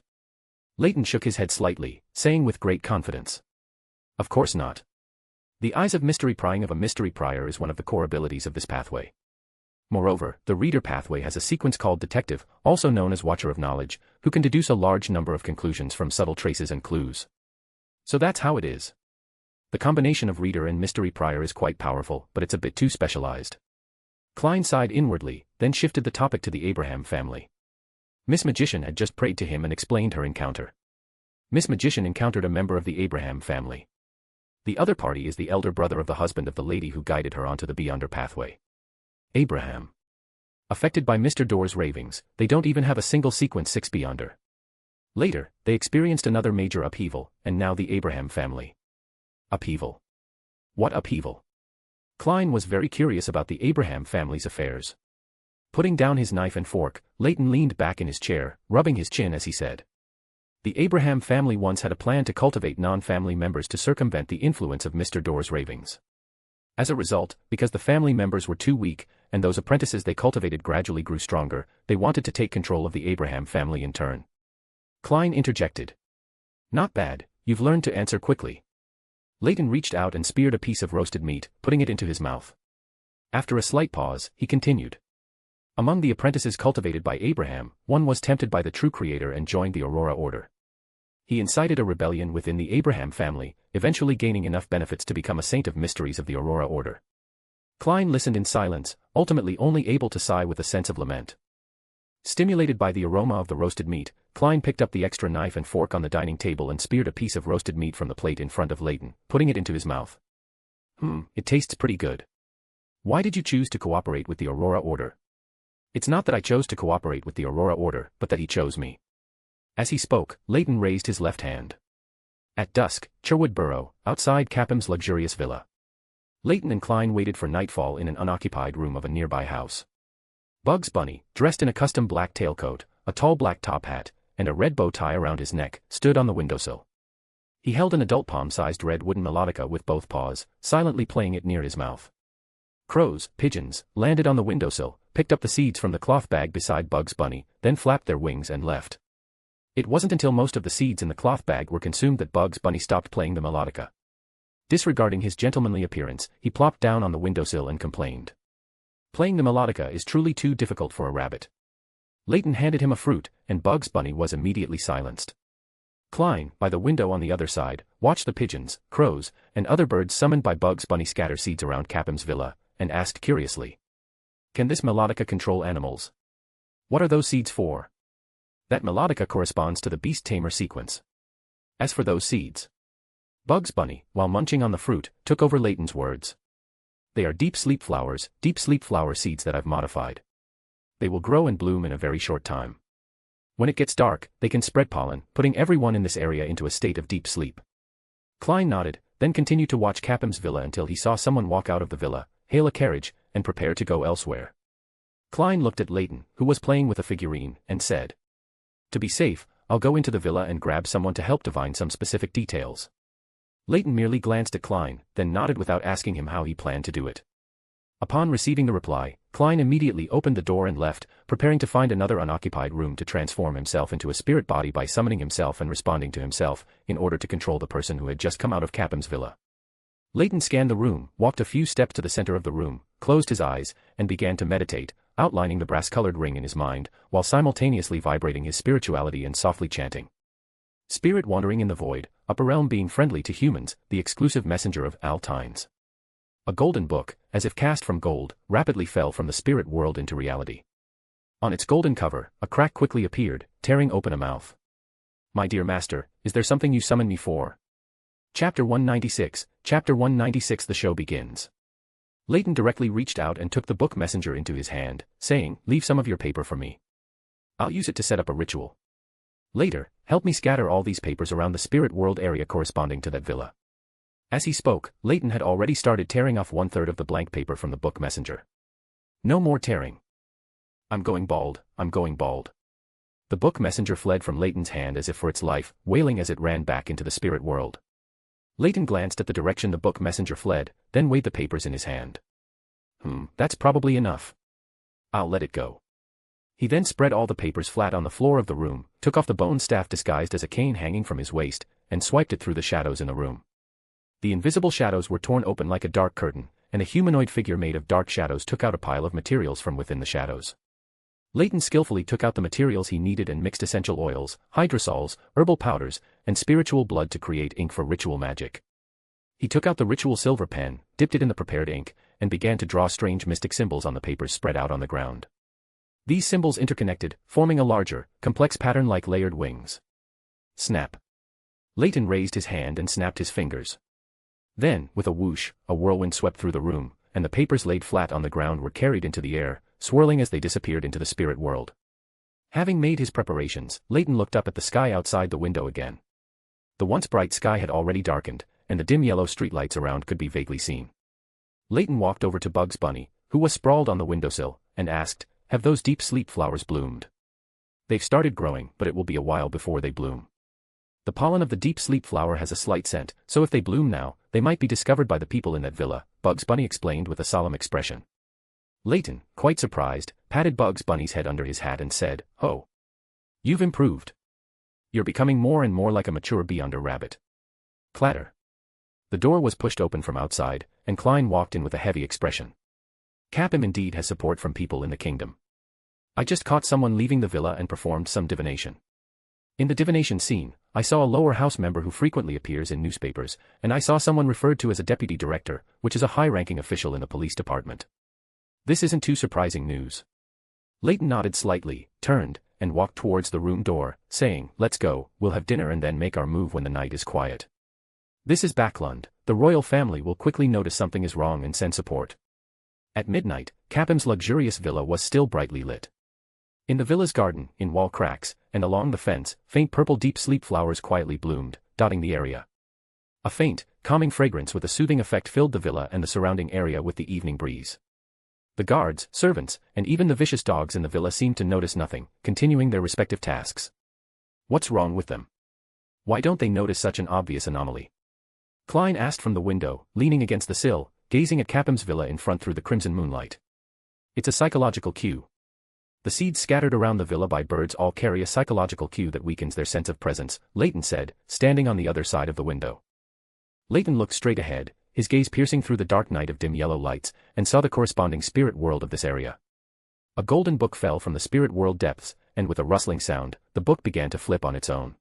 Leyton shook his head slightly, saying with great confidence, "Of course not. The eyes of mystery prying of a mystery prior is one of the core abilities of this pathway. Moreover, the reader pathway has a sequence called Detective, also known as Watcher of Knowledge, who can deduce a large number of conclusions from subtle traces and clues. So that's how it is. The combination of reader and mystery prior is quite powerful, but it's a bit too specialized." Klein sighed inwardly, then shifted the topic to the Abraham family. Miss Magician had just prayed to him and explained her encounter. Miss Magician encountered a member of the Abraham family. The other party is the elder brother of the husband of the lady who guided her onto the Beyonder pathway. Abraham. Affected by Mr. Door's ravings, they don't even have a single Sequence 6 Beyonder. Later, they experienced another major upheaval, and now the Abraham family. Upheaval? What upheaval? Klein was very curious about the Abraham family's affairs. Putting down his knife and fork, Leyton leaned back in his chair, rubbing his chin as he said, "The Abraham family once had a plan to cultivate non-family members to circumvent the influence of Mr. Door's ravings. As a result, because the family members were too weak, and those apprentices they cultivated gradually grew stronger, they wanted to take control of the Abraham family in turn." Klein interjected, "Not bad, you've learned to answer quickly." Leyton reached out and speared a piece of roasted meat, putting it into his mouth. After a slight pause, he continued. "Among the apprentices cultivated by Abraham, one was tempted by the true creator and joined the Aurora Order. He incited a rebellion within the Abraham family, eventually gaining enough benefits to become a saint of mysteries of the Aurora Order. Klein listened in silence, ultimately only able to sigh with a sense of lament. Stimulated by the aroma of the roasted meat, Klein picked up the extra knife and fork on the dining table and speared a piece of roasted meat from the plate in front of Leyton, putting it into his mouth. It tastes pretty good. Why did you choose to cooperate with the Aurora Order? It's not that I chose to cooperate with the Aurora Order, but that he chose me. As he spoke, Leyton raised his left hand. At dusk, Cherwood Burrow, outside Capham's luxurious villa. Leyton and Klein waited for nightfall in an unoccupied room of a nearby house. Bugs Bunny, dressed in a custom black tailcoat, a tall black top hat, and a red bow tie around his neck, stood on the windowsill. He held an adult palm-sized red wooden melodica with both paws, silently playing it near his mouth. Crows, pigeons, landed on the windowsill, picked up the seeds from the cloth bag beside Bugs Bunny, then flapped their wings and left. It wasn't until most of the seeds in the cloth bag were consumed that Bugs Bunny stopped playing the melodica. Disregarding his gentlemanly appearance, he plopped down on the windowsill and complained. Playing the melodica is truly too difficult for a rabbit. Leyton handed him a fruit, and Bugs Bunny was immediately silenced. Klein, by the window on the other side, watched the pigeons, crows, and other birds summoned by Bugs Bunny scatter seeds around Capham's villa, and asked curiously. Can this melodica control animals? What are those seeds for? That melodica corresponds to the beast tamer sequence. As for those seeds. Bugs Bunny, while munching on the fruit, took over Leyton's words. They are deep sleep flower seeds that I've modified. They will grow and bloom in a very short time. When it gets dark, they can spread pollen, putting everyone in this area into a state of deep sleep. Klein nodded, then continued to watch Capham's villa until he saw someone walk out of the villa, hail a carriage, and prepare to go elsewhere. Klein looked at Leyton, who was playing with a figurine, and said, To be safe, I'll go into the villa and grab someone to help divine some specific details. Leyton merely glanced at Klein, then nodded without asking him how he planned to do it. Upon receiving the reply, Klein immediately opened the door and left, preparing to find another unoccupied room to transform himself into a spirit body by summoning himself and responding to himself, in order to control the person who had just come out of Capham's villa. Leyton scanned the room, walked a few steps to the center of the room, closed his eyes, and began to meditate, outlining the brass-colored ring in his mind, while simultaneously vibrating his spirituality and softly chanting. Spirit wandering in the void, upper realm being friendly to humans, the exclusive messenger of all times. A golden book, as if cast from gold, rapidly fell from the spirit world into reality. On its golden cover, a crack quickly appeared, tearing open a mouth. My dear master, is there something you summon me for? Chapter 196, Chapter 196 The show begins. Leyton directly reached out and took the book messenger into his hand, saying, Leave some of your paper for me. I'll use it to set up a ritual. Later, help me scatter all these papers around the spirit world area corresponding to that villa. As he spoke, Leyton had already started tearing off 1/3 of the blank paper from the book messenger. No more tearing. I'm going bald, I'm going bald. The book messenger fled from Leyton's hand as if for its life, wailing as it ran back into the spirit world. Leyton glanced at the direction the book messenger fled, then weighed the papers in his hand. That's probably enough. I'll let it go. He then spread all the papers flat on the floor of the room, took off the bone staff disguised as a cane hanging from his waist, and swiped it through the shadows in the room. The invisible shadows were torn open like a dark curtain, and a humanoid figure made of dark shadows took out a pile of materials from within the shadows. Leyton skillfully took out the materials he needed and mixed essential oils, hydrosols, herbal powders, and spiritual blood to create ink for ritual magic. He took out the ritual silver pen, dipped it in the prepared ink, and began to draw strange mystic symbols on the papers spread out on the ground. These symbols interconnected, forming a larger, complex pattern like layered wings. Snap. Leyton raised his hand and snapped his fingers. Then, with a whoosh, a whirlwind swept through the room, and the papers laid flat on the ground were carried into the air, swirling as they disappeared into the spirit world. Having made his preparations, Leyton looked up at the sky outside the window again. The once bright sky had already darkened, and the dim yellow streetlights around could be vaguely seen. Leyton walked over to Bugs Bunny, who was sprawled on the windowsill, and asked, Have those deep sleep flowers bloomed? They've started growing, but it will be a while before they bloom. The pollen of the deep sleep flower has a slight scent, so if they bloom now, they might be discovered by the people in that villa, Bugs Bunny explained with a solemn expression. Leyton, quite surprised, patted Bugs Bunny's head under his hat and said, Oh. You've improved. You're becoming more and more like a mature beyonder rabbit. Clatter. The door was pushed open from outside, and Klein walked in with a heavy expression. Capham indeed has support from people in the kingdom. I just caught someone leaving the villa and performed some divination. In the divination scene, I saw a lower house member who frequently appears in newspapers, and I saw someone referred to as a deputy director, which is a high-ranking official in the police department. This isn't too surprising news. Leyton nodded slightly, turned, and walked towards the room door, saying, "Let's go, we'll have dinner and then make our move when the night is quiet." This is Backlund. The royal family will quickly notice something is wrong and send support. At midnight, Capham's luxurious villa was still brightly lit. In the villa's garden, in wall cracks, and along the fence, faint purple deep sleep flowers quietly bloomed, dotting the area. A faint, calming fragrance with a soothing effect filled the villa and the surrounding area with the evening breeze. The guards, servants, and even the vicious dogs in the villa seemed to notice nothing, continuing their respective tasks. What's wrong with them? Why don't they notice such an obvious anomaly? Klein asked from the window, leaning against the sill, gazing at Capham's villa in front through the crimson moonlight. It's a psychological cue. The seeds scattered around the villa by birds all carry a psychological cue that weakens their sense of presence, Leyton said, standing on the other side of the window. Leyton looked straight ahead, his gaze piercing through the dark night of dim yellow lights, and saw the corresponding spirit world of this area. A golden book fell from the spirit world depths, and with a rustling sound, the book began to flip on its own.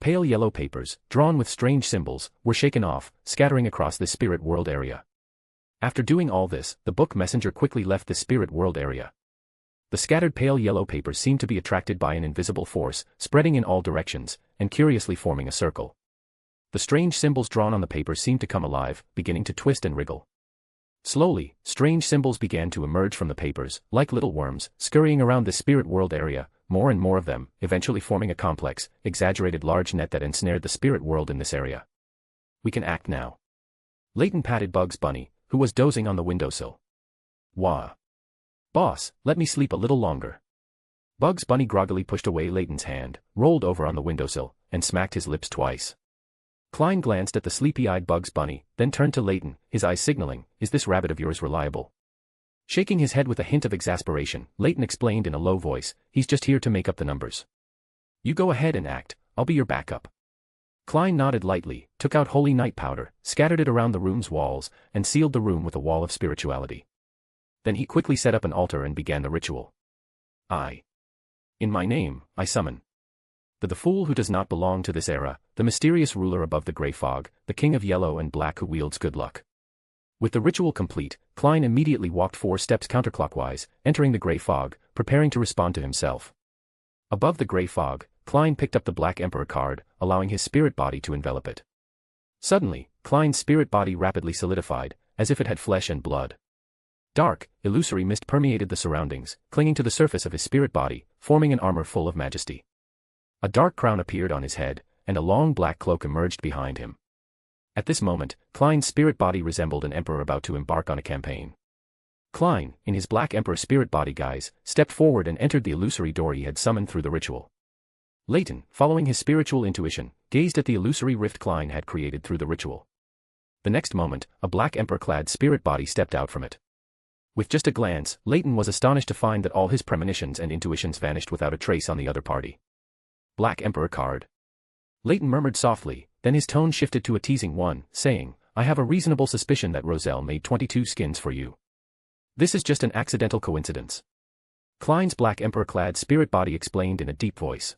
Pale yellow papers, drawn with strange symbols, were shaken off, scattering across this spirit world area. After doing all this, the book messenger quickly left the spirit world area. The scattered pale yellow papers seemed to be attracted by an invisible force, spreading in all directions, and curiously forming a circle. The strange symbols drawn on the paper seemed to come alive, beginning to twist and wriggle. Slowly, strange symbols began to emerge from the papers, like little worms, scurrying around the spirit world area, more and more of them, eventually forming a complex, exaggerated large net that ensnared the spirit world in this area. We can act now. Leyton patted Bugs Bunny, who was dozing on the windowsill. Wah. Boss, let me sleep a little longer. Bugs Bunny groggily pushed away Leyton's hand, rolled over on the windowsill, and smacked his lips twice. Klein glanced at the sleepy-eyed Bugs Bunny, then turned to Leyton, his eyes signaling, "Is this rabbit of yours reliable?" Shaking his head with a hint of exasperation, Leyton explained in a low voice, "He's just here to make up the numbers. You go ahead and act, I'll be your backup." Klein nodded lightly, took out holy night powder, scattered it around the room's walls, and sealed the room with a wall of spirituality. Then he quickly set up an altar and began the ritual. In my name, I summon the fool who does not belong to this era, the mysterious ruler above the grey fog, the king of yellow and black who wields good luck. With the ritual complete, Klein immediately walked 4 steps counterclockwise, entering the grey fog, preparing to respond to himself. Above the grey fog, Klein picked up the Black Emperor card, allowing his spirit body to envelop it. Suddenly, Klein's spirit body rapidly solidified, as if it had flesh and blood. Dark, illusory mist permeated the surroundings, clinging to the surface of his spirit body, forming an armor full of majesty. A dark crown appeared on his head, and a long black cloak emerged behind him. At this moment, Klein's spirit body resembled an emperor about to embark on a campaign. Klein, in his Black Emperor spirit body guise, stepped forward and entered the illusory door he had summoned through the ritual. Leyton, following his spiritual intuition, gazed at the illusory rift Klein had created through the ritual. The next moment, a Black Emperor-clad spirit body stepped out from it. With just a glance, Leyton was astonished to find that all his premonitions and intuitions vanished without a trace on the other party. Black Emperor card. Leyton murmured softly, then his tone shifted to a teasing one, saying, "I have a reasonable suspicion that Roselle made 22 skins for you. This is just an accidental coincidence." Klein's Black Emperor-clad spirit body explained in a deep voice.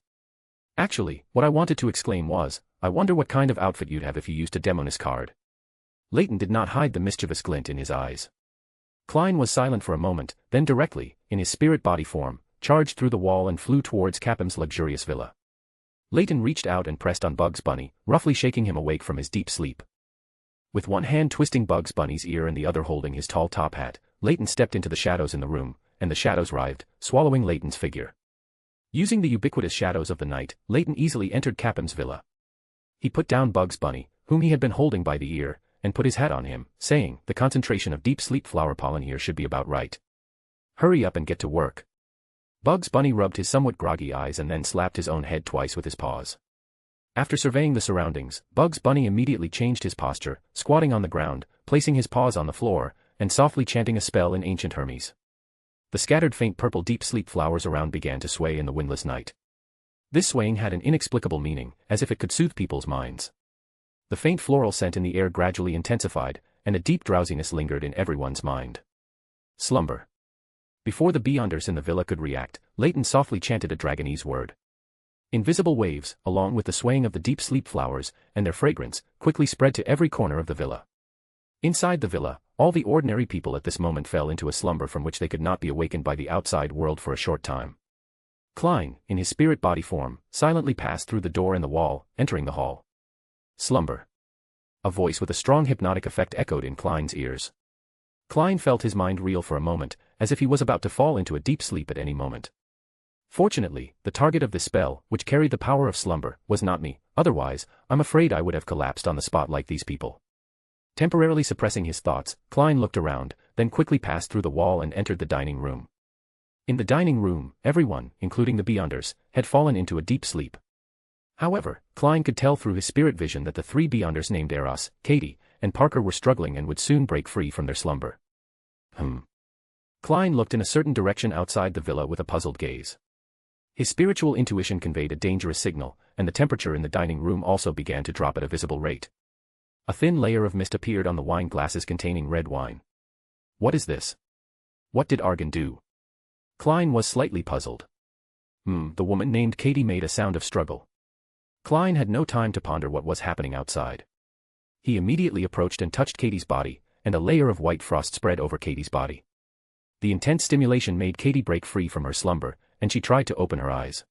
"Actually, what I wanted to exclaim was, I wonder what kind of outfit you'd have if you used a Demonis card." Leyton did not hide the mischievous glint in his eyes. Klein was silent for a moment, then directly, in his spirit body form, charged through the wall and flew towards Capham's luxurious villa. Leyton reached out and pressed on Bugs Bunny, roughly shaking him awake from his deep sleep. With one hand twisting Bugs Bunny's ear and the other holding his tall top hat, Leyton stepped into the shadows in the room, and the shadows writhed, swallowing Leyton's figure. Using the ubiquitous shadows of the night, Leyton easily entered Capham's villa. He put down Bugs Bunny, whom he had been holding by the ear, and put his hat on him, saying, "The concentration of deep sleep flower pollen here should be about right. Hurry up and get to work." Bugs Bunny rubbed his somewhat groggy eyes and then slapped his own head twice with his paws. After surveying the surroundings, Bugs Bunny immediately changed his posture, squatting on the ground, placing his paws on the floor, and softly chanting a spell in ancient Hermes. The scattered faint purple deep sleep flowers around began to sway in the windless night. This swaying had an inexplicable meaning, as if it could soothe people's minds. The faint floral scent in the air gradually intensified, and a deep drowsiness lingered in everyone's mind. Slumber. Before the Beyonders in the villa could react, Leyton softly chanted a Dragonese word. Invisible waves, along with the swaying of the deep sleep flowers, and their fragrance, quickly spread to every corner of the villa. Inside the villa, all the ordinary people at this moment fell into a slumber from which they could not be awakened by the outside world for a short time. Klein, in his spirit body form, silently passed through the door in the wall, entering the hall. Slumber. A voice with a strong hypnotic effect echoed in Klein's ears. Klein felt his mind reel for a moment, as if he was about to fall into a deep sleep at any moment. Fortunately, the target of this spell, which carried the power of slumber, was not me, otherwise, I'm afraid I would have collapsed on the spot like these people. Temporarily suppressing his thoughts, Klein looked around, then quickly passed through the wall and entered the dining room. In the dining room, everyone, including the Beyonders, had fallen into a deep sleep. However, Klein could tell through his spirit vision that the three Beyonders named Eros, Katie, and Parker were struggling and would soon break free from their slumber. Klein looked in a certain direction outside the villa with a puzzled gaze. His spiritual intuition conveyed a dangerous signal, and the temperature in the dining room also began to drop at a visible rate. A thin layer of mist appeared on the wine glasses containing red wine. What is this? What did Argon do? Klein was slightly puzzled. The woman named Katie made a sound of struggle. Klein had no time to ponder what was happening outside. He immediately approached and touched Katie's body, and a layer of white frost spread over Katie's body. The intense stimulation made Katie break free from her slumber, and she tried to open her eyes.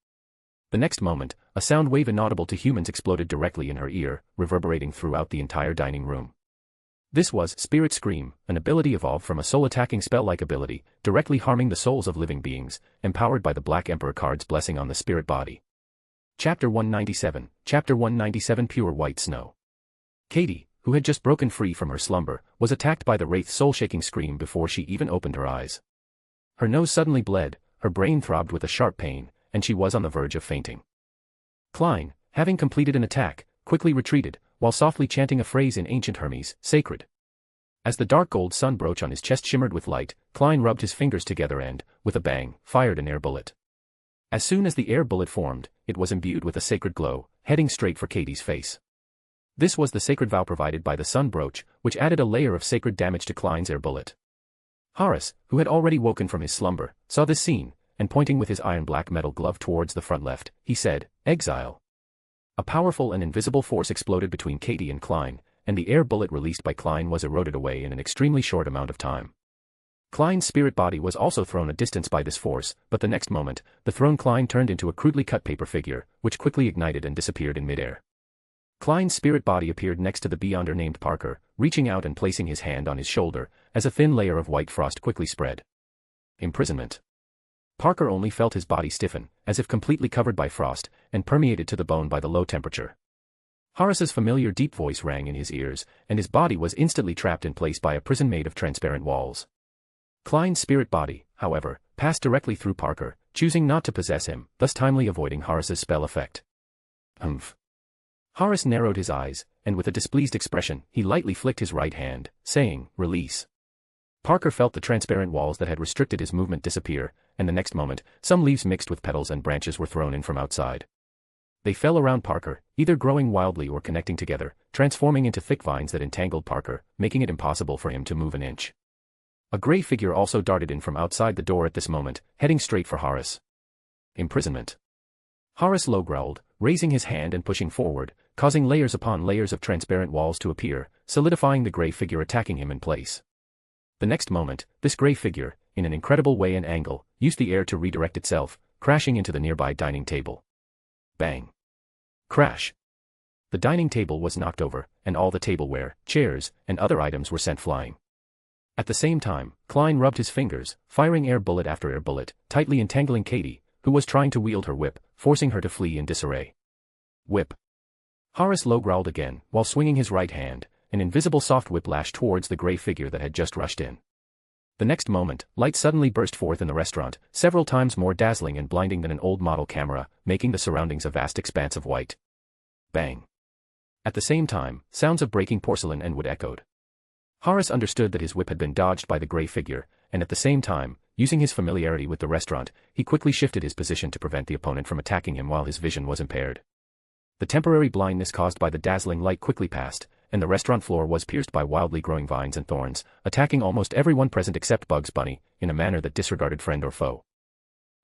The next moment, a sound wave inaudible to humans exploded directly in her ear, reverberating throughout the entire dining room. This was Spirit Scream, an ability evolved from a soul-attacking spell-like ability, directly harming the souls of living beings, empowered by the Black Emperor card's blessing on the spirit body. Chapter 197, Chapter 197 Pure White Snow. Katie, who had just broken free from her slumber, was attacked by the Wraith's soul-shaking scream before she even opened her eyes. Her nose suddenly bled, her brain throbbed with a sharp pain, and she was on the verge of fainting. Klein, having completed an attack, quickly retreated, while softly chanting a phrase in ancient Hermes, sacred. As the dark gold sun brooch on his chest shimmered with light, Klein rubbed his fingers together and, with a bang, fired an air bullet. As soon as the air bullet formed, it was imbued with a sacred glow, heading straight for Katie's face. This was the sacred vow provided by the sun brooch, which added a layer of sacred damage to Klein's air bullet. Horace, who had already woken from his slumber, saw this scene, and pointing with his iron-black metal glove towards the front left, he said, "Exile." A powerful and invisible force exploded between Katie and Klein, and the air bullet released by Klein was eroded away in an extremely short amount of time. Klein's spirit body was also thrown a distance by this force, but the next moment, the thrown Klein turned into a crudely cut paper figure, which quickly ignited and disappeared in midair. Klein's spirit body appeared next to the Beyonder named Parker, reaching out and placing his hand on his shoulder, as a thin layer of white frost quickly spread. Imprisonment. Parker only felt his body stiffen, as if completely covered by frost, and permeated to the bone by the low temperature. Horace's familiar deep voice rang in his ears, and his body was instantly trapped in place by a prison made of transparent walls. Klein's spirit body, however, passed directly through Parker, choosing not to possess him, thus timely avoiding Horace's spell effect. Horace narrowed his eyes, and with a displeased expression, he lightly flicked his right hand, saying, "Release." Parker felt the transparent walls that had restricted his movement disappear, and the next moment, some leaves mixed with petals and branches were thrown in from outside. They fell around Parker, either growing wildly or connecting together, transforming into thick vines that entangled Parker, making it impossible for him to move an inch. A gray figure also darted in from outside the door at this moment, heading straight for Horace. Imprisonment. Horace low-growled, raising his hand and pushing forward, causing layers upon layers of transparent walls to appear, solidifying the gray figure attacking him in place. The next moment, this gray figure, in an incredible way and angle, used the air to redirect itself, crashing into the nearby dining table. Bang. Crash. The dining table was knocked over, and all the tableware, chairs, and other items were sent flying. At the same time, Klein rubbed his fingers, firing air bullet after air bullet, tightly entangling Katie, who was trying to wield her whip, forcing her to flee in disarray. Whip. Horace low-growled again, while swinging his right hand, an invisible soft whip lashed towards the gray figure that had just rushed in. The next moment, light suddenly burst forth in the restaurant, several times more dazzling and blinding than an old model camera, making the surroundings a vast expanse of white. Bang. At the same time, sounds of breaking porcelain and wood echoed. Horace understood that his whip had been dodged by the gray figure, and at the same time, using his familiarity with the restaurant, he quickly shifted his position to prevent the opponent from attacking him while his vision was impaired. The temporary blindness caused by the dazzling light quickly passed, and the restaurant floor was pierced by wildly growing vines and thorns, attacking almost everyone present except Bugs Bunny, in a manner that disregarded friend or foe.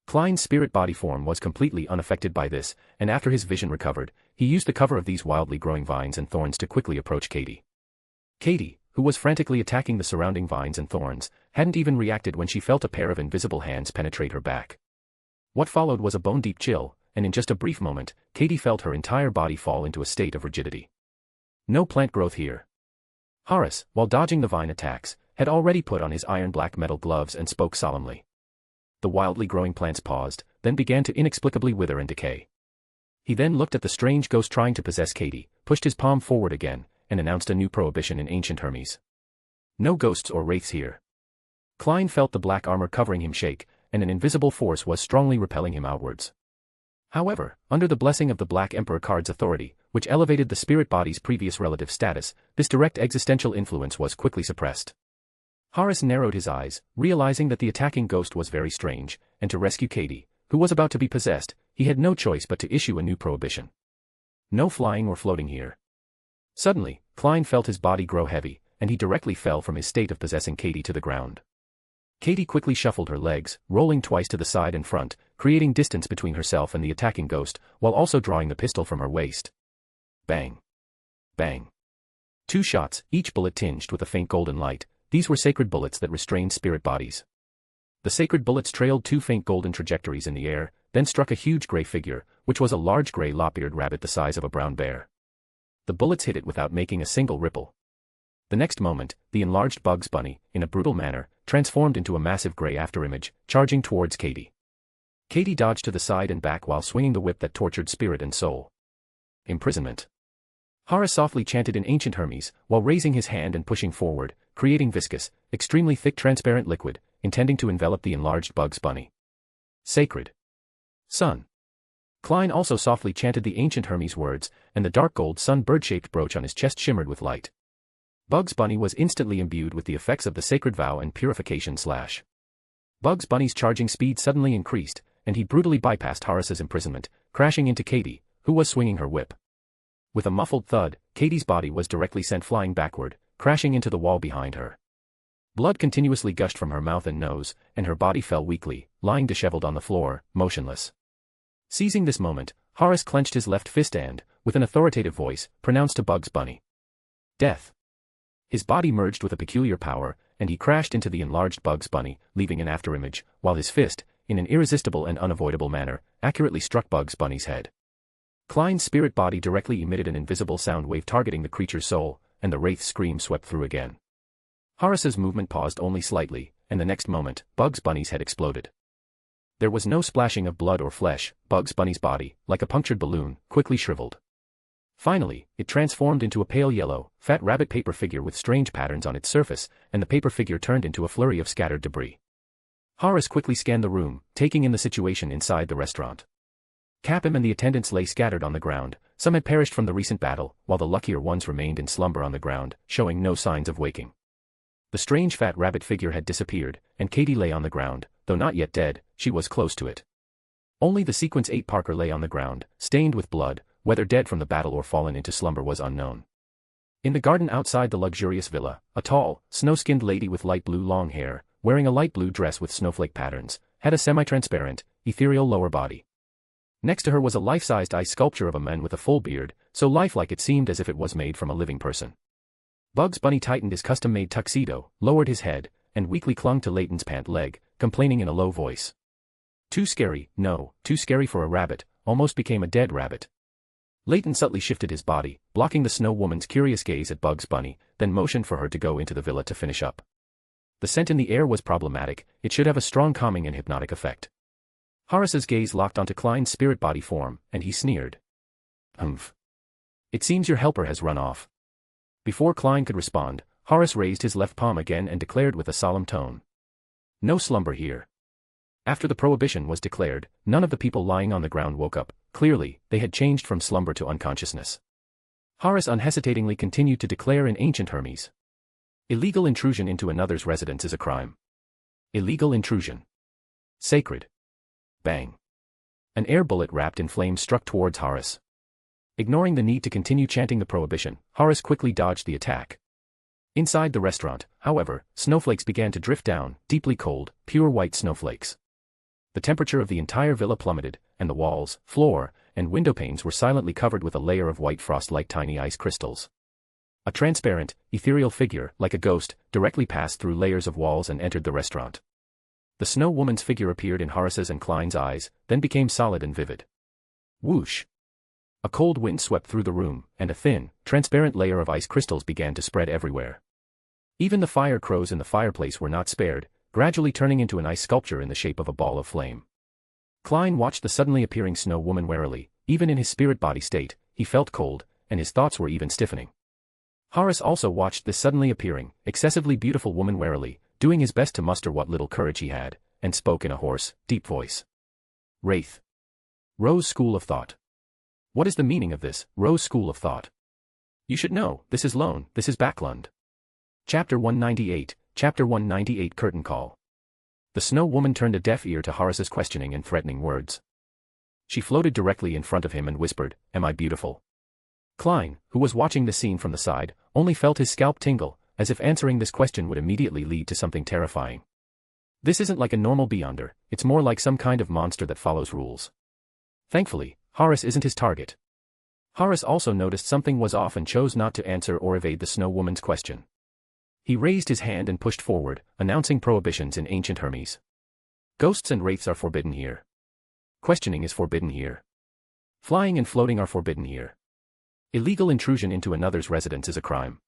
Klein's spirit body form was completely unaffected by this, and after his vision recovered, he used the cover of these wildly growing vines and thorns to quickly approach Katie. Katie, who was frantically attacking the surrounding vines and thorns, hadn't even reacted when she felt a pair of invisible hands penetrate her back. What followed was a bone-deep chill, and in just a brief moment, Katie felt her entire body fall into a state of rigidity. No plant growth here. Horace, while dodging the vine attacks, had already put on his iron-black metal gloves and spoke solemnly. The wildly growing plants paused, then began to inexplicably wither and decay. He then looked at the strange ghost trying to possess Katie, pushed his palm forward again, and announced a new prohibition in ancient Hermes. No ghosts or wraiths here. Klein felt the black armor covering him shake, and an invisible force was strongly repelling him outwards. However, under the blessing of the Black Emperor card's authority, which elevated the spirit body's previous relative status, this direct existential influence was quickly suppressed. Horace narrowed his eyes, realizing that the attacking ghost was very strange, and to rescue Katie, who was about to be possessed, he had no choice but to issue a new prohibition. No flying or floating here. Suddenly, Klein felt his body grow heavy, and he directly fell from his state of possessing Katie to the ground. Katie quickly shuffled her legs, rolling twice to the side and front, creating distance between herself and the attacking ghost, while also drawing the pistol from her waist. Bang. Bang. 2 shots, each bullet tinged with a faint golden light. These were sacred bullets that restrained spirit bodies. The sacred bullets trailed 2 faint golden trajectories in the air, then struck a huge gray figure, which was a large gray lop-eared rabbit the size of a brown bear. The bullets hit it without making a single ripple. The next moment, the enlarged Bugs Bunny, in a brutal manner, transformed into a massive gray afterimage, charging towards Katie. Katie dodged to the side and back while swinging the whip that tortured spirit and soul. Imprisonment. Horace softly chanted in ancient Hermes, while raising his hand and pushing forward, creating viscous, extremely thick transparent liquid, intending to envelop the enlarged Bugs Bunny. Sacred. Sun. Klein also softly chanted the ancient Hermes words, and the dark gold sun bird-shaped brooch on his chest shimmered with light. Bugs Bunny was instantly imbued with the effects of the sacred vow and purification slash. Bugs Bunny's charging speed suddenly increased, and he brutally bypassed Horace's imprisonment, crashing into Katie, who was swinging her whip. With a muffled thud, Katie's body was directly sent flying backward, crashing into the wall behind her. Blood continuously gushed from her mouth and nose, and her body fell weakly, lying disheveled on the floor, motionless. Seizing this moment, Horace clenched his left fist and, with an authoritative voice, pronounced to Bugs Bunny. Death. His body merged with a peculiar power, and he crashed into the enlarged Bugs Bunny, leaving an afterimage, while his fist, in an irresistible and unavoidable manner, accurately struck Bugs Bunny's head. Klein's spirit body directly emitted an invisible sound wave targeting the creature's soul, and the wraith's scream swept through again. Horace's movement paused only slightly, and the next moment, Bugs Bunny's head exploded. There was no splashing of blood or flesh. Bugs Bunny's body, like a punctured balloon, quickly shriveled. Finally, it transformed into a pale yellow, fat rabbit paper figure with strange patterns on its surface, and the paper figure turned into a flurry of scattered debris. Horace quickly scanned the room, taking in the situation inside the restaurant. Capim and the attendants lay scattered on the ground. Some had perished from the recent battle, while the luckier ones remained in slumber on the ground, showing no signs of waking. The strange fat rabbit figure had disappeared, and Katie lay on the ground. Though not yet dead, she was close to it. Only the Sequence 8 Parker lay on the ground, stained with blood. Whether dead from the battle or fallen into slumber was unknown. In the garden outside the luxurious villa, a tall, snow-skinned lady with light blue long hair, wearing a light blue dress with snowflake patterns, had a semi-transparent, ethereal lower body. Next to her was a life-sized ice sculpture of a man with a full beard, so lifelike it seemed as if it was made from a living person. Bugs Bunny tightened his custom-made tuxedo, lowered his head, and weakly clung to Leyton's pant leg, complaining in a low voice. Too scary, no, too scary for a rabbit, almost became a dead rabbit. Leyton subtly shifted his body, blocking the snow woman's curious gaze at Bugs Bunny, then motioned for her to go into the villa to finish up. The scent in the air was problematic. It should have a strong calming and hypnotic effect. Horace's gaze locked onto Klein's spirit body form, and he sneered. Humph. It seems your helper has run off. Before Klein could respond, Horace raised his left palm again and declared with a solemn tone. No slumber here. After the prohibition was declared, none of the people lying on the ground woke up. Clearly, they had changed from slumber to unconsciousness. Horace unhesitatingly continued to declare in ancient Hermes. Illegal intrusion into another's residence is a crime. Illegal intrusion. Sacred. Bang. An air bullet wrapped in flames struck towards Horace. Ignoring the need to continue chanting the prohibition, Horace quickly dodged the attack. Inside the restaurant, however, snowflakes began to drift down, deeply cold, pure white snowflakes. The temperature of the entire villa plummeted, and the walls, floor, and window panes were silently covered with a layer of white frost like tiny ice crystals. A transparent, ethereal figure, like a ghost, directly passed through layers of walls and entered the restaurant. The Snow Woman's figure appeared in Horace's and Klein's eyes, then became solid and vivid. Whoosh! A cold wind swept through the room, and a thin, transparent layer of ice crystals began to spread everywhere. Even the fire crows in the fireplace were not spared, gradually turning into an ice sculpture in the shape of a ball of flame. Klein watched the suddenly appearing Snow Woman warily. Even in his spirit-body state, he felt cold, and his thoughts were even stiffening. Horace also watched this suddenly appearing, excessively beautiful woman warily, doing his best to muster what little courage he had, and spoke in a hoarse, deep voice. Wraith. Rose School of Thought. What is the meaning of this, Rose School of Thought? You should know, this is Lone, this is Backlund. Chapter 198, Chapter 198 Curtain Call. The Snow Woman turned a deaf ear to Horace's questioning and threatening words. She floated directly in front of him and whispered, "Am I beautiful?" Klein, who was watching the scene from the side, only felt his scalp tingle, as if answering this question would immediately lead to something terrifying. This isn't like a normal beyonder, it's more like some kind of monster that follows rules. Thankfully, Horace isn't his target. Horace also noticed something was off and chose not to answer or evade the Snow Woman's question. He raised his hand and pushed forward, announcing prohibitions in ancient Hermes. Ghosts and wraiths are forbidden here. Questioning is forbidden here. Flying and floating are forbidden here. Illegal intrusion into another's residence is a crime.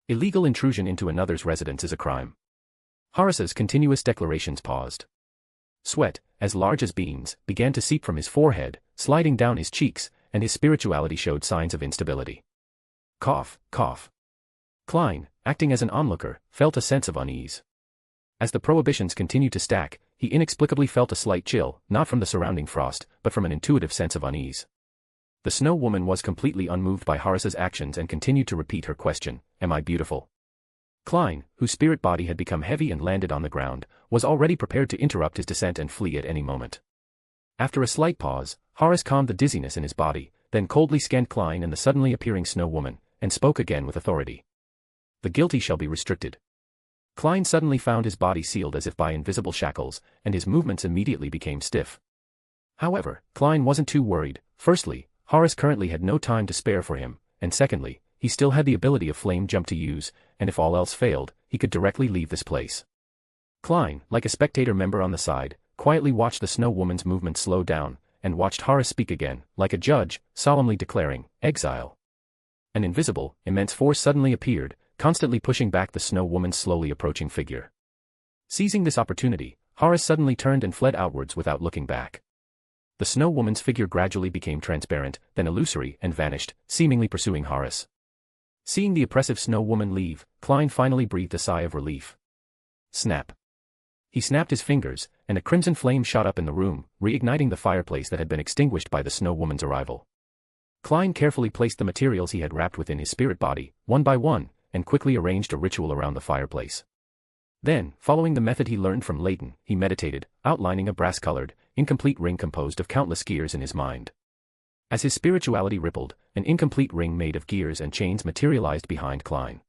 Illegal intrusion into another's residence is a crime. Horace's continuous declarations paused. Sweat, as large as beans, began to seep from his forehead, sliding down his cheeks, and his spirituality showed signs of instability. Cough, cough. Klein, acting as an onlooker, felt a sense of unease. As the prohibitions continued to stack, he inexplicably felt a slight chill, not from the surrounding frost, but from an intuitive sense of unease. The Snow Woman was completely unmoved by Horace's actions and continued to repeat her question, "Am I beautiful?" Klein, whose spirit body had become heavy and landed on the ground, was already prepared to interrupt his descent and flee at any moment. After a slight pause, Horace calmed the dizziness in his body, then coldly scanned Klein and the suddenly appearing Snow Woman, and spoke again with authority. "The guilty shall be restricted." Klein suddenly found his body sealed as if by invisible shackles, and his movements immediately became stiff. However, Klein wasn't too worried. Firstly, Horace currently had no time to spare for him, and secondly, he still had the ability of flame jump to use, and if all else failed, he could directly leave this place. Klein, like a spectator member on the side, quietly watched the Snow Woman's movement slow down, and watched Horace speak again, like a judge, solemnly declaring, "Exile." An invisible, immense force suddenly appeared, constantly pushing back the Snow Woman's slowly approaching figure. Seizing this opportunity, Horace suddenly turned and fled outwards without looking back. The Snow Woman's figure gradually became transparent, then illusory, and vanished, seemingly pursuing Horace. Seeing the oppressive Snow Woman leave, Klein finally breathed a sigh of relief. Snap. He snapped his fingers, and a crimson flame shot up in the room, reigniting the fireplace that had been extinguished by the Snow Woman's arrival. Klein carefully placed the materials he had wrapped within his spirit body, one by one, and quickly arranged a ritual around the fireplace. Then, following the method he learned from Leyton, he meditated, outlining a brass-colored, incomplete ring composed of countless gears in his mind. As his spirituality rippled, an incomplete ring made of gears and chains materialized behind Klein.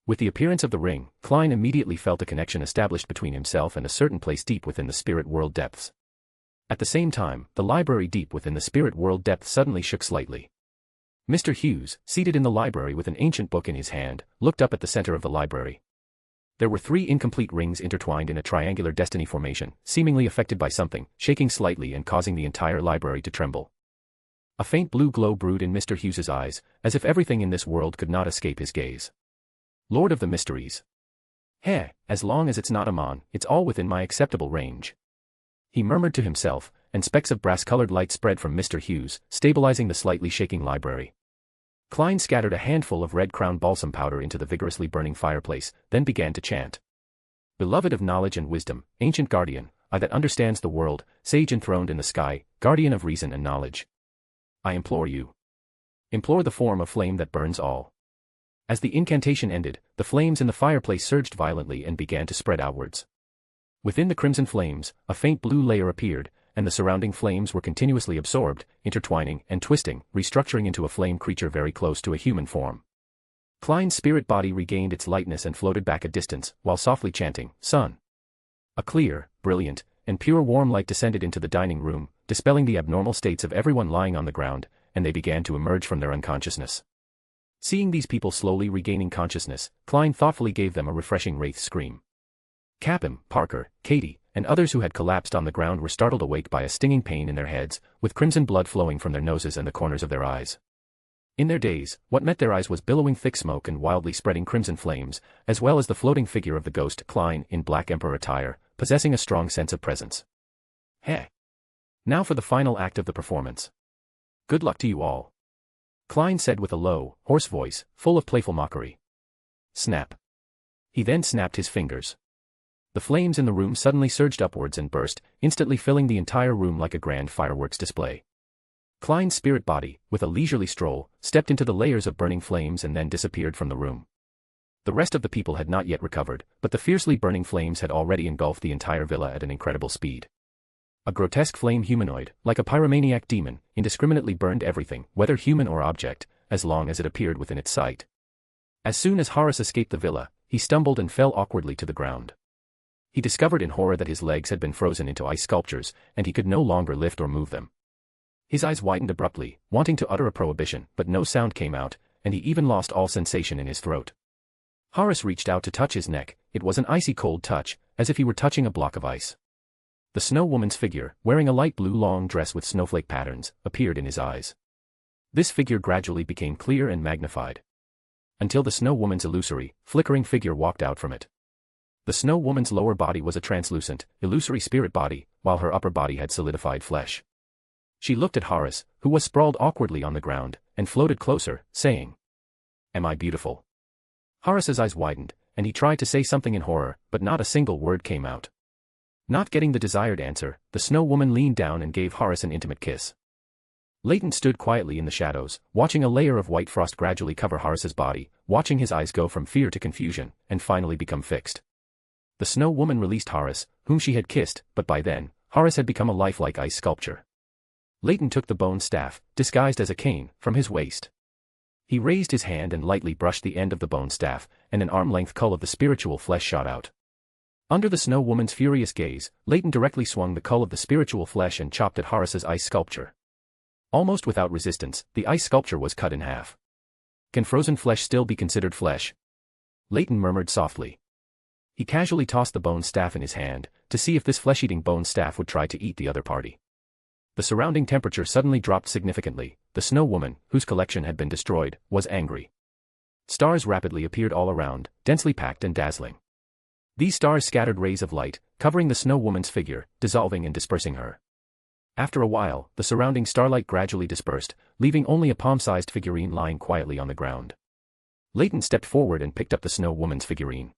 With the appearance of the ring, Klein immediately felt a connection established between himself and a certain place deep within the spirit world depths. At the same time, the library deep within the spirit world depths suddenly shook slightly. Mr. Hughes, seated in the library with an ancient book in his hand, looked up at the center of the library. There were 3 incomplete rings intertwined in a triangular destiny formation, seemingly affected by something, shaking slightly and causing the entire library to tremble. A faint blue glow brewed in Mr. Hughes's eyes, as if everything in this world could not escape his gaze. Lord of the Mysteries. As long as it's not Amon, it's all within my acceptable range. He murmured to himself, and specks of brass-colored light spread from Mr. Hughes, stabilizing the slightly shaking library. Klein scattered a handful of red crown balsam powder into the vigorously burning fireplace, then began to chant. Beloved of knowledge and wisdom, ancient guardian, I that understands the world, sage enthroned in the sky, guardian of reason and knowledge. I implore you. Implore the form of flame that burns all. As the incantation ended, the flames in the fireplace surged violently and began to spread outwards. Within the crimson flames, a faint blue layer appeared, and the surrounding flames were continuously absorbed, intertwining and twisting, restructuring into a flame creature very close to a human form. Klein's spirit body regained its lightness and floated back a distance, while softly chanting, "Sun." A clear, brilliant, and pure warm light descended into the dining room, dispelling the abnormal states of everyone lying on the ground, and they began to emerge from their unconsciousness. Seeing these people slowly regaining consciousness, Klein thoughtfully gave them a refreshing wraith scream. Capim, Parker, Katie, and others who had collapsed on the ground were startled awake by a stinging pain in their heads, with crimson blood flowing from their noses and the corners of their eyes. In their daze, what met their eyes was billowing thick smoke and wildly spreading crimson flames, as well as the floating figure of the ghost Klein in black emperor attire, possessing a strong sense of presence. Heh. Now for the final act of the performance. Good luck to you all. Klein said with a low, hoarse voice, full of playful mockery. Snap. He then snapped his fingers. The flames in the room suddenly surged upwards and burst, instantly filling the entire room like a grand fireworks display. Klein's spirit body, with a leisurely stroll, stepped into the layers of burning flames and then disappeared from the room. The rest of the people had not yet recovered, but the fiercely burning flames had already engulfed the entire villa at an incredible speed. A grotesque flame humanoid, like a pyromaniac demon, indiscriminately burned everything, whether human or object, as long as it appeared within its sight. As soon as Horace escaped the villa, he stumbled and fell awkwardly to the ground. He discovered in horror that his legs had been frozen into ice sculptures, and he could no longer lift or move them. His eyes widened abruptly, wanting to utter a prohibition, but no sound came out, and he even lost all sensation in his throat. Horace reached out to touch his neck. It was an icy cold touch, as if he were touching a block of ice. The snow woman's figure, wearing a light blue long dress with snowflake patterns, appeared in his eyes. This figure gradually became clear and magnified, until the snow woman's illusory, flickering figure walked out from it. The snow woman's lower body was a translucent, illusory spirit body, while her upper body had solidified flesh. She looked at Horace, who was sprawled awkwardly on the ground, and floated closer, saying, "Am I beautiful?" Horace's eyes widened, and he tried to say something in horror, but not a single word came out. Not getting the desired answer, the snow woman leaned down and gave Horace an intimate kiss. Leyton stood quietly in the shadows, watching a layer of white frost gradually cover Horace's body, watching his eyes go from fear to confusion, and finally become fixed. The snow woman released Horace, whom she had kissed, but by then, Horace had become a lifelike ice sculpture. Leyton took the bone staff, disguised as a cane, from his waist. He raised his hand and lightly brushed the end of the bone staff, and an arm-length cull of the spiritual flesh shot out. Under the snow woman's furious gaze, Leyton directly swung the cull of the spiritual flesh and chopped at Horace's ice sculpture. Almost without resistance, the ice sculpture was cut in half. Can frozen flesh still be considered flesh? Leyton murmured softly. He casually tossed the bone staff in his hand, to see if this flesh-eating bone staff would try to eat the other party. The surrounding temperature suddenly dropped significantly. The snow woman, whose collection had been destroyed, was angry. Stars rapidly appeared all around, densely packed and dazzling. These stars scattered rays of light, covering the snow woman's figure, dissolving and dispersing her. After a while, the surrounding starlight gradually dispersed, leaving only a palm-sized figurine lying quietly on the ground. Leyton stepped forward and picked up the snow woman's figurine.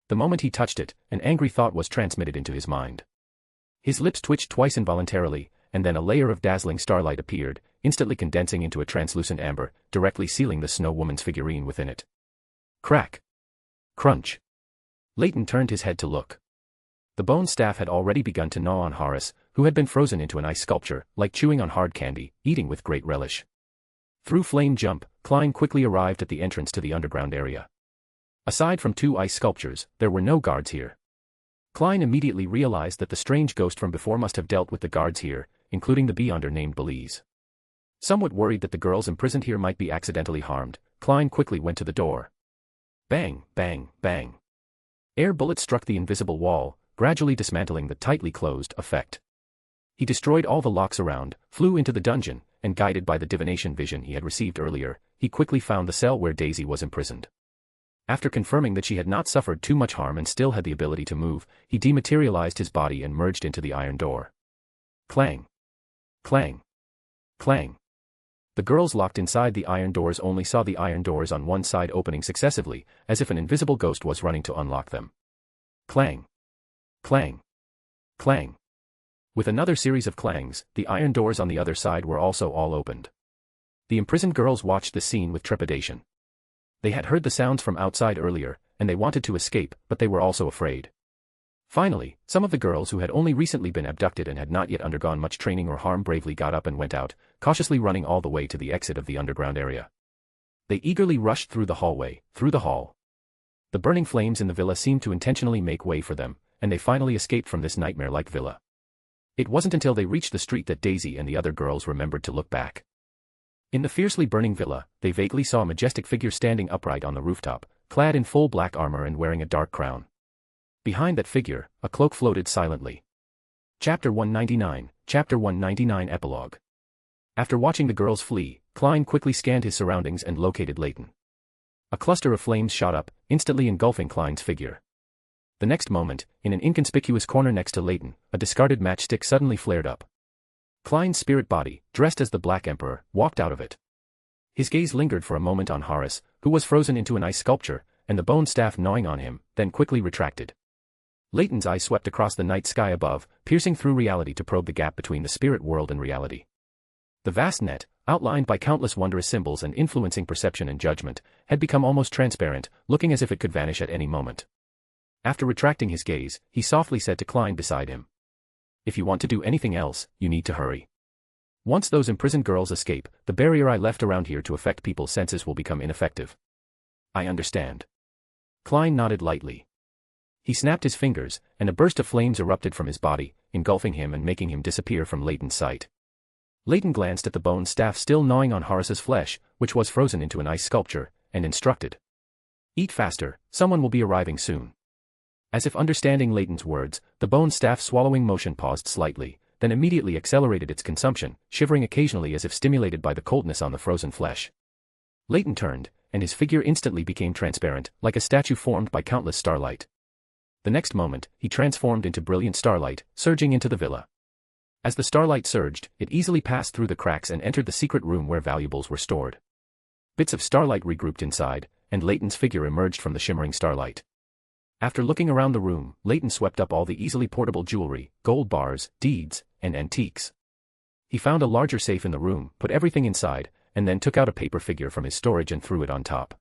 The moment he touched it, an angry thought was transmitted into his mind. His lips twitched twice involuntarily, and then a layer of dazzling starlight appeared, instantly condensing into a translucent amber, directly sealing the snow woman's figurine within it. Crack! Crunch! Leyton turned his head to look. The bone staff had already begun to gnaw on Horace, who had been frozen into an ice sculpture, like chewing on hard candy, eating with great relish. Through flame jump, Klein quickly arrived at the entrance to the underground area. Aside from 2 ice sculptures, there were no guards here. Klein immediately realized that the strange ghost from before must have dealt with the guards here, including the beyonder named Belize. Somewhat worried that the girls imprisoned here might be accidentally harmed, Klein quickly went to the door. Bang, bang, bang. Air bullets struck the invisible wall, gradually dismantling the tightly closed effect. He destroyed all the locks around, flew into the dungeon, and guided by the divination vision he had received earlier, he quickly found the cell where Daisy was imprisoned. After confirming that she had not suffered too much harm and still had the ability to move, he dematerialized his body and merged into the iron door. Clang! Clang! Clang! The girls locked inside the iron doors only saw the iron doors on one side opening successively, as if an invisible ghost was running to unlock them. Clang! Clang! Clang! With another series of clangs, the iron doors on the other side were also all opened. The imprisoned girls watched the scene with trepidation. They had heard the sounds from outside earlier, and they wanted to escape, but they were also afraid. Finally, some of the girls who had only recently been abducted and had not yet undergone much training or harm bravely got up and went out, cautiously running all the way to the exit of the underground area. They eagerly rushed through the hallway, through the hall. The burning flames in the villa seemed to intentionally make way for them, and they finally escaped from this nightmare-like villa. It wasn't until they reached the street that Daisy and the other girls remembered to look back. In the fiercely burning villa, they vaguely saw a majestic figure standing upright on the rooftop, clad in full black armor and wearing a dark crown. Behind that figure, a cloak floated silently. Chapter 199 Epilogue. After watching the girls flee, Klein quickly scanned his surroundings and located Leyton. A cluster of flames shot up, instantly engulfing Klein's figure. The next moment, in an inconspicuous corner next to Leyton, a discarded matchstick suddenly flared up. Klein's spirit body, dressed as the Black Emperor, walked out of it. His gaze lingered for a moment on Horace, who was frozen into an ice sculpture, and the bone staff gnawing on him, then quickly retracted. Leyton's eye swept across the night sky above, piercing through reality to probe the gap between the spirit world and reality. The vast net, outlined by countless wondrous symbols and influencing perception and judgment, had become almost transparent, looking as if it could vanish at any moment. After retracting his gaze, he softly said to Klein beside him, "If you want to do anything else, you need to hurry. Once those imprisoned girls escape, the barrier I left around here to affect people's senses will become ineffective." "I understand." Klein nodded lightly. He snapped his fingers, and a burst of flames erupted from his body, engulfing him and making him disappear from Leyton's sight. Leyton glanced at the bone staff still gnawing on Horace's flesh, which was frozen into an ice sculpture, and instructed, "Eat faster, someone will be arriving soon." As if understanding Leyton's words, the bone staff swallowing motion paused slightly, then immediately accelerated its consumption, shivering occasionally as if stimulated by the coldness on the frozen flesh. Leyton turned, and his figure instantly became transparent, like a statue formed by countless starlight. The next moment, he transformed into brilliant starlight, surging into the villa. As the starlight surged, it easily passed through the cracks and entered the secret room where valuables were stored. Bits of starlight regrouped inside, and Leyton's figure emerged from the shimmering starlight. After looking around the room, Leyton swept up all the easily portable jewelry, gold bars, deeds, and antiques. He found a larger safe in the room, put everything inside, and then took out a paper figure from his storage and threw it on top.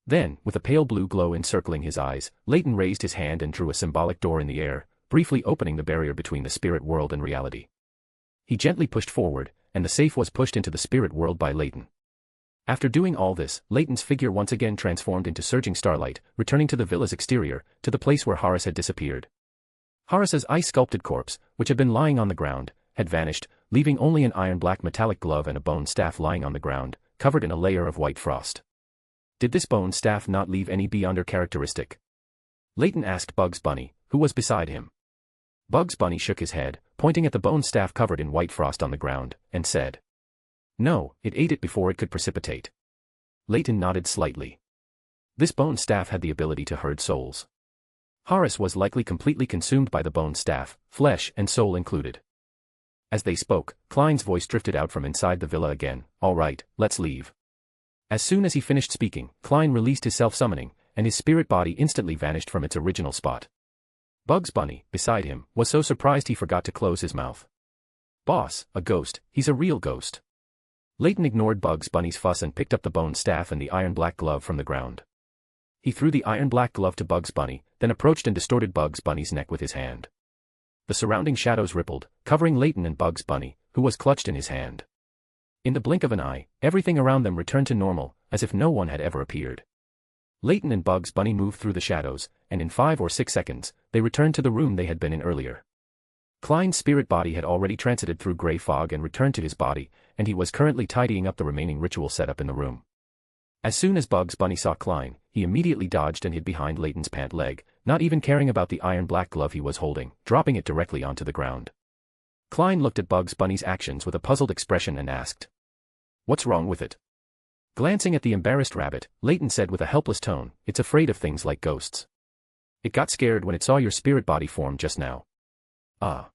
Then, with a pale blue glow encircling his eyes, Leyton raised his hand and drew a symbolic door in the air, briefly opening the barrier between the spirit world and reality. He gently pushed forward, and the safe was pushed into the spirit world by Leyton. After doing all this, Leyton's figure once again transformed into surging starlight, returning to the villa's exterior, to the place where Horace had disappeared. Horace's ice-sculpted corpse, which had been lying on the ground, had vanished, leaving only an iron-black metallic glove and a bone staff lying on the ground, covered in a layer of white frost. Did this bone staff not leave any beyonder characteristic? Leyton asked Bugs Bunny, who was beside him. Bugs Bunny shook his head, pointing at the bone staff covered in white frost on the ground, and said, "No, it ate it before it could precipitate." Leyton nodded slightly. This bone staff had the ability to herd souls. Horace was likely completely consumed by the bone staff, flesh and soul included. As they spoke, Klein's voice drifted out from inside the villa again, "All right, let's leave." As soon as he finished speaking, Klein released his self-summoning, and his spirit body instantly vanished from its original spot. Bugs Bunny, beside him, was so surprised he forgot to close his mouth. "Boss, a ghost, he's a real ghost." Leyton ignored Bugs Bunny's fuss and picked up the bone staff and the iron-black glove from the ground. He threw the iron-black glove to Bugs Bunny, then approached and distorted Bugs Bunny's neck with his hand. The surrounding shadows rippled, covering Leyton and Bugs Bunny, who was clutched in his hand. In the blink of an eye, everything around them returned to normal, as if no one had ever appeared. Leyton and Bugs Bunny moved through the shadows, and in 5 or 6 seconds, they returned to the room they had been in earlier. Klein's spirit body had already transited through gray fog and returned to his body, and he was currently tidying up the remaining ritual setup in the room. As soon as Bugs Bunny saw Klein, he immediately dodged and hid behind Leyton's pant leg, not even caring about the iron-black glove he was holding, dropping it directly onto the ground. Klein looked at Bugs Bunny's actions with a puzzled expression and asked, "What's wrong with it?" Glancing at the embarrassed rabbit, Leyton said with a helpless tone, "It's afraid of things like ghosts. It got scared when it saw your spirit body form just now." "Ah."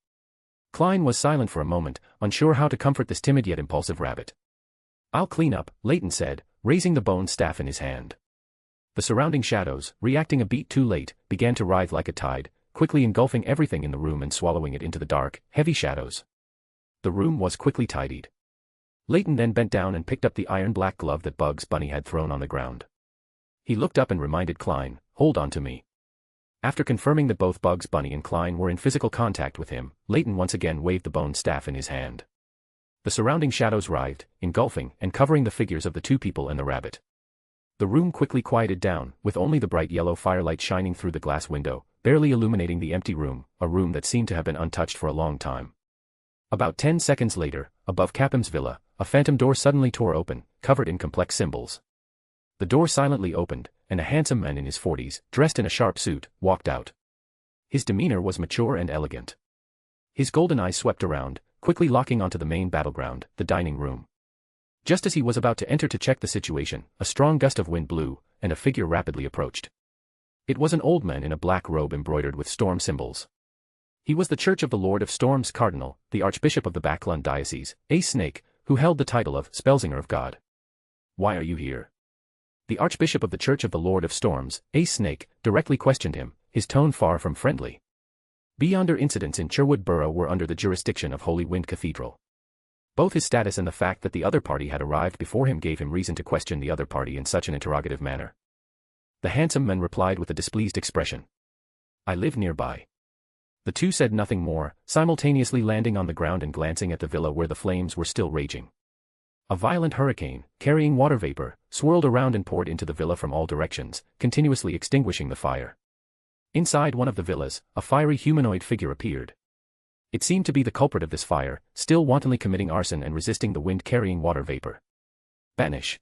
Klein was silent for a moment, unsure how to comfort this timid yet impulsive rabbit. "I'll clean up," Leyton said, raising the bone staff in his hand. The surrounding shadows, reacting a beat too late, began to writhe like a tide, quickly engulfing everything in the room and swallowing it into the dark, heavy shadows. The room was quickly tidied. Leyton then bent down and picked up the iron-black glove that Bugs Bunny had thrown on the ground. He looked up and reminded Klein, "Hold on to me." After confirming that both Bugs Bunny and Klein were in physical contact with him, Leyton once again waved the bone staff in his hand. The surrounding shadows writhed, engulfing and covering the figures of the two people and the rabbit. The room quickly quieted down, with only the bright yellow firelight shining through the glass window, barely illuminating the empty room, a room that seemed to have been untouched for a long time. About 10 seconds later, above Capham's villa, a phantom door suddenly tore open, covered in complex symbols. The door silently opened, and a handsome man in his 40s, dressed in a sharp suit, walked out. His demeanor was mature and elegant. His golden eyes swept around, quickly locking onto the main battleground, the dining room. Just as he was about to enter to check the situation, a strong gust of wind blew, and a figure rapidly approached. It was an old man in a black robe embroidered with storm symbols. He was the Church of the Lord of Storms Cardinal, the Archbishop of the Backlund Diocese, a snake, who held the title of Spellsinger of God. "Why are you here?" The Archbishop of the Church of the Lord of Storms, a snake, directly questioned him, his tone far from friendly. Beyonder incidents in Sherwood Borough were under the jurisdiction of Holy Wind Cathedral. Both his status and the fact that the other party had arrived before him gave him reason to question the other party in such an interrogative manner. The handsome man replied with a displeased expression. "I live nearby." The two said nothing more, simultaneously landing on the ground and glancing at the villa where the flames were still raging. A violent hurricane, carrying water vapor, swirled around and poured into the villa from all directions, continuously extinguishing the fire. Inside one of the villas, a fiery humanoid figure appeared. It seemed to be the culprit of this fire, still wantonly committing arson and resisting the wind-carrying water vapor. "Banish."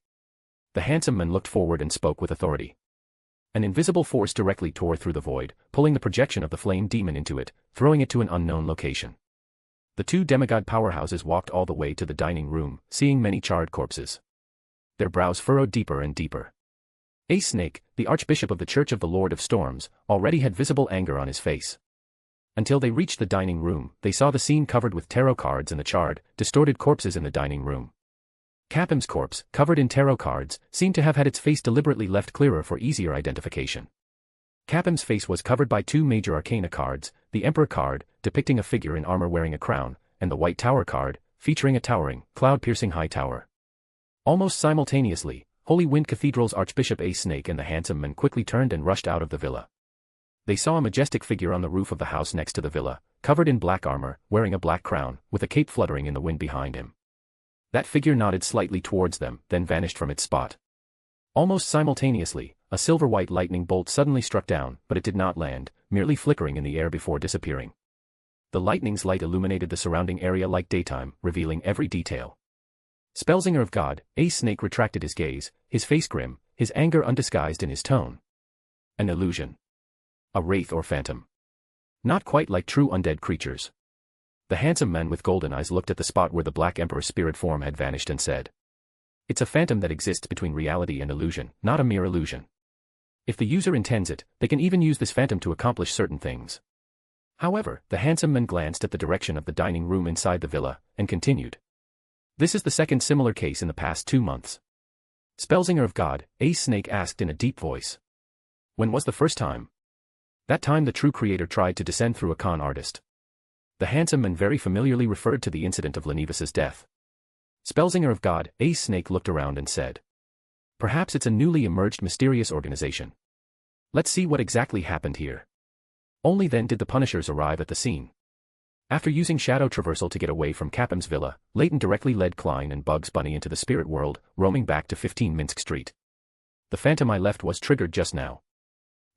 The handsome man looked forward and spoke with authority. An invisible force directly tore through the void, pulling the projection of the flame demon into it, throwing it to an unknown location. The two demigod powerhouses walked all the way to the dining room, seeing many charred corpses. Their brows furrowed deeper and deeper. A snake, the Archbishop of the Church of the Lord of Storms, already had visible anger on his face. Until they reached the dining room, they saw the scene covered with tarot cards and the charred, distorted corpses in the dining room. Capham's corpse, covered in tarot cards, seemed to have had its face deliberately left clearer for easier identification. Capham's face was covered by two major arcana cards, the Emperor card, depicting a figure in armor wearing a crown, and the White Tower card, featuring a towering, cloud-piercing high tower. Almost simultaneously, Holy Wind Cathedral's Archbishop A Snake and the handsome man quickly turned and rushed out of the villa. They saw a majestic figure on the roof of the house next to the villa, covered in black armor, wearing a black crown, with a cape fluttering in the wind behind him. That figure nodded slightly towards them, then vanished from its spot. Almost simultaneously, a silver-white lightning bolt suddenly struck down, but it did not land, merely flickering in the air before disappearing. The lightning's light illuminated the surrounding area like daytime, revealing every detail. Spellsinger of God, A Snake retracted his gaze, his face grim, his anger undisguised in his tone. An illusion. A wraith or phantom. Not quite like true undead creatures. The handsome man with golden eyes looked at the spot where the Black Emperor's spirit form had vanished and said, "It's a phantom that exists between reality and illusion, not a mere illusion. If the user intends it, they can even use this phantom to accomplish certain things." However, the handsome man glanced at the direction of the dining room inside the villa, and continued. "This is the second similar case in the past 2 months." Spellsinger of God, A Snake asked in a deep voice. "When was the first time?" "That time the true creator tried to descend through a con artist." The handsome man very familiarly referred to the incident of Lenivus's death. Spellsinger of God, A Snake looked around and said, "Perhaps it's a newly emerged mysterious organization. Let's see what exactly happened here." Only then did the Punishers arrive at the scene. After using shadow traversal to get away from Capham's villa, Leyton directly led Klein and Bugs Bunny into the spirit world, roaming back to 15 Minsk Street. "The phantom I left was triggered just now."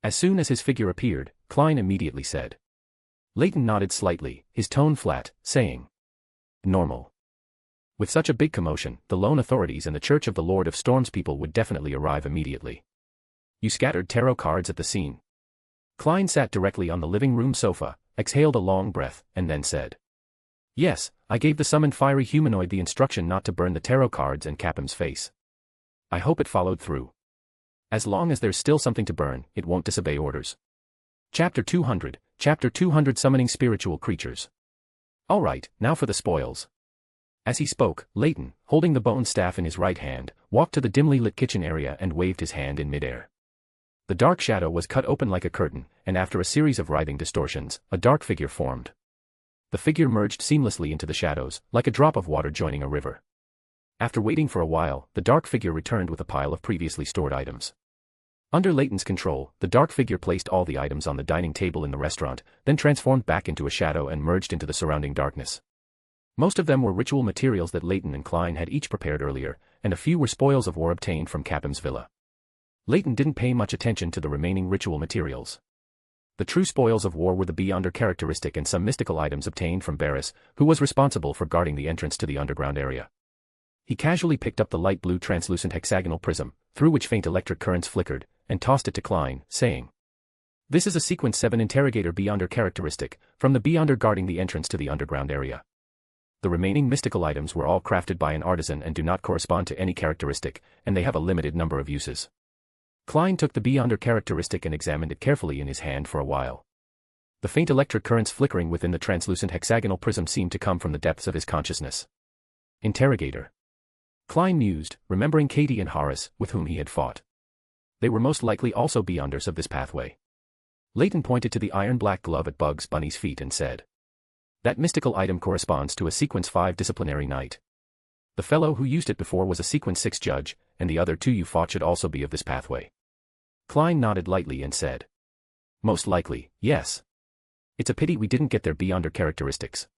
As soon as his figure appeared, Klein immediately said. Leyton nodded slightly, his tone flat, saying, "Normal." With such a big commotion, the lone authorities and the Church of the Lord of Storms people would definitely arrive immediately. "You scattered tarot cards at the scene." Klein sat directly on the living room sofa, exhaled a long breath, and then said, "Yes, I gave the summoned fiery humanoid the instruction not to burn the tarot cards and Capham's face. I hope it followed through. As long as there's still something to burn, it won't disobey orders." Chapter 200, Chapter 200 Summoning Spiritual Creatures. "Alright, now for the spoils." As he spoke, Leyton, holding the bone staff in his right hand, walked to the dimly lit kitchen area and waved his hand in midair. The dark shadow was cut open like a curtain, and after a series of writhing distortions, a dark figure formed. The figure merged seamlessly into the shadows, like a drop of water joining a river. After waiting for a while, the dark figure returned with a pile of previously stored items. Under Leyton's control, the dark figure placed all the items on the dining table in the restaurant, then transformed back into a shadow and merged into the surrounding darkness. Most of them were ritual materials that Leyton and Klein had each prepared earlier, and a few were spoils of war obtained from Capham's villa. Leyton didn't pay much attention to the remaining ritual materials. The true spoils of war were the Beyonder characteristic and some mystical items obtained from Barris, who was responsible for guarding the entrance to the underground area. He casually picked up the light blue translucent hexagonal prism, through which faint electric currents flickered, and tossed it to Klein, saying, "This is a Sequence 7 Interrogator Beyonder characteristic, from the Beyonder guarding the entrance to the underground area. The remaining mystical items were all crafted by an artisan and do not correspond to any characteristic, and they have a limited number of uses." Klein took the Beyonder characteristic and examined it carefully in his hand for a while. The faint electric currents flickering within the translucent hexagonal prism seemed to come from the depths of his consciousness. Interrogator. Klein mused, remembering Katie and Horace, with whom he had fought. They were most likely also Beyonders of this pathway. Leyton pointed to the iron-black glove at Bugs Bunny's feet and said, "That mystical item corresponds to a Sequence 5 disciplinary knight. The fellow who used it before was a Sequence 6 judge, and the other two you fought should also be of this pathway." Klein nodded lightly and said, "Most likely, yes. It's a pity we didn't get their Beyonder characteristics.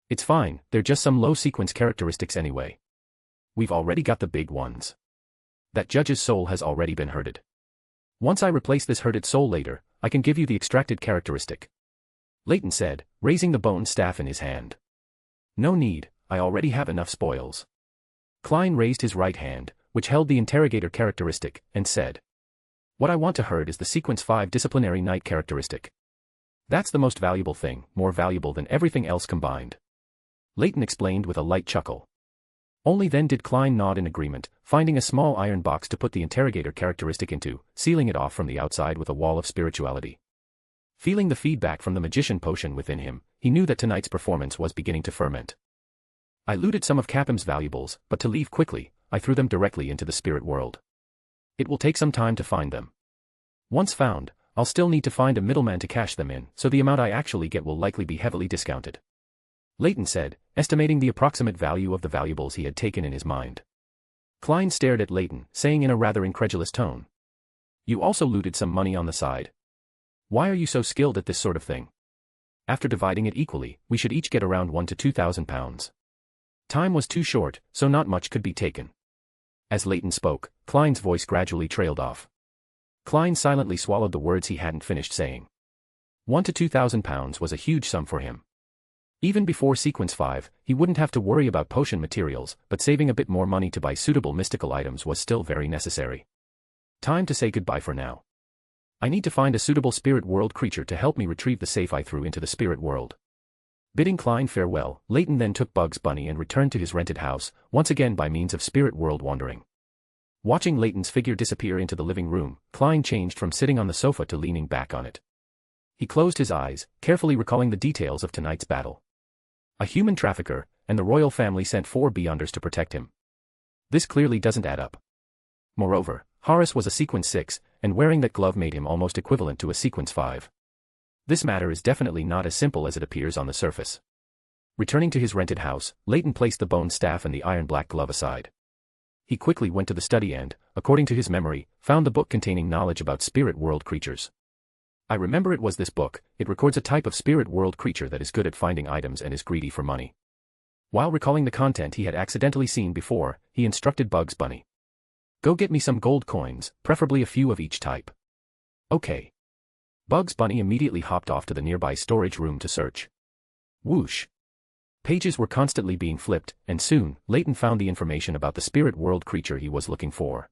It's fine, they're just some low sequence characteristics anyway. We've already got the big ones. That judge's soul has already been herded. Once I replace this herded soul later, I can give you the extracted characteristic," Leyton said, raising the bone staff in his hand. "No need, I already have enough spoils." Klein raised his right hand, which held the interrogator characteristic, and said, "What I want to herd is the Sequence 5 disciplinary knight characteristic. That's the most valuable thing, more valuable than everything else combined," Leyton explained with a light chuckle. Only then did Klein nod in agreement, finding a small iron box to put the interrogator characteristic into, sealing it off from the outside with a wall of spirituality. Feeling the feedback from the magician potion within him, he knew that tonight's performance was beginning to ferment. "I looted some of Capim's valuables, but to leave quickly, I threw them directly into the spirit world. It will take some time to find them. Once found, I'll still need to find a middleman to cash them in, so the amount I actually get will likely be heavily discounted," Leyton said, estimating the approximate value of the valuables he had taken in his mind. Klein stared at Leyton, saying in a rather incredulous tone, "You also looted some money on the side? Why are you so skilled at this sort of thing? After dividing it equally, we should each get around 1 to 2,000 pounds. Time was too short, so not much could be taken." As Leyton spoke, Klein's voice gradually trailed off. Klein silently swallowed the words he hadn't finished saying. 1 to 2,000 pounds was a huge sum for him. Even before Sequence 5, he wouldn't have to worry about potion materials, but saving a bit more money to buy suitable mystical items was still very necessary. Time to say goodbye for now. I need to find a suitable spirit world creature to help me retrieve the safe I threw into the spirit world. Bidding Klein farewell, Leyton then took Bugs Bunny and returned to his rented house, once again by means of spirit world wandering. Watching Leyton's figure disappear into the living room, Klein changed from sitting on the sofa to leaning back on it. He closed his eyes, carefully recalling the details of tonight's battle. A human trafficker, and the royal family sent 4 Beyonders to protect him. This clearly doesn't add up. Moreover, Horace was a Sequence 6, and wearing that glove made him almost equivalent to a Sequence 5. This matter is definitely not as simple as it appears on the surface. Returning to his rented house, Leyton placed the bone staff and the iron-black glove aside. He quickly went to the study and, according to his memory, found the book containing knowledge about spirit world creatures. I remember it was this book. It records a type of spirit world creature that is good at finding items and is greedy for money. While recalling the content he had accidentally seen before, he instructed Bugs Bunny. "Go get me some gold coins, preferably a few of each type." "Okay." Bugs Bunny immediately hopped off to the nearby storage room to search. Whoosh. Pages were constantly being flipped, and soon, Leyton found the information about the spirit world creature he was looking for.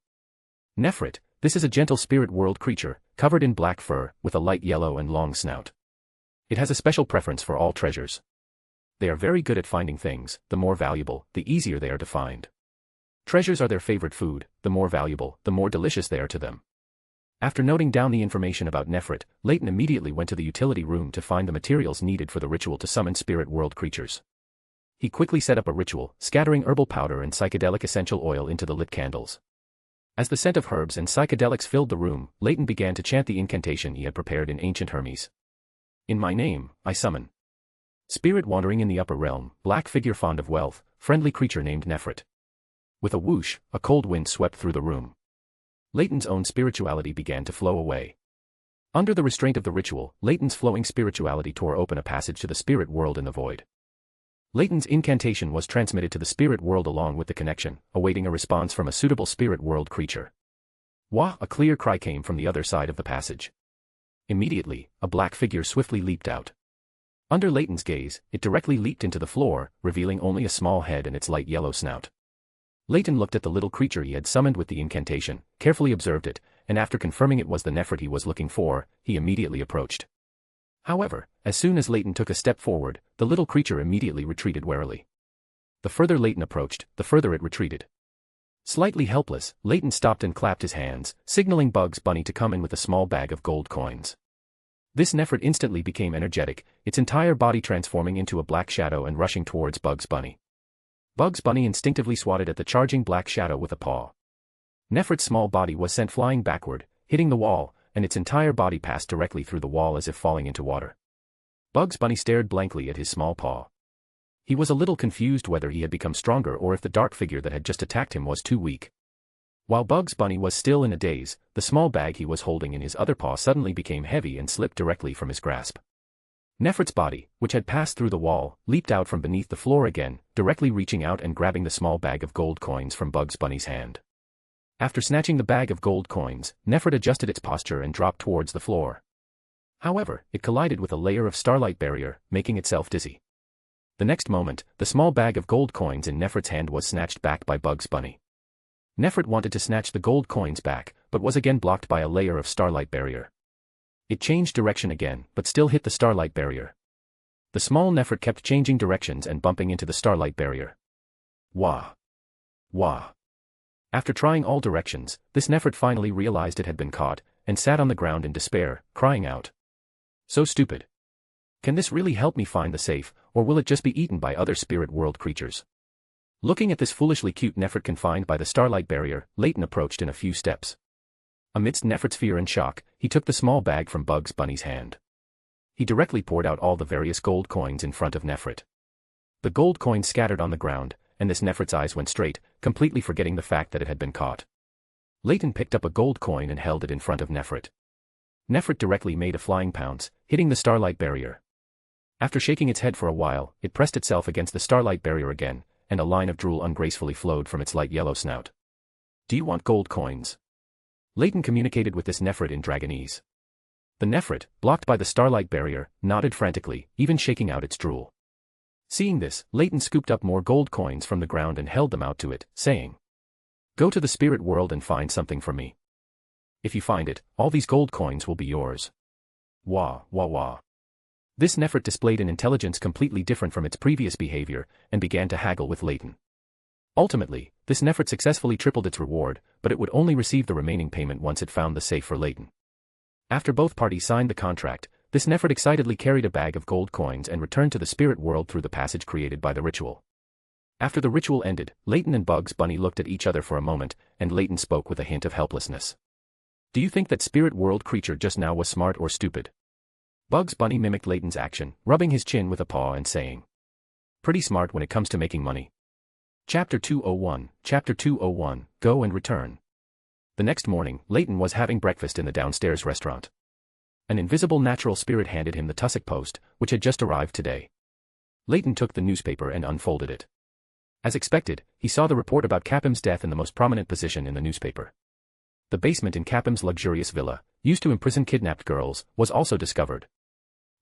Nefrit, this is a gentle spirit world creature, covered in black fur, with a light yellow and long snout. It has a special preference for all treasures. They are very good at finding things. The more valuable, the easier they are to find. Treasures are their favorite food. The more valuable, the more delicious they are to them. After noting down the information about Nefrit, Leyton immediately went to the utility room to find the materials needed for the ritual to summon spirit world creatures. He quickly set up a ritual, scattering herbal powder and psychedelic essential oil into the lit candles. As the scent of herbs and psychedelics filled the room, Leyton began to chant the incantation he had prepared in ancient Hermes. "In my name, I summon. Spirit wandering in the upper realm, black figure fond of wealth, friendly creature named Nefrit." With a whoosh, a cold wind swept through the room. Leyton's own spirituality began to flow away. Under the restraint of the ritual, Leyton's flowing spirituality tore open a passage to the spirit world in the void. Leyton's incantation was transmitted to the spirit world along with the connection, awaiting a response from a suitable spirit world creature. Wah! A clear cry came from the other side of the passage. Immediately, a black figure swiftly leaped out. Under Leyton's gaze, it directly leaped into the floor, revealing only a small head and its light yellow snout. Leyton looked at the little creature he had summoned with the incantation, carefully observed it, and after confirming it was the Nefrit he was looking for, he immediately approached. However, as soon as Leyton took a step forward, the little creature immediately retreated warily. The further Leyton approached, the further it retreated. Slightly helpless, Leyton stopped and clapped his hands, signaling Bugs Bunny to come in with a small bag of gold coins. This Nefrit instantly became energetic, its entire body transforming into a black shadow and rushing towards Bugs Bunny. Bugs Bunny instinctively swatted at the charging black shadow with a paw. Nefrit's small body was sent flying backward, hitting the wall, and its entire body passed directly through the wall as if falling into water. Bugs Bunny stared blankly at his small paw. He was a little confused whether he had become stronger or if the dark figure that had just attacked him was too weak. While Bugs Bunny was still in a daze, the small bag he was holding in his other paw suddenly became heavy and slipped directly from his grasp. Nefrit's body, which had passed through the wall, leaped out from beneath the floor again, directly reaching out and grabbing the small bag of gold coins from Bugs Bunny's hand. After snatching the bag of gold coins, Nefrit adjusted its posture and dropped towards the floor. However, it collided with a layer of starlight barrier, making itself dizzy. The next moment, the small bag of gold coins in Nefrit's hand was snatched back by Bugs Bunny. Nefrit wanted to snatch the gold coins back, but was again blocked by a layer of starlight barrier. It changed direction again, but still hit the starlight barrier. The small Nefrit kept changing directions and bumping into the starlight barrier. Wah! Wah! After trying all directions, this Nefrit finally realized it had been caught, and sat on the ground in despair, crying out. So stupid. Can this really help me find the safe, or will it just be eaten by other spirit world creatures? Looking at this foolishly cute Nefrit confined by the starlight barrier, Leyton approached in a few steps. Amidst Nefrit's fear and shock, he took the small bag from Bugs Bunny's hand. He directly poured out all the various gold coins in front of Nefrit. The gold coins scattered on the ground, and this Nefrit's eyes went straight, completely forgetting the fact that it had been caught. Leyton picked up a gold coin and held it in front of Nefrit. Nefrit directly made a flying pounce, hitting the starlight barrier. After shaking its head for a while, it pressed itself against the starlight barrier again, and a line of drool ungracefully flowed from its light yellow snout. Do you want gold coins? Leyton communicated with this Nefrit in Dragonese. The Nefrit, blocked by the starlight barrier, nodded frantically, even shaking out its drool. Seeing this, Leyton scooped up more gold coins from the ground and held them out to it, saying, Go to the spirit world and find something for me. If you find it, all these gold coins will be yours. Wah, wah, wah. This Nefrit displayed an intelligence completely different from its previous behavior, and began to haggle with Leyton. Ultimately, this Nefrit successfully tripled its reward, but it would only receive the remaining payment once it found the safe for Leyton. After both parties signed the contract, this Nefrit excitedly carried a bag of gold coins and returned to the spirit world through the passage created by the ritual. After the ritual ended, Leyton and Bugs Bunny looked at each other for a moment, and Leyton spoke with a hint of helplessness. Do you think that spirit world creature just now was smart or stupid? Bugs Bunny mimicked Leyton's action, rubbing his chin with a paw and saying, Pretty smart when it comes to making money. Chapter 201, Go and Return. The next morning, Leyton was having breakfast in the downstairs restaurant. An invisible natural spirit handed him the Tussock Post, which had just arrived today. Leyton took the newspaper and unfolded it. As expected, he saw the report about Capim's death in the most prominent position in the newspaper. The basement in Capim's luxurious villa, used to imprison kidnapped girls, was also discovered.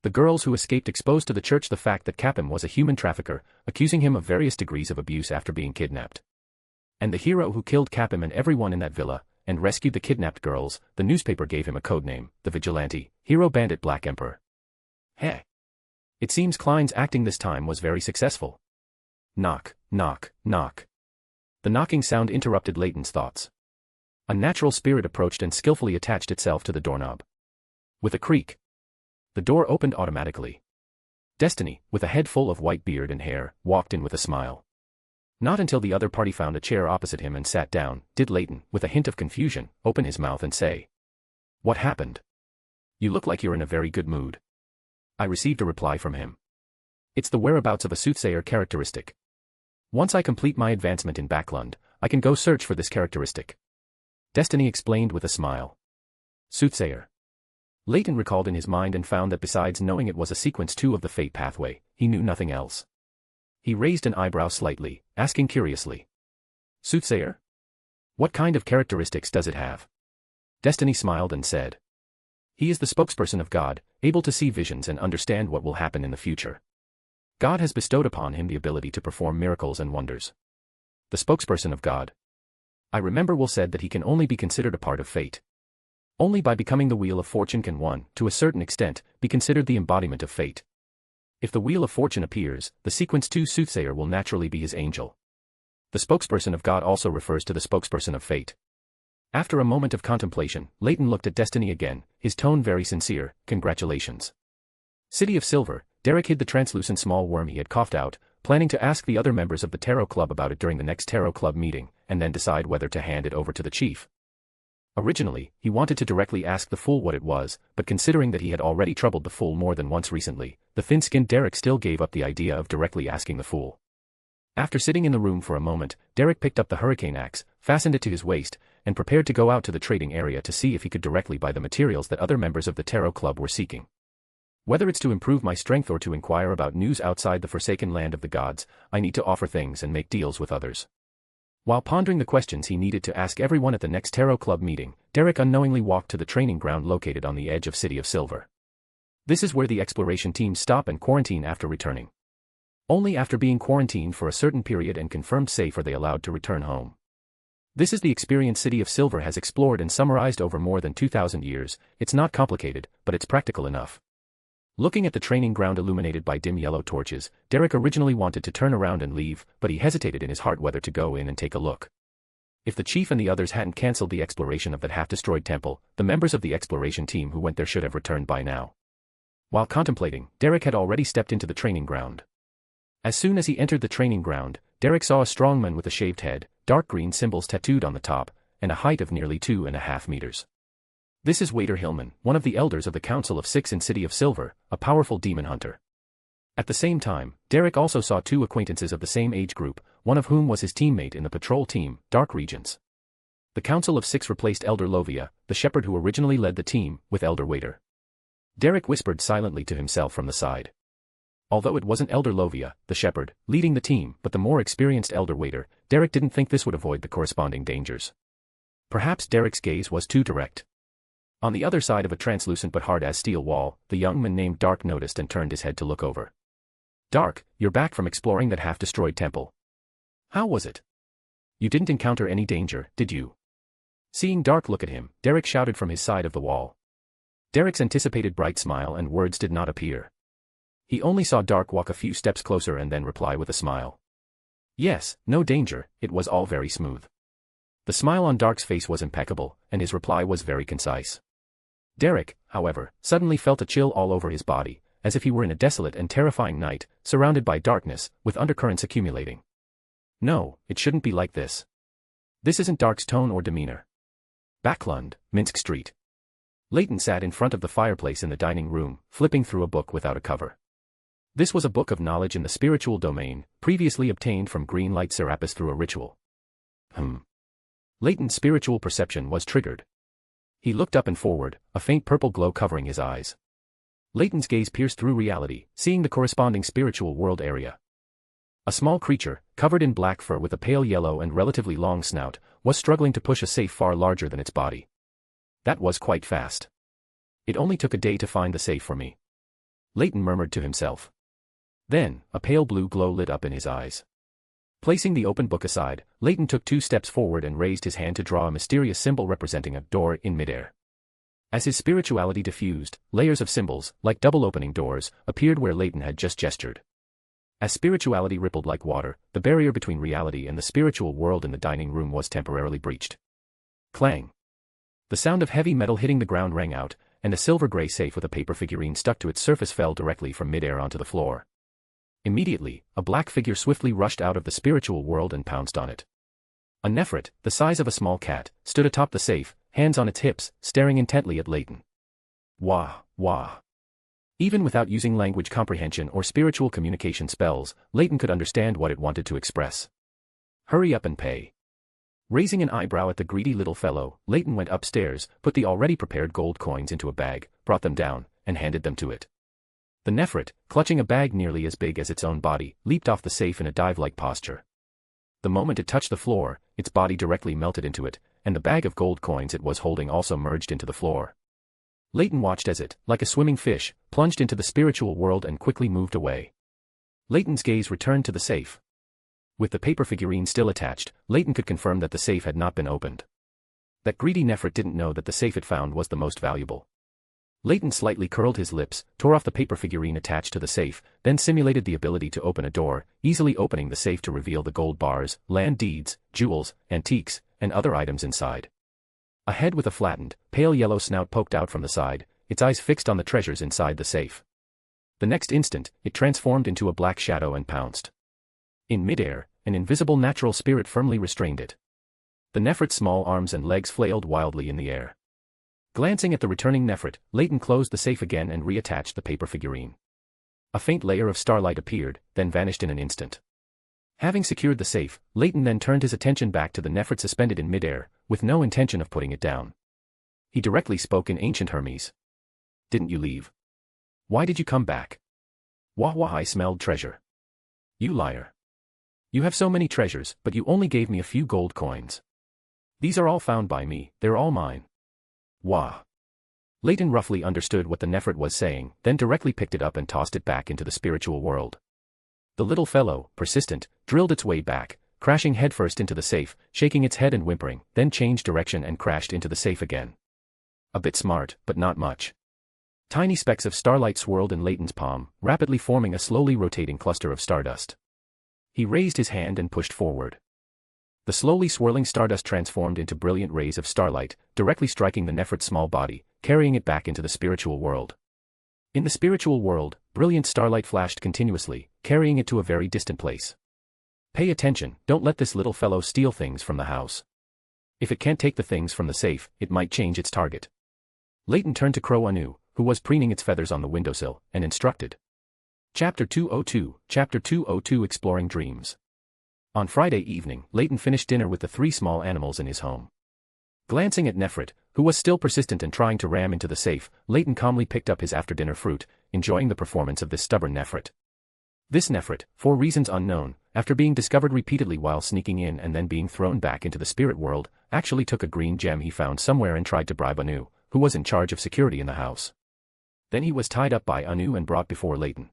The girls who escaped exposed to the church the fact that Capim was a human trafficker, accusing him of various degrees of abuse after being kidnapped. And the hero who killed Capim and everyone in that villa, and rescued the kidnapped girls, the newspaper gave him a codename, the Vigilante, Hero Bandit Black Emperor. Heh. It seems Klein's acting this time was very successful. Knock, knock, knock. The knocking sound interrupted Leyton's thoughts. A natural spirit approached and skillfully attached itself to the doorknob. With a creak, the door opened automatically. Destiny, with a head full of white beard and hair, walked in with a smile. Not until the other party found a chair opposite him and sat down, did Leyton, with a hint of confusion, open his mouth and say, What happened? You look like you're in a very good mood. I received a reply from him. It's the whereabouts of a soothsayer characteristic. Once I complete my advancement in Backlund, I can go search for this characteristic. Destiny explained with a smile. Soothsayer. Leyton recalled in his mind and found that besides knowing it was a sequence 2 of the fate pathway, he knew nothing else. He raised an eyebrow slightly, asking curiously. Soothsayer? What kind of characteristics does it have? Destiny smiled and said. He is the spokesperson of God, able to see visions and understand what will happen in the future. God has bestowed upon him the ability to perform miracles and wonders. The spokesperson of God. I remember Will said that he can only be considered a part of fate. Only by becoming the Wheel of Fortune can one, to a certain extent, be considered the embodiment of fate. If the Wheel of Fortune appears, the Sequence 2 soothsayer will naturally be his angel. The spokesperson of God also refers to the spokesperson of fate. After a moment of contemplation, Leyton looked at Destiny again, his tone very sincere. Congratulations. City of Silver. Derek hid the translucent small worm he had coughed out, planning to ask the other members of the Tarot Club about it during the next Tarot Club meeting, and then decide whether to hand it over to the chief. Originally, he wanted to directly ask the fool what it was, but considering that he had already troubled the fool more than once recently, the thin-skinned Derek still gave up the idea of directly asking the fool. After sitting in the room for a moment, Derek picked up the hurricane axe, fastened it to his waist, and prepared to go out to the trading area to see if he could directly buy the materials that other members of the Tarot Club were seeking. Whether it's to improve my strength or to inquire about news outside the forsaken land of the gods, I need to offer things and make deals with others. While pondering the questions he needed to ask everyone at the next Tarot Club meeting, Derek unknowingly walked to the training ground located on the edge of City of Silver. This is where the exploration teams stop and quarantine after returning. Only after being quarantined for a certain period and confirmed safe are they allowed to return home. This is the experience City of Silver has explored and summarized over more than 2,000 years. It's not complicated, but it's practical enough. Looking at the training ground illuminated by dim yellow torches, Derek originally wanted to turn around and leave, but he hesitated in his heart whether to go in and take a look. If the chief and the others hadn't cancelled the exploration of that half-destroyed temple, the members of the exploration team who went there should have returned by now. While contemplating, Derek had already stepped into the training ground. As soon as he entered the training ground, Derek saw a strongman with a shaved head, dark green symbols tattooed on the top, and a height of nearly 2.5 meters. This is Waiter Hillman, one of the elders of the Council of Six in City of Silver, a powerful demon hunter. At the same time, Derek also saw two acquaintances of the same age group, one of whom was his teammate in the patrol team, Dark Regents. The Council of Six replaced Elder Lovia, the shepherd who originally led the team, with Elder Waiter. Derek whispered silently to himself from the side. Although it wasn't Elder Lovia, the shepherd, leading the team, but the more experienced Elder Waiter, Derek didn't think this would avoid the corresponding dangers. Perhaps Derek's gaze was too direct. On the other side of a translucent but hard-as-steel wall, the young man named Dark noticed and turned his head to look over. Dark, you're back from exploring that half-destroyed temple. How was it? You didn't encounter any danger, did you? Seeing Dark look at him, Derek shouted from his side of the wall. Derek's anticipated bright smile and words did not appear. He only saw Dark walk a few steps closer and then reply with a smile. Yes, no danger, it was all very smooth. The smile on Dark's face was impeccable, and his reply was very concise. Derek, however, suddenly felt a chill all over his body, as if he were in a desolate and terrifying night, surrounded by darkness, with undercurrents accumulating. No, it shouldn't be like this. This isn't Dark's tone or demeanor. Backlund, Minsk Street. Leyton sat in front of the fireplace in the dining room, flipping through a book without a cover. This was a book of knowledge in the spiritual domain, previously obtained from Greenlight Serapis through a ritual. Leyton's spiritual perception was triggered. He looked up and forward, a faint purple glow covering his eyes. Leyton's gaze pierced through reality, seeing the corresponding spiritual world area. A small creature, covered in black fur with a pale yellow and relatively long snout, was struggling to push a safe far larger than its body. That was quite fast. It only took a day to find the safe for me. Leyton murmured to himself. Then, a pale blue glow lit up in his eyes. Placing the open book aside, Leyton took 2 steps forward and raised his hand to draw a mysterious symbol representing a door in midair. As his spirituality diffused, layers of symbols, like double-opening doors, appeared where Leyton had just gestured. As spirituality rippled like water, the barrier between reality and the spiritual world in the dining room was temporarily breached. Clang! The sound of heavy metal hitting the ground rang out, and a silver-gray safe with a paper figurine stuck to its surface fell directly from midair onto the floor. Immediately, a black figure swiftly rushed out of the spiritual world and pounced on it. A Nefrit, the size of a small cat, stood atop the safe, hands on its hips, staring intently at Leyton. Wah, wah. Even without using language comprehension or spiritual communication spells, Leyton could understand what it wanted to express. Hurry up and pay. Raising an eyebrow at the greedy little fellow, Leyton went upstairs, put the already prepared gold coins into a bag, brought them down, and handed them to it. The Nefrit, clutching a bag nearly as big as its own body, leaped off the safe in a dive-like posture. The moment it touched the floor, its body directly melted into it, and the bag of gold coins it was holding also merged into the floor. Leyton watched as it, like a swimming fish, plunged into the spiritual world and quickly moved away. Leyton's gaze returned to the safe. With the paper figurine still attached, Leyton could confirm that the safe had not been opened. That greedy Nefrit didn't know that the safe it found was the most valuable. Leyton slightly curled his lips, tore off the paper figurine attached to the safe, then simulated the ability to open a door, easily opening the safe to reveal the gold bars, land deeds, jewels, antiques, and other items inside. A head with a flattened, pale yellow snout poked out from the side, its eyes fixed on the treasures inside the safe. The next instant, it transformed into a black shadow and pounced. In midair, an invisible natural spirit firmly restrained it. The Nefrit's small arms and legs flailed wildly in the air. Glancing at the returning Nefrit, Leyton closed the safe again and reattached the paper figurine. A faint layer of starlight appeared, then vanished in an instant. Having secured the safe, Leyton then turned his attention back to the Nefrit suspended in midair, with no intention of putting it down. He directly spoke in ancient Hermes. "Didn't you leave? Why did you come back?" "Wah wah, I smelled treasure." "You liar. You have so many treasures, but you only gave me a few gold coins. These are all found by me, they're all mine." "Wah." Leyton roughly understood what the Nefrit was saying, then directly picked it up and tossed it back into the spiritual world. The little fellow, persistent, drilled its way back, crashing headfirst into the safe, shaking its head and whimpering, then changed direction and crashed into the safe again. A bit smart, but not much. Tiny specks of starlight swirled in Leyton's palm, rapidly forming a slowly rotating cluster of stardust. He raised his hand and pushed forward. The slowly swirling stardust transformed into brilliant rays of starlight, directly striking the Nefrit's small body, carrying it back into the spiritual world. In the spiritual world, brilliant starlight flashed continuously, carrying it to a very distant place. "Pay attention, don't let this little fellow steal things from the house. If it can't take the things from the safe, it might change its target." Leyton turned to Crow Anu, who was preening its feathers on the windowsill, and instructed. Chapter 202 Exploring Dreams. On Friday evening, Leyton finished dinner with the 3 small animals in his home. Glancing at Nefrit, who was still persistent and trying to ram into the safe, Leyton calmly picked up his after-dinner fruit, enjoying the performance of this stubborn Nefrit. This Nefrit, for reasons unknown, after being discovered repeatedly while sneaking in and then being thrown back into the spirit world, actually took a green gem he found somewhere and tried to bribe Anu, who was in charge of security in the house. Then he was tied up by Anu and brought before Leyton.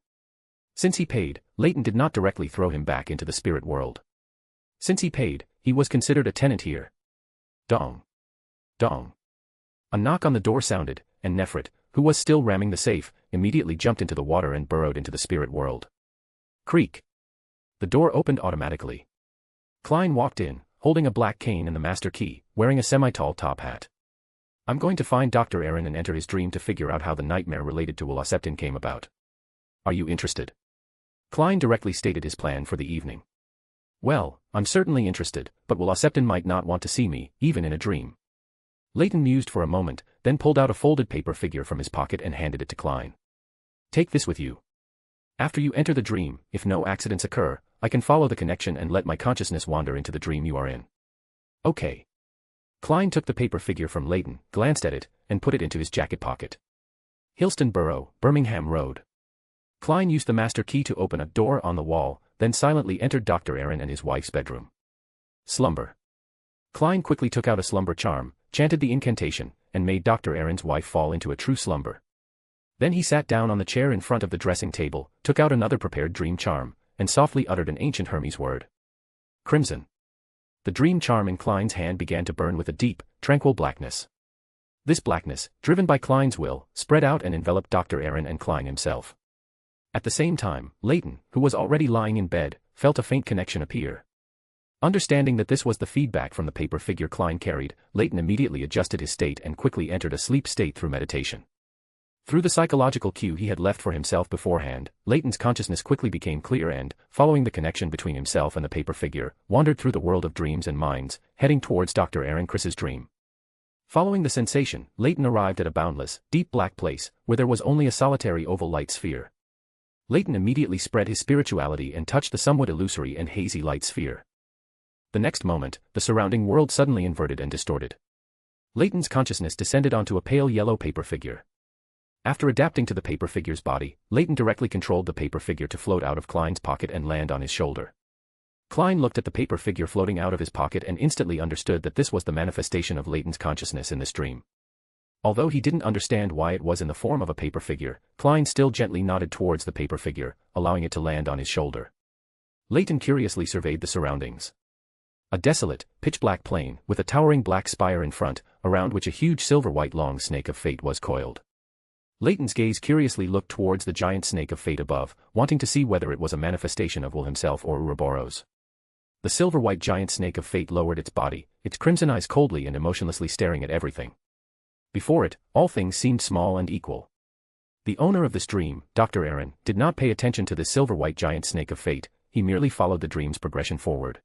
Since he paid, Leyton did not directly throw him back into the spirit world. Since he paid, he was considered a tenant here. Dong. Dong. A knock on the door sounded, and Nefrit, who was still ramming the safe, immediately jumped into the water and burrowed into the spirit world. Creak. The door opened automatically. Klein walked in, holding a black cane and the master key, wearing a semi-tall top hat. "I'm going to find Dr. Aaron and enter his dream to figure out how the nightmare related to Will came about. Are you interested?" Klein directly stated his plan for the evening. "Well, I'm certainly interested, but Will might not want to see me, even in a dream." Leyton mused for a moment, then pulled out a folded paper figure from his pocket and handed it to Klein. "Take this with you. After you enter the dream, if no accidents occur, I can follow the connection and let my consciousness wander into the dream you are in." "Okay." Klein took the paper figure from Leyton, glanced at it, and put it into his jacket pocket. Hillston Borough, Birmingham Road. Klein used the master key to open a door on the wall, then silently entered Dr. Aaron and his wife's bedroom. Slumber. Klein quickly took out a slumber charm, chanted the incantation, and made Dr. Aaron's wife fall into a true slumber. Then he sat down on the chair in front of the dressing table, took out another prepared dream charm, and softly uttered an ancient Hermes word. Crimson. The dream charm in Klein's hand began to burn with a deep, tranquil blackness. This blackness, driven by Klein's will, spread out and enveloped Dr. Aaron and Klein himself. At the same time, Leyton, who was already lying in bed, felt a faint connection appear. Understanding that this was the feedback from the paper figure Klein carried, Leyton immediately adjusted his state and quickly entered a sleep state through meditation. Through the psychological cue he had left for himself beforehand, Leyton's consciousness quickly became clear and, following the connection between himself and the paper figure, wandered through the world of dreams and minds, heading towards Dr. Aaron Chris's dream. Following the sensation, Leyton arrived at a boundless, deep black place, where there was only a solitary oval light sphere. Leyton immediately spread his spirituality and touched the somewhat illusory and hazy light sphere. The next moment, the surrounding world suddenly inverted and distorted. Leyton's consciousness descended onto a pale yellow paper figure. After adapting to the paper figure's body, Leyton directly controlled the paper figure to float out of Klein's pocket and land on his shoulder. Klein looked at the paper figure floating out of his pocket and instantly understood that this was the manifestation of Leyton's consciousness in this dream. Although he didn't understand why it was in the form of a paper figure, Klein still gently nodded towards the paper figure, allowing it to land on his shoulder. Leyton curiously surveyed the surroundings. A desolate, pitch-black plain, with a towering black spire in front, around which a huge silver-white long snake of fate was coiled. Leyton's gaze curiously looked towards the giant snake of fate above, wanting to see whether it was a manifestation of Will himself or Ouroboros. The silver-white giant snake of fate lowered its body, its crimson eyes coldly and emotionlessly staring at everything. Before it, all things seemed small and equal. The owner of this dream, Dr. Aaron, did not pay attention to this silver-white giant snake of fate, he merely followed the dream's progression forward.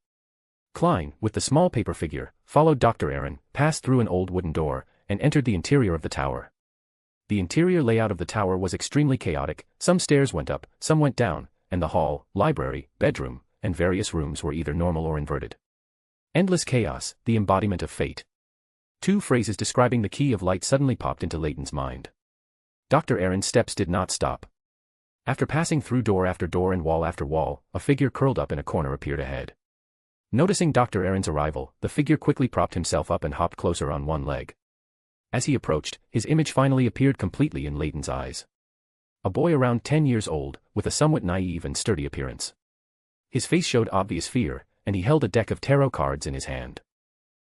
Klein, with the small paper figure, followed Dr. Aaron, passed through an old wooden door, and entered the interior of the tower. The interior layout of the tower was extremely chaotic, some stairs went up, some went down, and the hall, library, bedroom, and various rooms were either normal or inverted. Endless chaos, the embodiment of fate. Two phrases describing the key of light suddenly popped into Leyton's mind. Dr. Aaron's steps did not stop. After passing through door after door and wall after wall, a figure curled up in a corner appeared ahead. Noticing Dr. Aaron's arrival, the figure quickly propped himself up and hopped closer on one leg. As he approached, his image finally appeared completely in Leyton's eyes. A boy around 10 years old, with a somewhat naive and sturdy appearance. His face showed obvious fear, and he held a deck of tarot cards in his hand.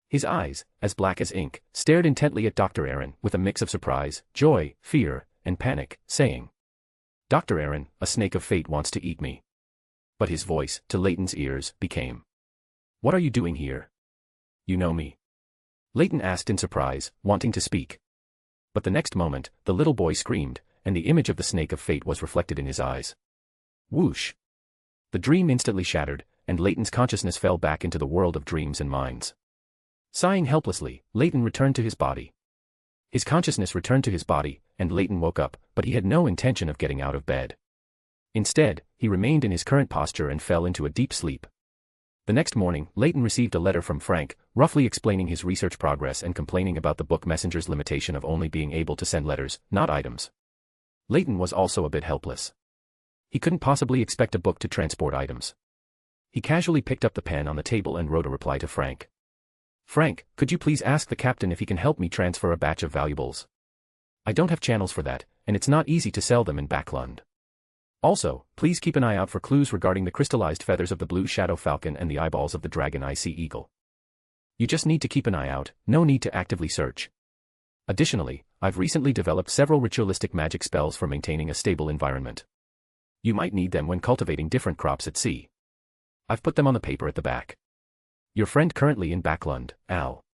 His eyes, as black as ink, stared intently at Dr. Aaron with a mix of surprise, joy, fear, and panic, saying, "Dr. Aaron, a snake of fate wants to eat me." But his voice, to Leyton's ears, became, "What are you doing here? You know me?" Leyton asked in surprise, wanting to speak. But the next moment, the little boy screamed, and the image of the snake of fate was reflected in his eyes. Whoosh! The dream instantly shattered, and Leyton's consciousness fell back into the world of dreams and minds. Sighing helplessly, Leyton returned to his body. His consciousness returned to his body, and Leyton woke up, but he had no intention of getting out of bed. Instead, he remained in his current posture and fell into a deep sleep. The next morning, Leyton received a letter from Frank, roughly explaining his research progress and complaining about the book messenger's limitation of only being able to send letters, not items. Leyton was also a bit helpless. He couldn't possibly expect a book to transport items. He casually picked up the pen on the table and wrote a reply to Frank. "Frank, could you please ask the captain if he can help me transfer a batch of valuables? I don't have channels for that, and it's not easy to sell them in Backlund. Also, please keep an eye out for clues regarding the crystallized feathers of the blue shadow falcon and the eyeballs of the dragon eye sea eagle. You just need to keep an eye out, no need to actively search. Additionally, I've recently developed several ritualistic magic spells for maintaining a stable environment. You might need them when cultivating different crops at sea. I've put them on the paper at the back. Your friend currently in Backlund, Al."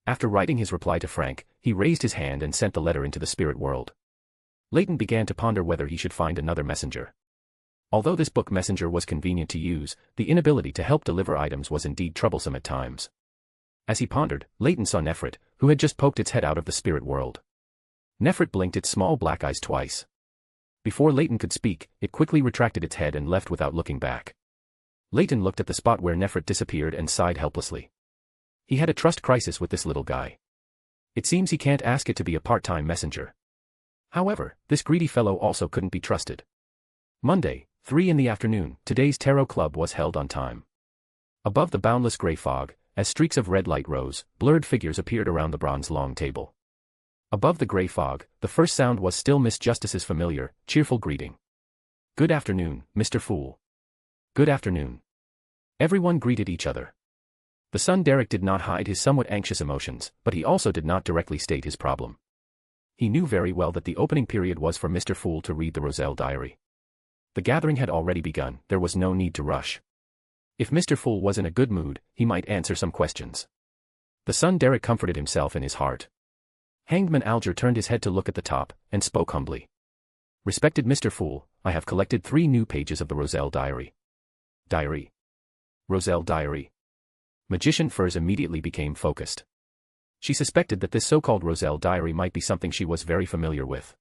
After writing his reply to Frank, he raised his hand and sent the letter into the spirit world. Leyton began to ponder whether he should find another messenger. Although this book messenger was convenient to use, the inability to help deliver items was indeed troublesome at times. As he pondered, Leyton saw Nefrit, who had just poked its head out of the spirit world. Nefrit blinked its small black eyes twice. Before Leyton could speak, it quickly retracted its head and left without looking back. Leyton looked at the spot where Nefrit disappeared and sighed helplessly. He had a trust crisis with this little guy. It seems he can't ask it to be a part-time messenger. However, this greedy fellow also couldn't be trusted. Monday, 3 in the afternoon, today's tarot club was held on time. Above the boundless gray fog, as streaks of red light rose, blurred figures appeared around the bronze long table. Above the gray fog, the first sound was still Miss Justice's familiar, cheerful greeting. "Good afternoon, Mr. Fool." "Good afternoon." Everyone greeted each other. The son Derek did not hide his somewhat anxious emotions, but he also did not directly state his problem. He knew very well that the opening period was for Mr. Fool to read the Roselle diary. The gathering had already begun, there was no need to rush. If Mr. Fool was in a good mood, he might answer some questions. The son Derek comforted himself in his heart. Hangman Alger turned his head to look at the top, and spoke humbly. "Respected Mr. Fool, I have collected 3 new pages of the Roselle diary." "Diary? Roselle diary?" Magician Furs immediately became focused. She suspected that this so-called Roselle diary might be something she was very familiar with.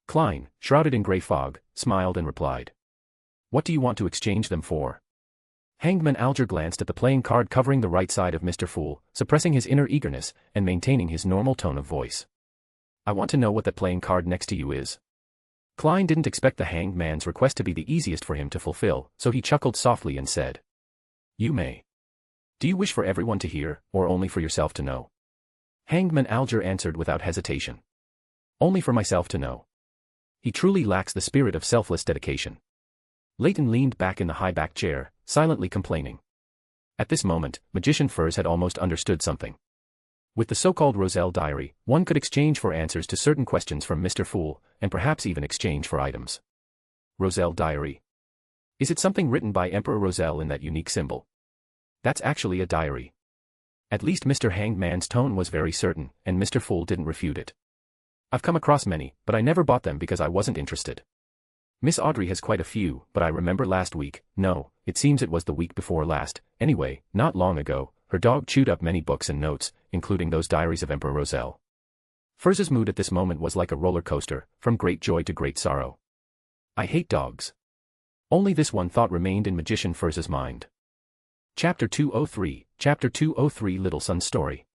Klein, shrouded in grey fog, smiled and replied. "What do you want to exchange them for?" Hangman Alger glanced at the playing card covering the right side of Mr. Fool, suppressing his inner eagerness, and maintaining his normal tone of voice. "I want to know what that playing card next to you is." Klein didn't expect the hanged man's request to be the easiest for him to fulfill, so he chuckled softly and said, "You may. Do you wish for everyone to hear, or only for yourself to know?" Hangman Alger answered without hesitation. Only for myself to know. He truly lacks the spirit of selfless dedication. Leyton leaned back in the high-backed chair, silently complaining. At this moment, Magician Furs had almost understood something. With the so-called Roselle Diary, one could exchange for answers to certain questions from Mr. Fool, and perhaps even exchange for items. Roselle Diary. Is it something written by Emperor Roselle in that unique symbol? That's actually a diary. At least Mr. Hangman's tone was very certain, and Mr. Fool didn't refute it. I've come across many, but I never bought them because I wasn't interested. Miss Audrey has quite a few, but I remember last week, no, it seems it was the week before last, anyway, not long ago, her dog chewed up many books and notes, including those diaries of Emperor Roselle. Furz's mood at this moment was like a roller coaster, from great joy to great sorrow. I hate dogs. Only this one thought remained in Magician Furz's mind. Chapter 203, Chapter 203 Little Son's Story.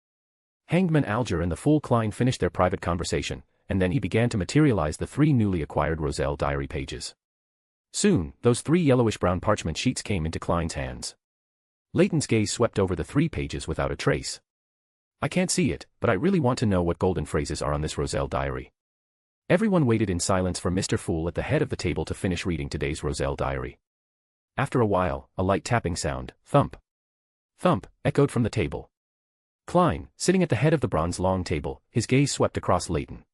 Hangman Alger and the Fool Klein finished their private conversation, and then he began to materialize the 3 newly acquired Roselle diary pages. Soon, those 3 yellowish-brown parchment sheets came into Klein's hands. Leyton's gaze swept over the 3 pages without a trace. I can't see it, but I really want to know what golden phrases are on this Roselle diary. Everyone waited in silence for Mr. Fool at the head of the table to finish reading today's Roselle diary. After a while, a light tapping sound, thump, thump, echoed from the table. Klein, sitting at the head of the bronze long table, his gaze swept across Leyton.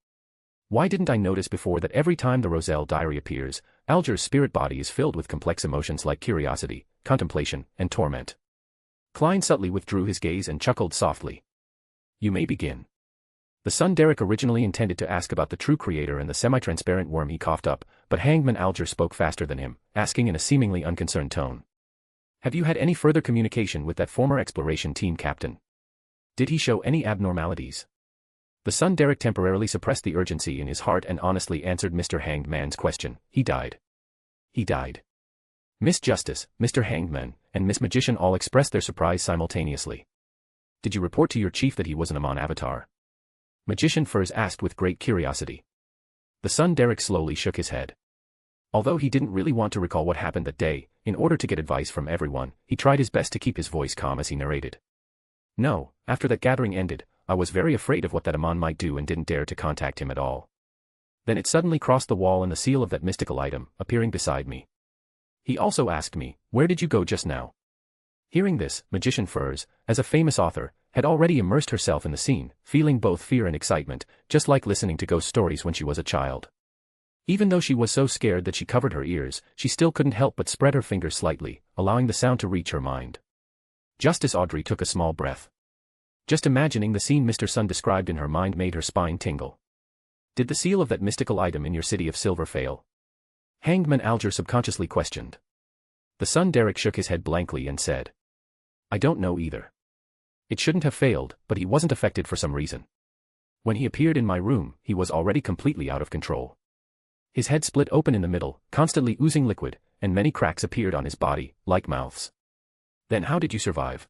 Why didn't I notice before that every time the Roselle diary appears, Alger's spirit body is filled with complex emotions like curiosity, contemplation, and torment? Klein subtly withdrew his gaze and chuckled softly. You may begin. The son Derek originally intended to ask about the true creator and the semi-transparent worm he coughed up, but Hangman Alger spoke faster than him, asking in a seemingly unconcerned tone. Have you had any further communication with that former exploration team captain? Did he show any abnormalities? The son Derek temporarily suppressed the urgency in his heart and honestly answered Mr. Hangman's question. He died. He died. Miss Justice, Mr. Hangman, and Miss Magician all expressed their surprise simultaneously. Did you report to your chief that he was an Amon avatar? Magician Furs asked with great curiosity. The son Derek slowly shook his head. Although he didn't really want to recall what happened that day, in order to get advice from everyone, he tried his best to keep his voice calm as he narrated. No, after that gathering ended, I was very afraid of what that Amon might do and didn't dare to contact him at all. Then it suddenly crossed the wall and the seal of that mystical item, appearing beside me. He also asked me, where did you go just now? Hearing this, Magician Furs, as a famous author, had already immersed herself in the scene, feeling both fear and excitement, just like listening to ghost stories when she was a child. Even though she was so scared that she covered her ears, she still couldn't help but spread her fingers slightly, allowing the sound to reach her mind. Justice Audrey took a small breath. Just imagining the scene Mr. Sun described in her mind made her spine tingle. Did the seal of that mystical item in your city of silver fail? Hangman Alger subconsciously questioned. The son Derek shook his head blankly and said. I don't know either. It shouldn't have failed, but he wasn't affected for some reason. When he appeared in my room, he was already completely out of control. His head split open in the middle, constantly oozing liquid, and many cracks appeared on his body, like mouths. Then how did you survive?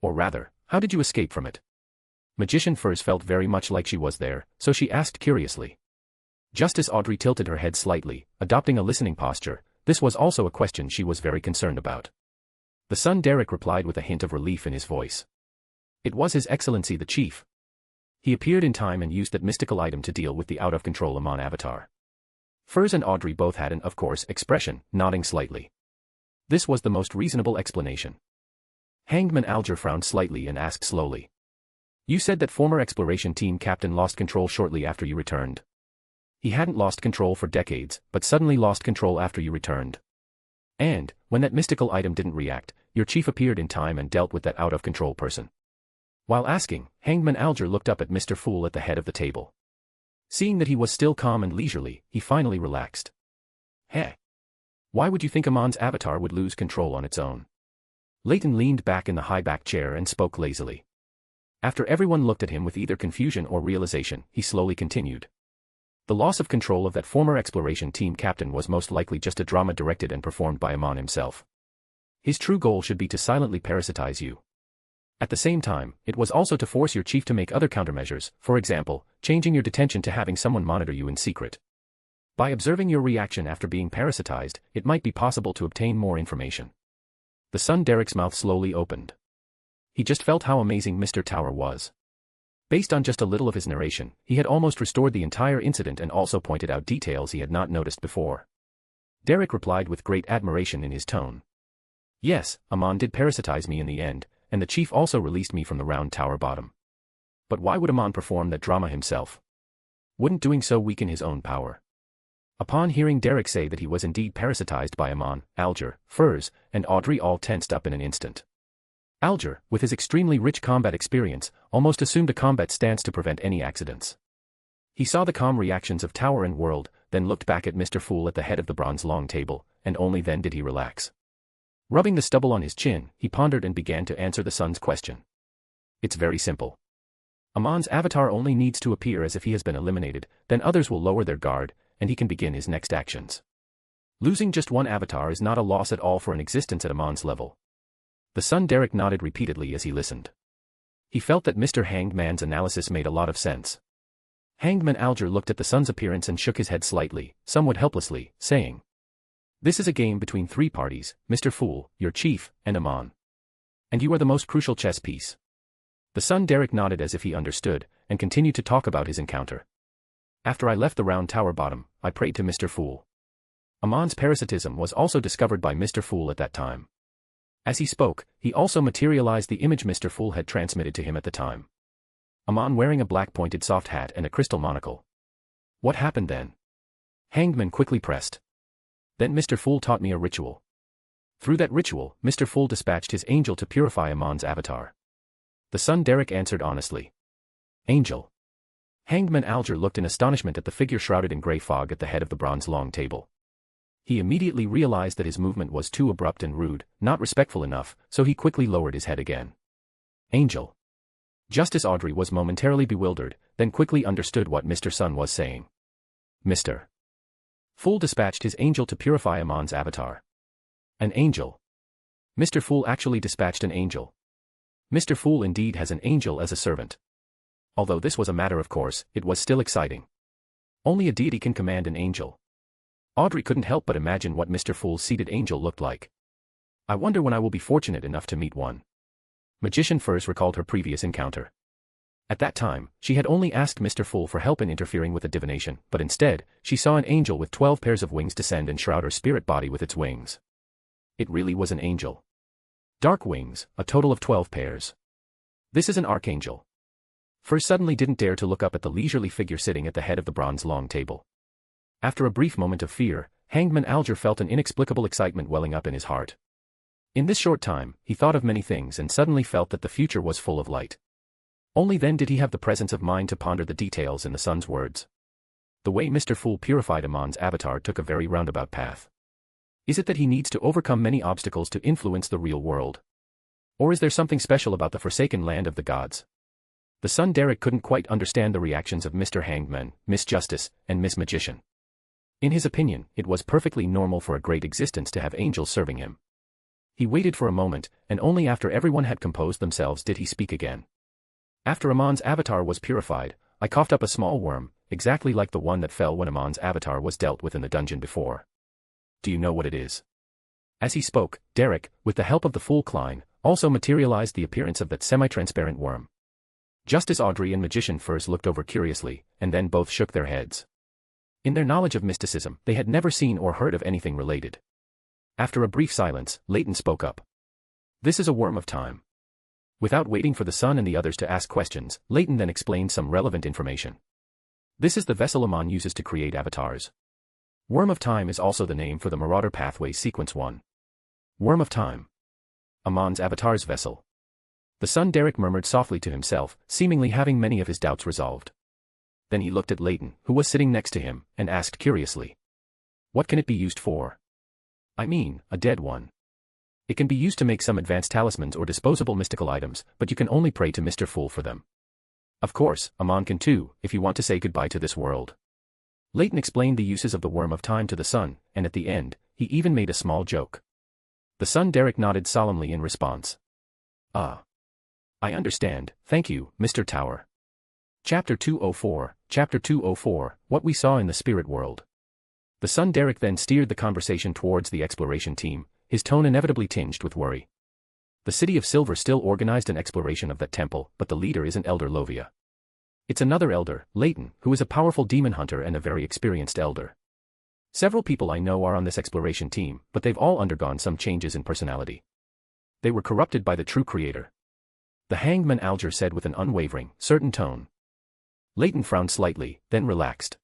Or rather, how did you escape from it? Magician Furs felt very much like she was there, so she asked curiously. Justice Audrey tilted her head slightly, adopting a listening posture. This was also a question she was very concerned about. The son Derek replied with a hint of relief in his voice. It was His Excellency the Chief. He appeared in time and used that mystical item to deal with the out-of-control Amon avatar. Furs and Audrey both had an, of course, expression, nodding slightly. This was the most reasonable explanation. Hangman Alger frowned slightly and asked slowly. You said that former exploration team captain lost control shortly after you returned. He hadn't lost control for decades, but suddenly lost control after you returned. And, when that mystical item didn't react, your chief appeared in time and dealt with that out-of-control person. While asking, Hangman Alger looked up at Mr. Fool at the head of the table. Seeing that he was still calm and leisurely, he finally relaxed. Heh. Why would you think Amon's avatar would lose control on its own? Leyton leaned back in the high-backed chair and spoke lazily. After everyone looked at him with either confusion or realization, he slowly continued. The loss of control of that former exploration team captain was most likely just a drama directed and performed by Amon himself. His true goal should be to silently parasitize you. At the same time, it was also to force your chief to make other countermeasures, for example, changing your detention to having someone monitor you in secret. By observing your reaction after being parasitized, it might be possible to obtain more information. The son Derek's mouth slowly opened. He just felt how amazing Mr. Tower was. Based on just a little of his narration, he had almost restored the entire incident and also pointed out details he had not noticed before. Derek replied with great admiration in his tone. Yes, Amon did parasitize me in the end, and the chief also released me from the round tower bottom. But why would Amon perform that drama himself? Wouldn't doing so weaken his own power? Upon hearing Derek say that he was indeed parasitized by Amon, Alger, Furs, and Audrey all tensed up in an instant. Alger, with his extremely rich combat experience, almost assumed a combat stance to prevent any accidents. He saw the calm reactions of tower and world, then looked back at Mr. Fool at the head of the bronze long table, and only then did he relax. Rubbing the stubble on his chin, he pondered and began to answer the son's question. It's very simple. Amon's avatar only needs to appear as if he has been eliminated, then others will lower their guard, and he can begin his next actions. Losing just one avatar is not a loss at all for an existence at Amon's level. The son Derek nodded repeatedly as he listened. He felt that Mr. Hanged Man's analysis made a lot of sense. Hangman Alger looked at the son's appearance and shook his head slightly, somewhat helplessly, saying, "This is a game between three parties, Mr. Fool, your chief, and Amon. And you are the most crucial chess piece." The son Derek nodded as if he understood, and continued to talk about his encounter. "After I left the round tower bottom, I prayed to Mr. Fool. Amon's parasitism was also discovered by Mr. Fool at that time. As he spoke, he also materialized the image Mr. Fool had transmitted to him at the time. Amon wearing a black pointed soft hat and a crystal monocle. What happened then?" Hangman quickly pressed. "Then Mr. Fool taught me a ritual. Through that ritual, Mr. Fool dispatched his angel to purify Amon's avatar." The son Derek answered honestly. "Angel?" Hangman Alger looked in astonishment at the figure shrouded in grey fog at the head of the bronze long table. He immediately realized that his movement was too abrupt and rude, not respectful enough, so he quickly lowered his head again. "Angel?" Justice Audrey was momentarily bewildered, then quickly understood what Mr. Sun was saying. Mr. Fool dispatched his angel to purify Amon's avatar. An angel? Mr. Fool actually dispatched an angel. Mr. Fool indeed has an angel as a servant. Although this was a matter of course, it was still exciting. Only a deity can command an angel. Audrey couldn't help but imagine what Mr. Fool's seated angel looked like. I wonder when I will be fortunate enough to meet one. Magician Furs recalled her previous encounter. At that time, she had only asked Mr. Fool for help in interfering with a divination, but instead, she saw an angel with 12 pairs of wings descend and shroud her spirit body with its wings. It really was an angel. Dark wings, a total of 12 pairs. This is an archangel. Furs suddenly didn't dare to look up at the leisurely figure sitting at the head of the bronze long table. After a brief moment of fear, Hangman Alger felt an inexplicable excitement welling up in his heart. In this short time, he thought of many things and suddenly felt that the future was full of light. Only then did he have the presence of mind to ponder the details in the son's words. The way Mr. Fool purified Amon's avatar took a very roundabout path. Is it that he needs to overcome many obstacles to influence the real world? Or is there something special about the forsaken land of the gods? The son Derek couldn't quite understand the reactions of Mr. Hangman, Miss Justice, and Miss Magician. In his opinion, it was perfectly normal for a great existence to have angels serving him. He waited for a moment, and only after everyone had composed themselves did he speak again. After Amon's avatar was purified, I coughed up a small worm, exactly like the one that fell when Amon's avatar was dealt with in the dungeon before. Do you know what it is? As he spoke, Derek, with the help of the Fool Klein, also materialized the appearance of that semi-transparent worm. Justice Audrey and Magician Furs looked over curiously, and then both shook their heads. In their knowledge of mysticism, they had never seen or heard of anything related. After a brief silence, Leyton spoke up. This is a worm of time. Without waiting for the son and the others to ask questions, Leyton then explained some relevant information. This is the vessel Amon uses to create avatars. Worm of Time is also the name for the Marauder Pathway Sequence 1. Worm of Time. Amon's avatar's vessel. The son Derek murmured softly to himself, seemingly having many of his doubts resolved. Then he looked at Leyton, who was sitting next to him, and asked curiously. What can it be used for? I mean, a dead one. It can be used to make some advanced talismans or disposable mystical items, but you can only pray to Mr. Fool for them. Of course, Amon can too, if you want to say goodbye to this world. Leyton explained the uses of the Worm of Time to the son, and at the end, he even made a small joke. The son Derek nodded solemnly in response. Ah. I understand, thank you, Mr. Tower. Chapter 204, What We Saw in the Spirit World. The son Derek then steered the conversation towards the exploration team, his tone inevitably tinged with worry. The City of Silver still organized an exploration of that temple, but the leader is an Elder Lovia. It's another elder, Leyton, who is a powerful demon hunter and a very experienced elder. Several people I know are on this exploration team, but they've all undergone some changes in personality. They were corrupted by the true creator. The hangman Alger said with an unwavering, certain tone. Leyton frowned slightly, then relaxed.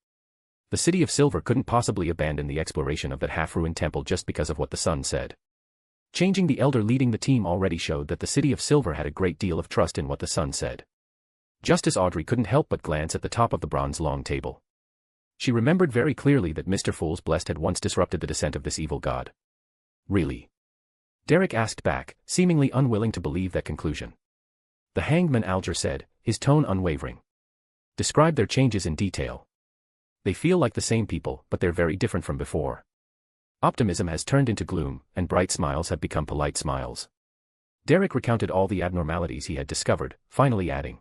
The City of Silver couldn't possibly abandon the exploration of that half-ruined temple just because of what the sun said. Changing the elder leading the team already showed that the City of Silver had a great deal of trust in what the sun said. Justice Audrey couldn't help but glance at the top of the bronze long table. She remembered very clearly that Mr. Fool's Blessed had once disrupted the descent of this evil god. Really? Derek asked back, seemingly unwilling to believe that conclusion. The hangman Alger said, his tone unwavering. Describe their changes in detail. They feel like the same people, but they're very different from before. Optimism has turned into gloom, and bright smiles have become polite smiles. Derek recounted all the abnormalities he had discovered, finally adding.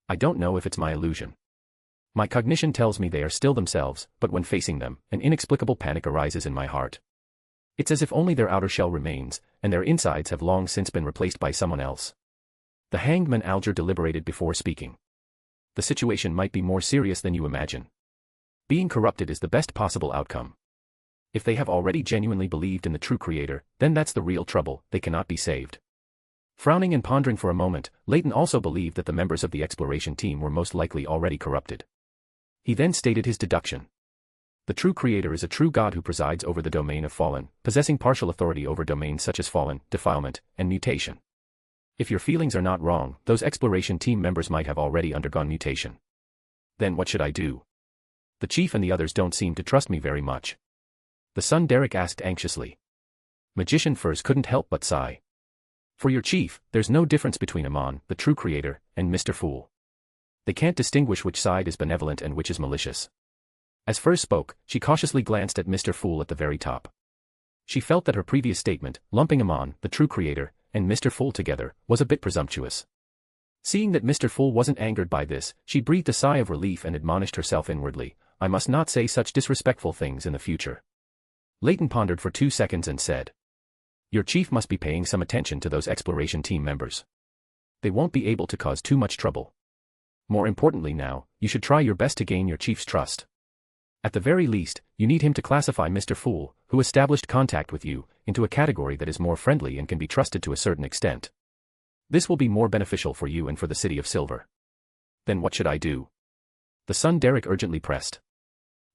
I don't know if it's my illusion. My cognition tells me they are still themselves, but when facing them, an inexplicable panic arises in my heart. It's as if only their outer shell remains, and their insides have long since been replaced by someone else. The hangman Alger deliberated before speaking. The situation might be more serious than you imagine. Being corrupted is the best possible outcome. If they have already genuinely believed in the true creator, then that's the real trouble, they cannot be saved. Frowning and pondering for a moment, Leyton also believed that the members of the exploration team were most likely already corrupted. He then stated his deduction. The true creator is a true god who presides over the domain of fallen, possessing partial authority over domains such as fallen, defilement, and mutation. If your feelings are not wrong, those exploration team members might have already undergone mutation. Then what should I do? The chief and the others don't seem to trust me very much. The son Derek asked anxiously. Magician Furs couldn't help but sigh. For your chief, there's no difference between Amon, the true creator, and Mr. Fool. They can't distinguish which side is benevolent and which is malicious. As Furs spoke, she cautiously glanced at Mr. Fool at the very top. She felt that her previous statement, lumping Amon, the true creator, and Mr. Fool together, was a bit presumptuous. Seeing that Mr. Fool wasn't angered by this, she breathed a sigh of relief and admonished herself inwardly, I must not say such disrespectful things in the future. Leyton pondered for 2 seconds and said. Your chief must be paying some attention to those exploration team members. They won't be able to cause too much trouble. More importantly now, you should try your best to gain your chief's trust. At the very least, you need him to classify Mr. Fool, who established contact with you, into a category that is more friendly and can be trusted to a certain extent. This will be more beneficial for you and for the City of Silver. Then what should I do? The son Derek urgently pressed.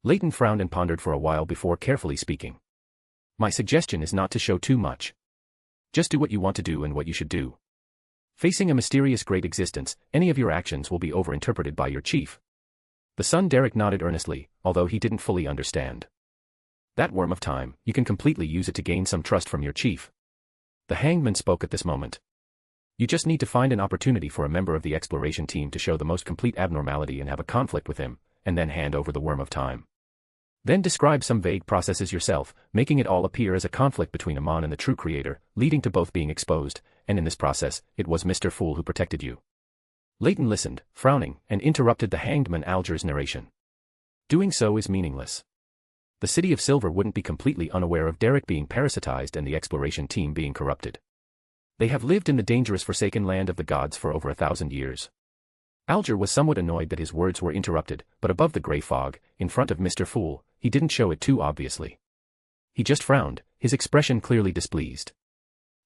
Leyton frowned and pondered for a while before carefully speaking. My suggestion is not to show too much. Just do what you want to do and what you should do. Facing a mysterious great existence, any of your actions will be overinterpreted by your chief. The son Derek nodded earnestly, although he didn't fully understand. That worm of time, you can completely use it to gain some trust from your chief. The hangman spoke at this moment. You just need to find an opportunity for a member of the exploration team to show the most complete abnormality and have a conflict with him, and then hand over the worm of time. Then describe some vague processes yourself, making it all appear as a conflict between Amon and the true creator, leading to both being exposed, and in this process, it was Mr. Fool who protected you. Leyton listened, frowning, and interrupted the hangman Alger's narration. Doing so is meaningless. The City of Silver wouldn't be completely unaware of Derek being parasitized and the exploration team being corrupted. They have lived in the dangerous forsaken land of the gods for over 1,000 years. Alger was somewhat annoyed that his words were interrupted, but above the grey fog, in front of Mr. Fool, he didn't show it too obviously. He just frowned, his expression clearly displeased.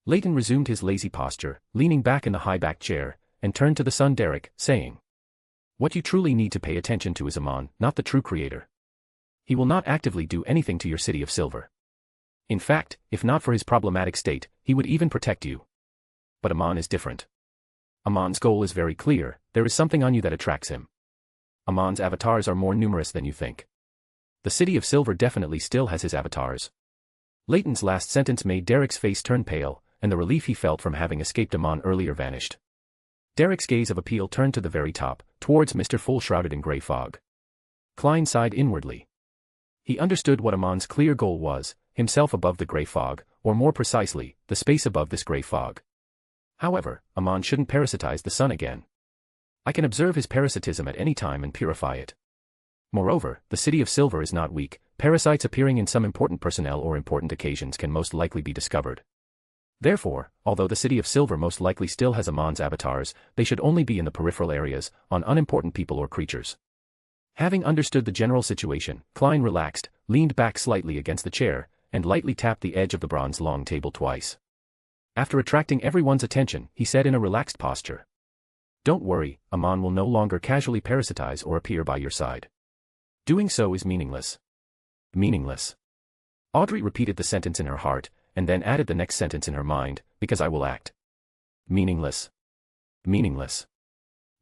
Leyton resumed his lazy posture, leaning back in the high-backed chair, and turned to the son Derek, saying, What you truly need to pay attention to is Amon, not the true creator. He will not actively do anything to your City of Silver. In fact, if not for his problematic state, he would even protect you. But Amon is different. Amon's goal is very clear, there is something on you that attracts him. Amon's avatars are more numerous than you think. The City of Silver definitely still has his avatars. Leyton's last sentence made Derek's face turn pale, and the relief he felt from having escaped Amon earlier vanished. Derek's gaze of appeal turned to the very top, towards Mr. Fool shrouded in grey fog. Klein sighed inwardly. He understood what Amon's clear goal was, himself above the grey fog, or more precisely, the space above this grey fog. However, Amon shouldn't parasitize the sun again. I can observe his parasitism at any time and purify it. Moreover, the City of Silver is not weak, parasites appearing in some important personnel or important occasions can most likely be discovered. Therefore, although the City of Silver most likely still has Amon's avatars, they should only be in the peripheral areas, on unimportant people or creatures. Having understood the general situation, Klein relaxed, leaned back slightly against the chair, and lightly tapped the edge of the bronze long table twice. After attracting everyone's attention, he said in a relaxed posture, "Don't worry, Amon will no longer casually parasitize or appear by your side. Doing so is meaningless." Meaningless. Audrey repeated the sentence in her heart, and then added the next sentence in her mind, because I will act. Meaningless. Meaningless.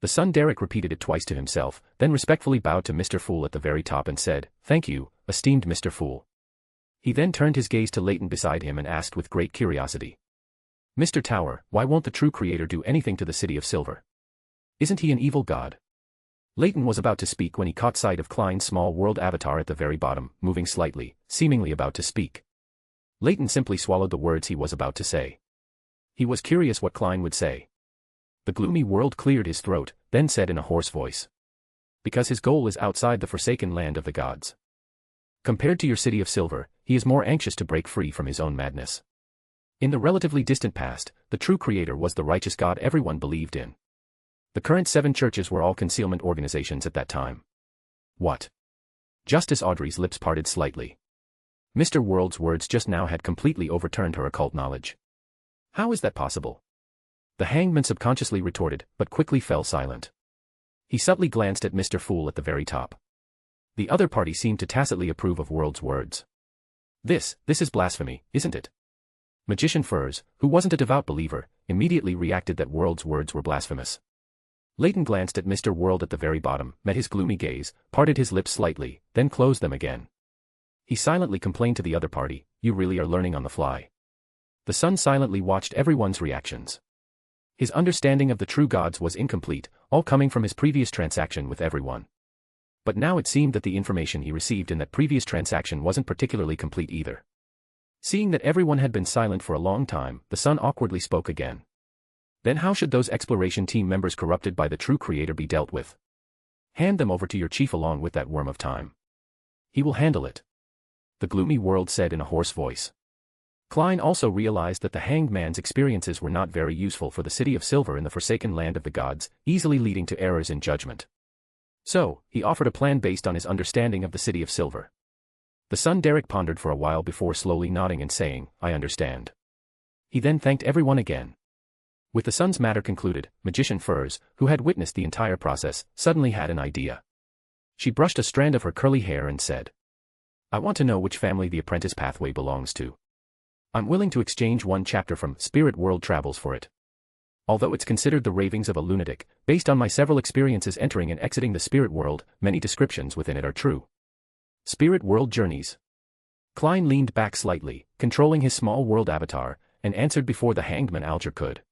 The son Derek repeated it twice to himself, then respectfully bowed to Mr. Fool at the very top and said, "Thank you, esteemed Mr. Fool." He then turned his gaze to Leyton beside him and asked with great curiosity, "Mr. Tower, why won't the true creator do anything to the City of Silver? Isn't he an evil god?" Leyton was about to speak when he caught sight of Klein's small world avatar at the very bottom, moving slightly, seemingly about to speak. Leyton simply swallowed the words he was about to say. He was curious what Klein would say. The gloomy world cleared his throat, then said in a hoarse voice, "Because his goal is outside the forsaken land of the gods. Compared to your City of Silver, he is more anxious to break free from his own madness. In the relatively distant past, the true creator was the righteous God everyone believed in. The current 7 churches were all concealment organizations at that time." What? Justice Audrey's lips parted slightly. Mr. World's words just now had completely overturned her occult knowledge. How is that possible? The hangman subconsciously retorted, but quickly fell silent. He subtly glanced at Mr. Fool at the very top. The other party seemed to tacitly approve of World's words. This is blasphemy, isn't it? Magician Furs, who wasn't a devout believer, immediately reacted that World's words were blasphemous. Leyton glanced at Mr. World at the very bottom, met his gloomy gaze, parted his lips slightly, then closed them again. He silently complained to the other party, "You really are learning on the fly." The son silently watched everyone's reactions. His understanding of the true gods was incomplete, all coming from his previous transaction with everyone. But now it seemed that the information he received in that previous transaction wasn't particularly complete either. Seeing that everyone had been silent for a long time, the son awkwardly spoke again. "Then how should those exploration team members corrupted by the true creator be dealt with? Hand them over to your chief along with that worm of time. He will handle it," the gloomy world said in a hoarse voice. Klein also realized that the hanged man's experiences were not very useful for the City of Silver in the forsaken land of the gods, easily leading to errors in judgment. So, he offered a plan based on his understanding of the City of Silver. The son Derek pondered for a while before slowly nodding and saying, "I understand." He then thanked everyone again. With the son's matter concluded, Magician Furs, who had witnessed the entire process, suddenly had an idea. She brushed a strand of her curly hair and said, "I want to know which family the apprentice pathway belongs to. I'm willing to exchange one chapter from Spirit World Travels for it. Although it's considered the ravings of a lunatic, based on my several experiences entering and exiting the spirit world, many descriptions within it are true." Spirit World Journeys. Klein leaned back slightly, controlling his small world avatar, and answered before the hanged man Alger could.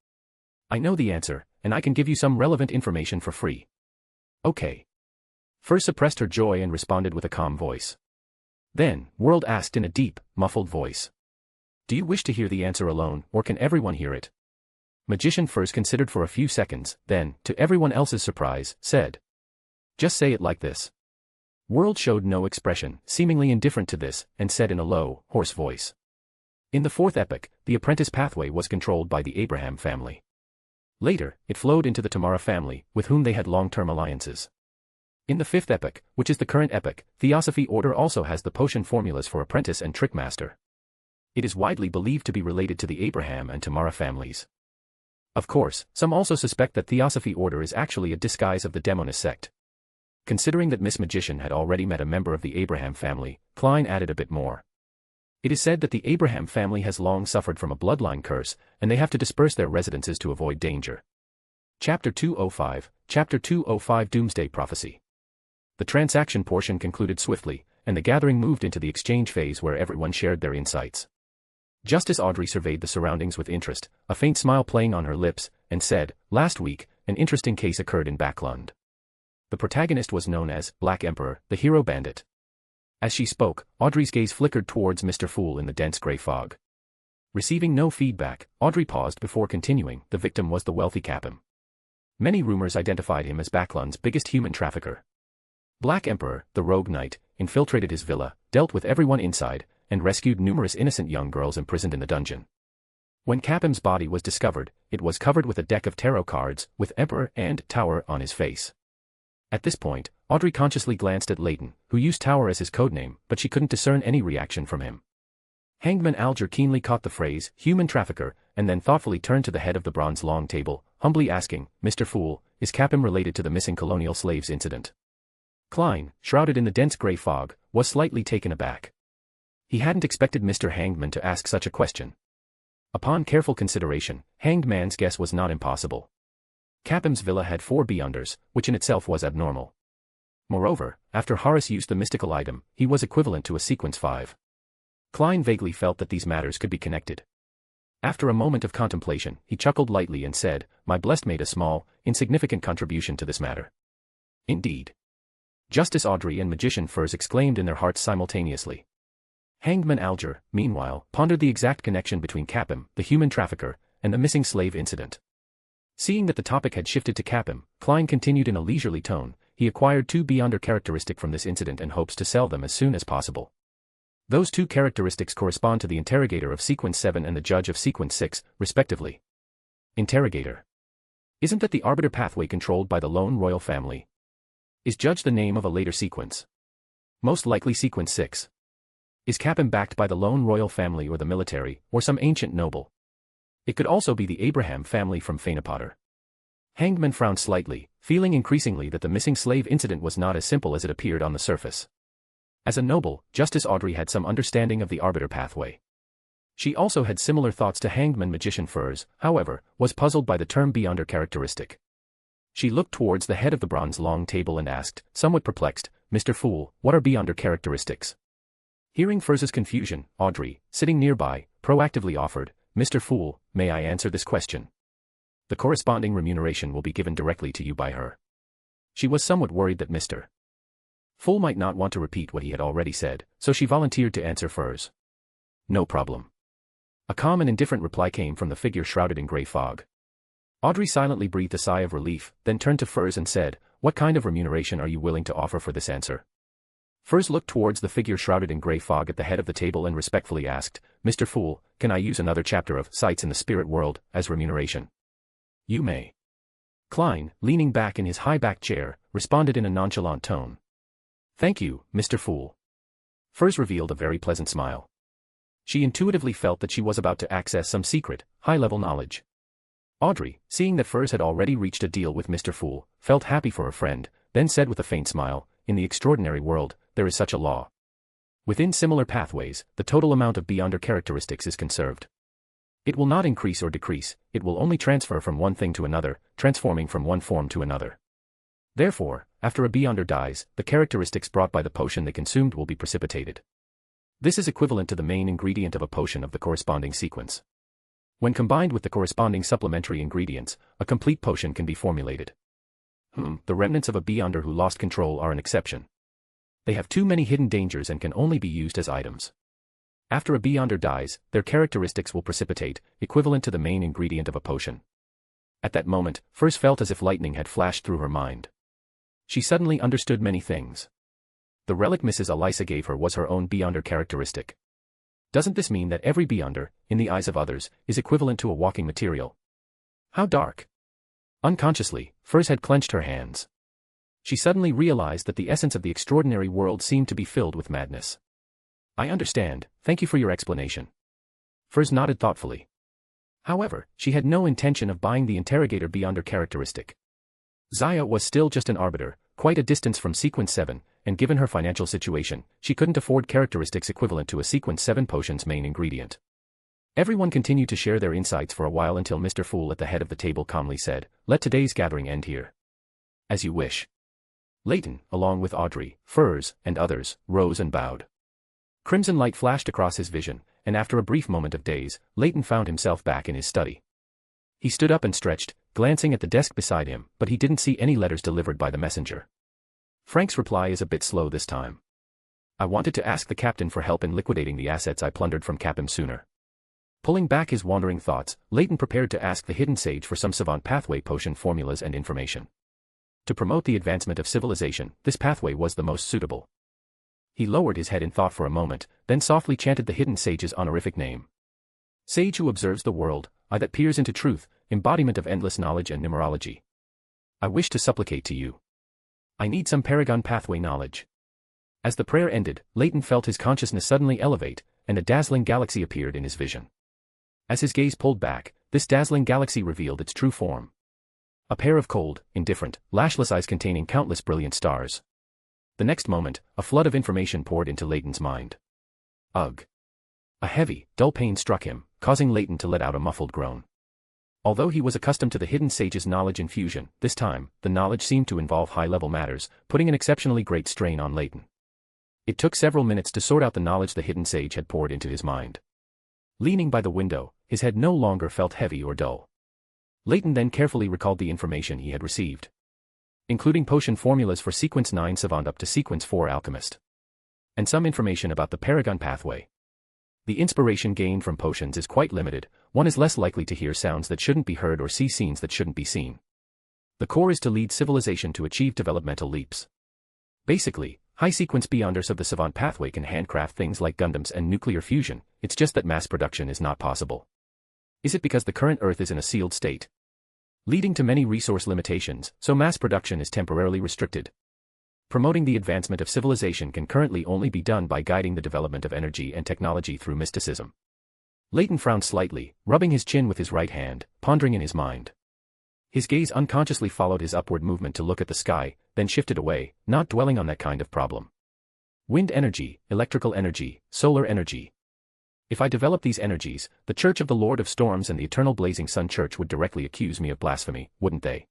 "I know the answer, and I can give you some relevant information for free." "Okay." Furs suppressed her joy and responded with a calm voice. Then, World asked in a deep, muffled voice, "Do you wish to hear the answer alone, or can everyone hear it?" Magician Furs considered for a few seconds, then, to everyone else's surprise, said, "Just say it like this." World showed no expression, seemingly indifferent to this, and said in a low, hoarse voice. In the 4th epoch, the apprentice pathway was controlled by the Abraham family. Later, it flowed into the Tamara family, with whom they had long-term alliances. In the 5th epoch, which is the current epoch, Theosophy Order also has the potion formulas for apprentice and trick master. It is widely believed to be related to the Abraham and Tamara families. Of course, some also suspect that Theosophy Order is actually a disguise of the Demonist sect. Considering that Miss Magician had already met a member of the Abraham family, Klein added a bit more. It is said that the Abraham family has long suffered from a bloodline curse, and they have to disperse their residences to avoid danger. Chapter 205, Chapter 205 Doomsday Prophecy. The transaction portion concluded swiftly, and the gathering moved into the exchange phase where everyone shared their insights. Justice Audrey surveyed the surroundings with interest, a faint smile playing on her lips, and said, "Last week, an interesting case occurred in Backlund. The protagonist was known as Black Emperor, the hero bandit." As she spoke, Audrey's gaze flickered towards Mr. Fool in the dense grey fog. Receiving no feedback, Audrey paused before continuing. The victim was the wealthy Capim. Many rumors identified him as Backlund's biggest human trafficker. Black Emperor, the rogue knight, infiltrated his villa, dealt with everyone inside, and rescued numerous innocent young girls imprisoned in the dungeon. When Capim's body was discovered, it was covered with a deck of tarot cards, with Emperor and Tower on his face. At this point, Audrey consciously glanced at Leyton, who used Tower as his codename, but she couldn't discern any reaction from him. Hangman Alger keenly caught the phrase, human trafficker, and then thoughtfully turned to the head of the bronze long table, humbly asking, Mr. Fool, is Capim related to the missing colonial slaves incident? Klein, shrouded in the dense grey fog, was slightly taken aback. He hadn't expected Mr. Hangman to ask such a question. Upon careful consideration, Hanged Man's guess was not impossible. Capim's villa had 4 beyonders, which in itself was abnormal. Moreover, after Horace used the mystical item, he was equivalent to a sequence 5. Klein vaguely felt that these matters could be connected. After a moment of contemplation, he chuckled lightly and said, My blessed made a small, insignificant contribution to this matter. Indeed. Justice Audrey and Magician Furs exclaimed in their hearts simultaneously. Hangman Alger, meanwhile, pondered the exact connection between Capim, the human trafficker, and the missing slave incident. Seeing that the topic had shifted to Capim, Klein continued in a leisurely tone, he acquired 2 beyonder characteristic from this incident and hopes to sell them as soon as possible. Those 2 characteristics correspond to the interrogator of sequence 7 and the judge of sequence 6, respectively. Interrogator. Isn't that the arbiter pathway controlled by the lone royal family? Is judge the name of a later sequence? Most likely sequence 6. Is Capim backed by the lone royal family or the military, or some ancient noble? It could also be the Abraham family from Fainapotter. Hangman frowned slightly, feeling increasingly that the missing slave incident was not as simple as it appeared on the surface. As a noble, Justice Audrey had some understanding of the arbiter pathway. She also had similar thoughts to Hangman Magician Furs, however, was puzzled by the term beyonder characteristic. She looked towards the head of the bronze long table and asked, somewhat perplexed, Mr. Fool, what are beyonder characteristics? Hearing Furs's confusion, Audrey, sitting nearby, proactively offered, Mr. Fool, may I answer this question? The corresponding remuneration will be given directly to you by her. She was somewhat worried that Mr. Fool might not want to repeat what he had already said, so she volunteered to answer Furs. No problem. A calm and indifferent reply came from the figure shrouded in grey fog. Audrey silently breathed a sigh of relief, then turned to Furs and said, What kind of remuneration are you willing to offer for this answer? Furs looked towards the figure shrouded in grey fog at the head of the table and respectfully asked, Mr. Fool, can I use another chapter of Sights in the Spirit World as remuneration? You may. Klein, leaning back in his high-backed chair, responded in a nonchalant tone. Thank you, Mr. Fool. Furs revealed a very pleasant smile. She intuitively felt that she was about to access some secret, high-level knowledge. Audrey, seeing that Furs had already reached a deal with Mr. Fool, felt happy for her friend, then said with a faint smile, In the extraordinary world, there is such a law. Within similar pathways, the total amount of beyonder characteristics is conserved. It will not increase or decrease, it will only transfer from one thing to another, transforming from one form to another. Therefore, after a beyonder dies, the characteristics brought by the potion they consumed will be precipitated. This is equivalent to the main ingredient of a potion of the corresponding sequence. When combined with the corresponding supplementary ingredients, a complete potion can be formulated. The remnants of a beyonder who lost control are an exception. They have too many hidden dangers and can only be used as items. After a beyonder dies, their characteristics will precipitate, equivalent to the main ingredient of a potion. At that moment, Furs felt as if lightning had flashed through her mind. She suddenly understood many things. The relic Mrs. Elisa gave her was her own beyonder characteristic. Doesn't this mean that every beyonder, in the eyes of others, is equivalent to a walking material? How dark! Unconsciously, Furs had clenched her hands. She suddenly realized that the essence of the extraordinary world seemed to be filled with madness. I understand, thank you for your explanation. Furs nodded thoughtfully. However, she had no intention of buying the interrogator beyonder characteristic. Zaya was still just an arbiter, quite a distance from sequence 7, and given her financial situation, she couldn't afford characteristics equivalent to a sequence 7 potion's main ingredient. Everyone continued to share their insights for a while until Mr. Fool at the head of the table calmly said, Let today's gathering end here. As you wish. Leyton, along with Audrey, Furs, and others, rose and bowed. Crimson light flashed across his vision, and after a brief moment of daze, Leyton found himself back in his study. He stood up and stretched, glancing at the desk beside him, but he didn't see any letters delivered by the messenger. Frank's reply is a bit slow this time. I wanted to ask the captain for help in liquidating the assets I plundered from Capim sooner. Pulling back his wandering thoughts, Leyton prepared to ask the hidden sage for some savant pathway potion formulas and information. To promote the advancement of civilization, this pathway was the most suitable. He lowered his head in thought for a moment, then softly chanted the hidden sage's honorific name. Sage who observes the world, eye that peers into truth, embodiment of endless knowledge and numerology. I wish to supplicate to you. I need some paragon pathway knowledge. As the prayer ended, Leyton felt his consciousness suddenly elevate, and a dazzling galaxy appeared in his vision. As his gaze pulled back, this dazzling galaxy revealed its true form. A pair of cold, indifferent, lashless eyes containing countless brilliant stars. The next moment, a flood of information poured into Leyton's mind. Ugh. A heavy, dull pain struck him, causing Leyton to let out a muffled groan. Although he was accustomed to the hidden sage's knowledge infusion, this time, the knowledge seemed to involve high-level matters, putting an exceptionally great strain on Leyton. It took several minutes to sort out the knowledge the hidden sage had poured into his mind. Leaning by the window, his head no longer felt heavy or dull. Leyton then carefully recalled the information he had received, including potion formulas for Sequence 9 Savant up to Sequence 4 Alchemist, and some information about the Paragon pathway. The inspiration gained from potions is quite limited. One is less likely to hear sounds that shouldn't be heard or see scenes that shouldn't be seen. The core is to lead civilization to achieve developmental leaps. Basically, high sequence beyonders of the Savant pathway can handcraft things like Gundams and nuclear fusion, it's just that mass production is not possible. Is it because the current Earth is in a sealed state, leading to many resource limitations, so mass production is temporarily restricted? Promoting the advancement of civilization can currently only be done by guiding the development of energy and technology through mysticism. Leyton frowned slightly, rubbing his chin with his right hand, pondering in his mind. His gaze unconsciously followed his upward movement to look at the sky, then shifted away, not dwelling on that kind of problem. Wind energy, electrical energy, solar energy. If I develop these energies, the Church of the Lord of Storms and the Eternal Blazing Sun Church would directly accuse me of blasphemy, wouldn't they?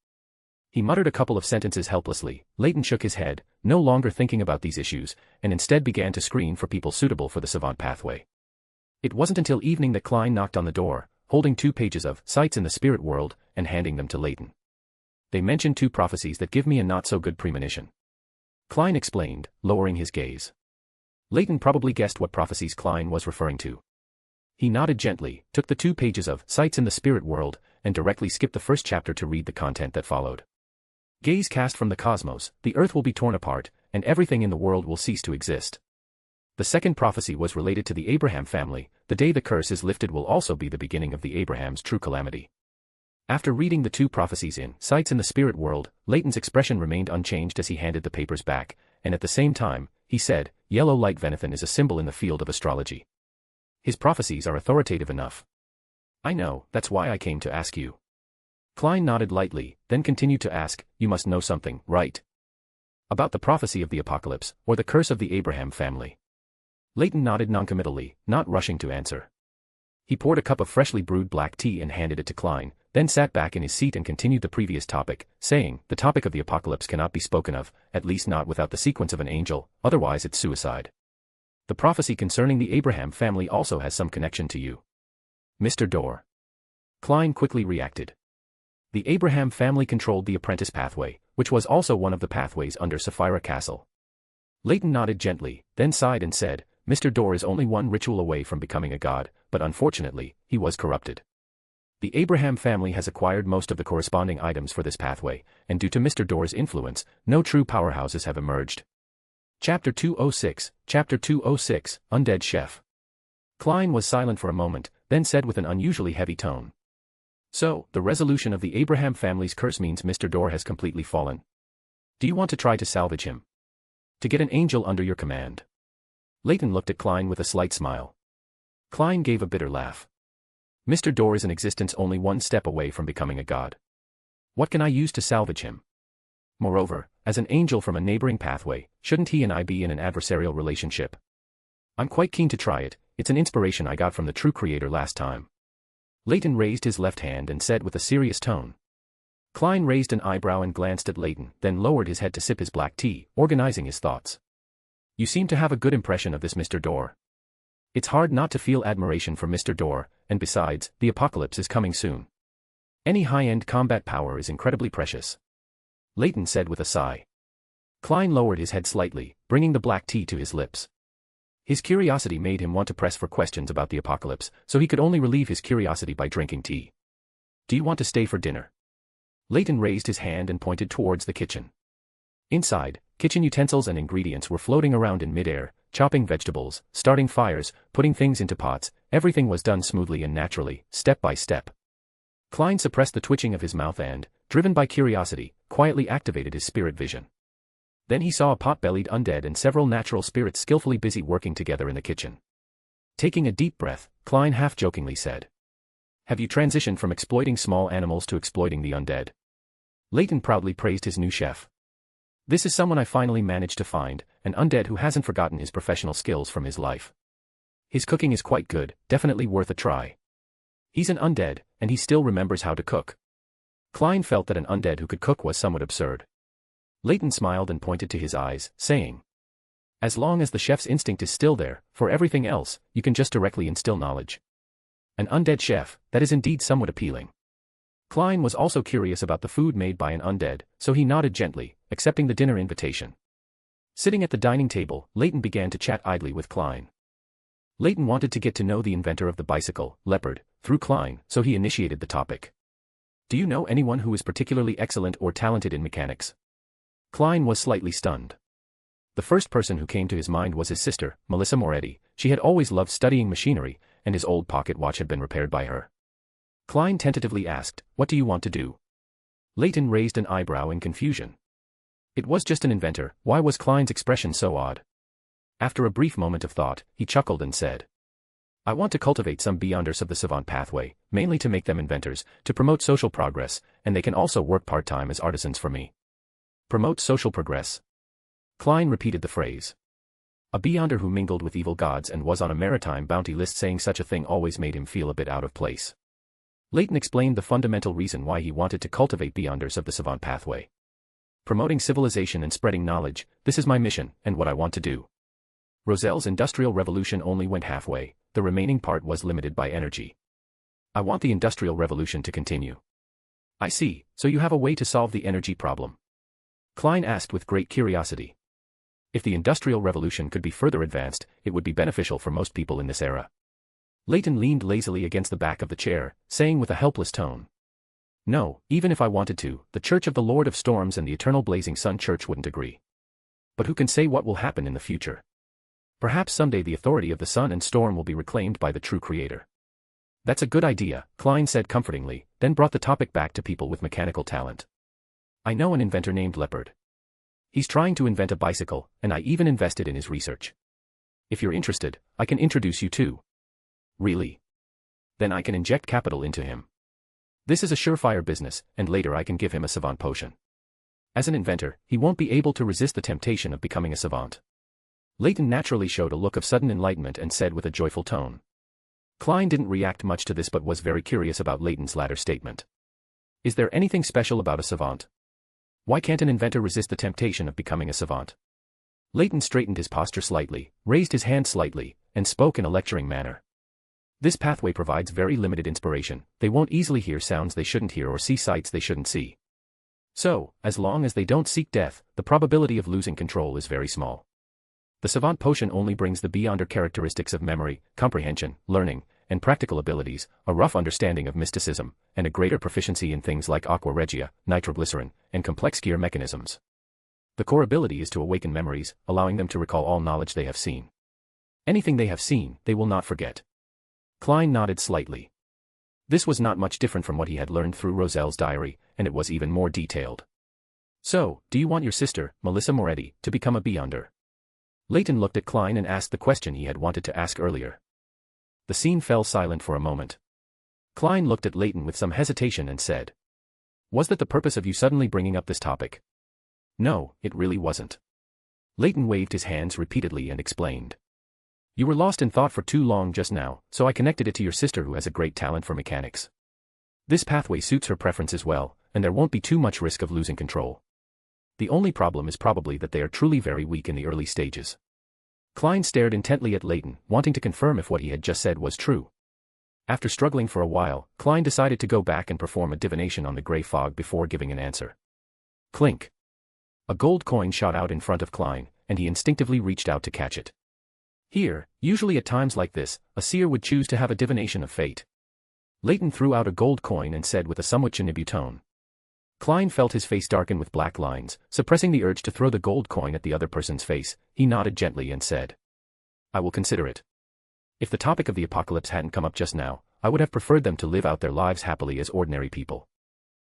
He muttered a couple of sentences helplessly. Leyton shook his head, no longer thinking about these issues, and instead began to screen for people suitable for the Savant pathway. It wasn't until evening that Klein knocked on the door, holding 2 pages of Sights in the Spirit World, and handing them to Leyton. They mentioned 2 prophecies that give me a not-so-good premonition. Klein explained, lowering his gaze. Leyton probably guessed what prophecies Klein was referring to. He nodded gently, took the 2 pages of Sights in the Spirit World, and directly skipped the first chapter to read the content that followed. Gaze cast from the cosmos, the earth will be torn apart, and everything in the world will cease to exist. The second prophecy was related to the Abraham family. The day the curse is lifted will also be the beginning of the Abraham's true calamity. After reading the 2 prophecies in Sights in the Spirit World, Leyton's expression remained unchanged as he handed the papers back, and at the same time, he said, "Yellow light Venethan is a symbol in the field of astrology. His prophecies are authoritative enough." "I know, that's why I came to ask you." Klein nodded lightly, then continued to ask, "You must know something, right? About the prophecy of the apocalypse, or the curse of the Abraham family?" Leyton nodded noncommittally, not rushing to answer. He poured a cup of freshly brewed black tea and handed it to Klein, then sat back in his seat and continued the previous topic, saying, "The topic of the apocalypse cannot be spoken of, at least not without the sequence of an angel, otherwise it's suicide. The prophecy concerning the Abraham family also has some connection to you, Mr. Dorr." Klein quickly reacted. The Abraham family controlled the apprentice pathway, which was also one of the pathways under Sapphira Castle. Leyton nodded gently, then sighed and said, "Mr. Dorr is only one ritual away from becoming a god, but unfortunately, he was corrupted. The Abraham family has acquired most of the corresponding items for this pathway, and due to Mr. Dorr's influence, no true powerhouses have emerged." Chapter 206, Undead Chef. Klein was silent for a moment, then said with an unusually heavy tone, "So, the resolution of the Abraham family's curse means Mr. Dorr has completely fallen. Do you want to try to salvage him? To get an angel under your command?" Leyton looked at Klein with a slight smile. Klein gave a bitter laugh. "Mr. Dorr is in existence only one step away from becoming a god. What can I use to salvage him? Moreover, as an angel from a neighboring pathway, shouldn't he and I be in an adversarial relationship? I'm quite keen to try it. It's an inspiration I got from the true creator last time." Leyton raised his left hand and said with a serious tone. Klein raised an eyebrow and glanced at Leyton, then lowered his head to sip his black tea, organizing his thoughts. "You seem to have a good impression of this Mr. Dorr. It's hard not to feel admiration for Mr. Dorr, and besides, the apocalypse is coming soon. Any high-end combat power is incredibly precious," Leyton said with a sigh. Klein lowered his head slightly, bringing the black tea to his lips. His curiosity made him want to press for questions about the apocalypse, so he could only relieve his curiosity by drinking tea. "Do you want to stay for dinner?" Leyton raised his hand and pointed towards the kitchen. Inside, kitchen utensils and ingredients were floating around in midair, chopping vegetables, starting fires, putting things into pots, everything was done smoothly and naturally, step by step. Klein suppressed the twitching of his mouth and, driven by curiosity, quietly activated his spirit vision. Then he saw a pot-bellied undead and several natural spirits skillfully busy working together in the kitchen. Taking a deep breath, Klein half-jokingly said, "Have you transitioned from exploiting small animals to exploiting the undead?" Leyton proudly praised his new chef. "This is someone I finally managed to find, an undead who hasn't forgotten his professional skills from his life. His cooking is quite good, definitely worth a try. He's an undead, and he still remembers how to cook." Klein felt that an undead who could cook was somewhat absurd. Leyton smiled and pointed to his eyes, saying, "As long as the chef's instinct is still there, for everything else, you can just directly instill knowledge." An undead chef, that is indeed somewhat appealing. Klein was also curious about the food made by an undead, so he nodded gently, accepting the dinner invitation. Sitting at the dining table, Leyton began to chat idly with Klein. Leyton wanted to get to know the inventor of the bicycle, Leopard, through Klein, so he initiated the topic. "Do you know anyone who is particularly excellent or talented in mechanics?" Klein was slightly stunned. The first person who came to his mind was his sister, Melissa Moretti. She had always loved studying machinery, and his old pocket watch had been repaired by her. Klein tentatively asked, "What do you want to do?" Leyton raised an eyebrow in confusion. It was just an inventor, why was Klein's expression so odd? After a brief moment of thought, he chuckled and said, "I want to cultivate some beyonders of the savant pathway, mainly to make them inventors, to promote social progress, and they can also work part-time as artisans for me." Promote social progress. Klein repeated the phrase. A beyonder who mingled with evil gods and was on a maritime bounty list, saying such a thing always made him feel a bit out of place. Leyton explained the fundamental reason why he wanted to cultivate beyonders of the savant pathway. "Promoting civilization and spreading knowledge, this is my mission, and what I want to do." Roselle's industrial revolution only went halfway, the remaining part was limited by energy. "I want the industrial revolution to continue." "I see, so you have a way to solve the energy problem?" Klein asked with great curiosity. If the industrial revolution could be further advanced, it would be beneficial for most people in this era. Leyton leaned lazily against the back of the chair, saying with a helpless tone, "No, even if I wanted to, the Church of the Lord of Storms and the Eternal Blazing Sun Church wouldn't agree. But who can say what will happen in the future? Perhaps someday the authority of the sun and storm will be reclaimed by the true creator." "That's a good idea," Klein said comfortingly, then brought the topic back to people with mechanical talent. "I know an inventor named Leopard. He's trying to invent a bicycle, and I even invested in his research. If you're interested, I can introduce you to." "Really? Then I can inject capital into him. This is a surefire business, and later I can give him a savant potion. As an inventor, he won't be able to resist the temptation of becoming a savant." Leyton naturally showed a look of sudden enlightenment and said with a joyful tone. Klein didn't react much to this but was very curious about Leyton's latter statement. Is there anything special about a savant? Why can't an inventor resist the temptation of becoming a savant? Leyton straightened his posture slightly, raised his hand slightly, and spoke in a lecturing manner. "This pathway provides very limited inspiration, they won't easily hear sounds they shouldn't hear or see sights they shouldn't see. So, as long as they don't seek death, the probability of losing control is very small. The savant potion only brings the beyonder characteristics of memory, comprehension, learning, and practical abilities, a rough understanding of mysticism, and a greater proficiency in things like aqua regia, nitroglycerin, and complex gear mechanisms. The core ability is to awaken memories, allowing them to recall all knowledge they have seen. Anything they have seen, they will not forget." Klein nodded slightly. This was not much different from what he had learned through Roselle's diary, and it was even more detailed. "So, do you want your sister, Melissa Moretti, to become a beyonder?" Leyton looked at Klein and asked the question he had wanted to ask earlier. The scene fell silent for a moment. Klein looked at Leyton with some hesitation and said, "Was that the purpose of you suddenly bringing up this topic?" "No, it really wasn't." Leyton waved his hands repeatedly and explained. "You were lost in thought for too long just now, so I connected it to your sister who has a great talent for mechanics. This pathway suits her preferences well, and there won't be too much risk of losing control. The only problem is probably that they are truly very weak in the early stages." Klein stared intently at Leyton, wanting to confirm if what he had just said was true. After struggling for a while, Klein decided to go back and perform a divination on the grey fog before giving an answer. Clink. A gold coin shot out in front of Klein, and he instinctively reached out to catch it. Here, usually at times like this, a seer would choose to have a divination of fate. Leyton threw out a gold coin and said with a somewhat Chinibu tone. Klein felt his face darken with black lines, suppressing the urge to throw the gold coin at the other person's face. He nodded gently and said, "I will consider it." If the topic of the apocalypse hadn't come up just now, I would have preferred them to live out their lives happily as ordinary people.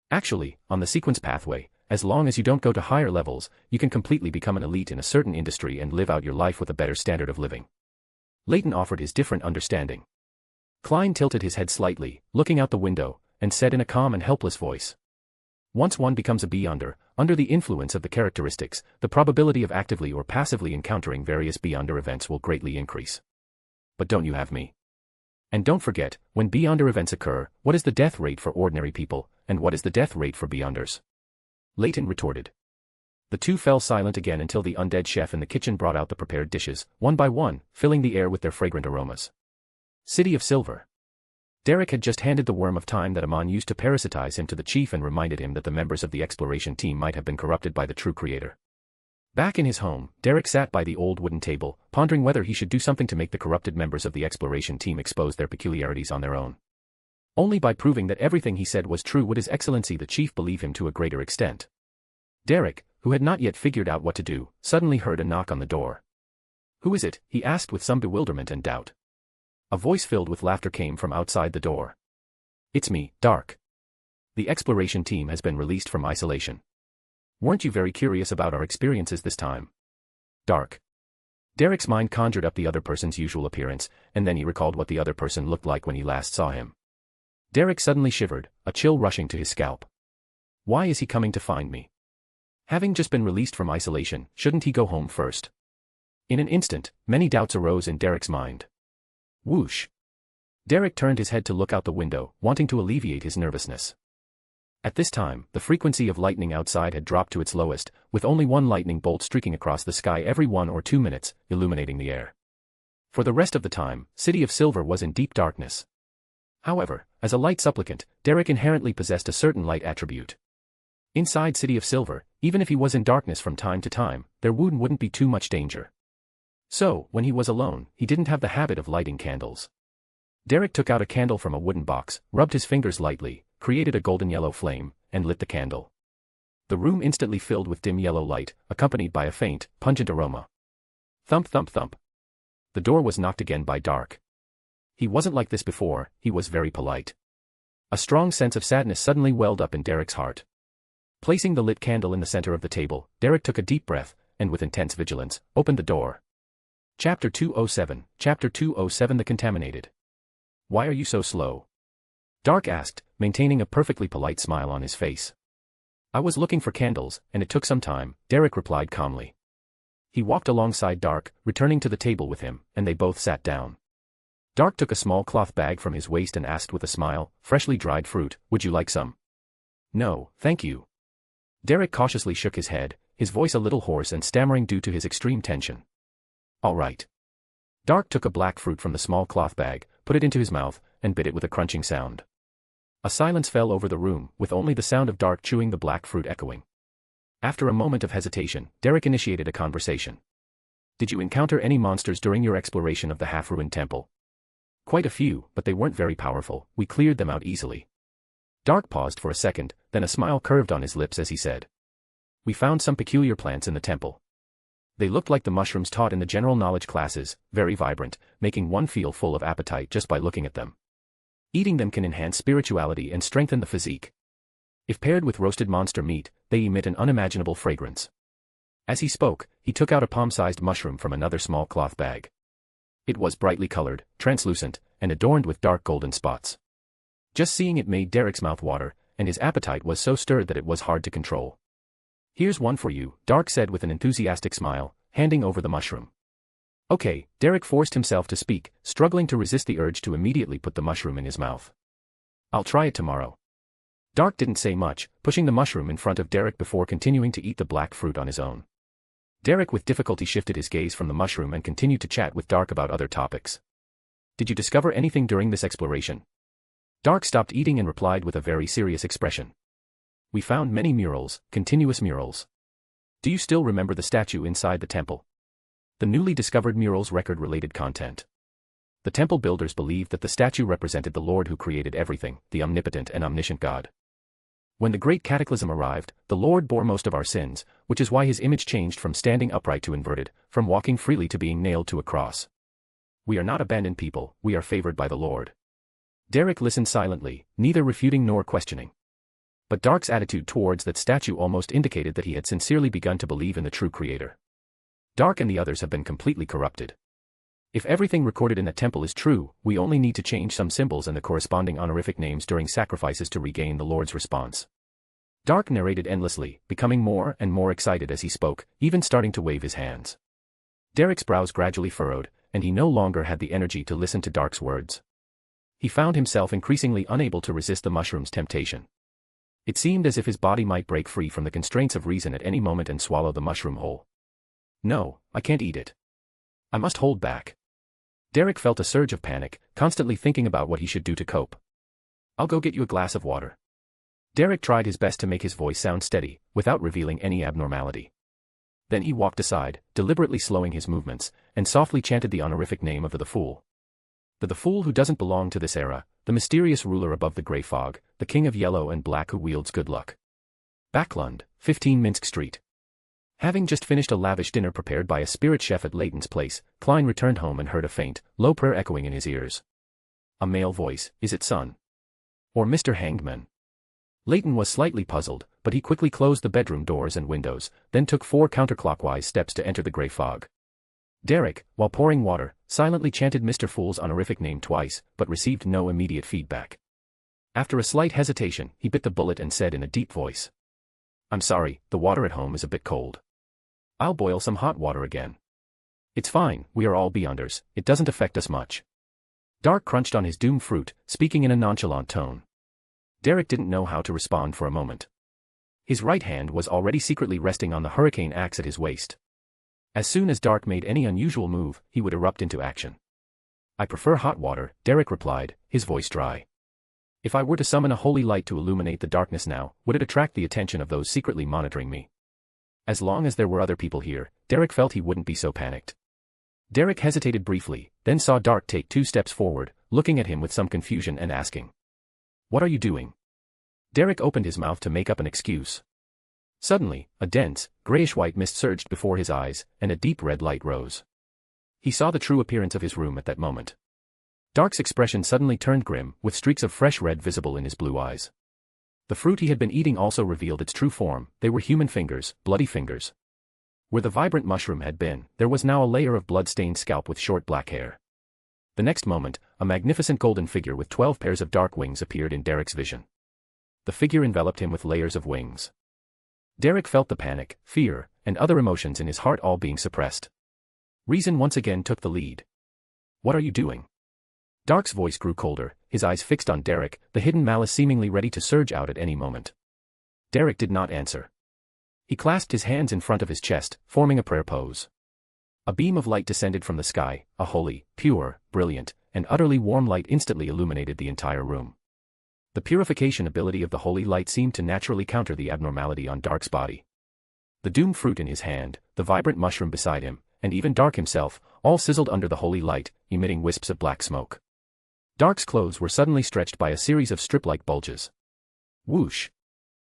Actually, on the sequence pathway, as long as you don't go to higher levels, you can completely become an elite in a certain industry and live out your life with a better standard of living. Leyton offered his different understanding. Klein tilted his head slightly, looking out the window, and said in a calm and helpless voice. Once one becomes a Beyonder, under the influence of the characteristics, the probability of actively or passively encountering various Beyonder events will greatly increase. But don't you have me? And don't forget, when Beyonder events occur, what is the death rate for ordinary people, and what is the death rate for Beyonders? Leyton retorted. The two fell silent again until the undead chef in the kitchen brought out the prepared dishes, one by one, filling the air with their fragrant aromas. City of Silver. Derek had just handed the worm of time that Amon used to parasitize him to the chief and reminded him that the members of the exploration team might have been corrupted by the true creator. Back in his home, Derek sat by the old wooden table, pondering whether he should do something to make the corrupted members of the exploration team expose their peculiarities on their own. Only by proving that everything he said was true would His Excellency the Chief believe him to a greater extent. Derek, who had not yet figured out what to do, suddenly heard a knock on the door. "Who is it?" he asked with some bewilderment and doubt. A voice filled with laughter came from outside the door. "It's me, Dark. The exploration team has been released from isolation. Weren't you very curious about our experiences this time?" Dark. Derek's mind conjured up the other person's usual appearance, and then he recalled what the other person looked like when he last saw him. Derek suddenly shivered, a chill rushing to his scalp. Why is he coming to find me? Having just been released from isolation, shouldn't he go home first? In an instant, many doubts arose in Derek's mind. Whoosh. Derek turned his head to look out the window, wanting to alleviate his nervousness. At this time, the frequency of lightning outside had dropped to its lowest, with only one lightning bolt streaking across the sky every 1 or 2 minutes, illuminating the air. For the rest of the time, City of Silver was in deep darkness. However, as a light supplicant, Derek inherently possessed a certain light attribute. Inside City of Silver, even if he was in darkness from time to time, there wouldn't be too much danger. So, when he was alone, he didn't have the habit of lighting candles. Derek took out a candle from a wooden box, rubbed his fingers lightly, created a golden yellow flame, and lit the candle. The room instantly filled with dim yellow light, accompanied by a faint, pungent aroma. Thump thump thump. The door was knocked again by Dark. He wasn't like this before, he was very polite. A strong sense of sadness suddenly welled up in Derek's heart. Placing the lit candle in the center of the table, Derek took a deep breath, and with intense vigilance, opened the door. Chapter 207, Chapter 207 The Contaminated. Why are you so slow? Dark asked, maintaining a perfectly polite smile on his face. I was looking for candles, and it took some time, Derek replied calmly. He walked alongside Dark, returning to the table with him, and they both sat down. Dark took a small cloth bag from his waist and asked with a smile, freshly dried fruit, would you like some? No, thank you. Derek cautiously shook his head, his voice a little hoarse and stammering due to his extreme tension. All right. Dark took a black fruit from the small cloth bag, put it into his mouth, and bit it with a crunching sound. A silence fell over the room, with only the sound of Dark chewing the black fruit echoing. After a moment of hesitation, Derek initiated a conversation. Did you encounter any monsters during your exploration of the half-ruined temple? Quite a few, but they weren't very powerful, we cleared them out easily. Dark paused for a second, then a smile curved on his lips as he said. We found some peculiar plants in the temple. They looked like the mushrooms taught in the general knowledge classes, very vibrant, making one feel full of appetite just by looking at them. Eating them can enhance spirituality and strengthen the physique. If paired with roasted monster meat, they emit an unimaginable fragrance. As he spoke, he took out a palm-sized mushroom from another small cloth bag. It was brightly colored, translucent, and adorned with dark golden spots. Just seeing it made Derek's mouth water, and his appetite was so stirred that it was hard to control. Here's one for you, Dark said with an enthusiastic smile, handing over the mushroom. Okay, Derek forced himself to speak, struggling to resist the urge to immediately put the mushroom in his mouth. I'll try it tomorrow. Dark didn't say much, pushing the mushroom in front of Derek before continuing to eat the black fruit on his own. Derek with difficulty shifted his gaze from the mushroom and continued to chat with Dark about other topics. Did you discover anything during this exploration? Dark stopped eating and replied with a very serious expression. We found many murals, continuous murals. Do you still remember the statue inside the temple? The newly discovered murals record related content. The temple builders believed that the statue represented the Lord who created everything, the omnipotent and omniscient God. When the great cataclysm arrived, the Lord bore most of our sins, which is why his image changed from standing upright to inverted, from walking freely to being nailed to a cross. We are not abandoned people, we are favored by the Lord. Derek listened silently, neither refuting nor questioning. But Dark's attitude towards that statue almost indicated that he had sincerely begun to believe in the true creator. Dark and the others have been completely corrupted. If everything recorded in the temple is true, we only need to change some symbols and the corresponding honorific names during sacrifices to regain the Lord's response. Dark narrated endlessly, becoming more and more excited as he spoke, even starting to wave his hands. Derek's brows gradually furrowed, and he no longer had the energy to listen to Dark's words. He found himself increasingly unable to resist the mushroom's temptation. It seemed as if his body might break free from the constraints of reason at any moment and swallow the mushroom whole. No, I can't eat it. I must hold back. Derek felt a surge of panic, constantly thinking about what he should do to cope. I'll go get you a glass of water. Derek tried his best to make his voice sound steady, without revealing any abnormality. Then he walked aside, deliberately slowing his movements, and softly chanted the honorific name of the Fool. The Fool who doesn't belong to this era, the mysterious ruler above the grey fog, the king of yellow and black who wields good luck. Backlund, 15 Minsk Street. Having just finished a lavish dinner prepared by a spirit chef at Leyton's place, Klein returned home and heard a faint, low prayer echoing in his ears. A male voice, is it son? Or Mr. Hangman? Leyton was slightly puzzled, but he quickly closed the bedroom doors and windows, then took 4 counterclockwise steps to enter the grey fog. Derek, while pouring water, silently chanted Mr. Fool's honorific name twice, but received no immediate feedback. After a slight hesitation, he bit the bullet and said in a deep voice. I'm sorry, the water at home is a bit cold. I'll boil some hot water again. It's fine, we are all Beyonders, it doesn't affect us much. Dark crunched on his doom fruit, speaking in a nonchalant tone. Derek didn't know how to respond for a moment. His right hand was already secretly resting on the hurricane axe at his waist. As soon as Dark made any unusual move, he would erupt into action. I prefer hot water, Derek replied, his voice dry. If I were to summon a holy light to illuminate the darkness now, would it attract the attention of those secretly monitoring me? As long as there were other people here, Derek felt he wouldn't be so panicked. Derek hesitated briefly, then saw Dark take 2 steps forward, looking at him with some confusion and asking. What are you doing? Derek opened his mouth to make up an excuse. Suddenly, a dense, grayish-white mist surged before his eyes, and a deep red light rose. He saw the true appearance of his room at that moment. Dark's expression suddenly turned grim, with streaks of fresh red visible in his blue eyes. The fruit he had been eating also revealed its true form, they were human fingers, bloody fingers. Where the vibrant mushroom had been, there was now a layer of blood-stained scalp with short black hair. The next moment, a magnificent golden figure with 12 pairs of dark wings appeared in Derek's vision. The figure enveloped him with layers of wings. Derek felt the panic, fear, and other emotions in his heart all being suppressed. Reason once again took the lead. What are you doing? Dark's voice grew colder, his eyes fixed on Derek, the hidden malice seemingly ready to surge out at any moment. Derek did not answer. He clasped his hands in front of his chest, forming a prayer pose. A beam of light descended from the sky, a holy, pure, brilliant, and utterly warm light instantly illuminated the entire room. The purification ability of the holy light seemed to naturally counter the abnormality on Dark's body. The doom fruit in his hand, the vibrant mushroom beside him, and even Dark himself, all sizzled under the holy light, emitting wisps of black smoke. Dark's clothes were suddenly stretched by a series of strip-like bulges. Whoosh!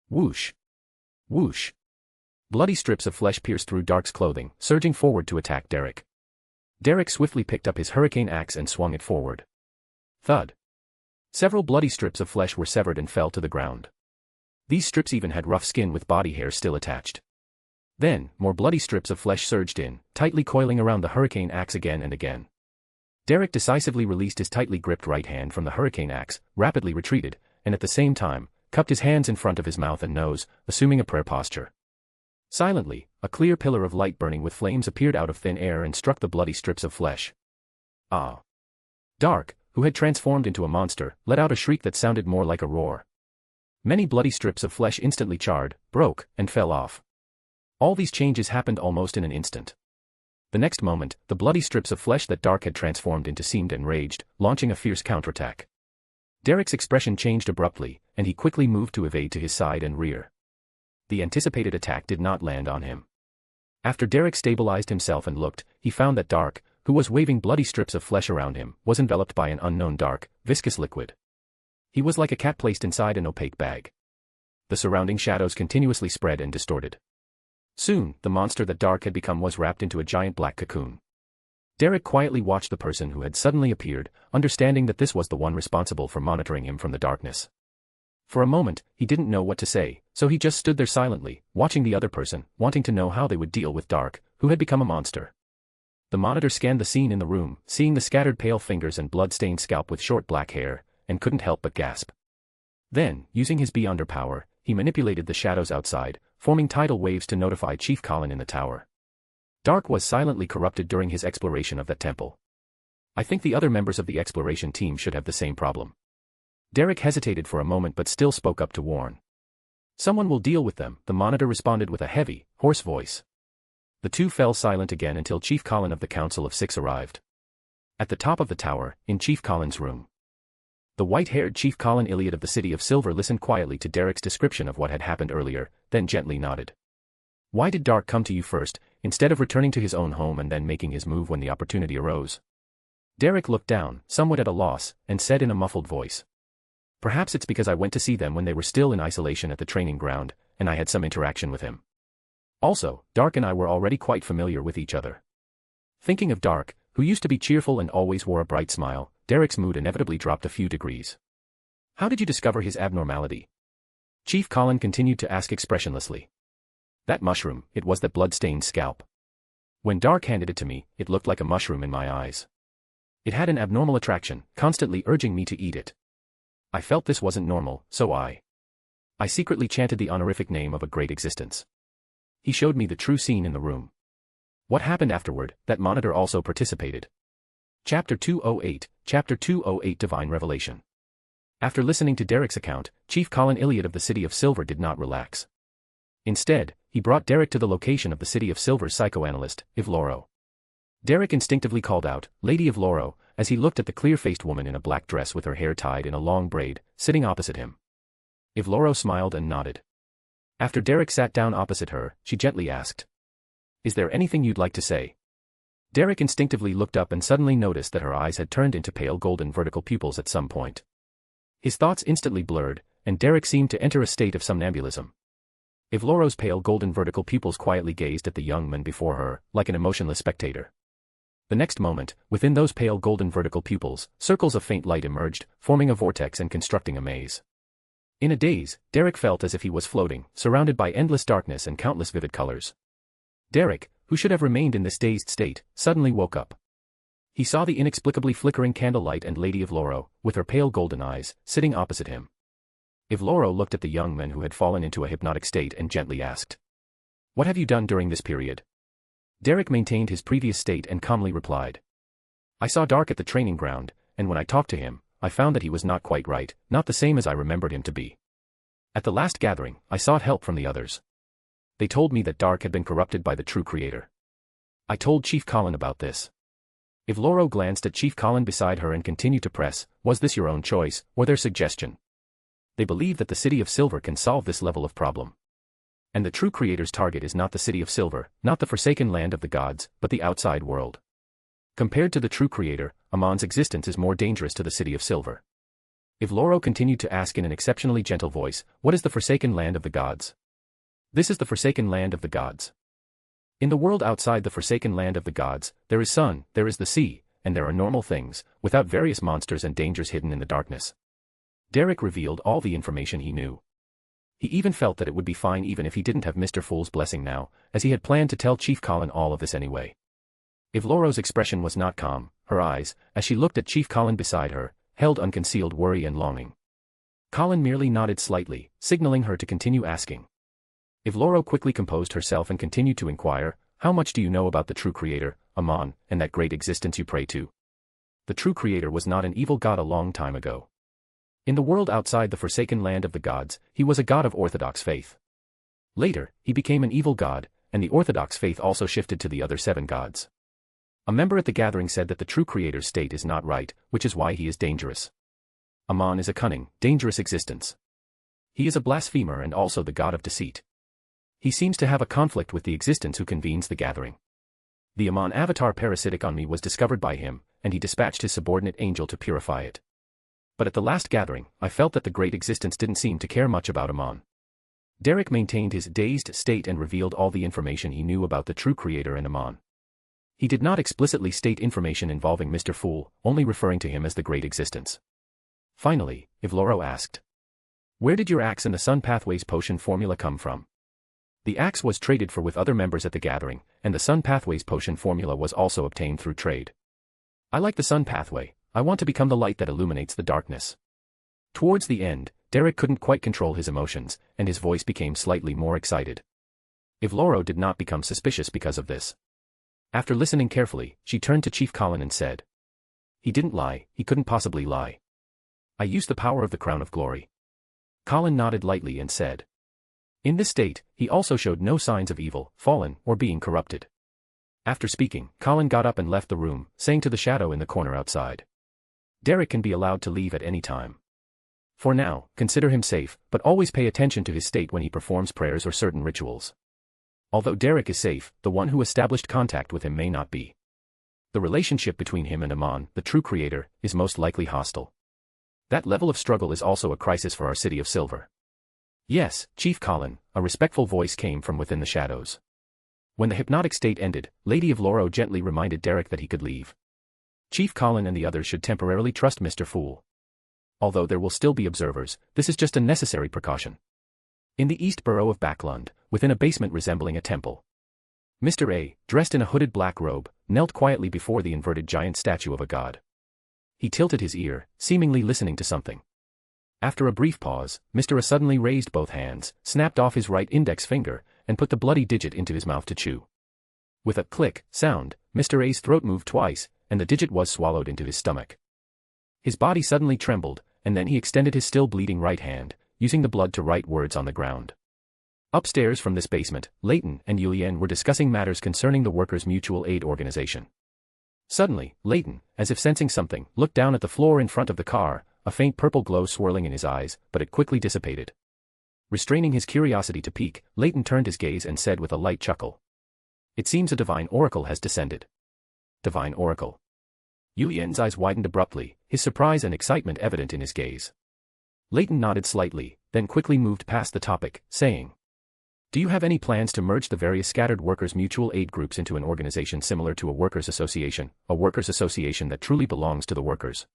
Whoosh! Whoosh! Bloody strips of flesh pierced through Dark's clothing, surging forward to attack Derek. Derek swiftly picked up his hurricane axe and swung it forward. Thud! Several bloody strips of flesh were severed and fell to the ground. These strips even had rough skin with body hair still attached. Then, more bloody strips of flesh surged in, tightly coiling around the hurricane axe again and again. Derek decisively released his tightly gripped right hand from the hurricane axe, rapidly retreated, and at the same time, cupped his hands in front of his mouth and nose, assuming a prayer posture. Silently, a clear pillar of light burning with flames appeared out of thin air and struck the bloody strips of flesh. Ah! Dark, who had transformed into a monster, let out a shriek that sounded more like a roar. Many bloody strips of flesh instantly charred, broke, and fell off. All these changes happened almost in an instant. The next moment, the bloody strips of flesh that Dark had transformed into seemed enraged, launching a fierce counterattack. Derek's expression changed abruptly, and he quickly moved to evade to his side and rear. The anticipated attack did not land on him. After Derek stabilized himself and looked, he found that Dark, who was waving bloody strips of flesh around him, was enveloped by an unknown dark, viscous liquid. He was like a cat placed inside an opaque bag. The surrounding shadows continuously spread and distorted. Soon, the monster that Dark had become was wrapped into a giant black cocoon. Derek quietly watched the person who had suddenly appeared, understanding that this was the one responsible for monitoring him from the darkness. For a moment, he didn't know what to say, so he just stood there silently, watching the other person, wanting to know how they would deal with Dark, who had become a monster. The monitor scanned the scene in the room, seeing the scattered pale fingers and blood-stained scalp with short black hair, and couldn't help but gasp. Then, using his beyonder power, he manipulated the shadows outside, forming tidal waves to notify Chief Colin in the tower. Dark was silently corrupted during his exploration of that temple. I think the other members of the exploration team should have the same problem. Derek hesitated for a moment but still spoke up to warn. Someone will deal with them, the monitor responded with a heavy, hoarse voice. The two fell silent again until Chief Colin of the Council of Six arrived. At the top of the tower, in Chief Colin's room. The white-haired Chief Colin Iliad of the City of Silver listened quietly to Derek's description of what had happened earlier, then gently nodded. Why did Dark come to you first, instead of returning to his own home and then making his move when the opportunity arose? Derek looked down, somewhat at a loss, and said in a muffled voice. Perhaps it's because I went to see them when they were still in isolation at the training ground, and I had some interaction with him. Also, Dark and I were already quite familiar with each other. Thinking of Dark, who used to be cheerful and always wore a bright smile, Derek's mood inevitably dropped a few degrees. How did you discover his abnormality? Chief Colin continued to ask expressionlessly. That mushroom, it was that blood-stained scalp. When Dark handed it to me, it looked like a mushroom in my eyes. It had an abnormal attraction, constantly urging me to eat it. I felt this wasn't normal, so I secretly chanted the honorific name of a great existence. He showed me the true scene in the room. What happened afterward, that monitor also participated. Chapter 208, Chapter 208 Divine Revelation. After listening to Derek's account, Chief Colin Iliad of the City of Silver did not relax. Instead, he brought Derek to the location of the City of Silver's psychoanalyst, Ivloro. Derek instinctively called out, Lady Ivloro, as he looked at the clear-faced woman in a black dress with her hair tied in a long braid, sitting opposite him. Ivloro smiled and nodded. After Derek sat down opposite her, she gently asked, Is there anything you'd like to say? Derek instinctively looked up and suddenly noticed that her eyes had turned into pale golden vertical pupils at some point. His thoughts instantly blurred, and Derek seemed to enter a state of somnambulism. Ivloro's pale golden vertical pupils quietly gazed at the young man before her, like an emotionless spectator. The next moment, within those pale golden vertical pupils, circles of faint light emerged, forming a vortex and constructing a maze. In a daze, Derek felt as if he was floating, surrounded by endless darkness and countless vivid colors. Derek, who should have remained in this dazed state, suddenly woke up. He saw the inexplicably flickering candlelight and Lady Ivloro, with her pale golden eyes, sitting opposite him. Ivloro looked at the young man who had fallen into a hypnotic state and gently asked, What have you done during this period? Derek maintained his previous state and calmly replied, I saw Dark at the training ground, and when I talked to him, I found that he was not quite right, not the same as I remembered him to be. At the last gathering, I sought help from the others. They told me that Dark had been corrupted by the true creator. I told Chief Colin about this. Ivloro glanced at Chief Colin beside her and continued to press, Was this your own choice, or their suggestion? They believe that the City of Silver can solve this level of problem. And the true creator's target is not the City of Silver, not the forsaken land of the gods, but the outside world. Compared to the true creator, Amon's existence is more dangerous to the City of Silver. Ivloro continued to ask in an exceptionally gentle voice, What is the forsaken land of the gods? This is the forsaken land of the gods. In the world outside the forsaken land of the gods, there is sun, there is the sea, and there are normal things, without various monsters and dangers hidden in the darkness. Derek revealed all the information he knew. He even felt that it would be fine even if he didn't have Mr. Fool's blessing now, as he had planned to tell Chief Colin all of this anyway. Ivloro's expression was not calm, her eyes, as she looked at Chief Colin beside her, held unconcealed worry and longing. Colin merely nodded slightly, signaling her to continue asking. Ivloro quickly composed herself and continued to inquire, How much do you know about the true creator, Amon, and that great existence you pray to? The true creator was not an evil god a long time ago. In the world outside the forsaken land of the gods, he was a god of orthodox faith. Later, he became an evil god, and the orthodox faith also shifted to the other 7 gods. A member at the gathering said that the true creator's state is not right, which is why he is dangerous. Amon is a cunning, dangerous existence. He is a blasphemer and also the god of deceit. He seems to have a conflict with the existence who convenes the gathering. The Amon avatar parasitic on me was discovered by him, and he dispatched his subordinate angel to purify it. But at the last gathering, I felt that the great existence didn't seem to care much about Amon. Derek maintained his dazed state and revealed all the information he knew about the true creator and Amon. He did not explicitly state information involving Mr. Fool, only referring to him as the Great Existence. Finally, Ivloro asked, "Where did your axe and the Sun Pathways potion formula come from?" The axe was traded for with other members at the gathering, and the Sun Pathways potion formula was also obtained through trade. "I like the Sun Pathway. I want to become the light that illuminates the darkness." Towards the end, Derek couldn't quite control his emotions, and his voice became slightly more excited. Ivloro did not become suspicious because of this. After listening carefully, she turned to Chief Colin and said, "He didn't lie, he couldn't possibly lie. I used the power of the Crown of Glory." Colin nodded lightly and said, "In this state, he also showed no signs of evil, fallen, or being corrupted." After speaking, Colin got up and left the room, saying to the shadow in the corner outside, "Derek can be allowed to leave at any time. For now, consider him safe, but always pay attention to his state when he performs prayers or certain rituals. Although Derek is safe, the one who established contact with him may not be. The relationship between him and Amon, the true creator, is most likely hostile. That level of struggle is also a crisis for our city of Silver." "Yes, Chief Colin," a respectful voice came from within the shadows. When the hypnotic state ended, Lady Ivloro gently reminded Derek that he could leave. Chief Colin and the others should temporarily trust Mr. Fool. Although there will still be observers, this is just a necessary precaution. In the East Borough of Backlund, within a basement resembling a temple, Mr. A, dressed in a hooded black robe, knelt quietly before the inverted giant statue of a god. He tilted his ear, seemingly listening to something. After a brief pause, Mr. A suddenly raised both hands, snapped off his right index finger, and put the bloody digit into his mouth to chew. With a click sound, Mr. A's throat moved twice, and the digit was swallowed into his stomach. His body suddenly trembled, and then he extended his still bleeding right hand, using the blood to write words on the ground. Upstairs from this basement, Leyton and Yulian were discussing matters concerning the Workers' Mutual Aid Organization. Suddenly, Leyton, as if sensing something, looked down at the floor in front of the car, a faint purple glow swirling in his eyes, but it quickly dissipated. Restraining his curiosity to peek, Leyton turned his gaze and said with a light chuckle, "It seems a divine oracle has descended." Divine oracle. Yulian's eyes widened abruptly, his surprise and excitement evident in his gaze. Leyton nodded slightly, then quickly moved past the topic, saying, "Do you have any plans to merge the various scattered workers' mutual aid groups into an organization similar to a workers' association that truly belongs to the workers?"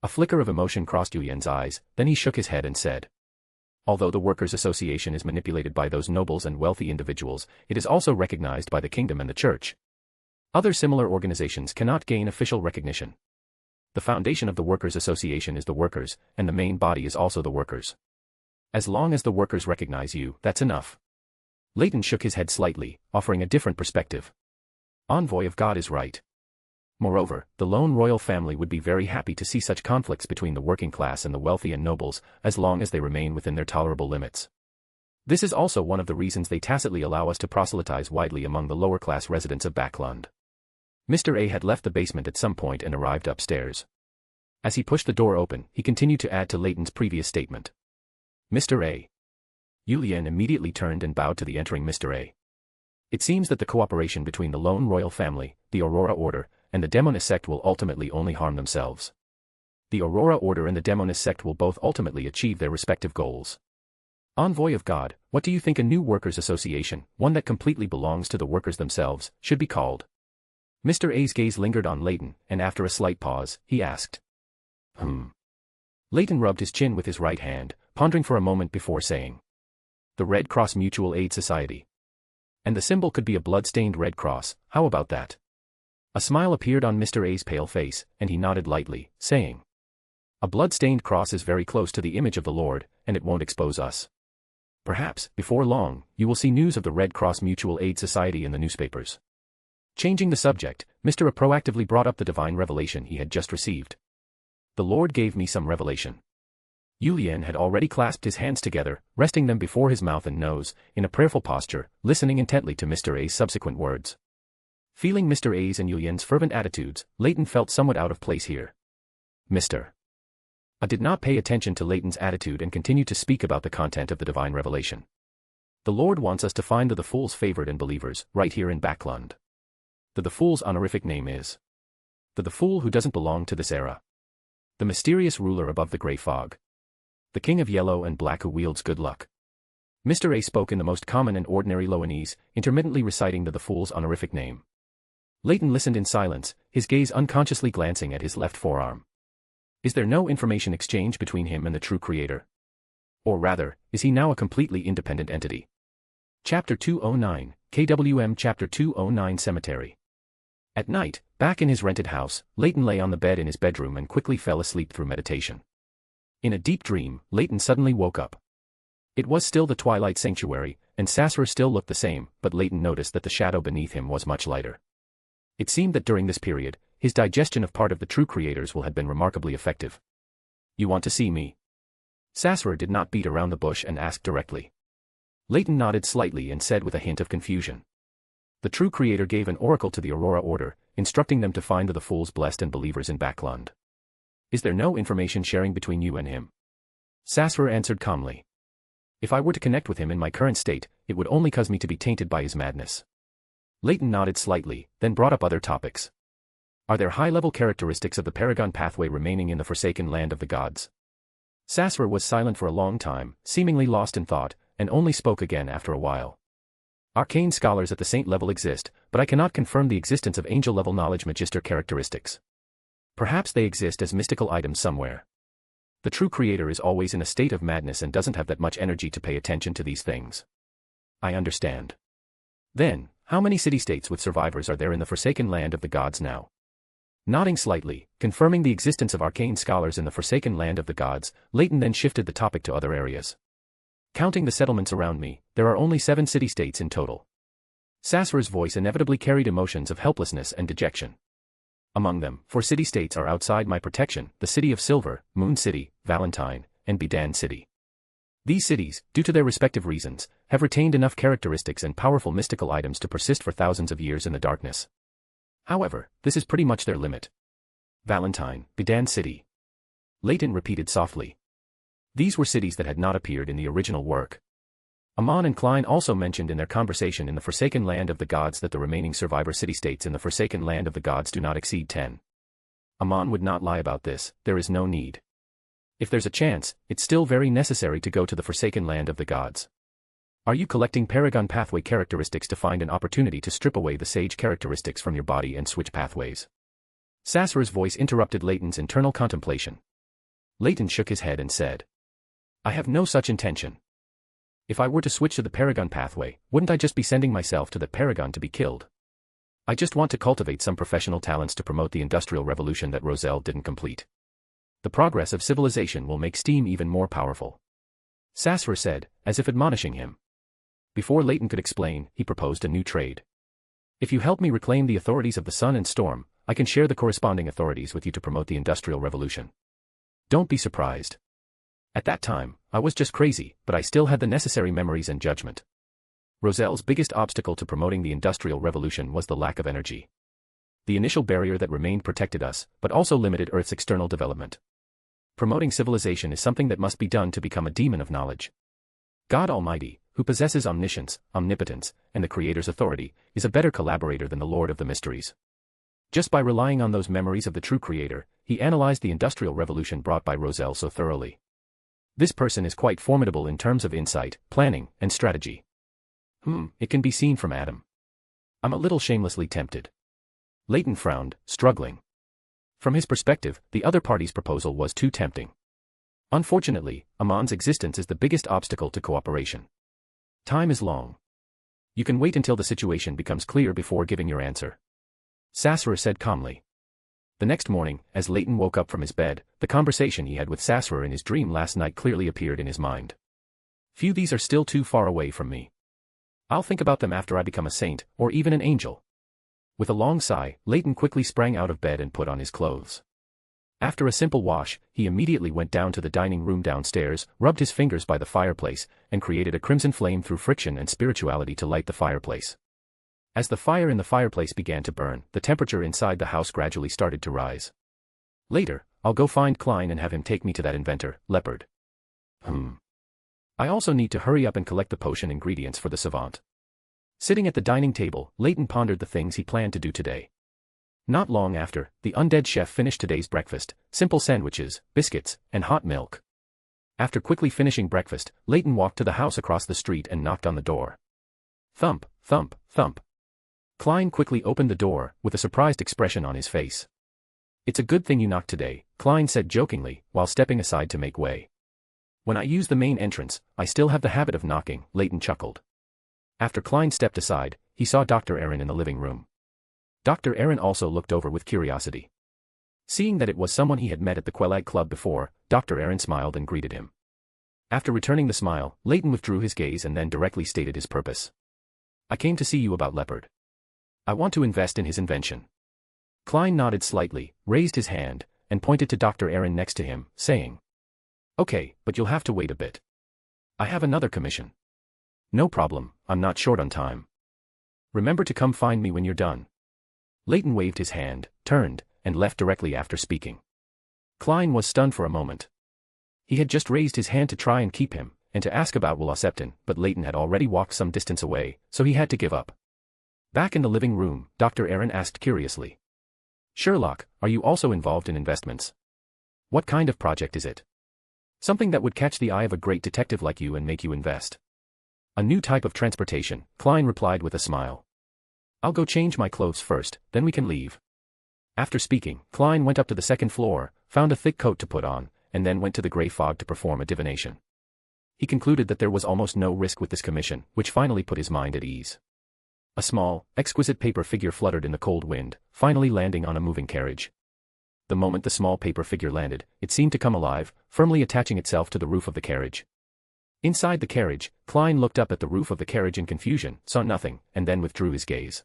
A flicker of emotion crossed Yulian's eyes, then he shook his head and said, "Although the workers' association is manipulated by those nobles and wealthy individuals, it is also recognized by the kingdom and the church. Other similar organizations cannot gain official recognition. The foundation of the Workers' Association is the workers, and the main body is also the workers. As long as the workers recognize you, that's enough." Leyton shook his head slightly, offering a different perspective. Envoy of God is right. Moreover, the lone royal family would be very happy to see such conflicts between the working class and the wealthy and nobles, as long as they remain within their tolerable limits. This is also one of the reasons they tacitly allow us to proselytize widely among the lower-class residents of Backlund. Mr. A had left the basement at some point and arrived upstairs. As he pushed the door open, he continued to add to Leyton's previous statement. "Mr. A." Yulian immediately turned and bowed to the entering Mr. A. "It seems that the cooperation between the lone royal family, the Aurora Order, and the Demonist sect will ultimately only harm themselves. The Aurora Order and the Demonist sect will both ultimately achieve their respective goals. Envoy of God, what do you think a new workers' association, one that completely belongs to the workers themselves, should be called?" Mr. A's gaze lingered on Leyton, and after a slight pause, he asked, Leyton rubbed his chin with his right hand, pondering for a moment before saying, "The Red Cross Mutual Aid Society. And the symbol could be a blood-stained red cross, how about that?" A smile appeared on Mr. A's pale face, and he nodded lightly, saying, "A blood-stained cross is very close to the image of the Lord, and it won't expose us. Perhaps, before long, you will see news of the Red Cross Mutual Aid Society in the newspapers." Changing the subject, Mr. A proactively brought up the divine revelation he had just received. "The Lord gave me some revelation." Yulian had already clasped his hands together, resting them before his mouth and nose, in a prayerful posture, listening intently to Mr. A's subsequent words. Feeling Mr. A's and Yulian's fervent attitudes, Leyton felt somewhat out of place here. Mr. A did not pay attention to Leyton's attitude and continued to speak about the content of the divine revelation. "The Lord wants us to find the Fool's favored and believers, right here in Backlund. The Fool's honorific name is the Fool who doesn't belong to this era. The mysterious ruler above the gray fog. The king of yellow and black who wields good luck." Mr. A spoke in the most common and ordinary Loanese, intermittently reciting the Fool's honorific name. Leyton listened in silence, his gaze unconsciously glancing at his left forearm. Is there no information exchange between him and the true creator? Or rather, is he now a completely independent entity? Chapter 209, KWM Chapter 209 Cemetery. At night, back in his rented house, Leyton lay on the bed in his bedroom and quickly fell asleep through meditation. In a deep dream, Leyton suddenly woke up. It was still the twilight sanctuary, and Sasser still looked the same, but Leyton noticed that the shadow beneath him was much lighter. It seemed that during this period, his digestion of part of the true creator's will had been remarkably effective. You want to see me? Sasser did not beat around the bush and asked directly. Leyton nodded slightly and said with a hint of confusion. The true creator gave an oracle to the Aurora Order, instructing them to find the fools blessed and believers in Backlund. Is there no information sharing between you and him? Sasser answered calmly. If I were to connect with him in my current state, it would only cause me to be tainted by his madness. Leyton nodded slightly, then brought up other topics. Are there high-level characteristics of the Paragon pathway remaining in the forsaken land of the gods? Sasser was silent for a long time, seemingly lost in thought, and only spoke again after a while. Arcane scholars at the saint level exist, but I cannot confirm the existence of angel-level knowledge magister characteristics. Perhaps they exist as mystical items somewhere. The true creator is always in a state of madness and doesn't have that much energy to pay attention to these things. I understand. Then, how many city-states with survivors are there in the forsaken land of the gods now? Nodding slightly, confirming the existence of arcane scholars in the forsaken land of the gods, Leyton then shifted the topic to other areas. Counting the settlements around me, there are only 7 city-states in total. Sasser's voice inevitably carried emotions of helplessness and dejection. Among them, 4 city-states are outside my protection: the City of Silver, Moon City, Valentine, and Bidan City. These cities, due to their respective reasons, have retained enough characteristics and powerful mystical items to persist for thousands of years in the darkness. However, this is pretty much their limit. Valentine, Bidan City. Leyton repeated softly. These were cities that had not appeared in the original work. Amon and Klein also mentioned in their conversation in the Forsaken Land of the Gods that the remaining survivor city-states in the Forsaken Land of the Gods do not exceed 10. Amon would not lie about this, there is no need. If there's a chance, it's still very necessary to go to the Forsaken Land of the Gods. Are you collecting Paragon Pathway characteristics to find an opportunity to strip away the sage characteristics from your body and switch pathways? Sasser's voice interrupted Leyton's internal contemplation. Leyton shook his head and said, I have no such intention. If I were to switch to the Paragon Pathway, wouldn't I just be sending myself to the Paragon to be killed? I just want to cultivate some professional talents to promote the Industrial Revolution that Roselle didn't complete. The progress of civilization will make steam even more powerful. Sasser said, as if admonishing him. Before Leyton could explain, he proposed a new trade. If you help me reclaim the authorities of the Sun and Storm, I can share the corresponding authorities with you to promote the Industrial Revolution. Don't be surprised. At that time, I was just crazy, but I still had the necessary memories and judgment. Roselle's biggest obstacle to promoting the Industrial Revolution was the lack of energy. The initial barrier that remained protected us, but also limited Earth's external development. Promoting civilization is something that must be done to become a demon of knowledge. God Almighty, who possesses omniscience, omnipotence, and the Creator's authority, is a better collaborator than the Lord of the Mysteries. Just by relying on those memories of the true Creator, he analyzed the Industrial Revolution brought by Roselle so thoroughly. This person is quite formidable in terms of insight, planning, and strategy. It can be seen from Adam. I'm a little shamelessly tempted. Leyton frowned, struggling. From his perspective, the other party's proposal was too tempting. Unfortunately, Amon's existence is the biggest obstacle to cooperation. Time is long. You can wait until the situation becomes clear before giving your answer. Sasser said calmly. The next morning, as Leyton woke up from his bed, the conversation he had with Sasser in his dream last night clearly appeared in his mind. These are still too far away from me. I'll think about them after I become a saint, or even an angel. With a long sigh, Leyton quickly sprang out of bed and put on his clothes. After a simple wash, he immediately went down to the dining room downstairs, rubbed his fingers by the fireplace, and created a crimson flame through friction and spirituality to light the fireplace. As the fire in the fireplace began to burn, the temperature inside the house gradually started to rise. Later, I'll go find Klein and have him take me to that inventor, Leopard. I also need to hurry up and collect the potion ingredients for the savant. Sitting at the dining table, Leyton pondered the things he planned to do today. Not long after, the undead chef finished today's breakfast: simple sandwiches, biscuits, and hot milk. After quickly finishing breakfast, Leyton walked to the house across the street and knocked on the door. Thump, thump, thump. Klein quickly opened the door, with a surprised expression on his face. "It's a good thing you knocked today," Klein said jokingly, while stepping aside to make way. "When I use the main entrance, I still have the habit of knocking," Leyton chuckled. After Klein stepped aside, he saw Dr. Aaron in the living room. Dr. Aaron also looked over with curiosity. Seeing that it was someone he had met at the Quelag Club before, Dr. Aaron smiled and greeted him. After returning the smile, Leyton withdrew his gaze and then directly stated his purpose. "I came to see you about Leopard. I want to invest in his invention." Klein nodded slightly, raised his hand, and pointed to Dr. Aaron next to him, saying, "Okay, but you'll have to wait a bit. I have another commission." "No problem, I'm not short on time. Remember to come find me when you're done." Leyton waved his hand, turned, and left directly after speaking. Klein was stunned for a moment. He had just raised his hand to try and keep him, and to ask about Wields, but Leyton had already walked some distance away, so he had to give up. Back in the living room, Dr. Aaron asked curiously, "Sherlock, are you also involved in investments? What kind of project is it? Something that would catch the eye of a great detective like you and make you invest." "A new type of transportation," Klein replied with a smile. "I'll go change my clothes first, then we can leave." After speaking, Klein went up to the second floor, found a thick coat to put on, and then went to the grey fog to perform a divination. He concluded that there was almost no risk with this commission, which finally put his mind at ease. A small, exquisite paper figure fluttered in the cold wind, finally landing on a moving carriage. The moment the small paper figure landed, it seemed to come alive, firmly attaching itself to the roof of the carriage. Inside the carriage, Klein looked up at the roof of the carriage in confusion, saw nothing, and then withdrew his gaze.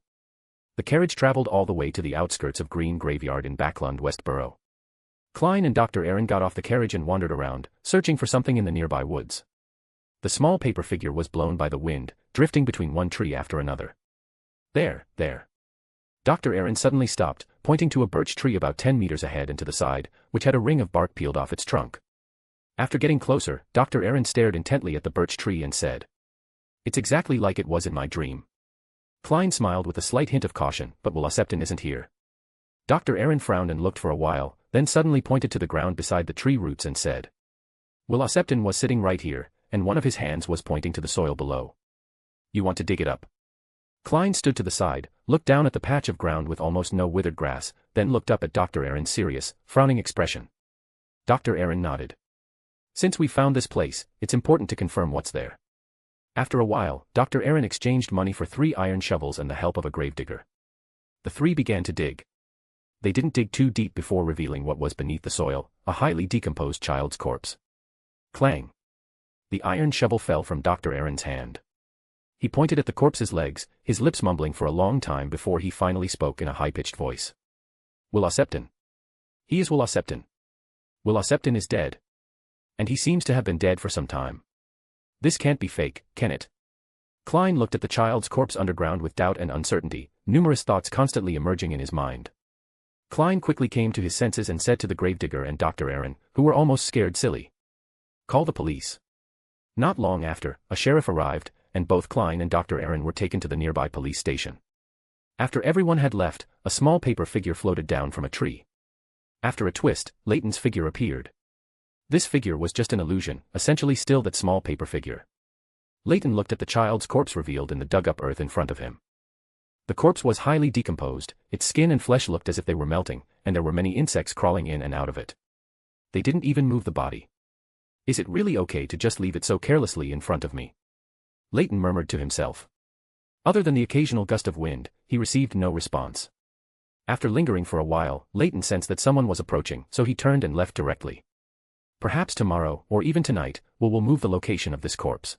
The carriage traveled all the way to the outskirts of Green Graveyard in Backlund Westborough. Klein and Dr. Aaron got off the carriage and wandered around, searching for something in the nearby woods. The small paper figure was blown by the wind, drifting between one tree after another. There. Dr. Aaron suddenly stopped, pointing to a birch tree about 10 meters ahead and to the side, which had a ring of bark peeled off its trunk. After getting closer, Dr. Aaron stared intently at the birch tree and said, "It's exactly like it was in my dream." Klein smiled with a slight hint of caution, "But Wields isn't here." Dr. Aaron frowned and looked for a while, then suddenly pointed to the ground beside the tree roots and said, "Wields was sitting right here, and one of his hands was pointing to the soil below. You want to dig it up?" Klein stood to the side, looked down at the patch of ground with almost no withered grass, then looked up at Dr. Aaron's serious, frowning expression. Dr. Aaron nodded. "Since we found this place, it's important to confirm what's there." After a while, Dr. Aaron exchanged money for 3 iron shovels and the help of a gravedigger. The 3 began to dig. They didn't dig too deep before revealing what was beneath the soil, a highly decomposed child's corpse. Clang! The iron shovel fell from Dr. Aaron's hand. He pointed at the corpse's legs, his lips mumbling for a long time before he finally spoke in a high-pitched voice. "Wields. He is Wields. Wields is dead. And he seems to have been dead for some time. This can't be fake, can it?" Klein looked at the child's corpse underground with doubt and uncertainty, numerous thoughts constantly emerging in his mind. Klein quickly came to his senses and said to the gravedigger and Dr. Aaron, who were almost scared silly, "Call the police." Not long after, a sheriff arrived, and both Klein and Dr. Aaron were taken to the nearby police station. After everyone had left, a small paper figure floated down from a tree. After a twist, Leyton's figure appeared. This figure was just an illusion, essentially still that small paper figure. Leyton looked at the child's corpse revealed in the dug-up earth in front of him. The corpse was highly decomposed, its skin and flesh looked as if they were melting, and there were many insects crawling in and out of it. They didn't even move the body. "Is it really okay to just leave it so carelessly in front of me?" Leyton murmured to himself. Other than the occasional gust of wind, he received no response. After lingering for a while, Leyton sensed that someone was approaching, so he turned and left directly. "Perhaps tomorrow, or even tonight, we'll move the location of this corpse."